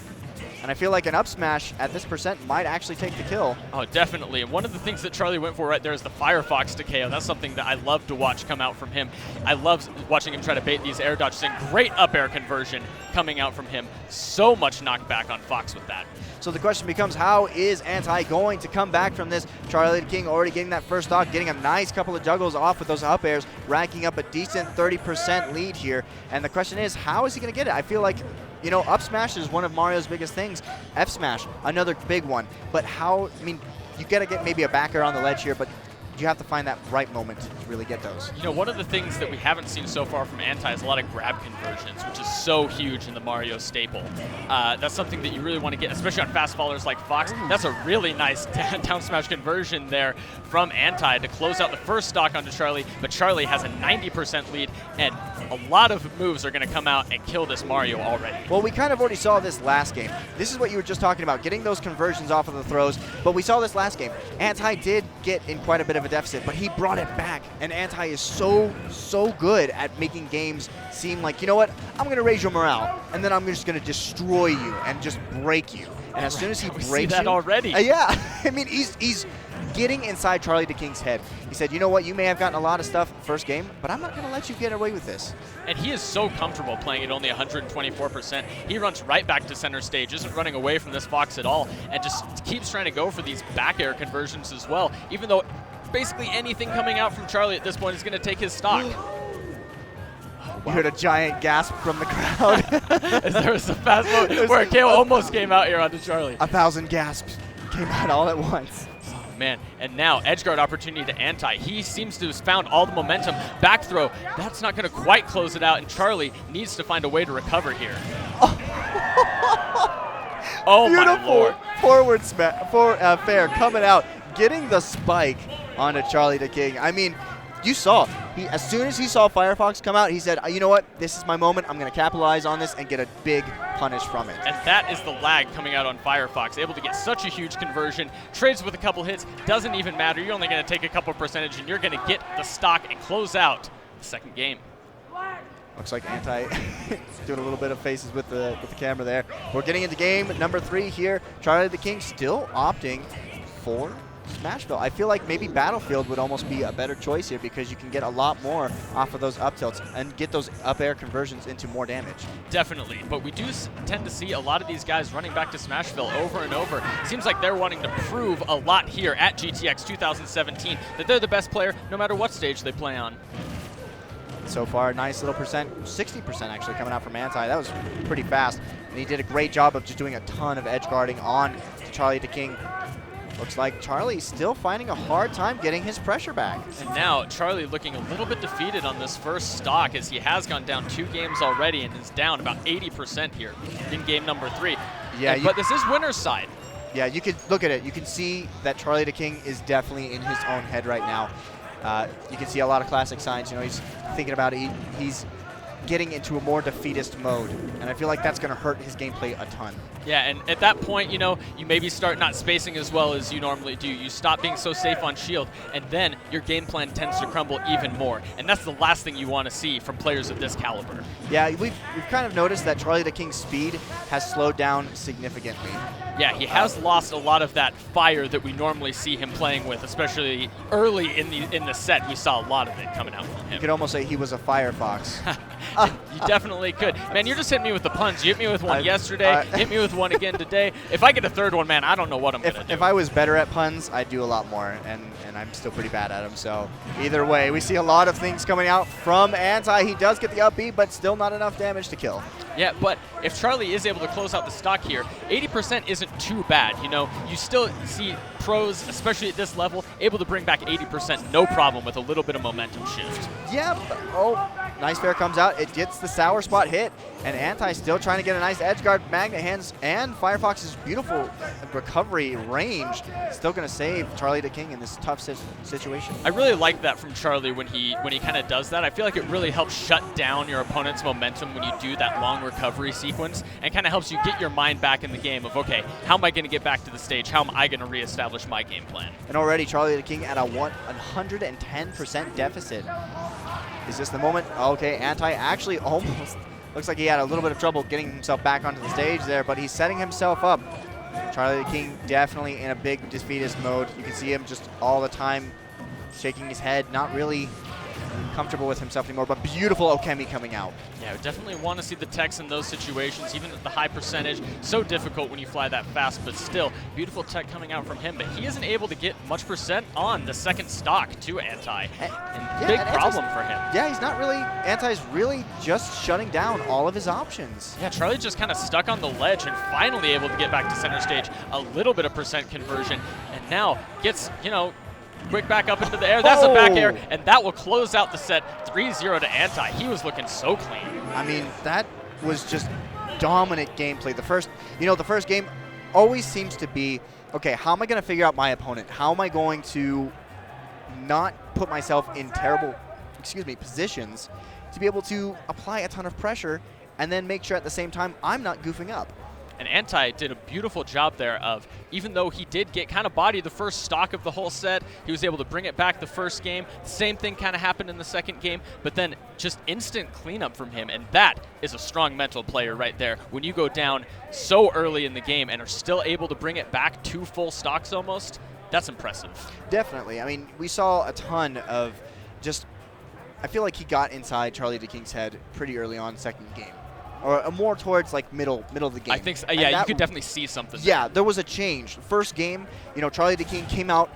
And I feel like an up smash at this percent might actually take the kill. Oh, definitely. And one of the things that Charlie went for right there is the Firefox to KO. That's something that I love to watch come out from him. I love watching him try to bait these air dodges and great up air conversion coming out from him. So much knockback on Fox with that. So the question becomes, how is Anti going to come back from this? Charlie DeKing already getting that first stock, getting a nice couple of juggles off with those up airs, racking up a decent 30% lead here. And the question is, how is he going to get it? I feel like, you know, up smash is one of Mario's biggest things. F smash, another big one. But how, I mean, you got to get maybe a back air on the ledge here, but you have to find that right moment to really get those. You know, one of the things that we haven't seen so far from Anti is a lot of grab conversions, which is so huge in the Mario staple. That's something that you really want to get, especially on fast fallers like Fox. That's a really nice down smash conversion there from Anti to close out the first stock onto Charlie, but Charlie has a 90% lead, and a lot of moves are going to come out and kill this Mario already. Well, we kind of already saw this last game. This is what you were just talking about, getting those conversions off of the throws, but we saw this last game. Anti did get in quite a bit of a deficit, but he brought it back, and Anti is so good at making games seem like, you know what, I'm going to raise your morale, and then I'm just going to destroy you and just break you. And as soon as he breaks see that you, already. Yeah, I mean, he's getting inside Charlie DeKing's head. He said, you know what, you may have gotten a lot of stuff first game, but I'm not going to let you get away with this. And he is so comfortable playing at only 124%. He runs right back to center stage, isn't running away from this Fox at all, and just keeps trying to go for these back air conversions as well, even though basically anything coming out from Charlie at this point is going to take his stock. You heard a giant gasp from the crowd. As there was a fast moment where KO almost came out here onto Charlie. 1,000 gasps came out all at once. Man, and now edgeguard opportunity to Anti. He seems to have found all the momentum. Back throw, that's not going to quite close it out, and Charlie needs to find a way to recover here. Oh my lord. Forward fair coming out, getting the spike onto Charlie DeKing. I mean, you saw, as soon as he saw Firefox come out, he said, you know what, this is my moment. I'm going to capitalize on this and get a big punish from it. And that is the lag coming out on Firefox. Able to get such a huge conversion, trades with a couple hits, doesn't even matter. You're only going to take a couple percentage, and you're going to get the stock and close out the second game. Looks like Anti doing a little bit of faces with the camera there. We're getting into game number 3 here. Charlie DeKing still opting for Smashville. I feel like maybe Battlefield would almost be a better choice here because you can get a lot more off of those up tilts and get those up air conversions into more damage. Definitely, but we do tend to see a lot of these guys running back to Smashville over and over. Seems like they're wanting to prove a lot here at GTX 2017 that they're the best player no matter what stage they play on. So far, nice little percent, 60% actually coming out from Anti. That was pretty fast, and he did a great job of just doing a ton of edge guarding on to Charlie DeKing. Looks like Charlie's still finding a hard time getting his pressure back. And now Charlie looking a little bit defeated on this first stock as he has gone down 2 games already and is down about 80% here in game number 3. Yeah, but this is winner's side. Yeah, you could look at it. You can see that Charlie DeKing is definitely in his own head right now. You can see a lot of classic signs. You know, he's thinking about it. He's getting into a more defeatist mode, and I feel like that's going to hurt his gameplay a ton. Yeah, and at that point, you know, you maybe start not spacing as well as you normally do. You stop being so safe on shield, and then your game plan tends to crumble even more. And that's the last thing you want to see from players of this caliber. Yeah, we've kind of noticed that Charlie the King's speed has slowed down significantly. Yeah, he has lost a lot of that fire that we normally see him playing with, especially early in the set. We saw a lot of it coming out from him. You could almost say he was a Firefox. You definitely could. Man, you're just hitting me with the puns. You hit me with one yesterday, hit me with one again today. If I get a third one, man, I don't know what I'm going to do. If I was better at puns, I'd do a lot more, and I'm still pretty bad at them. So either way, we see a lot of things coming out from Anti. He does get the up B, but still not enough damage to kill. Yeah, but if Charlie is able to close out the stock here, 80% isn't too bad. You know, you still see pros, especially at this level, able to bring back 80% no problem with a little bit of momentum shift. Yeah, nice fair comes out. It gets the sour spot hit, and Anti still trying to get a nice edge guard. Magnet hands and Firefox's beautiful recovery range still going to save Charlie the King in this tough situation. I really like that from Charlie when he kind of does that. I feel like it really helps shut down your opponent's momentum when you do that long recovery sequence, and kind of helps you get your mind back in the game of, okay, how am I going to get back to the stage? How am I going to reestablish my game plan? And already Charlie the King at a 110% deficit. Is this the moment? Okay, Anti actually almost looks like he had a little bit of trouble getting himself back onto the stage there, but he's setting himself up. Charlie the King definitely in a big defeatist mode. You can see him just all the time shaking his head, not really comfortable with himself anymore, but beautiful Okemi coming out. Yeah, definitely want to see the techs in those situations, even at the high percentage. So difficult when you fly that fast, but still, beautiful tech coming out from him. But he isn't able to get much percent on the second stock to Anti. And big problem for him. Yeah, he's not really, Anti's really just shutting down all of his options. Yeah, Charlie just kind of stuck on the ledge and finally able to get back to center stage. A little bit of percent conversion, and now gets, you know, quick back up into the air. That's a back air, and that will close out the set 3-0 to Anti. He was looking so clean. I mean, that was just dominant gameplay. The first game always seems to be, okay, how am I going to figure out my opponent? How am I going to not put myself in terrible, positions to be able to apply a ton of pressure and then make sure at the same time I'm not goofing up? And Anti did a beautiful job there of, even though he did get kind of bodied the first stock of the whole set, he was able to bring it back the first game. The same thing kind of happened in the second game, but then just instant cleanup from him. And that is a strong mental player right there. When you go down so early in the game and are still able to bring it back 2 full stocks almost, that's impressive. Definitely. I mean, we saw a ton of just, I feel like he got inside Charlie the King's head pretty early on second game. Or more towards like middle of the game. I think so. Yeah, you could definitely see something. Yeah, there was a change. First game, you know, Charlie the King came out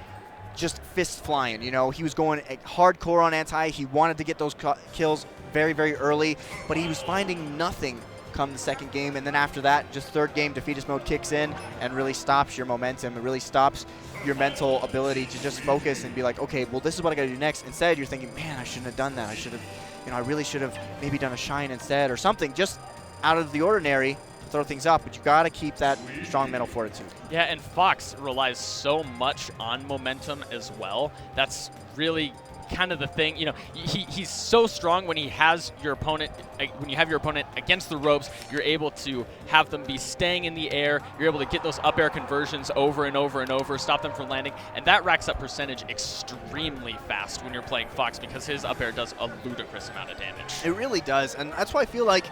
just fist flying. You know, he was going hardcore on Anti. He wanted to get those kills very, very early, but he was finding nothing come the second game. And then after that, just third game, defeatist mode kicks in and really stops your momentum. It really stops your mental ability to just focus and be like, okay, well, this is what I got to do next. Instead, you're thinking, man, I shouldn't have done that. I should have, you know, I really should have maybe done a shine instead or something. Just out of the ordinary to throw things up, but you got to keep that strong mental fortitude. Yeah, and Fox relies so much on momentum as well. That's really kind of the thing. You know, he's so strong when he has your opponent, when you have your opponent against the ropes, you're able to have them be staying in the air. You're able to get those up air conversions over and over and over, stop them from landing, and that racks up percentage extremely fast when you're playing Fox because his up air does a ludicrous amount of damage. It really does, and that's why I feel like,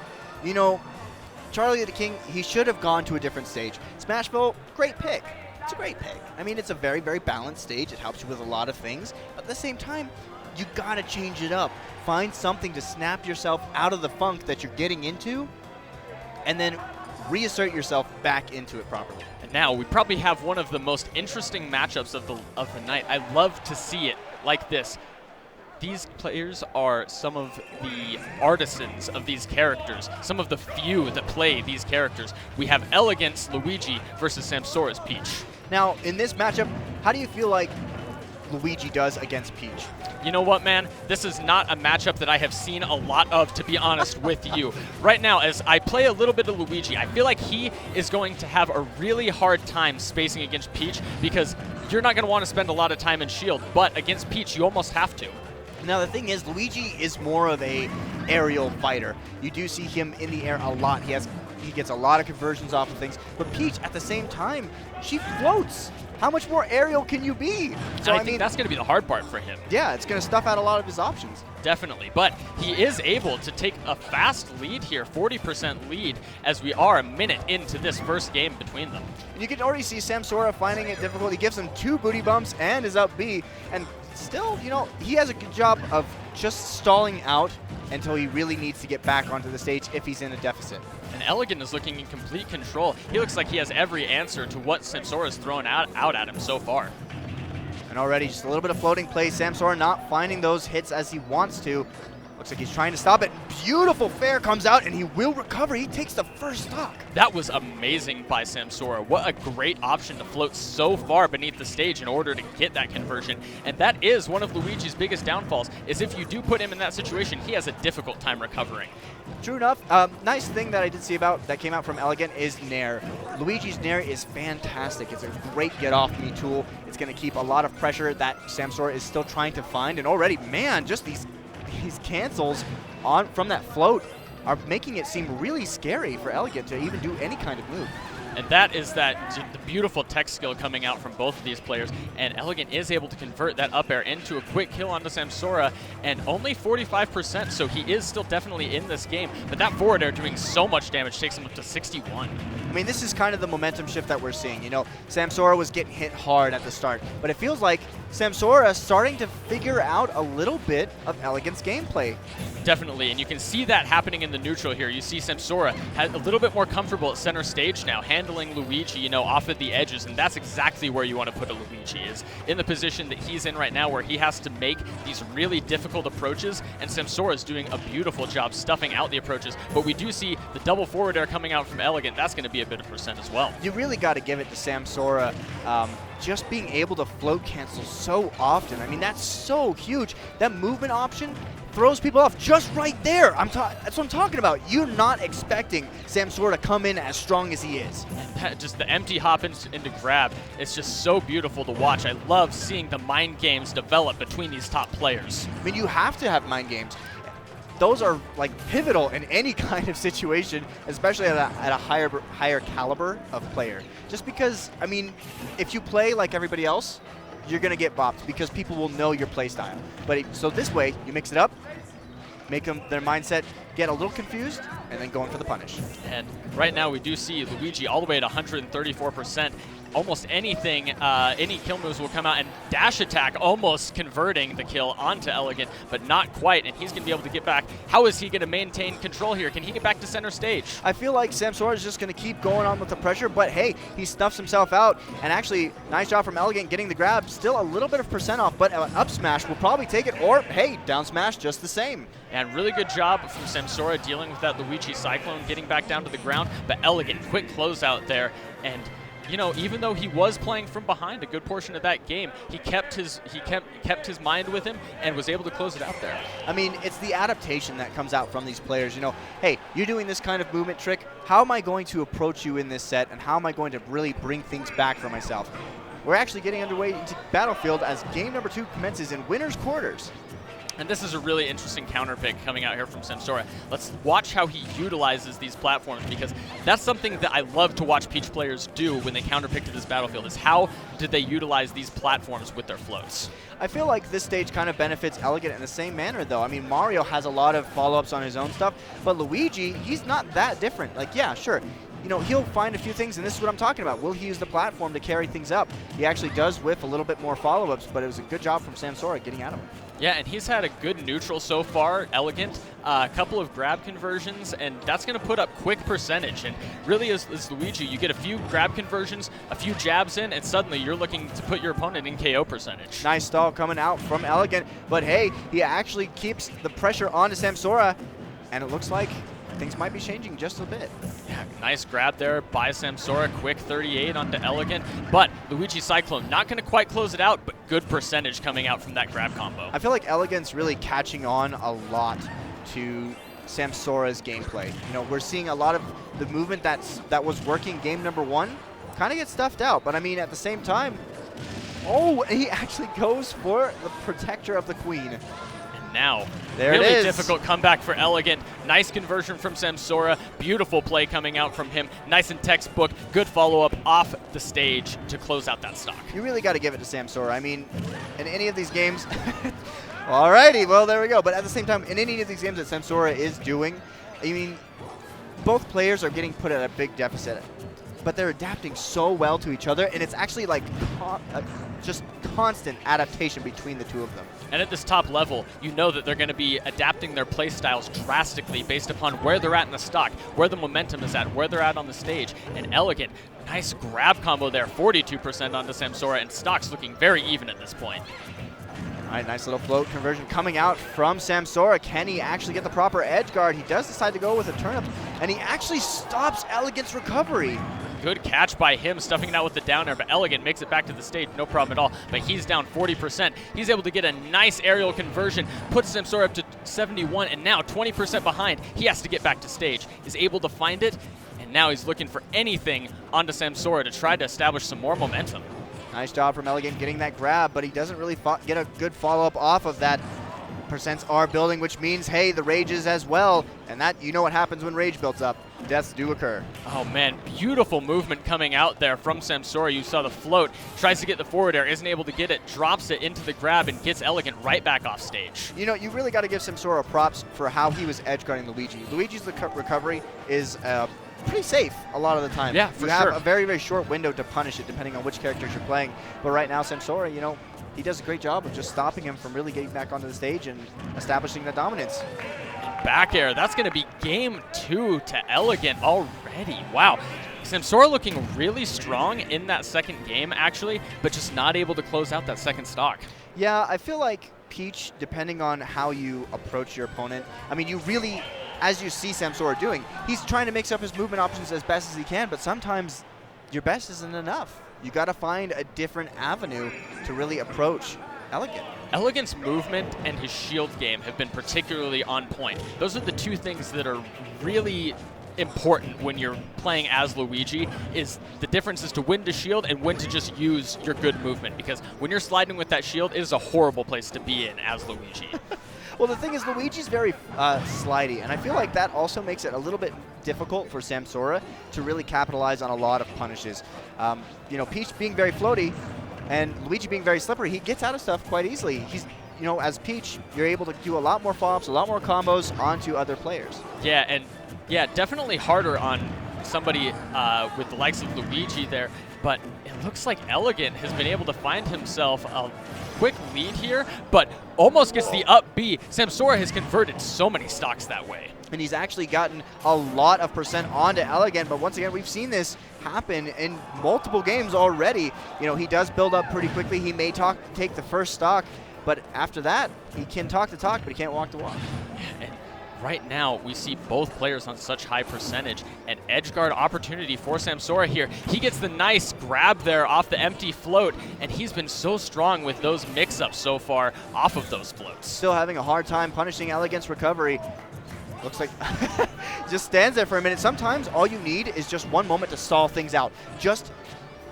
you know, Charlie the King, he should have gone to a different stage. Smashville, great pick. It's a great pick. I mean, it's a very, very balanced stage. It helps you with a lot of things. But at the same time, you got to change it up. Find something to snap yourself out of the funk that you're getting into, and then reassert yourself back into it properly. And now we probably have one of the most interesting matchups of the night. I love to see it like this. These players are some of the artisans of these characters, some of the few that play these characters. We have Elegance Luigi versus Samsora's Peach. Now, in this matchup, how do you feel like Luigi does against Peach? You know what, man? This is not a matchup that I have seen a lot of, to be honest with you. Right now, as I play a little bit of Luigi, I feel like he is going to have a really hard time spacing against Peach because you're not going to want to spend a lot of time in shield, but against Peach, you almost have to. Now the thing is, Luigi is more of a aerial fighter. You do see him in the air a lot. He gets a lot of conversions off of things. But Peach, at the same time, she floats. How much more aerial can you be? So I think that's going to be the hard part for him. Yeah, it's going to stuff out a lot of his options. Definitely, but he is able to take a fast lead here, 40% lead, as we are a minute into this first game between them. And you can already see Samsora finding it difficult. He gives him 2 booty bumps and is up B, and still, you know, he has a good job of just stalling out until he really needs to get back onto the stage if he's in a deficit. And Elegant is looking in complete control. He looks like he has every answer to what Samsora's thrown out at him so far. And already just a little bit of floating play. Samsora not finding those hits as he wants to. Looks like he's trying to stop it. Beautiful fair comes out, and he will recover. He takes the first stock. That was amazing by Samsora. What a great option to float so far beneath the stage in order to get that conversion. And that is one of Luigi's biggest downfalls, is if you do put him in that situation, he has a difficult time recovering. True enough. Nice thing that I did see that came out from Elegant is Nair. Luigi's Nair is fantastic. It's a great get-off-me tool. It's going to keep a lot of pressure that Samsora is still trying to find. And already, man, just these cancels from that float are making it seem really scary for Elegant to even do any kind of move. And that is the beautiful tech skill coming out from both of these players. And Elegant is able to convert that up air into a quick kill onto Samsora, and only 45%, so he is still definitely in this game. But that forward air doing so much damage takes him up to 61. I mean, this is kind of the momentum shift that we're seeing. You know, Samsora was getting hit hard at the start, but it feels like Samsora starting to figure out a little bit of Elegant's gameplay. Definitely, and you can see that happening in the neutral here. You see Samsora has a little bit more comfortable at center stage now, handling Luigi, you know, off at the edges, and that's exactly where you want to put a Luigi, is in the position that he's in right now, where he has to make these really difficult approaches, and Samsora is doing a beautiful job stuffing out the approaches. But we do see the double forward air coming out from Elegant. That's going to be a bit of percent as well. You really got to give it to Samsora. Just being able to float cancel so often. I mean, that's so huge. That movement option throws people off just right there. That's what I'm talking about. You're not expecting Samsora to come in as strong as he is. Just the empty hop into grab. It's just so beautiful to watch. I love seeing the mind games develop between these top players. I mean, you have to have mind games. Those are like pivotal in any kind of situation, especially at a higher caliber of player. Just because, I mean, if you play like everybody else, you're going to get bopped because people will know your play style. But so this way, you mix it up, make them their mindset get a little confused, and then going for the punish. And right now we do see Luigi all the way at 134%. Almost anything, any kill moves will come out, and dash attack almost converting the kill onto Elegant, but not quite, and he's going to be able to get back. How is he going to maintain control here? Can he get back to center stage? I feel like Samsora is just going to keep going on with the pressure, but hey, he stuffs himself out, and actually, nice job from Elegant getting the grab. Still a little bit of percent off, but an up smash will probably take it, or hey, down smash just the same. And really good job from Samsora dealing with that Luigi Cyclone, getting back down to the ground, but Elegant, quick closeout there, and you know, even though he was playing from behind a good portion of that game, he kept his mind with him and was able to close it out there. I mean, it's the adaptation that comes out from these players. You know, hey, you're doing this kind of movement trick. How am I going to approach you in this set, and how am I going to really bring things back for myself? We're actually getting underway into Battlefield as game number 2 commences in winner's quarters. And this is a really interesting counter pick coming out here from Samsora. Let's watch how he utilizes these platforms, because that's something that I love to watch Peach players do when they counter pick to this Battlefield, is how did they utilize these platforms with their floats. I feel like this stage kind of benefits Elegant in the same manner, though. I mean, Mario has a lot of follow-ups on his own stuff, but Luigi, he's not that different. Like, yeah, sure. You know, he'll find a few things, and this is what I'm talking about. Will he use the platform to carry things up? He actually does whiff a little bit more follow-ups, but it was a good job from Samsora getting out of him. Yeah, and he's had a good neutral so far, Elegant, a couple of grab conversions, and that's going to put up quick percentage. And really, as Luigi, you get a few grab conversions, a few jabs in, and suddenly you're looking to put your opponent in KO percentage. Nice stall coming out from Elegant, but hey, he actually keeps the pressure onto Samsora, and it looks like things might be changing just a bit. Yeah, nice grab there by Samsora. Quick 38 onto Elegant. But Luigi Cyclone not going to quite close it out, but good percentage coming out from that grab combo. I feel like Elegant's really catching on a lot to Samsora's gameplay. You know, we're seeing a lot of the movement that was working game number 1 kind of get stuffed out. But I mean, at the same time, oh, he actually goes for the protector of the queen. now. There really it is. difficult comeback for Elegant. Nice conversion from Samsora. Beautiful play coming out from him. Nice and textbook. Good follow-up off the stage to close out that stock. You really got to give it to Samsora. I mean, in any of these games, alrighty, well, there we go. But at the same time, in any of these games that Samsora is doing, I mean, both players are getting put at a big deficit, but they're adapting so well to each other, and it's actually like just constant adaptation between the two of them. And at this top level, you know that they're going to be adapting their play styles drastically based upon where they're at in the stock, where the momentum is at, where they're at on the stage. And Elegant, nice grab combo there, 42% onto Samsora, and stock's looking very even at this point. All right, nice little float conversion coming out from Samsora. Can he actually get the proper edge guard? He does decide to go with a turnip, and he actually stops Elegant's recovery. Good catch by him, stuffing it out with the down air, but Elegant makes it back to the stage, no problem at all. But he's down 40%. He's able to get a nice aerial conversion, puts Samsora up to 71, and now 20% behind. He has to get back to stage. Is able to find it, and now he's looking for anything onto Samsora to try to establish some more momentum. Nice job from Elegant getting that grab, but he doesn't really get a good follow-up off of that. Percents are building, which means, hey, the rages as well. And that, you know what happens when rage builds up. Deaths do occur. Oh, man, beautiful movement coming out there from Samsora. You saw the float, tries to get the forward air, isn't able to get it, drops it into the grab, and gets Elegant right back off stage. You know, you really got to give Samsora props for how he was edge guarding Luigi. Luigi's recovery is pretty safe a lot of the time. Yeah, for you sure. have a very, very short window to punish it depending on which characters you're playing. But right now, Samsora, you know, he does a great job of just stopping him from really getting back onto the stage and establishing the dominance. Back air, that's going to be game 2 to Elegant already. Wow. Samsora looking really strong in that second game, actually, but just not able to close out that second stock. Yeah, I feel like Peach, depending on how you approach your opponent, I mean, you really, as you see Samsora doing, he's trying to mix up his movement options as best as he can, but sometimes your best isn't enough. You got to find a different avenue to really approach Elegant. Elegant's movement and his shield game have been particularly on point. Those are the two things that are really important when you're playing as Luigi, is the difference is to when to shield and when to just use your good movement, because when you're sliding with that shield, it is a horrible place to be in as Luigi. Well, the thing is, Luigi's very slidey, and I feel like that also makes it a little bit difficult for Samsora to really capitalize on a lot of punishes. You know, Peach being very floaty and Luigi being very slippery, he gets out of stuff quite easily. He's, you know, as Peach, you're able to do a lot more follow-ups, a lot more combos onto other players. Yeah, and yeah, definitely harder on somebody with the likes of Luigi there, but it looks like Elegant has been able to find himself a quick lead here, but almost gets the up B. Samsora has converted so many stocks that way. And he's actually gotten a lot of percent onto Elegant, but once again, we've seen this happen in multiple games already. You know, he does build up pretty quickly. He may take the first stock, but after that, he can talk the talk, but he can't walk the walk. And right now, we see both players on such high percentage. An edge guard opportunity for Samsora here. He gets the nice grab there off the empty float, and he's been so strong with those mix-ups so far off of those floats. Still having a hard time punishing Elegant's recovery. Looks like just stands there for a minute. Sometimes all you need is just one moment to stall things out, just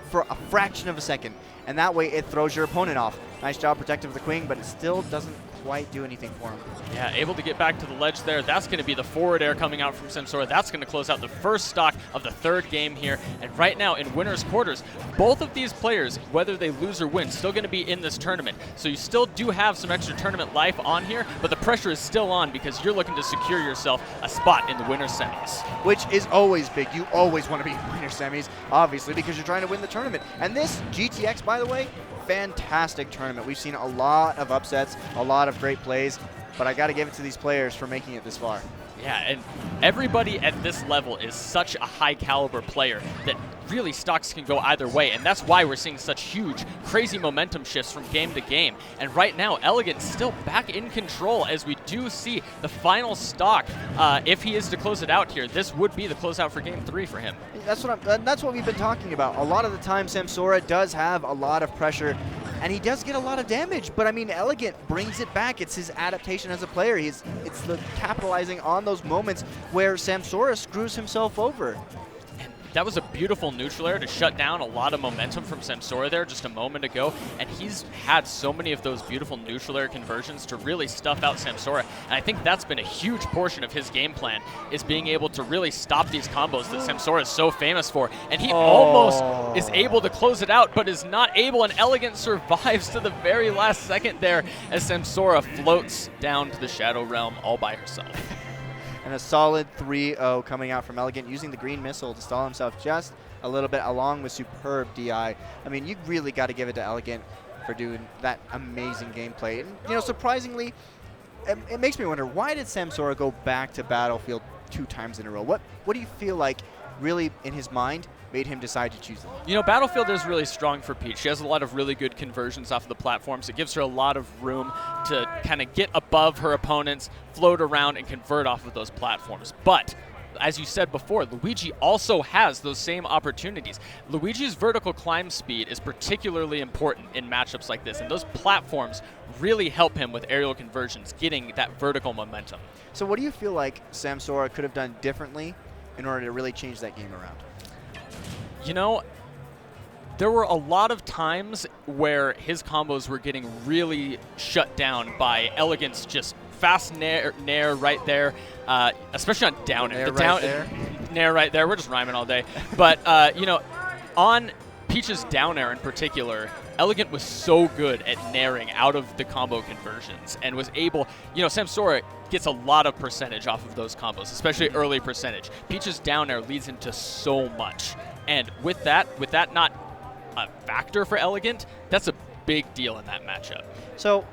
for a fraction of a second, and that way it throws your opponent off. Nice job protective of the Queen, but it still doesn't quite do anything for him. Yeah, able to get back to the ledge there. That's going to be the forward air coming out from Samsora. That's going to close out the first stock of the third game here. And right now in winner's quarters, both of these players, whether they lose or win, still going to be in this tournament. So you still do have some extra tournament life on here, but the pressure is still on because you're looking to secure yourself a spot in the winner's semis. Which is always big. You always want to be in winner's semis, obviously, because you're trying to win the tournament. And this GTX, by the way, fantastic tournament. We've seen a lot of upsets, a lot of great plays, but I got to give it to these players for making it this far. Yeah, and everybody at this level is such a high caliber player that really stocks can go either way, and that's why we're seeing such huge, crazy momentum shifts from game to game. And right now, Elegant's still back in control as we do see the final stock. If he is to close it out here, this would be the closeout for game 3 for him. That's what we've been talking about. A lot of the time, Samsora does have a lot of pressure, and he does get a lot of damage, but I mean, Elegant brings it back. It's his adaptation as a player. It's the capitalizing on those moments where Samsora screws himself over. That was a beautiful neutral air to shut down a lot of momentum from Samsora there just a moment ago, and he's had so many of those beautiful neutral air conversions to really stuff out Samsora, and I think that's been a huge portion of his game plan, is being able to really stop these combos that Samsora is so famous for, and he almost is able to close it out, but is not able, and Elegant survives to the very last second there as Samsora floats down to the Shadow Realm all by herself. And a solid 3-0 coming out from Elegant, using the green missile to stall himself just a little bit, along with superb DI. I mean, you really got to give it to Elegant for doing that amazing gameplay. And, you know, surprisingly, it makes me wonder, why did Samsora go back to Battlefield 2 times in a row? What do you feel like really in his mind made him decide to choose them? You know, Battlefield is really strong for Peach. She has a lot of really good conversions off of the platforms. It gives her a lot of room to kind of get above her opponents, float around, and convert off of those platforms. But as you said before, Luigi also has those same opportunities. Luigi's vertical climb speed is particularly important in matchups like this, and those platforms really help him with aerial conversions, getting that vertical momentum. So what do you feel like Samsora could have done differently in order to really change that game around? You know, there were a lot of times where his combos were getting really shut down by Elegant's just fast nair right there, especially on down air. Nair right there. We're just rhyming all day. But, you know, on Peach's down air in particular, Elegant was so good at nairing out of the combo conversions and was able, you know, Samsora gets a lot of percentage off of those combos, especially early percentage. Peach's down air leads into so much. And with that not a factor for Elegant, that's a big deal in that matchup. So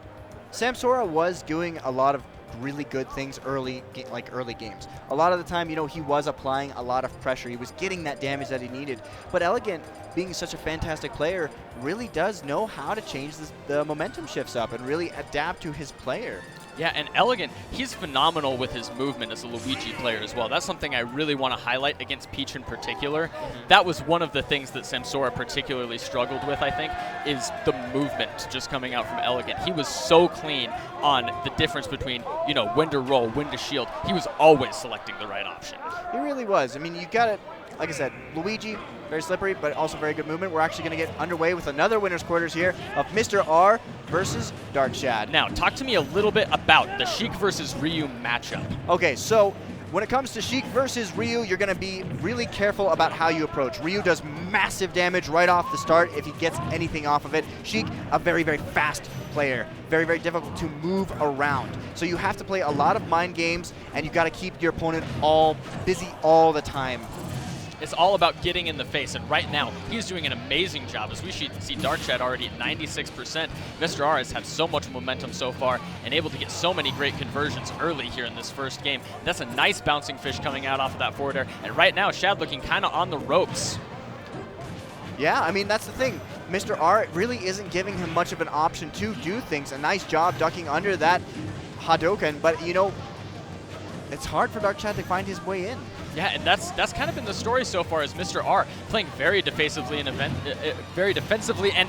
Samsora was doing a lot of really good things early games. A lot of the time, you know, he was applying a lot of pressure. He was getting that damage that he needed. But Elegant, being such a fantastic player, really does know how to change the momentum shifts up and really adapt to his player. Yeah, and Elegant, he's phenomenal with his movement as a Luigi player as well. That's something I really want to highlight against Peach in particular. That was one of the things that Samsora particularly struggled with, I think, is the movement just coming out from Elegant. He was so clean on the difference between, you know, when to roll, when to shield. He was always selecting the right option. He really was. I mean, you got it. Like I said, Luigi, very slippery, but also very good movement. We're actually going to get underway with another winner's quarters here of Mr. R versus Dark Shad. Now, talk to me a little bit about the Sheik versus Ryu matchup. Okay, so when it comes to Sheik versus Ryu, you're going to be really careful about how you approach. Ryu does massive damage right off the start if he gets anything off of it. Sheik, a very, very fast player. Very, very difficult to move around. So you have to play a lot of mind games, and you got to keep your opponent all busy all the time. It's all about getting in the face, and right now, he's doing an amazing job. As we see Dark Shad already at 96%, Mr. R has had so much momentum so far and able to get so many great conversions early here in this first game. That's a nice bouncing fish coming out off of that forward air, and right now, Shad looking kind of on the ropes. Yeah, I mean, that's the thing. Mr. R really isn't giving him much of an option to do things. A nice job ducking under that Hadouken, but, you know, it's hard for Dark Shad to find his way in. Yeah, and that's kind of been the story so far, as Mr. R playing very defensively and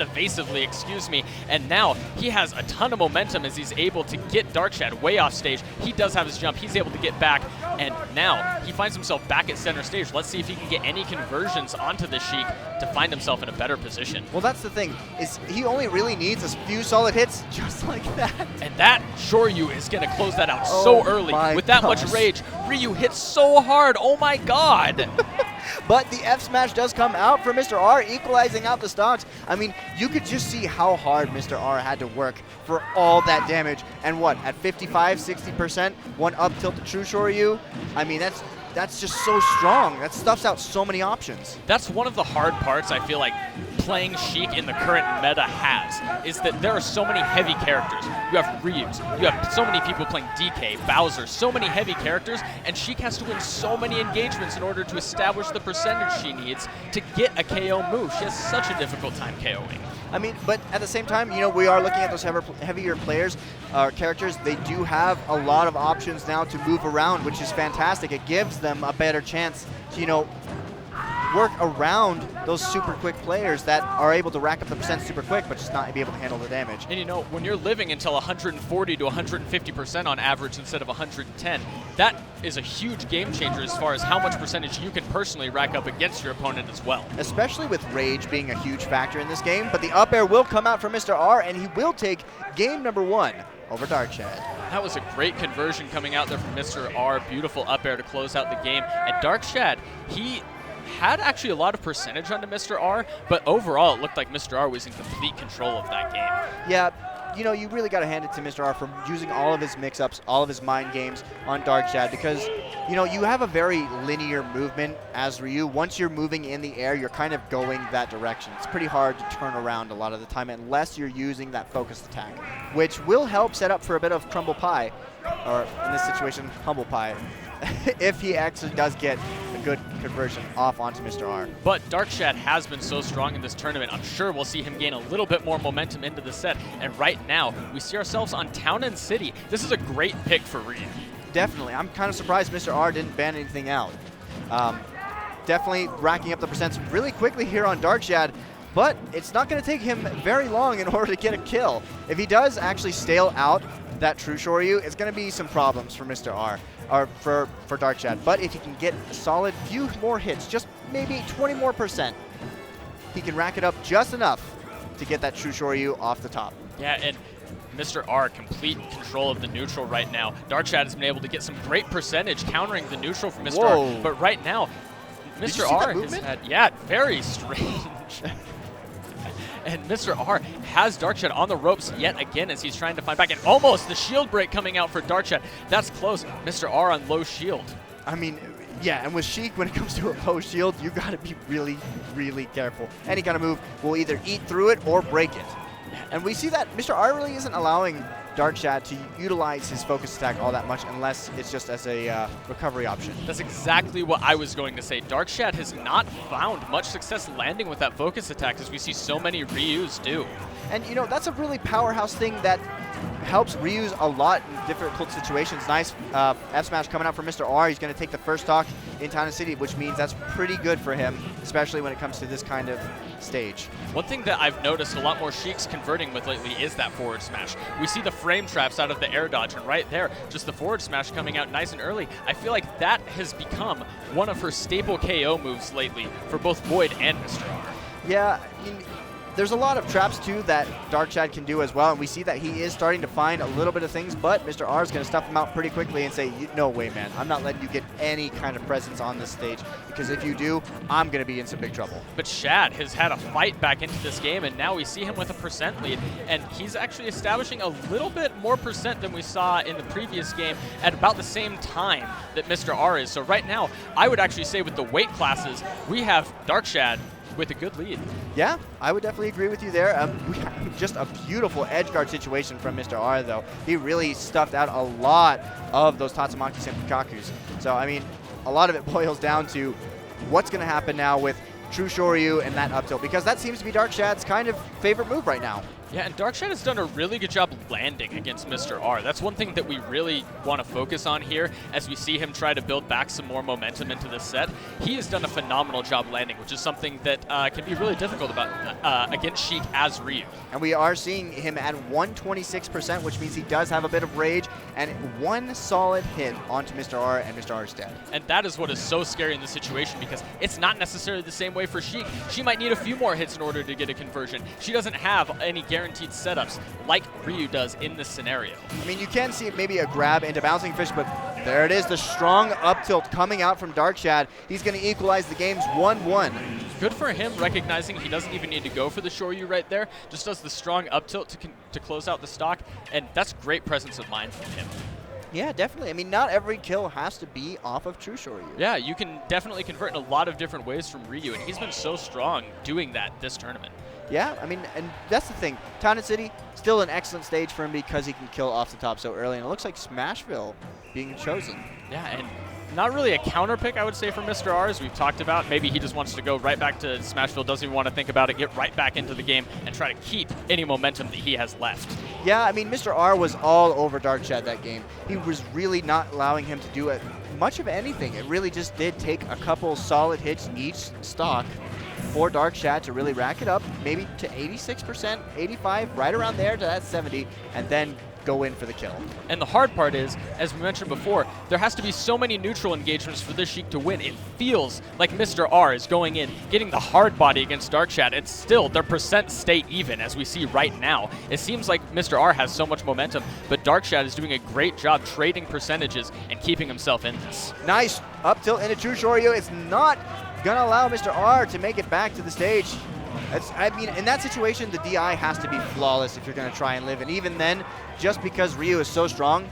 evasively, excuse me. And now he has a ton of momentum as he's able to get Dark Shad way off stage. He does have his jump. He's able to get back, and now he finds himself back at center stage. Let's see if he can get any conversions onto the Sheik to find himself in a better position. Well, that's the thing, is he only really needs a few solid hits just like that. And that Shoryu is going to close that out so early. With that much rage, Ryu hits so hard. Oh my god. But the F smash does come out for Mr. R, equalizing out the stocks. I mean, you could just see how hard Mr. R had to work for all that damage. And what, at 55, 60%, one up tilt to true Shoryu? I mean, that's just so strong. That stuffs out so many options. That's one of the hard parts I feel like playing Sheik in the current meta has, is that there are so many heavy characters. You have Ryus, you have so many people playing DK, Bowser, so many heavy characters, and Sheik has to win so many engagements in order to establish the percentage she needs to get a KO move. She has such a difficult time KOing. I mean, but at the same time, you know, we are looking at those heavier players, characters. They do have a lot of options now to move around, which is fantastic. It gives them a better chance to, you know, work around those super quick players that are able to rack up the percent super quick, but just not be able to handle the damage. And you know, when you're living until 140 to 150% on average instead of 110, that is a huge game changer as far as how much percentage you can personally rack up against your opponent as well. Especially with Rage being a huge factor in this game, but the up air will come out from Mr. R, and he will take game number 1 over Darkshad. That was a great conversion coming out there from Mr. R. Beautiful up air to close out the game. And Darkshad, he had actually a lot of percentage onto Mr. R, but overall it looked like Mr. R was in complete control of that game. Yeah, you know, you really got to hand it to Mr. R for using all of his mix-ups, all of his mind games on Darkshad, because, you know, you have a very linear movement as Ryu. Once you're moving in the air, you're kind of going that direction. It's pretty hard to turn around a lot of the time unless you're using that focused attack, which will help set up for a bit of crumble pie, or in this situation, humble pie, if he actually does get a good conversion off onto Mr. R. But Darkshad has been so strong in this tournament. I'm sure we'll see him gain a little bit more momentum into the set. And right now, we see ourselves on Town and City. This is a great pick for Ryu. Definitely. I'm kind of surprised Mr. R didn't ban anything out. Definitely racking up the percents really quickly here on Darkshad, but it's not going to take him very long in order to get a kill. If he does actually stale out that True Shoryu, it's going to be some problems for Mr. R, or for Darkshad. But if he can get a solid few more hits, just maybe 20 more percent, he can rack it up just enough to get that True Shoryu off the top. Yeah, and Mr. R, complete control of the neutral right now. Darkshad has been able to get some great percentage countering the neutral from Mr. Whoa. R. But right now, Mr. see R that has movement? had, yeah, very strange. And Mr. R has Darkshad on the ropes yet again as he's trying to find back. And almost the shield break coming out for Darkshad. That's close. Mr. R on low shield. I mean, yeah, and with Sheik, when it comes to a low shield, you got to be really, really careful. Any kind of move will either eat through it or break it. And we see that Mr. R really isn't allowing Darkshad to utilize his focus attack all that much unless it's just as a recovery option. That's exactly what I was going to say. Darkshad has not found much success landing with that focus attack as we see so many Ryus do. And, you know, that's a really powerhouse thing that helps Ryu's a lot in difficult situations. Nice F smash coming out from Mr. R. He's going to take the first stock in Town and City, which means that's pretty good for him, especially when it comes to this kind of stage. One thing that I've noticed a lot more Sheiks converting with lately is that forward smash. We see the frame traps out of the air dodge, and right there, just the forward smash coming out nice and early. I feel like that has become one of her staple KO moves lately for both Void and Mr. R. Yeah, there's a lot of traps, too, that Darkshad can do as well, and we see that he is starting to find a little bit of things, but Mr. R is going to stuff him out pretty quickly and say, no way, man. I'm not letting you get any kind of presence on this stage, because if you do, I'm going to be in some big trouble. But Shad has had a fight back into this game, and now we see him with a percent lead, and he's actually establishing a little bit more percent than we saw in the previous game at about the same time that Mr. R is. So right now, I would actually say with the weight classes, we have Darkshad with a good lead. Yeah, I would definitely agree with you there. Just a beautiful edge guard situation from Mr. R, though. He really stuffed out a lot of those Tatsumakis and Fukakus. So, I mean, a lot of it boils down to what's going to happen now with True Shoryu and that up tilt, because that seems to be Darkshad's kind of favorite move right now. Yeah, and Darkshad has done a really good job landing against Mr. R. That's one thing that we really want to focus on here as we see him try to build back some more momentum into this set. He has done a phenomenal job landing, which is something that can be really difficult about against Sheik as Ryu. And we are seeing him at 126%, which means he does have a bit of rage, and one solid hit onto Mr. R, and Mr. R is dead. And that is what is so scary in this situation, because it's not necessarily the same way for Sheik. She might need a few more hits in order to get a conversion. She doesn't have any guaranteed setups like Ryu does in this scenario. I mean, you can see maybe a grab into Bouncing Fish, but there it is, the strong up tilt coming out from Darkshad. He's going to equalize the games 1-1. Good for him, recognizing he doesn't even need to go for the Shoryu right there, just does the strong up tilt to close out the stock, and that's great presence of mind from him. Yeah, definitely. I mean, not every kill has to be off of True Shoryu. Yeah, you can definitely convert in a lot of different ways from Ryu, and he's been so strong doing that this tournament. Yeah, I mean, and that's the thing. Town and City, still an excellent stage for him because he can kill off the top so early, and it looks like Smashville being chosen. Yeah, and not really a counter pick, I would say, for Mr. R, as we've talked about. Maybe he just wants to go right back to Smashville, doesn't even want to think about it, get right back into the game, and try to keep any momentum that he has left. Yeah, I mean, Mr. R was all over Darkshad that game. He was really not allowing him to do it much of anything. It really just did take a couple solid hits each stock for Darkshad to really rack it up, maybe to 86%, 85, right around there to that 70, and then go in for the kill. And the hard part is, as we mentioned before, there has to be so many neutral engagements for this Sheik to win. It feels like Mr. R is going in, getting the hard body against Darkshad, and still their percent stay even, as we see right now. It seems like Mr. R has so much momentum, but Darkshad is doing a great job trading percentages and keeping himself in this. Nice up tilt into True Shoryu. It's not going to allow Mr. R to make it back to the stage. I mean, in that situation, the DI has to be flawless if you're going to try and live. And even then, just because Ryu is so strong,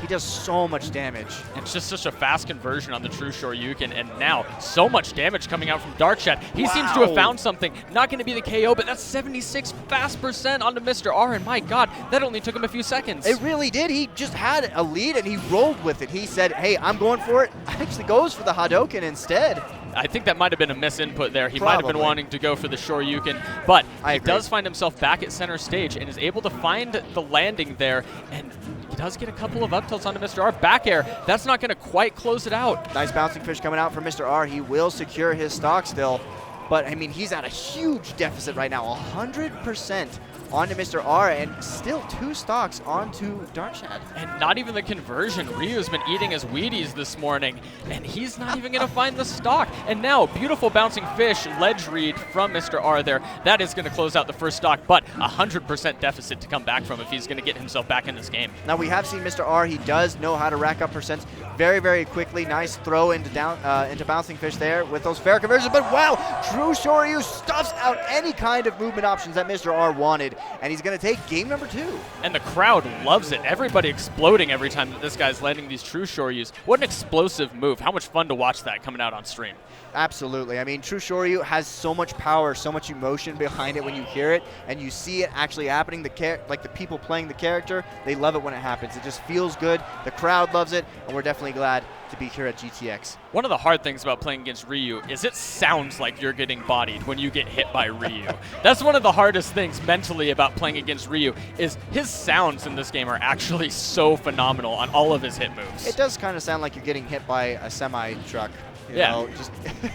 he does so much damage. It's just such a fast conversion on the True Shoryuken, and now so much damage coming out from Darkshad. He seems to have found something. Not going to be the KO, but that's 76 fast percent onto Mr. R, and my God, that only took him a few seconds. It really did. He just had a lead, and he rolled with it. He said, hey, I'm going for it. Actually goes for the Hadouken instead. I think that might have been a misinput there. He might have been wanting to go for the Shoryuken, but he does find himself back at center stage and is able to find the landing there, and he does get a couple of up tilts onto Mr. R. Back air, that's not going to quite close it out. Nice bouncing fish coming out from Mr. R. He will secure his stock still, but I mean, he's at a huge deficit right now, 100% onto Mr. R, and still 2 stocks onto Darkshad. And not even the conversion. Ryu's been eating his Wheaties this morning, and he's not even going to find the stock. And now, beautiful bouncing fish, ledge read from Mr. R there. That is going to close out the first stock, but 100% deficit to come back from if he's going to get himself back in this game. Now, we have seen Mr. R. He does know how to rack up percents very, very quickly. Nice throw into bouncing fish there with those fair conversions. But wow, True Shoryu stuffs out any kind of movement options that Mr. R wanted. And he's going to take game number 2. And the crowd loves it. Everybody exploding every time that this guy's landing these True Shoryus. What an explosive move. How much fun to watch that coming out on stream. Absolutely. I mean, True Shoryu has so much power, so much emotion behind it when you hear it, and you see it actually happening. Like the people playing the character, they love it when it happens. It just feels good. The crowd loves it, and we're definitely glad to be here at GTX. One of the hard things about playing against Ryu is it sounds like you're getting bodied when you get hit by Ryu. That's one of the hardest things mentally about playing against Ryu is his sounds in this game are actually so phenomenal on all of his hit moves. It does kind of sound like you're getting hit by a semi-truck. Yeah,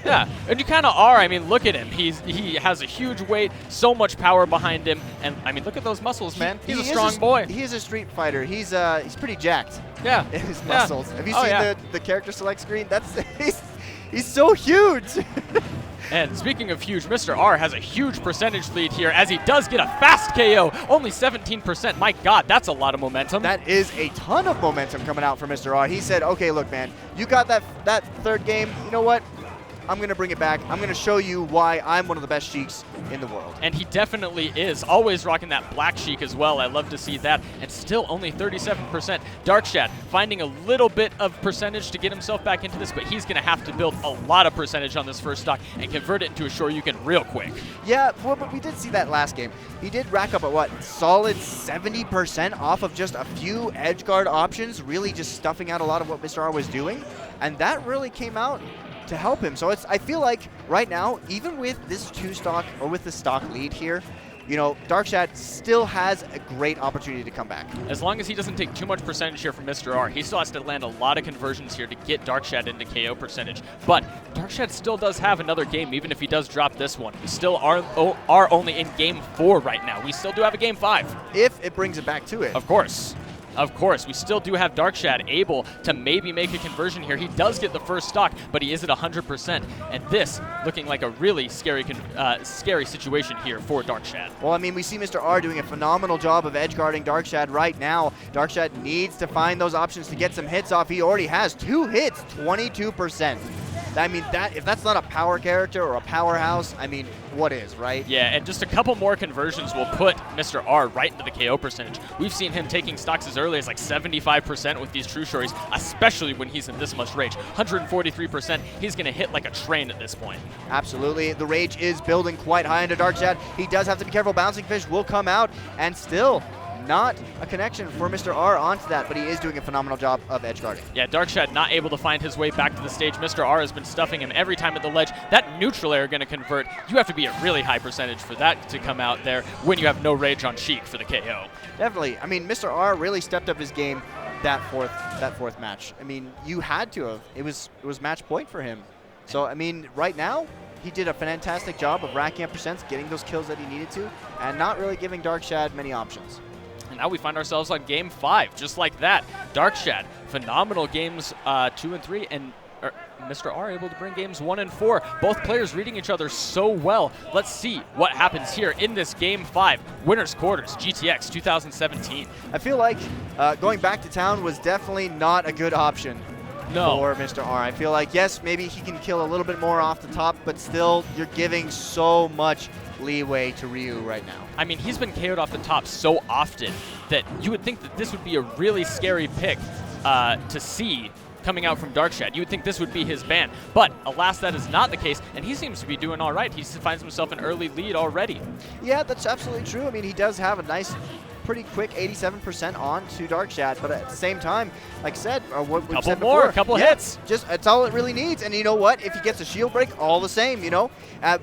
yeah, and you kind of are. I mean, look at him. He has a huge weight, so much power behind him, and I mean, look at those muscles, man. He's a strong boy. He is a street fighter. He's pretty jacked. Yeah, in his muscles. Have you seen the character select screen? That's he's so huge. And speaking of huge, Mr. R has a huge percentage lead here as he does get a fast KO, only 17%. My God, that's a lot of momentum. That is a ton of momentum coming out for Mr. R. He said, okay, look, man, you got that third game. You know what? I'm going to bring it back. I'm going to show you why I'm one of the best Sheiks in the world. And he definitely is. Always rocking that black Sheik as well. I love to see that. And still only 37%. Darkshad finding a little bit of percentage to get himself back into this, but he's going to have to build a lot of percentage on this first stock and convert it into a Shoryuken real quick. Yeah, well, but we did see that last game. He did rack up a, solid 70% off of just a few edge guard options, really just stuffing out a lot of what Mr. R was doing. And that really came out to help him. So I feel like right now, even with this 2-stock or with the stock lead here, you know, Darkshad still has a great opportunity to come back. As long as he doesn't take too much percentage here from Mr. R, he still has to land a lot of conversions here to get Darkshad into KO percentage. But Darkshad still does have another game, even if he does drop this one. We still are only in game 4 right now. We still do have a game 5. If it brings it back to it. Of course. Of course, we still do have Darkshad able to maybe make a conversion here. He does get the first stock, but he is at 100%. And this looking like a really scary situation here for Darkshad. Well, I mean, we see Mr. R doing a phenomenal job of edge guarding Darkshad right now. Darkshad needs to find those options to get some hits off. He already has 2 hits, 22%. I mean, if that's not a power character or a powerhouse, I mean, what is, right? Yeah, and just a couple more conversions will put Mr. R right into the KO percentage. We've seen him taking stocks as early as like 75% with these True Shories, especially when he's in this much rage. 143%, he's going to hit like a train at this point. Absolutely. The rage is building quite high into Darkshad. He does have to be careful. Bouncing Fish will come out, and still not a connection for Mr. R onto that, but he is doing a phenomenal job of edge guarding. Yeah, Darkshad not able to find his way back to the stage. Mr. R has been stuffing him every time at the ledge. That neutral air going to convert. You have to be a really high percentage for that to come out there when you have no rage on Sheik for the KO. Definitely. I mean, Mr. R really stepped up his game that fourth match. I mean, you had to have. It was match point for him. So, I mean, right now, he did a fantastic job of racking up percents, getting those kills that he needed to, and not really giving Darkshad many options. And now we find ourselves on game 5, just like that. Darkshad, phenomenal games 2 and 3, and Mr. R able to bring games 1 and 4. Both players reading each other so well. Let's see what happens here in this game 5. Winners quarters, GTX 2017. I feel like going back to town was definitely not a good option for Mr. R. I feel like, yes, maybe he can kill a little bit more off the top, but still, you're giving so much leeway to Ryu right now. I mean, he's been KO'd off the top so often that you would think that this would be a really scary pick to see coming out from Darkshad. You would think this would be his ban, but alas, that is not the case, and he seems to be doing all right. He finds himself an early lead already. Yeah, that's absolutely true. I mean, he does have a nice, pretty quick 87% on to Darkshad, but at the same time, like I said, what we've said before, a couple hits. Just that's all it really needs. And you know what? If he gets a shield break, all the same, you know.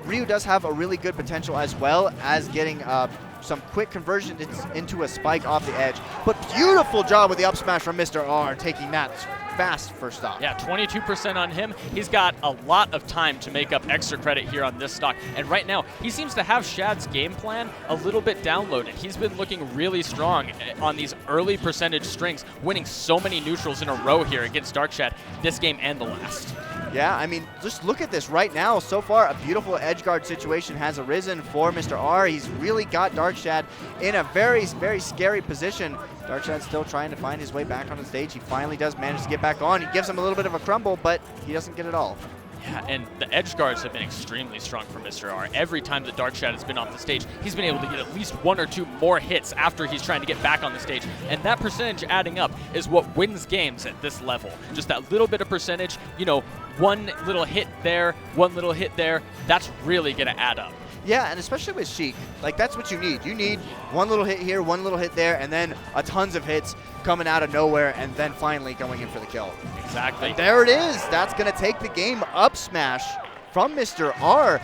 Ryu does have a really good potential as well as getting some quick conversion into a spike off the edge. But beautiful job with the up smash from Mr. R, taking that fast first stock. Yeah, 22% on him. He's got a lot of time to make up extra credit here on this stock. And right now, he seems to have Shad's game plan a little bit downloaded. He's been looking really strong on these early percentage strings, winning so many neutrals in a row here against Darkshad this game and the last. Yeah, I mean, just look at this right now. So far, a beautiful edge guard situation has arisen for Mr. R. He's really got Darkshad in a very, very scary position. Darkshad's still trying to find his way back on the stage. He finally does manage to get back on. He gives him a little bit of a crumble, but he doesn't get it all. Yeah, and the edge guards have been extremely strong for Mr. R. Every time that Darkshad has been off the stage, he's been able to get at least 1 or 2 more hits after he's trying to get back on the stage. And that percentage adding up is what wins games at this level. Just that little bit of percentage, you know, 1 little hit there, 1 little hit there, that's really going to add up. Yeah, and especially with Sheik, like that's what you need. You need 1 little hit here, 1 little hit there, and then a tons of hits coming out of nowhere, and then finally going in for the kill. Exactly. And there it is. That's going to take the game up smash from Mr. R.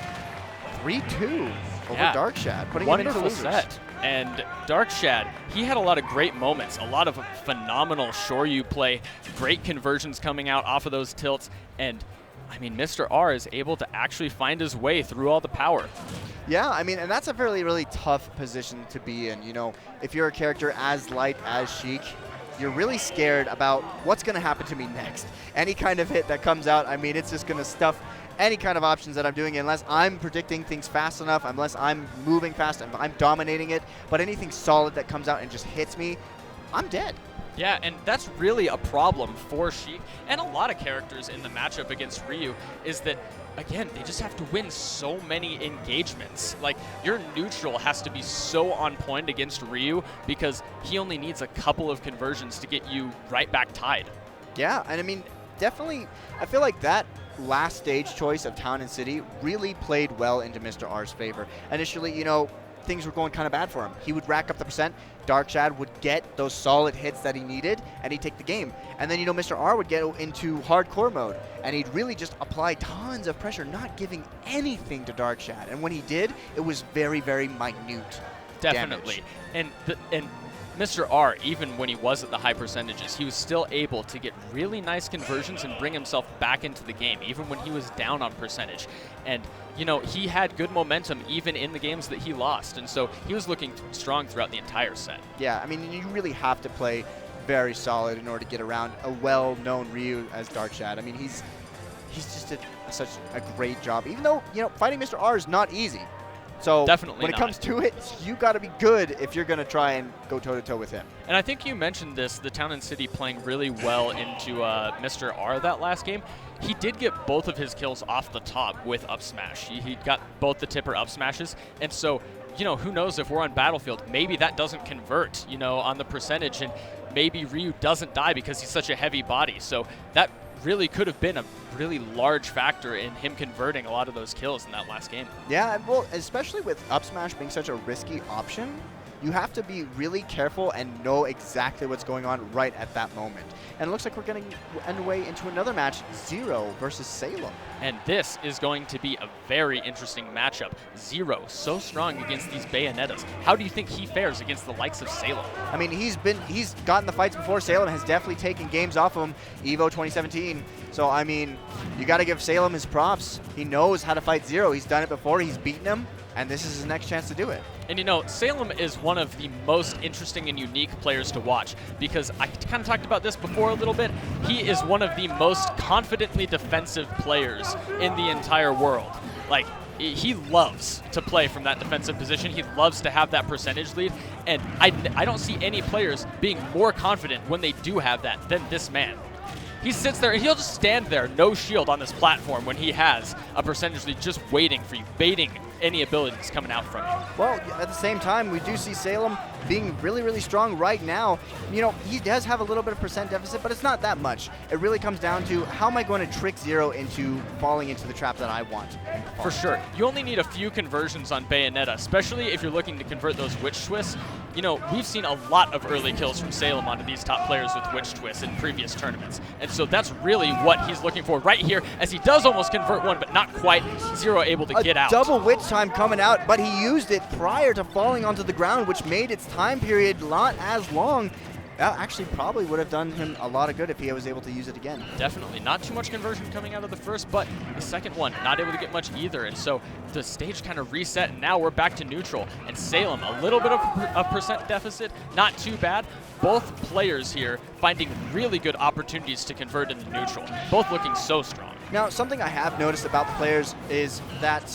3-2 over Darkshad, putting him in for wonderful losers. set. And Darkshad, he had a lot of great moments, a lot of phenomenal Shoryu play, great conversions coming out off of those tilts, and I mean, Mr. R is able to actually find his way through all the power. Yeah, I mean, and that's a really, really tough position to be in. You know, if you're a character as light as Sheik, you're really scared about what's going to happen to me next. Any kind of hit that comes out, I mean, it's just going to stuff any kind of options that I'm doing unless I'm predicting things fast enough, unless I'm moving fast and I'm dominating it. But anything solid that comes out and just hits me, I'm dead. Yeah, and that's really a problem for Sheik and a lot of characters in the matchup against Ryu is that, again, they just have to win so many engagements. Like, your neutral has to be so on point against Ryu because he only needs a couple of conversions to get you right back tied. Yeah, and I mean, definitely, I feel like that last stage choice of Town and City really played well into Mr. R's favor. Initially, you know, things were going kind of bad for him. He would rack up the percent, Darkshad would get those solid hits that he needed, and he'd take the game. And then, you know, Mr. R would get into hardcore mode, and he'd really just apply tons of pressure, not giving anything to Darkshad. And when he did, it was very, very minute. Definitely. Damage. And Mr. R, even when he was at the high percentages, he was still able to get really nice conversions and bring himself back into the game, even when he was down on percentage. And, you know, he had good momentum even in the games that he lost. And so he was looking strong throughout the entire set. Yeah, I mean, you really have to play very solid in order to get around a well-known Ryu as Darkshad. I mean, he's just such a great job. Even though, you know, fighting Mr. R is not easy. So definitely when it comes to it, you got to be good if you're going to try and go toe-to-toe with him. And I think you mentioned this, the Town and City playing really well into Mr. R that last game. He did get both of his kills off the top with up smash. He got both the tipper up smashes. And so, you know, who knows if we're on Battlefield, maybe that doesn't convert, you know, on the percentage. And maybe Ryu doesn't die because he's such a heavy body. So that really could have been a really large factor in him converting a lot of those kills in that last game. Yeah, well, especially with up smash being such a risky option, you have to be really careful and know exactly what's going on right at that moment. And it looks like we're getting underway into another match, Zero versus Salem. And this is going to be a very interesting matchup. Zero, so strong against these Bayonettas. How do you think he fares against the likes of Salem? I mean, he's gotten the fights before. Salem has definitely taken games off of him, EVO 2017. So, I mean, you got to give Salem his props. He knows how to fight Zero. He's done it before. He's beaten him, and this is his next chance to do it. And you know, Salem is one of the most interesting and unique players to watch because I kind of talked about this before a little bit. He is one of the most confidently defensive players in the entire world. Like, he loves to play from that defensive position. He loves to have that percentage lead. And I don't see any players being more confident when they do have that than this man. He sits there and he'll just stand there, no shield on this platform when he has a percentage lead just waiting for you, baiting any abilities coming out from you. Well, at the same time, we do see Salem being really, really strong right now. You know, he does have a little bit of percent deficit, but it's not that much. It really comes down to how am I going to trick Zero into falling into the trap that I want. For sure. You only need a few conversions on Bayonetta, especially if you're looking to convert those Witch Twists. You know, we've seen a lot of early kills from Salem onto these top players with Witch Twists in previous tournaments. And so that's really what he's looking for right here, as he does almost convert one, but not quite. Zero able to get out. Double Witch time coming out, but he used it prior to falling onto the ground, which made its time period not as long. That actually probably would have done him a lot of good if he was able to use it again. Definitely. Not too much conversion coming out of the first, but the second one, not able to get much either. And so the stage kind of reset, and now we're back to neutral. And Salem, a little bit of a percent deficit, not too bad. Both players here finding really good opportunities to convert into neutral. Both looking so strong. Now, something I have noticed about the players is that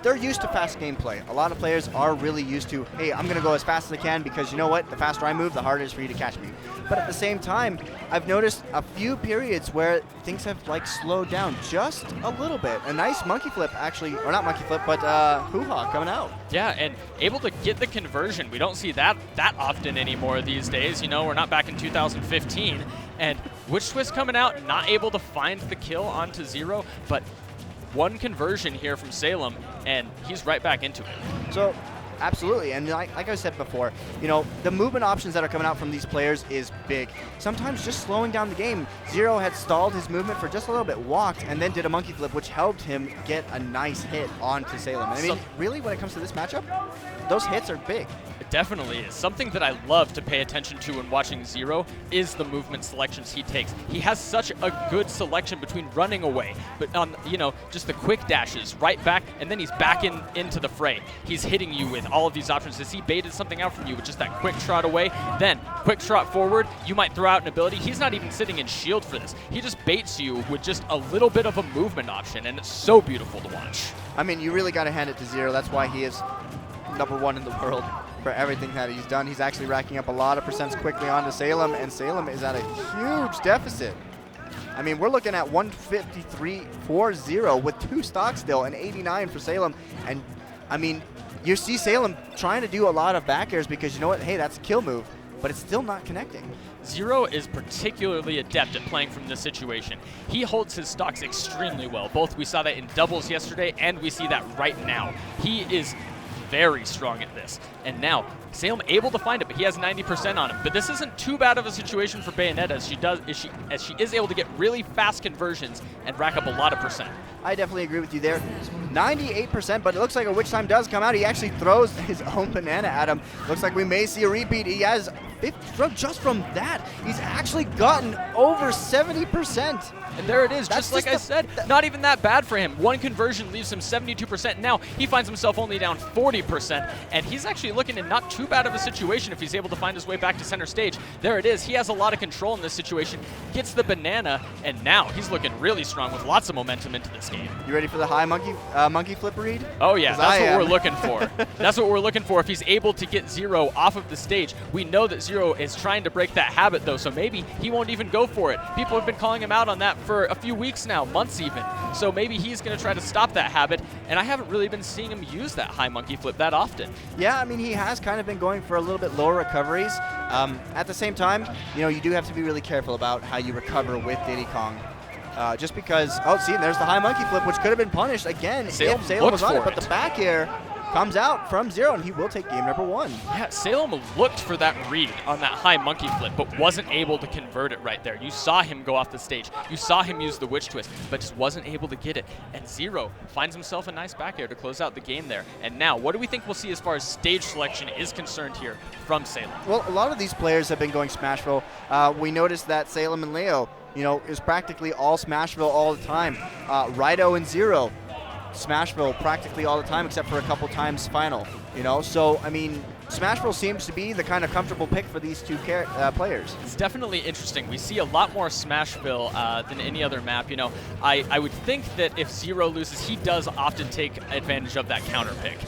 they're used to fast gameplay. A lot of players are really used to, hey, I'm going to go as fast as I can because you know what? The faster I move, the harder it is for you to catch me. But at the same time, I've noticed a few periods where things have slowed down just a little bit. A nice monkey flip, actually, or not monkey flip, but hoo-ha coming out. Yeah, and able to get the conversion. We don't see that often anymore these days. You know, we're not back in 2015. And Witch Twist coming out, not able to find the kill onto Zero, but one conversion here from Salem, and he's right back into it. So, absolutely, and like I said before, the movement options that are coming out from these players is big. Sometimes just slowing down the game. Zero had stalled his movement for just a little bit, walked, and then did a monkey flip, which helped him get a nice hit onto Salem. I mean, really, when it comes to this matchup, those hits are big. It definitely is. Something that I love to pay attention to when watching Zero is the movement selections he takes. He has such a good selection between running away, but on just the quick dashes right back, and then he's back into the fray. He's hitting you with all of these options. As he baited something out from you with just that quick trot away, then quick trot forward, you might throw out an ability. He's not even sitting in shield for this. He just baits you with just a little bit of a movement option, and it's so beautiful to watch. I mean, you really got to hand it to Zero. That's why he is #1 in the world for everything that he's done. He's actually racking up a lot of percents quickly onto Salem, and Salem is at a huge deficit. I mean, we're looking at 153.40 with 2 stocks still, and 89 for Salem. And, I mean, you see Salem trying to do a lot of back airs because you know what? Hey, that's a kill move, but it's still not connecting. Zero is particularly adept at playing from this situation. He holds his stocks extremely well. Both we saw that in doubles yesterday, and we see that right now. He is very strong at this. And now, Salem able to find it, but he has 90% on him. But this isn't too bad of a situation for Bayonetta as she is able to get really fast conversions and rack up a lot of percent. I definitely agree with you there. 98%, but it looks like a Witch Time does come out. He actually throws his own banana at him. Looks like we may see a repeat. He has, just from that, he's actually gotten over 70%. And there it is, just like I said, not even that bad for him. One conversion leaves him 72%. Now he finds himself only down 40%, and he's actually looking in not too bad of a situation if he's able to find his way back to center stage. There it is. He has a lot of control in this situation, gets the banana, and now he's looking really strong with lots of momentum into this game. You ready for the high monkey flip read? Oh yeah, that's what we're looking for. That's what we're looking for. If he's able to get Zero off of the stage, we know that Zero is trying to break that habit though, so maybe he won't even go for it. People have been calling him out on that for a few weeks now, months even. So maybe he's going to try to stop that habit, and I haven't really been seeing him use that high monkey flip that often. Yeah, I mean, he has kind of been going for a little bit lower recoveries. At the same time, you do have to be really careful about how you recover with Diddy Kong. Just because, there's the high monkey flip, which could have been punished again if Salem was on it, but the back air comes out from Zero, and he will take game number 1. Yeah, Salem looked for that read on that high monkey flip, but wasn't able to convert it right there. You saw him go off the stage. You saw him use the witch twist, but just wasn't able to get it. And Zero finds himself a nice back air to close out the game there. And now, what do we think we'll see as far as stage selection is concerned here from Salem? Well, a lot of these players have been going Smashville. We noticed that Salem and Leo, is practically all Smashville all the time. Rido and Zero, Smashville practically all the time except for a couple times final. So I mean, Smashville seems to be the kind of comfortable pick for these two players. It's definitely interesting. We see a lot more Smashville than any other map. I would think that if Zero loses, he does often take advantage of that counter pick.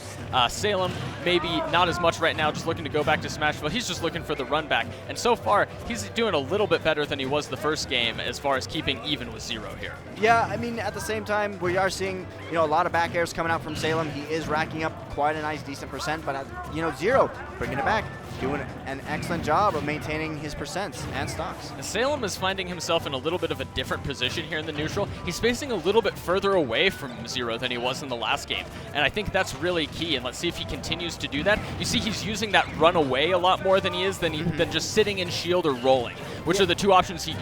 Salem, maybe not as much right now, just looking to go back to Smashville. He's just looking for the run back. And so far, he's doing a little bit better than he was the first game as far as keeping even with Zero here. Yeah, I mean, at the same time, we are seeing, a lot of back airs coming out from Salem. He is racking up quite a nice, decent percent, but, Zero bringing it back, doing an excellent job of maintaining his percents and stocks. Salem is finding himself in a little bit of a different position here in the neutral. He's facing a little bit further away from Zero than he was in the last game, and I think that's really key, and let's see if he continues to do that. You see he's using that run away a lot more than he is than just sitting in shield or rolling, which are the two options he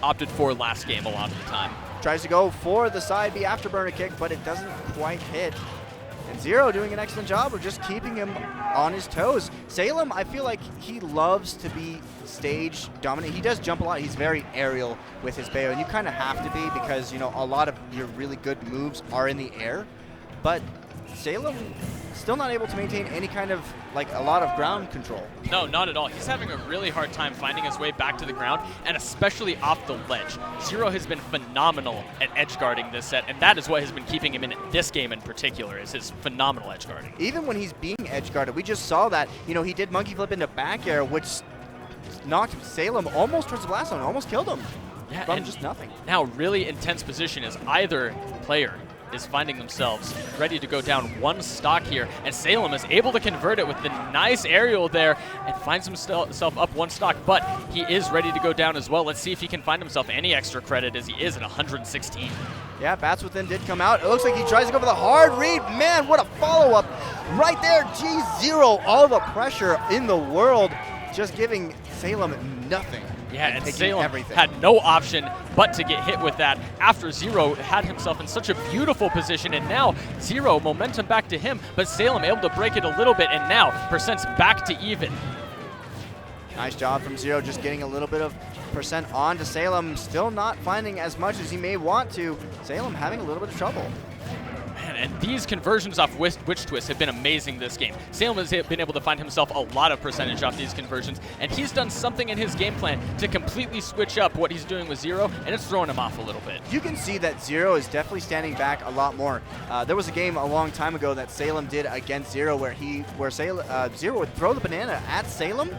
opted for last game a lot of the time. Tries to go for the side B afterburner kick, but it doesn't quite hit. And Zero doing an excellent job of just keeping him on his toes. Salem, I feel like he loves to be stage dominant. He does jump a lot. He's very aerial with his Bayo, and you kind of have to be because, a lot of your really good moves are in the air. But Salem still not able to maintain any kind of, a lot of ground control. No, not at all. He's having a really hard time finding his way back to the ground, and especially off the ledge. Zero has been phenomenal at edge guarding this set, and that is what has been keeping him in this game in particular, is his phenomenal edge guarding. Even when he's being edge guarded, we just saw that, he did monkey flip into back air, which knocked Salem almost towards the blast zone, almost killed him from just nothing. Now, really intense position as either player is finding themselves ready to go down one stock here, and Salem is able to convert it with the nice aerial there and finds himself up one stock, but he is ready to go down as well. Let's see if he can find himself any extra credit as he is at 116. Yeah, Bats Within did come out. It looks like he tries to go for the hard read. Man, what a follow-up right there. G0, all the pressure in the world, just giving Salem nothing. Yeah, and taking Salem everything. had no option but to get hit with that after Zero had himself in such a beautiful position, and now Zero, momentum back to him, but Salem able to break it a little bit, and now percent's back to even. Nice job from Zero, just getting a little bit of percent on to Salem, still not finding as much as he may want to. Salem having a little bit of trouble. Man, and these conversions off Witch Twist have been amazing this game. Salem has been able to find himself a lot of percentage off these conversions, and he's done something in his game plan to completely switch up what he's doing with Zero, and it's throwing him off a little bit. You can see that Zero is definitely standing back a lot more. There was a game a long time ago that Salem did against Zero where Zero would throw the banana at Salem,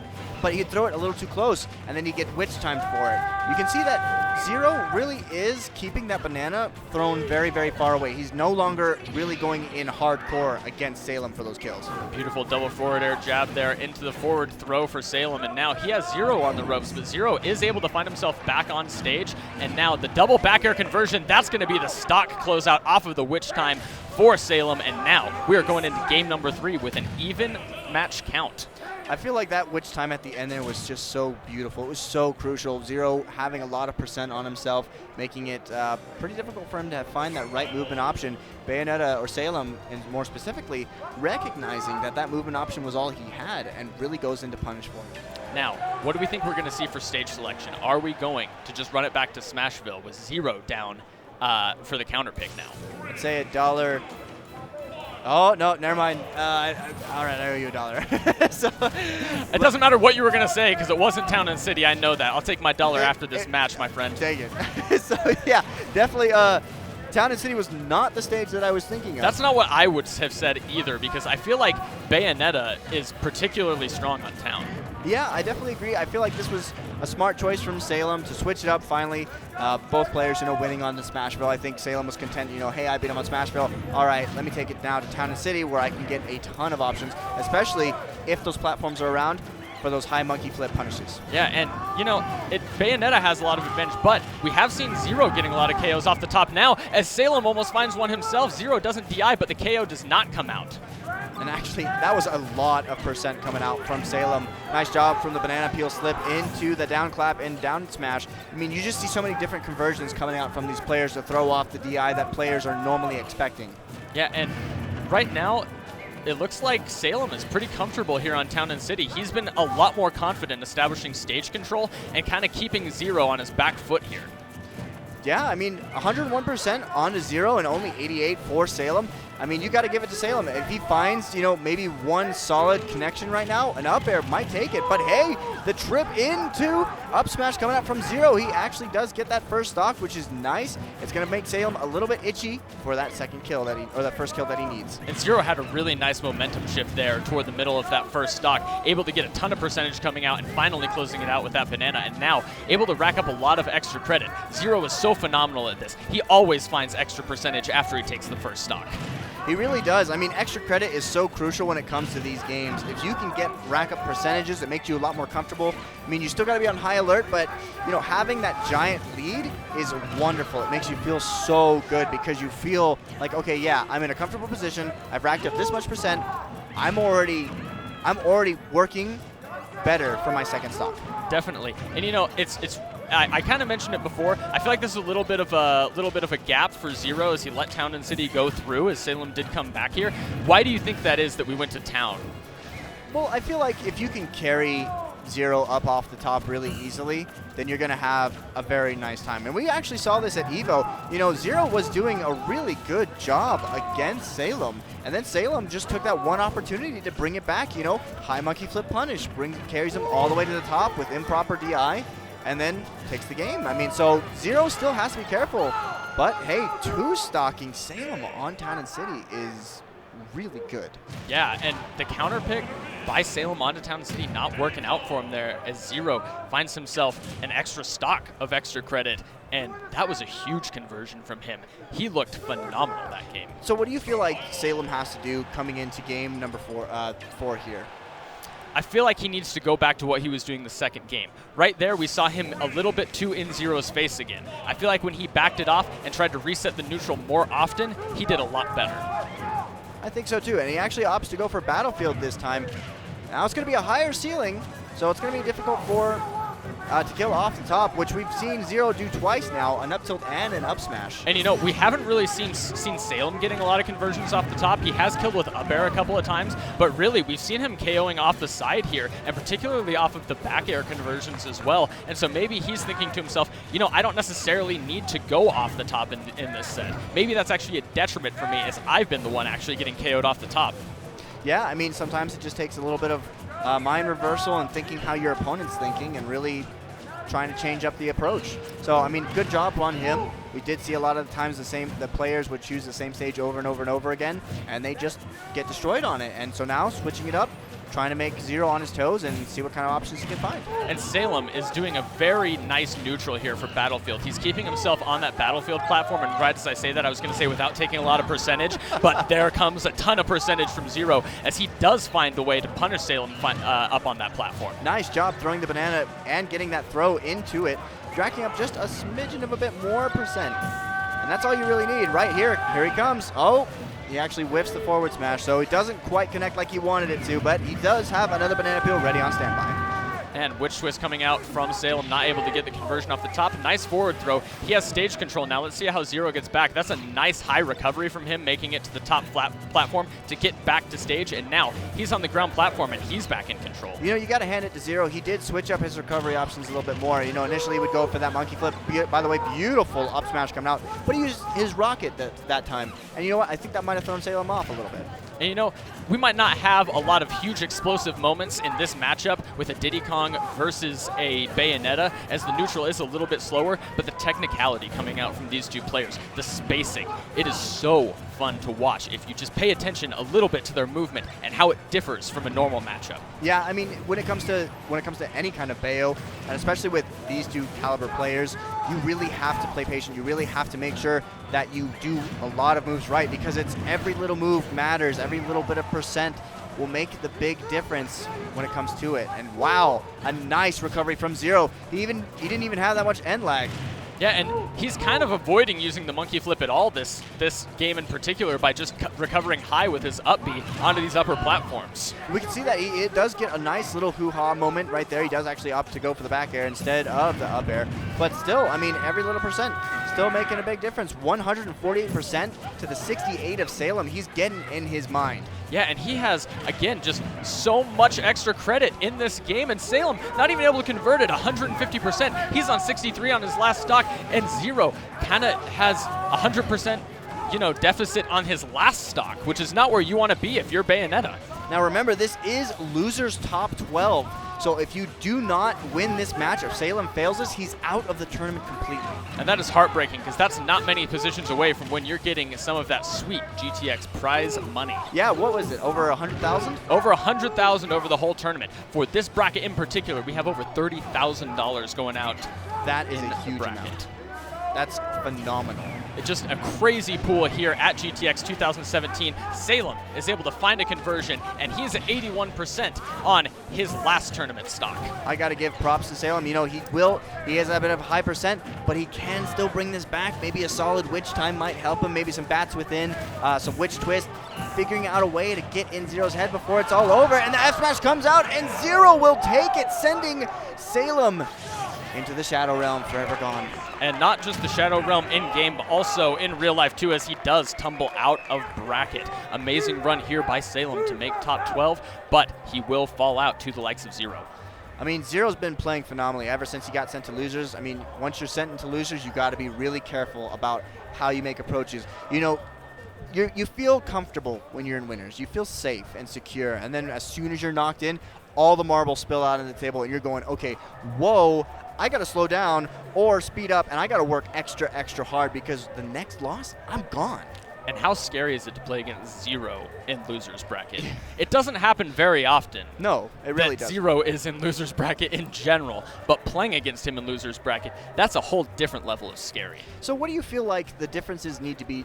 but he'd throw it a little too close, and then he'd get witch timed for it. You can see that Zero really is keeping that banana thrown very, very far away. He's no longer really going in hardcore against Salem for those kills. Beautiful double forward air jab there into the forward throw for Salem, and now he has Zero on the ropes, but Zero is able to find himself back on stage, and now the double back air conversion, that's going to be the stock closeout off of the witch time for Salem, and now we are going into game number 3 with an even match count. I feel like that witch time at the end there was just so beautiful. It was so crucial. Zero having a lot of percent on himself, making it pretty difficult for him to find that right movement option. Bayonetta, or Salem, and more specifically, recognizing that that movement option was all he had and really goes into punish for him. Now, what do we think we're going to see for stage selection? Are we going to just run it back to Smashville with Zero down for the counter pick now? I'd say $1. Oh, no, never mind. All right, I owe you $1. So, it doesn't matter what you were going to say because it wasn't Town and City. I know that. I'll take my $1 after this match, my friend. Dang it. So, yeah, definitely Town and City was not the stage that I was thinking of. That's not what I would have said either because I feel like Bayonetta is particularly strong on Town. Yeah, I definitely agree. I feel like this was a smart choice from Salem to switch it up finally. Both players, winning on the Smashville. I think Salem was content, hey, I beat him on Smashville. All right, let me take it now to Town and City where I can get a ton of options, especially if those platforms are around for those high monkey flip punishes. Yeah, and, Bayonetta has a lot of advantage, but we have seen Zero getting a lot of KOs off the top now as Salem almost finds one himself. Zero doesn't DI, but the KO does not come out. And actually, that was a lot of percent coming out from Salem. Nice job from the banana peel slip into the down clap and down smash. I mean, you just see so many different conversions coming out from these players to throw off the DI that players are normally expecting. Yeah, and right now, it looks like Salem is pretty comfortable here on Town and City. He's been a lot more confident establishing stage control and kind of keeping Zero on his back foot here. Yeah, I mean, 101% on to Zero and only 88 for Salem. I mean, you got to give it to Salem. If he finds, maybe one solid connection right now, an up air might take it. But hey, the trip into up smash coming out from Zero. He actually does get that first stock, which is nice. It's going to make Salem a little bit itchy for that second kill or that first kill that he needs. And Zero had a really nice momentum shift there toward the middle of that first stock, able to get a ton of percentage coming out and finally closing it out with that banana, and now able to rack up a lot of extra credit. Zero is so phenomenal at this. He always finds extra percentage after he takes the first stock. He really does. I mean, extra credit is so crucial when it comes to these games. If you can rack up percentages, it makes you a lot more comfortable. I mean, you still got to be on high alert, but having that giant lead is wonderful. It makes you feel so good because you feel like, okay, yeah, I'm in a comfortable position. I've racked up this much percent. I'm already working better for my second stock. Definitely, and it's. I kind of mentioned it before. I feel like this is a little bit of a gap for Zero as he let Town and City go through, as Salem did come back here. Why do you think that is that we went to Town? Well, I feel like if you can carry Zero up off the top really easily, then you're going to have a very nice time. And we actually saw this at EVO. Zero was doing a really good job against Salem. And then Salem just took that one opportunity to bring it back. High monkey flip punish, carries him all the way to the top with improper DI, and then takes the game. I mean, so Zero still has to be careful. But hey, two-stocking Salem on Town and City is really good. Yeah, and the counter pick by Salem onto Town and City not working out for him there as Zero finds himself an extra stock of extra credit, and that was a huge conversion from him. He looked phenomenal that game. So what do you feel like Salem has to do coming into game number four here? I feel like he needs to go back to what he was doing the second game. Right there, we saw him a little bit too in Zero's face again. I feel like when he backed it off and tried to reset the neutral more often, he did a lot better. I think so too, and he actually opts to go for Battlefield this time. Now it's going to be a higher ceiling, so it's going to be difficult for to kill off the top, which we've seen Zero do twice now, an up tilt and an up smash. And we haven't really seen Salem getting a lot of conversions off the top. He has killed with up air a couple of times, but really we've seen him KOing off the side here, and particularly off of the back air conversions as well. And so maybe he's thinking to himself, I don't necessarily need to go off the top in this set. Maybe that's actually a detriment for me, as I've been the one actually getting KO'd off the top. Yeah, I mean, sometimes it just takes a little bit of mind reversal and thinking how your opponent's thinking and really trying to change up the approach. So, I mean, good job on him. We did see a lot of the times the players would choose the same stage over and over and over again, and they just get destroyed on it. And so now, switching it up, trying to make Zero on his toes and see what kind of options he can find. And Salem is doing a very nice neutral here for Battlefield. He's keeping himself on that Battlefield platform, and right as I say that, I was going to say without taking a lot of percentage, but there comes a ton of percentage from Zero as he does find a way to punish Salem up on that platform. Nice job throwing the banana and getting that throw into it, racking up just a smidgen of a bit more percent. And that's all you really need right here. Here he comes. Oh, he actually whiffs the forward smash, so he doesn't quite connect like he wanted it to, but he does have another banana peel ready on standby. And witch twist coming out from Salem, not able to get the conversion off the top. Nice forward throw. He has stage control now. Let's see how Zero gets back. That's a nice high recovery from him, making it to the top platform to get back to stage. And now he's on the ground platform and he's back in control. You got to hand it to Zero. He did switch up his recovery options a little bit more. Initially he would go for that monkey flip. By the way, beautiful up smash coming out. But he used his rocket that time. And you know what? I think that might have thrown Salem off a little bit. And we might not have a lot of huge explosive moments in this matchup with a Diddy Kong versus a Bayonetta, as the neutral is a little bit slower, but the technicality coming out from these two players, the spacing, it is so fun to watch if you just pay attention a little bit to their movement and how it differs from a normal matchup. Yeah, I mean, when it comes to any kind of Bayo, and especially with these two caliber players, you really have to play patient. You really have to make sure that you do a lot of moves right, because it's every little move matters. Every little bit of percent will make the big difference when it comes to it. And wow, a nice recovery from Zero. He didn't even have that much end lag. Yeah, and he's kind of avoiding using the monkey flip at all this game in particular by just recovering high with his up B onto these upper platforms. We can see that it does get a nice little hoo-ha moment right there. He does actually opt to go for the back air instead of the up air. But still, I mean, every little percent still making a big difference. 148% to the 68 of Salem. He's getting in his mind. Yeah, and he has, again, just so much extra credit in this game. And Salem not even able to convert it, 150%. He's on 63 on his last stock, and Zero kind of has 100%, deficit on his last stock, which is not where you want to be if you're Bayonetta. Now remember, this is losers top 12. So if you do not win this match, if Salem fails this, he's out of the tournament completely. And that is heartbreaking because that's not many positions away from when you're getting some of that sweet GTX prize money. Yeah, what was it, over 100,000? Over 100,000 over the whole tournament. For this bracket in particular, we have over $30,000 going out. That is a huge amount. That's phenomenal. It's just a crazy pool here at GTX 2017. Salem is able to find a conversion, and he's at 81% on his last tournament stock. I got to give props to Salem. He has a bit of a high percent, but he can still bring this back. Maybe a solid witch time might help him. Maybe some bats within, some witch twist, figuring out a way to get in Zero's head before it's all over. And the F smash comes out, and Zero will take it, sending Salem into the Shadow Realm, forever gone. And not just the Shadow Realm in-game, but also in real life too, as he does tumble out of bracket. Amazing run here by Salem to make top 12, but he will fall out to the likes of Zero. I mean, Zero's been playing phenomenally ever since he got sent to losers. I mean, once you're sent into losers, you got to be really careful about how you make approaches. You feel comfortable when you're in winners. You feel safe and secure, and then as soon as you're knocked in, all the marbles spill out on the table, and you're going, okay, whoa, I got to slow down or speed up, and I got to work extra, extra hard because the next loss, I'm gone. And how scary is it to play against Zero in losers bracket? It doesn't happen very often. No, it really doesn't. Zero is in losers bracket in general, but playing against him in losers bracket, that's a whole different level of scary. So what do you feel like the differences need to be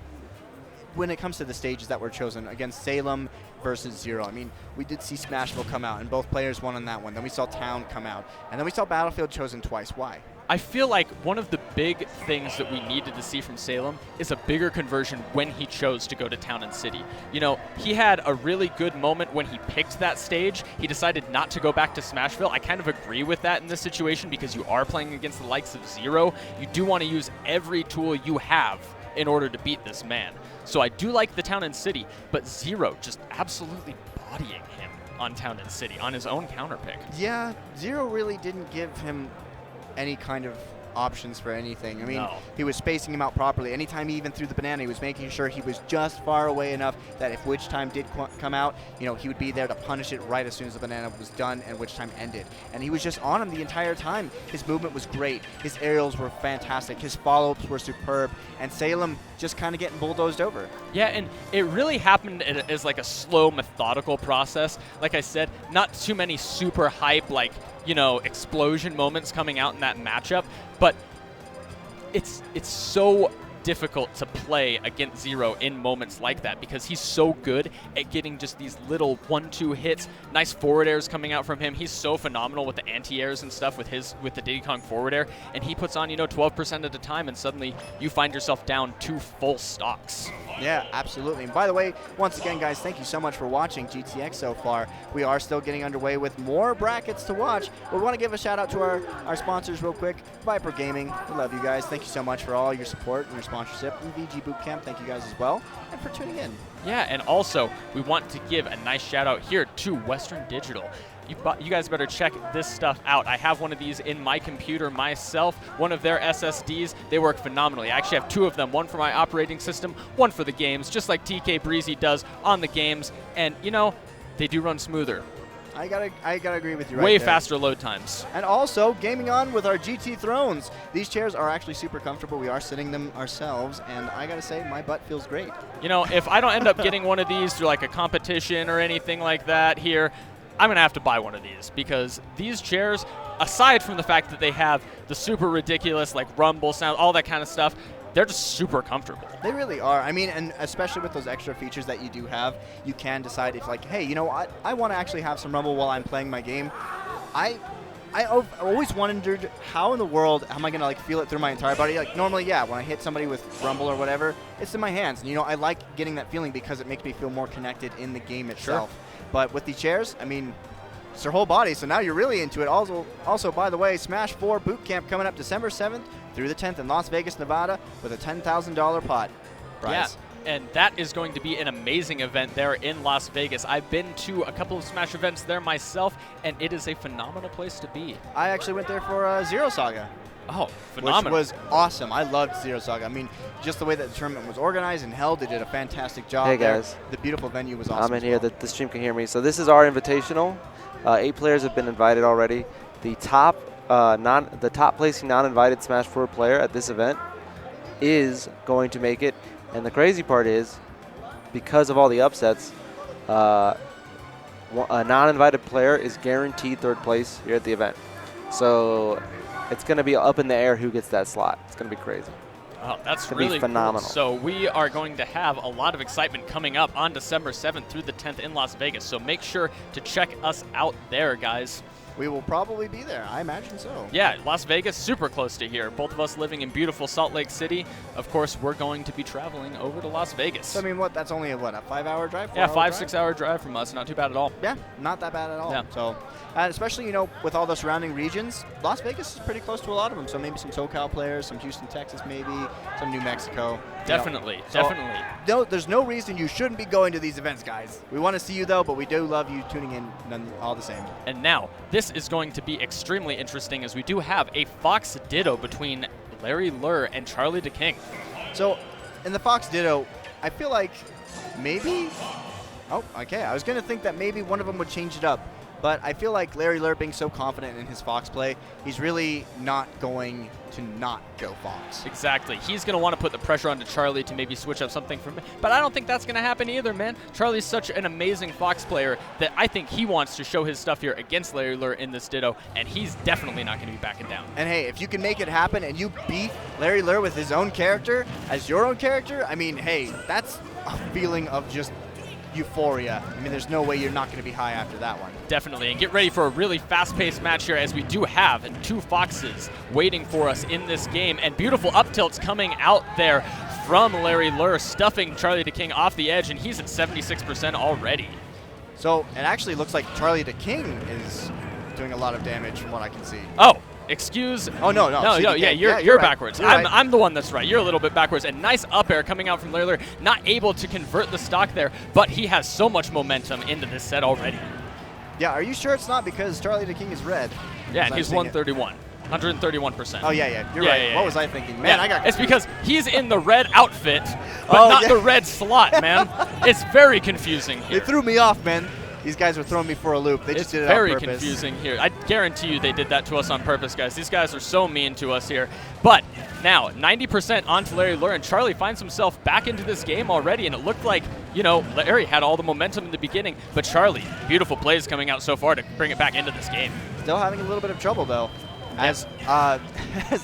when it comes to the stages that were chosen against Salem versus Zero? I mean, we did see Smashville come out, and both players won on that one. Then we saw Town come out, and then we saw Battlefield chosen twice. Why? I feel like one of the big things that we needed to see from Salem is a bigger conversion when he chose to go to Town and City. He had a really good moment when he picked that stage. He decided not to go back to Smashville. I kind of agree with that in this situation because you are playing against the likes of Zero. You do want to use every tool you have in order to beat this man. So I do like the Town and City, but Zero just absolutely bodying him on Town and City on his own counter pick. Yeah, Zero really didn't give him any kind of options for anything. I mean, He was spacing him out properly. Anytime he even threw the banana, he was making sure he was just far away enough that if Witch Time did come out, he would be there to punish it right as soon as the banana was done and Witch Time ended. And he was just on him the entire time. His movement was great. His aerials were fantastic. His follow-ups were superb. And Salem just kind of getting bulldozed over. Yeah, and it really happened as like a slow, methodical process. Like I said, not too many super hype, explosion moments coming out in that matchup, but it's so difficult to play against Zero in moments like that because he's so good at getting just these little 1-2 hits. Nice forward airs coming out from him. He's so phenomenal with the anti-airs and stuff with the Diddy Kong forward air, and he puts on 12% at a time, and suddenly you find yourself down 2 full stocks. Yeah, absolutely. And by the way, once again, guys, thank you so much for watching GTX so far. We are still getting underway with more brackets to watch. We want to give a shout out to our sponsors real quick. Viper Gaming, we love you guys. Thank you so much for all your support and your sponsorship. And VG Bootcamp, thank you guys as well, and for tuning in. Yeah, and also we want to give a nice shout out here to Western Digital. You guys better check this stuff out. I have one of these in my computer myself, one of their SSDs. They work phenomenally. I actually have 2 of them, one for my operating system, one for the games, just like TK Breezy does on the games. And, they do run smoother. I gotta agree with you right Way there. faster load times. And also, gaming on with our GT Thrones. These chairs are actually super comfortable. We are sitting them ourselves, and I gotta say, my butt feels great. If I don't end up getting one of these through like a competition or anything like that here, I'm going to have to buy one of these because these chairs, aside from the fact that they have the super ridiculous rumble sound, all that kind of stuff, they're just super comfortable. They really are. I mean, and especially with those extra features that you do have, you can decide if hey, you know what? I want to actually have some rumble while I'm playing my game. I've always wondered how in the world am I going to like feel it through my entire body. Like normally, yeah, when I hit somebody with Rumble or whatever, it's in my hands. And, you know, I like getting that feeling because it makes me feel more connected in the game itself. But with the chairs, I mean, it's their whole body, so now you're really into it. Also, by the way, Smash 4 Boot Camp coming up December 7th through the 10th in Las Vegas, Nevada with a $10,000 pot prize. Yeah. And that is going to be an amazing event there in Las Vegas. I've been to a couple of Smash events there myself, and it is a phenomenal place to be. I actually went there for Zero Saga. Oh, phenomenal. Which was awesome. I loved Zero Saga. I mean, just the way that the tournament was organized and held, they did a fantastic job. Hey, there. guys. The beautiful venue was awesome. I'm in here. The stream can hear me. So this is our invitational. 8 players have been invited already. The top placing non-invited Smash 4 player at this event is going to make it. And the crazy part is, because of all the upsets, a non-invited player is guaranteed 3rd place here at the event. So it's going to be up in the air who gets that slot. It's going to be crazy. Oh, that's be really phenomenal. Cool. So we are going to have a lot of excitement coming up on December 7th through the 10th in Las Vegas. So make sure to check us out there, guys. We will probably be there. I imagine so. Yeah, Las Vegas, super close to here. Both of us living in beautiful Salt Lake City. Of course, we're going to be traveling over to Las Vegas. So, I mean, that's only a 5-hour drive? Yeah, 5-6 hour drive from us. Not too bad at all. Yeah, not that bad at all. Yeah. So, especially, you know, with all the surrounding regions, Las Vegas is pretty close to a lot of them. So maybe some SoCal players, some Houston, Texas maybe, some New Mexico. Definitely, definitely. No, there's no reason you shouldn't be going to these events, guys. We want to see you, though, but we do love you tuning in all the same. And now, this is going to be extremely interesting as we do have a Fox Ditto between Larry Lurr and Charlie DeKing. So, in the Fox Ditto, I feel like maybe... Oh, okay. I was going to think that maybe one of them would change it up. But I feel like Larry Lurr being so confident in his Fox play, he's really not going to not go Fox. Exactly. He's going to want to put the pressure onto Charlie to maybe switch up something from... But I don't think that's going to happen either, man. Charlie's such an amazing Fox player that I think he wants to show his stuff here against Larry Lurr in this Ditto, and he's definitely not going to be backing down. And hey, if you can make it happen and you beat Larry Lurr with his own character as your own character, I mean, hey, that's a feeling of just euphoria. I mean, there's no way you're not going to be high after that one. Definitely, and get ready for a really fast-paced match here as we do have 2 Foxes waiting for us in this game, and beautiful up tilts coming out there from Larry Lurr, stuffing Charlie DeKing off the edge, and he's at 76% already. So it actually looks like Charlie DeKing is doing a lot of damage from what I can see. Oh, excuse. Oh, no. Yeah, you're right. backwards. You're right. I'm the one that's right. You're a little bit backwards. And nice up air coming out from Larry Lurr. Not able to convert the stock there, but he has so much momentum into this set already. Yeah, are you sure it's not because Charlie DeKing is red? Yeah, and he's 131. 131%. Oh, yeah. You're right. What was I thinking? Man, I got It's because he's in the red outfit, but not the red slot, man. It's very confusing here. They threw me off, man. These guys were throwing me for a loop. They just did it on purpose. It's very confusing here. I guarantee you they did that to us on purpose, guys. These guys are so mean to us here. But now, 90% onto Larry Lurr, and Charlie finds himself back into this game already, and it looked like, you know, Larry had all the momentum in the beginning, but Charlie, beautiful plays coming out so far to bring it back into this game. Still having a little bit of trouble, though. As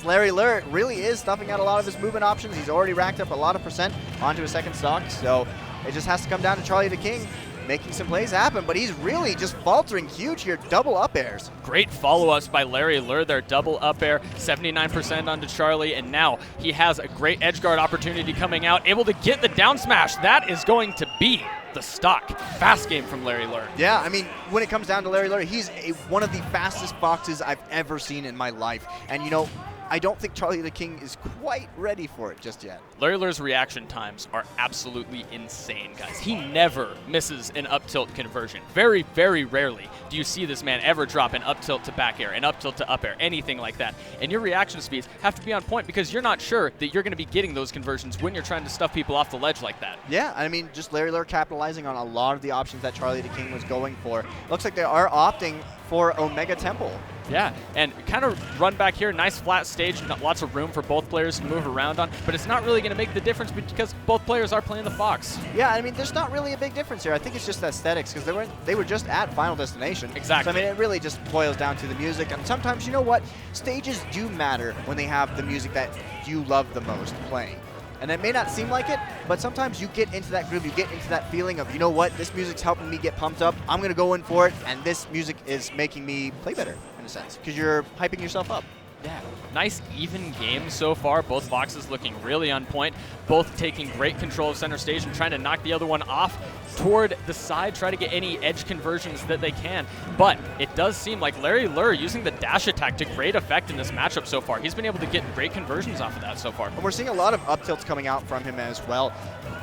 Larry Lurr really is stuffing out a lot of his movement options. He's already racked up a lot of percent onto his second stock, so it just has to come down to Charlie DeKing making some plays happen, but he's really just faltering huge here. Double up airs. Great follow-ups by Larry Lurr there. Double up air, 79% onto Charlie, and now he has a great edge guard opportunity coming out, able to get the down smash. That is going to be the stock. Fast game from Larry Lurr. Yeah, I mean, when it comes down to Larry Lurr, he's one of the fastest Foxes I've ever seen in my life. And, you know, I don't think Charlie DeKing is quite ready for it just yet. Larry Lurr's reaction times are absolutely insane, guys. He never misses an up tilt conversion. Very, very rarely do you see this man ever drop an up tilt to back air, an up tilt to up air, anything like that. And your reaction speeds have to be on point because you're not sure that you're going to be getting those conversions when you're trying to stuff people off the ledge like that. Yeah, I mean, just Larry Lurr capitalizing on a lot of the options that Charlie DeKing was going for. Looks like they are opting for Omega Temple. Yeah, and kind of run back here, nice flat stage, lots of room for both players to move around on, but it's not really going to make the difference because both players are playing the Fox. Yeah, I mean, there's not really a big difference here. I think it's just aesthetics because they were just at Final Destination. Exactly. So, I mean, it really just boils down to the music, and sometimes, you know what, stages do matter when they have the music that you love the most playing. And it may not seem like it, but sometimes you get into that groove, you get into that feeling of, you know what, this music's helping me get pumped up, I'm going to go in for it, and this music is making me play better, in a sense, because you're hyping yourself up. Yeah, nice even game so far. Both Foxes looking really on point, both taking great control of center stage and trying to knock the other one off toward the side, try to get any edge conversions that they can. But it does seem like Larry Lurr using the dash attack to great effect in this matchup so far. He's been able to get great conversions off of that so far. And we're seeing a lot of up tilts coming out from him as well.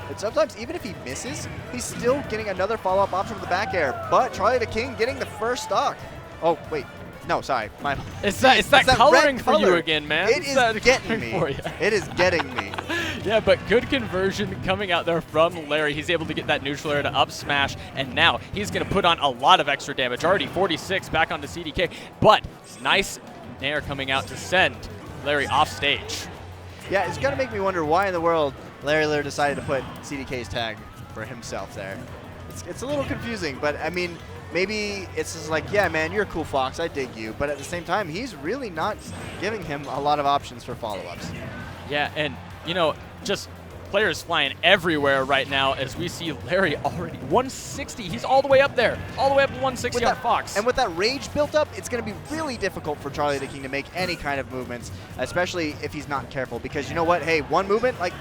But sometimes, even if he misses, he's still getting another follow-up option with the back air. But Charlie the King getting the first stock. Oh, wait. No, sorry. It's that coloring for you again, man. It is getting me. It is getting me. Yeah, but good conversion coming out there from Larry. He's able to get that neutral air to up smash, and now he's going to put on a lot of extra damage. Already 46 back onto CDK, but nice nair coming out to send Larry off stage. Yeah, it's going to make me wonder why in the world Larry Lurr decided to put CDK's tag for himself there. It's a little confusing, but I mean, maybe it's just like, yeah, man, you're a cool Fox, I dig you. But at the same time, he's really not giving him a lot of options for follow-ups. Yeah, and, you know, just players flying everywhere right now as we see Larry already 160. He's all the way up there, all the way up to 160 on Fox. And with that rage built up, it's going to be really difficult for Charlie the King to make any kind of movements, especially if he's not careful. Because you know what? Hey, one movement, like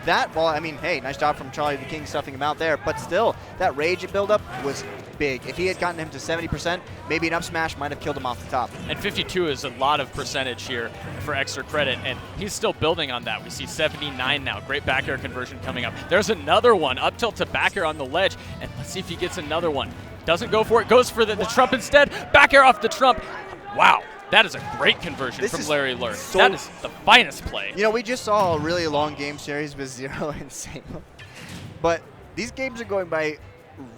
that, well, I mean, hey, nice job from Charlie the King stuffing him out there. But still, that rage buildup was big. If he had gotten him to 70%, maybe an up smash might have killed him off the top. And 52 is a lot of percentage here for extra credit, and he's still building on that. We see 79 now. Great back air conversion coming up. There's another one. Up tilt to back air on the ledge, and let's see if he gets another one. Doesn't go for it. Goes for the trump instead. Back air off the trump. Wow. That is a great conversion from Larry Lurr. That is the finest play. You know, we just saw a really long game series with Zero and Salem, but these games are going by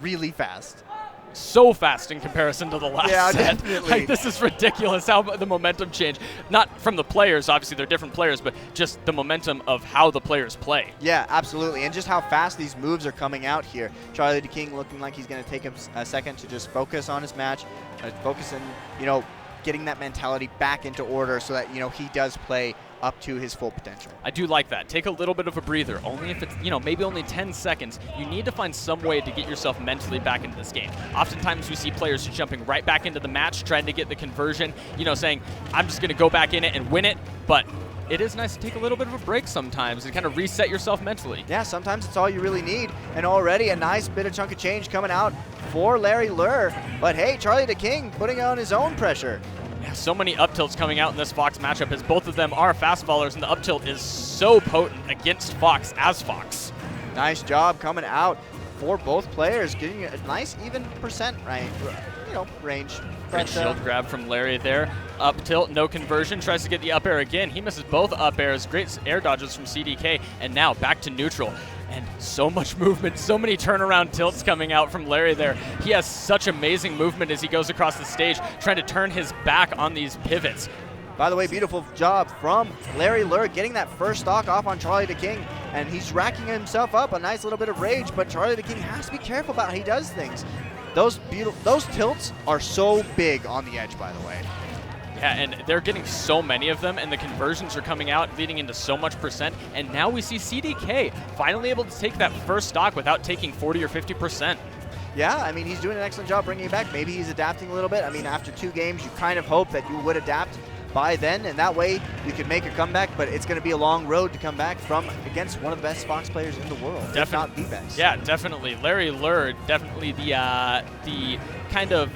really fast. So fast in comparison to the last set. Definitely. Like, this is ridiculous how the momentum changed. Not from the players, obviously they're different players, but just the momentum of how the players play. Yeah, absolutely. And just how fast these moves are coming out here. Charlie the King looking like he's going to take him a second to just focus on his match, focus on, you know, getting that mentality back into order so that, you know, he does play up to his full potential. I do like that. Take a little bit of a breather. Only if it's, you know, maybe only 10 seconds. You need to find some way to get yourself mentally back into this game. Oftentimes we see players jumping right back into the match, trying to get the conversion, you know, saying, I'm just going to go back in it and win it. But it is nice to take a little bit of a break sometimes and kind of reset yourself mentally. Yeah, sometimes it's all you really need. And already a nice bit of chunk of change coming out for Larry Lurr. But hey, Charlie the King putting on his own pressure. Yeah, so many up tilts coming out in this Fox matchup as both of them are fast followers, and the up tilt is so potent against Fox as Fox. Nice job coming out for both players, getting a nice even percent, right? You know, range. Great shield grab from Larry there. Up tilt, no conversion. Tries to get the up air again. He misses both up airs. Great air dodges from CDK. And now back to neutral. And so much movement, so many turnaround tilts coming out from Larry there. He has such amazing movement as he goes across the stage, trying to turn his back on these pivots. By the way, beautiful job from Larry Lurr getting that first stock off on Charlie the King. And he's racking himself up a nice little bit of rage, but Charlie the King has to be careful about how he does things. Those tilts are so big on the edge, by the way. Yeah, and they're getting so many of them, and the conversions are coming out, leading into so much percent. And now we see CDK finally able to take that first stock without taking 40 or 50%. Yeah, I mean, he's doing an excellent job bringing it back. Maybe he's adapting a little bit. I mean, after 2 games, you kind of hope that you would adapt by then, and that way you could make a comeback, but it's going to be a long road to come back from against one of the best Fox players in the world, if not the best. Yeah, definitely. Larry Lurr, definitely the kind of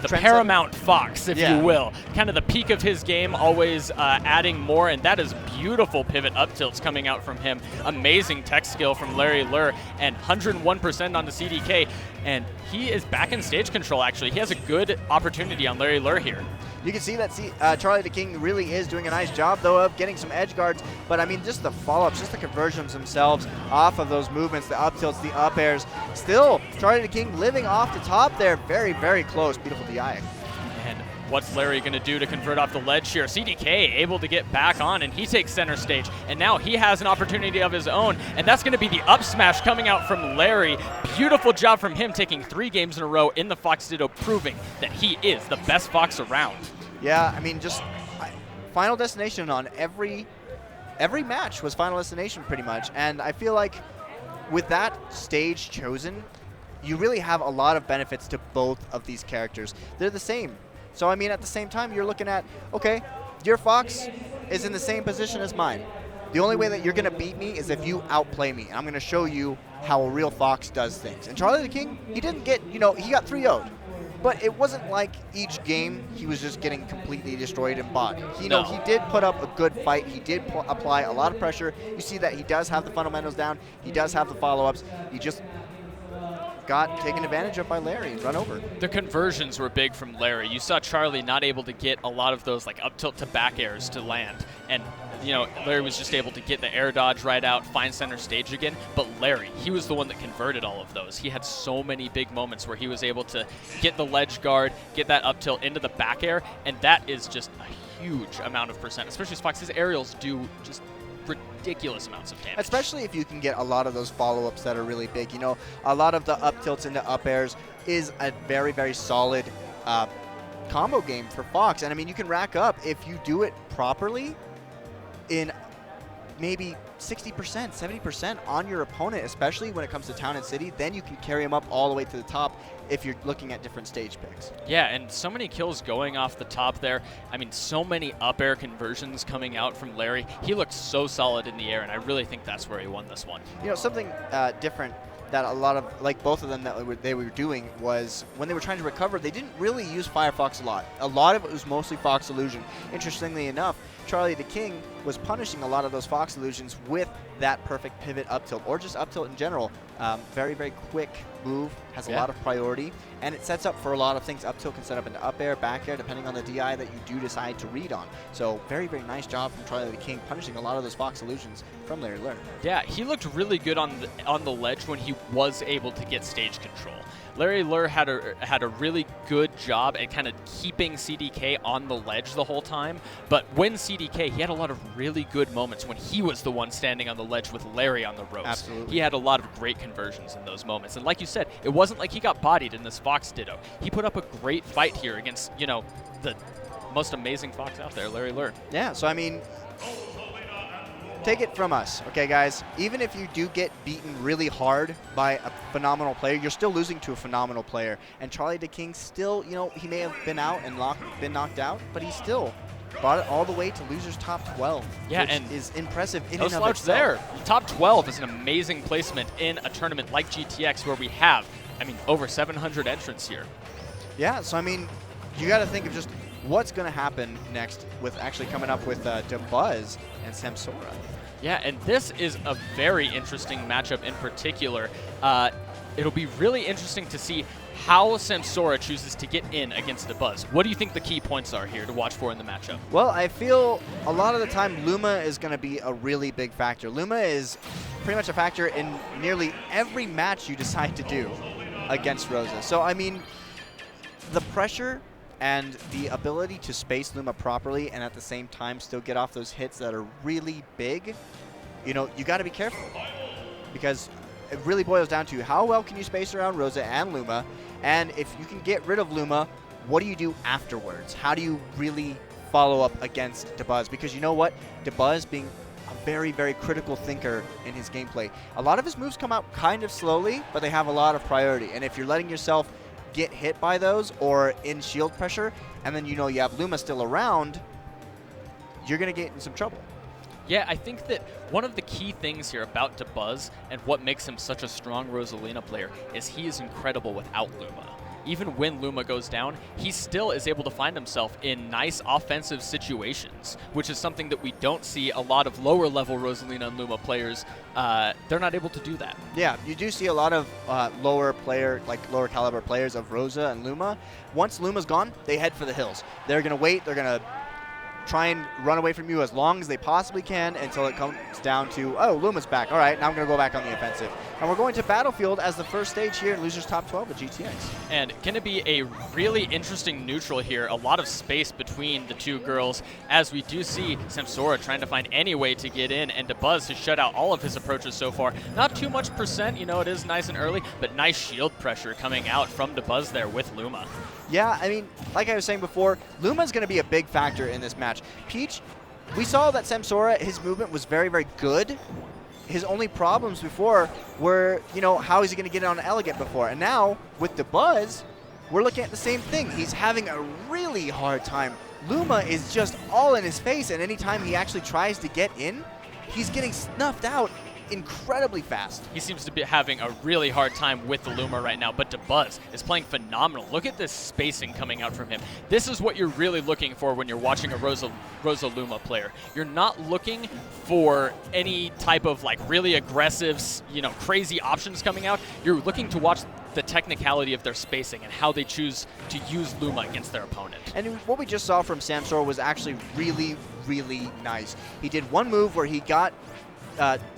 the paramount Fox, if you will. Kind of the peak of his game, always adding more, and that is beautiful pivot up tilts coming out from him. Amazing tech skill from Larry Lurr, and 101% on the CDK, and he is back in stage control, actually. He has a good opportunity on Larry Lurr here. You can see that Charlie the King really is doing a nice job, though, of getting some edge guards. But, I mean, just the follow-ups, just the conversions themselves off of those movements, the up tilts, the up airs. Still, Charlie the King living off the top there. Very, very close. Beautiful DI. And what's Larry going to do to convert off the ledge here? CDK able to get back on, and he takes center stage. And now he has an opportunity of his own, and that's going to be the up smash coming out from Larry. Beautiful job from him, taking 3 games in a row in the Fox Ditto, proving that he is the best Fox around. Yeah, I mean, just Final Destination on every every match was Final Destination pretty much. And I feel like with that stage chosen, you really have a lot of benefits to both of these characters. They're the same. So, I mean, at the same time, you're looking at, okay, your Fox is in the same position as mine. The only way that you're going to beat me is if you outplay me. And I'm going to show you how a real Fox does things. And Charlie the King, he didn't get, he got 3-0'd. But it wasn't like each game he was just getting completely destroyed in body. He did put up a good fight. He did apply a lot of pressure. You see that he does have the fundamentals down. He does have the follow-ups. He just got taken advantage of by Larry and run over. The conversions were big from Larry. You saw Charlie not able to get a lot of those like up tilt to back airs to land. And Larry was just able to get the air dodge right out, find center stage again. But Larry, he was the one that converted all of those. He had so many big moments where he was able to get the ledge guard, get that up tilt into the back air, and that is just a huge amount of percent, especially as Fox. His aerials do just ridiculous amounts of damage. Especially if you can get a lot of those follow-ups that are really big. A lot of the up tilts into up airs is a very, very solid combo game for Fox. And I mean, you can rack up, if you do it properly, in maybe 60%, 70% on your opponent, especially when it comes to Town and City. Then you can carry them up all the way to the top if you're looking at different stage picks. Yeah, and so many kills going off the top there. I mean, so many up air conversions coming out from Larry. He looked so solid in the air, and I really think that's where he won this one. Something different that a lot of, like both of them that they were doing was when they were trying to recover, they didn't really use Firefox a lot. A lot of it was mostly Fox Illusion. Interestingly enough, Charlie the King was punishing a lot of those Fox Illusions with that perfect pivot up tilt, or just up tilt in general. Very, very quick move, has a lot of priority, and it sets up for a lot of things. Up tilt can set up into up air, back air, depending on the DI that you do decide to read on. So very, very nice job from Charlie the King, punishing a lot of those Fox Illusions from Larry Lurr. Yeah, he looked really good on the ledge when he was able to get stage control. Larry Lurr had a really good job at kind of keeping CDK on the ledge the whole time, but when CDK, he had a lot of really good moments when he was the one standing on the ledge with Larry on the ropes. Absolutely. He had a lot of great conversions in those moments, and like you said, it wasn't like he got bodied in this Fox Ditto. He put up a great fight here against, the most amazing Fox out there, Larry Lurr. Yeah, so I mean, take it from us, okay, guys? Even if you do get beaten really hard by a phenomenal player, you're still losing to a phenomenal player. And Charlie the King still, he may have been out and been knocked out, but he still brought it all the way to losers top 12. Yeah, which and is impressive in no and of slouch itself. there. Top 12 is an amazing placement in a tournament like GTX where we have, over 700 entrants here. Yeah, so I mean, you got to think of just what's going to happen next with actually coming up with Dabuz and Samsora. Yeah, and this is a very interesting matchup in particular. It'll be really interesting to see how Samsora chooses to get in against Dabuz. What do you think the key points are here to watch for in the matchup? Well, I feel a lot of the time Luma is going to be a really big factor. Luma is pretty much a factor in nearly every match you decide to do against Rosa. So, I mean, the pressure and the ability to space Luma properly and at the same time still get off those hits that are really big, you got to be careful, because it really boils down to how well can you space around Rosa and Luma, and if you can get rid of Luma, what do you do afterwards? How do you really follow up against Dabuz? Because you know what? Dabuz being a very, very critical thinker in his gameplay. A lot of his moves come out kind of slowly, but they have a lot of priority, and if you're letting yourself get hit by those or in shield pressure, and then you have Luma still around, you're going to get in some trouble. Yeah, I think that one of the key things here about Dabuz and what makes him such a strong Rosalina player is he is incredible without Luma. Even when Luma goes down, he still is able to find himself in nice offensive situations, which is something that we don't see a lot of lower level Rosalina and Luma players. They're not able to do that. Yeah, you do see a lot of lower caliber players of Rosa and Luma. Once Luma's gone, they head for the hills. They're going to wait. They're going to try and run away from you as long as they possibly can until it comes down to, oh, Luma's back. All right, now I'm going to go back on the offensive. And we're going to Battlefield as the first stage here in Losers Top 12 with GTX. And going to be a really interesting neutral here. A lot of space between the two girls, as we do see Samsora trying to find any way to get in, and Dabuz has shut out all of his approaches so far. Not too much percent, it is nice and early, but nice shield pressure coming out from Dabuz there with Luma. Yeah, I mean, like I was saying before, Luma's going to be a big factor in this match. Peach, we saw that Samsora, his movement was very, very good. His only problems before were, how is he going to get it on Elegant before? And now, with Dabuz, we're looking at the same thing. He's having a really hard time. Luma is just all in his face, and anytime he actually tries to get in, he's getting snuffed out incredibly fast. He seems to be having a really hard time with the Luma right now, but Dabuz is playing phenomenal. Look at this spacing coming out from him. This is what you're really looking for when you're watching a Rosa Luma player. You're not looking for any type of like really aggressive, crazy options coming out. You're looking to watch the technicality of their spacing and how they choose to use Luma against their opponent. And what we just saw from Samsora was actually really, really nice. He did one move where he got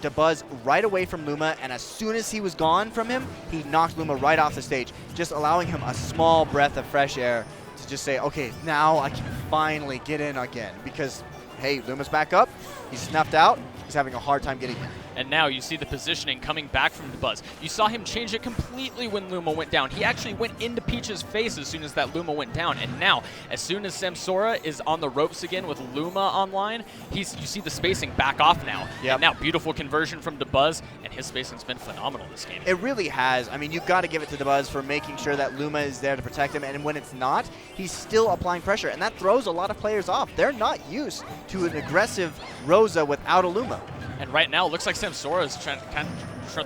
Dabuz right away from Luma, and as soon as he was gone from him, he knocked Luma right off the stage, just allowing him a small breath of fresh air to just say, okay, now I can finally get in again. Because, hey, Luma's back up, he's snuffed out, he's having a hard time getting in. And now you see the positioning coming back from Dabuz. You saw him change it completely when Luma went down. He actually went into Peach's face as soon as that Luma went down. And now, as soon as Samsora is on the ropes again with Luma online, you see the spacing back off now. Yep. And now, beautiful conversion from Dabuz, and his spacing's been phenomenal this game. It really has. I mean, you've got to give it to Dabuz for making sure that Luma is there to protect him, and when it's not, he's still applying pressure, and that throws a lot of players off. They're not used to an aggressive Rosa without a Luma. And right now, it looks like Samsora is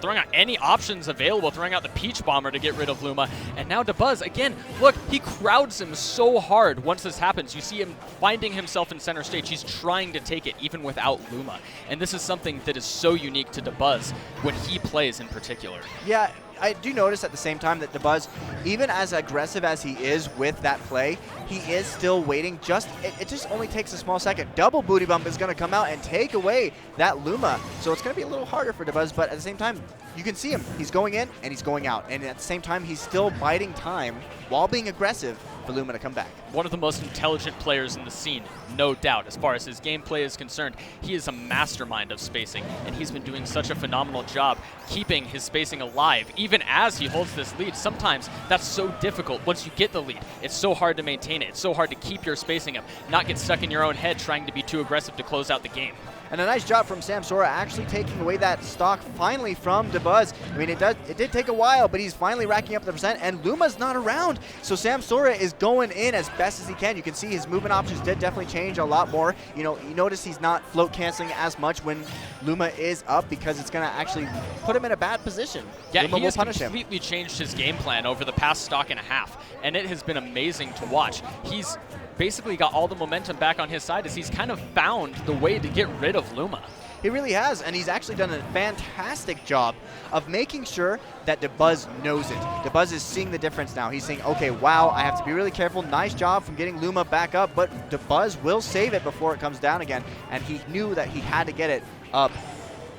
throwing out any options available, throwing out the Peach Bomber to get rid of Luma. And now Dabuz, again, look, he crowds him so hard once this happens. You see him finding himself in center stage. He's trying to take it even without Luma. And this is something that is so unique to Dabuz when he plays in particular. Yeah, I do notice at the same time that Dabuz, even as aggressive as he is with that play, he is still waiting. It just only takes a small second. Double booty bump is going to come out and take away that Luma. So it's going to be a little harder for Dabuz, but at the same time, you can see him. He's going in and he's going out. And at the same time, he's still biding time while being aggressive for Luma to come back. One of the most intelligent players in the scene, no doubt. As far as his gameplay is concerned, he is a mastermind of spacing, and he's been doing such a phenomenal job keeping his spacing alive, even as he holds this lead. Sometimes that's so difficult. Once you get the lead, it's so hard to maintain it. It's so hard to keep your spacing up, not get stuck in your own head trying to be too aggressive to close out the game. And a nice job from Samsora actually taking away that stock finally from Dabuz. I mean, it did take a while, but he's finally racking up the percent, and Luma's not around. So Samsora is going in as best as he can. You can see his movement options did definitely change a lot more. You notice he's not float canceling as much when Luma is up because it's going to actually put him in a bad position. Yeah, Luma he has will punish him. completely changed his game plan over the past stock and a half, and it has been amazing to watch. He's basically got all the momentum back on his side as he's kind of found the way to get rid of Luma. He really has, and he's actually done a fantastic job of making sure that Dabuz knows it. Dabuz is seeing the difference now. He's saying, okay, wow, I have to be really careful. Nice job from getting Luma back up, but Dabuz will save it before it comes down again, and he knew that he had to get it up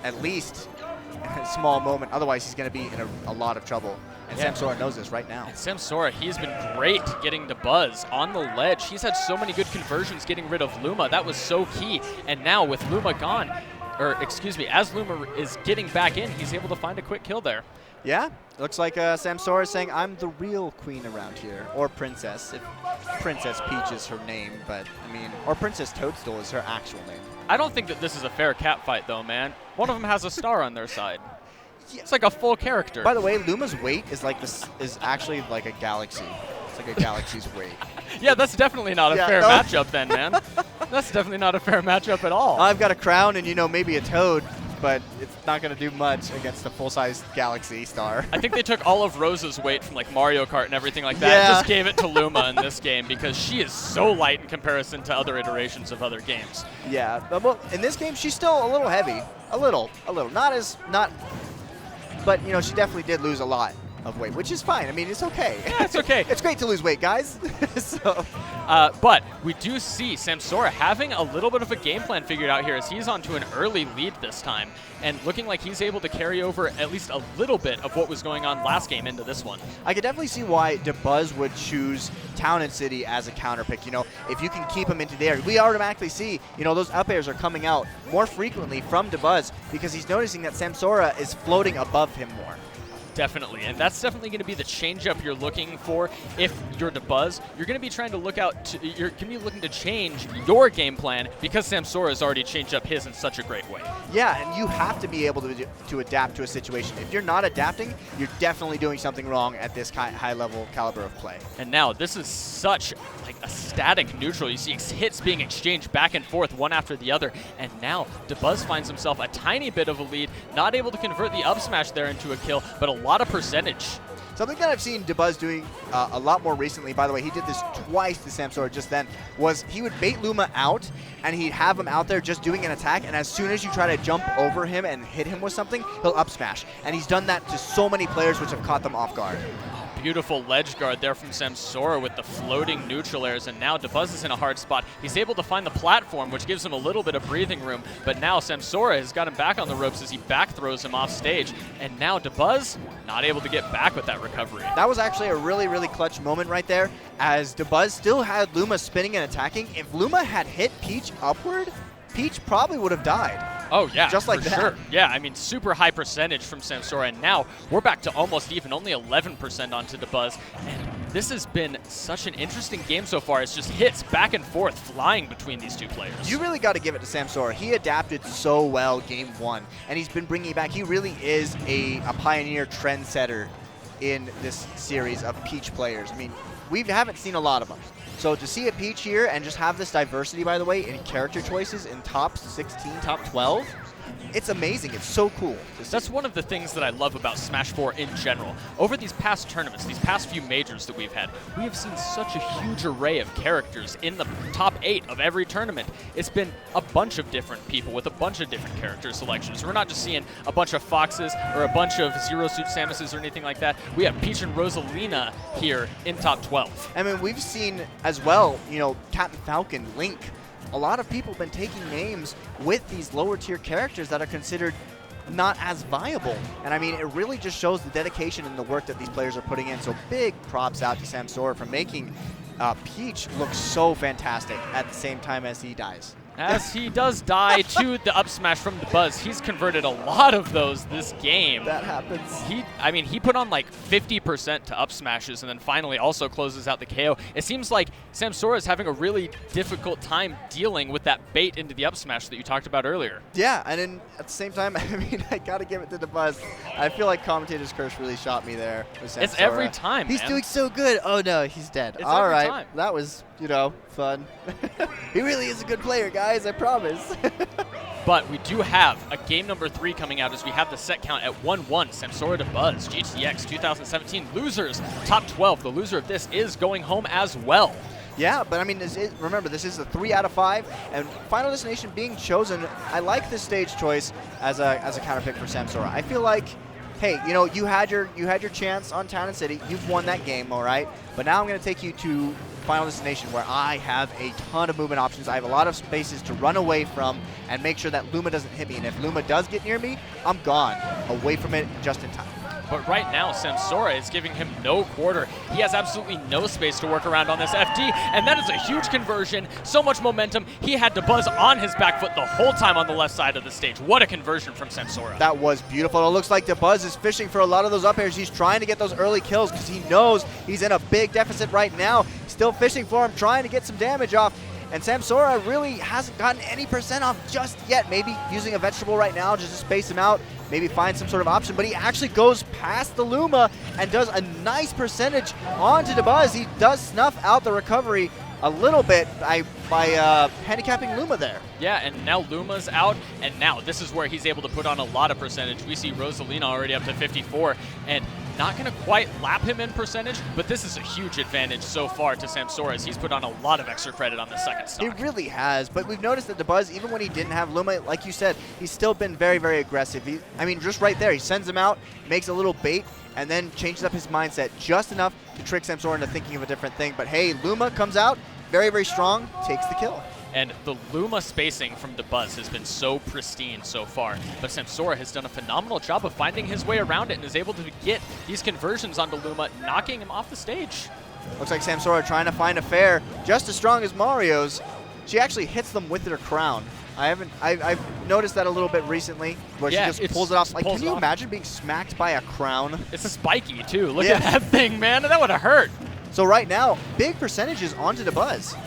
at least in a small moment. Otherwise, he's going to be in a lot of trouble. And Yeah. Samsora knows this right now. And Samsora, he's been great getting Dabuz on the ledge. He's had so many good conversions getting rid of Luma. That was so key. And now with Luma gone, as Luma is getting back in, he's able to find a quick kill there. Yeah, looks like Samsora is saying, I'm the real queen around here. Or princess, if Princess Peach is her name, but I mean, or Princess Toadstool is her actual name. I don't think that this is a fair cat fight, though, man. One of them has a star on their side. It's like a full character. By the way, Luma's weight is actually like a galaxy. It's like a galaxy's weight. Yeah, that's definitely not a fair matchup then, man. That's definitely not a fair matchup at all. I've got a crown and, maybe a toad, but it's not going to do much against a full-size galaxy star. I think they took all of Rosa's weight from like Mario Kart and everything like that and just gave it to Luma in this game because she is so light in comparison to other iterations of other games. Yeah, but well, in this game, she's still a little heavy. A little. But, she definitely did lose a lot of weight, which is fine. I mean, it's okay. Yeah, it's okay. It's great to lose weight, guys. But we do see Samsora having a little bit of a game plan figured out here as he's onto an early lead this time and looking like he's able to carry over at least a little bit of what was going on last game into this one. I could definitely see why Dabuz would choose Town and City as a counter pick. If you can keep him into there, we automatically see, those up airs are coming out more frequently from Dabuz because he's noticing that Samsora is floating above him more. Definitely, and that's definitely going to be the changeup you're looking for if you're Dabuz. You're going to be trying to look out. You're going to be looking to change your game plan because Samsora has already changed up his in such a great way. Yeah, and you have to be able to adapt to a situation. If you're not adapting, you're definitely doing something wrong at this high level caliber of play. And now this is such like a static neutral. You see hits being exchanged back and forth one after the other, and now Dabuz finds himself a tiny bit of a lead, not able to convert the up smash there into a kill, but a lot of percentage. Something that I've seen Dabuz doing a lot more recently, by the way, he did this twice to Samsora just then, was he would bait Luma out, and he'd have him out there just doing an attack, and as soon as you try to jump over him and hit him with something, he'll up smash. And he's done that to so many players, which have caught them off guard. Beautiful ledge guard there from Samsora with the floating neutral airs, and now Dabuz is in a hard spot. He's able to find the platform, which gives him a little bit of breathing room, but now Samsora has got him back on the ropes as he back throws him off stage, and now Dabuz not able to get back with that recovery. That was actually a really, really clutch moment right there, as Dabuz still had Luma spinning and attacking. If Luma had hit Peach upward, Peach probably would have died. Oh, yeah, just like for that. Sure. Yeah, I mean, super high percentage from Samsora, and now we're back to almost even, only 11% onto Dabuz. And this has been such an interesting game so far. It's just hits back and forth flying between these two players. You really got to give it to Samsora. He adapted so well game one, and he's been bringing it back. He really is a pioneer trendsetter in this series of Peach players. I mean, we haven't seen a lot of them. So to see a Peach here and just have this diversity, by the way, in character choices in top 16, top 12, it's amazing. It's so cool. That's one of the things that I love about Smash 4 in general. Over these past tournaments, these past few majors that we've had, we have seen such a huge array of characters in the top 8 of every tournament. It's been a bunch of different people with a bunch of different character selections. We're not just seeing a bunch of Foxes or a bunch of Zero Suit Samuses or anything like that. We have Peach and Rosalina here in top 12. I mean, we've seen as well, you know, Captain Falcon, Link. A lot of people have been taking names with these lower tier characters that are considered not as viable. And I mean, it really just shows the dedication and the work that these players are putting in. So big props out to Samsora for making Peach look so fantastic at the same time as he dies. As he does die to the up smash from Dabuz. He's converted a lot of those this game. That happens. He put on like 50% to up smashes and then finally also closes out the KO. It seems like Samsora is having a really difficult time dealing with that bait into the up smash that you talked about earlier. Yeah, and then at the same time, I mean, I got to give it to Dabuz. I feel like Commentator's Curse really shot me there with Samsora. It's every time, He's man. doing so good. Oh no, he's dead. It's All every right, time. that was, you know, fun. He really is a good player, guys, I promise. But we do have a game number 3 coming out as we have the set count at 1-1. Samsora Dabuz, GTX 2017 losers, top 12. The loser of this is going home as well. Yeah, but I mean, remember, this is a 3 out of 5, and Final Destination being chosen. I like this stage choice as a counter pick for Samsora. I feel like, hey, you know, you had your chance on Town and City. You've won that game, all right. But now I'm going to take you to Final Destination, where I have a ton of movement options. I have a lot of spaces to run away from and make sure that Luma doesn't hit me. And if Luma does get near me, I'm gone, away from it just in time. But right now, Samsora is giving him no quarter. He has absolutely no space to work around on this FD, and that is a huge conversion. So much momentum. He had Dabuz on his back foot the whole time on the left side of the stage. What a conversion from Samsora. That was beautiful. It looks like Dabuz is fishing for a lot of those up airs. He's trying to get those early kills because he knows he's in a big deficit right now. Still fishing for him, trying to get some damage off. And Samsora really hasn't gotten any percent off just yet. Maybe using a vegetable right now just to space him out, maybe find some sort of option. But he actually goes past the Luma and does a nice percentage onto Dabuz. He does snuff out the recovery a little bit by handicapping Luma there. Yeah, and now Luma's out, and now this is where he's able to put on a lot of percentage. We see Rosalina already up to 54, and not going to quite lap him in percentage, but this is a huge advantage so far to Samsora as he's put on a lot of extra credit on the second stock. He really has, but we've noticed that Dabuz, even when he didn't have Luma, like you said, he's still been very, very aggressive. I mean, just right there, he sends him out, makes a little bait, and then changes up his mindset just enough to trick Samsora into thinking of a different thing. But hey, Luma comes out, very, very strong, takes the kill. And the Luma spacing from Dabuz has been so pristine so far, but Samsora has done a phenomenal job of finding his way around it and is able to get these conversions onto Luma, knocking him off the stage. Looks like Samsora trying to find a fair just as strong as Mario's. She actually hits them with her crown. I've noticed that a little bit recently, where Yeah, she just pulls it off. Like, pulls can it you off. imagine being smacked by a crown? It's spiky, too. Look Yeah. at that thing, man. That would have hurt. So right now, big percentages onto Dabuz.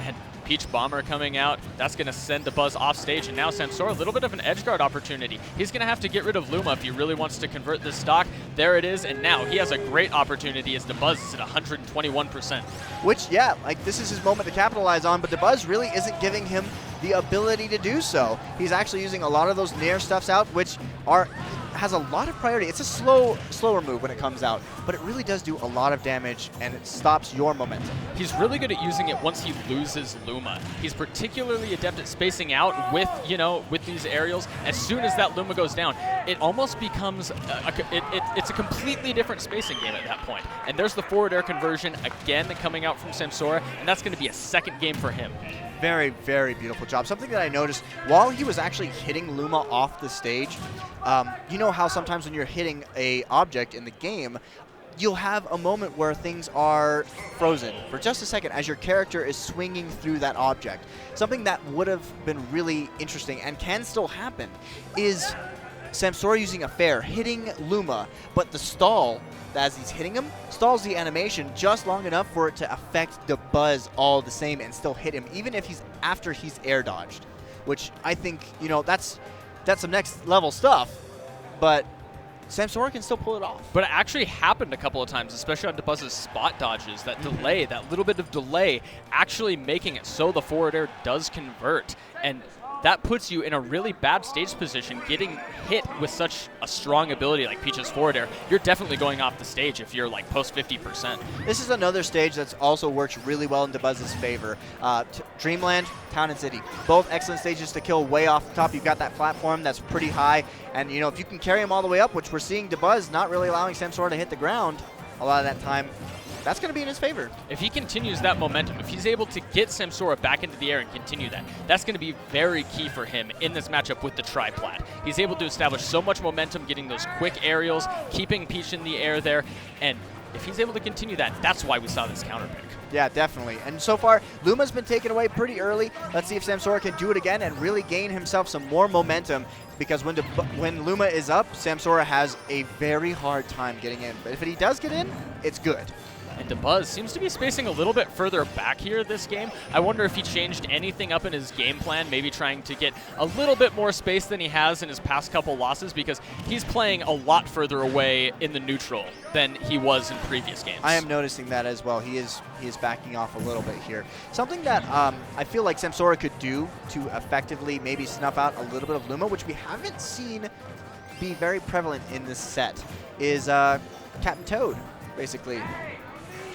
And Peach Bomber coming out. That's going to send Dabuz off stage. And now Samsora, a little bit of an edge guard opportunity. He's going to have to get rid of Luma if he really wants to convert this stock. There it is. And now he has a great opportunity as Dabuz is at 121%. Which, yeah, like this is his moment to capitalize on, but Dabuz really isn't giving him the ability to do so. He's actually using a lot of those Nair stuffs out, which has a lot of priority. It's a slower move when it comes out, but it really does do a lot of damage, and it stops your momentum. He's really good at using it once he loses Luma. He's particularly adept at spacing out with, with these aerials. As soon as that Luma goes down, it almost becomes, it's a completely different spacing game at that point. And there's the forward air conversion again coming out from Samsora, and that's going to be a second game for him. Very, very beautiful job. Something that I noticed while he was actually hitting Luma off the stage, you know how sometimes when you're hitting a object in the game, you'll have a moment where things are frozen for just a second as your character is swinging through that object. Something that would have been really interesting and can still happen is Samsora using a fair, hitting Luma, but the stall as he's hitting him stalls the animation just long enough for it to affect the buzz all the same and still hit him, even if after he's air dodged, which I think, that's some next level stuff, but Samsora can still pull it off. But it actually happened a couple of times, especially on Dabuz's spot dodges, that delay, that little bit of delay, actually making it so the forward air does convert. And that puts you in a really bad stage position. Getting hit with such a strong ability like Peach's forward air, you're definitely going off the stage if you're like post 50%. This is another stage that's also works really well in Dabuz's favor. Dreamland, Town and City, both excellent stages to kill way off the top. You've got that platform that's pretty high, and if you can carry him all the way up, which we're seeing Dabuz not really allowing Samsora to hit the ground a lot of that time, that's going to be in his favor. If he continues that momentum, if he's able to get Samsora back into the air and continue that, that's going to be very key for him in this matchup with the triplat. He's able to establish so much momentum, getting those quick aerials, keeping Peach in the air there, and if he's able to continue that, that's why we saw this counter pick. Yeah, definitely. And so far, Luma's been taken away pretty early. Let's see if Samsora can do it again and really gain himself some more momentum, because when Luma is up, Samsora has a very hard time getting in. But if he does get in, it's good. And Dabuz seems to be spacing a little bit further back here this game. I wonder if he changed anything up in his game plan, maybe trying to get a little bit more space than he has in his past couple losses, because he's playing a lot further away in the neutral than he was in previous games. I am noticing that as well. He is backing off a little bit here. Something that I feel like Samsora could do to effectively maybe snuff out a little bit of Luma, which we haven't seen be very prevalent in this set, is Captain Toad, basically.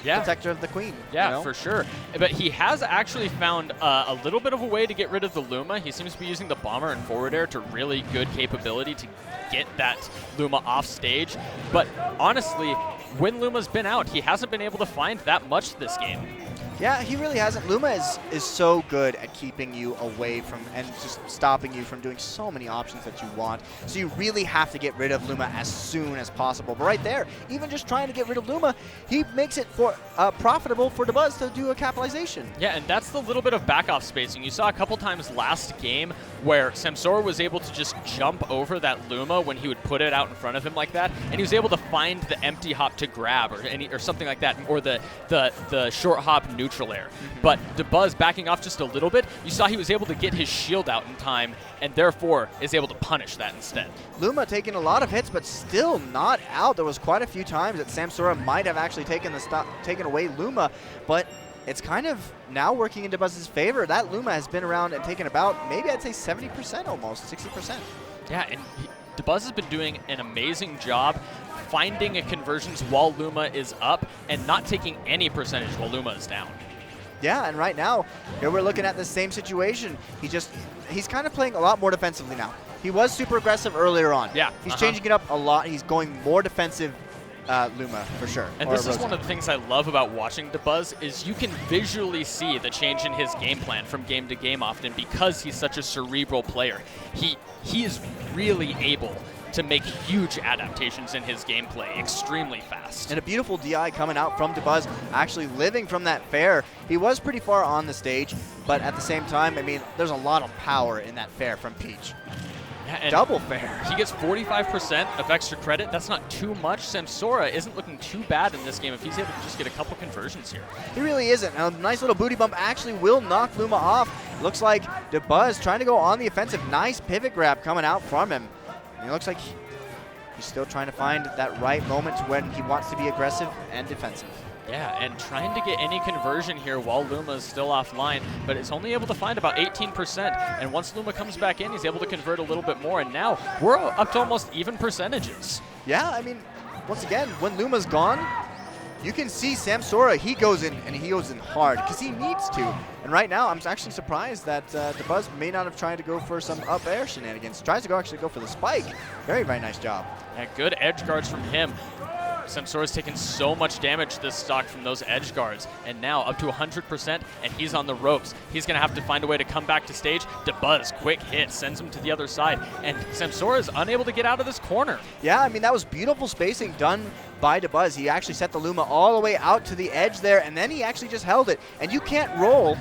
Yeah. Protector of the Queen. Yeah, for sure. But he has actually found a little bit of a way to get rid of the Luma. He seems to be using the bomber and forward air to really good capability to get that Luma off stage. But honestly, when Luma's been out, he hasn't been able to find that much this game. Yeah, he really hasn't. Luma is so good at keeping you away from and just stopping you from doing so many options that you want. So you really have to get rid of Luma as soon as possible. But right there, even just trying to get rid of Luma, he makes it profitable for Dabuz to do a capitalization. Yeah, and that's the little bit of back-off spacing. You saw a couple times last game where Samsora was able to just jump over that Luma when he would put it out in front of him like that, and he was able to find the empty hop to grab or something like that, or the short hop neutral air. But Dabuz backing off just a little bit, you saw he was able to get his shield out in time, and therefore is able to punish that instead. Luma taking a lot of hits, but still not out. There was quite a few times that Samsora might have actually taken away Luma, but it's kind of now working in Dabuz's favor. That Luma has been around and taken about, maybe I'd say 70% almost, 60%. Yeah, and Dabuz has been doing an amazing job finding a conversions while Luma is up and not taking any percentage while Luma is down. Yeah, and right now, here we're looking at the same situation. He's kind of playing a lot more defensively now. He was super aggressive earlier on. Yeah. He's changing it up a lot. He's going more defensive Luma, for sure. And this is one of the things I love about watching Dabuz is you can visually see the change in his game plan from game to game often, because he's such a cerebral player. He is really able to make huge adaptations in his gameplay extremely fast. And a beautiful DI coming out from Dabuz, actually living from that fair. He was pretty far on the stage, but at the same time, I mean, there's a lot of power in that fair from Peach. Yeah, Double fair. He gets 45% of extra credit. That's not too much. Samsora isn't looking too bad in this game if he's able to just get a couple conversions here. He really isn't. A nice little booty bump actually will knock Luma off. Looks like Dabuz trying to go on the offensive. Nice pivot grab coming out from him. And it looks like he's still trying to find that right moment when he wants to be aggressive and defensive. Yeah, and trying to get any conversion here while Luma is still offline, but is only able to find about 18%. And once Luma comes back in, he's able to convert a little bit more. And now we're up to almost even percentages. Yeah, I mean, once again, when Luma's gone, you can see Samsora, he goes in, and he goes in hard because he needs to. And right now, I'm actually surprised that Dabuz may not have tried to go for some up air shenanigans. Tries to actually go for the spike. Very, very nice job. Yeah, good edge guards from him. Samsora's taken so much damage this stock from those edge guards, and now up to 100%, and he's on the ropes. He's going to have to find a way to come back to stage. Dabuz, quick hit, sends him to the other side, and Samsora is unable to get out of this corner. Yeah, I mean, that was beautiful spacing done by Dabuz. He actually set the Luma all the way out to the edge there, and then he actually just held it. And you can't roll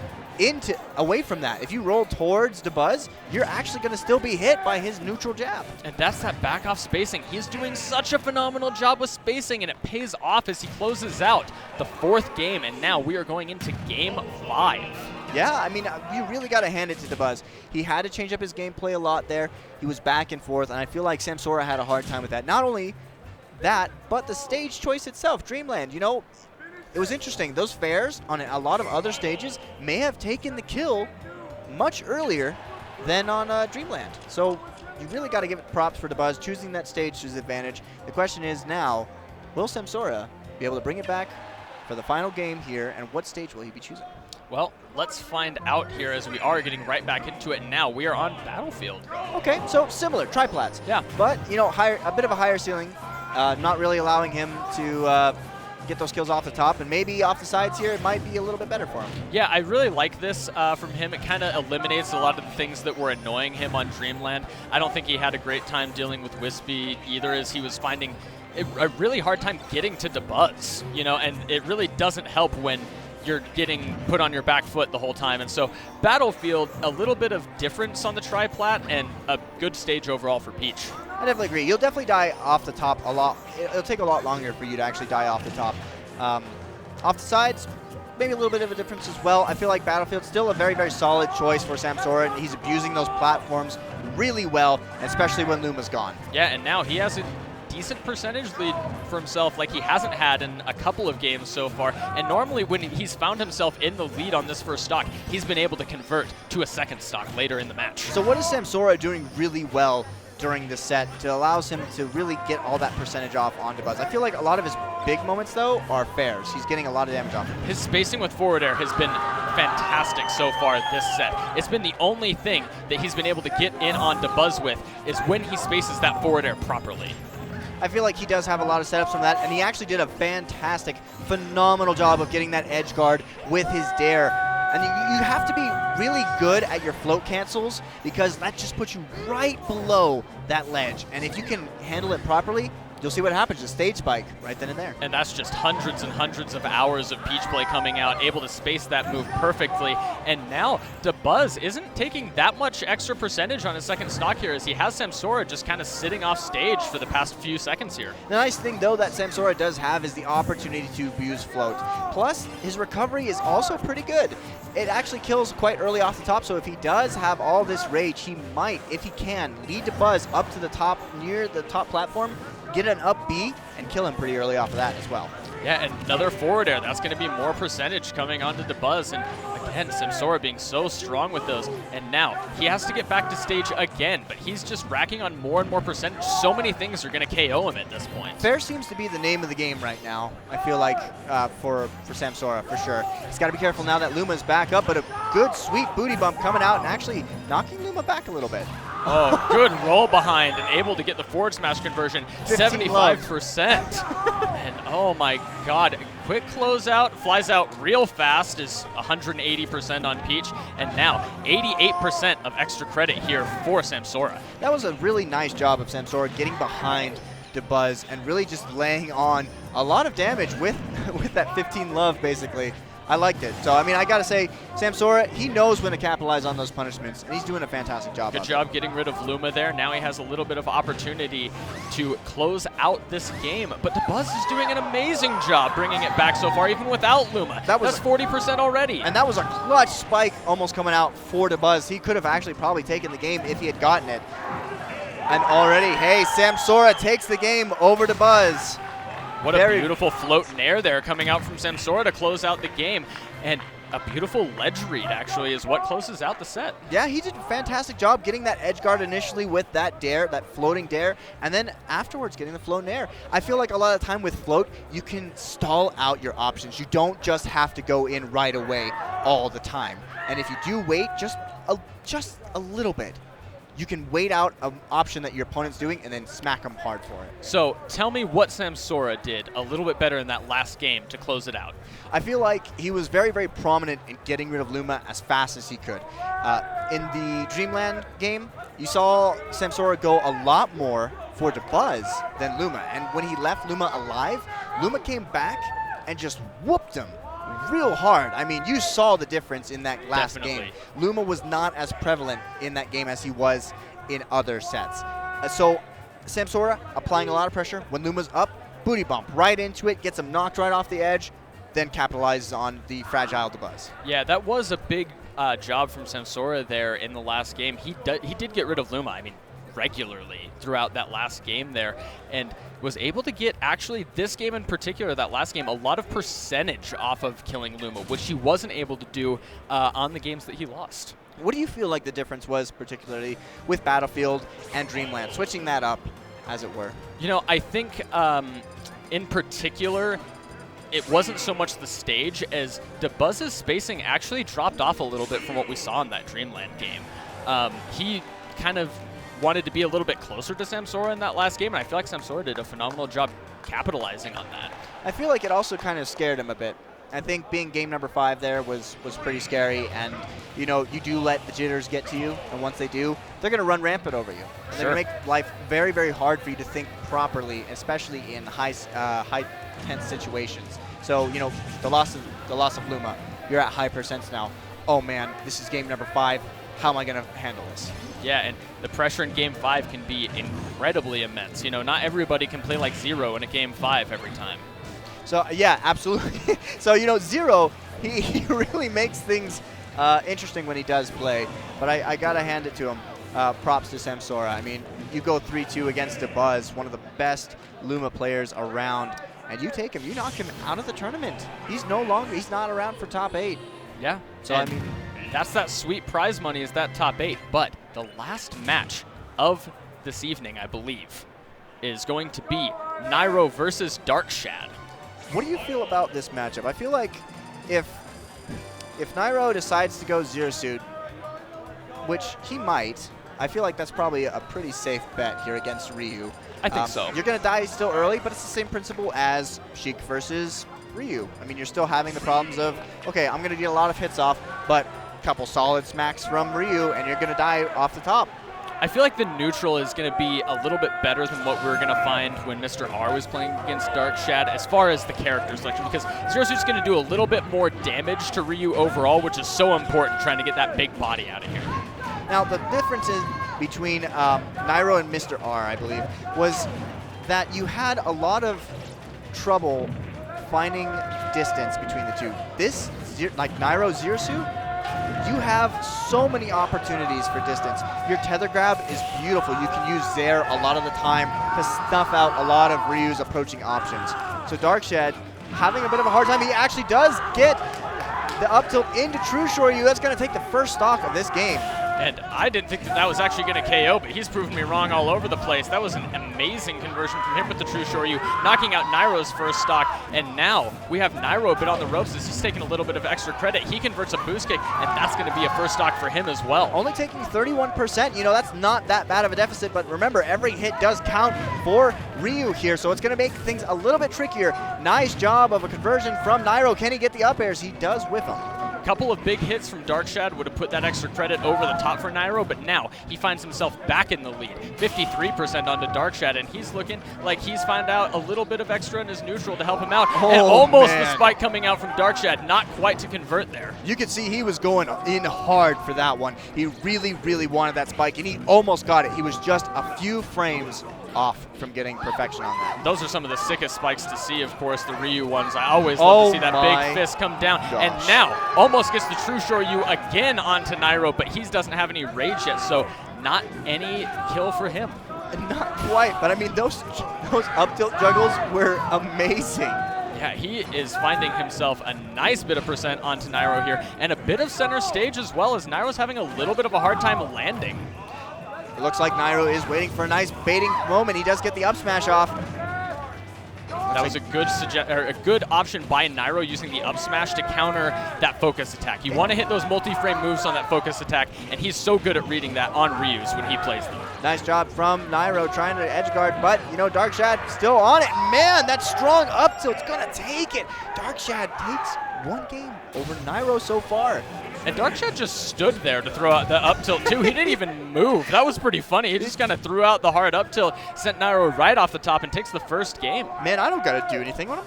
away from that. If you roll towards Dabuz, you're actually going to still be hit by his neutral jab. And that's that back off spacing. He's doing such a phenomenal job with spacing, and it pays off as he closes out the 4th game, and now we are going into game 5. Yeah, I mean, you really got to hand it to Dabuz. He had to change up his gameplay a lot there. He was back and forth, and I feel like Samsora had a hard time with that. Not only that, but the stage choice itself, Dreamland, you know, it was interesting. Those fairs on a lot of other stages may have taken the kill much earlier than on Dreamland. So you really got to give it props for Dabuz choosing that stage to his advantage. The question is now, will Samsora be able to bring it back for the final game here, and what stage will he be choosing? Well, let's find out here as we are getting right back into it now. We are on Battlefield. Okay, so similar, triplats. Yeah. But, you know, a bit of a higher ceiling, not really allowing him to get those kills off the top, and maybe off the sides here it might be a little bit better for him. Yeah, I really like this from him. It kind of eliminates a lot of the things that were annoying him on Dreamland. I don't think he had a great time dealing with Wispy either, as he was finding a really hard time getting to Dabuz, you know, and it really doesn't help when you're getting put on your back foot the whole time. And so Battlefield, a little bit of difference on the triplat, and a good stage overall for Peach. I definitely agree. You'll definitely die off the top a lot. It'll take a lot longer for you to actually die off the top. Off the sides, maybe a little bit of a difference as well. I feel like Battlefield's still a very, very solid choice for Samsora, and he's abusing those platforms really well, especially when Luma's gone. Yeah, and now he has a decent percentage lead for himself like he hasn't had in a couple of games so far. And normally when he's found himself in the lead on this first stock, he's been able to convert to a second stock later in the match. So what is Samsora doing really well during the set to allows him to really get all that percentage off on Dabuz? I feel like a lot of his big moments, though, are fairs. He's getting a lot of damage off. His spacing with forward air has been fantastic so far this set. It's been the only thing that he's been able to get in on Dabuz with is when he spaces that forward air properly. I feel like he does have a lot of setups from that, and he actually did a fantastic, phenomenal job of getting that edge guard with his dare. And you have to be really good at your float cancels, because that just puts you right below that ledge. And if you can handle it properly, you'll see what happens, a stage spike right then and there. And that's just hundreds and hundreds of hours of Peach play coming out, able to space that move perfectly. And now Dabuz isn't taking that much extra percentage on his second stock here, as he has Samsora just kind of sitting off stage for the past few seconds here. The nice thing, though, that Samsora does have is the opportunity to use float. Plus, his recovery is also pretty good. It actually kills quite early off the top, so if he does have all this rage, he might, if he can, lead Dabuz up to the top, near the top platform, get an up B, and kill him pretty early off of that as well. Yeah, and another forward air. That's going to be more percentage coming onto Dabuz. And again, Samsora being so strong with those. And now he has to get back to stage again, but he's just racking on more and more percentage. So many things are going to KO him at this point. Fair seems to be the name of the game right now, I feel like, for Samsora, for sure. He's got to be careful now that Luma's back up, but a good, sweet booty bump coming out and actually knocking Luma back a little bit. Oh, good roll behind and able to get the forward smash conversion, 75%. And oh my god, quick closeout, flies out real fast, is 180% on Peach, and now 88% of extra credit here for Samsora. That was a really nice job of Samsora getting behind Dabuz and really just laying on a lot of damage with that 15 love, basically. I liked it. So, I mean, I got to say, Samsora, he knows when to capitalize on those punishments, and he's doing a fantastic job. Good job getting rid of Luma there. Now he has a little bit of opportunity to close out this game. But Dabuz is doing an amazing job bringing it back so far, even without Luma. That's 40% already. And that was a clutch spike almost coming out for Dabuz. He could have actually probably taken the game if he had gotten it. And already, hey, Samsora takes the game over Dabuz. What a beautiful float in air there coming out from Samsora to close out the game. And a beautiful ledge read, actually, is what closes out the set. Yeah, he did a fantastic job getting that edge guard initially with that dare, that floating dare, and then afterwards getting the float in air. I feel like a lot of the time with float, you can stall out your options. You don't just have to go in right away all the time. And if you do wait just a little bit, you can wait out an option that your opponent's doing and then smack them hard for it. So tell me what Samsora did a little bit better in that last game to close it out. I feel like he was very, very prominent in getting rid of Luma as fast as he could. In the Dreamland game, you saw Samsora go a lot more for Dabuz than Luma. And when he left Luma alive, Luma came back and just whooped him real hard. I mean, you saw the difference in that last game. Luma was not as prevalent in that game as he was in other sets. So Samsora applying a lot of pressure. When Luma's up, booty bump right into it, gets him knocked right off the edge, then capitalizes on the fragile Dabuz. Yeah, that was a big job from Samsora there in the last game. He did get rid of Luma, I mean, regularly throughout that last game there, and was able to get, actually this game in particular, that last game, a lot of percentage off of killing Luma, which he wasn't able to do on the games that he lost. What do you feel like the difference was, particularly with Battlefield and Dreamland, switching that up, as it were? You know, I think in particular, it wasn't so much the stage as Dabuz's spacing actually dropped off a little bit from what we saw in that Dreamland game. He kind of wanted to be a little bit closer to Samsora in that last game, and I feel like Samsora did a phenomenal job capitalizing on that. I feel like it also kind of scared him a bit. I think being game number 5 there was pretty scary, and you know, you do let the jitters get to you, and once they do, they're going to run rampant over you. And they're going to make life very, very hard for you to think properly, especially in high tense situations. So, you know, the loss of Luma, you're at high percents now. Oh man, this is game number 5. How am I going to handle this? Yeah, and the pressure in Game 5 can be incredibly immense. You know, not everybody can play like Zero in a Game 5 every time. So, yeah, absolutely. So, you know, Zero, he really makes things interesting when he does play. But I got to hand it to him. Props to Samsora. I mean, you go 3-2 against Dabuz, one of the best Luma players around, and you take him, you knock him out of the tournament. He's not around for top 8. Yeah. So, I mean, that's that sweet prize money, is that top 8. But the last match of this evening, I believe, is going to be Nairo versus Darkshad. What do you feel about this matchup? I feel like if Nairo decides to go Zero Suit, which he might, I feel like that's probably a pretty safe bet here against Ryu. I think so. You're going to die still early, but it's the same principle as Sheik versus Ryu. I mean, you're still having the problems of, okay, I'm going to get a lot of hits off, but a couple solid smacks from Ryu, and you're going to die off the top. I feel like the neutral is going to be a little bit better than what we were going to find when Mr. R was playing against Darkshad as far as the character selection, because Zero Suit's going to do a little bit more damage to Ryu overall, which is so important trying to get that big body out of here. Now, the difference is between Nairo and Mr. R, I believe, was that you had a lot of trouble finding distance between the two. This, like Nairo Zero Suit, you have so many opportunities for distance. Your tether grab is beautiful. You can use Zair a lot of the time to snuff out a lot of Ryu's approaching options. So Darkshad having a bit of a hard time. He actually does get the up tilt into True Shoryu. That's going to take the first stock of this game. And I didn't think that was actually going to KO, but he's proven me wrong all over the place. That was an amazing conversion from him with the True Shoryu, knocking out Nairo's first stock. And now we have Nairo a bit on the ropes as he's taking a little bit of extra credit. He converts a boost kick, and that's going to be a first stock for him as well. Only taking 31%, you know, that's not that bad of a deficit, but remember, every hit does count for Ryu here, so it's going to make things a little bit trickier. Nice job of a conversion from Nairo. Can he get the up airs? He does whiff them. A couple of big hits from Darkshad would have put that extra credit over the top for Nairo, but now he finds himself back in the lead. 53% onto Darkshad, and he's looking like he's found out a little bit of extra in his neutral to help him out. And almost the spike coming out from Darkshad, not quite to convert there. You could see he was going in hard for that one. He really, really wanted that spike, and he almost got it. He was just a few frames off from getting perfection on that. Those are some of the sickest spikes to see, of course, the Ryu ones. I always love to see that big fist come down. Gosh. And now, almost gets the True Shoryu again onto Nairo, but he doesn't have any rage yet, so not any kill for him. Not quite, but I mean, those up tilt juggles were amazing. Yeah, he is finding himself a nice bit of percent onto Nairo here, and a bit of center stage as well, as Nairo's having a little bit of a hard time landing. It looks like Nairo is waiting for a nice baiting moment. He does get the up smash off. That was a good option by Nairo, using the up smash to counter that focus attack. You want to hit those multi-frame moves on that focus attack, and he's so good at reading that on Ryu's when he plays them. Nice job from Nairo trying to edge guard, but you know, Darkshad still on it. Man, that strong up tilt's gonna take it. Darkshad takes one game over Nairo so far. And Darkshad just stood there to throw out the up tilt too. He didn't even move. That was pretty funny. He just kind of threw out the hard up tilt, sent Nairo right off the top, and takes the first game. Man, I don't gotta do anything. I'm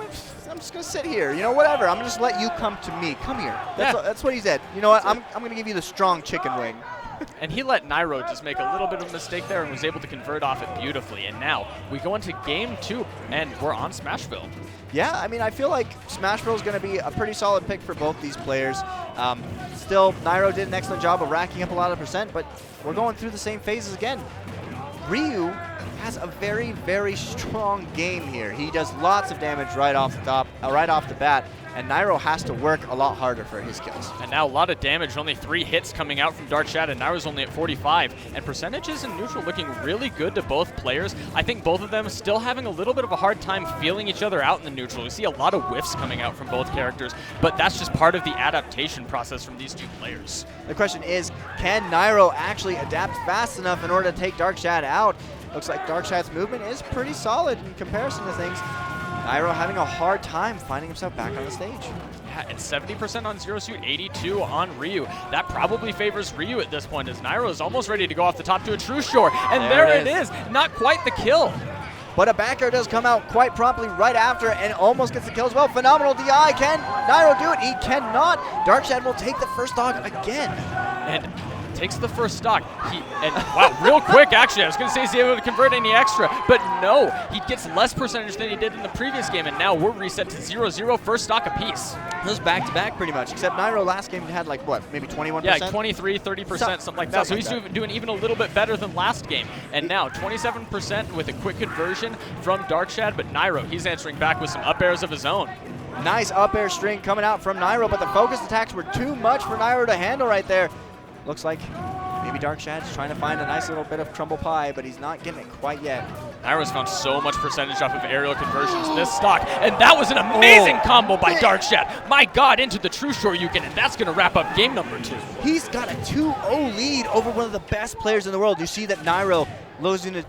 just gonna sit here. You know, whatever. I'm gonna just let you come to me. Come here. That's what he said. You know what? I'm gonna give you the strong chicken wing. And he let Nairo just make a little bit of a mistake there and was able to convert off it beautifully. And now we go into game 2, and we're on Smashville. Yeah, I mean, I feel like Smashville is going to be a pretty solid pick for both these players. Still, Nairo did an excellent job of racking up a lot of percent, but we're going through the same phases again. Ryu has a very, very strong game here. He does lots of damage right off the bat, and Nairo has to work a lot harder for his kills. And now a lot of damage, only 3 hits coming out from Darkshad, and Nairo's only at 45. And percentages in neutral looking really good to both players. I think both of them still having a little bit of a hard time feeling each other out in the neutral. We see a lot of whiffs coming out from both characters, but that's just part of the adaptation process from these two players. The question is, can Nairo actually adapt fast enough in order to take Darkshad out? Looks like Darkshad's movement is pretty solid in comparison to things. Nairo having a hard time finding himself back on the stage. Yeah, and 70% on Zero Suit, 82 on Ryu. That probably favors Ryu at this point, as Nairo is almost ready to go off the top to a True Shore. And there it is. Not quite the kill. But a back air does come out quite promptly right after and almost gets the kill as well. Phenomenal DI. Can Nairo do it? He cannot. Darkshad will take the first stock again. And takes the first stock. Wow, real quick, actually. I was going to say, is he able to convert any extra? But no, he gets less percentage than he did in the previous game, and now we're reset to 0-0, first stock apiece. Those back-to-back pretty much, except Nairo last game had like, what, maybe 21%? Yeah, 23, 30%, something like that. So he's doing even a little bit better than last game. And now 27% with a quick conversion from Darkshad, but Nairo, he's answering back with some up airs of his own. Nice up air string coming out from Nairo, but the focus attacks were too much for Nairo to handle right there. Looks like maybe Darkshad's trying to find a nice little bit of crumble pie, but he's not getting it quite yet. Nairo's found so much percentage off of aerial conversions in this stock, and that was an amazing combo by Darkshad. My God, into the True Shoryuken, and that's going to wrap up game number 2. He's got a 2-0 lead over one of the best players in the world. You see that Nairo losing his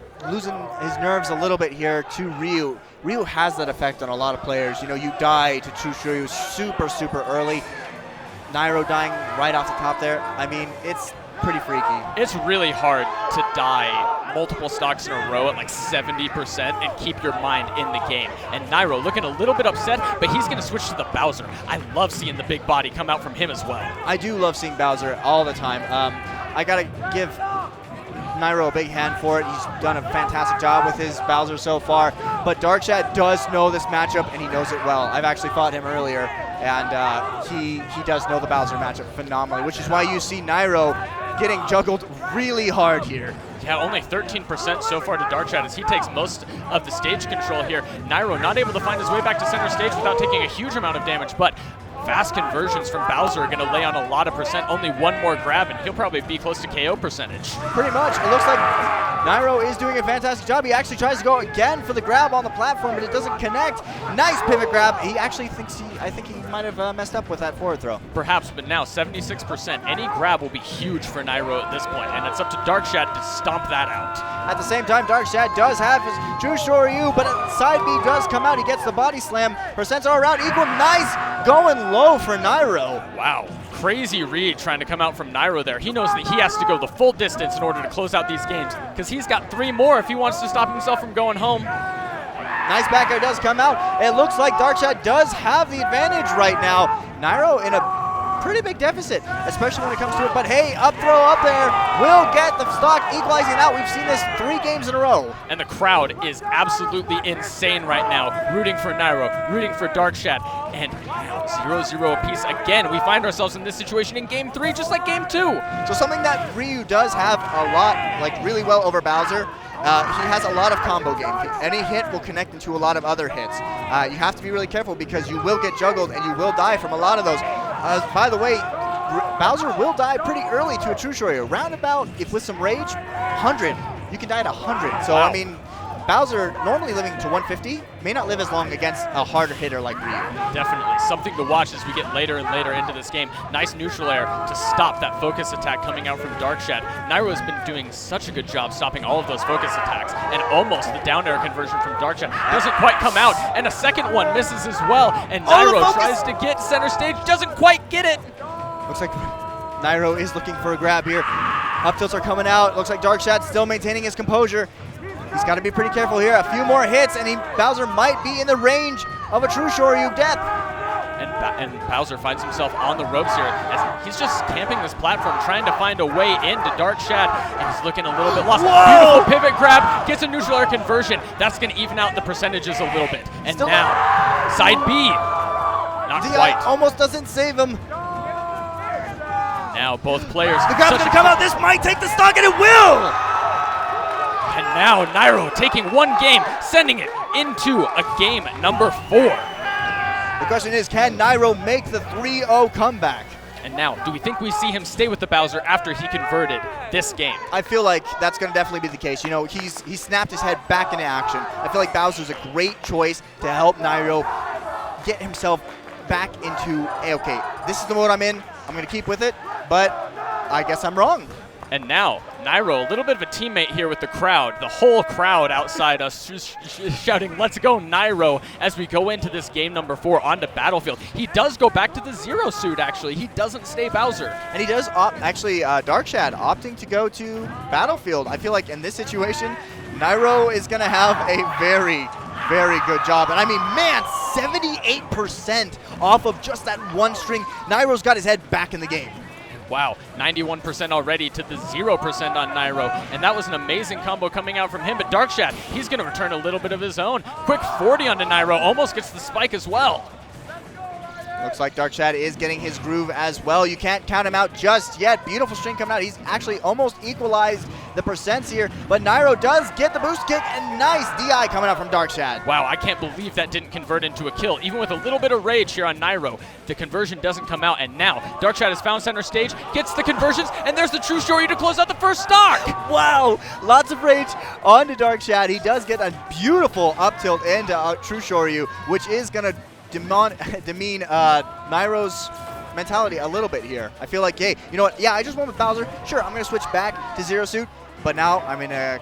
nerves a little bit here to Ryu. Ryu has that effect on a lot of players. You know, you die to True Shoryu super, super early. Nairo dying right off the top there. I mean, it's pretty freaky. It's really hard to die multiple stocks in a row at like 70% and keep your mind in the game. And Nairo looking a little bit upset, but he's going to switch to the Bowser. I love seeing the big body come out from him as well. I do love seeing Bowser all the time. I got to give Nairo a big hand for it. He's done a fantastic job with his Bowser so far, but Darkshad does know this matchup, and he knows it well. I've actually fought him earlier, and he does know the Bowser matchup phenomenally, which is why you see Nairo getting juggled really hard here. Yeah, only 13% so far to Darkshad as he takes most of the stage control here. Nairo not able to find his way back to center stage without taking a huge amount of damage, but fast conversions from Bowser are going to lay on a lot of percent. Only one more grab, and he'll probably be close to KO percentage. Pretty much. It looks like Nairo is doing a fantastic job. He actually tries to go again for the grab on the platform, but it doesn't connect. Nice pivot grab. He actually thinks I think he might have messed up with that forward throw. Perhaps, but now 76%. Any grab will be huge for Nairo at this point, and it's up to Darkshad to stomp that out. At the same time, Darkshad does have his True Shoryu, but side B does come out. He gets the body slam. Percents are around equal. Nice going low for Nairo. Wow. Crazy read trying to come out from Nairo there. He knows that he has to go the full distance in order to close out these games because he's got 3 more if he wants to stop himself from going home. Nice back air does come out. It looks like Darkshad does have the advantage right now. Nairo in a pretty big deficit, especially when it comes to it. But hey, up throw up there will get the stock equalizing out. We've seen this 3 games in a row. And the crowd is absolutely insane right now, rooting for Nairo, rooting for Darkshad. And now 0-0 apiece again. We find ourselves in this situation in game 3, just like game 2. So something that Ryu does have a lot, like really well over Bowser, he has a lot of combo game. Any hit will connect into a lot of other hits. You have to be really careful because you will get juggled and you will die from a lot of those. By the way, Bowser will die pretty early to a True Shoryu. Roundabout, if with some rage, 100. You can die at 100. So, wow. I mean, Bowser, normally living to 150, may not live as long against a harder hitter like Ryu. Definitely. Something to watch as we get later and later into this game. Nice neutral air to stop that focus attack coming out from Darkshad. Nairo's been doing such a good job stopping all of those focus attacks, and almost the down air conversion from Darkshad doesn't quite come out, and a second one misses as well, and Nairo tries to get center stage, doesn't quite get it. Looks like Nairo is looking for a grab here. Up tilts are coming out. Looks like Darkshad still maintaining his composure. He's got to be pretty careful here. A few more hits, and Bowser might be in the range of a True Shoryu death. And Bowser finds himself on the ropes here as he's just camping this platform, trying to find a way into Darkshad, and he's looking a little bit lost. Whoa! Beautiful pivot grab, gets a neutral air conversion. That's going to even out the percentages a little bit. And still now, side B, not quite. Almost doesn't save him. Now both players. The grab's going to come out. This might take the stock, and it will! And now Nairo taking one game, sending it into a game number 4. The question is, can Nairo make the 3-0 comeback? And now, do we think we see him stay with the Bowser after he converted this game? I feel like that's going to definitely be the case. You know, he snapped his head back into action. I feel like Bowser's a great choice to help Nairo get himself back into, hey, okay, this is the mode I'm in. I'm going to keep with it, but I guess I'm wrong. And now, Nairo, a little bit of a teammate here with the crowd. The whole crowd outside us shouting, "Let's go, Nairo," as we go into this game number 4 onto Battlefield. He does go back to the Zero suit, actually. He doesn't stay Bowser. And he does, Darkshad opting to go to Battlefield. I feel like in this situation, Nairo is going to have a very, very good job. And I mean, man, 78% off of just that one string. Nairo's got his head back in the game. Wow, 91% already to the 0% on Nairo. And that was an amazing combo coming out from him. But Darkshad, he's going to return a little bit of his own. Quick 40 onto Nairo, almost gets the spike as well. Looks like Darkshad is getting his groove as well. You can't count him out just yet. Beautiful string coming out. He's actually almost equalized the percents here. But Nairo does get the boost kick, and nice DI coming out from Darkshad. Wow, I can't believe that didn't convert into a kill. Even with a little bit of rage here on Nairo, the conversion doesn't come out. And now, Darkshad has found center stage, gets the conversions, and there's the True Shoryu to close out the first stock. Wow, lots of rage onto Darkshad. He does get a beautiful up tilt into True Shoryu, which is going to demean Nairo's mentality a little bit here. I feel like, hey, you know what? Yeah, I just went with Bowser. Sure, I'm going to switch back to Zero Suit, but now I'm in a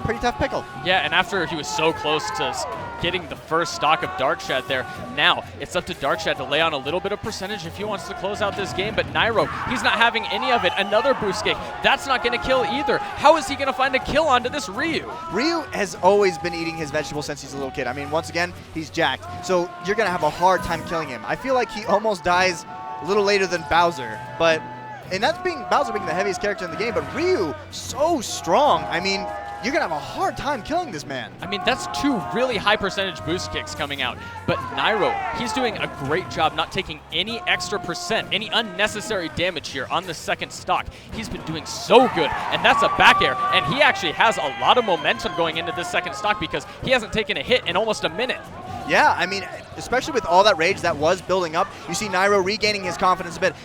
pretty tough pickle. Yeah, and after he was so close to getting the first stock of Darkshad there, now it's up to Darkshad to lay on a little bit of percentage if he wants to close out this game. But Nairo, he's not having any of it. Another boost kick. That's not going to kill either. How is he going to find a kill onto this Ryu? Ryu has always been eating his vegetables since he's a little kid. I mean, once again, he's jacked. So you're going to have a hard time killing him. I feel like he almost dies a little later than Bowser. And that's Bowser being the heaviest character in the game, but Ryu, so strong. I mean, you're going to have a hard time killing this man. I mean, that's 2 really high percentage boost kicks coming out. But Nairo, he's doing a great job not taking any extra percent, any unnecessary damage here on the second stock. He's been doing so good, and that's a back air. And he actually has a lot of momentum going into this second stock because he hasn't taken a hit in almost a minute. Yeah, I mean, especially with all that rage that was building up. You see Nairo regaining his confidence a bit.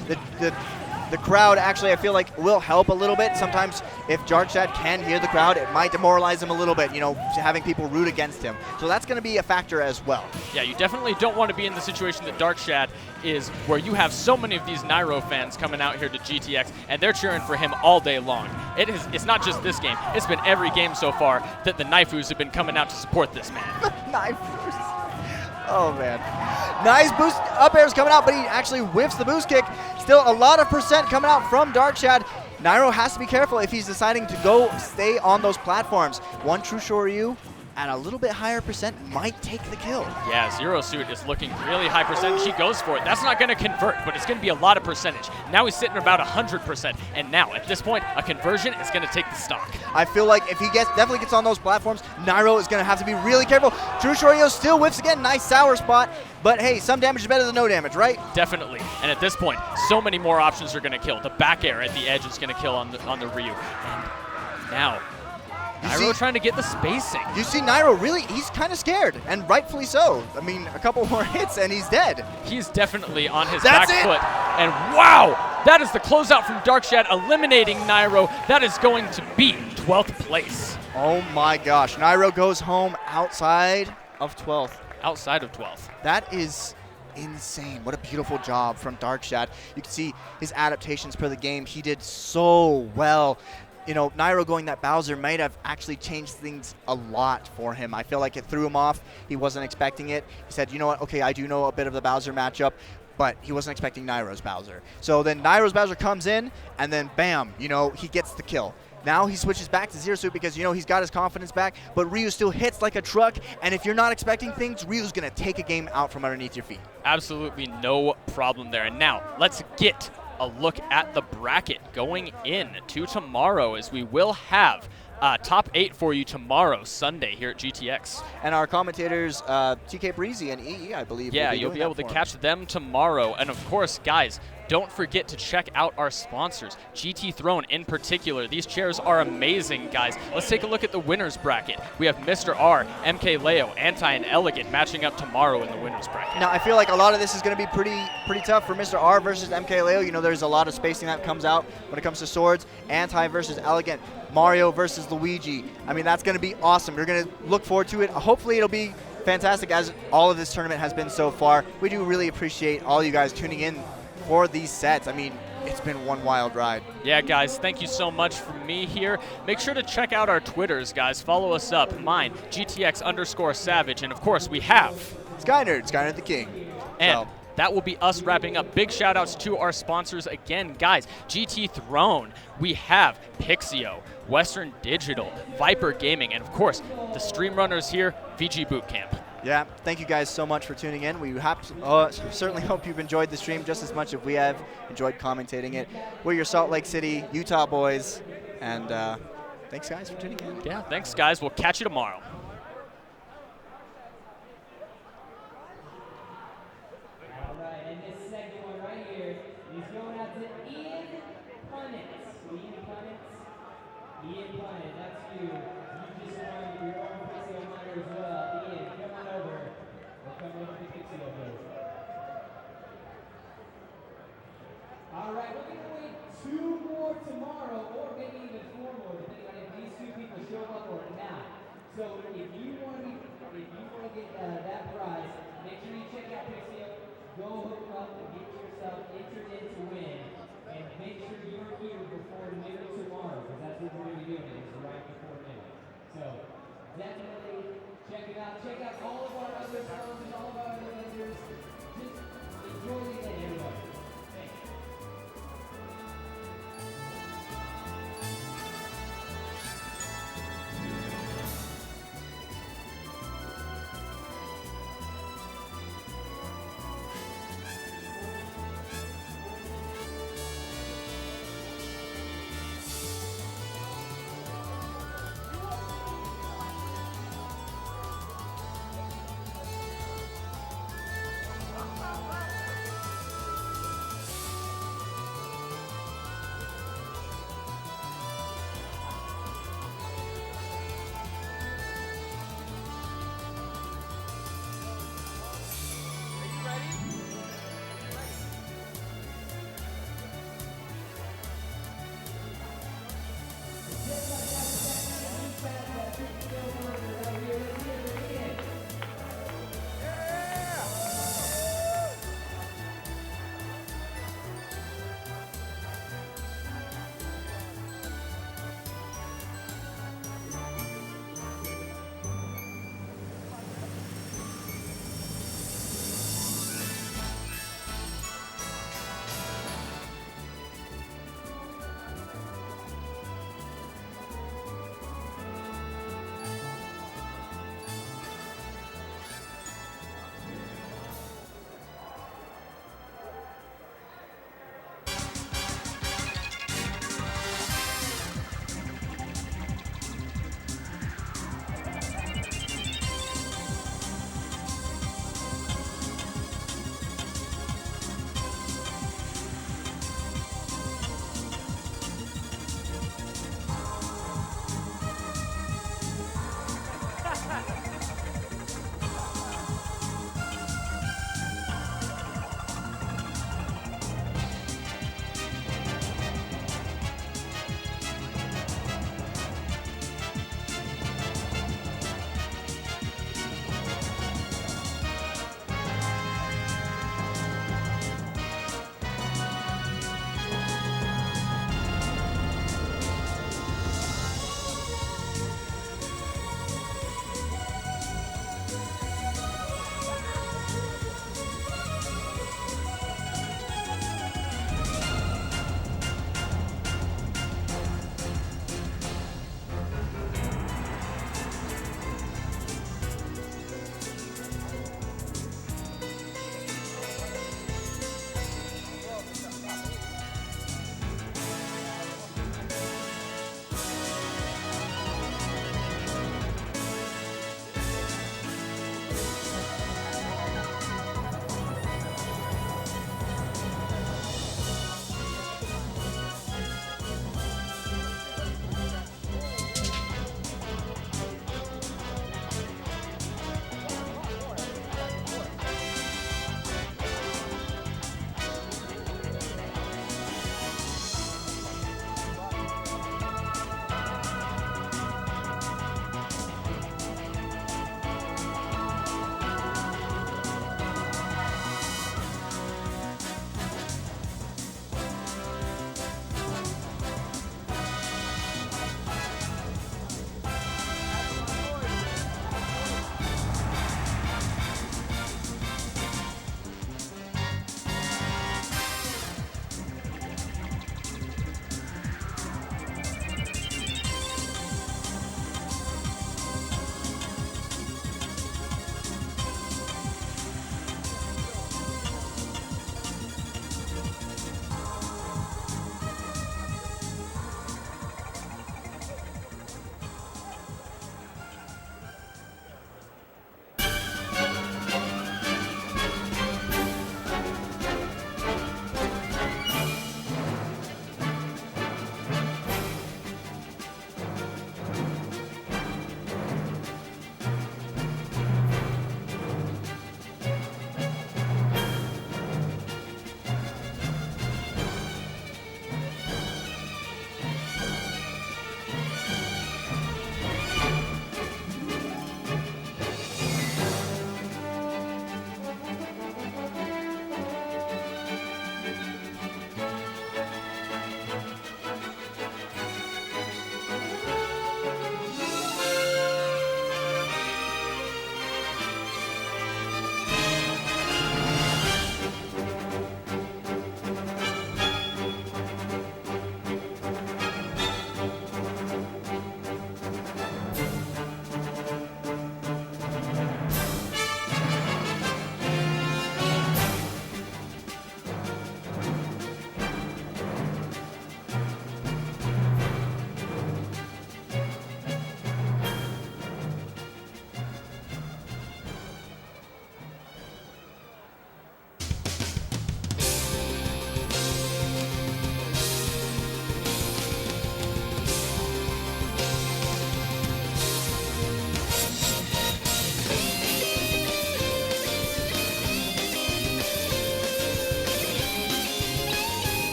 The crowd actually, I feel like, will help a little bit. Sometimes if Darkshad can hear the crowd, it might demoralize him a little bit, having people root against him. So that's going to be a factor as well. Yeah, you definitely don't want to be in the situation that Darkshad is, where you have so many of these Nairo fans coming out here to GTX, and they're cheering for him all day long. It's not just this game. It's been every game so far that the Naifus have been coming out to support this man. Naifus. Oh, man. Nice boost up airs coming out, but he actually whiffs the boost kick. Still a lot of percent coming out from Darkshad. Nairo has to be careful if he's deciding to go stay on those platforms. One true Shoryu at a little bit higher percent might take the kill. Yeah, Zero Suit is looking really high percentage. He goes for it. That's not going to convert, but it's going to be a lot of percentage. Now he's sitting about 100%, and now at this point, a conversion is going to take the stock. I feel like if he definitely gets on those platforms, Nairo is going to have to be really careful. True Shoryu still whiffs again. Nice sour spot. But hey, some damage is better than no damage, right? Definitely. And at this point, so many more options are going to kill. The back air at the edge is going to kill on the Ryu. And now, Nairo trying to get the spacing. You see Nairo really, he's kind of scared, and rightfully so. I mean, a couple more hits and he's dead. He's definitely on his back foot. And wow, that is the closeout from Darkshad, eliminating Nairo. That is going to be 12th place. Oh my gosh, Nairo goes home outside of 12th. Outside of 12th. That is insane. What a beautiful job from Darkshad. You can see his adaptations per the game. He did so well. Nairo going that Bowser might have actually changed things a lot for him. I feel like it threw him off. He wasn't expecting it. He said, you know what, okay, I do know a bit of the Bowser matchup, but he wasn't expecting Nairo's Bowser. So then Nairo's Bowser comes in, and then bam, he gets the kill. Now he switches back to Zero Suit because, he's got his confidence back, but Ryu still hits like a truck, and if you're not expecting things, Ryu's going to take a game out from underneath your feet. Absolutely no problem there. And now, let's get a look at the bracket going in to tomorrow, as we will have top 8 for you tomorrow, Sunday, here at GTX. And our commentators, TK Breezy and EE, I believe. Yeah, you'll be able to catch them tomorrow. And of course, guys, don't forget to check out our sponsors, GT Throne in particular. These chairs are amazing, guys. Let's take a look at the winners bracket. We have Mr. R, MK Leo, Anti, and Elegant matching up tomorrow in the winners bracket. Now, I feel like a lot of this is going to be pretty tough for Mr. R versus MK Leo. There's a lot of spacing that comes out when it comes to swords. Anti versus Elegant. Mario versus Luigi. I mean, that's going to be awesome. You're going to look forward to it. Hopefully, it'll be fantastic, as all of this tournament has been so far. We do really appreciate all you guys tuning in for these sets. I mean, it's been one wild ride. Yeah, guys, thank you so much from me here. Make sure to check out our Twitters, guys. Follow us up. Mine, GTX_Savage. And, of course, we have Skynerd the King. And that will be us wrapping up. Big shout-outs to our sponsors again, guys. GT Throne. We have Pixio, Western Digital, Viper Gaming, and, of course, the stream runners here, VG Bootcamp. Yeah, thank you guys so much for tuning in. We certainly hope you've enjoyed the stream just as much as we have enjoyed commentating it. We're your Salt Lake City, Utah boys, and thanks, guys, for tuning in. Yeah, thanks, guys. We'll catch you tomorrow. All right, and this second one right here is going out to Ian Punnett. Ian Punnett, that's you. You just won your own Pixio monitor as well. Ian, come on over. We'll come with the Pixio booth. All right, we're going to wait 2 more tomorrow, or maybe even 4 more, depending on if these 2 people show up or not. So if you want to get that prize, make sure you check out Pixio. Go hook up and get yourself entered in to win. And make sure you're here before noon tomorrow, because that's what we're going to be doing, is right before noon. So definitely check it out. Check out all of our other songs and all of our other vendors. Just enjoy the day, everybody. Thanks.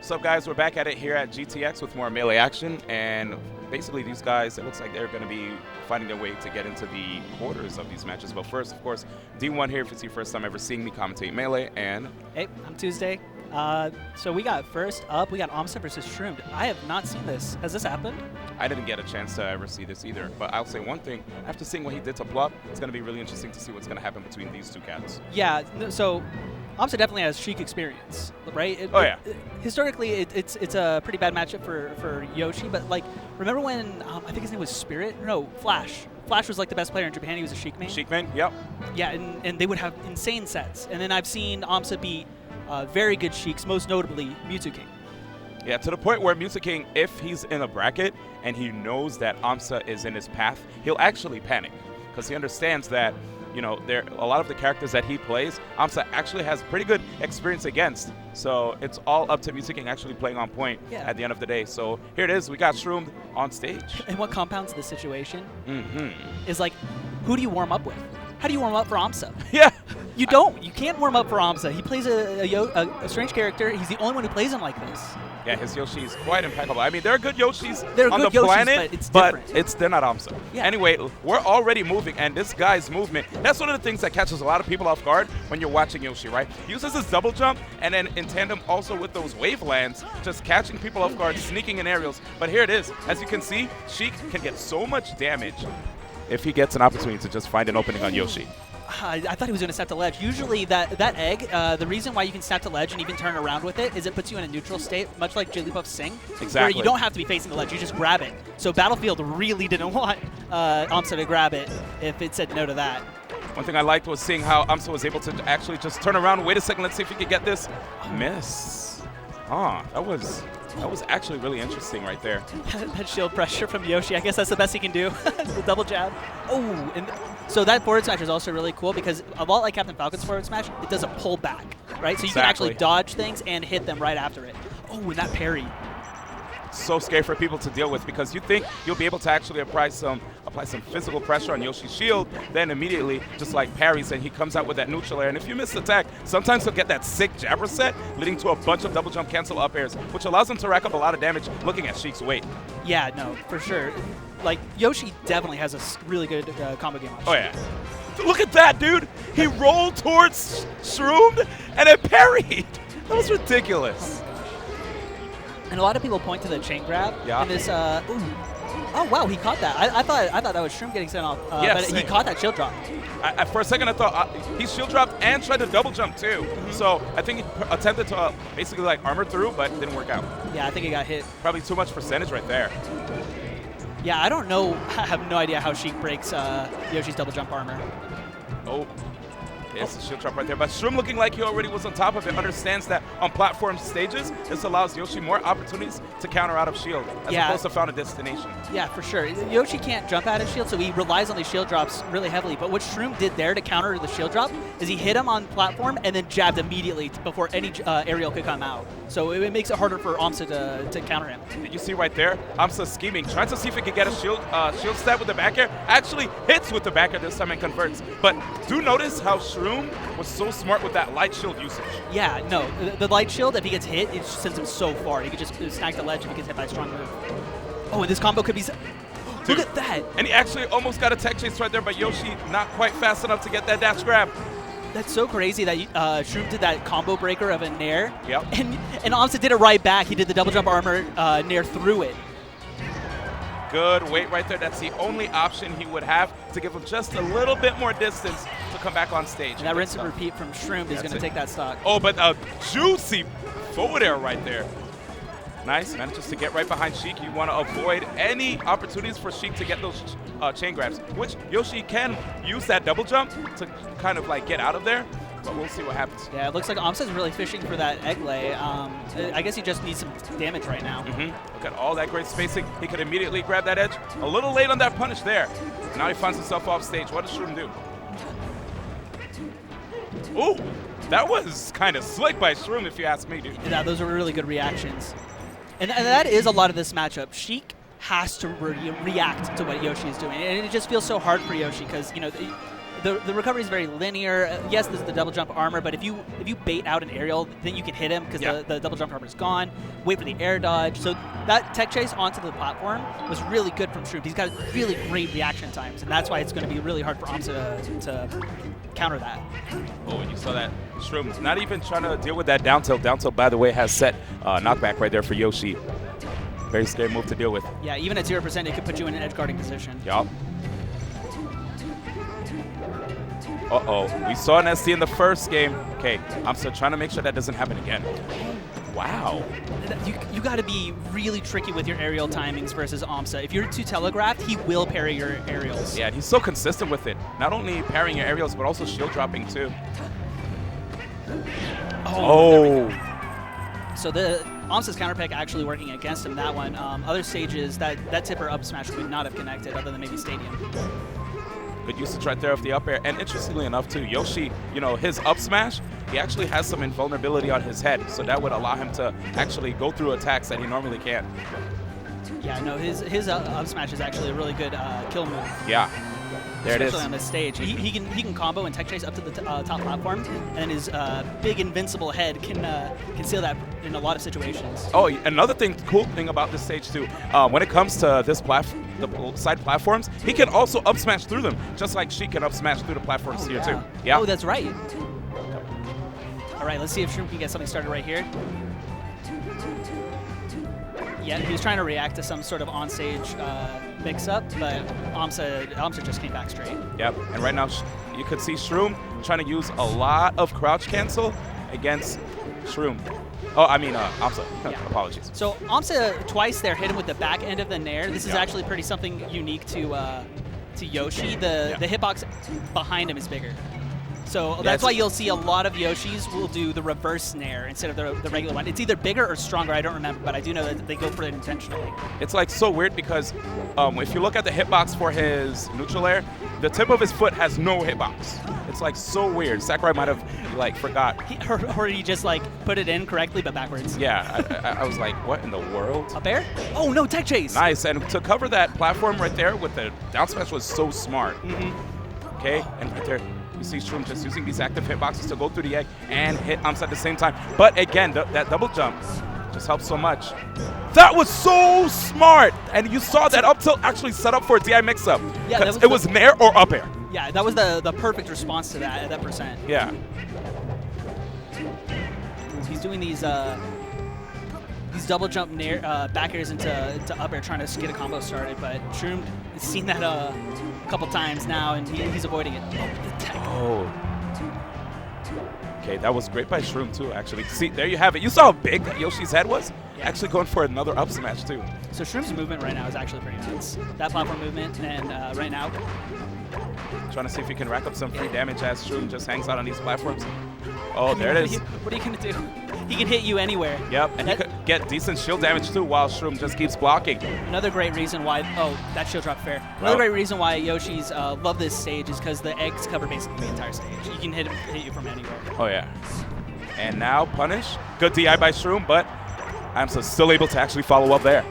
What's up, guys? We're back at it here at GTX with more Melee action, and basically these guys, it looks like they're going to be finding their way to get into the quarters of these matches. But first, of course, D1 here if it's your first time ever seeing me commentate Melee, and... Hey, I'm Tuesday. So we got first up, we got Amsa versus Shroomed. I have not seen this. Has this happened? I didn't get a chance to ever see this either, but I'll say one thing. After seeing what he did to Plup, it's going to be really interesting to see what's going to happen between these two cats. Yeah, so Amsa definitely has Sheik experience, right? Historically, it's a pretty bad matchup for Yoshi, but like, remember when, I think his name was Spirit? No, Flash. Flash was like the best player in Japan. He was a Sheik main. Sheik main, yep. Yeah, and they would have insane sets. And then I've seen Amsa beat very good Sheiks, most notably Mewtwo King. Yeah, to the point where Mewtwo King, if he's in a bracket and he knows that Amsa is in his path, he'll actually panic because he understands that, you know, there a lot of the characters that he plays, Amsa actually has pretty good experience against. So it's all up to Mewtwo King actually playing on point at the end of the day. So here it is. We got Shroomed on stage. And what compounds the situation is like, who do you warm up with? How do you warm up for Amsa? Yeah. You don't. You can't warm up for Amsa. He plays a strange character. He's the only one who plays him like this. Yeah, his Yoshi is quite impeccable. I mean, there are good Yoshis on the Yoshis, planet, but they're not Amsa. Yeah. Anyway, we're already moving, and this guy's movement, that's one of the things that catches a lot of people off guard when you're watching Yoshi, right? He uses his double jump, and then in tandem also with those wave lands, just catching people off guard, sneaking in aerials. But here it is. As you can see, Sheik can get so much damage if he gets an opportunity to just find an opening on Yoshi. I thought he was going to snap to ledge. Usually that egg, the reason why you can snap to ledge and even turn around with it is it puts you in a neutral state, much like Jigglypuff Sing, where you don't have to be facing the ledge, you just grab it. So Battlefield really didn't want Amsa to grab it if it said no to that. One thing I liked was seeing how Amsa was able to actually just turn around. Wait a second, let's see if he could get this. Miss. That was actually really interesting right there. That shield pressure from Yoshi, I guess that's the best he can do. The double jab. Oh, and so that forward smash is also really cool because a lot like Captain Falcon's forward smash, it does a pullback, right? So you can actually dodge things and hit them right after it. Oh, and that parry. So scary for people to deal with because you think you'll be able to actually apply some physical pressure on Yoshi's shield, then immediately, just like parries, and he comes out with that neutral air. And if you miss the attack, sometimes he'll get that sick jabber set, leading to a bunch of double jump cancel up airs, which allows him to rack up a lot of damage looking at Sheik's weight. Yeah, no, for sure. Like, Yoshi definitely has a really good combo game on Sheik. Oh, yeah. Look at that, dude! He rolled towards Shroomed and it parried! That was ridiculous. And a lot of people point to the chain grab. Yeah. And this, oh wow, he caught that. I thought that was Shroom getting sent off, but he caught that shield drop. For a second, I thought he shield dropped and tried to double jump too. So I think he attempted to basically like armor through, but didn't work out. Yeah, I think he got hit. Probably too much percentage right there. Yeah, I don't know. I have no idea how Sheik breaks Yoshi's double jump armor. Oh. It's a shield trap right there. But Shroom looking like he already was on top of it, understands that on platform stages, this allows Yoshi more opportunities to counter out of shield as opposed to found a destination. Yeah, for sure. Yoshi can't jump out of shield, so he relies on these shield drops really heavily. But what Shroom did there to counter the shield drop is he hit him on platform and then jabbed immediately before any aerial could come out. So it makes it harder for Amsa to counter him. Did you see right there? Amsa scheming, trying to see if he could get a shield stab with the back air. Actually hits with the back air this time and converts. But do notice how Shroom was so smart with that light shield usage. Yeah, no. The light shield, if he gets hit, it sends him so far. He could just snag the ledge if he gets hit by a strong move. Oh, and this combo could be... Look at that. And he actually almost got a tech chase right there, but Yoshi not quite fast enough to get that dash grab. That's so crazy that Shroom did that combo breaker of a Nair. Yep. And Amsa did it right back. He did the double jump armor Nair through it. Good weight right there. That's the only option he would have to give him just a little bit more distance to come back on stage. And that rinse and repeat from Shroom is going to take that stock. Oh, but a juicy forward air right there. Nice, manages to get right behind Sheik. You want to avoid any opportunities for Sheik to get those chain grabs, which Yoshi can use that double jump to kind of like get out of there. But we'll see what happens. Yeah, it looks like Amsa's really fishing for that egg lay. I guess he just needs some damage right now. Look at all that great spacing. He could immediately grab that edge. A little late on that punish there. Now he finds himself off stage. What does Shroom do? Ooh, that was kind of slick by Shroom if you ask me, dude. Yeah, those are really good reactions. And that is a lot of this matchup. Sheik has to react to what Yoshi is doing. And it just feels so hard for Yoshi because, you know, the recovery is very linear. Yes, this is the double jump armor, but if you bait out an aerial, then you can hit him because the double jump armor is gone. Wait for the air dodge. So that tech chase onto the platform was really good from Shroom. He's got really great reaction times, and that's why it's going to be really hard for Amsa to counter that. Oh, and you saw that. Shroom not even trying to deal with that down tilt. Down tilt, by the way, has set knockback right there for Yoshi. Very scary move to deal with. Yeah, even at 0%, it could put you in an edge guarding position. Yup. Uh-oh, we saw an ST in the first game. Okay, I'm still trying to make sure that doesn't happen again. Wow. You got to be really tricky with your aerial timings versus Amsa. If you're too telegraphed, he will parry your aerials. Yeah, and he's so consistent with it. Not only parrying your aerials, but also shield dropping too. Oh. So the Amsa's counter pick actually working against him that one. Other stages, that tipper up smash would not have connected other than maybe Stadium. Good usage right there of the up air. And interestingly enough, too, Yoshi, you know, his up smash, he actually has some invulnerability on his head. So that would allow him to actually go through attacks that he normally can't. Yeah, no, his up smash is actually a really good kill move. Yeah. There it is. Especially on this stage. He can combo and tech chase up to the top platform, and then his big invincible head can seal that in a lot of situations. Oh, another cool thing about this stage too, when it comes to this the side platforms, he can also up smash through them, just like she can up smash through the platforms here too. Yeah. Oh, that's right. All right, let's see if Shroom can get something started right here. Yeah, he was trying to react to some sort of on-stage mix-up, but Amsa just came back straight. Yep, and right now you could see Shroom trying to use a lot of crouch cancel against Shroom. Oh, I mean Amsa. Yeah. Apologies. So Amsa twice there hit him with the back end of the Nair. This is actually pretty something unique to Yoshi. The hitbox behind him is bigger. So that's why you'll see a lot of Yoshis will do the reverse Nair instead of the regular one. It's either bigger or stronger, I don't remember, but I do know that they go for it intentionally. It's like so weird because if you look at the hitbox for his neutral air, the tip of his foot has no hitbox. It's like so weird. Sakurai might have like forgot. Or he just like put it in correctly but backwards. Yeah, I was like, what in the world? Up air? Oh no, tech chase. Nice, and to cover that platform right there with the down smash was so smart. Okay, and right there, you see Shroom just using these active hitboxes to go through the egg and hit Amsa at the same time. But again, that double jump just helps so much. That was so smart! And you saw that up tilt actually set up for a DI mix-up. Yeah, it was Nair or up air. Yeah, that was the perfect response to that percent. Yeah. He's doing these double jump Nair, back airs into up air trying to get a combo started, but Shroom has seen that a couple times now, and he's avoiding it. Oh. Okay, that was great by Shroom too, actually. See, there you have it. You saw how big Yoshi's head was? Yeah. Actually going for another up smash too. So Shroom's movement right now is actually pretty nuts. That platform movement, and right now, Trying to see if he can rack up some free damage as Shroom just hangs out on these platforms. Oh, there it is. What are you going to do? He can hit you anywhere. Yep, and he could get decent shield damage too while Shroom just keeps blocking. Another great reason why, that shield drop fair. Another great reason why Yoshi's love this stage is because the eggs cover basically the entire stage. You can hit you from anywhere. Oh yeah. And now punish. Good DI by Shroom, but AMSA still able to actually follow up there.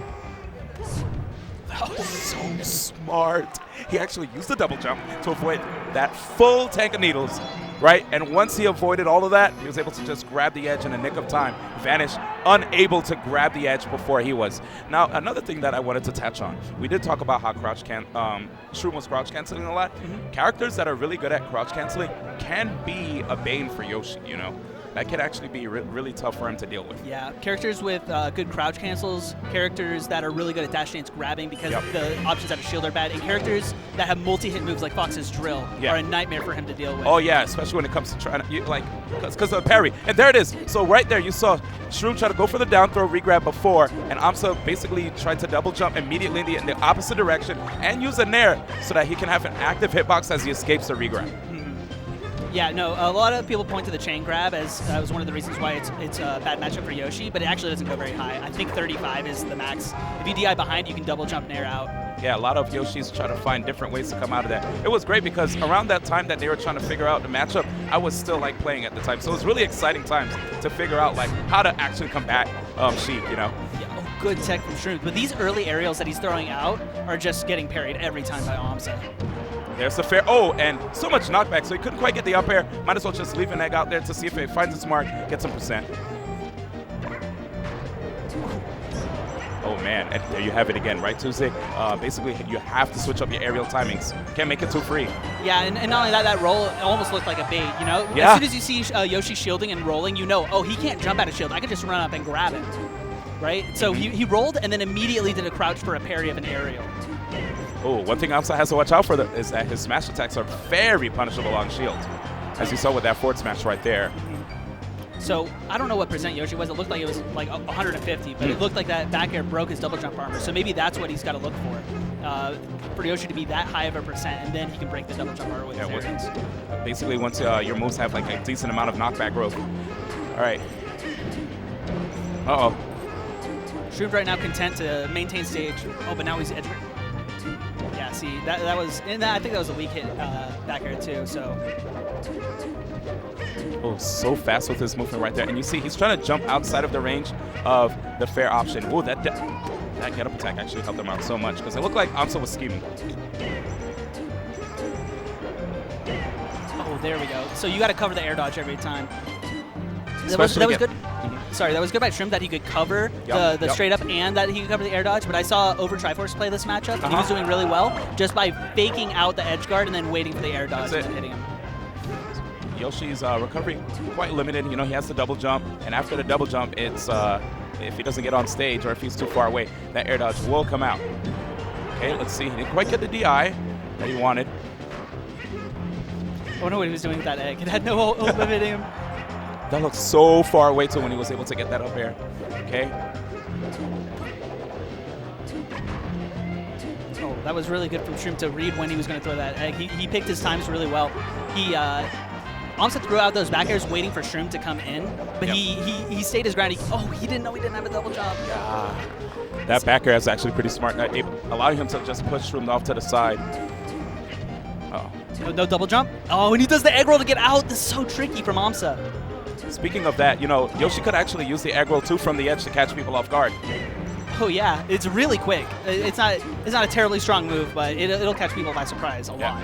That was so smart. He actually used the double jump to avoid that full tank of needles, right? And once he avoided all of that, he was able to just grab the edge in a nick of time. Vanish unable to grab the edge before he was. Now, another thing that I wanted to touch on, we did talk about how Shroom was crouch canceling a lot. Characters that are really good at crouch canceling can be a bane for Yoshi, you know? That could actually be really tough for him to deal with. Yeah, characters with good crouch cancels, characters that are really good at dash dance grabbing because the options out of shield are bad, and characters that have multi-hit moves like Fox's drill are a nightmare for him to deal with. Oh yeah, especially when it comes to trying to, because of the parry. And there it is. So right there, you saw Shroom try to go for the down throw regrab before, and AMSA basically tried to double jump immediately in the opposite direction and use a nair so that he can have an active hitbox as he escapes the regrab. Yeah, no, a lot of people point to the chain grab as one of the reasons why it's a bad matchup for Yoshi, but it actually doesn't go very high. I think 35 is the max. If you DI behind, you can double jump nair out. Yeah, a lot of Yoshis try to find different ways to come out of that. It was great because around that time that they were trying to figure out the matchup, I was still playing at the time. So it was really exciting times to figure out how to actually combat Sheik, you know? Yeah, good tech from Shroom. But these early aerials that he's throwing out are just getting parried every time by AMSA. There's the fair. Oh, and so much knockback, so he couldn't quite get the up air. Might as well just leave an egg out there to see if it finds its mark, get some percent. Oh man, and there you have it again, right, Tuesday? Basically, you have to switch up your aerial timings. Can't make it too free. Yeah, and not only that, that roll almost looked like a bait, you know? Yeah. As soon as you see Yoshi shielding and rolling, you know, oh, he can't jump out of shield. I can just run up and grab it, right? So he rolled and then immediately did a crouch for a parry of an aerial. Oh, one thing AMSA has to watch out for is that his smash attacks are very punishable on shield, as you saw with that forward smash right there. So I don't know what percent Yoshi was. It looked like it was like 150, but it looked like that back air broke his double jump armor. So maybe that's what he's got to look for Yoshi to be that high of a percent, and then he can break the double jump armor with his aerials. Basically, once your moves have a decent amount of knockback growth. All right. Uh-oh. Shroom right now content to maintain stage. Oh, but now he's edge. Yeah, see, that was, and I think that was a weak hit back air too, so. Oh, so fast with his movement right there. And you see, he's trying to jump outside of the range of the fair option. Oh, that get-up attack actually helped him out so much because it looked like AMSA was scheming. Oh, there we go. So you got to cover the air dodge every time. That was good. Sorry, that was good by Shroom that he could cover the straight up and that he could cover the air dodge, but I saw Over Triforce play this matchup, and he was doing really well just by faking out the edge guard and then waiting for the air dodge and then hitting him. Yoshi's recovery quite limited. You know, he has to double jump, and after the double jump, it's if he doesn't get on stage or if he's too far away, that air dodge will come out. Okay, let's see. He didn't quite get the DI that he wanted. I wonder what he was doing with that egg. It had no ult limiting him. That looked so far away to when he was able to get that up air. Okay. Oh, that was really good from Shroom to read when he was going to throw that egg. He picked his times really well. He AMSA threw out those back airs waiting for Shroom to come in, but he stayed his ground. He didn't know he didn't have a double jump. Yeah. That back air is actually pretty smart, allowing him to just push Shroom off to the side. No double jump. Oh, and he does the egg roll to get out. This is so tricky from AMSA. Speaking of that, you know, Yoshi could actually use the egg roll too from the edge to catch people off guard. Oh yeah, it's really quick. It's not a terribly strong move, but it'll catch people by surprise a lot.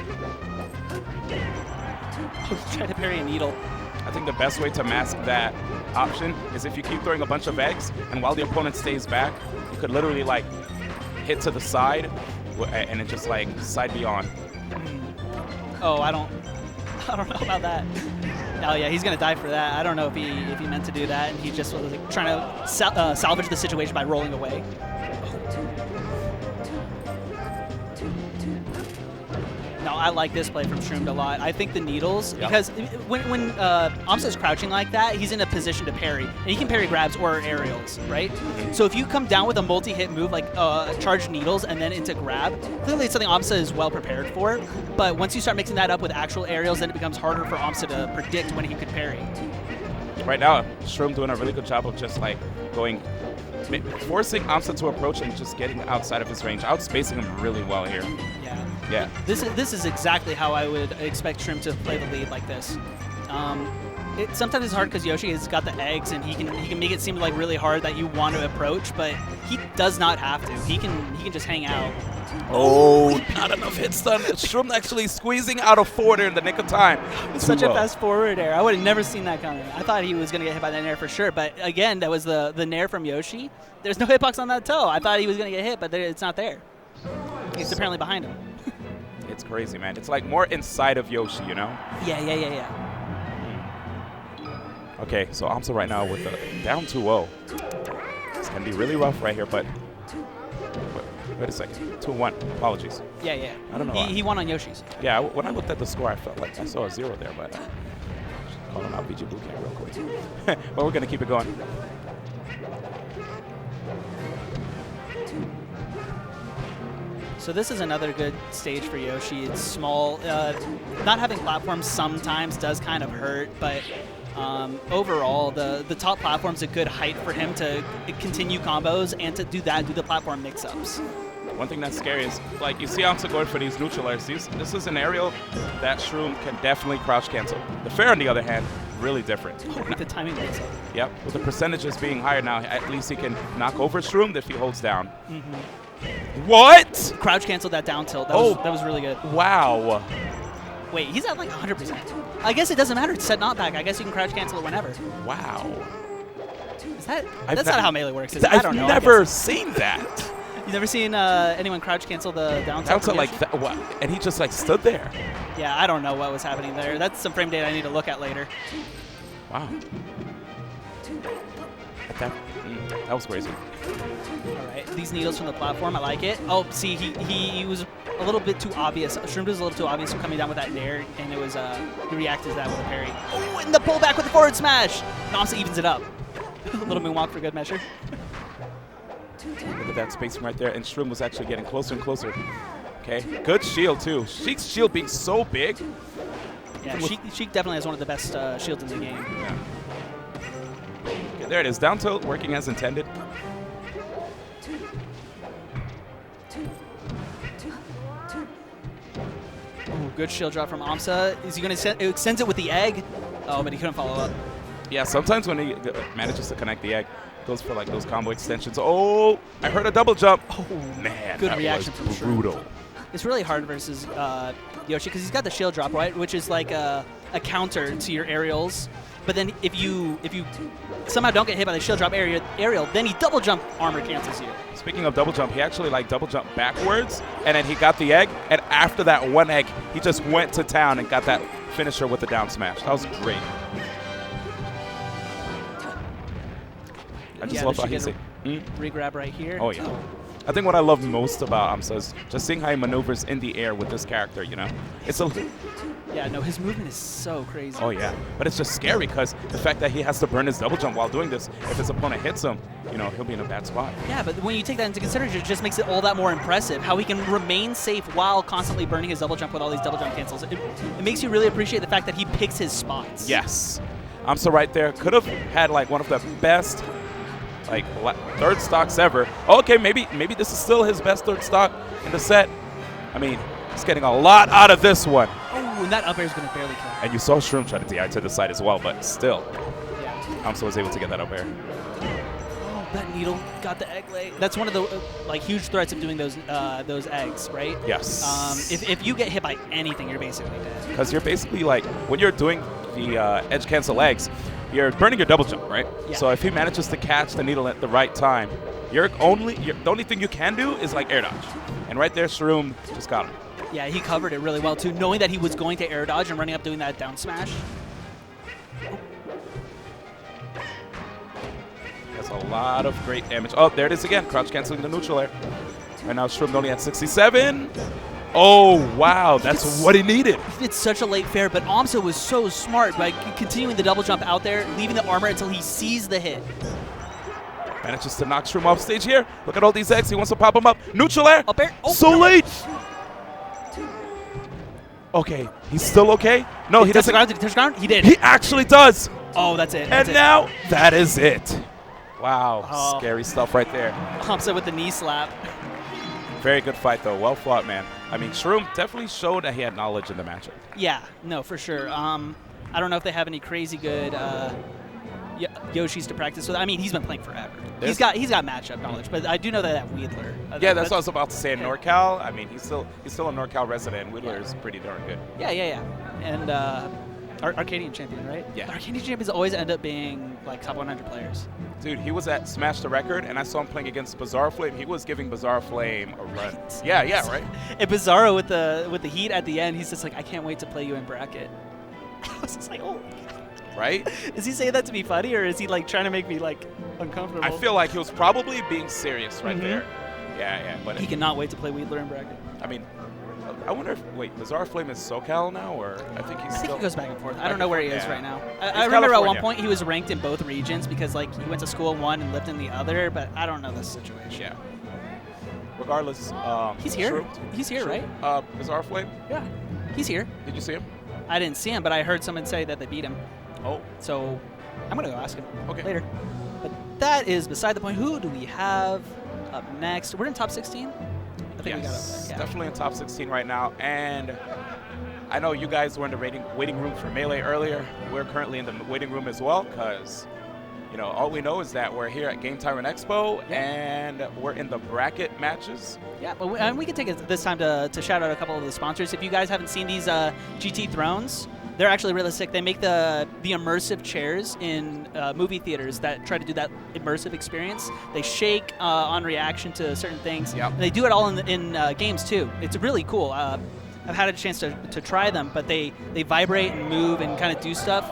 Try to parry a needle. I think the best way to mask that option is if you keep throwing a bunch of eggs, and while the opponent stays back, you could literally hit to the side, and it just side beyond. Oh, I don't know about that. Oh yeah, he's gonna die for that. I don't know if he meant to do that, and he just was trying to salvage the situation by rolling away. No, I like this play from Shroomed a lot. I think the needles, because when Amsa's crouching like that, he's in a position to parry. And he can parry grabs or aerials, right? So if you come down with a multi-hit move like charged needles and then into grab, clearly it's something Amsa is well prepared for. But once you start mixing that up with actual aerials, then it becomes harder for Amsa to predict when he could parry. Right now, Shroom doing a really good job of just like forcing Amsa to approach and just getting outside of his range, outspacing him really well here. Yeah. This is exactly how I would expect Shroom to play the lead like this. Sometimes it's hard because Yoshi has got the eggs and he can make it seem like really hard that you want to approach, but he does not have to. He can just hang out. Oh, not enough hit stun. Shroom actually squeezing out a forwarder in the nick of time. Such a fast forward air. I would have never seen that coming. I thought he was going to get hit by that nair for sure, but again, that was the nair from Yoshi. There's no hitbox on that toe. I thought he was going to get hit, but it's not there. He's apparently behind him. It's crazy, man. It's like more inside of Yoshi, you know? Yeah. Okay, so Amsa right now with a down 2-0. It's going to be really rough right here, but wait a second. 2-1. Apologies. Yeah. I don't know why. He won on Yoshi's. Yeah, when I looked at the score, I felt like I saw a 0 there, but call him out VG Bootcamp real quick. But we're going to keep it going. So this is another good stage for Yoshi. It's small. Not having platforms sometimes does kind of hurt, but overall, the top platform's a good height for him to continue combos and to do the platform mix-ups. One thing that's scary is, like, you see Amsa going for these neutral airs. This is an aerial that Shroom can definitely crouch cancel. The fair, on the other hand, really different. With the timing mix-up. Yep, with the percentages being higher now, at least he can knock over Shroom if he holds down. What? Crouch canceled that down tilt. That was really good. Wow. Wait, he's at like 100%. I guess it doesn't matter. It's set not back. I guess you can crouch cancel it whenever. Wow. That's not how Melee works, is it? I don't know. I've never seen that. You've never seen anyone crouch cancel the down tilt? Down tilt like that, what? And he just like stood there. Yeah, I don't know what was happening there. That's some frame data I need to look at later. Wow. That was crazy. All right, these needles from the platform, I like it. Oh, see, he was a little bit too obvious. Shroom was a little too obvious coming down with that nair, and it was he reacted to that with a parry. Oh, and the pullback with the forward smash. Amsa evens it up. A little moonwalk for good measure. Look at that spacing right there, and Shroom was actually getting closer and closer. Okay, good shield too. Sheik's shield being so big. Yeah, Sheik definitely has one of the best shields in the game. Yeah. Okay, there it is, down tilt working as intended. Ooh, good shield drop from Amsa. Is he going to extend it with the egg? Oh, but he couldn't follow up. Yeah, sometimes when he manages to connect the egg, goes for like those combo extensions. Oh, I heard a double jump. Oh man, good that reaction was from brutal. Shroom. It's really hard versus Yoshi because he's got the shield drop, right, which is like a counter to your aerials. But then if you somehow don't get hit by the shield drop aerial, then he double jump armor cancels you. Speaking of double jump, he actually like double jump backwards, and then he got the egg, and after that one egg, he just went to town and got that finisher with the down smash. That was great. I just love how he's re-grab right here. Oh yeah. I think what I love most about Amsa is just seeing how he maneuvers in the air with this character, you know? It's a Yeah, no, his movement is so crazy. Oh yeah, but it's just scary because the fact that he has to burn his double jump while doing this, if his opponent hits him, you know, he'll be in a bad spot. Yeah, but when you take that into consideration, it just makes it all that more impressive, how he can remain safe while constantly burning his double jump with all these double jump cancels. It makes you really appreciate the fact that he picks his spots. Yes. Amsa right there could have had like one of the best like third stocks ever. Okay, maybe this is still his best third stock in the set. I mean, he's getting a lot out of this one. Oh, and that up air is going to barely kill. And you saw Shroom try to DI to the side as well, but still, Amsa was able to get that up air. Oh, that needle got the egg lay. That's one of the like huge threats of doing those eggs, right? Yes. If you get hit by anything, you're basically dead. Because you're basically like, when you're doing the edge cancel eggs, you're burning your double jump, right? Yeah. So if he manages to catch the needle at the right time, the only thing you can do is like air dodge. And right there, Shroom just got him. Yeah, he covered it really well too, knowing that he was going to air dodge and running up doing that down smash. That's a lot of great damage. Oh, there it is again, crouch canceling the neutral air. Right now, Shroom only at 67. Oh, wow. That's what he needed. He did such a late fair, but Amsa was so smart by continuing the double jump out there, leaving the armor until he sees the hit. Manages to knock Shroom off stage here. Look at all these eggs. He wants to pop them up. Neutral air. Up air. Oh, so no. late. Okay. He's still okay? No, he doesn't. Did he touch the ground? He did. He actually does. Oh, that's it. And now, that is it. Wow. Oh. Scary stuff right there. Amsa with the knee slap. Very good fight, though. Well fought, man. I mean, Shroom definitely showed that he had knowledge in the matchup. Yeah, no, for sure. I don't know if they have any crazy good Yoshis to practice with. I mean, he's been playing forever. He's got matchup knowledge, but I do know that Wheedler. Yeah, that's what I was about to say. In NorCal, I mean, he's still a NorCal resident. Wheedler is pretty darn good. Yeah. And Arcadian champion, right? Yeah. The Arcadian champions always end up being like top 100 players. Dude, he was at Smash the Record, and I saw him playing against Bizarre Flame. He was giving Bizarre Flame a run. Right. Yeah, right. And Bizarro with the heat at the end, he's just like, I can't wait to play you in bracket. I was just like, oh. Right? Is he saying that to be funny, or is he like trying to make me like uncomfortable? I feel like he was probably being serious right there. Yeah. But he cannot wait to play Wheedler in bracket. I mean, I wonder if Bizarre Flame is SoCal now, or I think he goes back and forth. I don't know where he is right now. I remember California. at one point he was ranked in both regions because like he went to school in one and lived in the other, but I don't know this situation. Yeah. Regardless, he's here. Shroom, He's here, right? Bizarre Flame. Yeah, he's here. Did you see him? I didn't see him, but I heard someone say that they beat him. Oh. So I'm gonna go ask him. Okay. Later. But that is beside the point. Who do we have up next? We're in top 16. I think we got up there. Definitely in top 16 right now. And I know you guys were in the waiting room for Melee earlier. We're currently in the waiting room as well because, all we know is that we're here at Game Tyrant Expo and we're in the bracket matches. Yeah, but we can take this time to shout out a couple of the sponsors. If you guys haven't seen these GT Thrones, they're actually really sick. They make the immersive chairs in movie theaters that try to do that immersive experience. They shake on reaction to certain things. Yep. And they do it all in games too. It's really cool. I've had a chance to try them, but they vibrate and move and kind of do stuff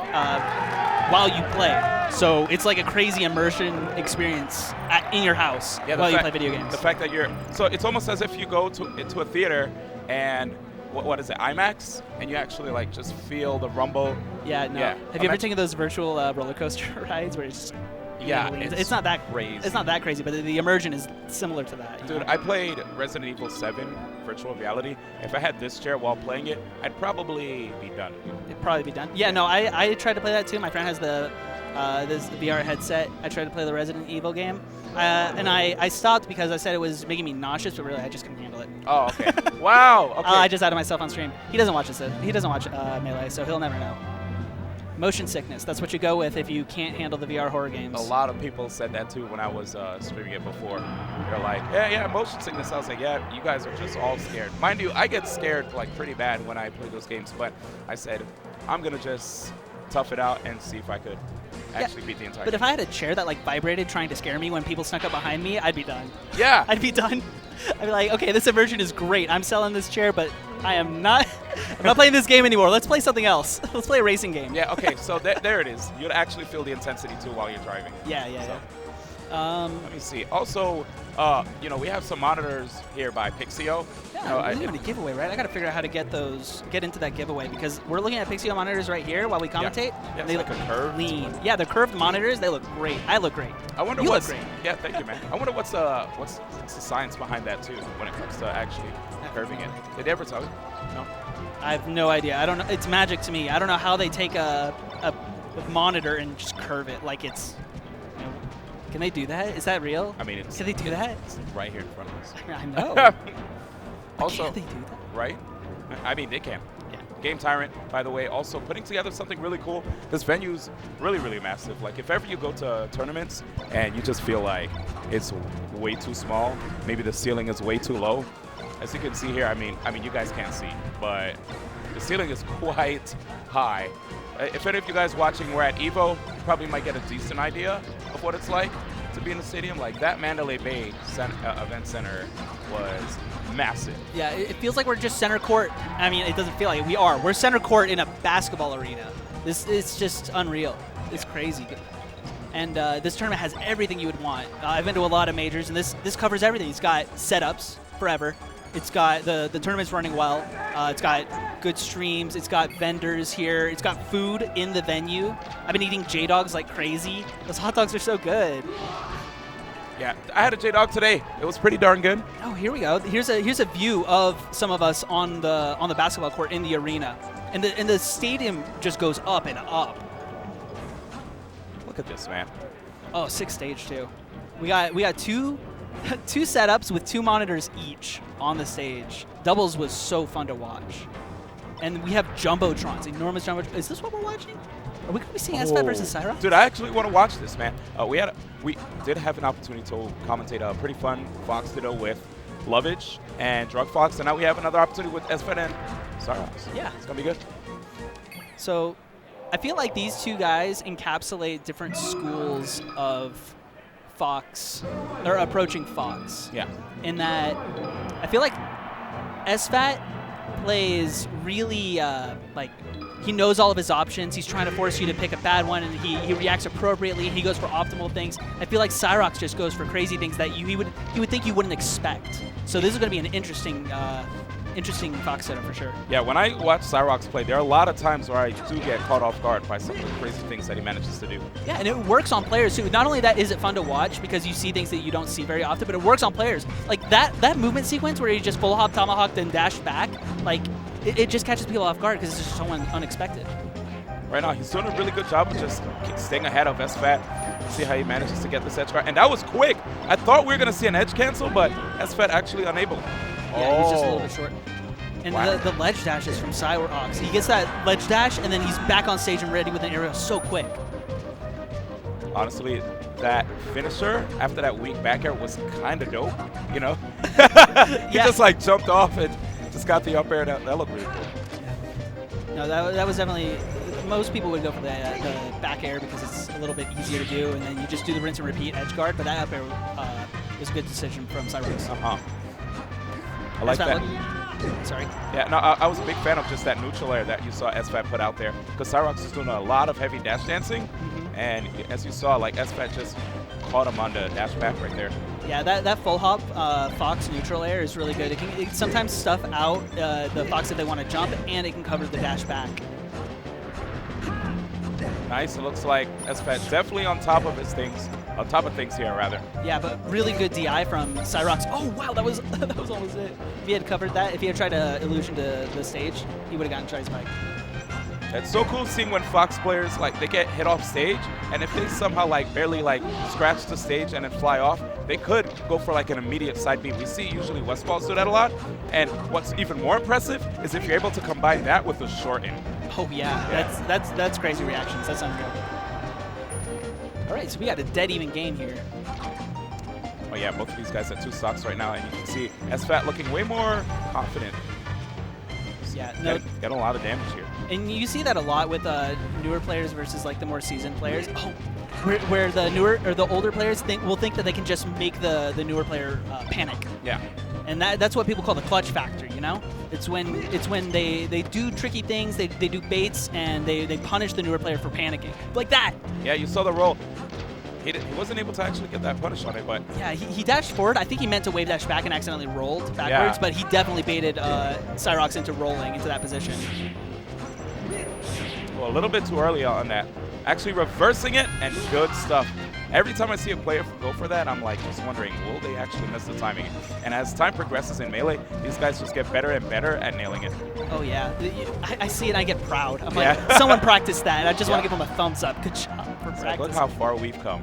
while you play. So it's like a crazy immersion experience in your house while you play video games. The fact that so it's almost as if you go into a theater and what is it, IMAX, and you actually like just feel the rumble. Yeah, no. Yeah. Have you ever taken those virtual roller coaster rides where it's just it's not that crazy. It's not that crazy, but the immersion is similar to that. Dude, I played Resident Evil 7 virtual reality. If I had this chair while playing it, I'd probably be done. It'd probably be done. Yeah, no, I tried to play that too. My friend has the this VR headset. I tried to play the Resident Evil game, and I stopped because I said it was making me nauseous, but really I just couldn't handle it. Oh, okay. Wow. Okay. I just outed myself on stream. He doesn't watch this. He doesn't watch Melee, so he'll never know. Motion sickness. That's what you go with if you can't handle the VR horror games. A lot of people said that too when I was streaming it before. They're like, yeah, motion sickness. I was like, yeah, you guys are just all scared. Mind you, I get scared like pretty bad when I play those games, but I said, I'm going to just tough it out and see if I could actually beat the entire game. But if I had a chair that like vibrated trying to scare me when people snuck up behind me, I'd be done. Yeah. I'd be done. I'd be like, okay, this immersion is great. I'm selling this chair, but I'm not playing this game anymore. Let's play something else. Let's play a racing game. Yeah, okay, so there it is. You'd actually feel the intensity too while you're driving. Yeah. Let me see. Also, we have some monitors here by Pixio. Yeah, we're doing a giveaway, right? I got to figure out how to get into that giveaway because we're looking at Pixio monitors right here while we commentate. Yeah, they look look curved. Clean. Yeah, they're curved monitors. They look great. I look great. I wonder you what's look great. Yeah, thank you, man. I wonder what's the science behind that too when it comes to actually curving it. Did they ever tell you? No. I have no idea. I don't know. It's magic to me. I don't know how they take a monitor and just curve it like it's. Can they do that? Is that real? I mean, can they do that? It's right here in front of us. I know. Also, can't they do that? Right? I mean, they can. Yeah. Game Tyrant, by the way, also putting together something really cool. This venue's really, really massive. Like, if ever you go to tournaments and you just feel like it's way too small, maybe the ceiling is way too low. As you can see here, I mean, you guys can't see, but the ceiling is quite high. If any of you guys watching were at EVO, you probably might get a decent idea of what it's like to be in the stadium. Like that Mandalay Bay event center was massive. Yeah, it feels like we're just center court. I mean, it doesn't feel like it. We are. We're center court in a basketball arena. It's just unreal. It's crazy. And this tournament has everything you would want. I've been to a lot of majors, and this covers everything. It's got setups forever. It's got the tournament's running well. It's got good streams. It's got vendors here. It's got food in the venue. I've been eating J-Dogs like crazy. Those hot dogs are so good. Yeah, I had a J-Dog today. It was pretty darn good. Oh, here we go. Here's a view of some of us on the basketball court in the arena, and the stadium just goes up and up. Look at this, man. Oh, 6th stage too. We got two setups with 2 monitors each on the stage. Doubles was so fun to watch, and we have jumbotrons, enormous jumbotrons. Is this what we're watching? Are we going to be seeing SFAT versus Cyrox? Dude, I actually want to watch this, man. We did have an opportunity to commentate a pretty fun Fox Ditto with Lovage and Drug Fox, and now we have another opportunity with SFAT and Cyrox. Yeah. It's going to be good. So I feel like these two guys encapsulate different schools of Fox, or approaching Fox. Yeah. In that I feel like SFAT plays really like he knows all of his options. He's trying to force you to pick a bad one, and he reacts appropriately. He goes for optimal things. I feel like Cyrox just goes for crazy things that he would think you wouldn't expect. So this is going to be an interesting Fox setup for sure. Yeah, when I watch Cyrox play, there are a lot of times where I do get caught off guard by some of the crazy things that he manages to do. Yeah, and it works on players too. Not only that is it fun to watch because you see things that you don't see very often, but it works on players. Like that movement sequence where he just full hop tomahawk then dash back, like it just catches people off guard because it's just so unexpected. Right now, he's doing a really good job of just staying ahead of SFAT. See how he manages to get this edge guard. And that was quick. I thought we were going to see an edge cancel, but SFAT actually unable. Yeah, he's just a little bit short. And Wow. the ledge dash is from Cyrox. He gets that ledge dash, and then he's back on stage and ready with an aerial so quick. Honestly, that finisher after that weak back air was kind of dope, you know? He just like jumped off and just got the up air. That looked really cool. No, that was definitely, most people would go for the back air because it's a little bit easier to do, and then you just do the rinse and repeat edge guard, but that up air was a good decision from Cyrox. I like that. Sorry. Yeah, no, I was a big fan of just that neutral air that you saw SFAT put out there, because Cyrox is doing a lot of heavy dash dancing, and as you saw, like SFAT just caught him on the dash back right there. Yeah, that full hop Fox neutral air is really good. It can sometimes stuff out the Fox if they want to jump, and it can cover the dash back. Nice. It looks like SFAT definitely on top of things here, rather. Yeah, but really good DI from Cyrox. Oh wow, that was almost it. If he had covered that, if he had tried to illusion to the stage, he would have gotten Tri's mic. It's so cool seeing when Fox players they get hit off stage, and if they somehow barely scratch the stage and then fly off, they could go for an immediate side beat. We see usually Westfalls do that a lot, and what's even more impressive is if you're able to combine that with a short in. Oh yeah, that's crazy reactions. That's unreal. All right, so we got a dead even game here. Oh yeah, both of these guys at 2 stocks right now, and you can see SFAT looking way more confident. Yeah, no, getting a lot of damage here. And you see that a lot with newer players versus the more seasoned players. Oh, where the newer or the older players will think that they can just make the newer player panic. Yeah. And that's what people call the clutch factor, you know? It's when they do tricky things, they do baits, and they punish the newer player for panicking. Like that. Yeah, you saw the roll. He wasn't able to actually get that punish on it, but... Yeah, he dashed forward. I think he meant to wave dash back and accidentally rolled backwards, but he definitely baited Cyrox into rolling into that position. Well, a little bit too early on that. Actually reversing it, and good stuff. Every time I see a player go for that, I'm just wondering, will they actually miss the timing? And as time progresses in Melee, these guys just get better and better at nailing it. Oh yeah, I see it and I get proud. I'm like, someone practiced that, and I just want to give them a thumbs up. Good job for practice. Look how far we've come.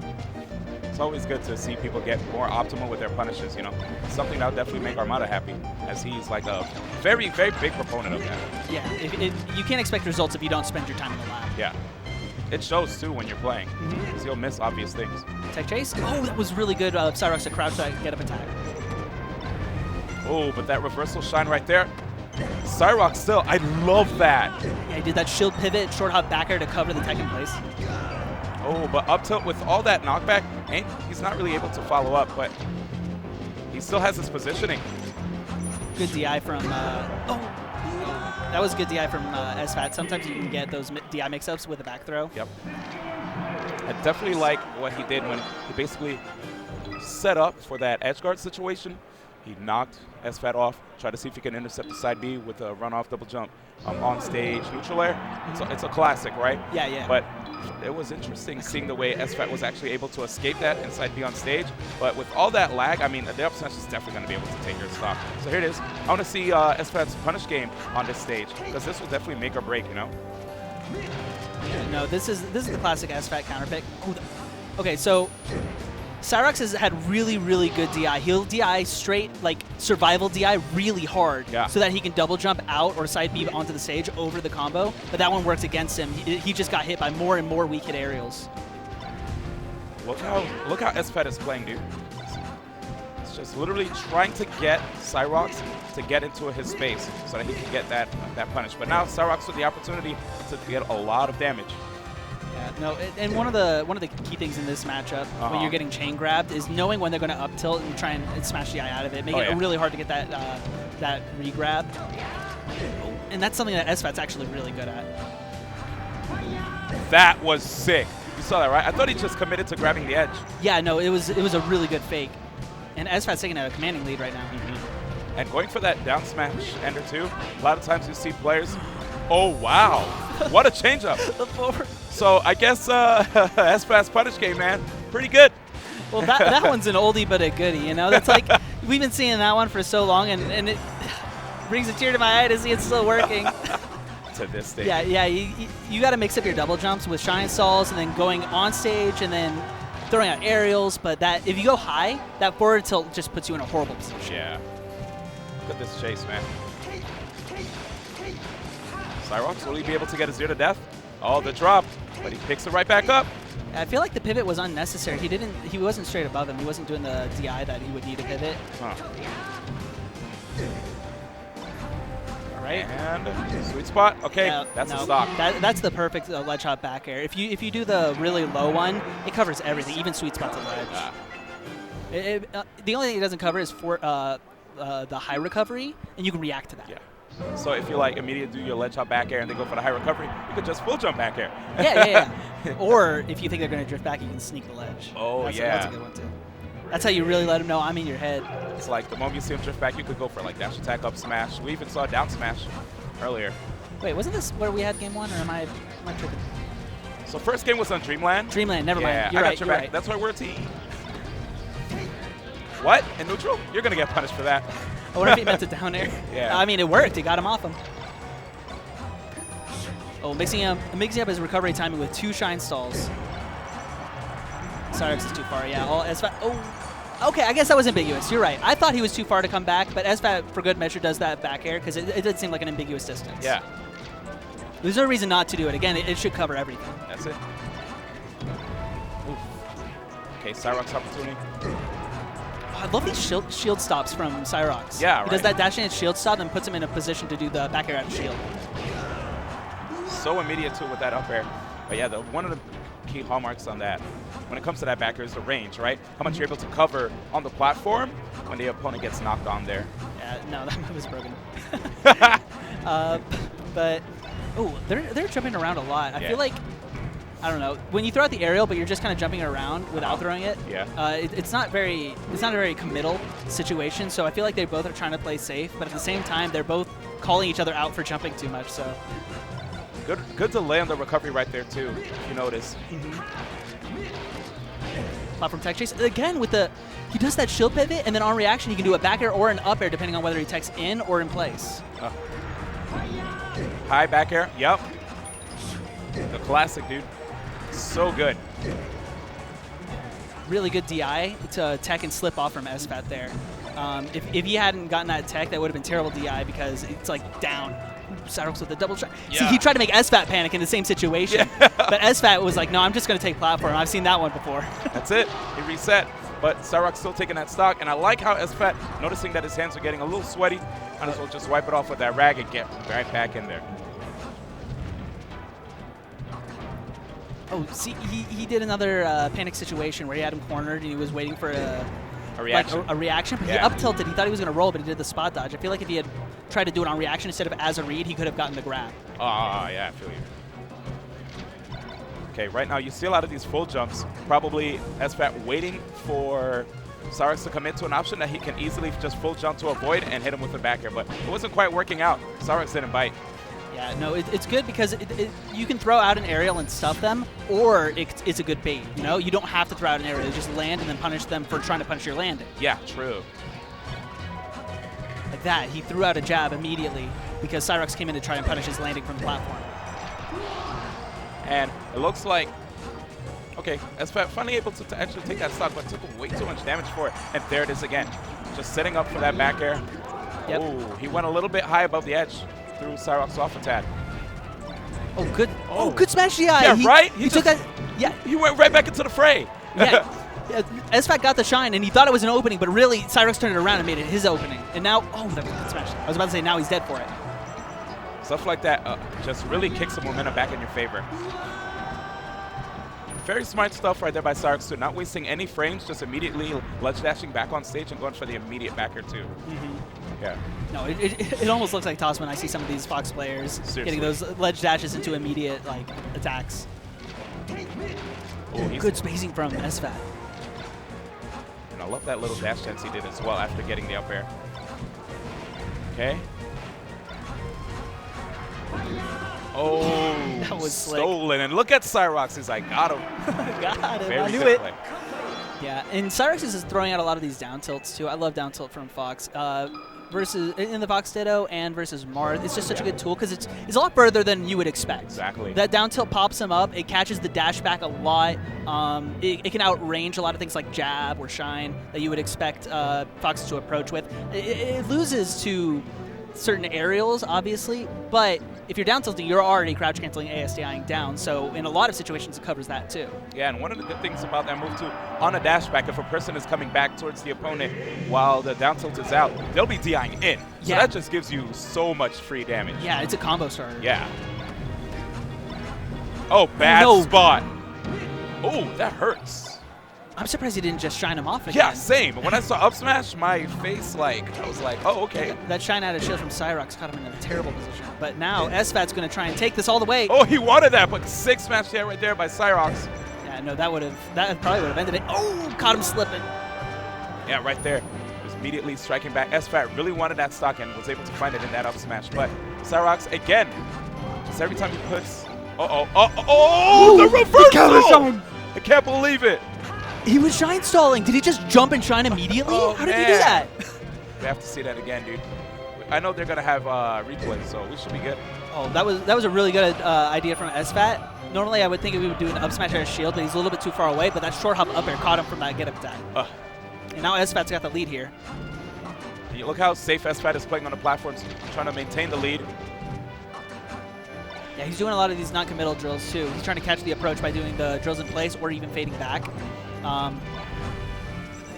It's always good to see people get more optimal with their punishes, you know? Something that'll definitely make Armada happy, as he's a very, very big proponent of that. Yeah, you can't expect results if you don't spend your time in the lab. Yeah. It shows, too, when you're playing, because you'll miss obvious things. Tech chase? Oh, that was really good. Cyrox to crouch that get up attack. Oh, but that reversal shine right there. Cyrox still, I love that. Yeah, he did that shield pivot, short hop back air to cover the tech in place. Oh, but up tilt with all that knockback, he's not really able to follow up, but he still has his positioning. Good DI from, that was good DI from SFAT. Sometimes you can get those DI mix-ups with a back throw. Yep. I definitely like what he did when he basically set up for that edge guard situation. He knocked SFAT off, tried to see if he can intercept the side B with a runoff double jump on stage, neutral air. It's a classic, right? Yeah, yeah. But it was interesting seeing the way SFAT was actually able to escape that inside B on stage. But with all that lag, I mean, the up smash is definitely going to be able to take your stock. So here it is. I want to see SFAT's punish game on this stage, because this will definitely make or break, you know? No, this is the classic SFAT counter pick. Okay, so Cyrox has had really, really good DI. He'll DI straight, like, survival DI really hard so that he can double jump out or side B onto the stage over the combo, but that one works against him. He just got hit by more and more weak hit aerials. Look how SFAT is playing, dude. It's just literally trying to get Cyrox to get into his space so that he can get that punish. But now Cyrox with the opportunity to get a lot of damage. No, and one of the key things in this matchup when you're getting chain grabbed is knowing when they're going to up tilt and try and smash the eye out of it, making it really hard to get that re-grab. And that's something that SFAT's actually really good at. That was sick. You saw that, right? I thought he just committed to grabbing the edge. Yeah, no, it was a really good fake. And SFAT's taking a commanding lead right now. And going for that down smash ender too. A lot of times you see players. Oh wow! What a changeup! The forward. So I guess SFAT's punish game, man, pretty good. Well, that one's an oldie but a goodie, you know? That's like, we've been seeing that one for so long, and it brings a tear to my eye to see it still working. To this day. Yeah, you got to mix up your double jumps with Shine Stalls and then going on stage and then throwing out aerials, but that if you go high, that forward tilt just puts you in a horrible position. Yeah. Look at this chase, man. Cyrox, will he be able to get a 0 to death? Oh, the drop, but he picks it right back up. I feel like the pivot was unnecessary. He wasn't straight above him. He wasn't doing the DI that he would need to pivot. All right. And sweet spot. Okay, that's a stock. That's the perfect ledge hop back air. If you do the really low one, it covers everything, even sweet spot to ledge. The only thing it doesn't cover is for the high recovery, and you can react to that. Yeah. So if you like immediately do your ledge hop back air and they go for the high recovery, you could just full jump back air. Yeah. Or if you think they're going to drift back, you can sneak the ledge. Oh, that's a good one too. That's how you really let them know I'm in your head. It's like the moment you see him drift back, you could go for like dash attack up smash. We even saw a down smash earlier. Wait, wasn't this where we had game one, or am I tripping? So first game was on Dreamland. Dreamland, never mind. You're right. That's why we're a team. What? In neutral? You're going to get punished for that. I wonder if he meant it down air. Yeah. I mean, it worked. It got him off him. Oh, mixing up his recovery timing with 2 Shine Stalls. Cyrox is too far. Yeah. SFAT. Oh. Okay, I guess that was ambiguous. You're right. I thought he was too far to come back, but SFAT, for good measure, does that back air because it did seem like an ambiguous distance. Yeah. There's no reason not to do it. Again, it should cover everything. That's it. Oof. Okay, Cyrox opportunity. I love these shield stops from Cyrox. Yeah, He does that dash in shield stop and puts him in a position to do the back air out of shield. So immediate too with that up air. But yeah, one of the key hallmarks on that, when it comes to that back air, is the range, right? How much you're able to cover on the platform when the opponent gets knocked on there. Yeah, no, that move is broken. But they're jumping around a lot. I feel like, I don't know, when you throw out the aerial, but you're just kind of jumping around without throwing it. Yeah. It's not a very committal situation. So I feel like they both are trying to play safe, but at the same time, they're both calling each other out for jumping too much. So good delay on the recovery right there too. If you notice. Platform tech chase again with he does that shield pivot, and then on reaction he can do a back air or an up air depending on whether he techs in or in place. High back air. Yep. The classic, dude. So good. Really good DI to tech and slip off from SFAT there. If he hadn't gotten that tech, that would have been terrible DI because it's like down. Cyrox with the double try. Yeah. See, he tried to make SFAT panic in the same situation. Yeah. But SFAT was like, no, I'm just going to take platform. I've seen that one before. That's it. He reset. But Cyrox still taking that stock. And I like how SFAT, noticing that his hands are getting a little sweaty, might as well just wipe it off with that rag and get right back in there. Oh, see, he did another panic situation where he had him cornered and he was waiting for a reaction. Like a reaction, but he up tilted. He thought he was going to roll, but he did the spot dodge. I feel like if he had tried to do it on reaction instead of as a read, he could have gotten the grab. Yeah, I feel you. Okay, right now you see a lot of these full jumps. Probably SFAT waiting for Cyrax to commit to an option that he can easily just full jump to avoid and hit him with the back air, but it wasn't quite working out. Cyrax didn't bite. Yeah, no, it's good because you can throw out an aerial and stuff them, or it's a good bait. You know, you don't have to throw out an aerial; just land and then punish them for trying to punish your landing. Yeah, true. Like that, he threw out a jab immediately because Cyrax came in to try and punish his landing from the platform. And it looks like, okay, SFAT finally able to actually take that stock, but took way too much damage for it. And there it is again, just setting up for that back air. Yep. Oh, he went a little bit high above the edge. Threw Cyrax off a tad. Oh, good. Oh, good smash DI. Yeah, right? He took that. Yeah. He went right back into the fray. Yeah. SFAT got the shine, and he thought it was an opening, but really, Cyrax turned it around and made it his opening. And now, oh, that was a good smash. I was about to say, now he's dead for it. Stuff like that just really kicks the momentum back in your favor. Very smart stuff right there by Cyrax too. Not wasting any frames, just immediately ledge dashing back on stage and going for the immediate backer too. Yeah. No, it almost looks like Toss when I see some of these Fox players Seriously. getting those ledge dashes into immediate attacks. Oh, good spacing from SFAT. And I love that little dash dance he did as well after getting the up air. Okay. Oh, that was stolen. slick. And look at Cyrax. He's like, got him. Got him. Very I knew good it. play. Yeah, and Cyrax is throwing out a lot of these down tilts too. I love down tilt from Fox. Versus in the Fox Ditto and versus Marth, it's just such a good tool because it's a lot further than you would expect. Exactly. That down tilt pops him up. It catches the dash back a lot. It can outrange a lot of things like jab or shine that you would expect Fox to approach with. It loses to certain aerials, obviously, but if you're down tilting, you're already crouch canceling ASDIing down. So in a lot of situations, it covers that too. Yeah, and one of the good things about that move too, on a dash back, if a person is coming back towards the opponent while the down tilt is out, they'll be DIing in. So that just gives you so much free damage. Yeah, it's a combo starter. Yeah. Oh, bad spot. Oh, that hurts. I'm surprised he didn't just shine him off again. Yeah, same. When I saw up smash, my face, I was like, oh, okay. That shine out of shield from Cyrax caught him in a terrible position. But now SFAT's going to try and take this all the way. Oh, he wanted that, but sick smash there right there by Cyrax. Yeah, no, that probably would have ended it. Oh, caught him slipping. Yeah, right there. Was immediately striking back. SFAT really wanted that stock and was able to find it in that up smash. But Cyrax, again, just every time he puts... the reversal! I can't believe it. He was shine stalling. Did he just jump and shine immediately? How did he do that? We have to see that again, dude. I know they're going to have replays, so we should be good. Oh, that was a really good idea from SFAT. Normally, I would think we would do an up smash out of shield, but he's a little bit too far away. But that short hop up air caught him from that get up attack. And now SFAT's got the lead here. And look how safe SFAT is playing on the platforms, trying to maintain the lead. Yeah, he's doing a lot of these non-committal drills too. He's trying to catch the approach by doing the drills in place or even fading back.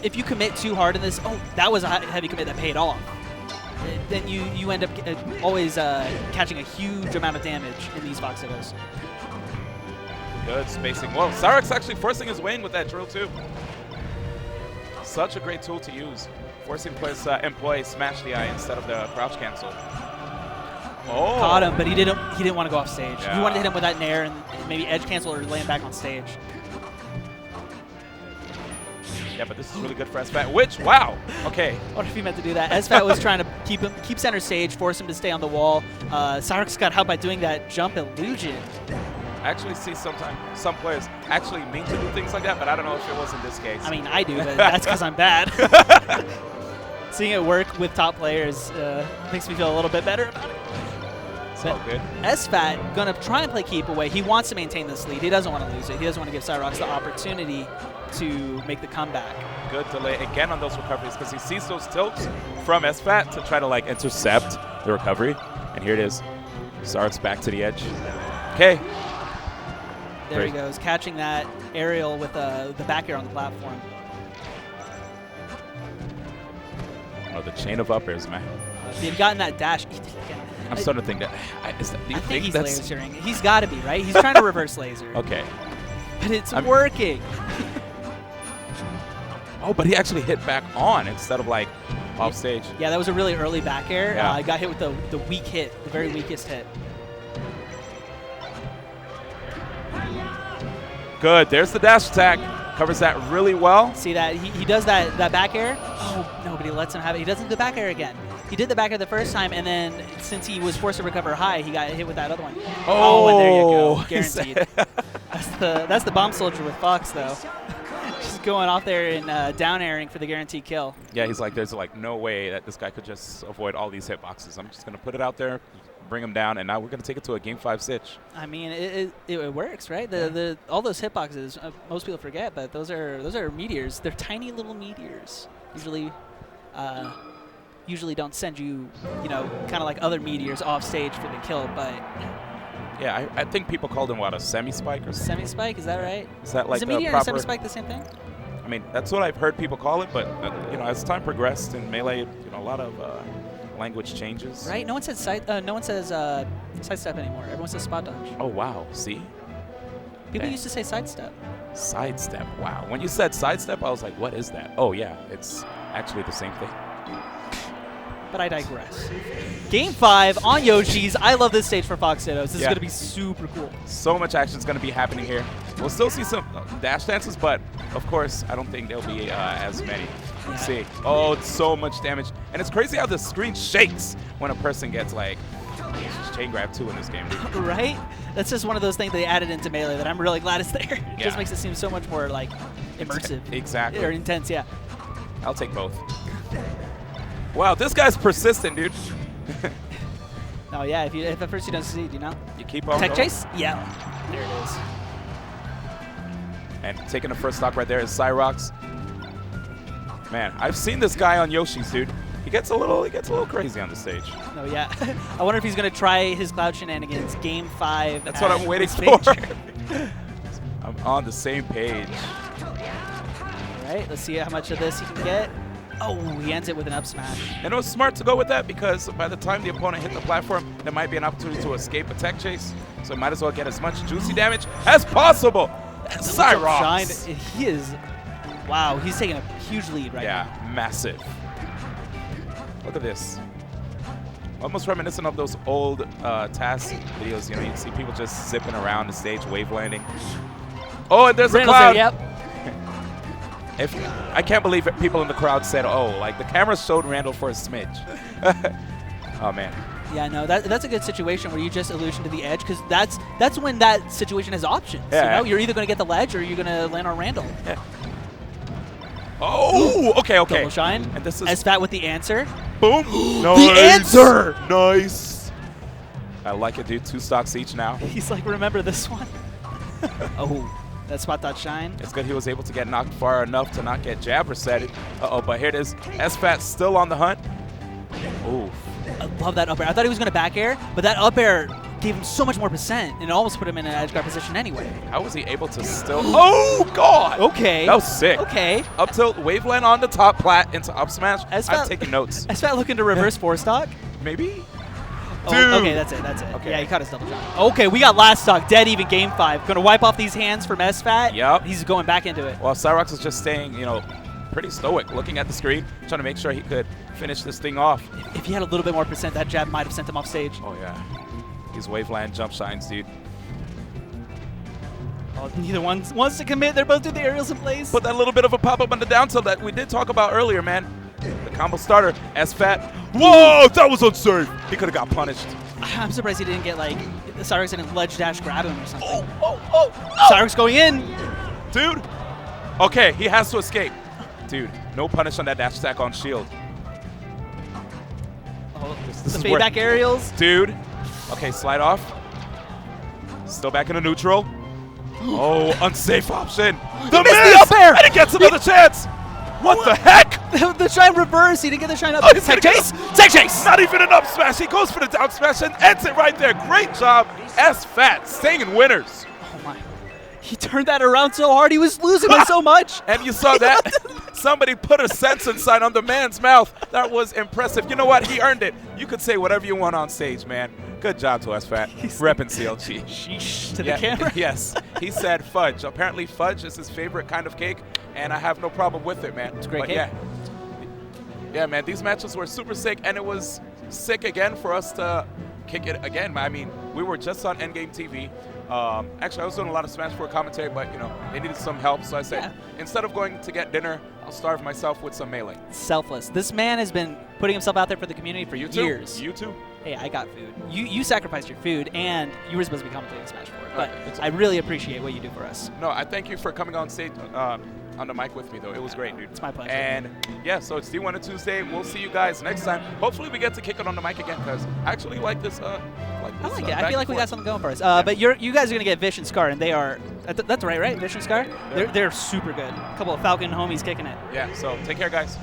If you commit too hard in this, that was a heavy commit that paid off. Then you end up always catching a huge amount of damage in these Fox Dittos. Good spacing. Whoa, Cyrax actually forcing his way in with that drill too. Such a great tool to use. Forcing players to employ smash DI instead of the crouch cancel. Oh. Caught him, but he didn't want to go off stage. Yeah. He wanted to hit him with that nair and maybe edge cancel or land back on stage. Yeah, but this is really good for SFAT, which, wow, okay. I wonder if he meant to do that. SFAT was trying to keep center stage, force him to stay on the wall. Cyrax got help by doing that jump illusion. I actually see sometimes some players actually mean to do things like that, but I don't know if it was in this case. I mean, I do, but that's because I'm bad. Seeing it work with top players makes me feel a little bit better about it. It's all good. SFAT going to try and play keep away. He wants to maintain this lead. He doesn't want to lose it. He doesn't want to give Cyrax the opportunity to make the comeback. Good delay again on those recoveries because he sees those tilts from SFAT to try to intercept the recovery. And here it is. Cyrax back to the edge. Okay. There he goes, catching that aerial with the back air on the platform. Oh, the chain of up airs, man. If he had gotten that dash, he did it again. I'm starting to think that. I think he's lasering. He's got to be, right? He's trying to reverse laser. Okay. But it's working. Oh, but he actually hit back on instead of off stage. Yeah, that was a really early back air. Yeah. I got hit with the weak hit, the very weakest hit. Good. There's the dash attack. Covers that really well. See that? He does that back air. Oh, nobody lets him have it. He doesn't do the back air again. He did the back air the first time, and then since he was forced to recover high, he got hit with that other one. Oh, and there you go. Guaranteed. That's the bomb soldier with Fox, though. Just going off there and down airing for the guaranteed kill. Yeah, he's like, there's like no way that this guy could just avoid all these hitboxes. I'm just going to put it out there, bring him down, and now we're going to take it to a Game 5 sitch. I mean, it works, right? All those hitboxes, most people forget, but those are meteors. They're tiny little meteors. Usually don't send you, kind of like other meteors off stage for the kill, but yeah, I think people called him what, a semi-spike or something? Semi-spike, is that right? Is that like is a meteor and a semi-spike the same thing? I mean, that's what I've heard people call it, but as time progressed in Melee, a lot of language changes. Right? No one says sidestep anymore. Everyone says spot dodge. Oh wow, see? People used to say sidestep. Sidestep, wow. When you said sidestep, I was like, what is that? Oh yeah, it's actually the same thing. But I digress. Game 5 on Yoshi's. I love this stage for Fox Dittos. This is going to be super cool. So much action is going to be happening here. We'll still see some dash dances, but of course, I don't think there'll be as many. Let's see. Oh, it's so much damage. And it's crazy how the screen shakes when a person gets like chain grab 2 in this game. Right? That's just one of those things they added into Melee that I'm really glad is there. It just makes it seem so much more like immersive. Exactly. Or intense, yeah. I'll take both. Wow, this guy's persistent, dude. Oh yeah, if at first you don't succeed, You keep on Tech going. chase? Yeah. There it is. And taking the first stock right there is Cyrox. Man, I've seen this guy on Yoshi's, dude. He gets a little crazy on the stage. Oh yeah. I wonder if he's gonna try his cloud shenanigans Game 5. That's what I'm waiting for. I'm on the same page. All right, let's see how much of this he can get. Oh, he ends it with an up smash. And it was smart to go with that because by the time the opponent hit the platform, there might be an opportunity to escape a tech chase. So might as well get as much juicy damage as possible. Cyrox. He is, wow, he's taking a huge lead right now. Yeah, massive. Look at this. Almost reminiscent of those old TAS videos. You see people just zipping around the stage, wave landing. Oh, and there's a cloud. There, yep. I can't believe it. People in the crowd said, "Oh, like the camera showed Randall for a smidge." Oh man. Yeah, no, that's a good situation where you just illusion to the edge because that's when that situation has options. Yeah. You're either going to get the ledge or you're going to land on Randall. Yeah. Oh, okay. Double shine. And this is SFAT with the answer. Boom. The answer. Nice. I like it, dude. 2 stocks each now. He's like, remember this one? Oh. That spot dot shine. It's good he was able to get knocked far enough to not get jab resetted. Uh-oh, but here it is. SFAT still on the hunt. Ooh. I love that up air. I thought he was going to back air, but that up air gave him so much more percent and almost put him in an edge guard position anyway. How was he able to still... Oh, God! Okay. That was sick. Okay. Up tilt, wave land on the top plat into up smash. I'm taking notes. SFAT looking to reverse 4 stock? Maybe? Oh, okay, that's it. Okay. Yeah, he caught his double jump. Okay, we got last stock, dead even Game 5. Going to wipe off these hands from SFAT. Yep. He's going back into it. Well, Cyrox is just staying, pretty stoic, looking at the screen, trying to make sure he could finish this thing off. If he had a little bit more percent, that jab might have sent him off stage. Oh, yeah. These waveland jump shines, dude. Oh, neither one wants to commit. They're both doing the aerials in place. Put that little bit of a pop-up on the down tilt that we did talk about earlier, man. The combo starter, SFAT. Whoa, that was unsafe. He could have got punished. I'm surprised he didn't get, Cyrox didn't ledge dash grab him or something. Oh. Cyrox going in. Dude. Okay, he has to escape. Dude, no punish on that dash attack on shield. Oh, the fade back aerials. Dude. Okay, slide off. Still back into neutral. Oh, unsafe option. The miss! The up air! And he gets another chance. What the heck? The shine reverse. He didn't get the shine up. Oh, Tech chase. Tech chase. Not even an up smash. He goes for the down smash and ends it right there. Great job. SFAT staying in winners. Oh, my. He turned that around so hard. He was losing by so much. And you saw that? Somebody put a Sensen sign on the man's mouth. That was impressive. You know what? He earned it. You could say whatever you want on stage, man. Good job to SFAT. Repping CLG. Sheesh to the camera. Yes. He said fudge. Apparently fudge is his favorite kind of cake, and I have no problem with it, man. It's a great cake. Yeah, man. These matches were super sick, and it was sick again for us to kick it again. I mean, we were just on Endgame TV. Actually, I was doing a lot of Smash 4 commentary, but, you know, they needed some help. So I said, instead of going to get dinner, I'll starve myself with some Melee. Selfless. This man has been putting himself out there for the community for years. You too? Hey, I got food. You sacrificed your food, and you were supposed to be commentating Smash 4. But I really appreciate what you do for us. No, I thank you for coming on stage on the mic with me, though. It was great, dude. It's my pleasure. And, yeah, so it's D1 on Tuesday. We'll see you guys next time. Hopefully we get to kick it on the mic again, because I actually like this. I like it. I feel like we got something going for us. But you guys are going to get Vish and Scar, and they are that's right? Vish and Scar? They're super good. A couple of Falcon homies kicking it. Yeah, so take care, guys.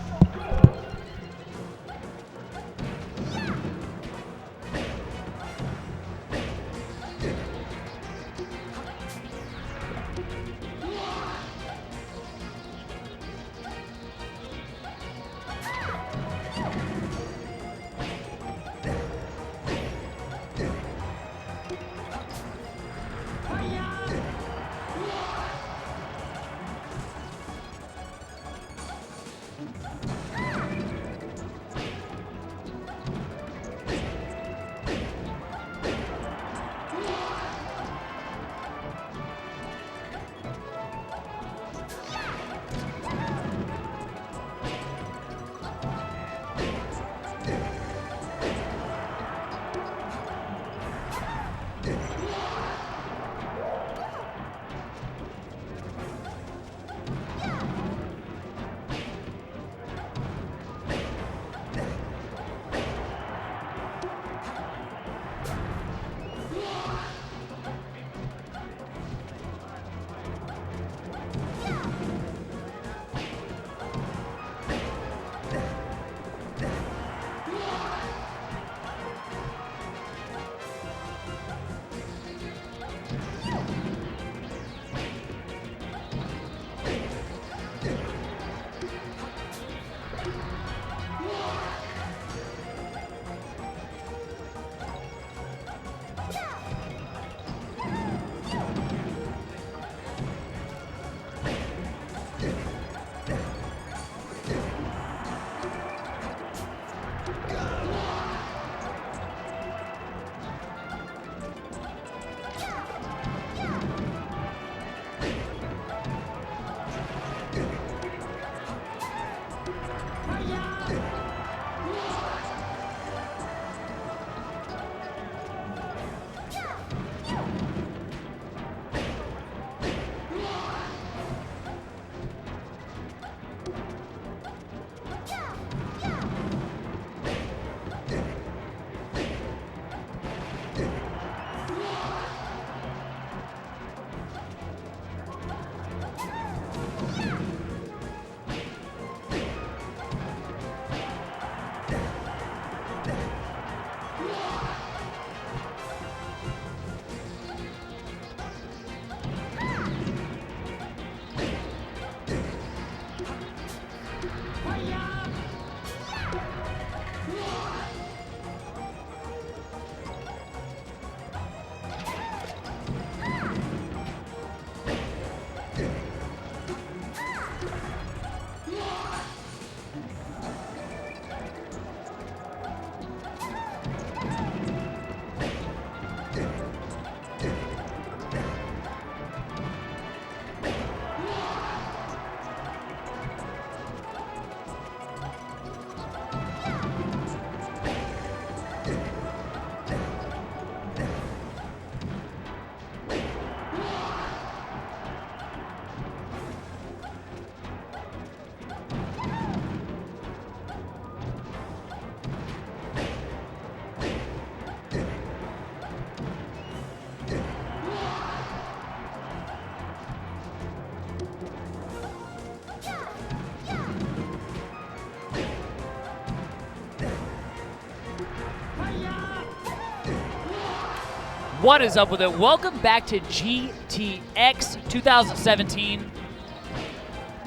What is up with it? Welcome back to GTX 2017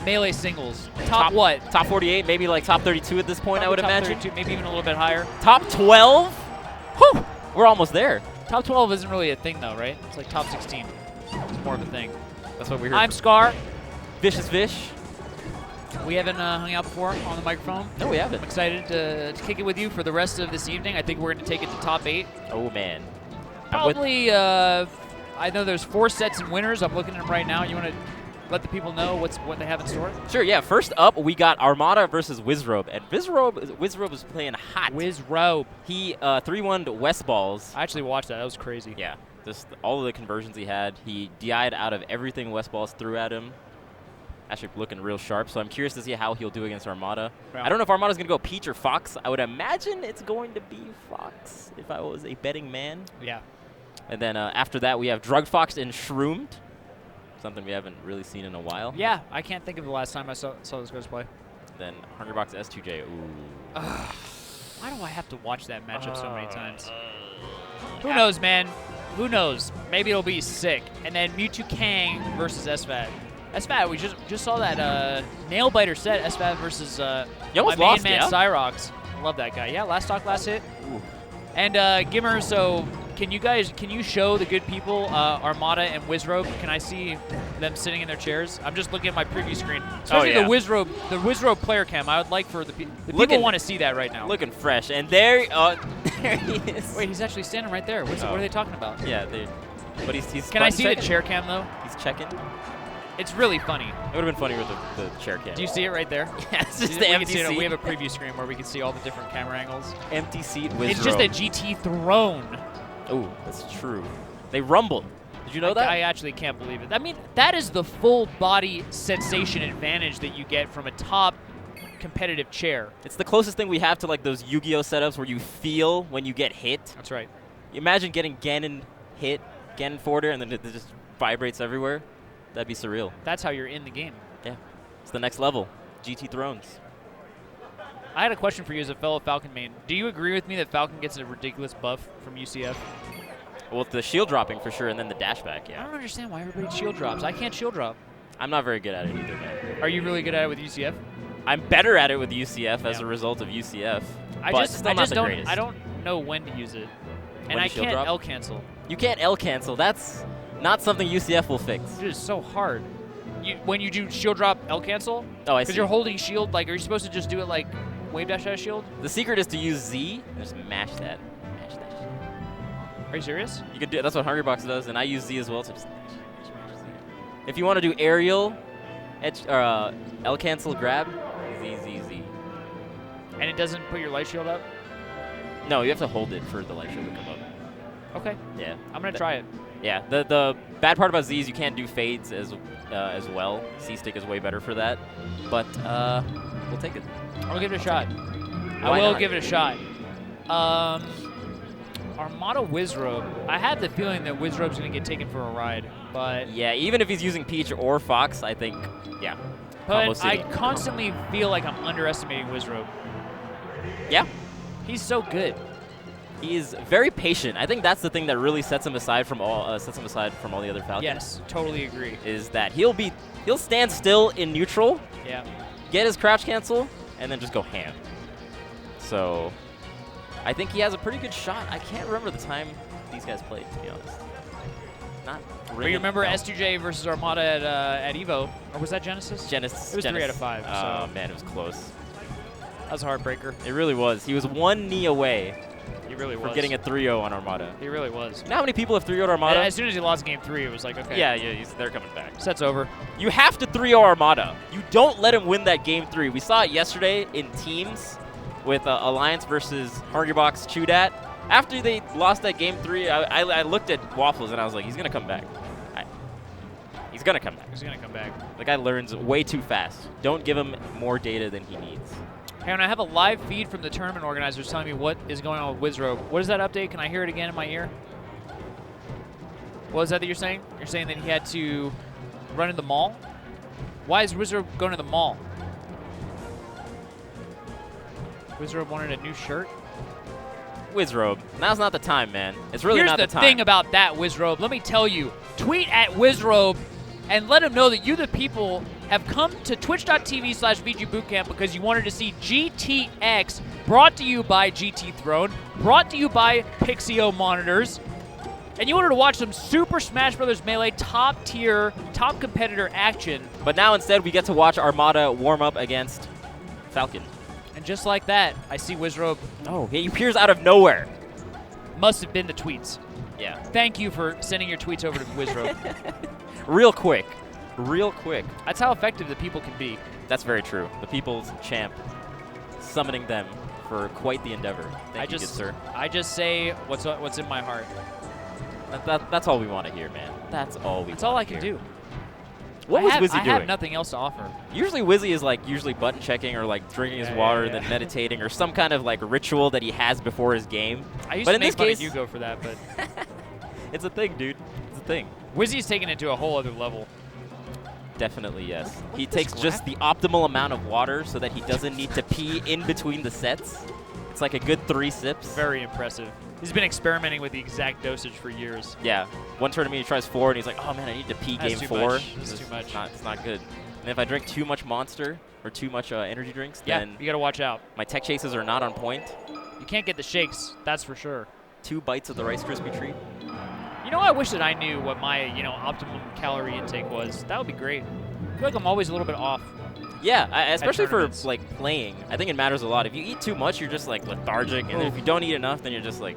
Melee Singles. Top what? Top 48, maybe like top 32 at this point, Probably I would top imagine. 32, maybe even a little bit higher. Top 12? Whew, we're almost there. Top 12 isn't really a thing, though, right? It's like top 16. It's more of a thing. That's what we heard. I'm Scar. Vicious Vish. We haven't hung out before on the microphone. No, we haven't. I'm excited to kick it with you for the rest of this evening. I think we're going to take it to top 8. Oh, man. Probably, I I know there's 4 sets and winners. I'm looking at them right now. You want to let the people know what they have in store? Sure, yeah. First up, we got Armada versus Wizrobe. And Wizrobe is playing hot. Wizrobe. He 3-1'd West Balls. I actually watched that. That was crazy. Yeah. Just all of the conversions he had. He DI'd out of everything West Balls threw at him. Actually looking real sharp. So I'm curious to see how he'll do against Armada. Yeah. I don't know if Armada's going to go Peach or Fox. I would imagine it's going to be Fox if I was a betting man. Yeah. And then after that, we have Drugged Fox and Shroomed. Something we haven't really seen in a while. Yeah, I can't think of the last time I saw those guys play. Then Hungrybox S2J. Ooh. Why do I have to watch that matchup so many times? Who knows, man? Who knows? Maybe it'll be sick. And then Mewtwo Kang versus SFAT. SFAT, we just saw that nail biter set. SFAT versus you my almost main lost, man yeah? Cyrox. Love that guy. Yeah, last stock, last hit. Ooh. And Gimmer, so can you show the good people Armada and Wizrobe? Can I see them sitting in their chairs? I'm just looking at my preview screen. Especially yeah. the Wizrobe player cam. I would like for the people want to see that right now. Looking fresh. And there he is. Wait, he's actually standing right there. What are they talking about? Yeah, but he's Can I see checking. the chair cam though? He's checking. It's really funny. It would have been funny with the chair cam. Do you see it right there? Yeah, it's just we the can empty see it. seat. We have a preview screen where we can see all the different camera angles. Empty seat with It's just a GT throne. Oh, that's true. They rumbled. Did you know that? I actually can't believe it. I mean, that is the full body sensation advantage that you get from a top competitive chair. It's the closest thing we have to like those Yu-Gi-Oh setups where you feel when you get hit. That's right. Imagine getting Ganon hit, Ganon forwarder, and then it just vibrates everywhere. That'd be surreal. That's how you're in the game. Yeah. It's the next level. GT Thrones. I had a question for you as a fellow Falcon main. Do you agree with me that Falcon gets a ridiculous buff from UCF? Well, the shield dropping for sure, and then the dashback, I yeah. don't understand why everybody shield drops. I can't shield drop. I'm not very good at it either, man. Are you really good at it with UCF? I'm better at it with UCF as a result of UCF. I but just still not the don't. greatest. I don't know when to use it, When and I to shield can't drop? L cancel. You can't L cancel. That's not something UCF will fix. It is so hard. When you do shield drop L cancel. Oh, I see. Because you're holding shield. Like, are you supposed to just do it like wave dash dash shield? The secret is to use Z and just mash that. Mash that shit. Are you serious? You can do. That's what Hungrybox does, and I use Z as well. So just mash Z. If you want to do aerial, L cancel grab, Z Z Z. And it doesn't put your light shield up? No, you have to hold it for the light shield to come up. Okay. Yeah. I'm gonna try it. Yeah. The bad part about Z is you can't do fades as well. C stick is way better for that, but we'll take it. I'll give it a shot. I Why will not? give it a shot. Armada Wizrobe. I had the feeling that Wizrobe's going to get taken for a ride, but Yeah, even if he's using Peach or Fox, I think, yeah. Combo but I City. constantly feel like I'm underestimating Wizrobe. Yeah. He's so good. He is very patient. I think that's the thing that really sets him aside from all the other Falcons. Yes, totally agree. Is that he'll stand still in neutral, Yeah. get his crouch cancel, and then just go ham. So I think he has a pretty good shot. I can't remember the time these guys played, to be honest. Not But really. you remember S2J versus Armada at Evo, or was that Genesis? Genesis. It was 3 out of 5. Oh So man, it was close. that was a heartbreaker. It really was. He was one knee away He really from was. getting a 3-0 on Armada. He really was. You know how many people have 3-0'd Armada? As soon as he lost game 3, it was like, okay. Yeah, they're coming back. Set's over. You have to 3-0 Armada. You don't let him win that game 3. We saw it yesterday in teams with Alliance versus Hungrybox Chudat. After they lost that game 3, I looked at Waffles and I was like, he's going to come back. He's going to come back. He's going to come back. The guy learns way too fast. Don't give him more data than he needs. Hey, and I have a live feed from the tournament organizers telling me what is going on with Wizrobe. What is that update? Can I hear it again in my ear? What is that you're saying? You're saying that he had to run in the mall? Why is Wizrobe going to the mall? Wizrobe wanted a new shirt? Wizrobe, now's not the time, man. It's really Here's not the time. Here's the thing about that, Wizrobe. Let me tell you. Tweet at Wizrobe and let him know that you, the people, have come to twitch.tv/VGBootcamp because you wanted to see GTX, brought to you by GT Throne, brought to you by Pixio Monitors, and you wanted to watch some Super Smash Bros. Melee top tier, top competitor action. But now instead we get to watch Armada warm up against Falcon. And just like that, I see Wizrobe. Oh, he appears out of nowhere. Must have been the tweets. Yeah. Thank you for sending your tweets over to Wizrobe. Real quick. Real quick. That's how effective the people can be. That's very true. The people's champ, summoning them for quite the endeavor. Thank you, good sir. I just say what's in my heart. That's all we want to hear, man. That's all we. That's all I can do. What was Wizzy I doing? have nothing else to offer. Usually Wizzy is like button checking or like drinking his water, then meditating, or some kind of like ritual that he has before his game. I used but to in make this fun case, of Hugo for that, but it's a thing, dude. It's a thing. Wizzy's taking it to a whole other level. Definitely, yes. He takes just the optimal amount of water so that he doesn't need to pee in between the sets. It's like a good 3 sips. Very impressive. He's been experimenting with the exact dosage for years. Yeah. One tournament he tries 4 and he's like, oh man, I need to pee game 4. That's too much. It's not good. And if I drink too much Monster or too much energy drinks, then you got to watch out. My tech chases are not on point. You can't get the shakes, that's for sure. 2 bites of the Rice Krispie treat. You know, I wish that I knew what my, optimum calorie intake was. That would be great. I feel like I'm always a little bit off. Yeah, especially for like playing. I think it matters a lot. If you eat too much, you're just like lethargic, and if you don't eat enough, then you're just like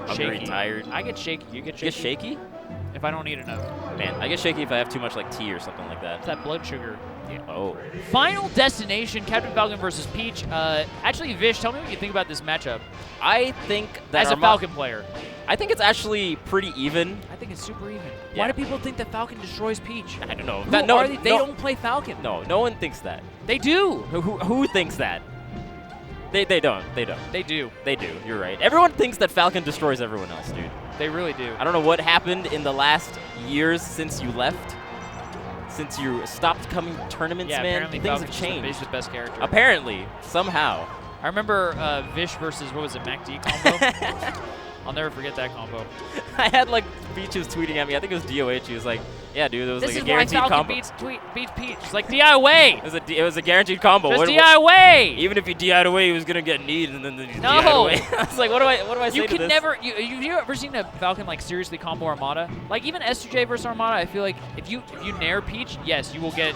hungry, shaky. tired. I get shaky. You get shaky? You get shaky? If I don't eat enough. Man, I get shaky if I have too much like tea or something like that. It's that blood sugar. Yeah. Oh. Final destination, Captain Falcon versus Peach. Actually, Vish, tell me what you think about this matchup. I think that as a Falcon player, I think it's actually pretty even. I think it's super even. Yeah. Why do people think that Falcon destroys Peach? I don't know. They don't play Falcon. No, no one thinks that. They do. Who thinks that? They don't. They don't. They do. They do. You're right. Everyone thinks that Falcon destroys everyone else, dude. They really do. I don't know what happened in the last years since you left. Since you stopped coming to tournaments, man, apparently things Falcon's have changed. the best character. Apparently, somehow. I remember Vish versus, what was it, Mac D combo? I'll never forget that combo. I had like Peach was tweeting at me. I think it was DOH. He was like, "Yeah, dude, it was like a guaranteed combo." This is why Falcon beats Peach. It's like DI away. It was a guaranteed combo. Just DI away. Even if you DI'd away, he was gonna get kneed, and then he no. DI'd away. I was like, what do I say you to can this? never. You ever seen a Falcon like seriously combo Armada? Like even S2J versus Armada, I feel like if you nair Peach, yes, you will get.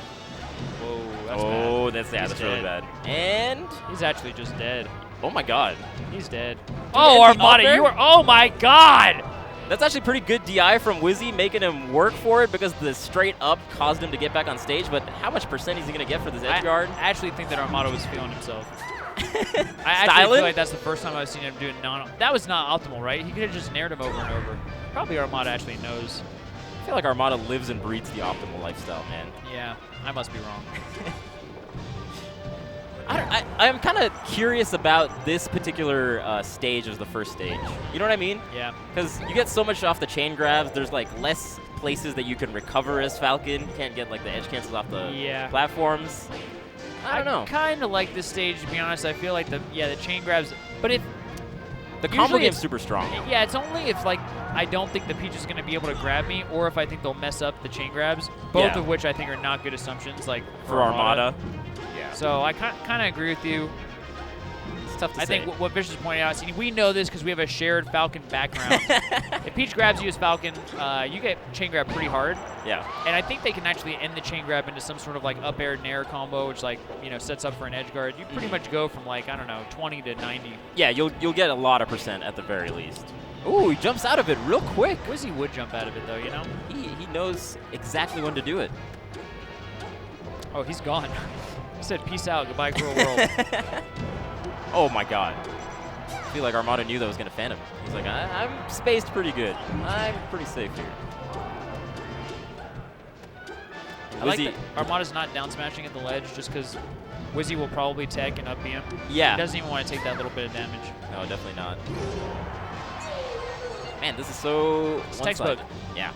Whoa, that's bad. That's really bad. And he's actually just dead. Oh my God. He's dead. Oh, Armada, you are. Oh my God. That's actually pretty good DI from Wizzy, making him work for it because the straight up caused him to get back on stage. But how much percent is he going to get for this edge guard? I actually think that Armada was feeling himself. I actually feel like that's the first time I've seen him do it. That was not optimal, right? He could have just nared him over and over. Probably Armada actually knows. I feel like Armada lives and breathes the optimal lifestyle, man. Yeah, I must be wrong. I'm kind of curious about this particular stage as the first stage. You know what I mean? Yeah. Because you get so much off the chain grabs. There's like less places that you can recover as Falcon. You can't get like the edge cancels off the platforms. I don't know. I kind of like this stage, to be honest. I feel like the chain grabs, but if the combo game's super strong. Yeah, it's only if like I don't think the Peach is going to be able to grab me, or if I think they'll mess up the chain grabs. Both of which I think are not good assumptions. Like for Armada. Yeah. So I kind of agree with you. It's tough to say. I think what Vish is pointing out, see, we know this because we have a shared Falcon background. If Peach grabs you as Falcon, you get chain grab pretty hard. Yeah. And I think they can actually end the chain grab into some sort of like up air nair combo, which like sets up for an edge guard. You pretty much go from like 20 to 90. Yeah, you'll get a lot of percent at the very least. Ooh, he jumps out of it real quick. Wizzy would jump out of it though, you know. He knows exactly when to do it. Oh, he's gone. He said, "Peace out, goodbye, cruel world." Oh my God. I feel like Armada knew that was going to fan him. He's like, I'm spaced pretty good. I'm pretty safe here. I like that Armada's not down smashing at the ledge just because Wizzy will probably tech and up him. Yeah. He doesn't even want to take that little bit of damage. No, definitely not. Man, this is so It's textbook. Yeah.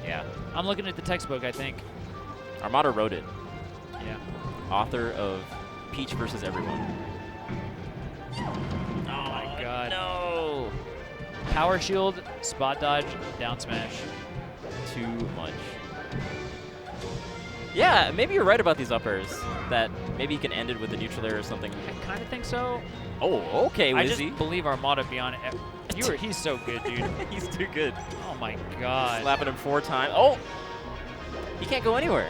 Yeah. I'm looking at the textbook, I think. Armada wrote it. Yeah. Author of Peach versus Everyone. Oh my God. No. Power shield, spot dodge, down smash. Too much. Yeah, maybe you're right about these uppers. That maybe you can end it with a neutral air or something. I kind of think so. Oh, okay, Wizzy. I just believe Armada beyond it. He's so good, dude. He's too good. Oh my God. Slapping him 4 times. Oh! He can't go anywhere.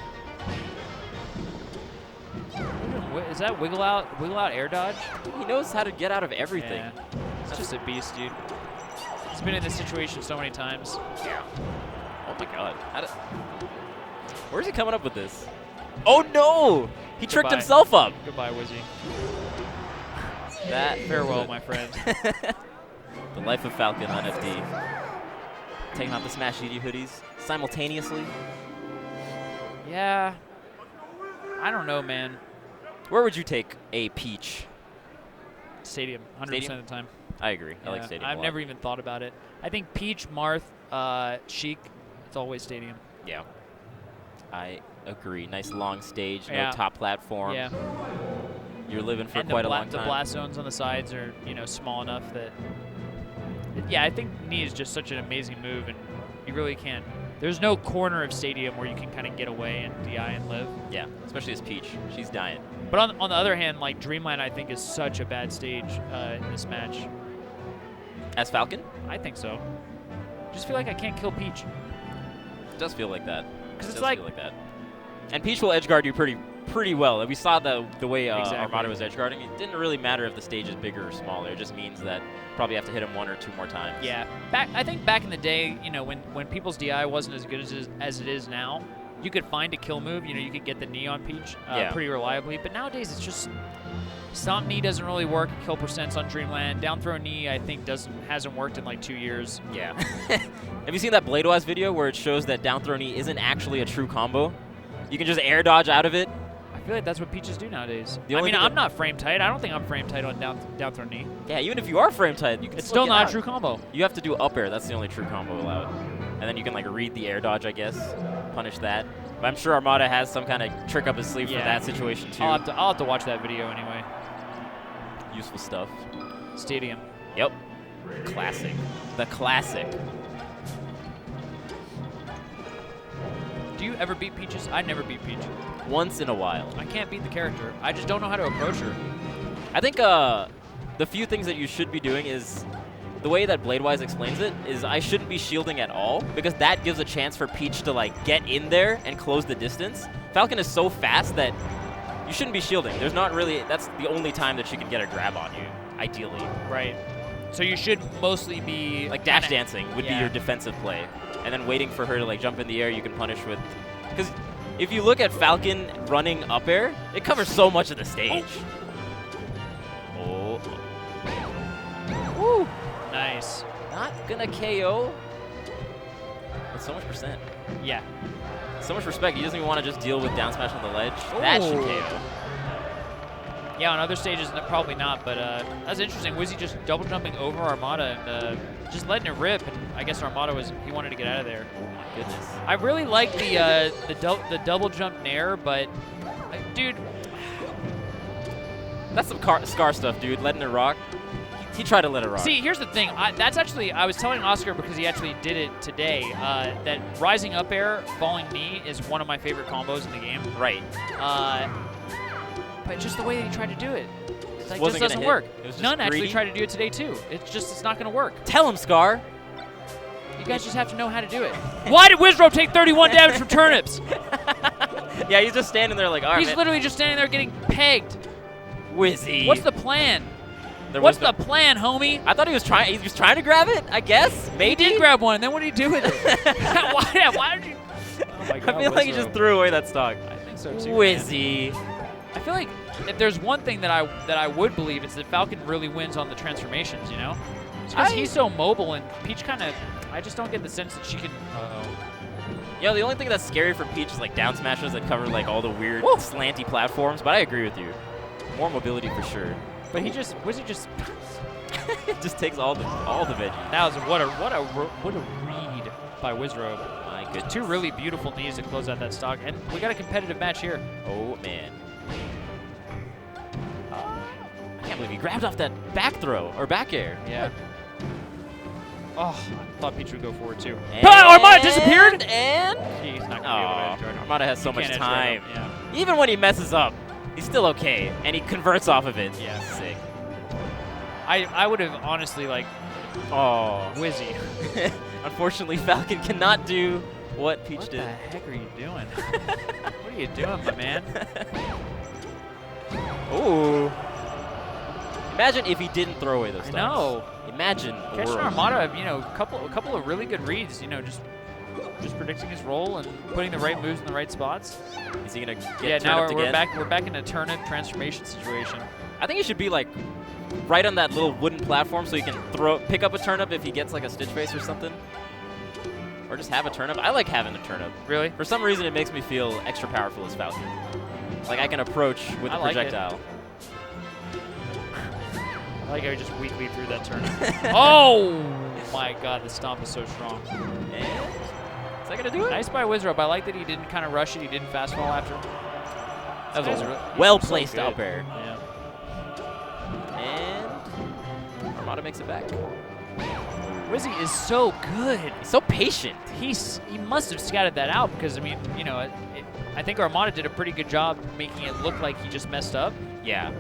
Is that wiggle out air dodge? He knows how to get out of everything. Yeah. He's just a beast, dude. He's been in this situation so many times. Yeah. Oh my God. Where's he coming up with this? Oh no! He tricked himself up. Goodbye, Wizzy. That farewell, my friend. The life of Falcon on FD. Taking off the Smash GD hoodies simultaneously. Yeah. I don't know, man. Where would you take a Peach? Stadium, 100% of the time. I agree. I like Stadium. I've never even thought about it. I think Peach, Marth, Sheik, it's always Stadium. Yeah. I agree. Nice long stage, no top platform. Yeah. You're living for and quite a long time. The blast zones on the sides are, small enough that. Yeah, I think knee is just such an amazing move, and you really can't. There's no corner of Stadium where you can kind of get away and DI and live. Yeah, especially as Peach. She's dying. But on the other hand, like Dreamland, I think is such a bad stage in this match. As Falcon? I think so. Just feel like I can't kill Peach. It does feel like that. Because it's like, feel like that. And Peach will edge guard you pretty well. We saw the way Armada was edge guarding. It didn't really matter if the stage is bigger or smaller. It just means that probably have to hit him 1 or 2 more times. Yeah. I think back in the day, when people's DI wasn't as good as it is now, you could find a kill move. You could get the knee on Peach pretty reliably. But nowadays, it's just stomp knee doesn't really work. Kill percents on Dreamland. Down throw knee, I think hasn't worked in like 2 years. Yeah. Have you seen that Bladewise video where it shows that down throw knee isn't actually a true combo? You can just air dodge out of it. I feel like that's what Peaches do nowadays. I'm not frame tight. I don't think I'm frame tight on down throw knee. Yeah, even if you are frame tight, you can. It's still not a true combo. You have to do up air. That's the only true combo allowed. And then you can like read the air dodge, I guess, punish that. But I'm sure Armada has some kind of trick up his sleeve for that situation too. I'll have to watch that video anyway. Useful stuff. Stadium. Yep. Classic. The classic. Do you ever beat Peaches? I never beat Peach. Once in a while. I can't beat the character. I just don't know how to approach her. I think the few things that you should be doing is, the way that Bladewise explains it, is I shouldn't be shielding at all, because that gives a chance for Peach to like get in there and close the distance. Falcon is so fast that you shouldn't be shielding. There's not really, that's the only time that she can get a grab on you, ideally. Right. So you should mostly be... Like dash dancing would be your defensive play. And then waiting for her to like jump in the air, you can punish with... Because if you look at Falcon running up air, it covers so much of the stage. Oh. Woo. Nice. Not gonna KO. With so much percent. Yeah. So much respect. He doesn't even want to just deal with down smash on the ledge. Ooh. That should KO. Yeah, on other stages, probably not, but that's interesting. Wizzy just double jumping over Armada and just letting it rip, and I guess Armada he wanted to get out of there. Oh my goodness. I really like the double jump nair, but dude, that's some Scar stuff, dude. Letting it rock. He tried to let it rock. See, here's the thing. I was telling Oscar because he actually did it today, that rising up air, falling knee is one of my favorite combos in the game. Right. But just the way that he tried to do it, it just doesn't work. None actually tried to do it today too. It's not going to work. Tell him, Scar. You guys just have to know how to do it. Why did Wizrobe take 31 damage from turnips? Yeah, he's just standing there like, all right. He's literally just standing there getting pegged. Wizzy. What's the plan? What's the plan, homie? I thought he was trying to grab it, I guess. Maybe. He did grab one, and then what did he do with it? Why did you? Oh my God, I feel like he just threw away that stock. I think so too. Wizzy. I feel like if there's one thing that I would believe, it's that Falcon really wins on the transformations, because he's so mobile, and Peach kind of, I just don't get the sense that she can. Yeah, the only thing that's scary for Peach is like down smashes that cover like all the weird slanty platforms, but I agree with you. More mobility for sure. But Wizzy just just takes all the veggies. That was what a read by Wizrobe. My goodness. 2 really beautiful knees to close out that stock, and we got a competitive match here. Oh man. I can't believe he grabbed off that back throw or back air. Yeah. Oh, I thought Peach would go forward too. Armada disappeared? And he's not gonna be able to Armada has so much time. Yeah. Even when he messes up, he's still okay, and he converts off of it. Yeah. Sick. I would have honestly Wizzy. Unfortunately, Falcon cannot do what Peach did. What the heck are you doing? What are you doing, my man? Ooh. Imagine if he didn't throw away those I stocks. know. Imagine the Catching world. Armada, you know, a couple of really good reads. You know, just predicting his role and putting the right moves in the right spots. Is he gonna get Yeah, now turnipped again? we're back in a turnip transformation situation. I think he should be like right on that little wooden platform so he can pick up a turnip if he gets like a Stitch Face or something. Or just have a turnip. I like having a turnip. Really? For some reason, it makes me feel extra powerful as Falcon. Like I can approach with a like it. projectile. I like how he just weakly threw that turnip. Oh my God, the stomp is so strong. And is that gonna do it? Nice by Wizrobe. I like that he didn't kind of rush it. He didn't fast fall after. That was He's a well-placed so up good. air. Yeah. And Armada makes it back. Wizzy is so good. He's so patient. He must have scattered that out because, I mean, you know, I think Armada did a pretty good job making it look like he just messed up. Yeah.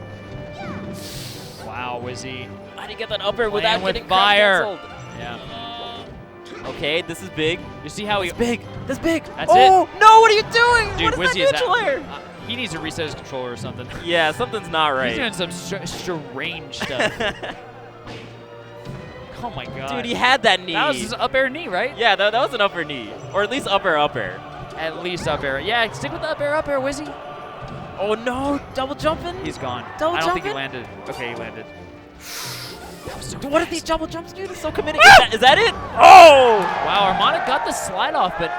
Wow, Wizzy. How do you get that up air without with getting fire? canceled? Yeah. Okay, this is big. You see how That's big. That's big. That's oh, it. no, what are you doing? Dude, what is Wizzy that neutral air? he needs to reset his controller or something. Yeah, something's not right. He's doing some strange stuff. Oh my God. Dude, he had that knee. That was his up air knee, right? Yeah, that was an up air knee. Or at least up air, up air. At least up air. Yeah, stick with the up air, Wizzy. Oh no, double jumping? He's gone. Double I don't think he jumping? landed. Okay, he landed. Dude, what are these double jumps do? They're so committed. Is that it? Oh! Wow, Armada got the slide off, but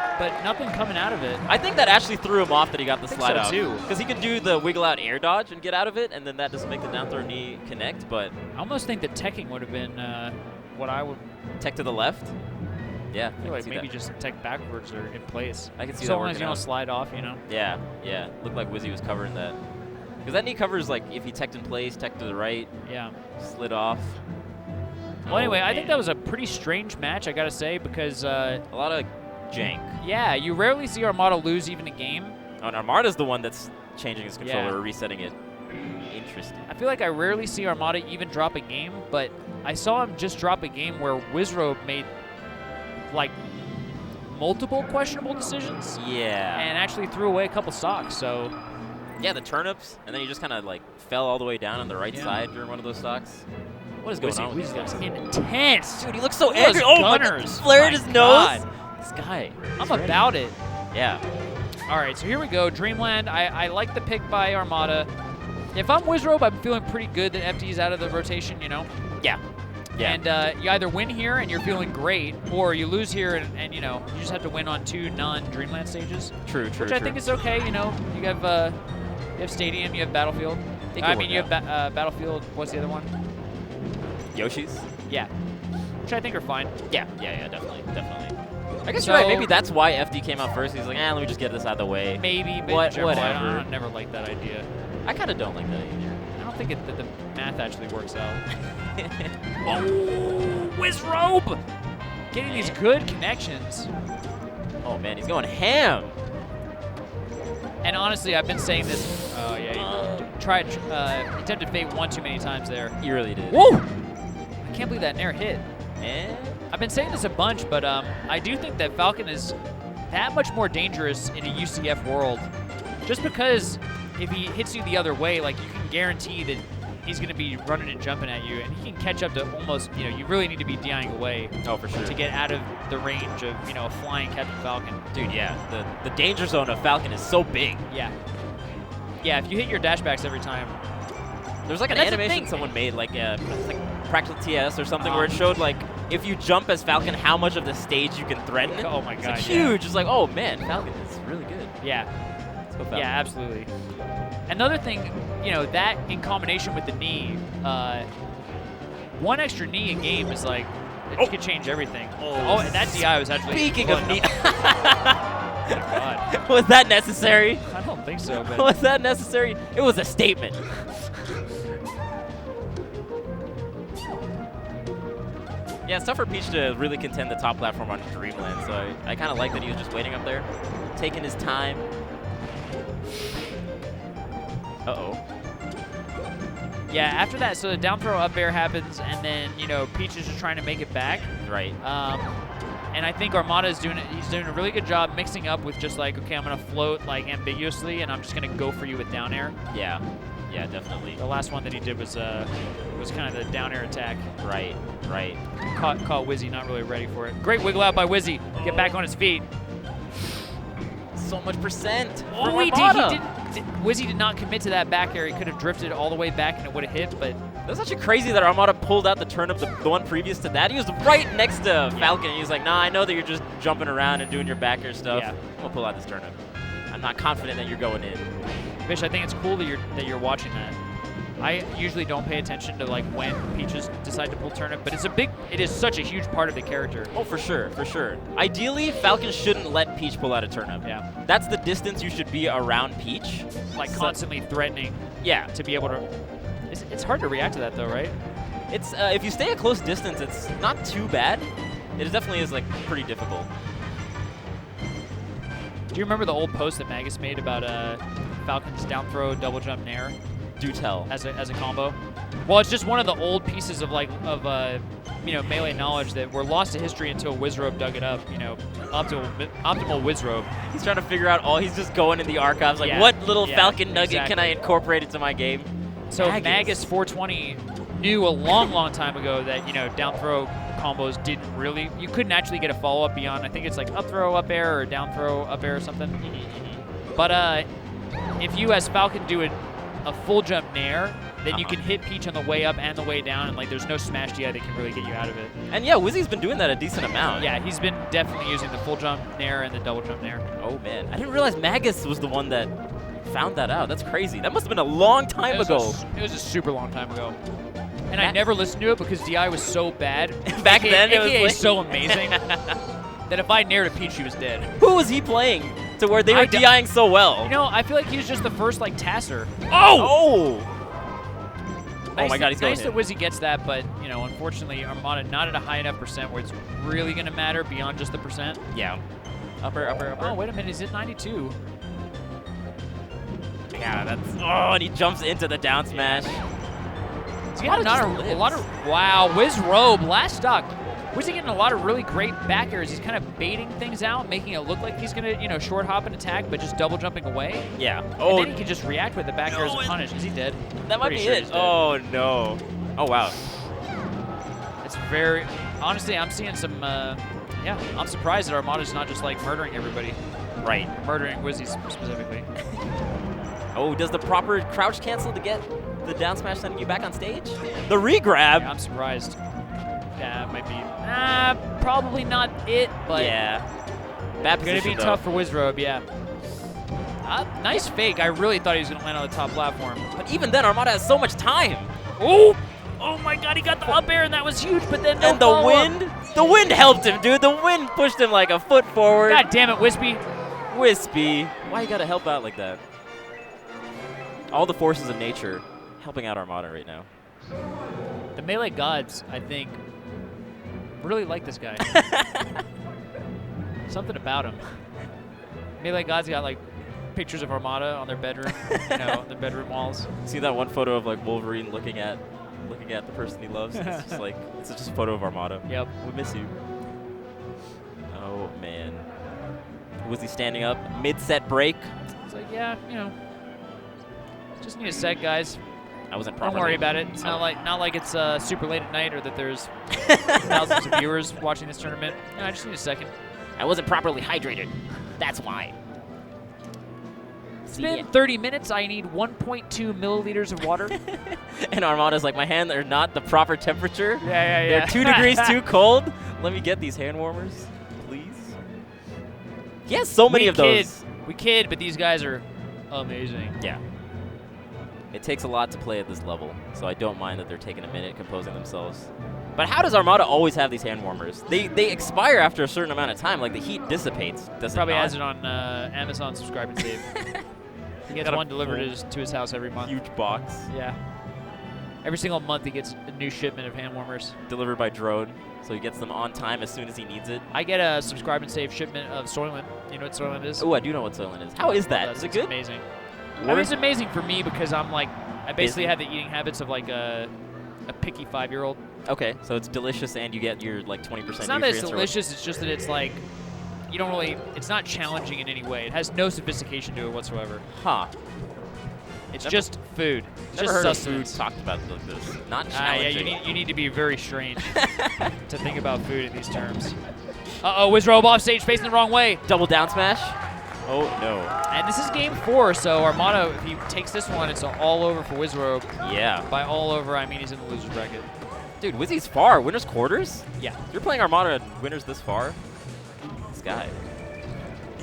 nothing coming out of it. I think that actually threw him off that he got the slide so out. too. Because he can do the wiggle out air dodge and get out of it, and then that doesn't make the down throw knee connect, but... I almost think that teching would have been what I would... Tech to the left? Yeah, I feel like maybe just tech backwards or in place. I can see so that long as working you don't out. slide off, you know? Yeah, yeah. Looked like Wizzy was covering that. Because that knee covers, like, if he teched in place, teched to the right, Yeah. slid off. Well, anyway, I think man. that was a pretty strange match, I gotta say, because... A lot of jank. Yeah, you rarely see Armada lose even a game. Oh, and Armada's the one that's changing his controller Yeah. or resetting it. Interesting. I feel like I rarely see Armada even drop a game, but I saw him just drop a game where Wizrobe made, like, multiple questionable decisions. Yeah. And actually threw away a couple stocks, so... Yeah, the turnips, and then he just kind of, like, fell all the way down on the right Yeah. side during one of those stocks. What is going on with these guys? Intense. Dude, he looks so Look at angry. those Oh, my God. gunners. Flared My his God. nose. This guy. I'm about it. Yeah. All right, so here we go. Dreamland, I like the pick by Armada. If I'm Wizrobe, I'm feeling pretty good that FD's out of the rotation, you know? Yeah. Yeah. And you either win here and you're feeling great, or you lose here and you know, you just have to win on 2 non-Dreamland stages. True, Which I think is okay, you know. You have Stadium, you have Battlefield. It I could mean, work you have Battlefield, what's the other one? Yoshi's? Yeah. Which I think are fine. Yeah, definitely. I guess So- you're right. Maybe that's why FD came out first. He's like, let me just get this out of the way. Maybe, but What- generally, I whatever. don't never like that idea. I kind of don't like that either. I don't think that the math actually works out. Oh, Wizrobe! Getting these good connections. Oh, man, he's going ham. And honestly, I've been saying this. Oh, yeah. You attempted fate one too many times there. You really did. Whoa! I can't believe that Nair hit. And I've been saying this a bunch, but I do think that Falcon is that much more dangerous in a UCF world. Just because if he hits you the other way, like, you can guarantee that he's going to be running and jumping at you, and he can catch up to almost, you know, you really need to be DIing away oh, for sure. to get out of the range of, you know, a flying Captain Falcon. Dude, yeah. The danger zone of Falcon is so big. Yeah. Yeah, if you hit your dashbacks every time. There's like an And that's the animation thing. someone made, like Practical TS or something, where it showed like if you jump as Falcon, how much of the stage you can threaten. Oh my God, it's yeah. huge. It's like, oh man, Falcon is really good. Yeah. Let's go Falcon. Yeah, absolutely. Another thing, you know, that in combination with the knee, one extra knee in game is like, it could change everything. Oh, and that DI was actually... Speaking of knee, Oh my God. was that necessary? I don't think so, but... Was that necessary? It was a statement. Yeah, it's tough for Peach to really contend the top platform on Dreamland, so I kind of like that he was just waiting up there, taking his time. Uh-oh. Yeah, after that, so the down throw up air happens, and then, you know, Peach is just trying to make it back. Right. And I think Armada is doing it. He's doing a really good job mixing up with just like, okay, I'm going to float like ambiguously, and I'm just going to go for you with down air. Yeah. Yeah, definitely. The last one that he did was kind of the down air attack. Right. Caught Wizzy not really ready for it. Great wiggle out by Wizzy. Get back on his feet. So much percent. Oh, he didn't. Wizzy did not commit to that back air. He could have drifted all the way back and it would have hit, but That's actually crazy that Armada pulled out the turnip, the one previous to that. He was right next to Falcon. He was like, nah, I know that you're just jumping around and doing your back air stuff. Yeah. I'm gonna pull out this turnip. I'm not confident that you're going in. Fish, I think it's cool that you're watching that. I usually don't pay attention to like when Peaches decide to pull turnip, but it is such a huge part of the character. Oh, for sure. Ideally, Falcon shouldn't let Peach pull out a turnip. Yeah. That's the distance you should be around Peach. Like constantly threatening. Yeah. To be able to. It's hard to react to that though, right? It's if you stay at close distance, it's not too bad. It definitely is like pretty difficult. Do you remember the old post that Magus made about Falcon's down throw, double jump, nair? Do tell. As a combo. Well, it's just one of the old pieces of melee knowledge that were lost to history until Wizrobe dug it up. Optimal Wizrobe. He's trying to figure out he's just going in the archives like, what little Falcon nugget can I incorporate into my game? So Magus 420 knew a long time ago that down throw combos didn't really. You couldn't actually get a follow up beyond. I think it's like up throw up air or down throw up air or something. But if you as Falcon do a full jump nair, then you can hit Peach on the way up and the way down, and like there's no smash DI that can really get you out of it. And yeah, Wizzy's been doing that a decent amount. Yeah, he's been definitely using the full jump nair and the double jump nair. Oh man, I didn't realize Magus was the one that found that out. That's crazy. That must have been a long time ago. It was a super long time ago. And I never listened to it because DI was so bad. Back then, it was like so amazing that if I nared a Peach, she was dead. Who was he playing to where they were DIing so well? I feel like he was just the first like tasser. Oh my God, he's going nice that Wizzy gets that, but unfortunately, Armada not at a high enough percent where it's really gonna matter beyond just the percent. Yeah. Upper. Oh, wait a minute, he's at 92. Yeah, that's. Oh, and he jumps into the down smash. He's getting a lot of. Wow, Wizrobe, last stock. Wizzy getting a lot of really great back airs. He's kind of baiting things out, making it look like he's gonna, short hop and attack, but just double jumping away. Yeah. And then he can just react with the back airs and punish. Is he dead? That might be it. Oh no. Oh wow. It's very. Honestly, I'm seeing some. I'm surprised that Armada's not just like murdering everybody. Right. Murdering Wizzy specifically. Oh, does the proper crouch cancel to get the down smash sending you back on stage? The re-grab. Yeah, I'm surprised. Yeah, it might be. Probably not it, but yeah. Bad position, gonna be tough for Wizrobe, yeah. Nice fake. I really thought he was gonna land on the top platform. But even then, Armada has so much time. Oh! Oh my God, he got the up air and that was huge, but then no and the wind helped him, dude. The wind pushed him like a foot forward. God damn it, Wispy. Why you gotta help out like that? All the forces of nature helping out Armada right now. The Melee gods, I think, really like this guy. Something about him. Melee gods got like pictures of Armada on their bedroom, the bedroom walls. See that one photo of like Wolverine looking at the person he loves? It's just like it's just a photo of Armada. Yep. We miss you. Oh man. Was he standing up mid-set break? It's like, yeah, just need a set, guys. I wasn't properly. Don't worry about it. It's not like it's super late at night or that there's thousands of viewers watching this tournament. I just need a second. I wasn't properly hydrated. That's why. It's been 30 minutes. I need 1.2 milliliters of water. And Armada's like, my hands are not the proper temperature. Yeah. They're 2 degrees too cold. Let me get these hand warmers, please. He has so many of those. We kid, but these guys are amazing. Yeah. It takes a lot to play at this level, so I don't mind that they're taking a minute composing themselves. But how does Armada always have these hand warmers? They expire after a certain amount of time, like the heat dissipates. Does Probably it not? has it on Amazon Subscribe and Save. He gets one delivered to his house every month. Huge box. Yeah. Every single month he gets a new shipment of hand warmers. Delivered by drone, so he gets them on time as soon as he needs it. I get a Subscribe and Save shipment of Soylent. You know what Soylent is? Oh, I do know what Soylent is. How is that? Is it good? Amazing. I mean, it's amazing for me because I'm like, I basically have the eating habits of like a picky 5-year-old. Okay, so it's delicious and you get your like 20% It's not that it's delicious, it's just that it's like, you don't really, it's not challenging in any way. It has no sophistication to it whatsoever. Huh. It's just food. It's Never just heard sustenance. of food talked about like this. Not Yeah, challenging. you need to be very strange to think about food in these terms. Uh-oh, Wizrobe off stage, facing the wrong way. Double down smash. Oh, no. And this is game 4, so Armada, if he takes this one, it's all over for Wizrobe. Yeah. By all over, I mean he's in the loser's bracket. Dude, Wizzy's far. Winners quarters? Yeah. You're playing Armada and winners this far? This guy.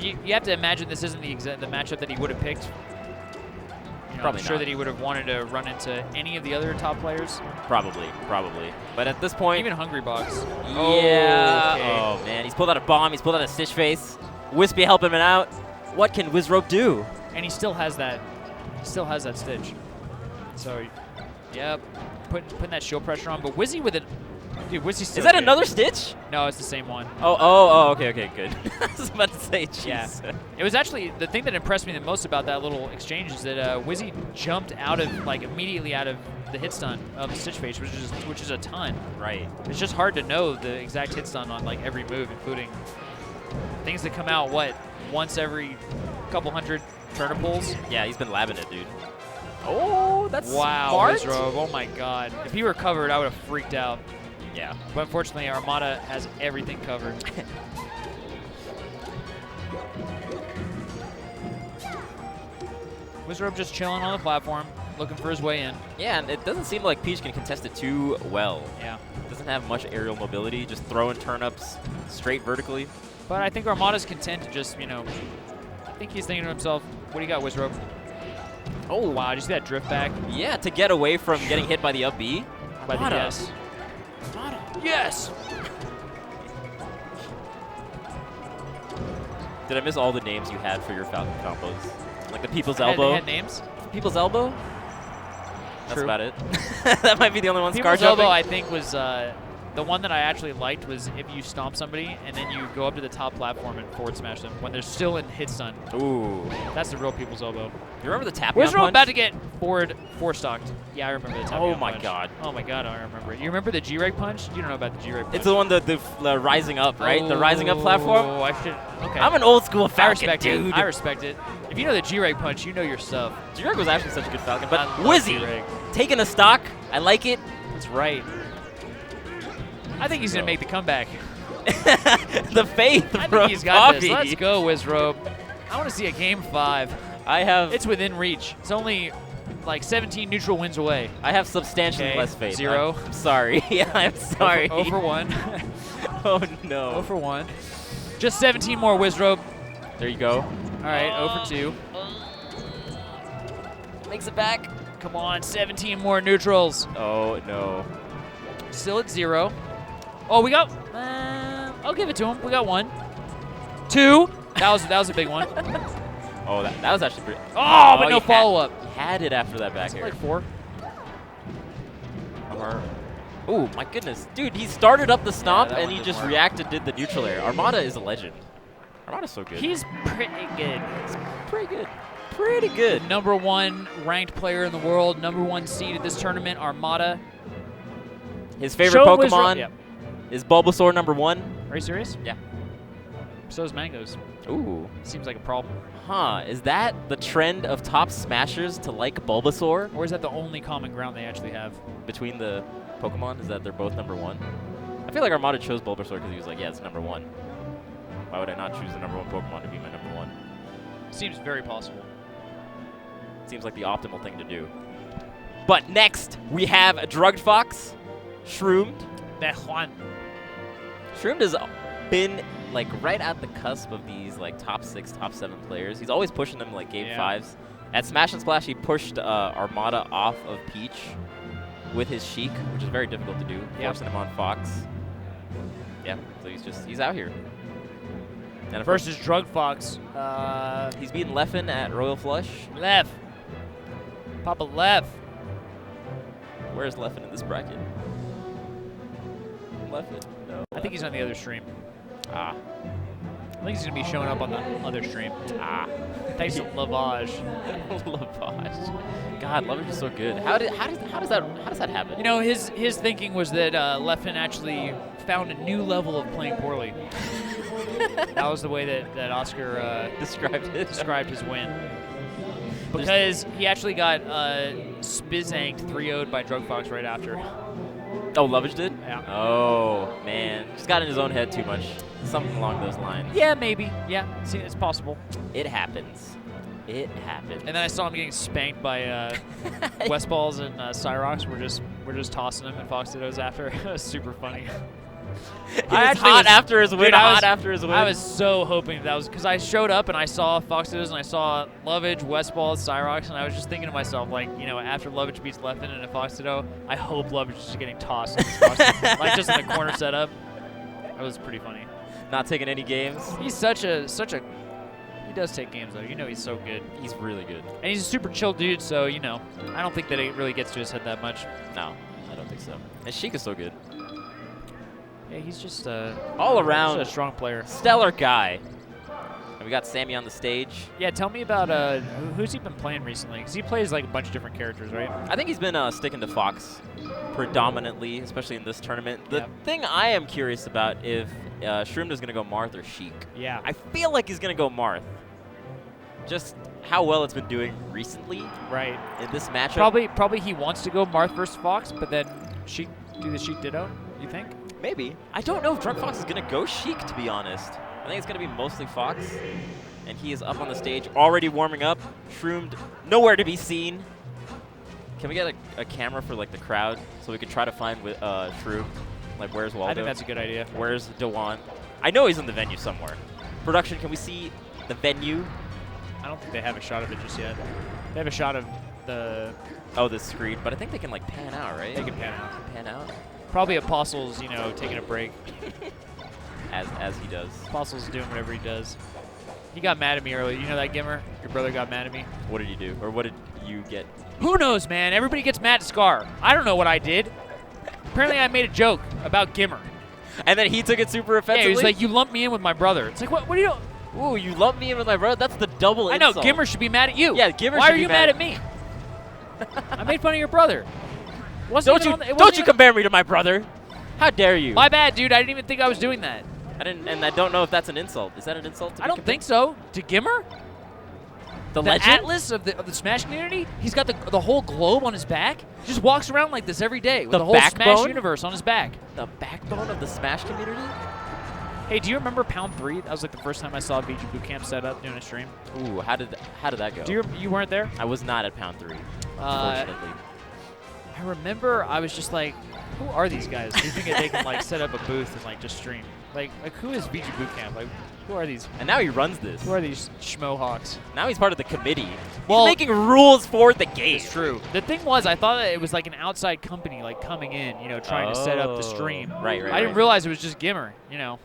You have to imagine this isn't the matchup that he would have picked. Probably I'm sure not. that he would have wanted to run into any of the other top players. Probably. But at this point... Even Hungry Box. Yeah. Okay. Oh, man. He's pulled out a bomb. He's pulled out a Stitch Face. Wispy helping him out. What can Wizrobe do? And he still has that. Stitch. So, yep, putting that shield pressure on. But Wizzy with it, dude. Wizzy's still Is that good. another Stitch? No, it's the same one. Oh, okay, good. I was about to say, jeez. Yeah. It was actually the thing that impressed me the most about that little exchange is that Wizzy jumped out of immediately out of the hit stun of the Stitch Face, which is a ton. Right. It's just hard to know the exact hit stun on every move, including things that come out once every couple hundred turniples. Yeah, he's been labbing it, dude. Oh, that's wow, smart. Wizrobe. Oh my God. If he were covered, I would have freaked out. Yeah. But unfortunately, Armada has everything covered. Wizrobe just chilling on the platform, looking for his way in. Yeah, and it doesn't seem like Peach can contest it too well. Yeah. Doesn't have much aerial mobility, just throwing turnips straight vertically. But I think Armada's content to just, I think he's thinking to himself, what do you got, Wizrobe? Oh, wow. Did you see that drift back? Yeah, to get away from getting hit by the up B. By the yes. Yes! Did I miss all the names you had for your Falcon combos? Like the People's They Elbow? had names? People's Elbow? That's True. about it. That might be the only one. People's Scar Elbow, jumping. I think, was the one that I actually liked was if you stomp somebody and then you go up to the top platform and forward smash them when they're still in hit stun. Ooh. That's the real People's Elbow. You remember the tap Where's punch? about to get forward four-stocked? Yeah, I remember the tap Oh my punch. God. Oh my God, I remember it. You remember the G-Reg punch? You don't know about the G-Reg punch. It's the one, the rising up, right? The rising up platform? Oh, I should. Okay. I'm an old school Falcon, I respect dude. it. I respect it. If you know the G-Reg punch, you know your stuff. G-Reg was actually such a good Falcon. But I love Wizzy, G-Reg. taking a stock. I like it. That's right. I think he's going to make the comeback. The faith I from think he's got Bobby. this. Let's go, Wizrobe. I want to see a game 5. It's within reach. It's only like 17 neutral wins away. I have substantially Okay, less faith. 0. I'm sorry. Yeah, I'm sorry. 0 for 1. Oh, no. 0 for 1. Just 17 more, Wizrobe. There you go. All right, 0 for 2. Makes it back. Come on, 17 more neutrals. Oh, no. Still at 0. Oh, we got... I'll give it to him. We got 1. 2. That was a big one. Oh, that was actually pretty... Oh, but no he follow-up. Had it after that back Is it air. like 4? Oh, my goodness. Dude, he started up the stomp that and one he didn't just work. reacted, did the neutral air. Armada is a legend. Armada's so good. He's pretty good. pretty good. Pretty good. The #1 ranked player in the world, #1 seed at this tournament, Armada. His favorite Show Wizrobe- Pokemon Yep. is Bulbasaur #1. Are you serious? Yeah. So is Mangoes. Ooh. Seems like a problem. Huh. Is that the trend of top smashers to like Bulbasaur? Or is that the only common ground they actually have? Between the Pokemon? Is that they're both #1? I feel like Armada chose Bulbasaur because he was like, yeah, it's #1. Why would I not choose the #1 Pokemon to be my #1? Seems very possible. Seems like the optimal thing to do. But next, we have a Drugged Fox, Shroomed. That one. Shroomed has been like right at the cusp of these like top 6, top 7 players. He's always pushing them like game 5s. At Smash and Splash, he pushed Armada off of Peach with his Sheik, which is very difficult to do, forcing him on Fox. Yeah, so he's out here. And Versus Drug Fox. He's beaten Leffen at Royal Flush. Left. Papa left. Where's Leffen in this bracket? Leffen? No. I think he's on the other stream. Ah. I think he's going to be showing up on the other stream. Ah. Thanks to Lavage. Lavage. God, Lavage is so good. How does that happen? You know, his thinking was that Leffen actually found a new level of playing poorly. That was the way that Oscar described his win. Because he actually got Spizanked 3-0'd by Drug Fox right after. Oh, Lovage did? Yeah. Oh, man. Just got in his own head too much. Something along those lines. Yeah, maybe. Yeah, see, it's possible. It happens. It happens. And then I saw him getting spanked by West Balls and Cyrox. We're just tossing him at Fox Dittos after. It was super funny. After his win. After his win. I was so hoping that was because I showed up and I saw Fox Dittos and I saw Lovage, West Balls, Cyrox, and I was just thinking to myself, like, you know, after Lovage beats Leffen in a Fox Ditto, I hope Lovage is just getting tossed in this Fox Ditto, like just in the corner setup. That was pretty funny. Not taking any games. He's such a. He does take games though. You know, he's so good. He's really good. And he's a super chill dude, so you know, I don't think that it really gets to his head that much. No, I don't think so. And Sheik is so good. Yeah, he's just all around a strong player. Stellar guy. And we got Sammy on the stage. Yeah, tell me about who's he been playing recently? Because he plays like a bunch of different characters, right? I think he's been sticking to Fox predominantly, especially in this tournament. The thing I am curious about if Shroom is going to go Marth or Sheik. Yeah. I feel like he's going to go Marth. Just how well it's been doing recently. Right. In this matchup. Probably he wants to go Marth versus Fox, but then Sheik do the Sheik Ditto, you think? Maybe. I don't know if Drunk Fox is going to go Sheik, to be honest. I think it's going to be mostly Fox. And he is up on the stage, already warming up. Shroomed, nowhere to be seen. Can we get a camera for like the crowd so we can try to find Shroom? Like, where's Waldo? I think that's a good idea. Where's Dewan? I know he's in the venue somewhere. Production, can we see the venue? I don't think they have a shot of it just yet. They have a shot of the... Oh, the screen. But I think they can, like, pan out, right? They can pan out. Pan out? Probably Apostle's, you know, taking a break. As he does. Apostle's doing whatever he does. He got mad at me earlier. You know that, Gimmer? Your brother got mad at me. What did you do? Or what did you get? Who knows, man? Everybody gets mad at Scar. I don't know what I did. Apparently I made a joke about Gimmer. And then he took it super offensively? Yeah, he was like, you lumped me in with my brother. It's like, what are you doing? Ooh, you lumped me in with my brother? That's the double insult. I know, Gimmer should be mad at you. Yeah, Gimmer Why should are be you mad at me? I made fun of your brother. Don't you compare me to my brother. How dare you? My bad, dude. I didn't even think I was doing that. And I don't know if that's an insult. Is that an insult? I don't think so. To Gimmer? The legend? Atlas of the Smash community? He's got the whole globe on his back. He just walks around like this every day with the whole backbone? Smash universe on his back. The backbone of the Smash community? Hey, do you remember Pound 3? That was like the first time I saw VG Bootcamp set up doing a stream. Ooh, how did that go? You weren't there? I was not at Pound 3, unfortunately. I remember I was just like, who are these guys? Do you think that they can like set up a booth and like just stream? Like who is VG Bootcamp? Like, who are these? And now he runs this. Who are these schmohawks? Now he's part of the committee. Well, he's making rules for the game. It's true. The thing was, I thought that it was like an outside company, like coming in, you know, trying to set up the stream. Right. I didn't realize it was just Gimmer, you know,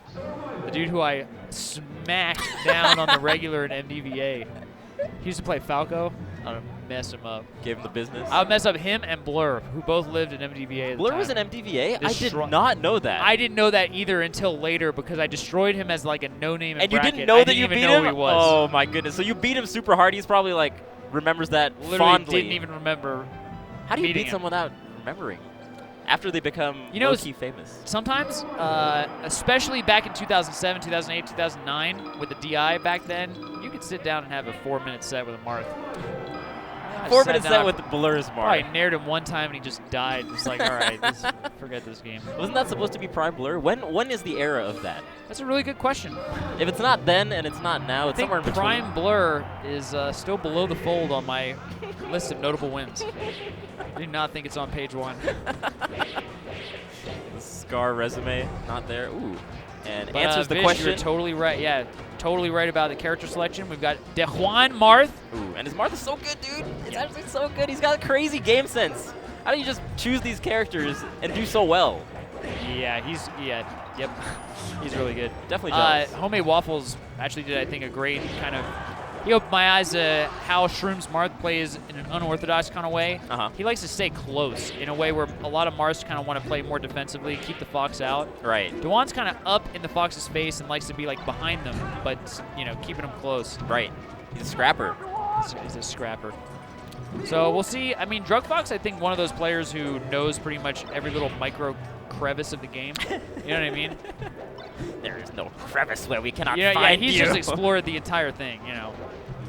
the dude who I smacked down on the regular in MDVA. He used to play Falco. I would mess him up. Gave him the business. I would mess up him and Blur, who both lived in MDVA at the Blur time. was in MDVA? I did not know that. I didn't know that either until later because I destroyed him as like a no-name in And you bracket. didn't know I that you didn't beat even know him? who he was. Oh my goodness. So you beat him super hard. He's probably like remembers that Literally fondly. didn't even remember. How do you meeting beat him. someone without remembering? After they become low-key famous. Sometimes, especially back in 2007, 2008, 2009, with the DI back then, you could sit down and have a 4-minute set with a Marth. 4-minute set with Blur's Marth. Probably nared him one time and he just died. It's like, all right, forget this game. Wasn't that supposed to be Prime Blur? When is the era of that? That's a really good question. If it's not then and it's not now, it's somewhere in between. Prime Blur is still below the fold on my list of notable wins. I do not think it's on page 1. The Scar resume, not there. Ooh. And But, answers the Vish, question. You're totally right. Yeah, totally right about the character selection. We've got Dejuan Marth. Ooh, and his Marth is so good, dude. It's actually so good. He's got crazy game sense. How do you just choose these characters and do so well? Yeah, yep. He's really good. Definitely jealous. Homemade Waffles actually did, I think, a great kind of... He opened my eyes to how Shroom's Marth plays in an unorthodox kind of way. He likes to stay close in a way where a lot of Marths kind of want to play more defensively, keep the Fox out. Right. Dewan's kind of up in the Fox's face and likes to be like behind them, but you know, keeping them close. Right. He's a scrapper. He's a scrapper. So we'll see. I mean, Drug Fox, I think, one of those players who knows pretty much every little micro crevice of the game. You know what I mean? There is no crevice where we cannot Yeah, find he's you. just explored the entire thing, you know.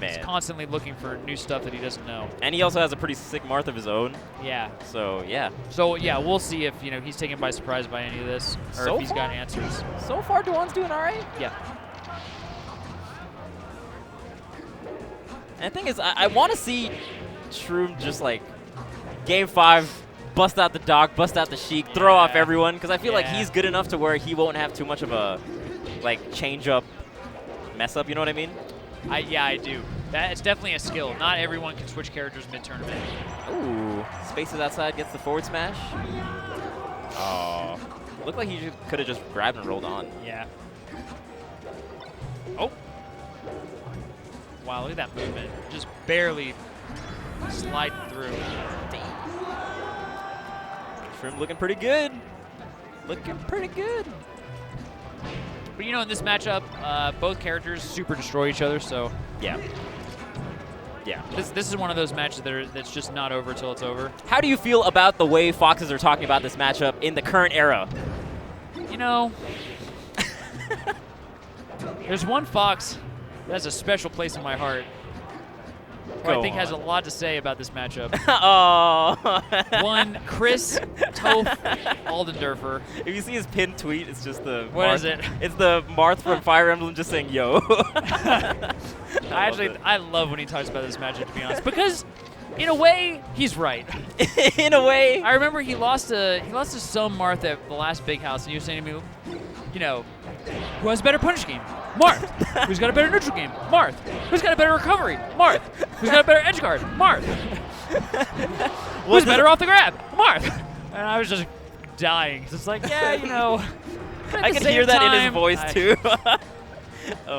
Man. He's constantly looking for new stuff that he doesn't know. And he also has a pretty sick Marth of his own. Yeah. So, yeah. So, yeah, we'll see if, he's taken by surprise by any of this, or So if he's got far? answers. So far, Dewan's doing all right. Yeah. And the thing is, I want to see Shroom just, like, Game 5, bust out the Doc, bust out the Sheik, throw off everyone, because I feel like he's good enough to where he won't have too much of a, like, change-up mess-up, you know what I mean? Yeah, I do. It's definitely a skill. Not everyone can switch characters mid-tournament. Ooh, spaces outside, gets the forward smash. Oh, looked like he could have just grabbed and rolled on. Yeah. Oh. Wow, look at that movement. Just barely sliding through. Shroom looking pretty good. Looking pretty good. But in this matchup, both characters super destroy each other, so yeah. Yeah. This is one of those matches that's just not over till it's over. How do you feel about the way Foxes are talking about this matchup in the current era? There's one Fox that has a special place in my heart. Who I think has a lot to say about this matchup. Oh. One, Chris Toph Aldendorfer. If you see his pinned tweet, it's just the What Marth. is it? It's the Marth from Fire Emblem just saying yo. I love when he talks about this matchup, to be honest, because in a way he's right. In a way, I remember he lost to some Marth at the last Big House, and he was saying to me, who has a better punish game? Marth. Who's got a better neutral game? Marth. Who's got a better recovery? Marth. Who's got a better edge guard? Marth. Who's better off the grab? Marth. And I was just dying. It's like, I can hear that in his voice too.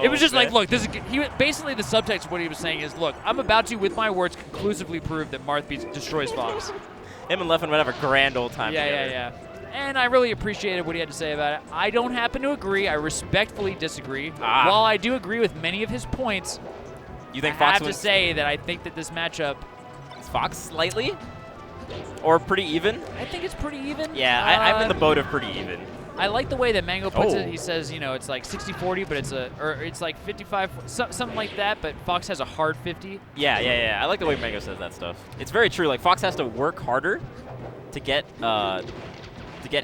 It was just like, look, basically the subtext of what he was saying is, look, I'm about to, with my words, conclusively prove that Marth destroys Fox. Him and Leffen would have a grand old time together. Yeah. And I really appreciated what he had to say about it. I don't happen to agree. I respectfully disagree. While I do agree with many of his points, you think I Fox have to say that I think that this matchup... Is Fox slightly? Or pretty even? I think it's pretty even. Yeah, I'm in the boat of pretty even. I like the way that Mango puts it. He says, it's like 60-40, but it's like 55, something like that, but Fox has a hard 50. Yeah. I like the way Mango says that stuff. It's very true. Like, Fox has to work harder to get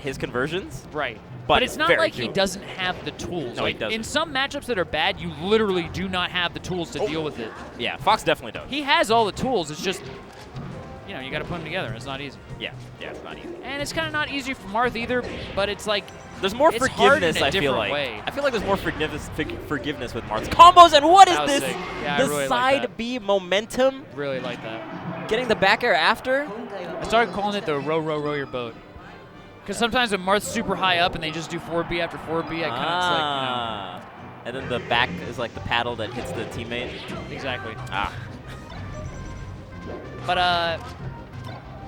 his conversions. Right. But it's not like he doesn't have the tools. No, he doesn't. In some matchups that are bad, you literally do not have the tools to deal with it. Yeah, Fox definitely does. He has all the tools. It's just, you got to put them together. It's not easy. Yeah, it's not easy. And it's kind of not easy for Marth either, but it's like... There's more it's forgiveness, hard in a I feel different like. way. I feel like there's more forgiveness with Marth's combos, and what is That was this? sick. Yeah, I the really side like that. B momentum? Really like that. Getting the back air after? I started calling it the row your boat. Because sometimes when Marth's super high up and they just do 4B after 4B, I kind of And then the back is like the paddle that hits the teammate. Exactly. But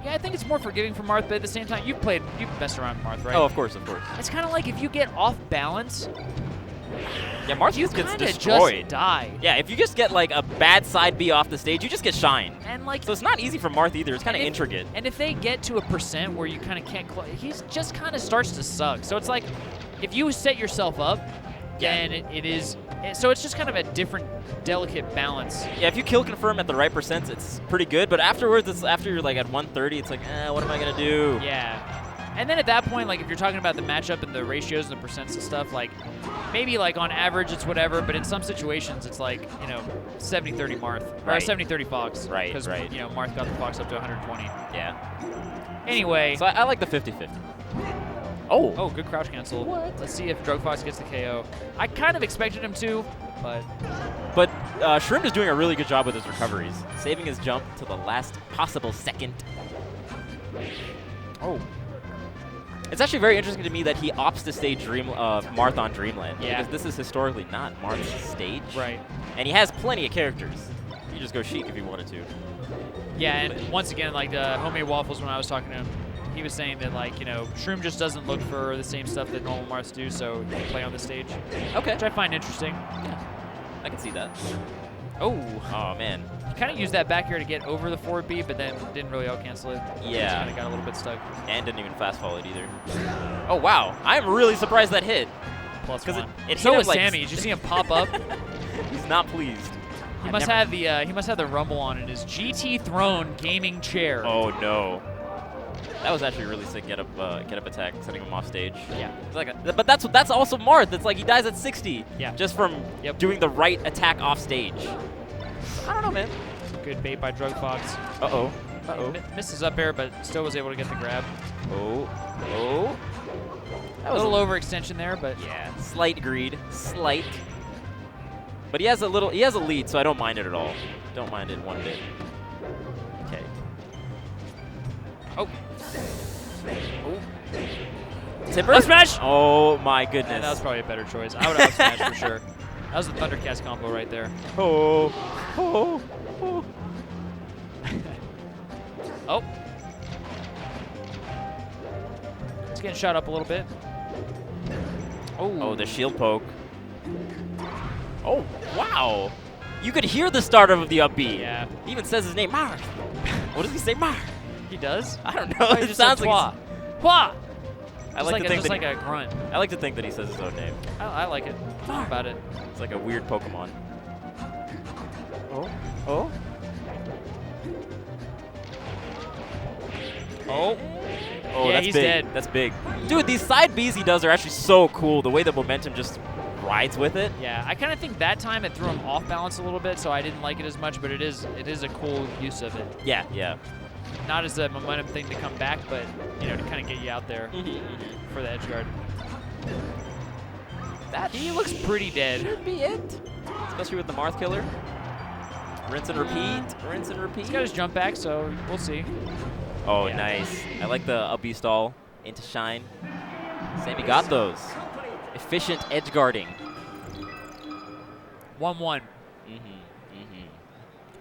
yeah, I think it's more forgiving for Marth, but at the same time, you've messed around with Marth, right? Oh, of course. It's kind of like if you get off balance. Yeah, Marth you gets kinda destroyed. Just die. Yeah, if you just get like a bad side B off the stage, you just get shined. And like, so it's not easy for Marth either. It's kind of intricate. And if they get to a percent where you kind of can't, he just kind of starts to suck. So it's like, if you set yourself up, then it is. So it's just kind of a different, delicate balance. Yeah, if you kill confirm at the right percents, it's pretty good. But afterwards, after you're like at 130, it's like, what am I gonna do? Yeah. And then at that point, like if you're talking about the matchup and the ratios and the percents and stuff, like maybe like on average it's whatever, but in some situations it's like 70-30 Marth or 70-30 Fox. Right. Because Marth got the Fox up to 120. Yeah. Anyway. So I like the 50-50. Oh, good crouch cancel. What? Let's see if Drug Fox gets the KO. I kind of expected him to, but Shroom is doing a really good job with his recoveries, saving his jump to the last possible second. Oh. It's actually very interesting to me that he opts to stay Marth on Dreamland. Yeah. Because this is historically not Marth's stage. Right. And he has plenty of characters. You just go Sheik if you wanted to. Yeah, and once again, like Homemade Waffles, when I was talking to him, he was saying that, like, Shroom just doesn't look for the same stuff that normal Marths do, so he can play on the stage. Okay. Which I find interesting. Yeah, I can see that. Oh, man. He kind of used that back air to get over the 4B, but then didn't really out-cancel it. Yeah. Just kind of got a little bit stuck. And didn't even fast-fall it either. Oh, wow. I'm really surprised that hit. +1. It So hit was him, like, Sammy. Did you see him pop up? He's not pleased. He must have the Rumble on in his GT Throne gaming chair. Oh no. That was actually a really sick get up attack, sending him off stage. Yeah. It's like but that's also Marth. It's like he dies at 60. Yeah. Just from doing the right attack off stage. I don't know, man. Good bait by Drug Fox. Uh-oh. Uh-oh. Misses up air, but still was able to get the grab. Oh. Oh. That was a little overextension there, but yeah, slight greed, slight. But he has a lead, so I don't mind it at all. Don't mind it one bit. Okay. Oh. Tipper? Up smash! Oh my goodness. Yeah, that was probably a better choice. I would have up smash for sure. That was the Thundercast combo right there. Oh. Oh. Oh. Oh. It's getting shot up a little bit. Oh, the shield poke. Oh, wow. You could hear the start of the up B. Yeah. He even says his name, Marth. What does he say, Marth? He does? I don't know. Oh, It just sounds like like Hua! I like to think just that like a grunt. I like to think that he says his own name. I like it. How about it? It's like a weird Pokemon. Oh. Oh. Oh. Oh, Yeah, that's he's big. dead. That's big. Dude, these side Bs he does are actually so cool. The way the momentum just rides with it. Yeah, I kind of think that time it threw him off balance a little bit, so I didn't like it as much, but it is a cool use of it. Yeah, yeah. Not as a momentum thing to come back, but, you know, to kind of get you out there for the edge guard. He looks pretty dead. Should be it. Especially with the Marth killer. Rinse and repeat. Rinse and repeat. He's got his jump back, so we'll see. Oh, Yeah. nice. I like the up B stall into shine. Sammy got those. Efficient edge guarding. 1-1. I'm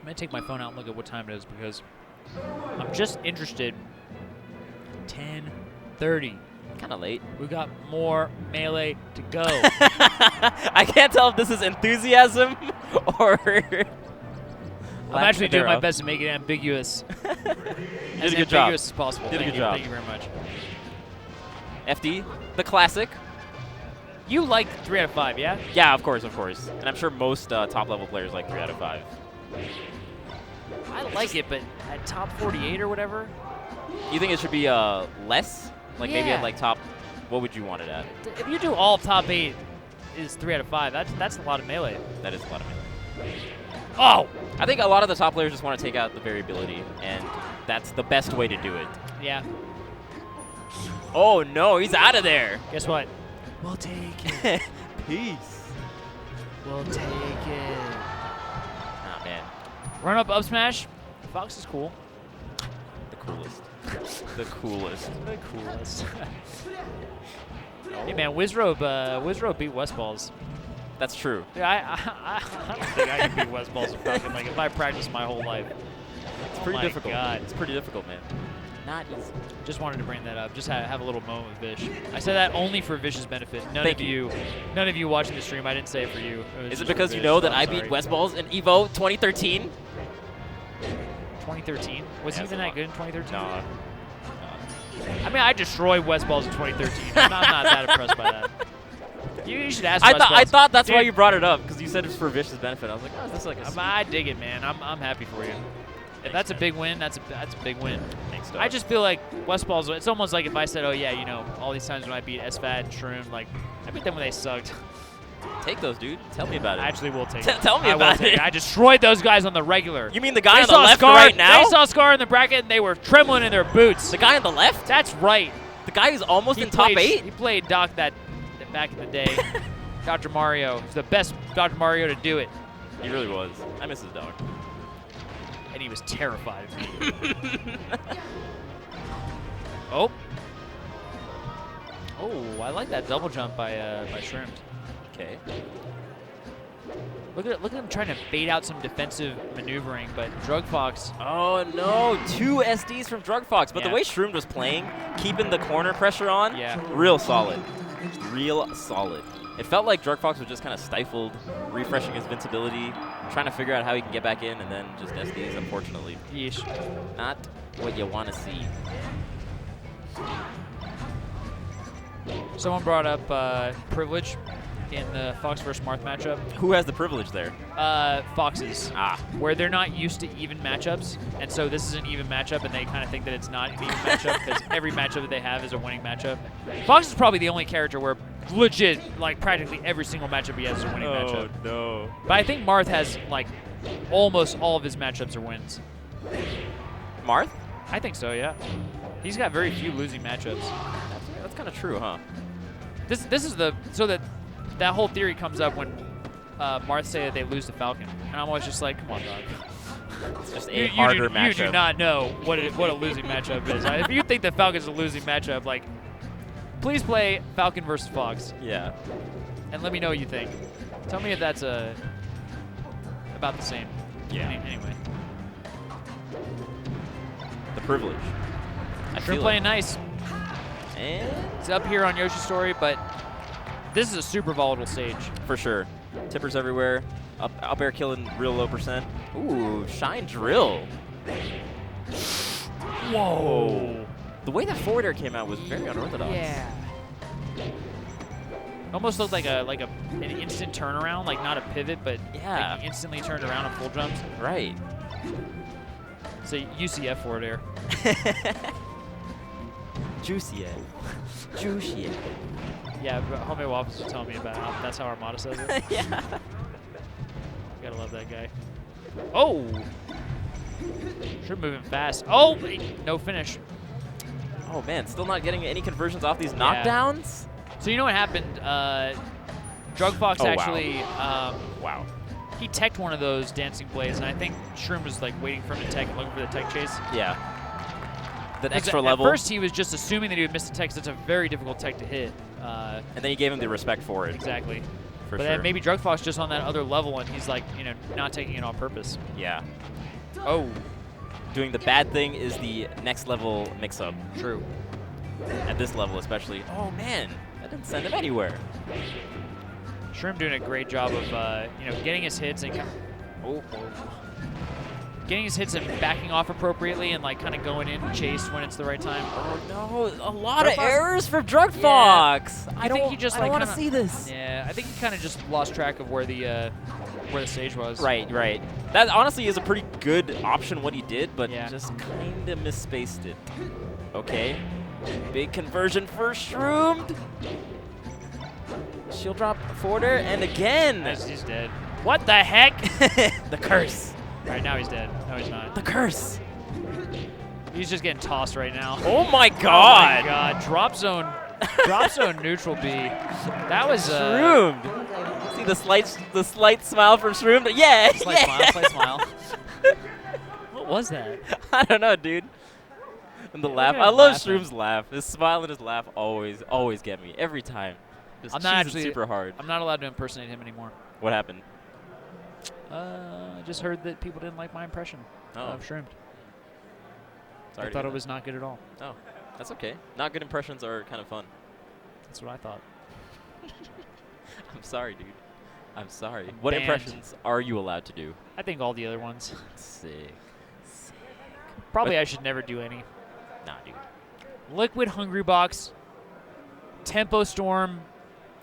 going to take my phone out and look at what time it is because I'm just interested. 10:30. Kind of late. We got more Melee to go. I can't tell if this is enthusiasm or... I'm actually doing my best to make it ambiguous. You as did a good job. ambiguous as possible. Did a Thank good you. job. Thank you very much. FD, the classic. You like 3 out of 5, yeah? Yeah, of course, of course. And I'm sure most top-level players like 3 out of 5. I like it, but at top 48 or whatever, You think it should be less? Like maybe Yeah. at like top, what would you want it at? if you do all top 8 is 3 out of 5, that's a lot of Melee. That is a lot of melee. Oh! I think a lot of the top players just want to take out the variability, and that's the best way to do it. Yeah. Oh no, he's out of there. Guess what? We'll take it. Peace. We'll take it. Ah, man. Run up smash. Fox is cool. The coolest. The coolest. The coolest. Hey man, Wizrobe beat Westballs. That's true. Yeah, I don't think I can beat Westballs if I practice my whole life. It's pretty my difficult. God. It's pretty difficult, man. Not easy. Just wanted to bring that up. Just have a little moment with Vish. I said that only for Vish's benefit. None of you watching the stream. I didn't say it for you. Is just it for because you Vish, know so that I'm I sorry. beat Westballs in EVO 2013? 2013? Was he even that good in 2013? No. I mean, I destroyed Westballs in 2013. I'm not that impressed by that. You should ask I Westballs. thought that's why Dude, you brought it up, because you said it's for Vish's benefit. I was like, oh, is this like a... I dig it, man. I'm happy for you. If that's a big win, that's a big win. Thanks, I just feel like Westballs, it's almost like if I said, oh yeah, you know, all these times when I beat SFAT and Shroom, like, I beat them when they sucked. Take those, dude. Tell me about it. I actually will take it. Tell me I will about take it. I destroyed those guys on the regular. You mean the guy They on the saw left Scar, right now? They saw Scar in the bracket and they were trembling in their boots. The guy on the left? That's right. The guy who's almost He in top played- 8? He played Doc that back in the day. Dr. Mario. He's the best Dr. Mario to do it. He really was. I miss his dog. And he was terrified of me. Oh. Oh, I like that double jump by Shrooms. Okay. Look at him trying to bait out some defensive maneuvering, but Drug Fox. Oh no, 2 SDs from Drug Fox. But Yeah. the way Shroom was playing, keeping the corner pressure on, real solid. Real solid. It felt like Drug Fox was just kind of stifled, refreshing his invincibility, trying to figure out how he can get back in, and then just SDs, unfortunately. Yeesh. Not what you want to see. Someone brought up Privilege. in the Fox versus Marth matchup. Who has the privilege there? Foxes. Ah. Where they're not used to even matchups, and so this is an even matchup, and they kind of think that it's not an even matchup because every matchup that they have is a winning matchup. Fox is probably the only character where legit, like practically every single matchup he has is a winning matchup. Oh no. But I think Marth has like almost all of his matchups are wins. Marth? I think so, yeah. He's got very few losing matchups. That's kind of true, huh? This is the so that whole theory comes up when Marth say that they lose to Falcon, and I'm always just like, come on, dog. It's just a harder matchup. You do not know what a losing matchup is. If you think that Falcon's a losing matchup, like, please play Falcon versus Fox. Yeah. And let me know what you think. Tell me if that's about the same. Yeah. Anyway. The privilege. Sure playing nice. And it's up here on Yoshi Story, but this is a super volatile stage. For sure. Tippers everywhere. Up air killing real low percent. Ooh, Shine Drill. Whoa. The way that forward air came out was very unorthodox. Yeah. Almost looked like an instant turnaround, like not a pivot, but yeah, like instantly turned around on full jumps. Right. So UCF forward air. Juicy egg. Juicy egg. Yeah, but Homie Waffles was telling me about how that's how Armada says it. Yeah. Gotta love that guy. Oh! Sure moving fast. Oh! No finish. Oh, man. Still not getting any conversions off these knockdowns? So you know what happened? Drug Fox actually... Wow. He teched one of those dancing blades, and I think Shroom was like waiting for him to tech and looking for the tech chase. Yeah. That extra level. At first, he was just assuming that he would miss the tech, because it's a very difficult tech to hit. And then he gave him the respect for it. Exactly. For but sure. then maybe Drug Fox just on that other level, and he's like, you know, not taking it on purpose. Yeah. Oh. Doing the bad thing is the next level mix-up. True. At this level especially. Oh, man. That didn't send him anywhere. Shroom doing a great job of, you know, getting his hits and getting his hits and backing off appropriately and like kind of going in chase when it's the right time. Oh no, a lot of errors from Drug Fox. I think he just I like want to see this. Yeah, I think he kind of just lost track of where the stage was. Right. That honestly is a pretty good option what he did, but yeah, just kind of misspaced it. Okay. Big conversion for Shroomed. Shield drop forward air, and again. He's dead. What the heck? The curse. All right, now he's dead. No, he's not. The curse. He's just getting tossed right now. Oh my god. Oh my god. Drop zone neutral B. That was Shroomed. See the slight smile from Shroomed. Yeah. Slight smile. What was that? I don't know, dude. And the laugh. I love Shroom's laugh. His smile and his laugh always get me every time. Just I'm not actually super hard. I'm not allowed to impersonate him anymore. What happened? I just heard that people didn't like my impression of Shroomed. Sorry. I thought it was not good at all. Oh, that's okay. Not good impressions are kind of fun. That's what I thought. I'm sorry, dude. I'm sorry. What Banned. impressions are you allowed to do? I think all the other ones. Sick. Probably I should never do any. Nah, dude. Liquid Hungry Box, Tempo Storm,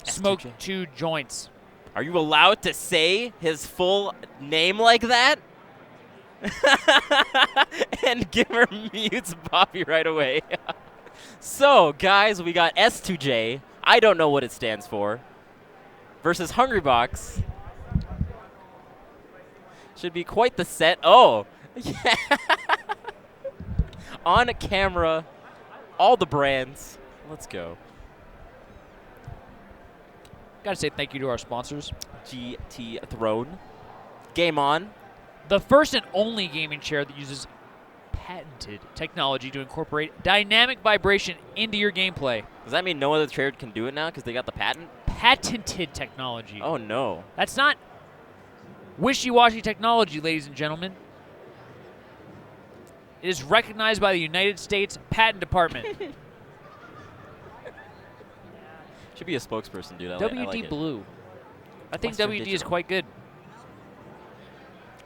Smoke 2 Joints. Are you allowed to say his full name like that? And Gimmer mutes Bobby right away. So, guys, we got S2J. I don't know what it stands for. Versus Hungry Box. Should be quite the set. Oh, yeah. On camera, all the brands. Let's go. Gotta say thank you to our sponsors. GT Throne. Game On. The first and only gaming chair that uses patented technology to incorporate dynamic vibration into your gameplay. Does that mean no other chair can do it now because they got the patent? Patented technology. Oh, no. That's not wishy-washy technology, ladies and gentlemen. It is recognized by the United States Patent Department. Should be a spokesperson, dude. WD like it. Blue. I think Western WD is Digital. quite good.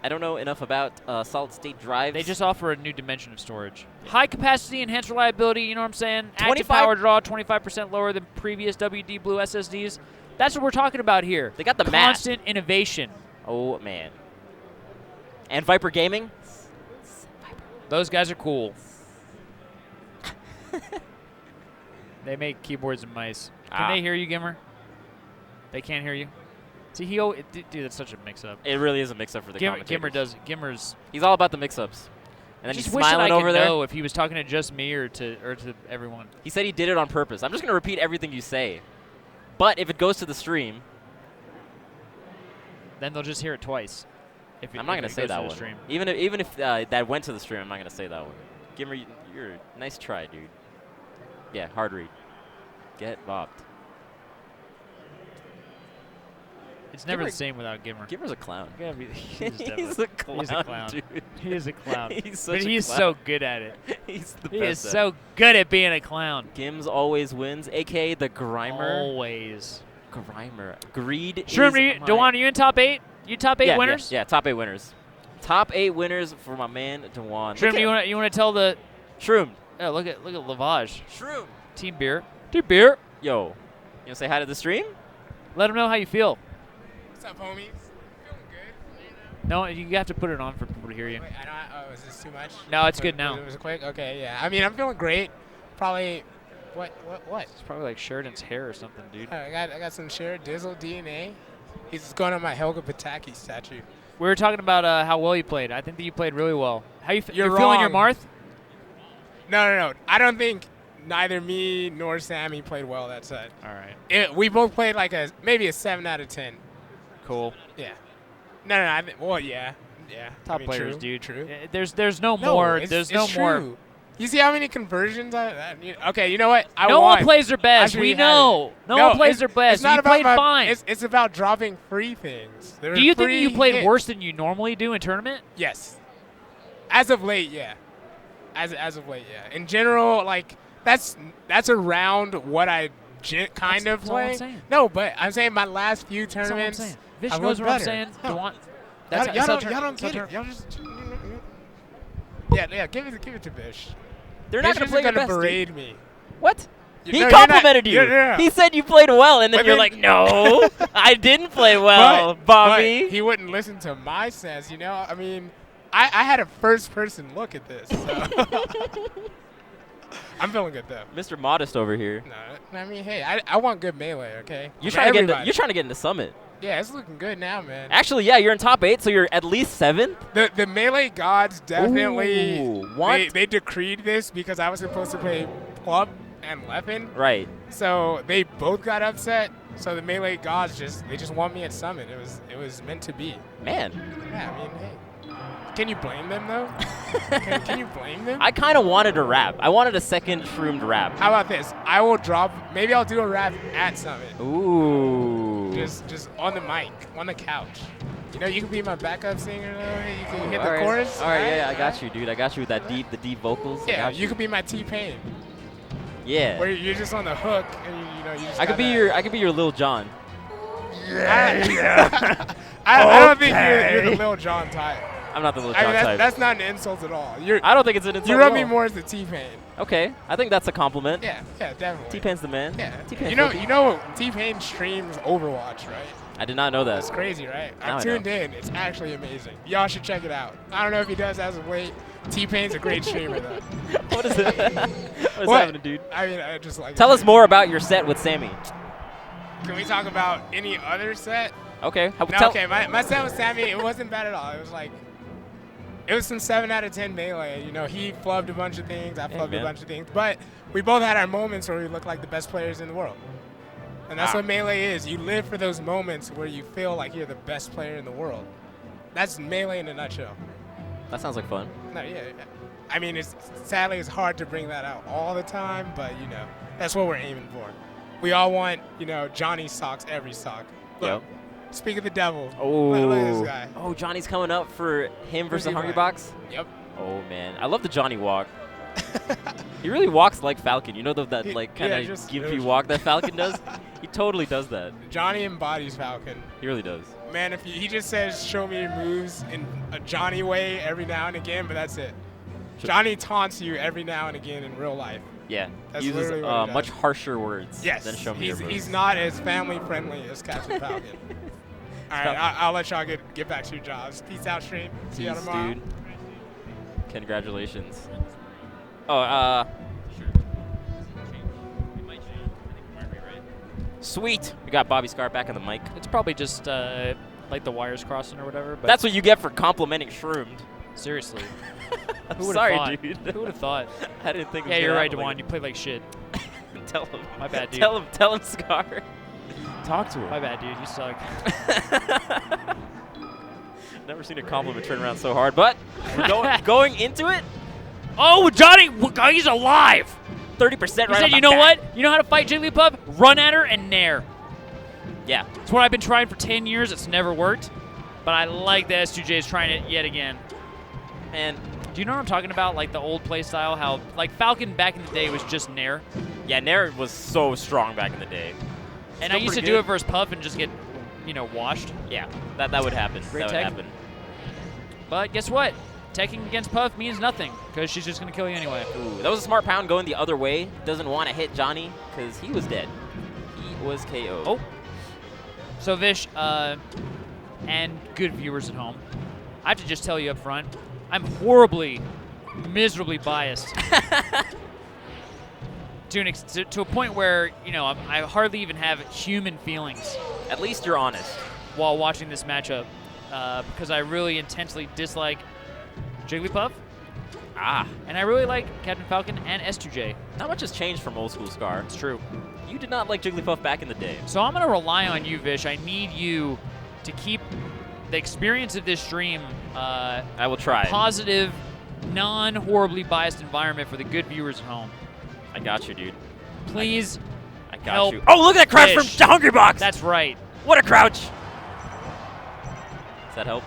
I don't know enough about solid-state drives. They just offer a new dimension of storage. High capacity, enhanced reliability, you know what I'm saying? 25 Active power draw, 25% lower than previous WD Blue SSDs. That's what we're talking about here. They got the mat. Constant innovation. Oh, man. And Viper Gaming? Those guys are cool. They make keyboards and mice. Can they hear you, Gimmer? They can't hear you. See, dude, that's such a mix-up. It really is a mix-up for the commentators. Gimmer's. He's all about the mix-ups. And then Just he's wish that smiling I over could there. know if he was talking to just me or to everyone. He said he did it on purpose. I'm just going to repeat everything you say. But if it goes to the stream, then they'll just hear it twice. I'm not going to say that one. Stream. Even if that went to the stream, I'm not going to say that one. Gimmer, you're nice try, dude. Yeah, hard read. Get bopped. It's never the same without Gimmer. Gimmer's a clown. He's a clown, dude. He is a clown. He's such but a he's clown. so good at it. He's the he best is so good at being a clown. Gims always wins, a.k.a. the Grimer. Always. Grimer. Greed Shroom, Dewan, are you in top 8? You top 8 winners? Yeah, top 8 winners. Top 8 winners for my man, Dewan. Shroom, you want to tell the... Shroom. Yeah, look at Lavage. Shroom. Team Beer. Team Beer. Yo, you want to say hi to the stream? Let them know how you feel. What's up, homies? Feeling good. No, you have to put it on for people to hear you. Wait, is this too much? No, it's good now. It was quick? Okay, yeah. I mean, I'm feeling great. Probably, what? It's probably like Sheridan's hair or something, dude. I got some Sheridan Dizzle DNA. He's going on my Helga Pataki statue. We were talking about how well you played. I think that you played really well. How you You're feeling your wrong. Marth? No. I don't think neither me nor Sammy played well that set. All right. We both played like maybe a 7 out of 10. Cool. Yeah. No. Well, yeah. Top I mean, players, true, dude. True. There's no more. It's no true. more. You see how many conversions okay, you know what? No won. one plays their best. We know. No one plays their best. It's not You about played fine. It's about dropping free things. Do you think you played hits. worse than you normally do in tournament? Yes. As of late, yeah. As of late, yeah. In general, like that's around what I kind of that's all I'm play. saying. No, but I'm saying my last few tournaments. That's all I'm saying. Vish I knows look what I'm better. saying. Huh. Y'all Y'all don't get it. Y'all just. Yeah. Give it to Bish. They're not going to play your best, berate dude. me. What? No, He you're complimented not- you. yeah. He said you played well, and then But you're then- like, no, I didn't play well, Bobby. But he wouldn't listen to my sense, you know? I mean, I had a first-person look at this. So. I'm feeling good, though. Mr. Modest over here. No, I mean, hey, I want good melee, okay? You're For trying to everybody. you're trying to get into Summit. Yeah, it's looking good now, man. Actually, yeah, you're in top 8, so you're at least 7th. The melee gods definitely Ooh, what? They decreed this because I was supposed to play Plub and Leffen. Right. So they both got upset. So the melee gods just want me at Summit. It was meant to be. Man. Yeah, I mean, hey. Can you blame them though? can you blame them? I kind of wanted a rap. I wanted a second shroomed rap. How about this? I will drop. Maybe I'll do a rap at Summit. Ooh. Just on the mic, on the couch. You know, you can be my backup singer. You can hit All the right. chorus. All right, yeah, I got you, dude. I got you with the deep vocals. I Yeah, got you could be my T-Pain. Yeah. Where you're just on the hook, and you know you just. I could be your Lil Jon. I don't think you're the Lil Jon type. I'm not the Lil I Jon mean, type. that's not an insult at all. I don't think it's an insult. You at rub all. me more as the T-Pain. Okay, I think that's a compliment. Yeah, definitely. T-Pain's the man. Yeah. T-Pain's You know filthy. T-Pain streams Overwatch, right? I did not know that. That's crazy, right? Now I I tuned know. in. It's actually amazing. Y'all should check it out. I don't know if he does as of late. T-Pain's a great streamer, though. What is it? What is What? happening, dude? I mean, I just like. Tell us more about your set with Sammy. Can we talk about any other set? Okay. Okay, my set with Sammy, it wasn't bad at all. It was like, it was some 7 out of 10 melee. You know, he flubbed a bunch of things, I flubbed a man. bunch of things. But we both had our moments where we looked like the best players in the world. And that's what melee is. You live for those moments where you feel like you're the best player in the world. That's melee in a nutshell. That sounds like fun. No, yeah. I mean, sadly, it's hard to bring that out all the time, but, you know, that's what we're aiming for. We all want, you know, Johnny socks every sock. Look, speak of the devil. Look at this guy. Oh, Johnny's coming up for him versus the Who's he Hungry playing? Box? Yep. Oh, man. I love the Johnny walk. He really walks like Falcon. You know that like kind of just- gimpy walk that Falcon does? He totally does that. Johnny embodies Falcon. He really does. Man, if he just says, show me your moves in a Johnny way every now and again, but that's it. Johnny taunts you every now and again in real life. Yeah, That's uses literally what he does. much harsher words Yes, than Show Me Your Moves. he's not as family friendly as Captain Falcon. All right, I'll let y'all get back to your jobs. Peace out, stream. See y'all Peace, tomorrow. dude. Congratulations. Oh, sweet. We got Bobby Scar back on the mic. It's probably just like the wires crossing or whatever. But That's what you get for complimenting Shroomed. Seriously. I'm Who would've sorry, thought? dude. Who would have thought? I didn't think. It Yeah, was you're gonna right, happen Dewan. like You played like shit. Tell him. My bad, dude. Tell him, Scar. Talk to him. My bad, dude. You suck. Never seen a compliment turn around so hard, but we're going into it. Oh, Johnny, he's alive. 30% He right said, on the you know bat." what? You know how to fight Jigglypuff? Run at her and nair. Yeah. It's what I've been trying for 10 years. It's never worked. But I like that S2J is trying it yet again. And do you know what I'm talking about? Like the old play style, how like Falcon back in the day was just nair. Yeah, Nair was so strong back in the day. And I used to do it versus Puff and just get, washed. Yeah, that would happen. Great that tech. would happen. But guess what? Teching against Puff means nothing because she's just going to kill you anyway. Ooh, that was a smart pound going the other way. Doesn't want to hit Johnny because he was dead. He was KO'd. Oh. So Vish, and good viewers at home, I have to just tell you up front, I'm horribly, miserably biased. to a point where, I hardly even have human feelings. At least you're honest. While watching this matchup, because I really intensely dislike Jigglypuff. And I really like Captain Falcon and S2J. Not much has changed from old school Scar. It's true. You did not like Jigglypuff back in the day. So I'm going to rely on you, Vish. I need you to keep the experience of this stream I will try. a positive, non-horribly biased environment for the good viewers at home. I got you, dude. Please I got help you. Oh, look at that crouch Vish. from Hungry Box. That's right. What a crouch. Does that help?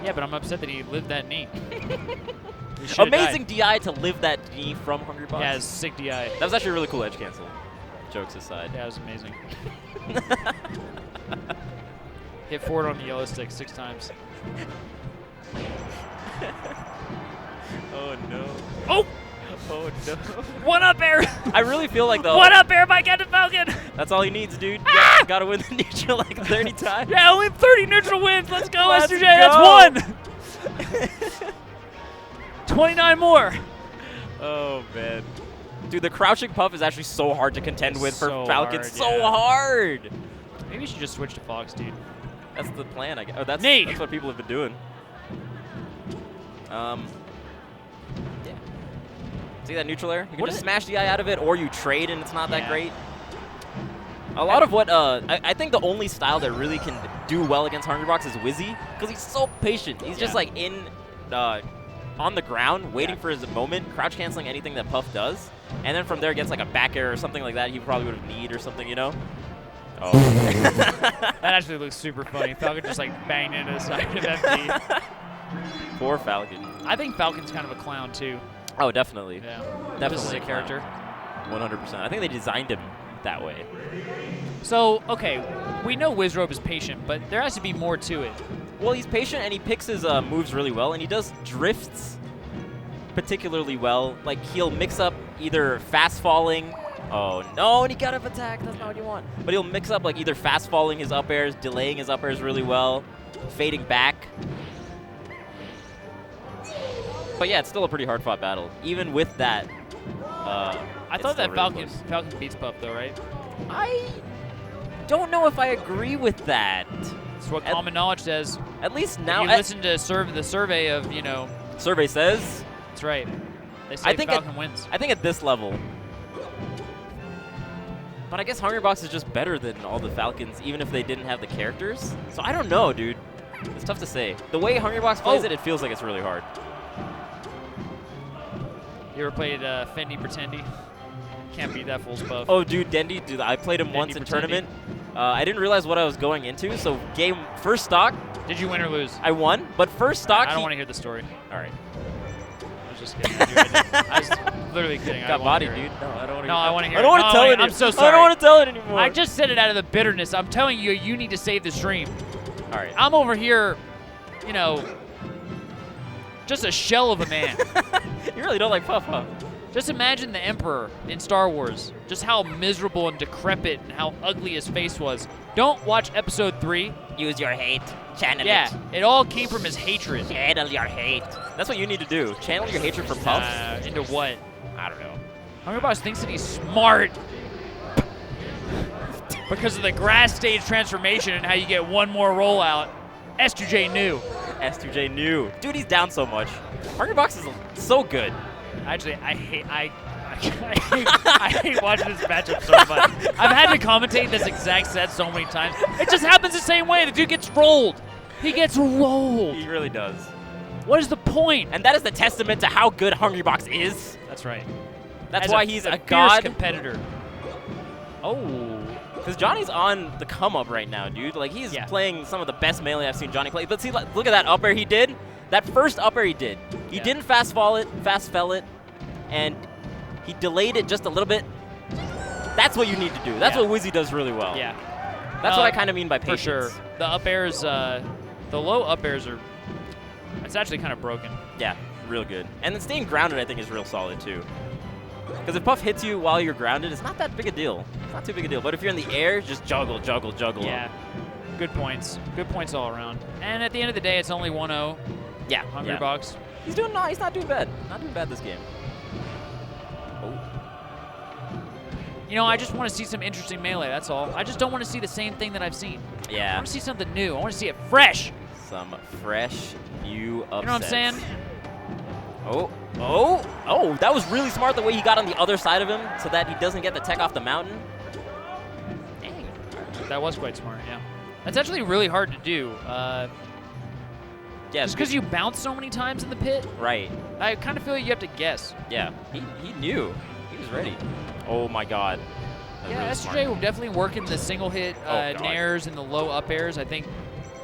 Yeah, but I'm upset that he lived that knee. Amazing DI to live that knee from Hungry Box. Yeah, it's sick DI. That was actually a really cool edge cancel. Jokes aside. Yeah, it was amazing. Hit forward on the yellow stick 6 times. Oh, no. Oh! Oh, no. One up air! I really feel like, though. One up air by Captain Falcon! That's all he needs, dude. You gotta win the neutral like 30 times. Yeah, only 30 neutral wins. Let's go, Let's S2J. go. That's one! 29 more. Oh, man. Dude, the crouching puff is actually so hard to contend with for So Falcon. hard, So yeah. hard. Maybe you should just switch to Fox, dude. That's the plan, I guess. Oh, that's Knee. what people have been doing. Yeah. See that neutral air? You can What just is- smash the eye out of it, or you trade and it's not that great. A lot of what I think the only style that really can do well against Hungry Box is Wizzy, because he's so patient. He's just like on the ground, waiting for his moment, crouch canceling anything that Puff does, and then from there gets like a back air or something like that. He probably would have need or something, you know. Oh. That actually looks super funny. Falcon just like banged into the side of that knee. Poor Falcon. I think Falcon's kind of a clown too. Oh, definitely. Yeah. Definitely Just as a clown. character. 100%. I think they designed him that way. So, okay, we know Wizrobe is patient, but there has to be more to it. Well, he's patient and he picks his moves really well, and he does drifts particularly well. Like, he'll mix up either fast falling. Oh, no, and he got up attack. That's not what you want. But he'll mix up, like, either fast falling his up airs, delaying his up airs really well, fading back. But yeah, it's still a pretty hard fought battle. Even with that, I thought that Falcon beats Puff though, right? I don't know if I agree with that. That's what common knowledge says. At least If now, you listen to the survey of, survey says. That's right. They say Falcon wins. I think at this level. But I guess Hungry Box is just better than all the Falcons, even if they didn't have the characters. So I don't know, dude. It's tough to say. The way Hungry Box plays it feels like it's really hard. You ever played Fendi Pretendi? Can't beat that fool's Puff. Oh, dude, Dendy, dude, I played him Fendi once in Pretendi. tournament. I didn't realize what I was going into, so first stock. Did you win or lose? I won, but first stock. I don't want to hear the story. All right. I was just kidding. I was literally kidding. Got I bodied, wanna hear dude. it. No, I don't want to. No, I want to hear. I don't want to tell it. I'm so sorry. I don't want to tell it anymore. I just said it out of the bitterness. I'm telling you, you need to save the stream. All right. I'm over here, just a shell of a man. You really don't like Puff, huh? Just imagine the Emperor in Star Wars, just how miserable and decrepit and how ugly his face was. Don't watch Episode 3. Use your hate. Channel Yeah, it all came from his hatred. Channel your hate. That's what you need to do. Channel your hatred for Puff. Into what? I don't know. Hungrybox thinks that he's smart because of the grass stage transformation and how you get one more rollout. S2J knew. S2J knew. Dude, he's down so much. Hungrybox is so good. Actually, I hate watching this matchup so much. I've had to commentate this exact set so many times. It just happens the same way. The dude gets rolled. He gets rolled. He really does. What is the point? And that is the testament to how good Hungrybox is. That's right. That's As why a he's a fierce god competitor. Oh. Because Johnny's on the come up right now, dude. Like, he's playing some of the best melee I've seen Johnny play. But see, look at that up air he did. That first up air he did. He didn't fast fell it, and he delayed it just a little bit. That's what you need to do. That's what Wizzy does really well. Yeah. That's what I kind of mean by patience. For sure. The up airs, the low up airs are, it's actually kind of broken. Yeah, real good. And then staying grounded, I think, is real solid, too. Because if Puff hits you while you're grounded, it's not that big a deal. It's not too big a deal. But if you're in the air, just juggle, juggle, juggle. Yeah. Good points. Good points all around. And at the end of the day, it's only 1-0. Yeah. Hungrybox. He's not doing bad. Not doing bad this game. Oh. You know, I just want to see some interesting melee, that's all. I just don't want to see the same thing that I've seen. Yeah. I want to see something new. I want to see it fresh. Some fresh, new upsets. You know what I'm saying? Oh, that was really smart the way he got on the other side of him so that he doesn't get the tech off the mountain. Dang. That was quite smart, yeah. That's actually really hard to do. Yeah, just because you bounce so many times in the pit. Right. I kind of feel like you have to guess. Yeah, he knew. He was ready. Oh, my God. Yeah, S2J will definitely work in the single hit nairs and the low up airs. I think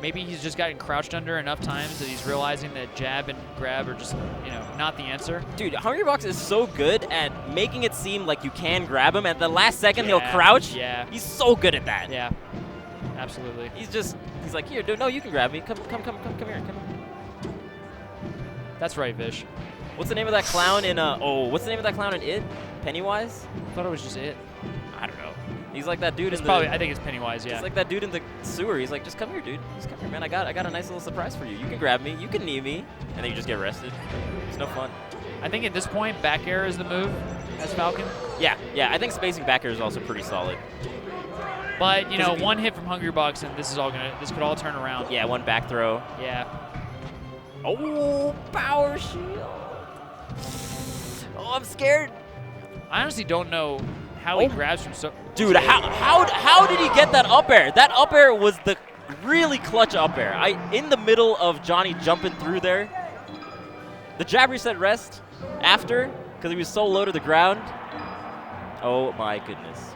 maybe he's just gotten crouched under enough times that he's realizing that jab and grab are just, you know, not the answer. Dude, Hungrybox is so good at making it seem like you can grab him. At the last second, he'll crouch. Yeah. He's so good at that. Yeah. Absolutely. He's like, here, dude, no, you can grab me. Come here, come here. That's right, Vish. What's the name of that clown in what's the name of that clown in It? Pennywise? I thought it was just It. I don't know. He's like that dude it's in probably, the... I think it's Pennywise, yeah. He's like that dude in the sewer. He's like, just come here, dude. Just come here, man. I got a nice little surprise for you. You can grab me. You can knee me. And then you just get arrested. It's no fun. I think at this point, back air is the move as Falcon. Yeah. I think spacing back air is also pretty solid. But, you know, one hit from Hungrybox and this could all turn around. Yeah, one back throw. Yeah. Oh, power shield. Oh, I'm scared. I honestly don't know how he grabs from so... Dude, how did he get that up air? That up air was the really clutch up air. In the middle of Johnny jumping through there. The jab reset rest after, because he was so low to the ground. Oh my goodness.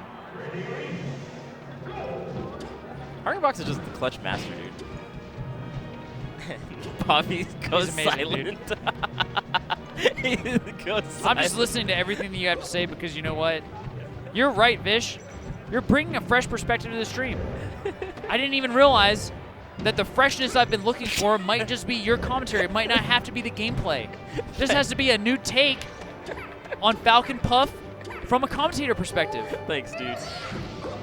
Hungrybox is just the clutch master, dude. Bobby goes silent. He goes silent. I'm just listening to everything that you have to say because you know what? You're right, Vish. You're bringing a fresh perspective to the stream. I didn't even realize that the freshness I've been looking for might just be your commentary. It might not have to be the gameplay. This has to be a new take on Falcon Puff from a commentator perspective. Thanks, dude.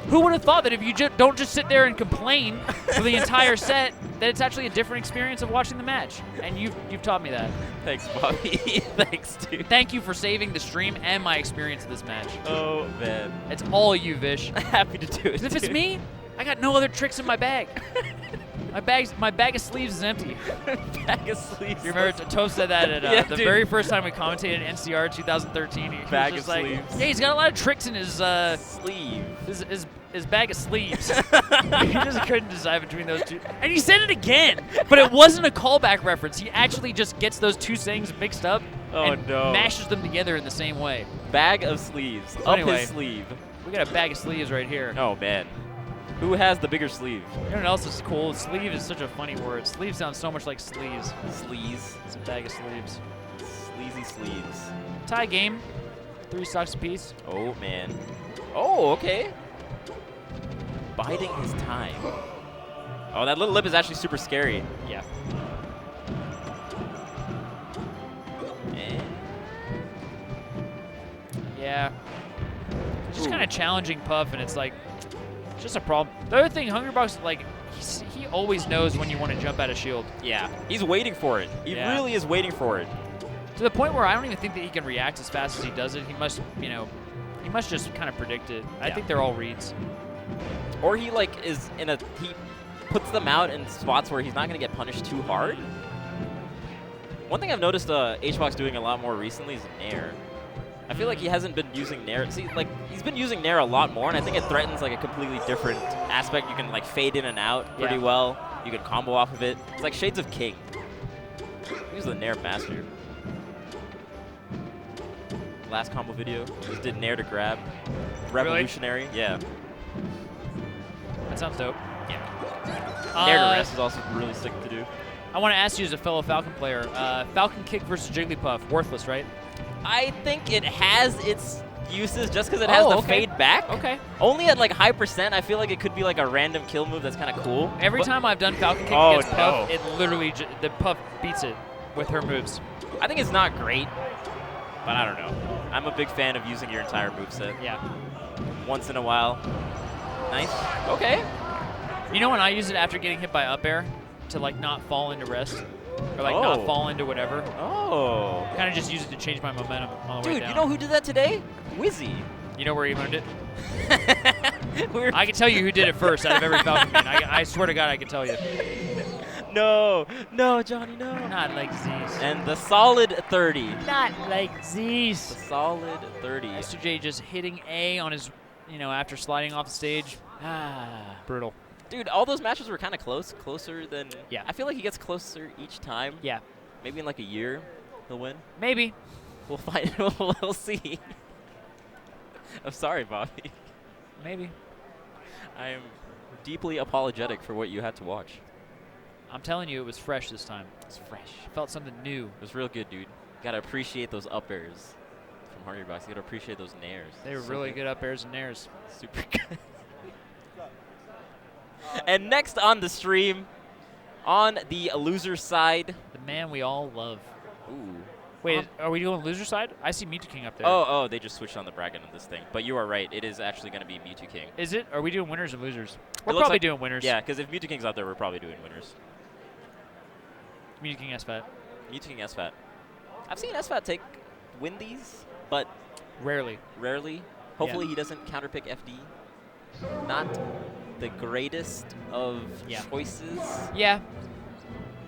Who would have thought that if you don't just sit there and complain for the entire set, that it's actually a different experience of watching the match? And you've taught me that. Thanks, Bobby. Thanks, dude. Thank you for saving the stream and my experience of this match. Oh, man. It's all you, Vish. Happy to do it, If it's me, I got no other tricks in my bag. My bag of sleeves is empty. Bag of sleeves. You remember Toph said that at the dude. very first time we commentated NCR 2013. He Bag was just of like, sleeves. yeah, he's got a lot of tricks in his sleeve. His bag of sleeves. He just couldn't decide between those two. And he said it again, but it wasn't a callback reference. He actually just gets those two sayings mixed up and mashes them together in the same way. Bag of sleeves. So Up anyway, his sleeve. We got a bag of sleeves right here. Oh, man. Who has the bigger sleeve? You know what else is cool? Sleeve is such a funny word. Sleeve sounds so much like sleeves. Sleeves. It's a bag of sleeves. Sleazy sleeves. Tie game. 3 stocks apiece. Oh, man. Oh, okay. Biding his time. Oh, that little lip is actually super scary. Yeah. Yeah. Just kind of challenging Puff, and it's like, it's just a problem. The other thing, Hungrybox, like, he always knows when you want to jump out of shield. Yeah, he's waiting for it. He really is waiting for it. To the point where I don't even think that he can react as fast as he does it. He must, you know, he must just kind of predict it. I think they're all reads. Or he like is in a, he puts them out in spots where he's not going to get punished too hard. One thing I've noticed HBox doing a lot more recently is Nair. I feel like he hasn't been using Nair. See, like, he's been using Nair a lot more, and I think it threatens like a completely different aspect. You can like fade in and out pretty well. You can combo off of it. It's like Shades of King. He's the Nair master. Last combo video, just did Nair to grab. Revolutionary, yeah. That sounds dope. Yeah. Nair to rest is also really sick to do. I want to ask you as a fellow Falcon player, Falcon Kick versus Jigglypuff, worthless, right? I think it has its uses just because it has the fade back. Okay. Only at like high percent, I feel like it could be like a random kill move that's kind of cool. Every time I've done Falcon Kick against Puff, it literally, the Puff beats it with her moves. I think it's not great, but I don't know. I'm a big fan of using your entire moveset. Yeah. Once in a while. Nice. Okay. You know when I use it after getting hit by up air to like not fall into rest? Or like not fall into whatever. Oh. Kind of just use it to change my momentum on the way Dude, down. you know who did that today? Wizzy. You know where he learned it? I can tell you who did it first out of every Falcon main. I swear to God I can tell you. No, Johnny, no. Not like Z's. And the solid 30. Not like Z's. The solid 30. S2J just hitting A on his, you know, after sliding off the stage. Brutal. Dude, all those matches were kind of closer than. Yeah. I feel like he gets closer each time. Yeah. Maybe in like a year, he'll win. Maybe. We'll find. We'll see. I'm sorry, Bobby. Maybe. I am deeply apologetic for what you had to watch. I'm telling you, it was fresh this time. It's fresh. I felt something new. It was real good, dude. You gotta appreciate those up airs from Hungrybox. You gotta appreciate those nairs. They were really good up airs and nairs. Super good. And next on the stream, on the loser side, the man we all love. Ooh. Wait, are we doing loser side? I see Mewtwo King up there. Oh, they just switched on the bracket on this thing. But you are right. It is actually going to be Mewtwo King. Is it? Are we doing winners and losers? We're It looks probably like- doing winners. Yeah, because if Mewtwo King's out there, we're probably doing winners. Mewtwo King SFAT. Mewtwo King SFAT. I've seen SFAT win these, but rarely. Hopefully he doesn't counterpick FD. Not the greatest of choices. Yeah.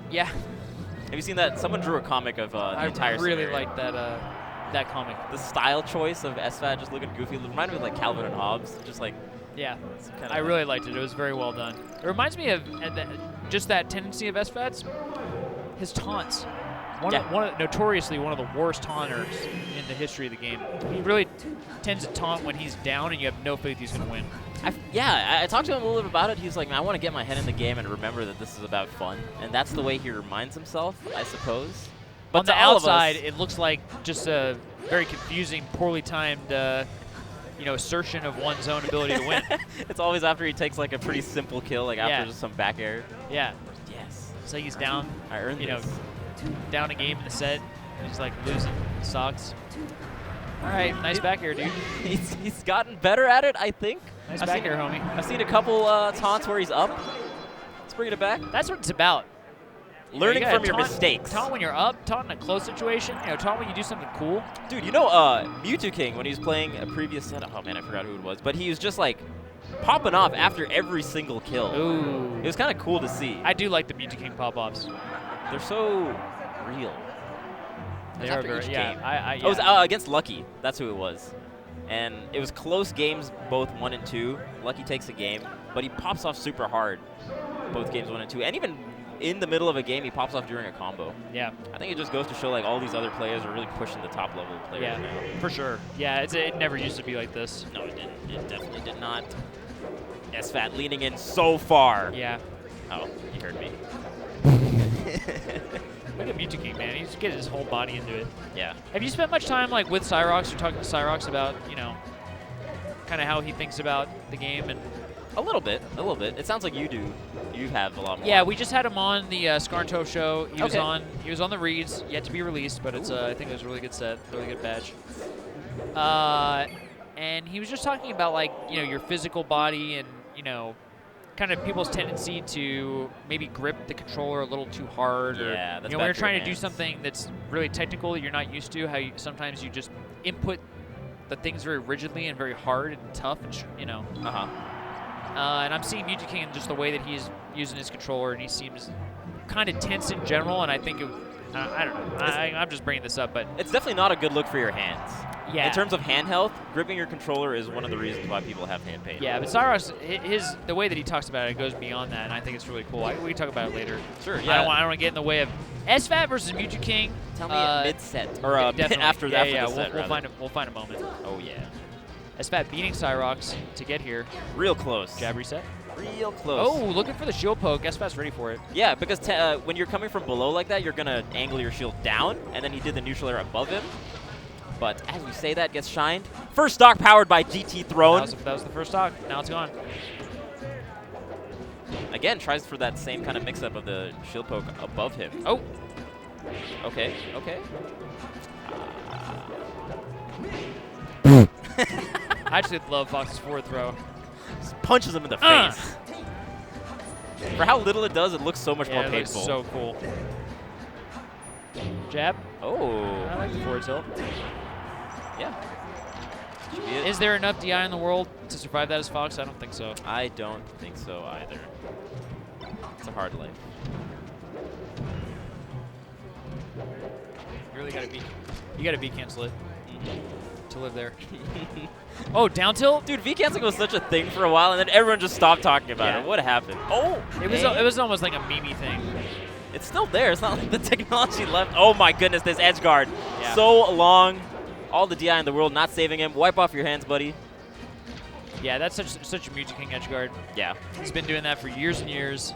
Yeah. Have you seen that? Someone drew a comic of the entire I really scenario. like that comic. The style choice of SFAT just looking goofy. It reminded me of like Calvin and Hobbes. Just like. Yeah. I really liked it. It was very well done. It reminds me of just that tendency of SFAT's. His taunts. Notoriously one of the worst taunters in the history of the game. He really tends to taunt when he's down and you have no faith he's going to win. I talked to him a little bit about it. He was like, man, I want to get my head in the game and remember that this is about fun. And that's the way he reminds himself, I suppose. But on the outside, it looks like just a very confusing, poorly timed assertion of one's own ability to win. It's always after he takes like a pretty simple kill, like after just some back air. Yeah. Yes. So he's down. I earned this. Down a game in the set. He's like losing. Sucks. All right, nice back air, dude. He's gotten better at it, I think. Nice back air, homie. I've seen a couple taunts where he's up. Let's bring it back. That's what it's about. Learning from your mistakes. Taunt when you're up, taunt in a close situation, taunt when you do something cool. Dude, Mewtwo King, when he was playing a previous set, oh man, I forgot who it was, but he was just like popping off after every single kill. Ooh. It was kind of cool to see. I do like the Mewtwo King pop-offs. They're so real. They are very, It was against Lucky. That's who it was. And it was close games, both 1 and 2. Lucky takes a game, but he pops off super hard, both games 1 and 2. And even in the middle of a game, he pops off during a combo. Yeah. I think it just goes to show like all these other players are really pushing the top level players now. For sure. Yeah, it never used to be like this. No, it didn't. It definitely did not. SFAT leaning in so far. Yeah. Oh, you heard me. Look at Mewtwo King, man. He's getting his whole body into it. Yeah. Have you spent much time like with Cyrox or talking to Cyrox about, kind of how he thinks about the game and A little bit. It sounds like you do. You have a lot more. Yeah, we just had him on the Skarntov show. He was on the reads, yet to be released, but it's I think it was a really good set, really good badge. And he was just talking about, like, your physical body and, kind of people's tendency to maybe grip the controller a little too hard. Yeah, or, that's when you're bad for your trying to do hands. something that's really technical that you're not used to, how sometimes you just input the things very rigidly and very hard and tough, and and I'm seeing Mew2King in just the way that he's using his controller, and he seems kind of tense in general, and I think I don't know. I'm just bringing this up, but It's definitely not a good look for your hands. Yeah. In terms of hand health, gripping your controller is one of the reasons why people have hand pain. yeah, but Cyrox, the way that he talks about it goes beyond that, and I think it's really cool. We can talk about it later. Sure, I yeah. don't want to get in the way of SFAT versus Mew2King. Tell me at mid-set, or definitely. after that Yeah, for the set, we'll find a moment. Oh, yeah. SFAT beating Cyrox to get here. Real close. Jab reset. Real close. Oh, looking for the shield poke. SFAT's ready for it. Yeah, because when you're coming from below like that, you're going to angle your shield down, and then he did the neutral air above him. But as we say that, gets shined. First stock powered by GT Throne. That was the first stock. Now it's gone. Again, tries for that same kind of mix-up of the shield poke above him. Oh. Okay, okay. I actually love Fox's forward throw. Just punches him in the face. For how little it does, it looks so much more It looks painful. so cool. Jab. Oh. I like the forward tilt. Yeah. Should be it. Is there enough DI in the world to survive that as Fox? I don't think so. I don't think so either. It's a hard life. You really gotta be cancel it to live there. Oh, down tilt? Dude, V-canceling was such a thing for a while, and then everyone just stopped talking about it. What happened? Oh! It was almost like a meme thing. It's still there. It's not like the technology left. Oh my goodness, this edge guard. Yeah. So long. All the DI in the world, not saving him. Wipe off your hands, buddy. Yeah, that's such a Mew2King edge guard. Yeah. He's been doing that for years and years.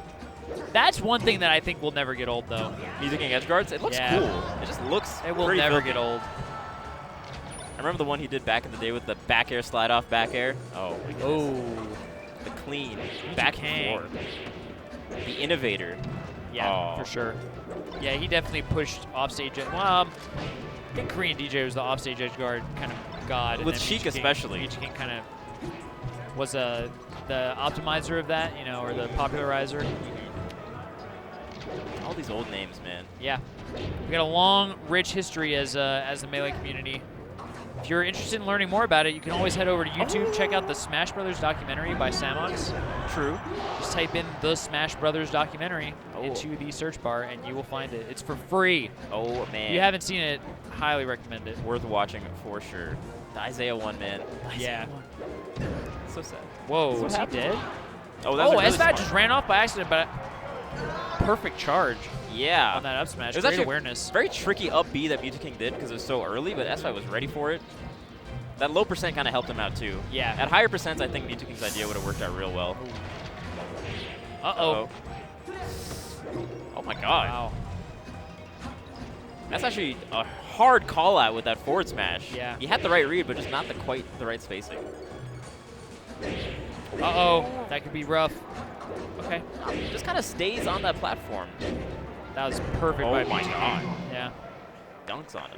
That's one thing that I think will never get old, though. Mew2King edge guards? It looks cool. It just looks It will pretty never filthy. get old. I remember the one he did back in the day with the back air slide off back air. Oh my goodness. Oh. The clean back Mew2King. forward. The innovator. Yeah, Oh. for sure. Yeah, he definitely pushed offstage. Well, I think Korean DJ was the offstage edge guard kind of god. and With then Sheik Mew2King especially. Mew2King kind of was the optimizer of that, or the popularizer. All these old names, man. Yeah. We've got a long, rich history as the Melee community. If you're interested in learning more about it, you can always head over to YouTube, check out the Smash Brothers documentary by Samox. True. Just type in the Smash Brothers documentary into the search bar, and you will find it. It's for free. Oh, man. If you haven't seen it, highly recommend it. Worth watching for sure. The Isaiah one, man. Yeah. So sad. Whoa, What is he happened? dead? Oh, that's really SFAT smart. just ran off by accident, but perfect charge. Yeah. On that up smash. It was Great actually awareness. very tricky up B that Mew2King did because it was so early, but SFAT was ready for it. That low percent kind of helped him out too. Yeah. At higher percents, I think Mew2King's idea would have worked out real well. Uh-oh. Oh my god. Wow. That's actually a hard call out with that forward smash. Yeah. He had the right read, but just not quite the right spacing. Uh-oh. That could be rough. Okay. Just kind of stays on that platform. That was perfect by Oh my Mew2King. god. Yeah. Dunks on him.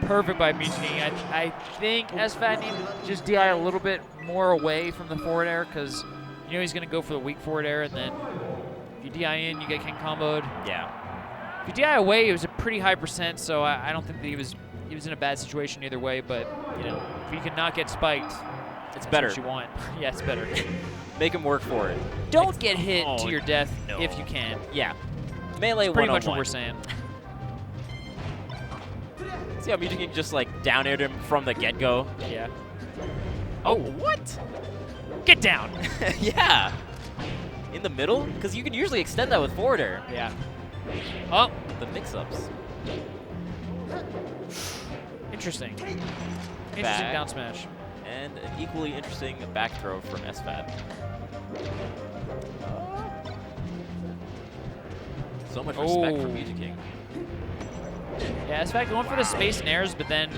Perfect by Mew2King. I think SFAT needs to just DI a little bit more away from the forward air because he's going to go for the weak forward air, and then if you DI in, you get King comboed. Yeah. If you DI away, it was a pretty high percent, so I don't think that he was in a bad situation either way, but if you can not get spiked, It's that's better. what you want. Yeah, it's better. Make him work for it. Don't get hit Oh, to your death no. if you can. Yeah. Melee That's pretty much 101. what we're saying. See how Mew2King just down aired him from the get-go? Yeah. Oh, what? Get down! Yeah. In the middle? Because you can usually extend that with forward air. Yeah. Oh. The mix-ups. Interesting. Interesting Back. down smash. And an equally interesting back throw from SFAT. So much respect for Oh. Mew2King. Yeah, SFAT going for the space and airs, but then,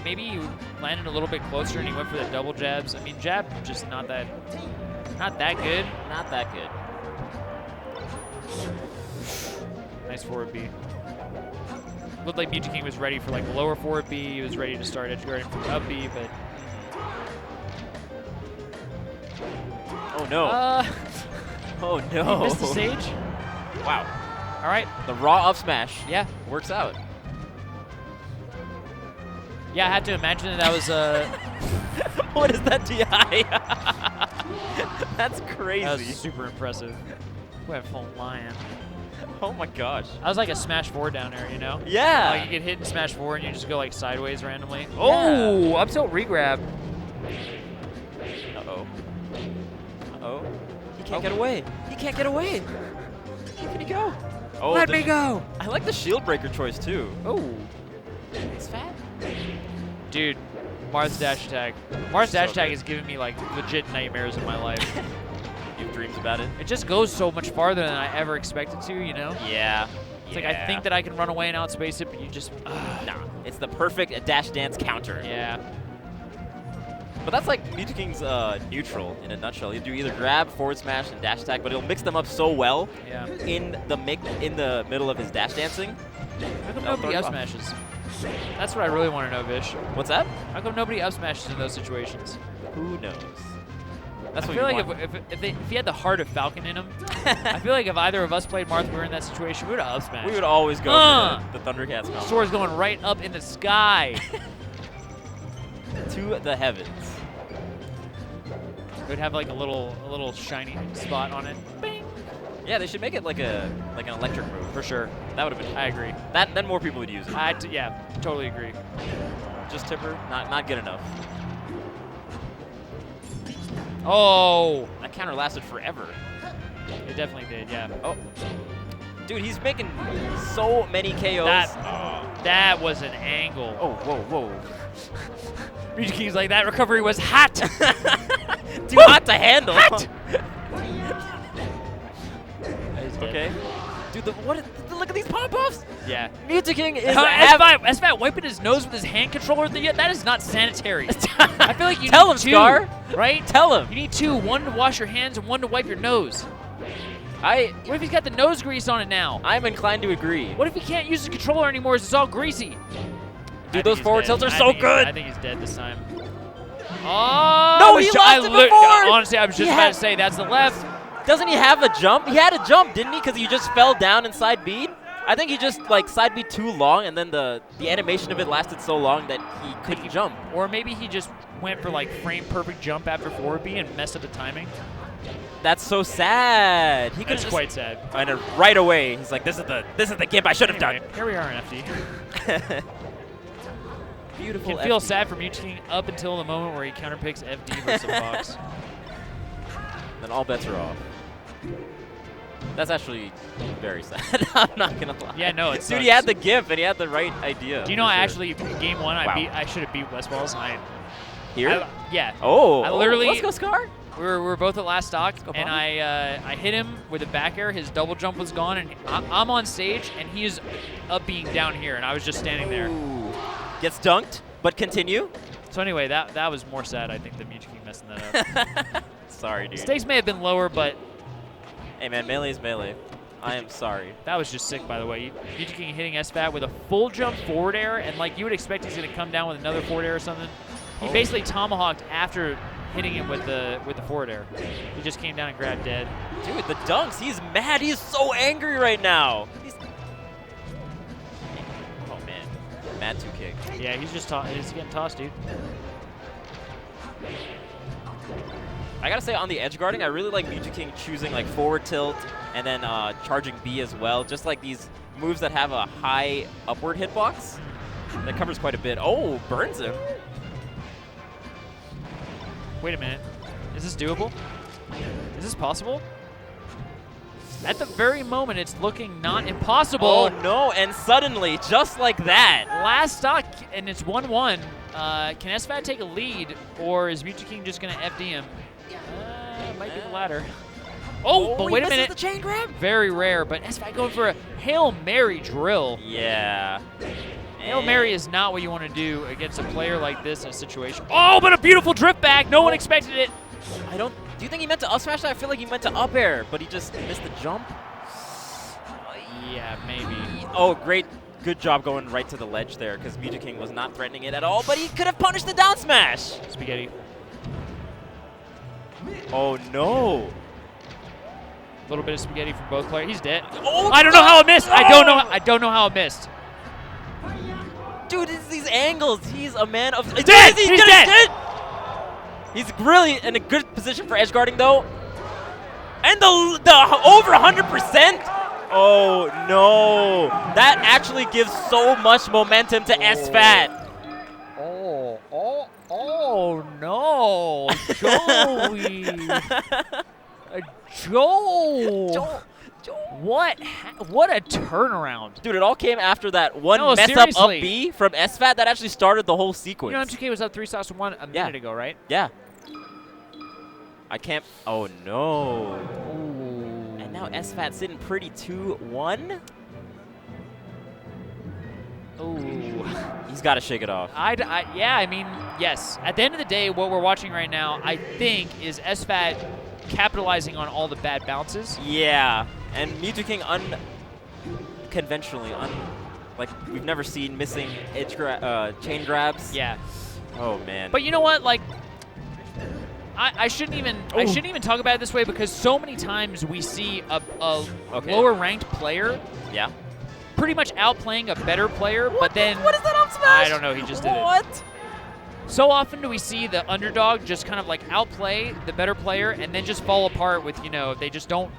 maybe he landed a little bit closer and he went for the double jabs. I mean, jab just not that good. Not that good. Nice forward B. looked like Mew2King was ready for like the lower forward B. He was ready to start edge guarding from up B, but. Oh no. Oh no. He missed the stage. Wow. All right. The raw up smash. Yeah. Works out. Yeah, I had to imagine that was What is that DI? That's crazy. That was super impressive. We have full lion. Oh my gosh. I was like a smash 4 down there, you know? Yeah. Like you get hit in smash 4 and you just go like sideways randomly. Yeah. Oh, up tilt regrab. Uh-oh. Uh-oh. He can't get away. He can't get away. Where can he go? Oh, Let me go. I like the shield breaker choice too. Oh. It's fat. Dude, Marth's dash attack. Marth's dash attack is giving me like legit nightmares in my life. You have dreams about it? It just goes so much farther than I ever expected to, you know? Yeah. It's like I think that I can run away and outspace it, but you just... Nah. It's the perfect dash dance counter. Yeah. But that's like Mew2King's neutral in a nutshell. You do either grab, forward smash, and dash attack, but it'll mix them up so well in the middle of his dash dancing. How come nobody up smashes? That's what I really want to know, Vish. What's that? How come nobody up smashes in those situations? Who knows? That's I what feel you like want. if he had the heart of Falcon in him, I feel like if either of us played Marth, we were in that situation, we would have up smashed. We would always go for the Thundercats combo. Sword's going right up in the sky. To the heavens. It would have like a little shiny spot on it. Bing. Yeah, they should make it like an electric move for sure. That would have been. I agree. Then more people would use it. Yeah, totally agree. Just Tipper, not good enough. Oh, that counter lasted forever. It definitely did. Yeah. Oh, dude, he's making so many KOs. That was an angle. Oh, whoa. Mew2King's like, that recovery was hot. Too hot to handle. Hot. Okay. Dude, look at these pop-offs. Yeah. Mew2King is SFAT wiping his nose with his hand controller. That is not sanitary. I feel like you Tell need him, two, Scar. right? Tell him. You need two. One to wash your hands and one to wipe your nose. What if he's got the nose grease on it now? I'm inclined to agree. What if he can't use the controller anymore? It's all greasy. Dude, those forward tilts are so good. I think he's dead this time. Oh! No, he lost it before. Honestly, I was just about to say that's the left. Doesn't he have a jump? He had a jump, didn't he? Because he just fell down and side B'd? I think he just like side B'd too long, and then the animation of it lasted so long that he couldn't jump. Or maybe he just went for like frame perfect jump after forward B and messed up the timing. That's so sad. He could That's just quite sad. And right away, he's like, "This is the gimp I should have done." Here we are in FD. Beautiful. You can feel sad for Mew2King up until the moment where he counterpicks FD versus Fox. Then all bets are off. That's actually very sad. I'm not gonna lie. Yeah, no, it's dude. He had the gimp and he had the right idea. Do you know I actually game one I should have beat West Balls. Here? Yeah. Oh. I literally. Let's go, Scar. We were both at last stock, and I hit him with a back air. His double jump was gone, and I'm on stage, and he is up being down here, and I was just standing there. Ooh. Gets dunked, but continue. So anyway, that was more sad, I think, than Mew2King messing that up. Sorry, dude. Stakes may have been lower, but... Hey, man, melee is melee. I am sorry. That was just sick, by the way. Mew2King hitting SFAT with a full jump forward air, and like you would expect he's going to come down with another forward air or something. He basically tomahawked after hitting him with the forward air. He just came down and grabbed dead. Dude, the dunks. He's mad. He's so angry right now. Oh, man. Mad 2-kick. Yeah, he's just he's getting tossed, dude. I gotta say, on the edge guarding, I really like Mew2King choosing like forward tilt and then charging B as well. Just like these moves that have a high upward hitbox. That covers quite a bit. Oh, burns him. Wait a minute. Is this doable? Is this possible? At the very moment, it's looking not impossible. Oh, no. And suddenly, just like that. Last stock, and it's 1-1. Can SFAT take a lead, or is Mew2King just going to FD him? Might be the latter. Oh, but wait a minute. The chain grab? Very rare, but SFAT going for a Hail Mary drill. Yeah. Hail Mary is not what you want to do against a player like this in a situation. Oh, but a beautiful drift back. No one expected it. Do you think he meant to up smash that? I feel like he meant to up air, but he just missed the jump. Yeah, maybe. Oh, great Good job going right to the ledge there because Mew2King was not threatening it at all, but he could have punished the down smash. Spaghetti. Oh, no. A little bit of spaghetti from both players. He's dead. Oh, I don't know how it missed. I don't know how it missed. Dude, it's these angles. He's a man of... He's dead! He's dead! He's really in a good position for edge guarding, though. And the over 100%. Oh, no. That actually gives so much momentum to SFAT. Oh, no. Joey. Joe. What a turnaround. Dude, it all came after that one mess seriously. up B from SFAT that actually started the whole sequence. You know, M2K was up 3 stocks to 1 a minute ago, right? Yeah. I can't. Oh, no. And now SFAT sitting pretty 2-1. Ooh. He's got to shake it off. Yeah, I mean, yes. At the end of the day, what we're watching right now, I think, is SFAT capitalizing on all the bad bounces. Yeah. And Mew2King unconventionally, like we've never seen, missing edge chain grabs. Yeah. Oh, man. But you know what? Like, I shouldn't even talk about it this way because so many times we see a lower ranked player pretty much outplaying a better player, but then what is that up smash? I don't know, he just did it. What? So often do we see the underdog just kind of like outplay the better player and then just fall apart with, they just don't,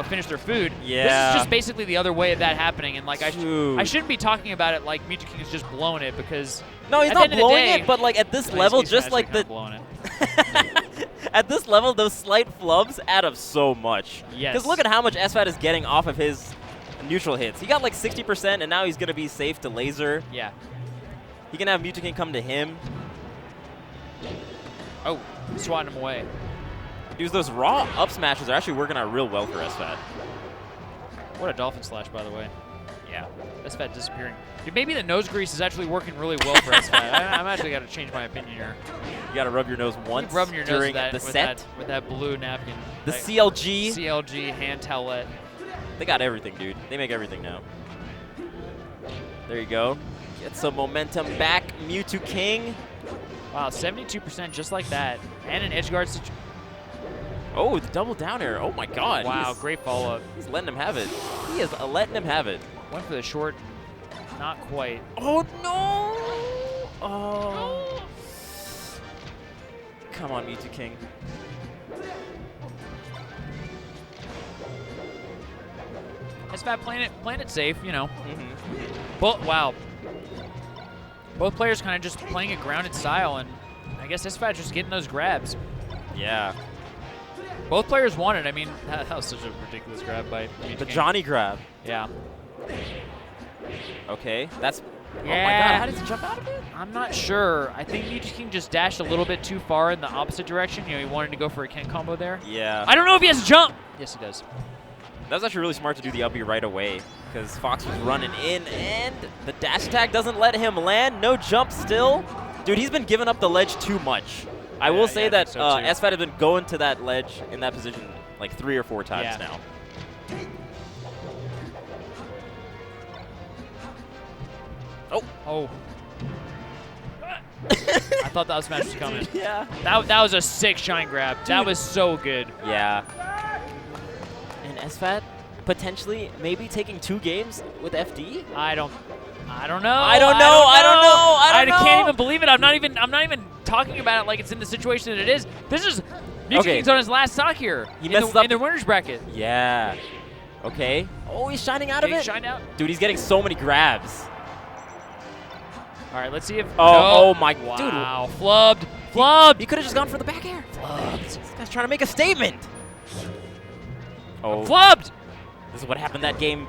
finish their food. Yeah. This is just basically the other way of that happening, and like I shouldn't be talking about it like Mew2King is just blowing it because no, he's not blowing it, but like at this level, just like the blowing it. At this level, those slight flubs add up so much. Yes. Because look at how much SFAT is getting off of his neutral hits. He got like 60%, and now he's going to be safe to laser. Yeah. He can have Mew2King come to him. Oh, swatting him away. Dude, those raw up smashes are actually working out real well for SFAT. What a dolphin slash, by the way. Yeah, SFAT disappearing. Dude, maybe the nose grease is actually working really well for SFAT. I'm actually got to change my opinion here. You got to rub your nose once rubbing your during nose the set. With that blue napkin. The CLG. CLG hand towelette. They got everything, dude. They make everything now. There you go. Get some momentum back, Mew2King. Wow, 72% just like that. And an edge guard situation. Oh, the double down air. Oh, my God. Wow, great follow-up. He's letting him have it. He is letting him have it. Went for the short. Not quite. Oh, no. Oh. Come on, Mew2King. SFAT playing it safe, But, wow. Both players kind of just playing a grounded style, and I guess SFAT just getting those grabs. Yeah. Both players won it. I mean, that was such a ridiculous grab by Mew2King. The Johnny grab. Yeah. Okay, that's... Yeah. Oh, my God. How did he jump out of it? I'm not sure. I think Mew2King just dashed a little bit too far in the opposite direction. He wanted to go for a Ken combo there. Yeah. I don't know if he has to jump. Yes, he does. That was actually really smart to do the up B right away because Fox was running in, and the dash attack doesn't let him land. No jump still. Dude, he's been giving up the ledge too much. I will say that SFAT has been going to that ledge in that position like 3 or 4 times now. Oh. I thought that smash was coming. Yeah. That was a sick shine grab. Dude. That was so good. Yeah. And SFAT potentially maybe taking 2 games with FD? I don't know. I don't know. I can't even believe it. I'm not even talking about it like it's in the situation that it is. This is Mew2King's on his last stock here. He messes up in the winner's bracket. Yeah. Okay. Oh, he's shining out of it. Shine out. Dude, he's getting so many grabs. All right, let's see if. Oh my! Wow. Dude, wow, flubbed. He could have just gone for the back air. Flubbed. This guy's trying to make a statement. Oh, flubbed. This is what happened that game.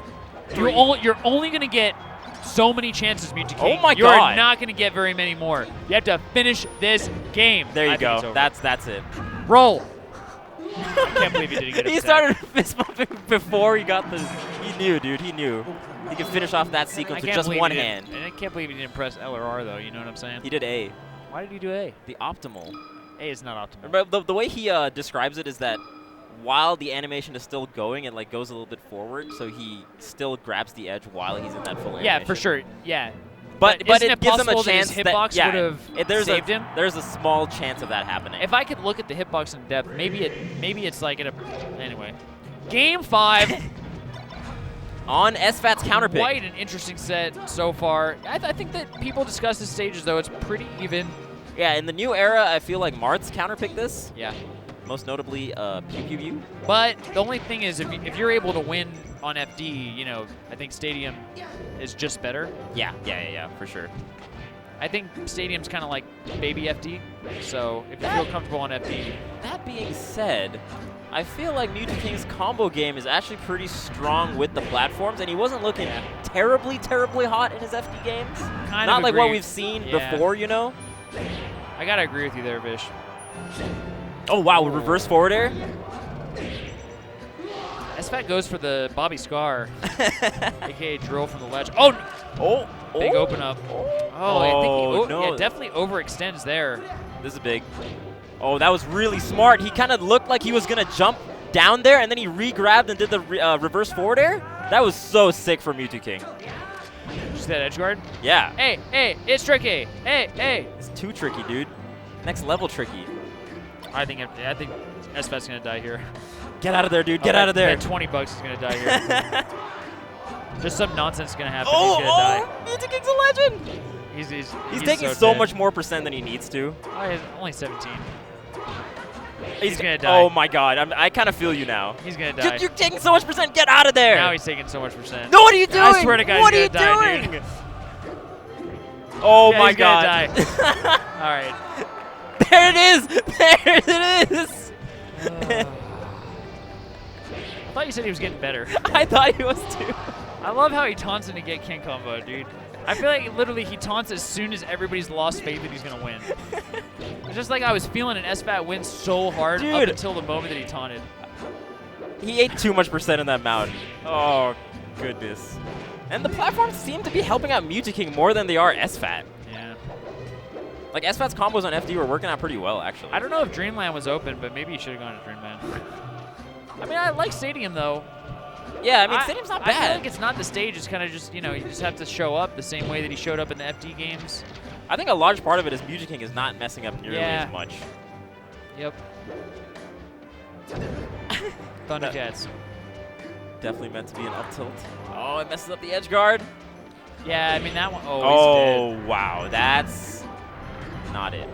You're only gonna get so many chances, Mew2King. Oh my God! You are not gonna get very many more. You have to finish this game. There you go. That's it. Roll. I can't believe he didn't get it. He started fist bumping before he got the. He knew, dude. He knew. He could finish off that sequence with just one hand. And I can't believe he didn't press L or R, though. You know what I'm saying? He did A. Why did he do A? The optimal. A is not optimal. Remember, the way he describes it is that while the animation is still going, it like goes a little bit forward, so he still grabs the edge while he's in that full animation. Yeah, for sure. Yeah. But isn't it gives him a possible that chance his hitbox would have saved him? There's a small chance of that happening. If I could look at the hitbox in depth, maybe it's like anyway. Game 5. On SFAT's counter pick. Quite an interesting set so far. I think that people discuss the stages, though. It's pretty even. Yeah, in the new era, I feel like Mart's counterpicked this. Yeah. Most notably, Pew Pew Pew. But the only thing is, if you're able to win on FD, you know, I think Stadium is just better. Yeah, for sure. I think Stadium's kind of like baby FD, so if you feel comfortable on FD. That being said, I feel like Mewtwo combo game is actually pretty strong with the platforms, and he wasn't looking terribly hot in his FD games. Not like what we've seen before, you know? I gotta agree with you there, Vish. Oh, wow, reverse forward air? SFAT goes for the Bobby Scar, a.k.a. drill from the ledge. Oh! Big open up. Oh, I think he definitely overextends there. This is big. Oh, that was really smart. He kind of looked like he was going to jump down there, and then he re-grabbed and did the reverse forward air. That was so sick for Mewtwo King. Just that edge guard? Yeah. Hey, it's tricky. Hey. It's too tricky, dude. Next level tricky. I think SFAT's going to die here. Get out of there, dude. Get out of there. $20 is going to die here. Just some nonsense is going to happen. He's going to die. Mewtwo King's a legend. He's taking so much more percent than he needs to. Oh, he's only 17. He's going to die. Oh, my God. I kind of feel you now. He's going to die. You're taking so much percent. Get out of there. Now he's taking so much percent. No, what are you doing? I swear to God, what he's are you die, doing? Dude. Oh, yeah, my he's God. Gonna die. All right. There it is. There it is. I thought you said he was getting better. I thought he was too. I love how he taunts him to get King Combo, dude. I feel like literally he taunts as soon as everybody's lost faith that he's going to win. It's just like I was feeling an SFAT win so hard up until the moment that he taunted. He ate too much percent in that mountain. Oh, goodness. And the platforms seem to be helping out Mewtwo King more than they are SFAT. Yeah. Like, SFAT's combos on FD were working out pretty well, actually. I don't know if Dreamland was open, but maybe you should have gone to Dreamland. I mean, I like Stadium, though. Yeah, I mean, Stadium's not bad. I feel like it's not the stage. It's kind of just, you know, you just have to show up the same way that he showed up in the FD games. I think a large part of it is Mewtwo King is not messing up nearly as much. Yep. Thundercats. Definitely meant to be an up tilt. Oh, it messes up the edge guard. Yeah, I mean, that one. Oh, wow. That's not it.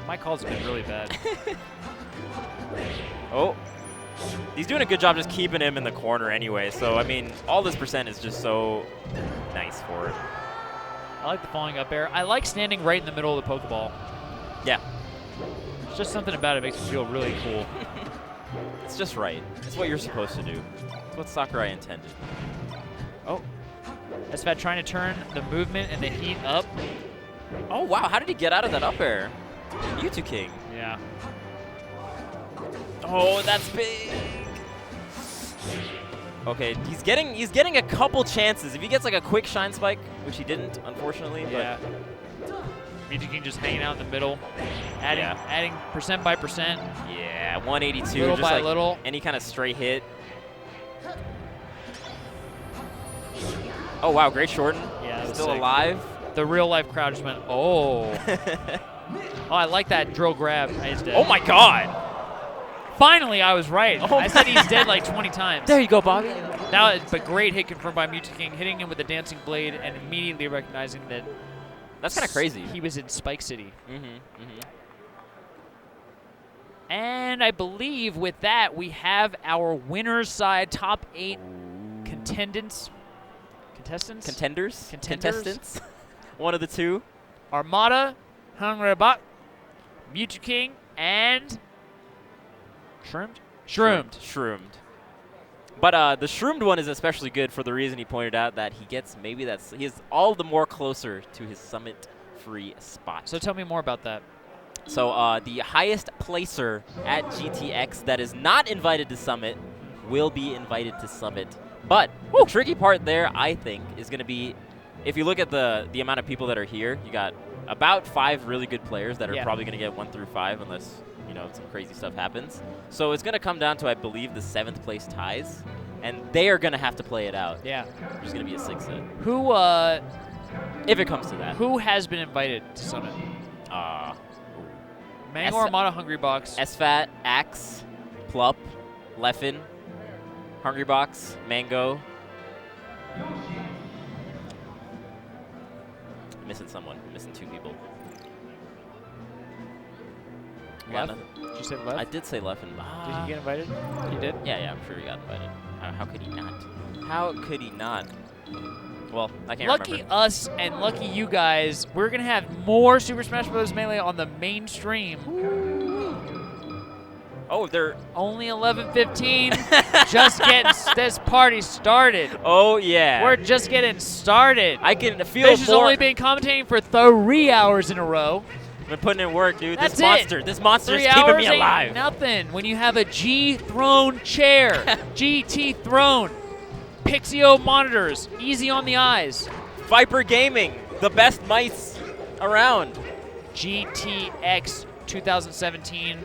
My calls have been really bad. Oh. He's doing a good job just keeping him in the corner anyway. So, I mean, all this percent is just so nice for it. I like the falling up air. I like standing right in the middle of the Pokeball. Yeah. It's just something about it makes me feel really cool. It's just right. It's what you're supposed to do. It's what Sakurai intended. Oh. SFAT trying to turn the movement and the heat up. Oh, wow. How did he get out of that up air? Mewtwo King. Yeah. Oh, that's big. Okay, he's getting a couple chances. If he gets like a quick shine spike, which he didn't, unfortunately. Yeah. Mewtwo King just hanging out in the middle, adding percent by percent. Yeah, 182, little just by like little. Any kind of stray hit. Oh wow, great shorten. Yeah, still sick. alive. The real life crowd just went, oh. Oh, I like that drill grab. He's dead. Oh my God. Finally, I was right. Oh I said he's dead like 20 times. There you go, Bobby. Now, but great hit confirmed by Mewtwo King, hitting him with the Dancing Blade and immediately recognizing that that's kind of crazy. He was in Spike City. Mm-hmm. And I believe with that, we have our winner's side top 8 contenders. One of the two. Armada, Hungrybuck, Mewtwo King, and Shroomed. But the Shroomed one is especially good for the reason he pointed out that he gets he is all the more closer to his summit free spot. So tell me more about that. So the highest placer at GTX that is not invited to Summit will be invited to Summit. But the tricky part there, I think, is going to be, if you look at the amount of people that are here, you got about 5 really good players that are probably going to get 1 through 5 unless, you know, some crazy stuff happens. So it's going to come down to, I believe, the 7th place ties, and they are going to have to play it out. Yeah. There's going to be a 6 set. Who, if it comes to that. Who has been invited to Summit? Mango Armada, Hungry Box. SFAT, Axe, Plup, Leffen, Hungry Box, Mango. Missing someone. Missing 2 people. Lev? Did you say Lev? I did say Leffen. Did he get invited? He did? Yeah, I'm sure he got invited. How could he not? How could he not? Well, I can't lucky remember. Us and lucky you guys. We're going to have more Super Smash Bros. Melee on the main stream. Oh, they're only 11:15. Just getting this party started. Oh yeah. We're just getting started. I can feel. Fish has only been commentating for 3 hours in a row. Been putting in work, dude. That's This monster is 3 keeping hours me ain't alive. Nothing when you have a G throne chair, GT throne, Pixio monitors, easy on the eyes. Viper Gaming, the best mice around. GTX 2017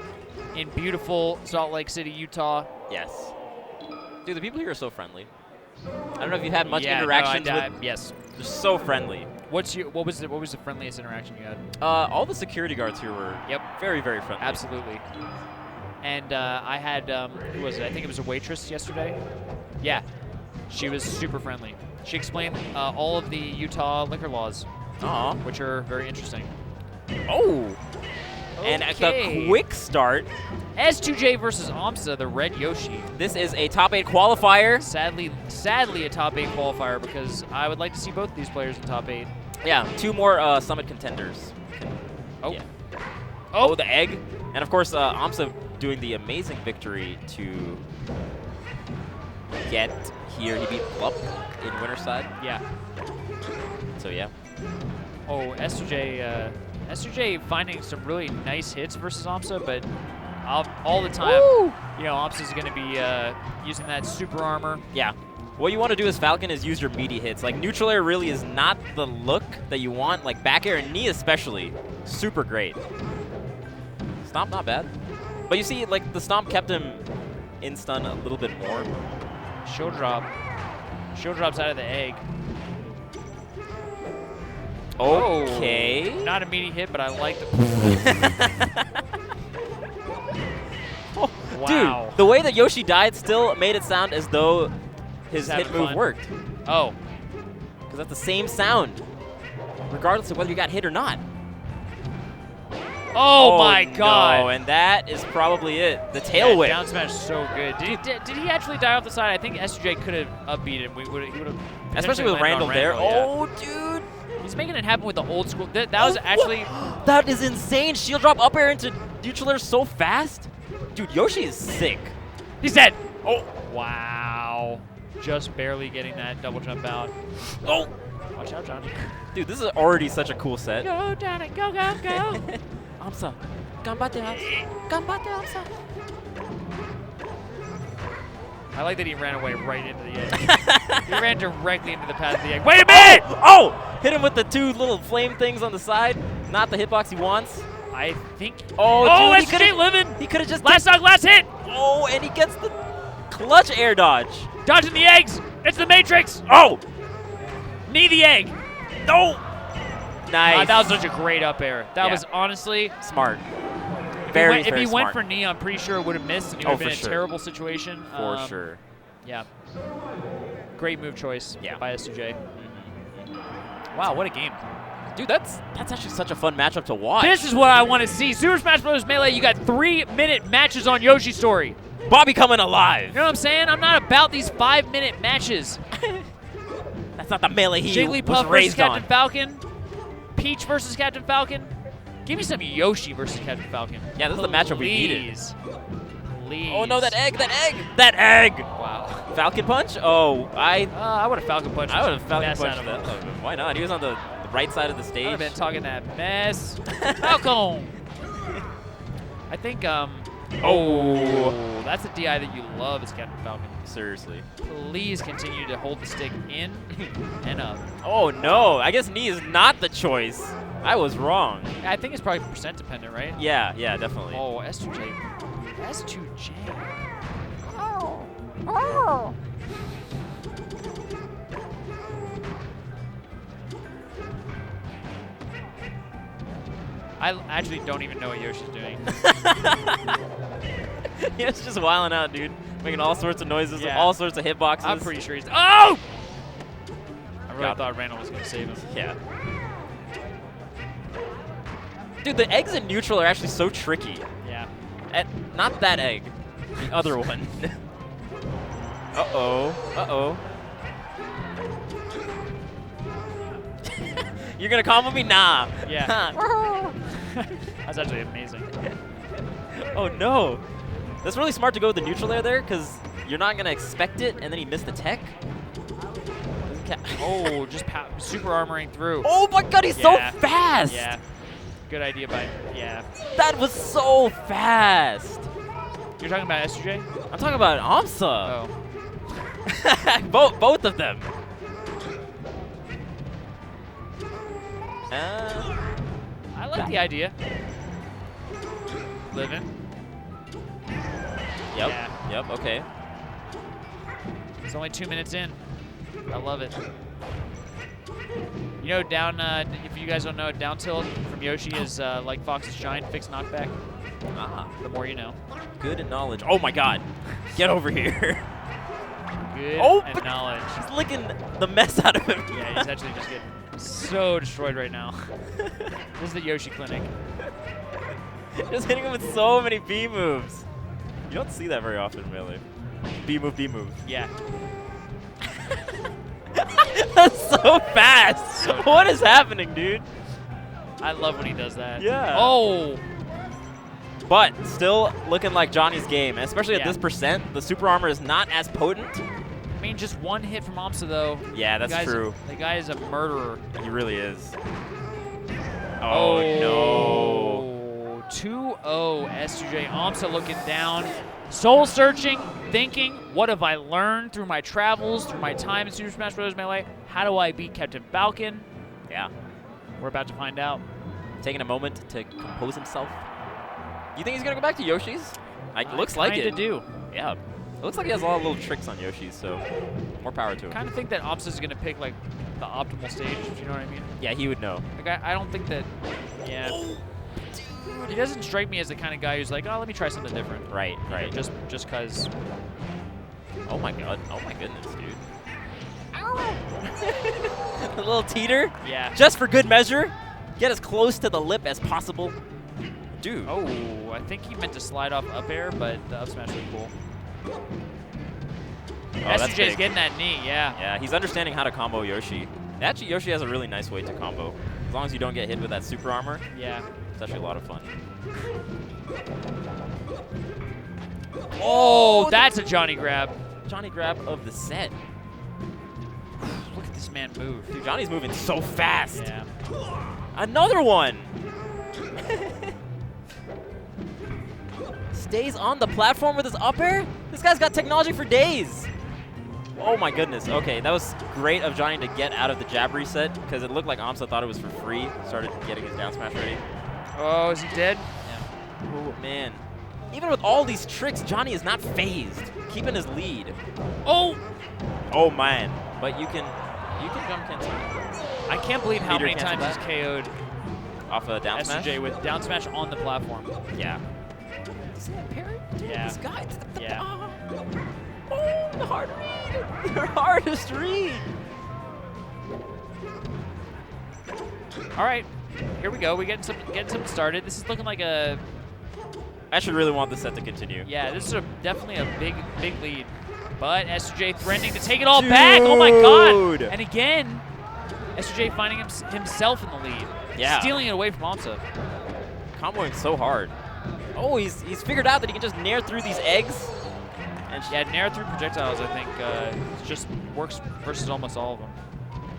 in beautiful Salt Lake City, Utah. Yes. Dude, the people here are so friendly. I don't know if you've had much interactions with. Yes. They're so friendly. What was the friendliest interaction you had? All the security guards here were very, very friendly. Absolutely. And I had who was it? I think it was a waitress yesterday. Yeah, she was super friendly. She explained all of the Utah liquor laws, which are very interesting. Oh. And at the quick start, S2J versus Amsa, the red Yoshi. This is a top 8 qualifier. Sadly a top 8 qualifier because I would like to see both of these players in top 8. Yeah, 2 more Summit contenders. Oh. Yeah. Oh, the egg. And of course, Amsa doing the amazing victory to get here. He beat Plup in Winterside. Yeah. So yeah. Oh, S2J finding some really nice hits versus Amsa, but all the time, you know, Amsa's going to be using that super armor. Yeah. What you want to do as Falcon is use your meaty hits. Like, neutral air really is not the look that you want. Like, back air and knee especially, super great. Stomp, not bad. But you see, like, the Stomp kept him in stun a little bit more. Shield drop. Shield drops out of the egg. Okay. Oh, not a meaty hit, but I like the... Wow. Dude, the way that Yoshi died still made it sound as though his hit move worked. Oh. Because that's the same sound, regardless of whether you got hit or not. Oh my God. No, and that is probably it. The tail whip. Down smash is so good. Did he actually die off the side? I think S2J could have upbeat him. He would have. Especially with Randall there. Oh, dude. He's making it happen with the old school. That was actually... That is insane. Shield drop up air into neutral air so fast. Dude, Yoshi is sick. He's dead. Oh. Wow. Just barely getting that double jump out. Oh. Watch out, Johnny. Dude, this is already such a cool set. Go, Johnny. Go, go, go. Amsa. Ganbatte, Amsa. Ganbatte, Amsa. I like that he ran away right into the egg. He ran directly into the path of the egg. Wait a minute! Oh! Hit him with the 2 little flame things on the side. Not the hitbox he wants. I think... Oh, dude, SJ living! He could have just... Last dog, last hit! Oh, and he gets the clutch air dodge. Dodging the eggs! It's the Matrix! Oh! Knee the egg! No! Nice. That was such a great up air. That was honestly... Smart. If he went for knee, I'm pretty sure it would have missed, and he would have been in a sure. terrible situation. For sure. Yeah. Great move choice by S2J. Mm-hmm. Wow, what a game. Dude, that's actually such a fun matchup to watch. This is what I want to see. Super Smash Bros. Melee, you got 3-minute matches on Yoshi Story. Bobby coming alive. You know what I'm saying? I'm not about these 5-minute matches. That's not the Melee he was Jigglypuff versus raised Captain on. Falcon. Peach versus Captain Falcon. Give me some Yoshi versus Captain Falcon. Yeah, this is the matchup we needed. Please. Oh no, that egg, that egg, that egg! Wow. Falcon punch? Oh, I would have Falcon punched. I would have Falcon mess out punched of that. him. Why not? He was on the right side of the I stage. would have been talking that mess. Falcon. I think. Oh, that's a DI that you love, is Captain Falcon. Seriously. Please continue to hold the stick in and up. Oh no, I guess knee is not the choice. I was wrong. I think it's probably percent dependent, right? Yeah, yeah, definitely. Oh, S2J. S2J. I actually don't even know what Yoshi's doing. He's just wilding out, dude. Making all sorts of noises, Yeah. all sorts of hitboxes. I'm pretty sure he's. Oh! I really thought Randall was going to save him. Yeah. Dude, the eggs in neutral are actually so tricky. Yeah. Not that egg. The other one. Uh-oh. Uh-oh. You're going to combo me? Nah. Yeah. That's actually amazing. Oh, no. That's really smart to go with the neutral air there because you're not going to expect it, and then he missed the tech. Oh, just super armoring through. Oh, my God, he's so fast. Yeah. Good idea by, yeah. That was so fast. You're talking about S2J? I'm talking about AMSA. Oh. both of them. I like the idea. Living. Yep. Yeah. Yep. Okay. It's only 2 minutes in. I love it. You know, down. If you guys don't know, down tilt from Yoshi is like Fox's giant fixed knockback. Ah. The more you know. Good knowledge. Oh my God. Get over here. Good but knowledge. He's licking the mess out of him. Yeah, he's actually just getting so destroyed right now. This is the Yoshi clinic. Just hitting him with so many B moves. You don't see that very often, really. B move, B move. Yeah. That's so fast. What is happening, dude? I love when he does that. Yeah. Oh. But still looking like Johnny's game, especially at Yeah. this percent. The super armor is not as potent. I mean, just one hit from AMSA, though. Yeah, that's true. The guy is a murderer. He really is. Oh, no. 2-0 S2J. AMSA looking down. Soul searching, thinking, what have I learned through my travels, through my time in Super Smash Bros. Melee? How do I beat Captain Falcon? Yeah. We're about to find out. Taking a moment to compose himself. You think he's going to go back to Yoshi's? Looks like it. Kinda do. Yeah. It looks like he has a lot of little tricks on Yoshi's, so more power to him. Kind of think that AMSA is going to pick like the optimal stage, if you know what I mean. Yeah, he would know. Like I don't think that, yeah. He doesn't strike me as the kind of guy who's like, oh, let me try something different. Right, right. Just because. Oh my God. Oh my goodness, dude. A little teeter. Yeah. Just for good measure. Get as close to the lip as possible. Dude. Oh, I think he meant to slide off up air, but the up smash was cool. S2J's getting that knee, yeah. Yeah, he's understanding how to combo Yoshi. Actually, Yoshi has a really nice way to combo. As long as you don't get hit with that super armor. Yeah. It's actually a lot of fun. Oh, that's a Johnny grab. Johnny grab of the set. Look at this man move. Dude, Johnny's moving so fast. Yeah. Another one. Stays on the platform with his up air? This guy's got technology for days. Oh my goodness. Okay, that was great of Johnny to get out of the jab reset because it looked like AMSA thought it was for free. Started getting his down smash ready. Oh, is he dead? Yeah. Oh, man. Even with all these tricks, Johnny is not phased, keeping his lead. Oh! Oh, man. But you can jump cancel. I can't believe how Peter many times cancel he's KO'd off a down smash? S2J with down smash on the platform. Yeah. See that parry? Dude, Yeah. this guy. Yeah. Oh, the hard read. The hardest read. All right, here we go. We're getting something started. This is looking like a. I should really want the set to continue. Yeah, this is definitely a big lead. But S2J threatening to take it all back. Oh my God! And again, S2J finding himself in the lead. Yeah. Stealing it away from AMSA. Comboing so hard. Oh, he's figured out that he can just nair through these eggs. And yeah, nair through projectiles, I think, just works versus almost all of them.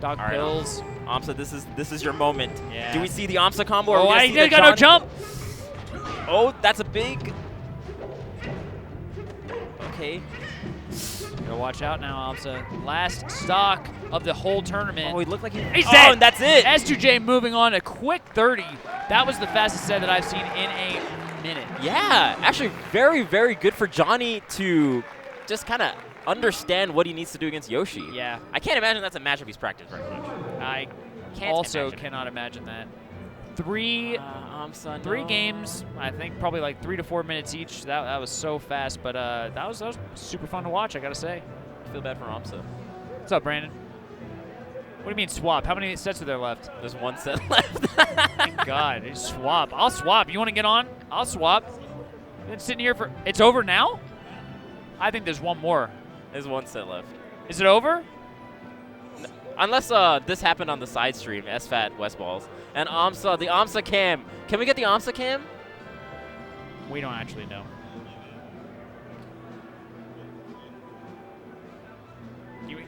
Dog All right, pills. AMSA, this is your moment. Yeah. Do we see the AMSA combo? Or Oh, I I got no jump. Oh, that's a big. Okay. Gotta watch out now, AMSA. Last stock. of the whole tournament. Oh, he looked like he's oh, dead. And that's it. S2J moving on a quick 30. That was the fastest set that I've seen in a minute. Yeah, actually very, very good for Johnny to just kind of understand what he needs to do against Yoshi. Yeah. I can't imagine that's a matchup he's practiced very much. I Can't also imagine. cannot imagine that. Three no. games, I think probably like 3 to 4 minutes each. That was so fast, but that was super fun to watch, I gotta say. I feel bad for Amsa. What's up, Brandon? What do you mean swap? How many sets are there left? There's one set left. Thank God, just swap. I'll swap. You want to get on? I'll swap. Been sitting here for. It's over now? I think there's one more. There's one set left. Is it over? Unless this happened on the side stream, SFAT Westballs. And Amsa, the Amsa cam. Can we get the Amsa cam? We don't actually know.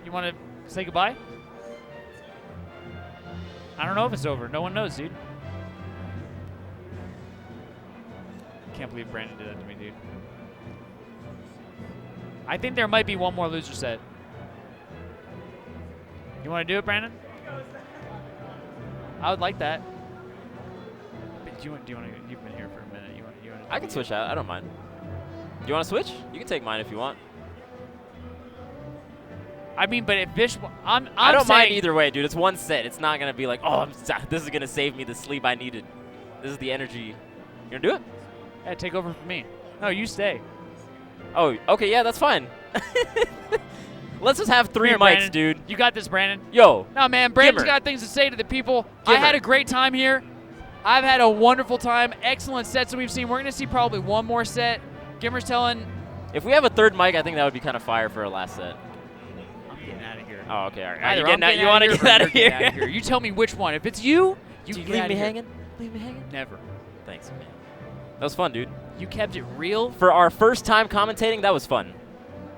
You want to say goodbye? I don't know if it's over. No one knows, dude. Can't believe Brandon did that to me, dude. I think there might be one more loser set. You want to do it, Brandon? I would like that. But do you want to? You've been here for a minute. You want I can switch out. I don't mind. Do you want to switch? You can take mine if you want. I mean, but if Vish, I don't mind either way, dude. It's one set. It's not gonna be like, oh, this is gonna save me the sleep I needed. This is the energy. You gonna do it? Yeah, take over from me. No, you stay. Oh, okay, yeah, that's fine. Let's just have 3 Here, mics, Brandon. dude. You got this, Brandon. Yo. No, man, Brandon's Gimmer. got things to say to the people. Gimmer. I had a great time here. I've had a wonderful time. Excellent sets that we've seen. We're going to see probably one more set. Gimmer's telling. If we have a 3rd mic, I think that would be kind of fire for our last set. I'm getting out of here. Oh, okay. All right. Either You I'm getting you want to out of get out of here or you're getting here? out of here. You tell me which one. If it's you, you Do you get leave out me of here. hanging? Leave me hanging? Never. Thanks, man. That was fun, dude. You kept it real. For our first time commentating, that was fun.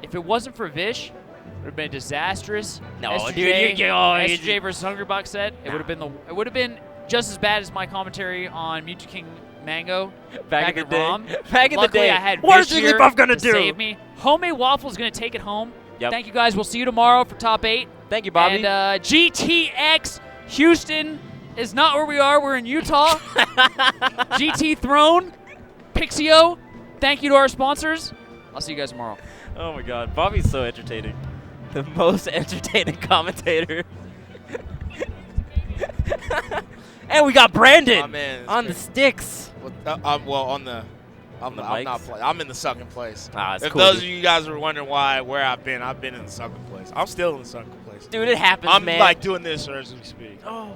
If it wasn't for Vish, it would have been disastrous. No, SJ, dude, SJ versus Hungrybox set. It would have been just as bad as my commentary on Mewtwo King Mango Back in the at day. ROM. Back in the Luckily, day. I had What is Vish here Jigglypuff gonna to do? save me. Homemade Waffle's gonna take it home. Yep. Thank you guys. We'll see you tomorrow for top 8. Thank you, Bobby. And GTX Houston is not where we are. We're in Utah. GT Throne, Pixio. Thank you to our sponsors. I'll see you guys tomorrow. Oh my God, Bobby's so entertaining. The most entertaining commentator. And we got Brandon on the sticks. Well, on the I'm mics? not playing. I'm in the second place. That's if cool, those dude. of you guys were wondering where I've been in the second place. I'm still in the second place. Dude, it happens, I'm man. like doing this as we speak. Oh,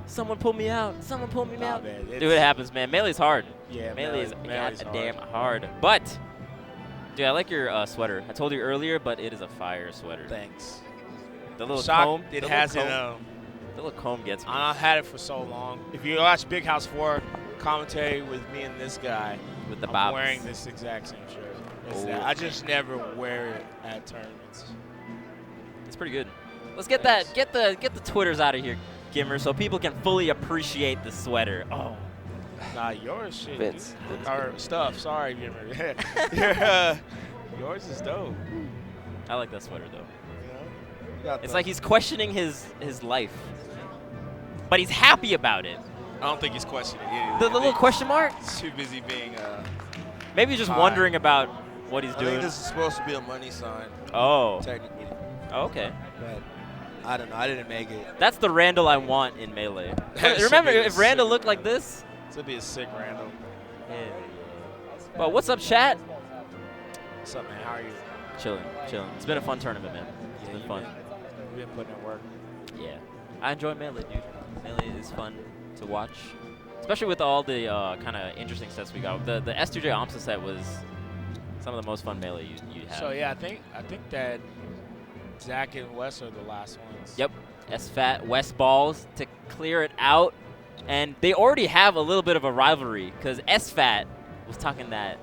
someone pull me out. Someone pull me out. Man, Dude, it happens, man. Melee's hard. Yeah, Melee is Melee's goddamn hard. But, dude, I like your sweater. I told you earlier, but it is a fire sweater. Thanks. The little Shocked comb. It the hasn't. little comb, the little comb gets me. I've had it for so long. If you watch Big House 4 commentary with me and this guy, with the I'm bobs. wearing this exact same shirt. It's Oh. that. I just never wear it at tournaments. It's pretty good. Let's get that. Get the Twitters out of here, Gimmer, so people can fully appreciate the sweater. Oh. Nah, yours shit. Vince. Dude. Or stuff. Sorry, Gimmer. Yours is dope. I like that sweater though. You got It's the- like he's questioning his life, but he's happy about it. I don't think he's questioning it. The little question mark? He's too busy being. Maybe he's just high. wondering about what he's I doing. think this is supposed to be a money sign. Oh. Technically. Oh, okay. But I don't know. I didn't make it. That's the Randall I want in Melee. That should Remember, be a if Randall sick- looked like this? This would be a sick random. Yeah. Well, what's up, chat? What's up, man? How are you? Chilling. It's been a fun tournament, man. It's been fun. We've been putting in work. Yeah. I enjoy Melee, dude. Melee is fun to watch. Especially with all the kind of interesting sets we got. The S2J Amsa set was some of the most fun Melee you had. So yeah, I think that Zach and Wes are the last ones. Yep. SFAT, West Balls to clear it out. And they already have a little bit of a rivalry because SFAT was talking that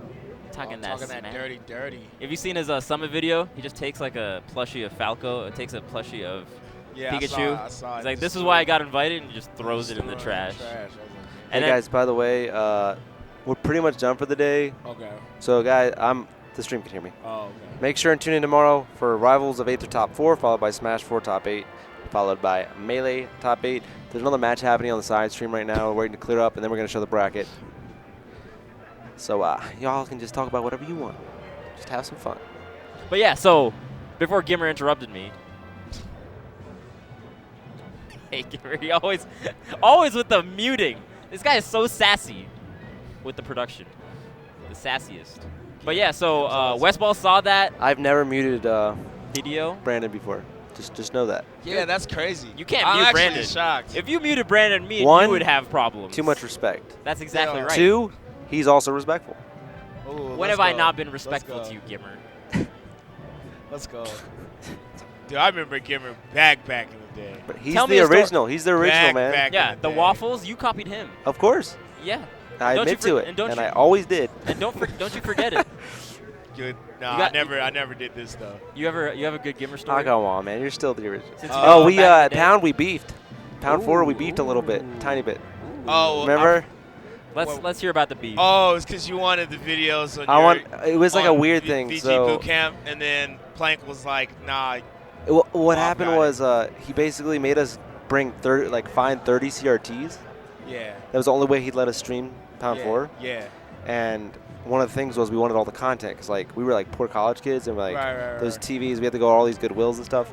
Talking smack. that dirty. Have you seen his summit video? He just takes like a plushie of Falco, takes a plushie of Yeah, I Pikachu. saw it. He's like, Just this is threw why I it. got invited, and just throws it in the trash. Hey And guys, by the way, we're pretty much done for the day. Okay. So guys, the stream can hear me. Oh, okay. Make sure and tune in tomorrow for Rivals of 8 to Top 4, followed by Smash 4 Top 8, followed by Melee Top 8. There's another match happening on the side stream right now. We're waiting to clear up, and then we're going to show the bracket. So y'all can just talk about whatever you want. Just have some fun. But yeah, so before Gimmer interrupted me, hey Gimmer, he always with the muting. This guy is so sassy with the production, the sassiest. But yeah, so Westball saw that. I've never muted video Brandon before. Just know that. Yeah, that's crazy. You can't I'm mute actually Brandon. shocked. If you muted Brandon, me and One, you would have problems. Too much respect. That's exactly right. 2, he's also respectful. Ooh, When have I not been respectful to you, Gimmer? Let's go. Dude, I remember Gimmer back in the day. But he's the original. He's the original, man. Yeah, the waffles, you copied him. Of course. Yeah. I admit to it, and I always did. And don't you forget it. Good. No, I never did this though. You have a good Gimmer story? Oh, come on, man. You're still the original. Oh, we Pound, we beefed. Pound 4, we beefed a little bit, tiny bit. Oh, remember? Let's hear about the beef. Oh, it's because you wanted the videos on it was like a weird thing. VG so Boot Camp, and then Plank was like, nah. What happened was he basically made us bring find 30 CRTs. Yeah. That was the only way he'd let us stream Pound 4. Yeah. And one of the things was we wanted all the content because we were like poor college kids and those TVs, we had to go to all these Goodwills and stuff.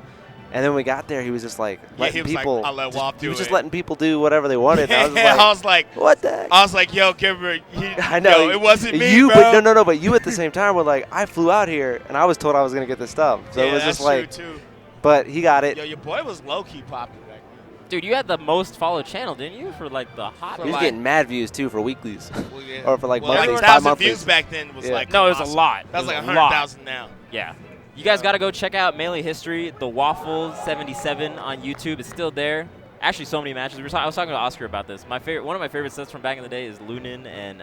And then when we got there, he was just like letting people. I'll let Wop do it. He was just letting people do whatever they wanted. Yeah, and I was like, what the heck? I was like, yo, Gimmer, I know. Yo, it wasn't me, you, bro. But but you at the same time were like, I flew out here and I was told I was gonna get this stuff. So it was that's just like, true too. But he got it. Yo, your boy was low key popular back then. Dude, you had the most followed channel, didn't you? For like the hot. He was getting mad views too for weeklies, Well, yeah. or for like well, monthlies, 1,000 5 views back then was like no, it was a awesome. lot. That was like a lot. 100,000 now. Yeah. You guys got to go check out Melee History, the Waffle 77 on YouTube. It's still there. Actually, so many matches. I was talking to Oscar about this. One of my favorite sets from back in the day is Lunin and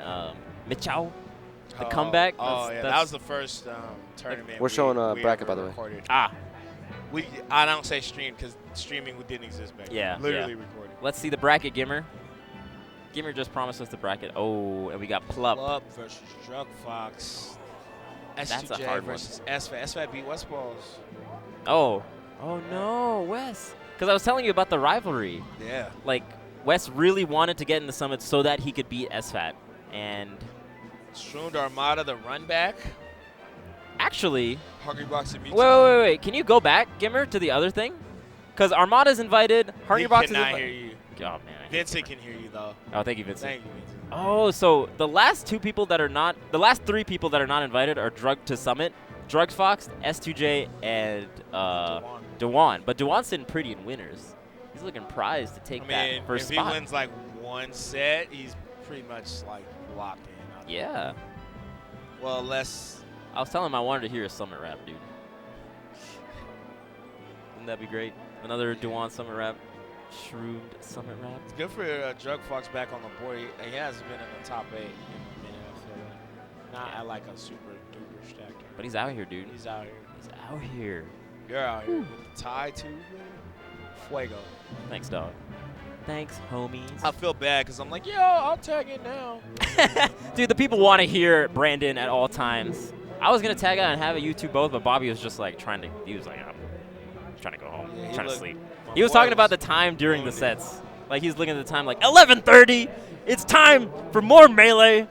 Michao. The comeback. Oh, yeah. That was the first tournament. We're showing a bracket, by the way. Recorded. Ah. I don't say stream because streaming didn't exist back then. Yeah. Literally yeah. recorded. Let's see the bracket, Gimmer. Gimmer just promised us the bracket. Oh, and we got Plup. Plup versus Drug Fox. That's a S2J hard versus SFAT. SFAT beat West Balls. Oh. Oh, no, Wes. Because I was telling you about the rivalry. Yeah. Like, Wes really wanted to get in the Summit so that he could beat SFAT. And Shroomed Armada, the run back. Actually, Hungry Box and wait. Can you go back, Gimmer, to the other thing? Because Armada's invited. Hungry Box is cannot invited. hear you. Oh, man. Vincent can hear you, though. Oh, thank you, Vincent. Thank you, Vincent. Oh, so the last 3 people that are not invited are Drug to Summit, Drugs Fox, S2J, and Dewan. But Dewan's sitting pretty in winners. He's looking prized to take that first if spot. he wins like one set, he's pretty much like locked in. Yeah. Well, unless I was telling him I wanted to hear a Summit rap, dude. Wouldn't that be great? Another Dewan Summit rap. Shroomed Summit rap. It's good for Drug Fox back on the board. He hasn't been in the top 8 in a minute. I feel like. Not at like a super duper stack. But he's out here, dude. He's out here. He's out here. You're out here with the tie too. Fuego. Thanks, dog. Thanks, homies. I feel bad because I'm like, yo, I'll tag in now. Dude, the people want to hear Brandon at all times. I was going to tag out and have it, you two both, but Bobby was just like he was like, I'm trying to go home. Yeah, I'm trying to sleep. He was talking about the time during the sets. Like, he's looking at the time like, 11:30. It's time for more Melee.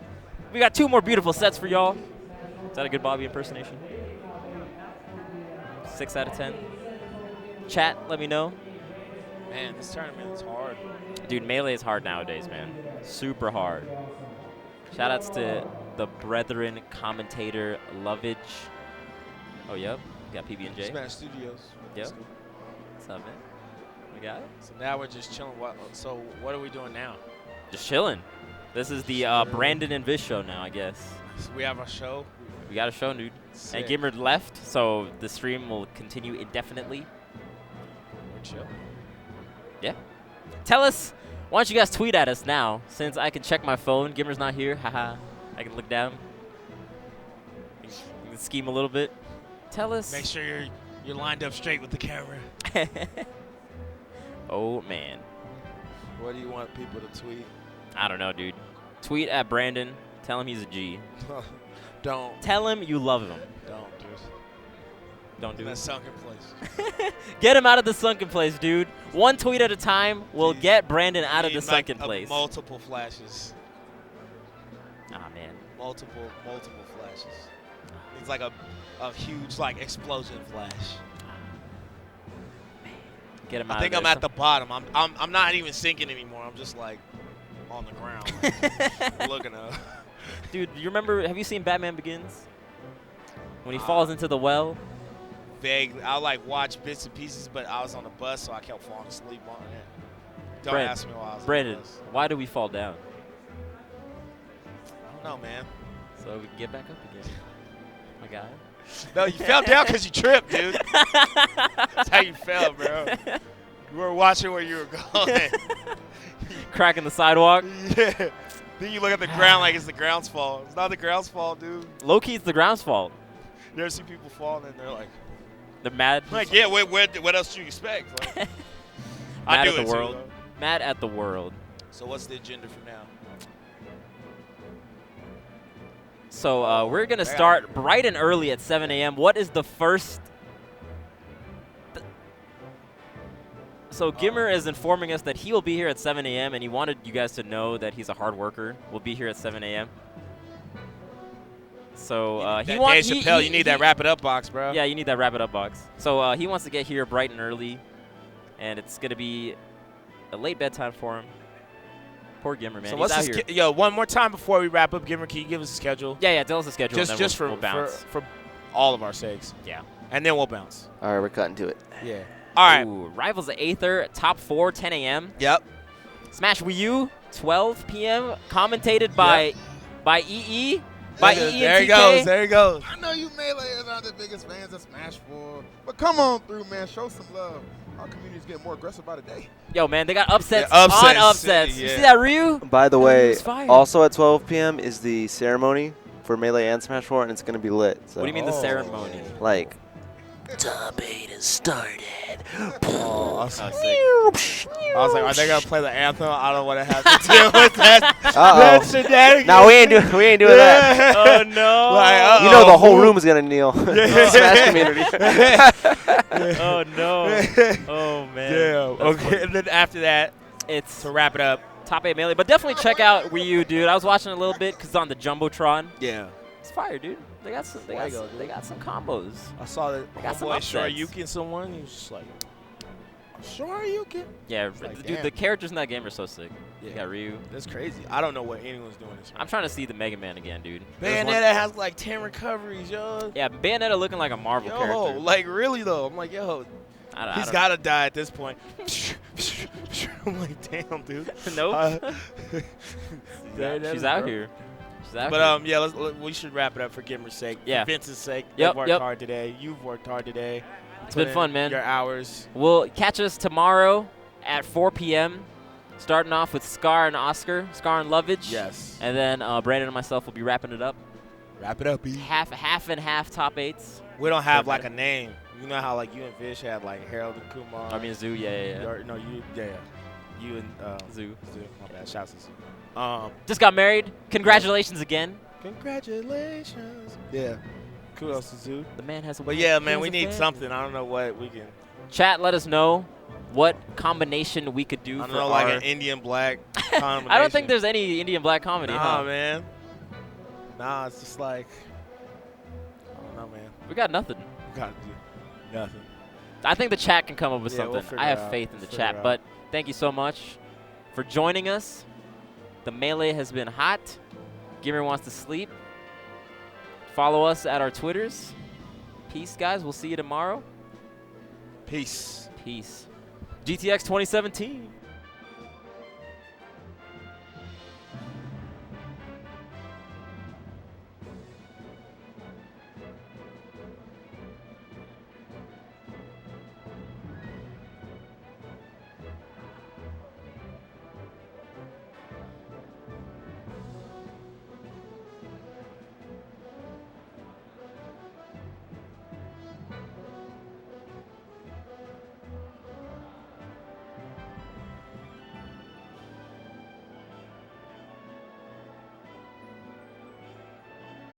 We got 2 more beautiful sets for y'all. Is that a good Bobby impersonation? 6 out of 10. Chat, let me know. Man, this tournament is hard. Dude, Melee is hard nowadays, man. Super hard. Shoutouts to the Brethren commentator Lovage. Oh, yep. We got PB&J. Smash Studios. Yep. What's up, man? We got it? So now we're just chilling. So what are we doing now? Just chilling. This is the Brandon and Vish show now, I guess. So we have a show? We got a show, dude. Sick. And Gimmer left, so the stream will continue indefinitely. We're chill. Yeah. Tell us, why don't you guys tweet at us now, since I can check my phone. Gimmer's not here. Haha. I can look down. You can scheme a little bit. Tell us. Make sure you're lined up straight with the camera. Oh, man. What do you want people to tweet? I don't know, dude. Tweet at Brandon. Tell him he's a G. Don't. Tell him you love him. Don't, dude. Don't do that it. sunken place. Get him out of the sunken place, dude. One tweet at a time will get Brandon out of the sunken place. Multiple flashes. Ah, man. Multiple flashes. It's like a huge like explosion flash. Get him out I think of I'm there. at the bottom. I'm not even sinking anymore. I'm just like on the ground, like, looking up. Dude, you remember? Have you seen Batman Begins? When he falls into the well. Vaguely, I like watch bits and pieces, but I was on the bus, so I kept falling asleep on it. Don't ask me why I was Brandon, on the bus. why do we fall down? I don't know, man. So we can get back up again. My guy. No, you fell down because you tripped, dude. That's how you fell, bro. You were watching where you were going. Cracking the sidewalk. Yeah. Then you look at the ground like it's the ground's fault. It's not the ground's fault, dude. Low key, it's the ground's fault. You ever see people fall and they're like, they're mad. Like, yeah, what else do you expect? Like, I Mad do at the it too, world. though. Mad at the world. So what's the agenda for now? So we're going to start bright and early at 7 a.m. What is the first? So Gimmer is informing us that he will be here at 7 a.m. and he wanted you guys to know that he's a hard worker. We'll be here at 7 a.m. So he wants. Dave Chappelle, you need that wrap it up box, bro. Yeah, you need that wrap it up box. So he wants to get here bright and early, and it's going to be a late bedtime for him. Poor Gimmer, man. So He's out what's here. yo, one more time before we wrap up, Gimmer, can you give us a schedule? Yeah, tell us the schedule. Just and then for we'll bounce. for all of our sakes. Yeah. And then we'll bounce. All right, we're cutting to it. Yeah. All right. Ooh, Rivals at Aether, top 4, 10 a.m. Yep. Smash Wii U, 12 p.m. Commentated by EE. By EE There and he TK. goes. There he goes. I know you Meleeers aren't the biggest fans of Smash 4, but come on through, man. Show some love. Our community's getting more aggressive by the day. Yo, man, they got upsets, Yeah, upsets, on upsets. You yeah. see that, Ryu? By the way, Ryu's fire. also at 12 p.m. is the ceremony for Melee and Smash 4, and it's going to be lit. So. What do you mean the ceremony? Like, Top 8 has started. Oh, I was so sick. I was like, are they gonna play the anthem? I don't want to have to deal with that. that shenanigans. No, we ain't doing that. Oh no! Like, you know the whole room is gonna kneel. Smash community. Oh no! Oh man. Yeah. That's Okay. funny. And then after that, It's to wrap it up. top 8 Melee, but definitely check out Ryu, dude. I was watching a little bit because it's on the Jumbotron. Yeah. It's fire, dude. They got some. They got some combos. I saw that They got some boy upsets. Shoryuken someone. He was just like, Shoryuken. Yeah, like, dude, damn. the characters in that game are so sick. Yeah. You got Ryu. That's crazy. I don't know what anyone's doing this. I'm trying to see the Mega Man again, dude. There was one- Bayonetta has like 10 recoveries, yo. Yeah, Bayonetta looking like a Marvel Yo, character. like really though. I'm like, yo, I he's don't- got to die at this point. I'm like, damn, dude. Nope. There- She's there's out bro. here. She's out But here. yeah, we should wrap it up for Gimmer's sake. Yeah. For Vince's sake. Yep, They've worked yep. hard today. You've worked hard today. It's Put been in fun, man. Your hours. We'll catch us tomorrow at 4 p.m. Starting off with Scar and Oscar, Scar and Lovage. Yes. And then Brandon and myself will be wrapping it up. Wrap it up, B. Half and half top 8s. We don't have like a name. You know how like you and Fish have like Harold and Kumar. I mean Zoo, yeah. Or, no, you, yeah. You and Zoo. My bad. Shouts to Zoo. Just got married. Congratulations again. Congratulations. Yeah. Kudos to Zoo. The man has a But wife, yeah, he man, has we a need family. something. I don't know what we can. Chat, let us know what combination we could do I for don't know, like our- an Indian black combination. I don't think there's any Indian black comedy. Nah, huh? man. Nah, it's just like, I don't know, man. We got nothing. We gotta do nothing. I think the chat can come up with Yeah, we'll something. figure I it have out. faith in the We'll figure chat. it out. But thank you so much for joining us. The Melee has been hot. Gimmer wants to sleep. Follow us at our Twitters. Peace, guys. We'll see you tomorrow. Peace. Peace. GTX 2017.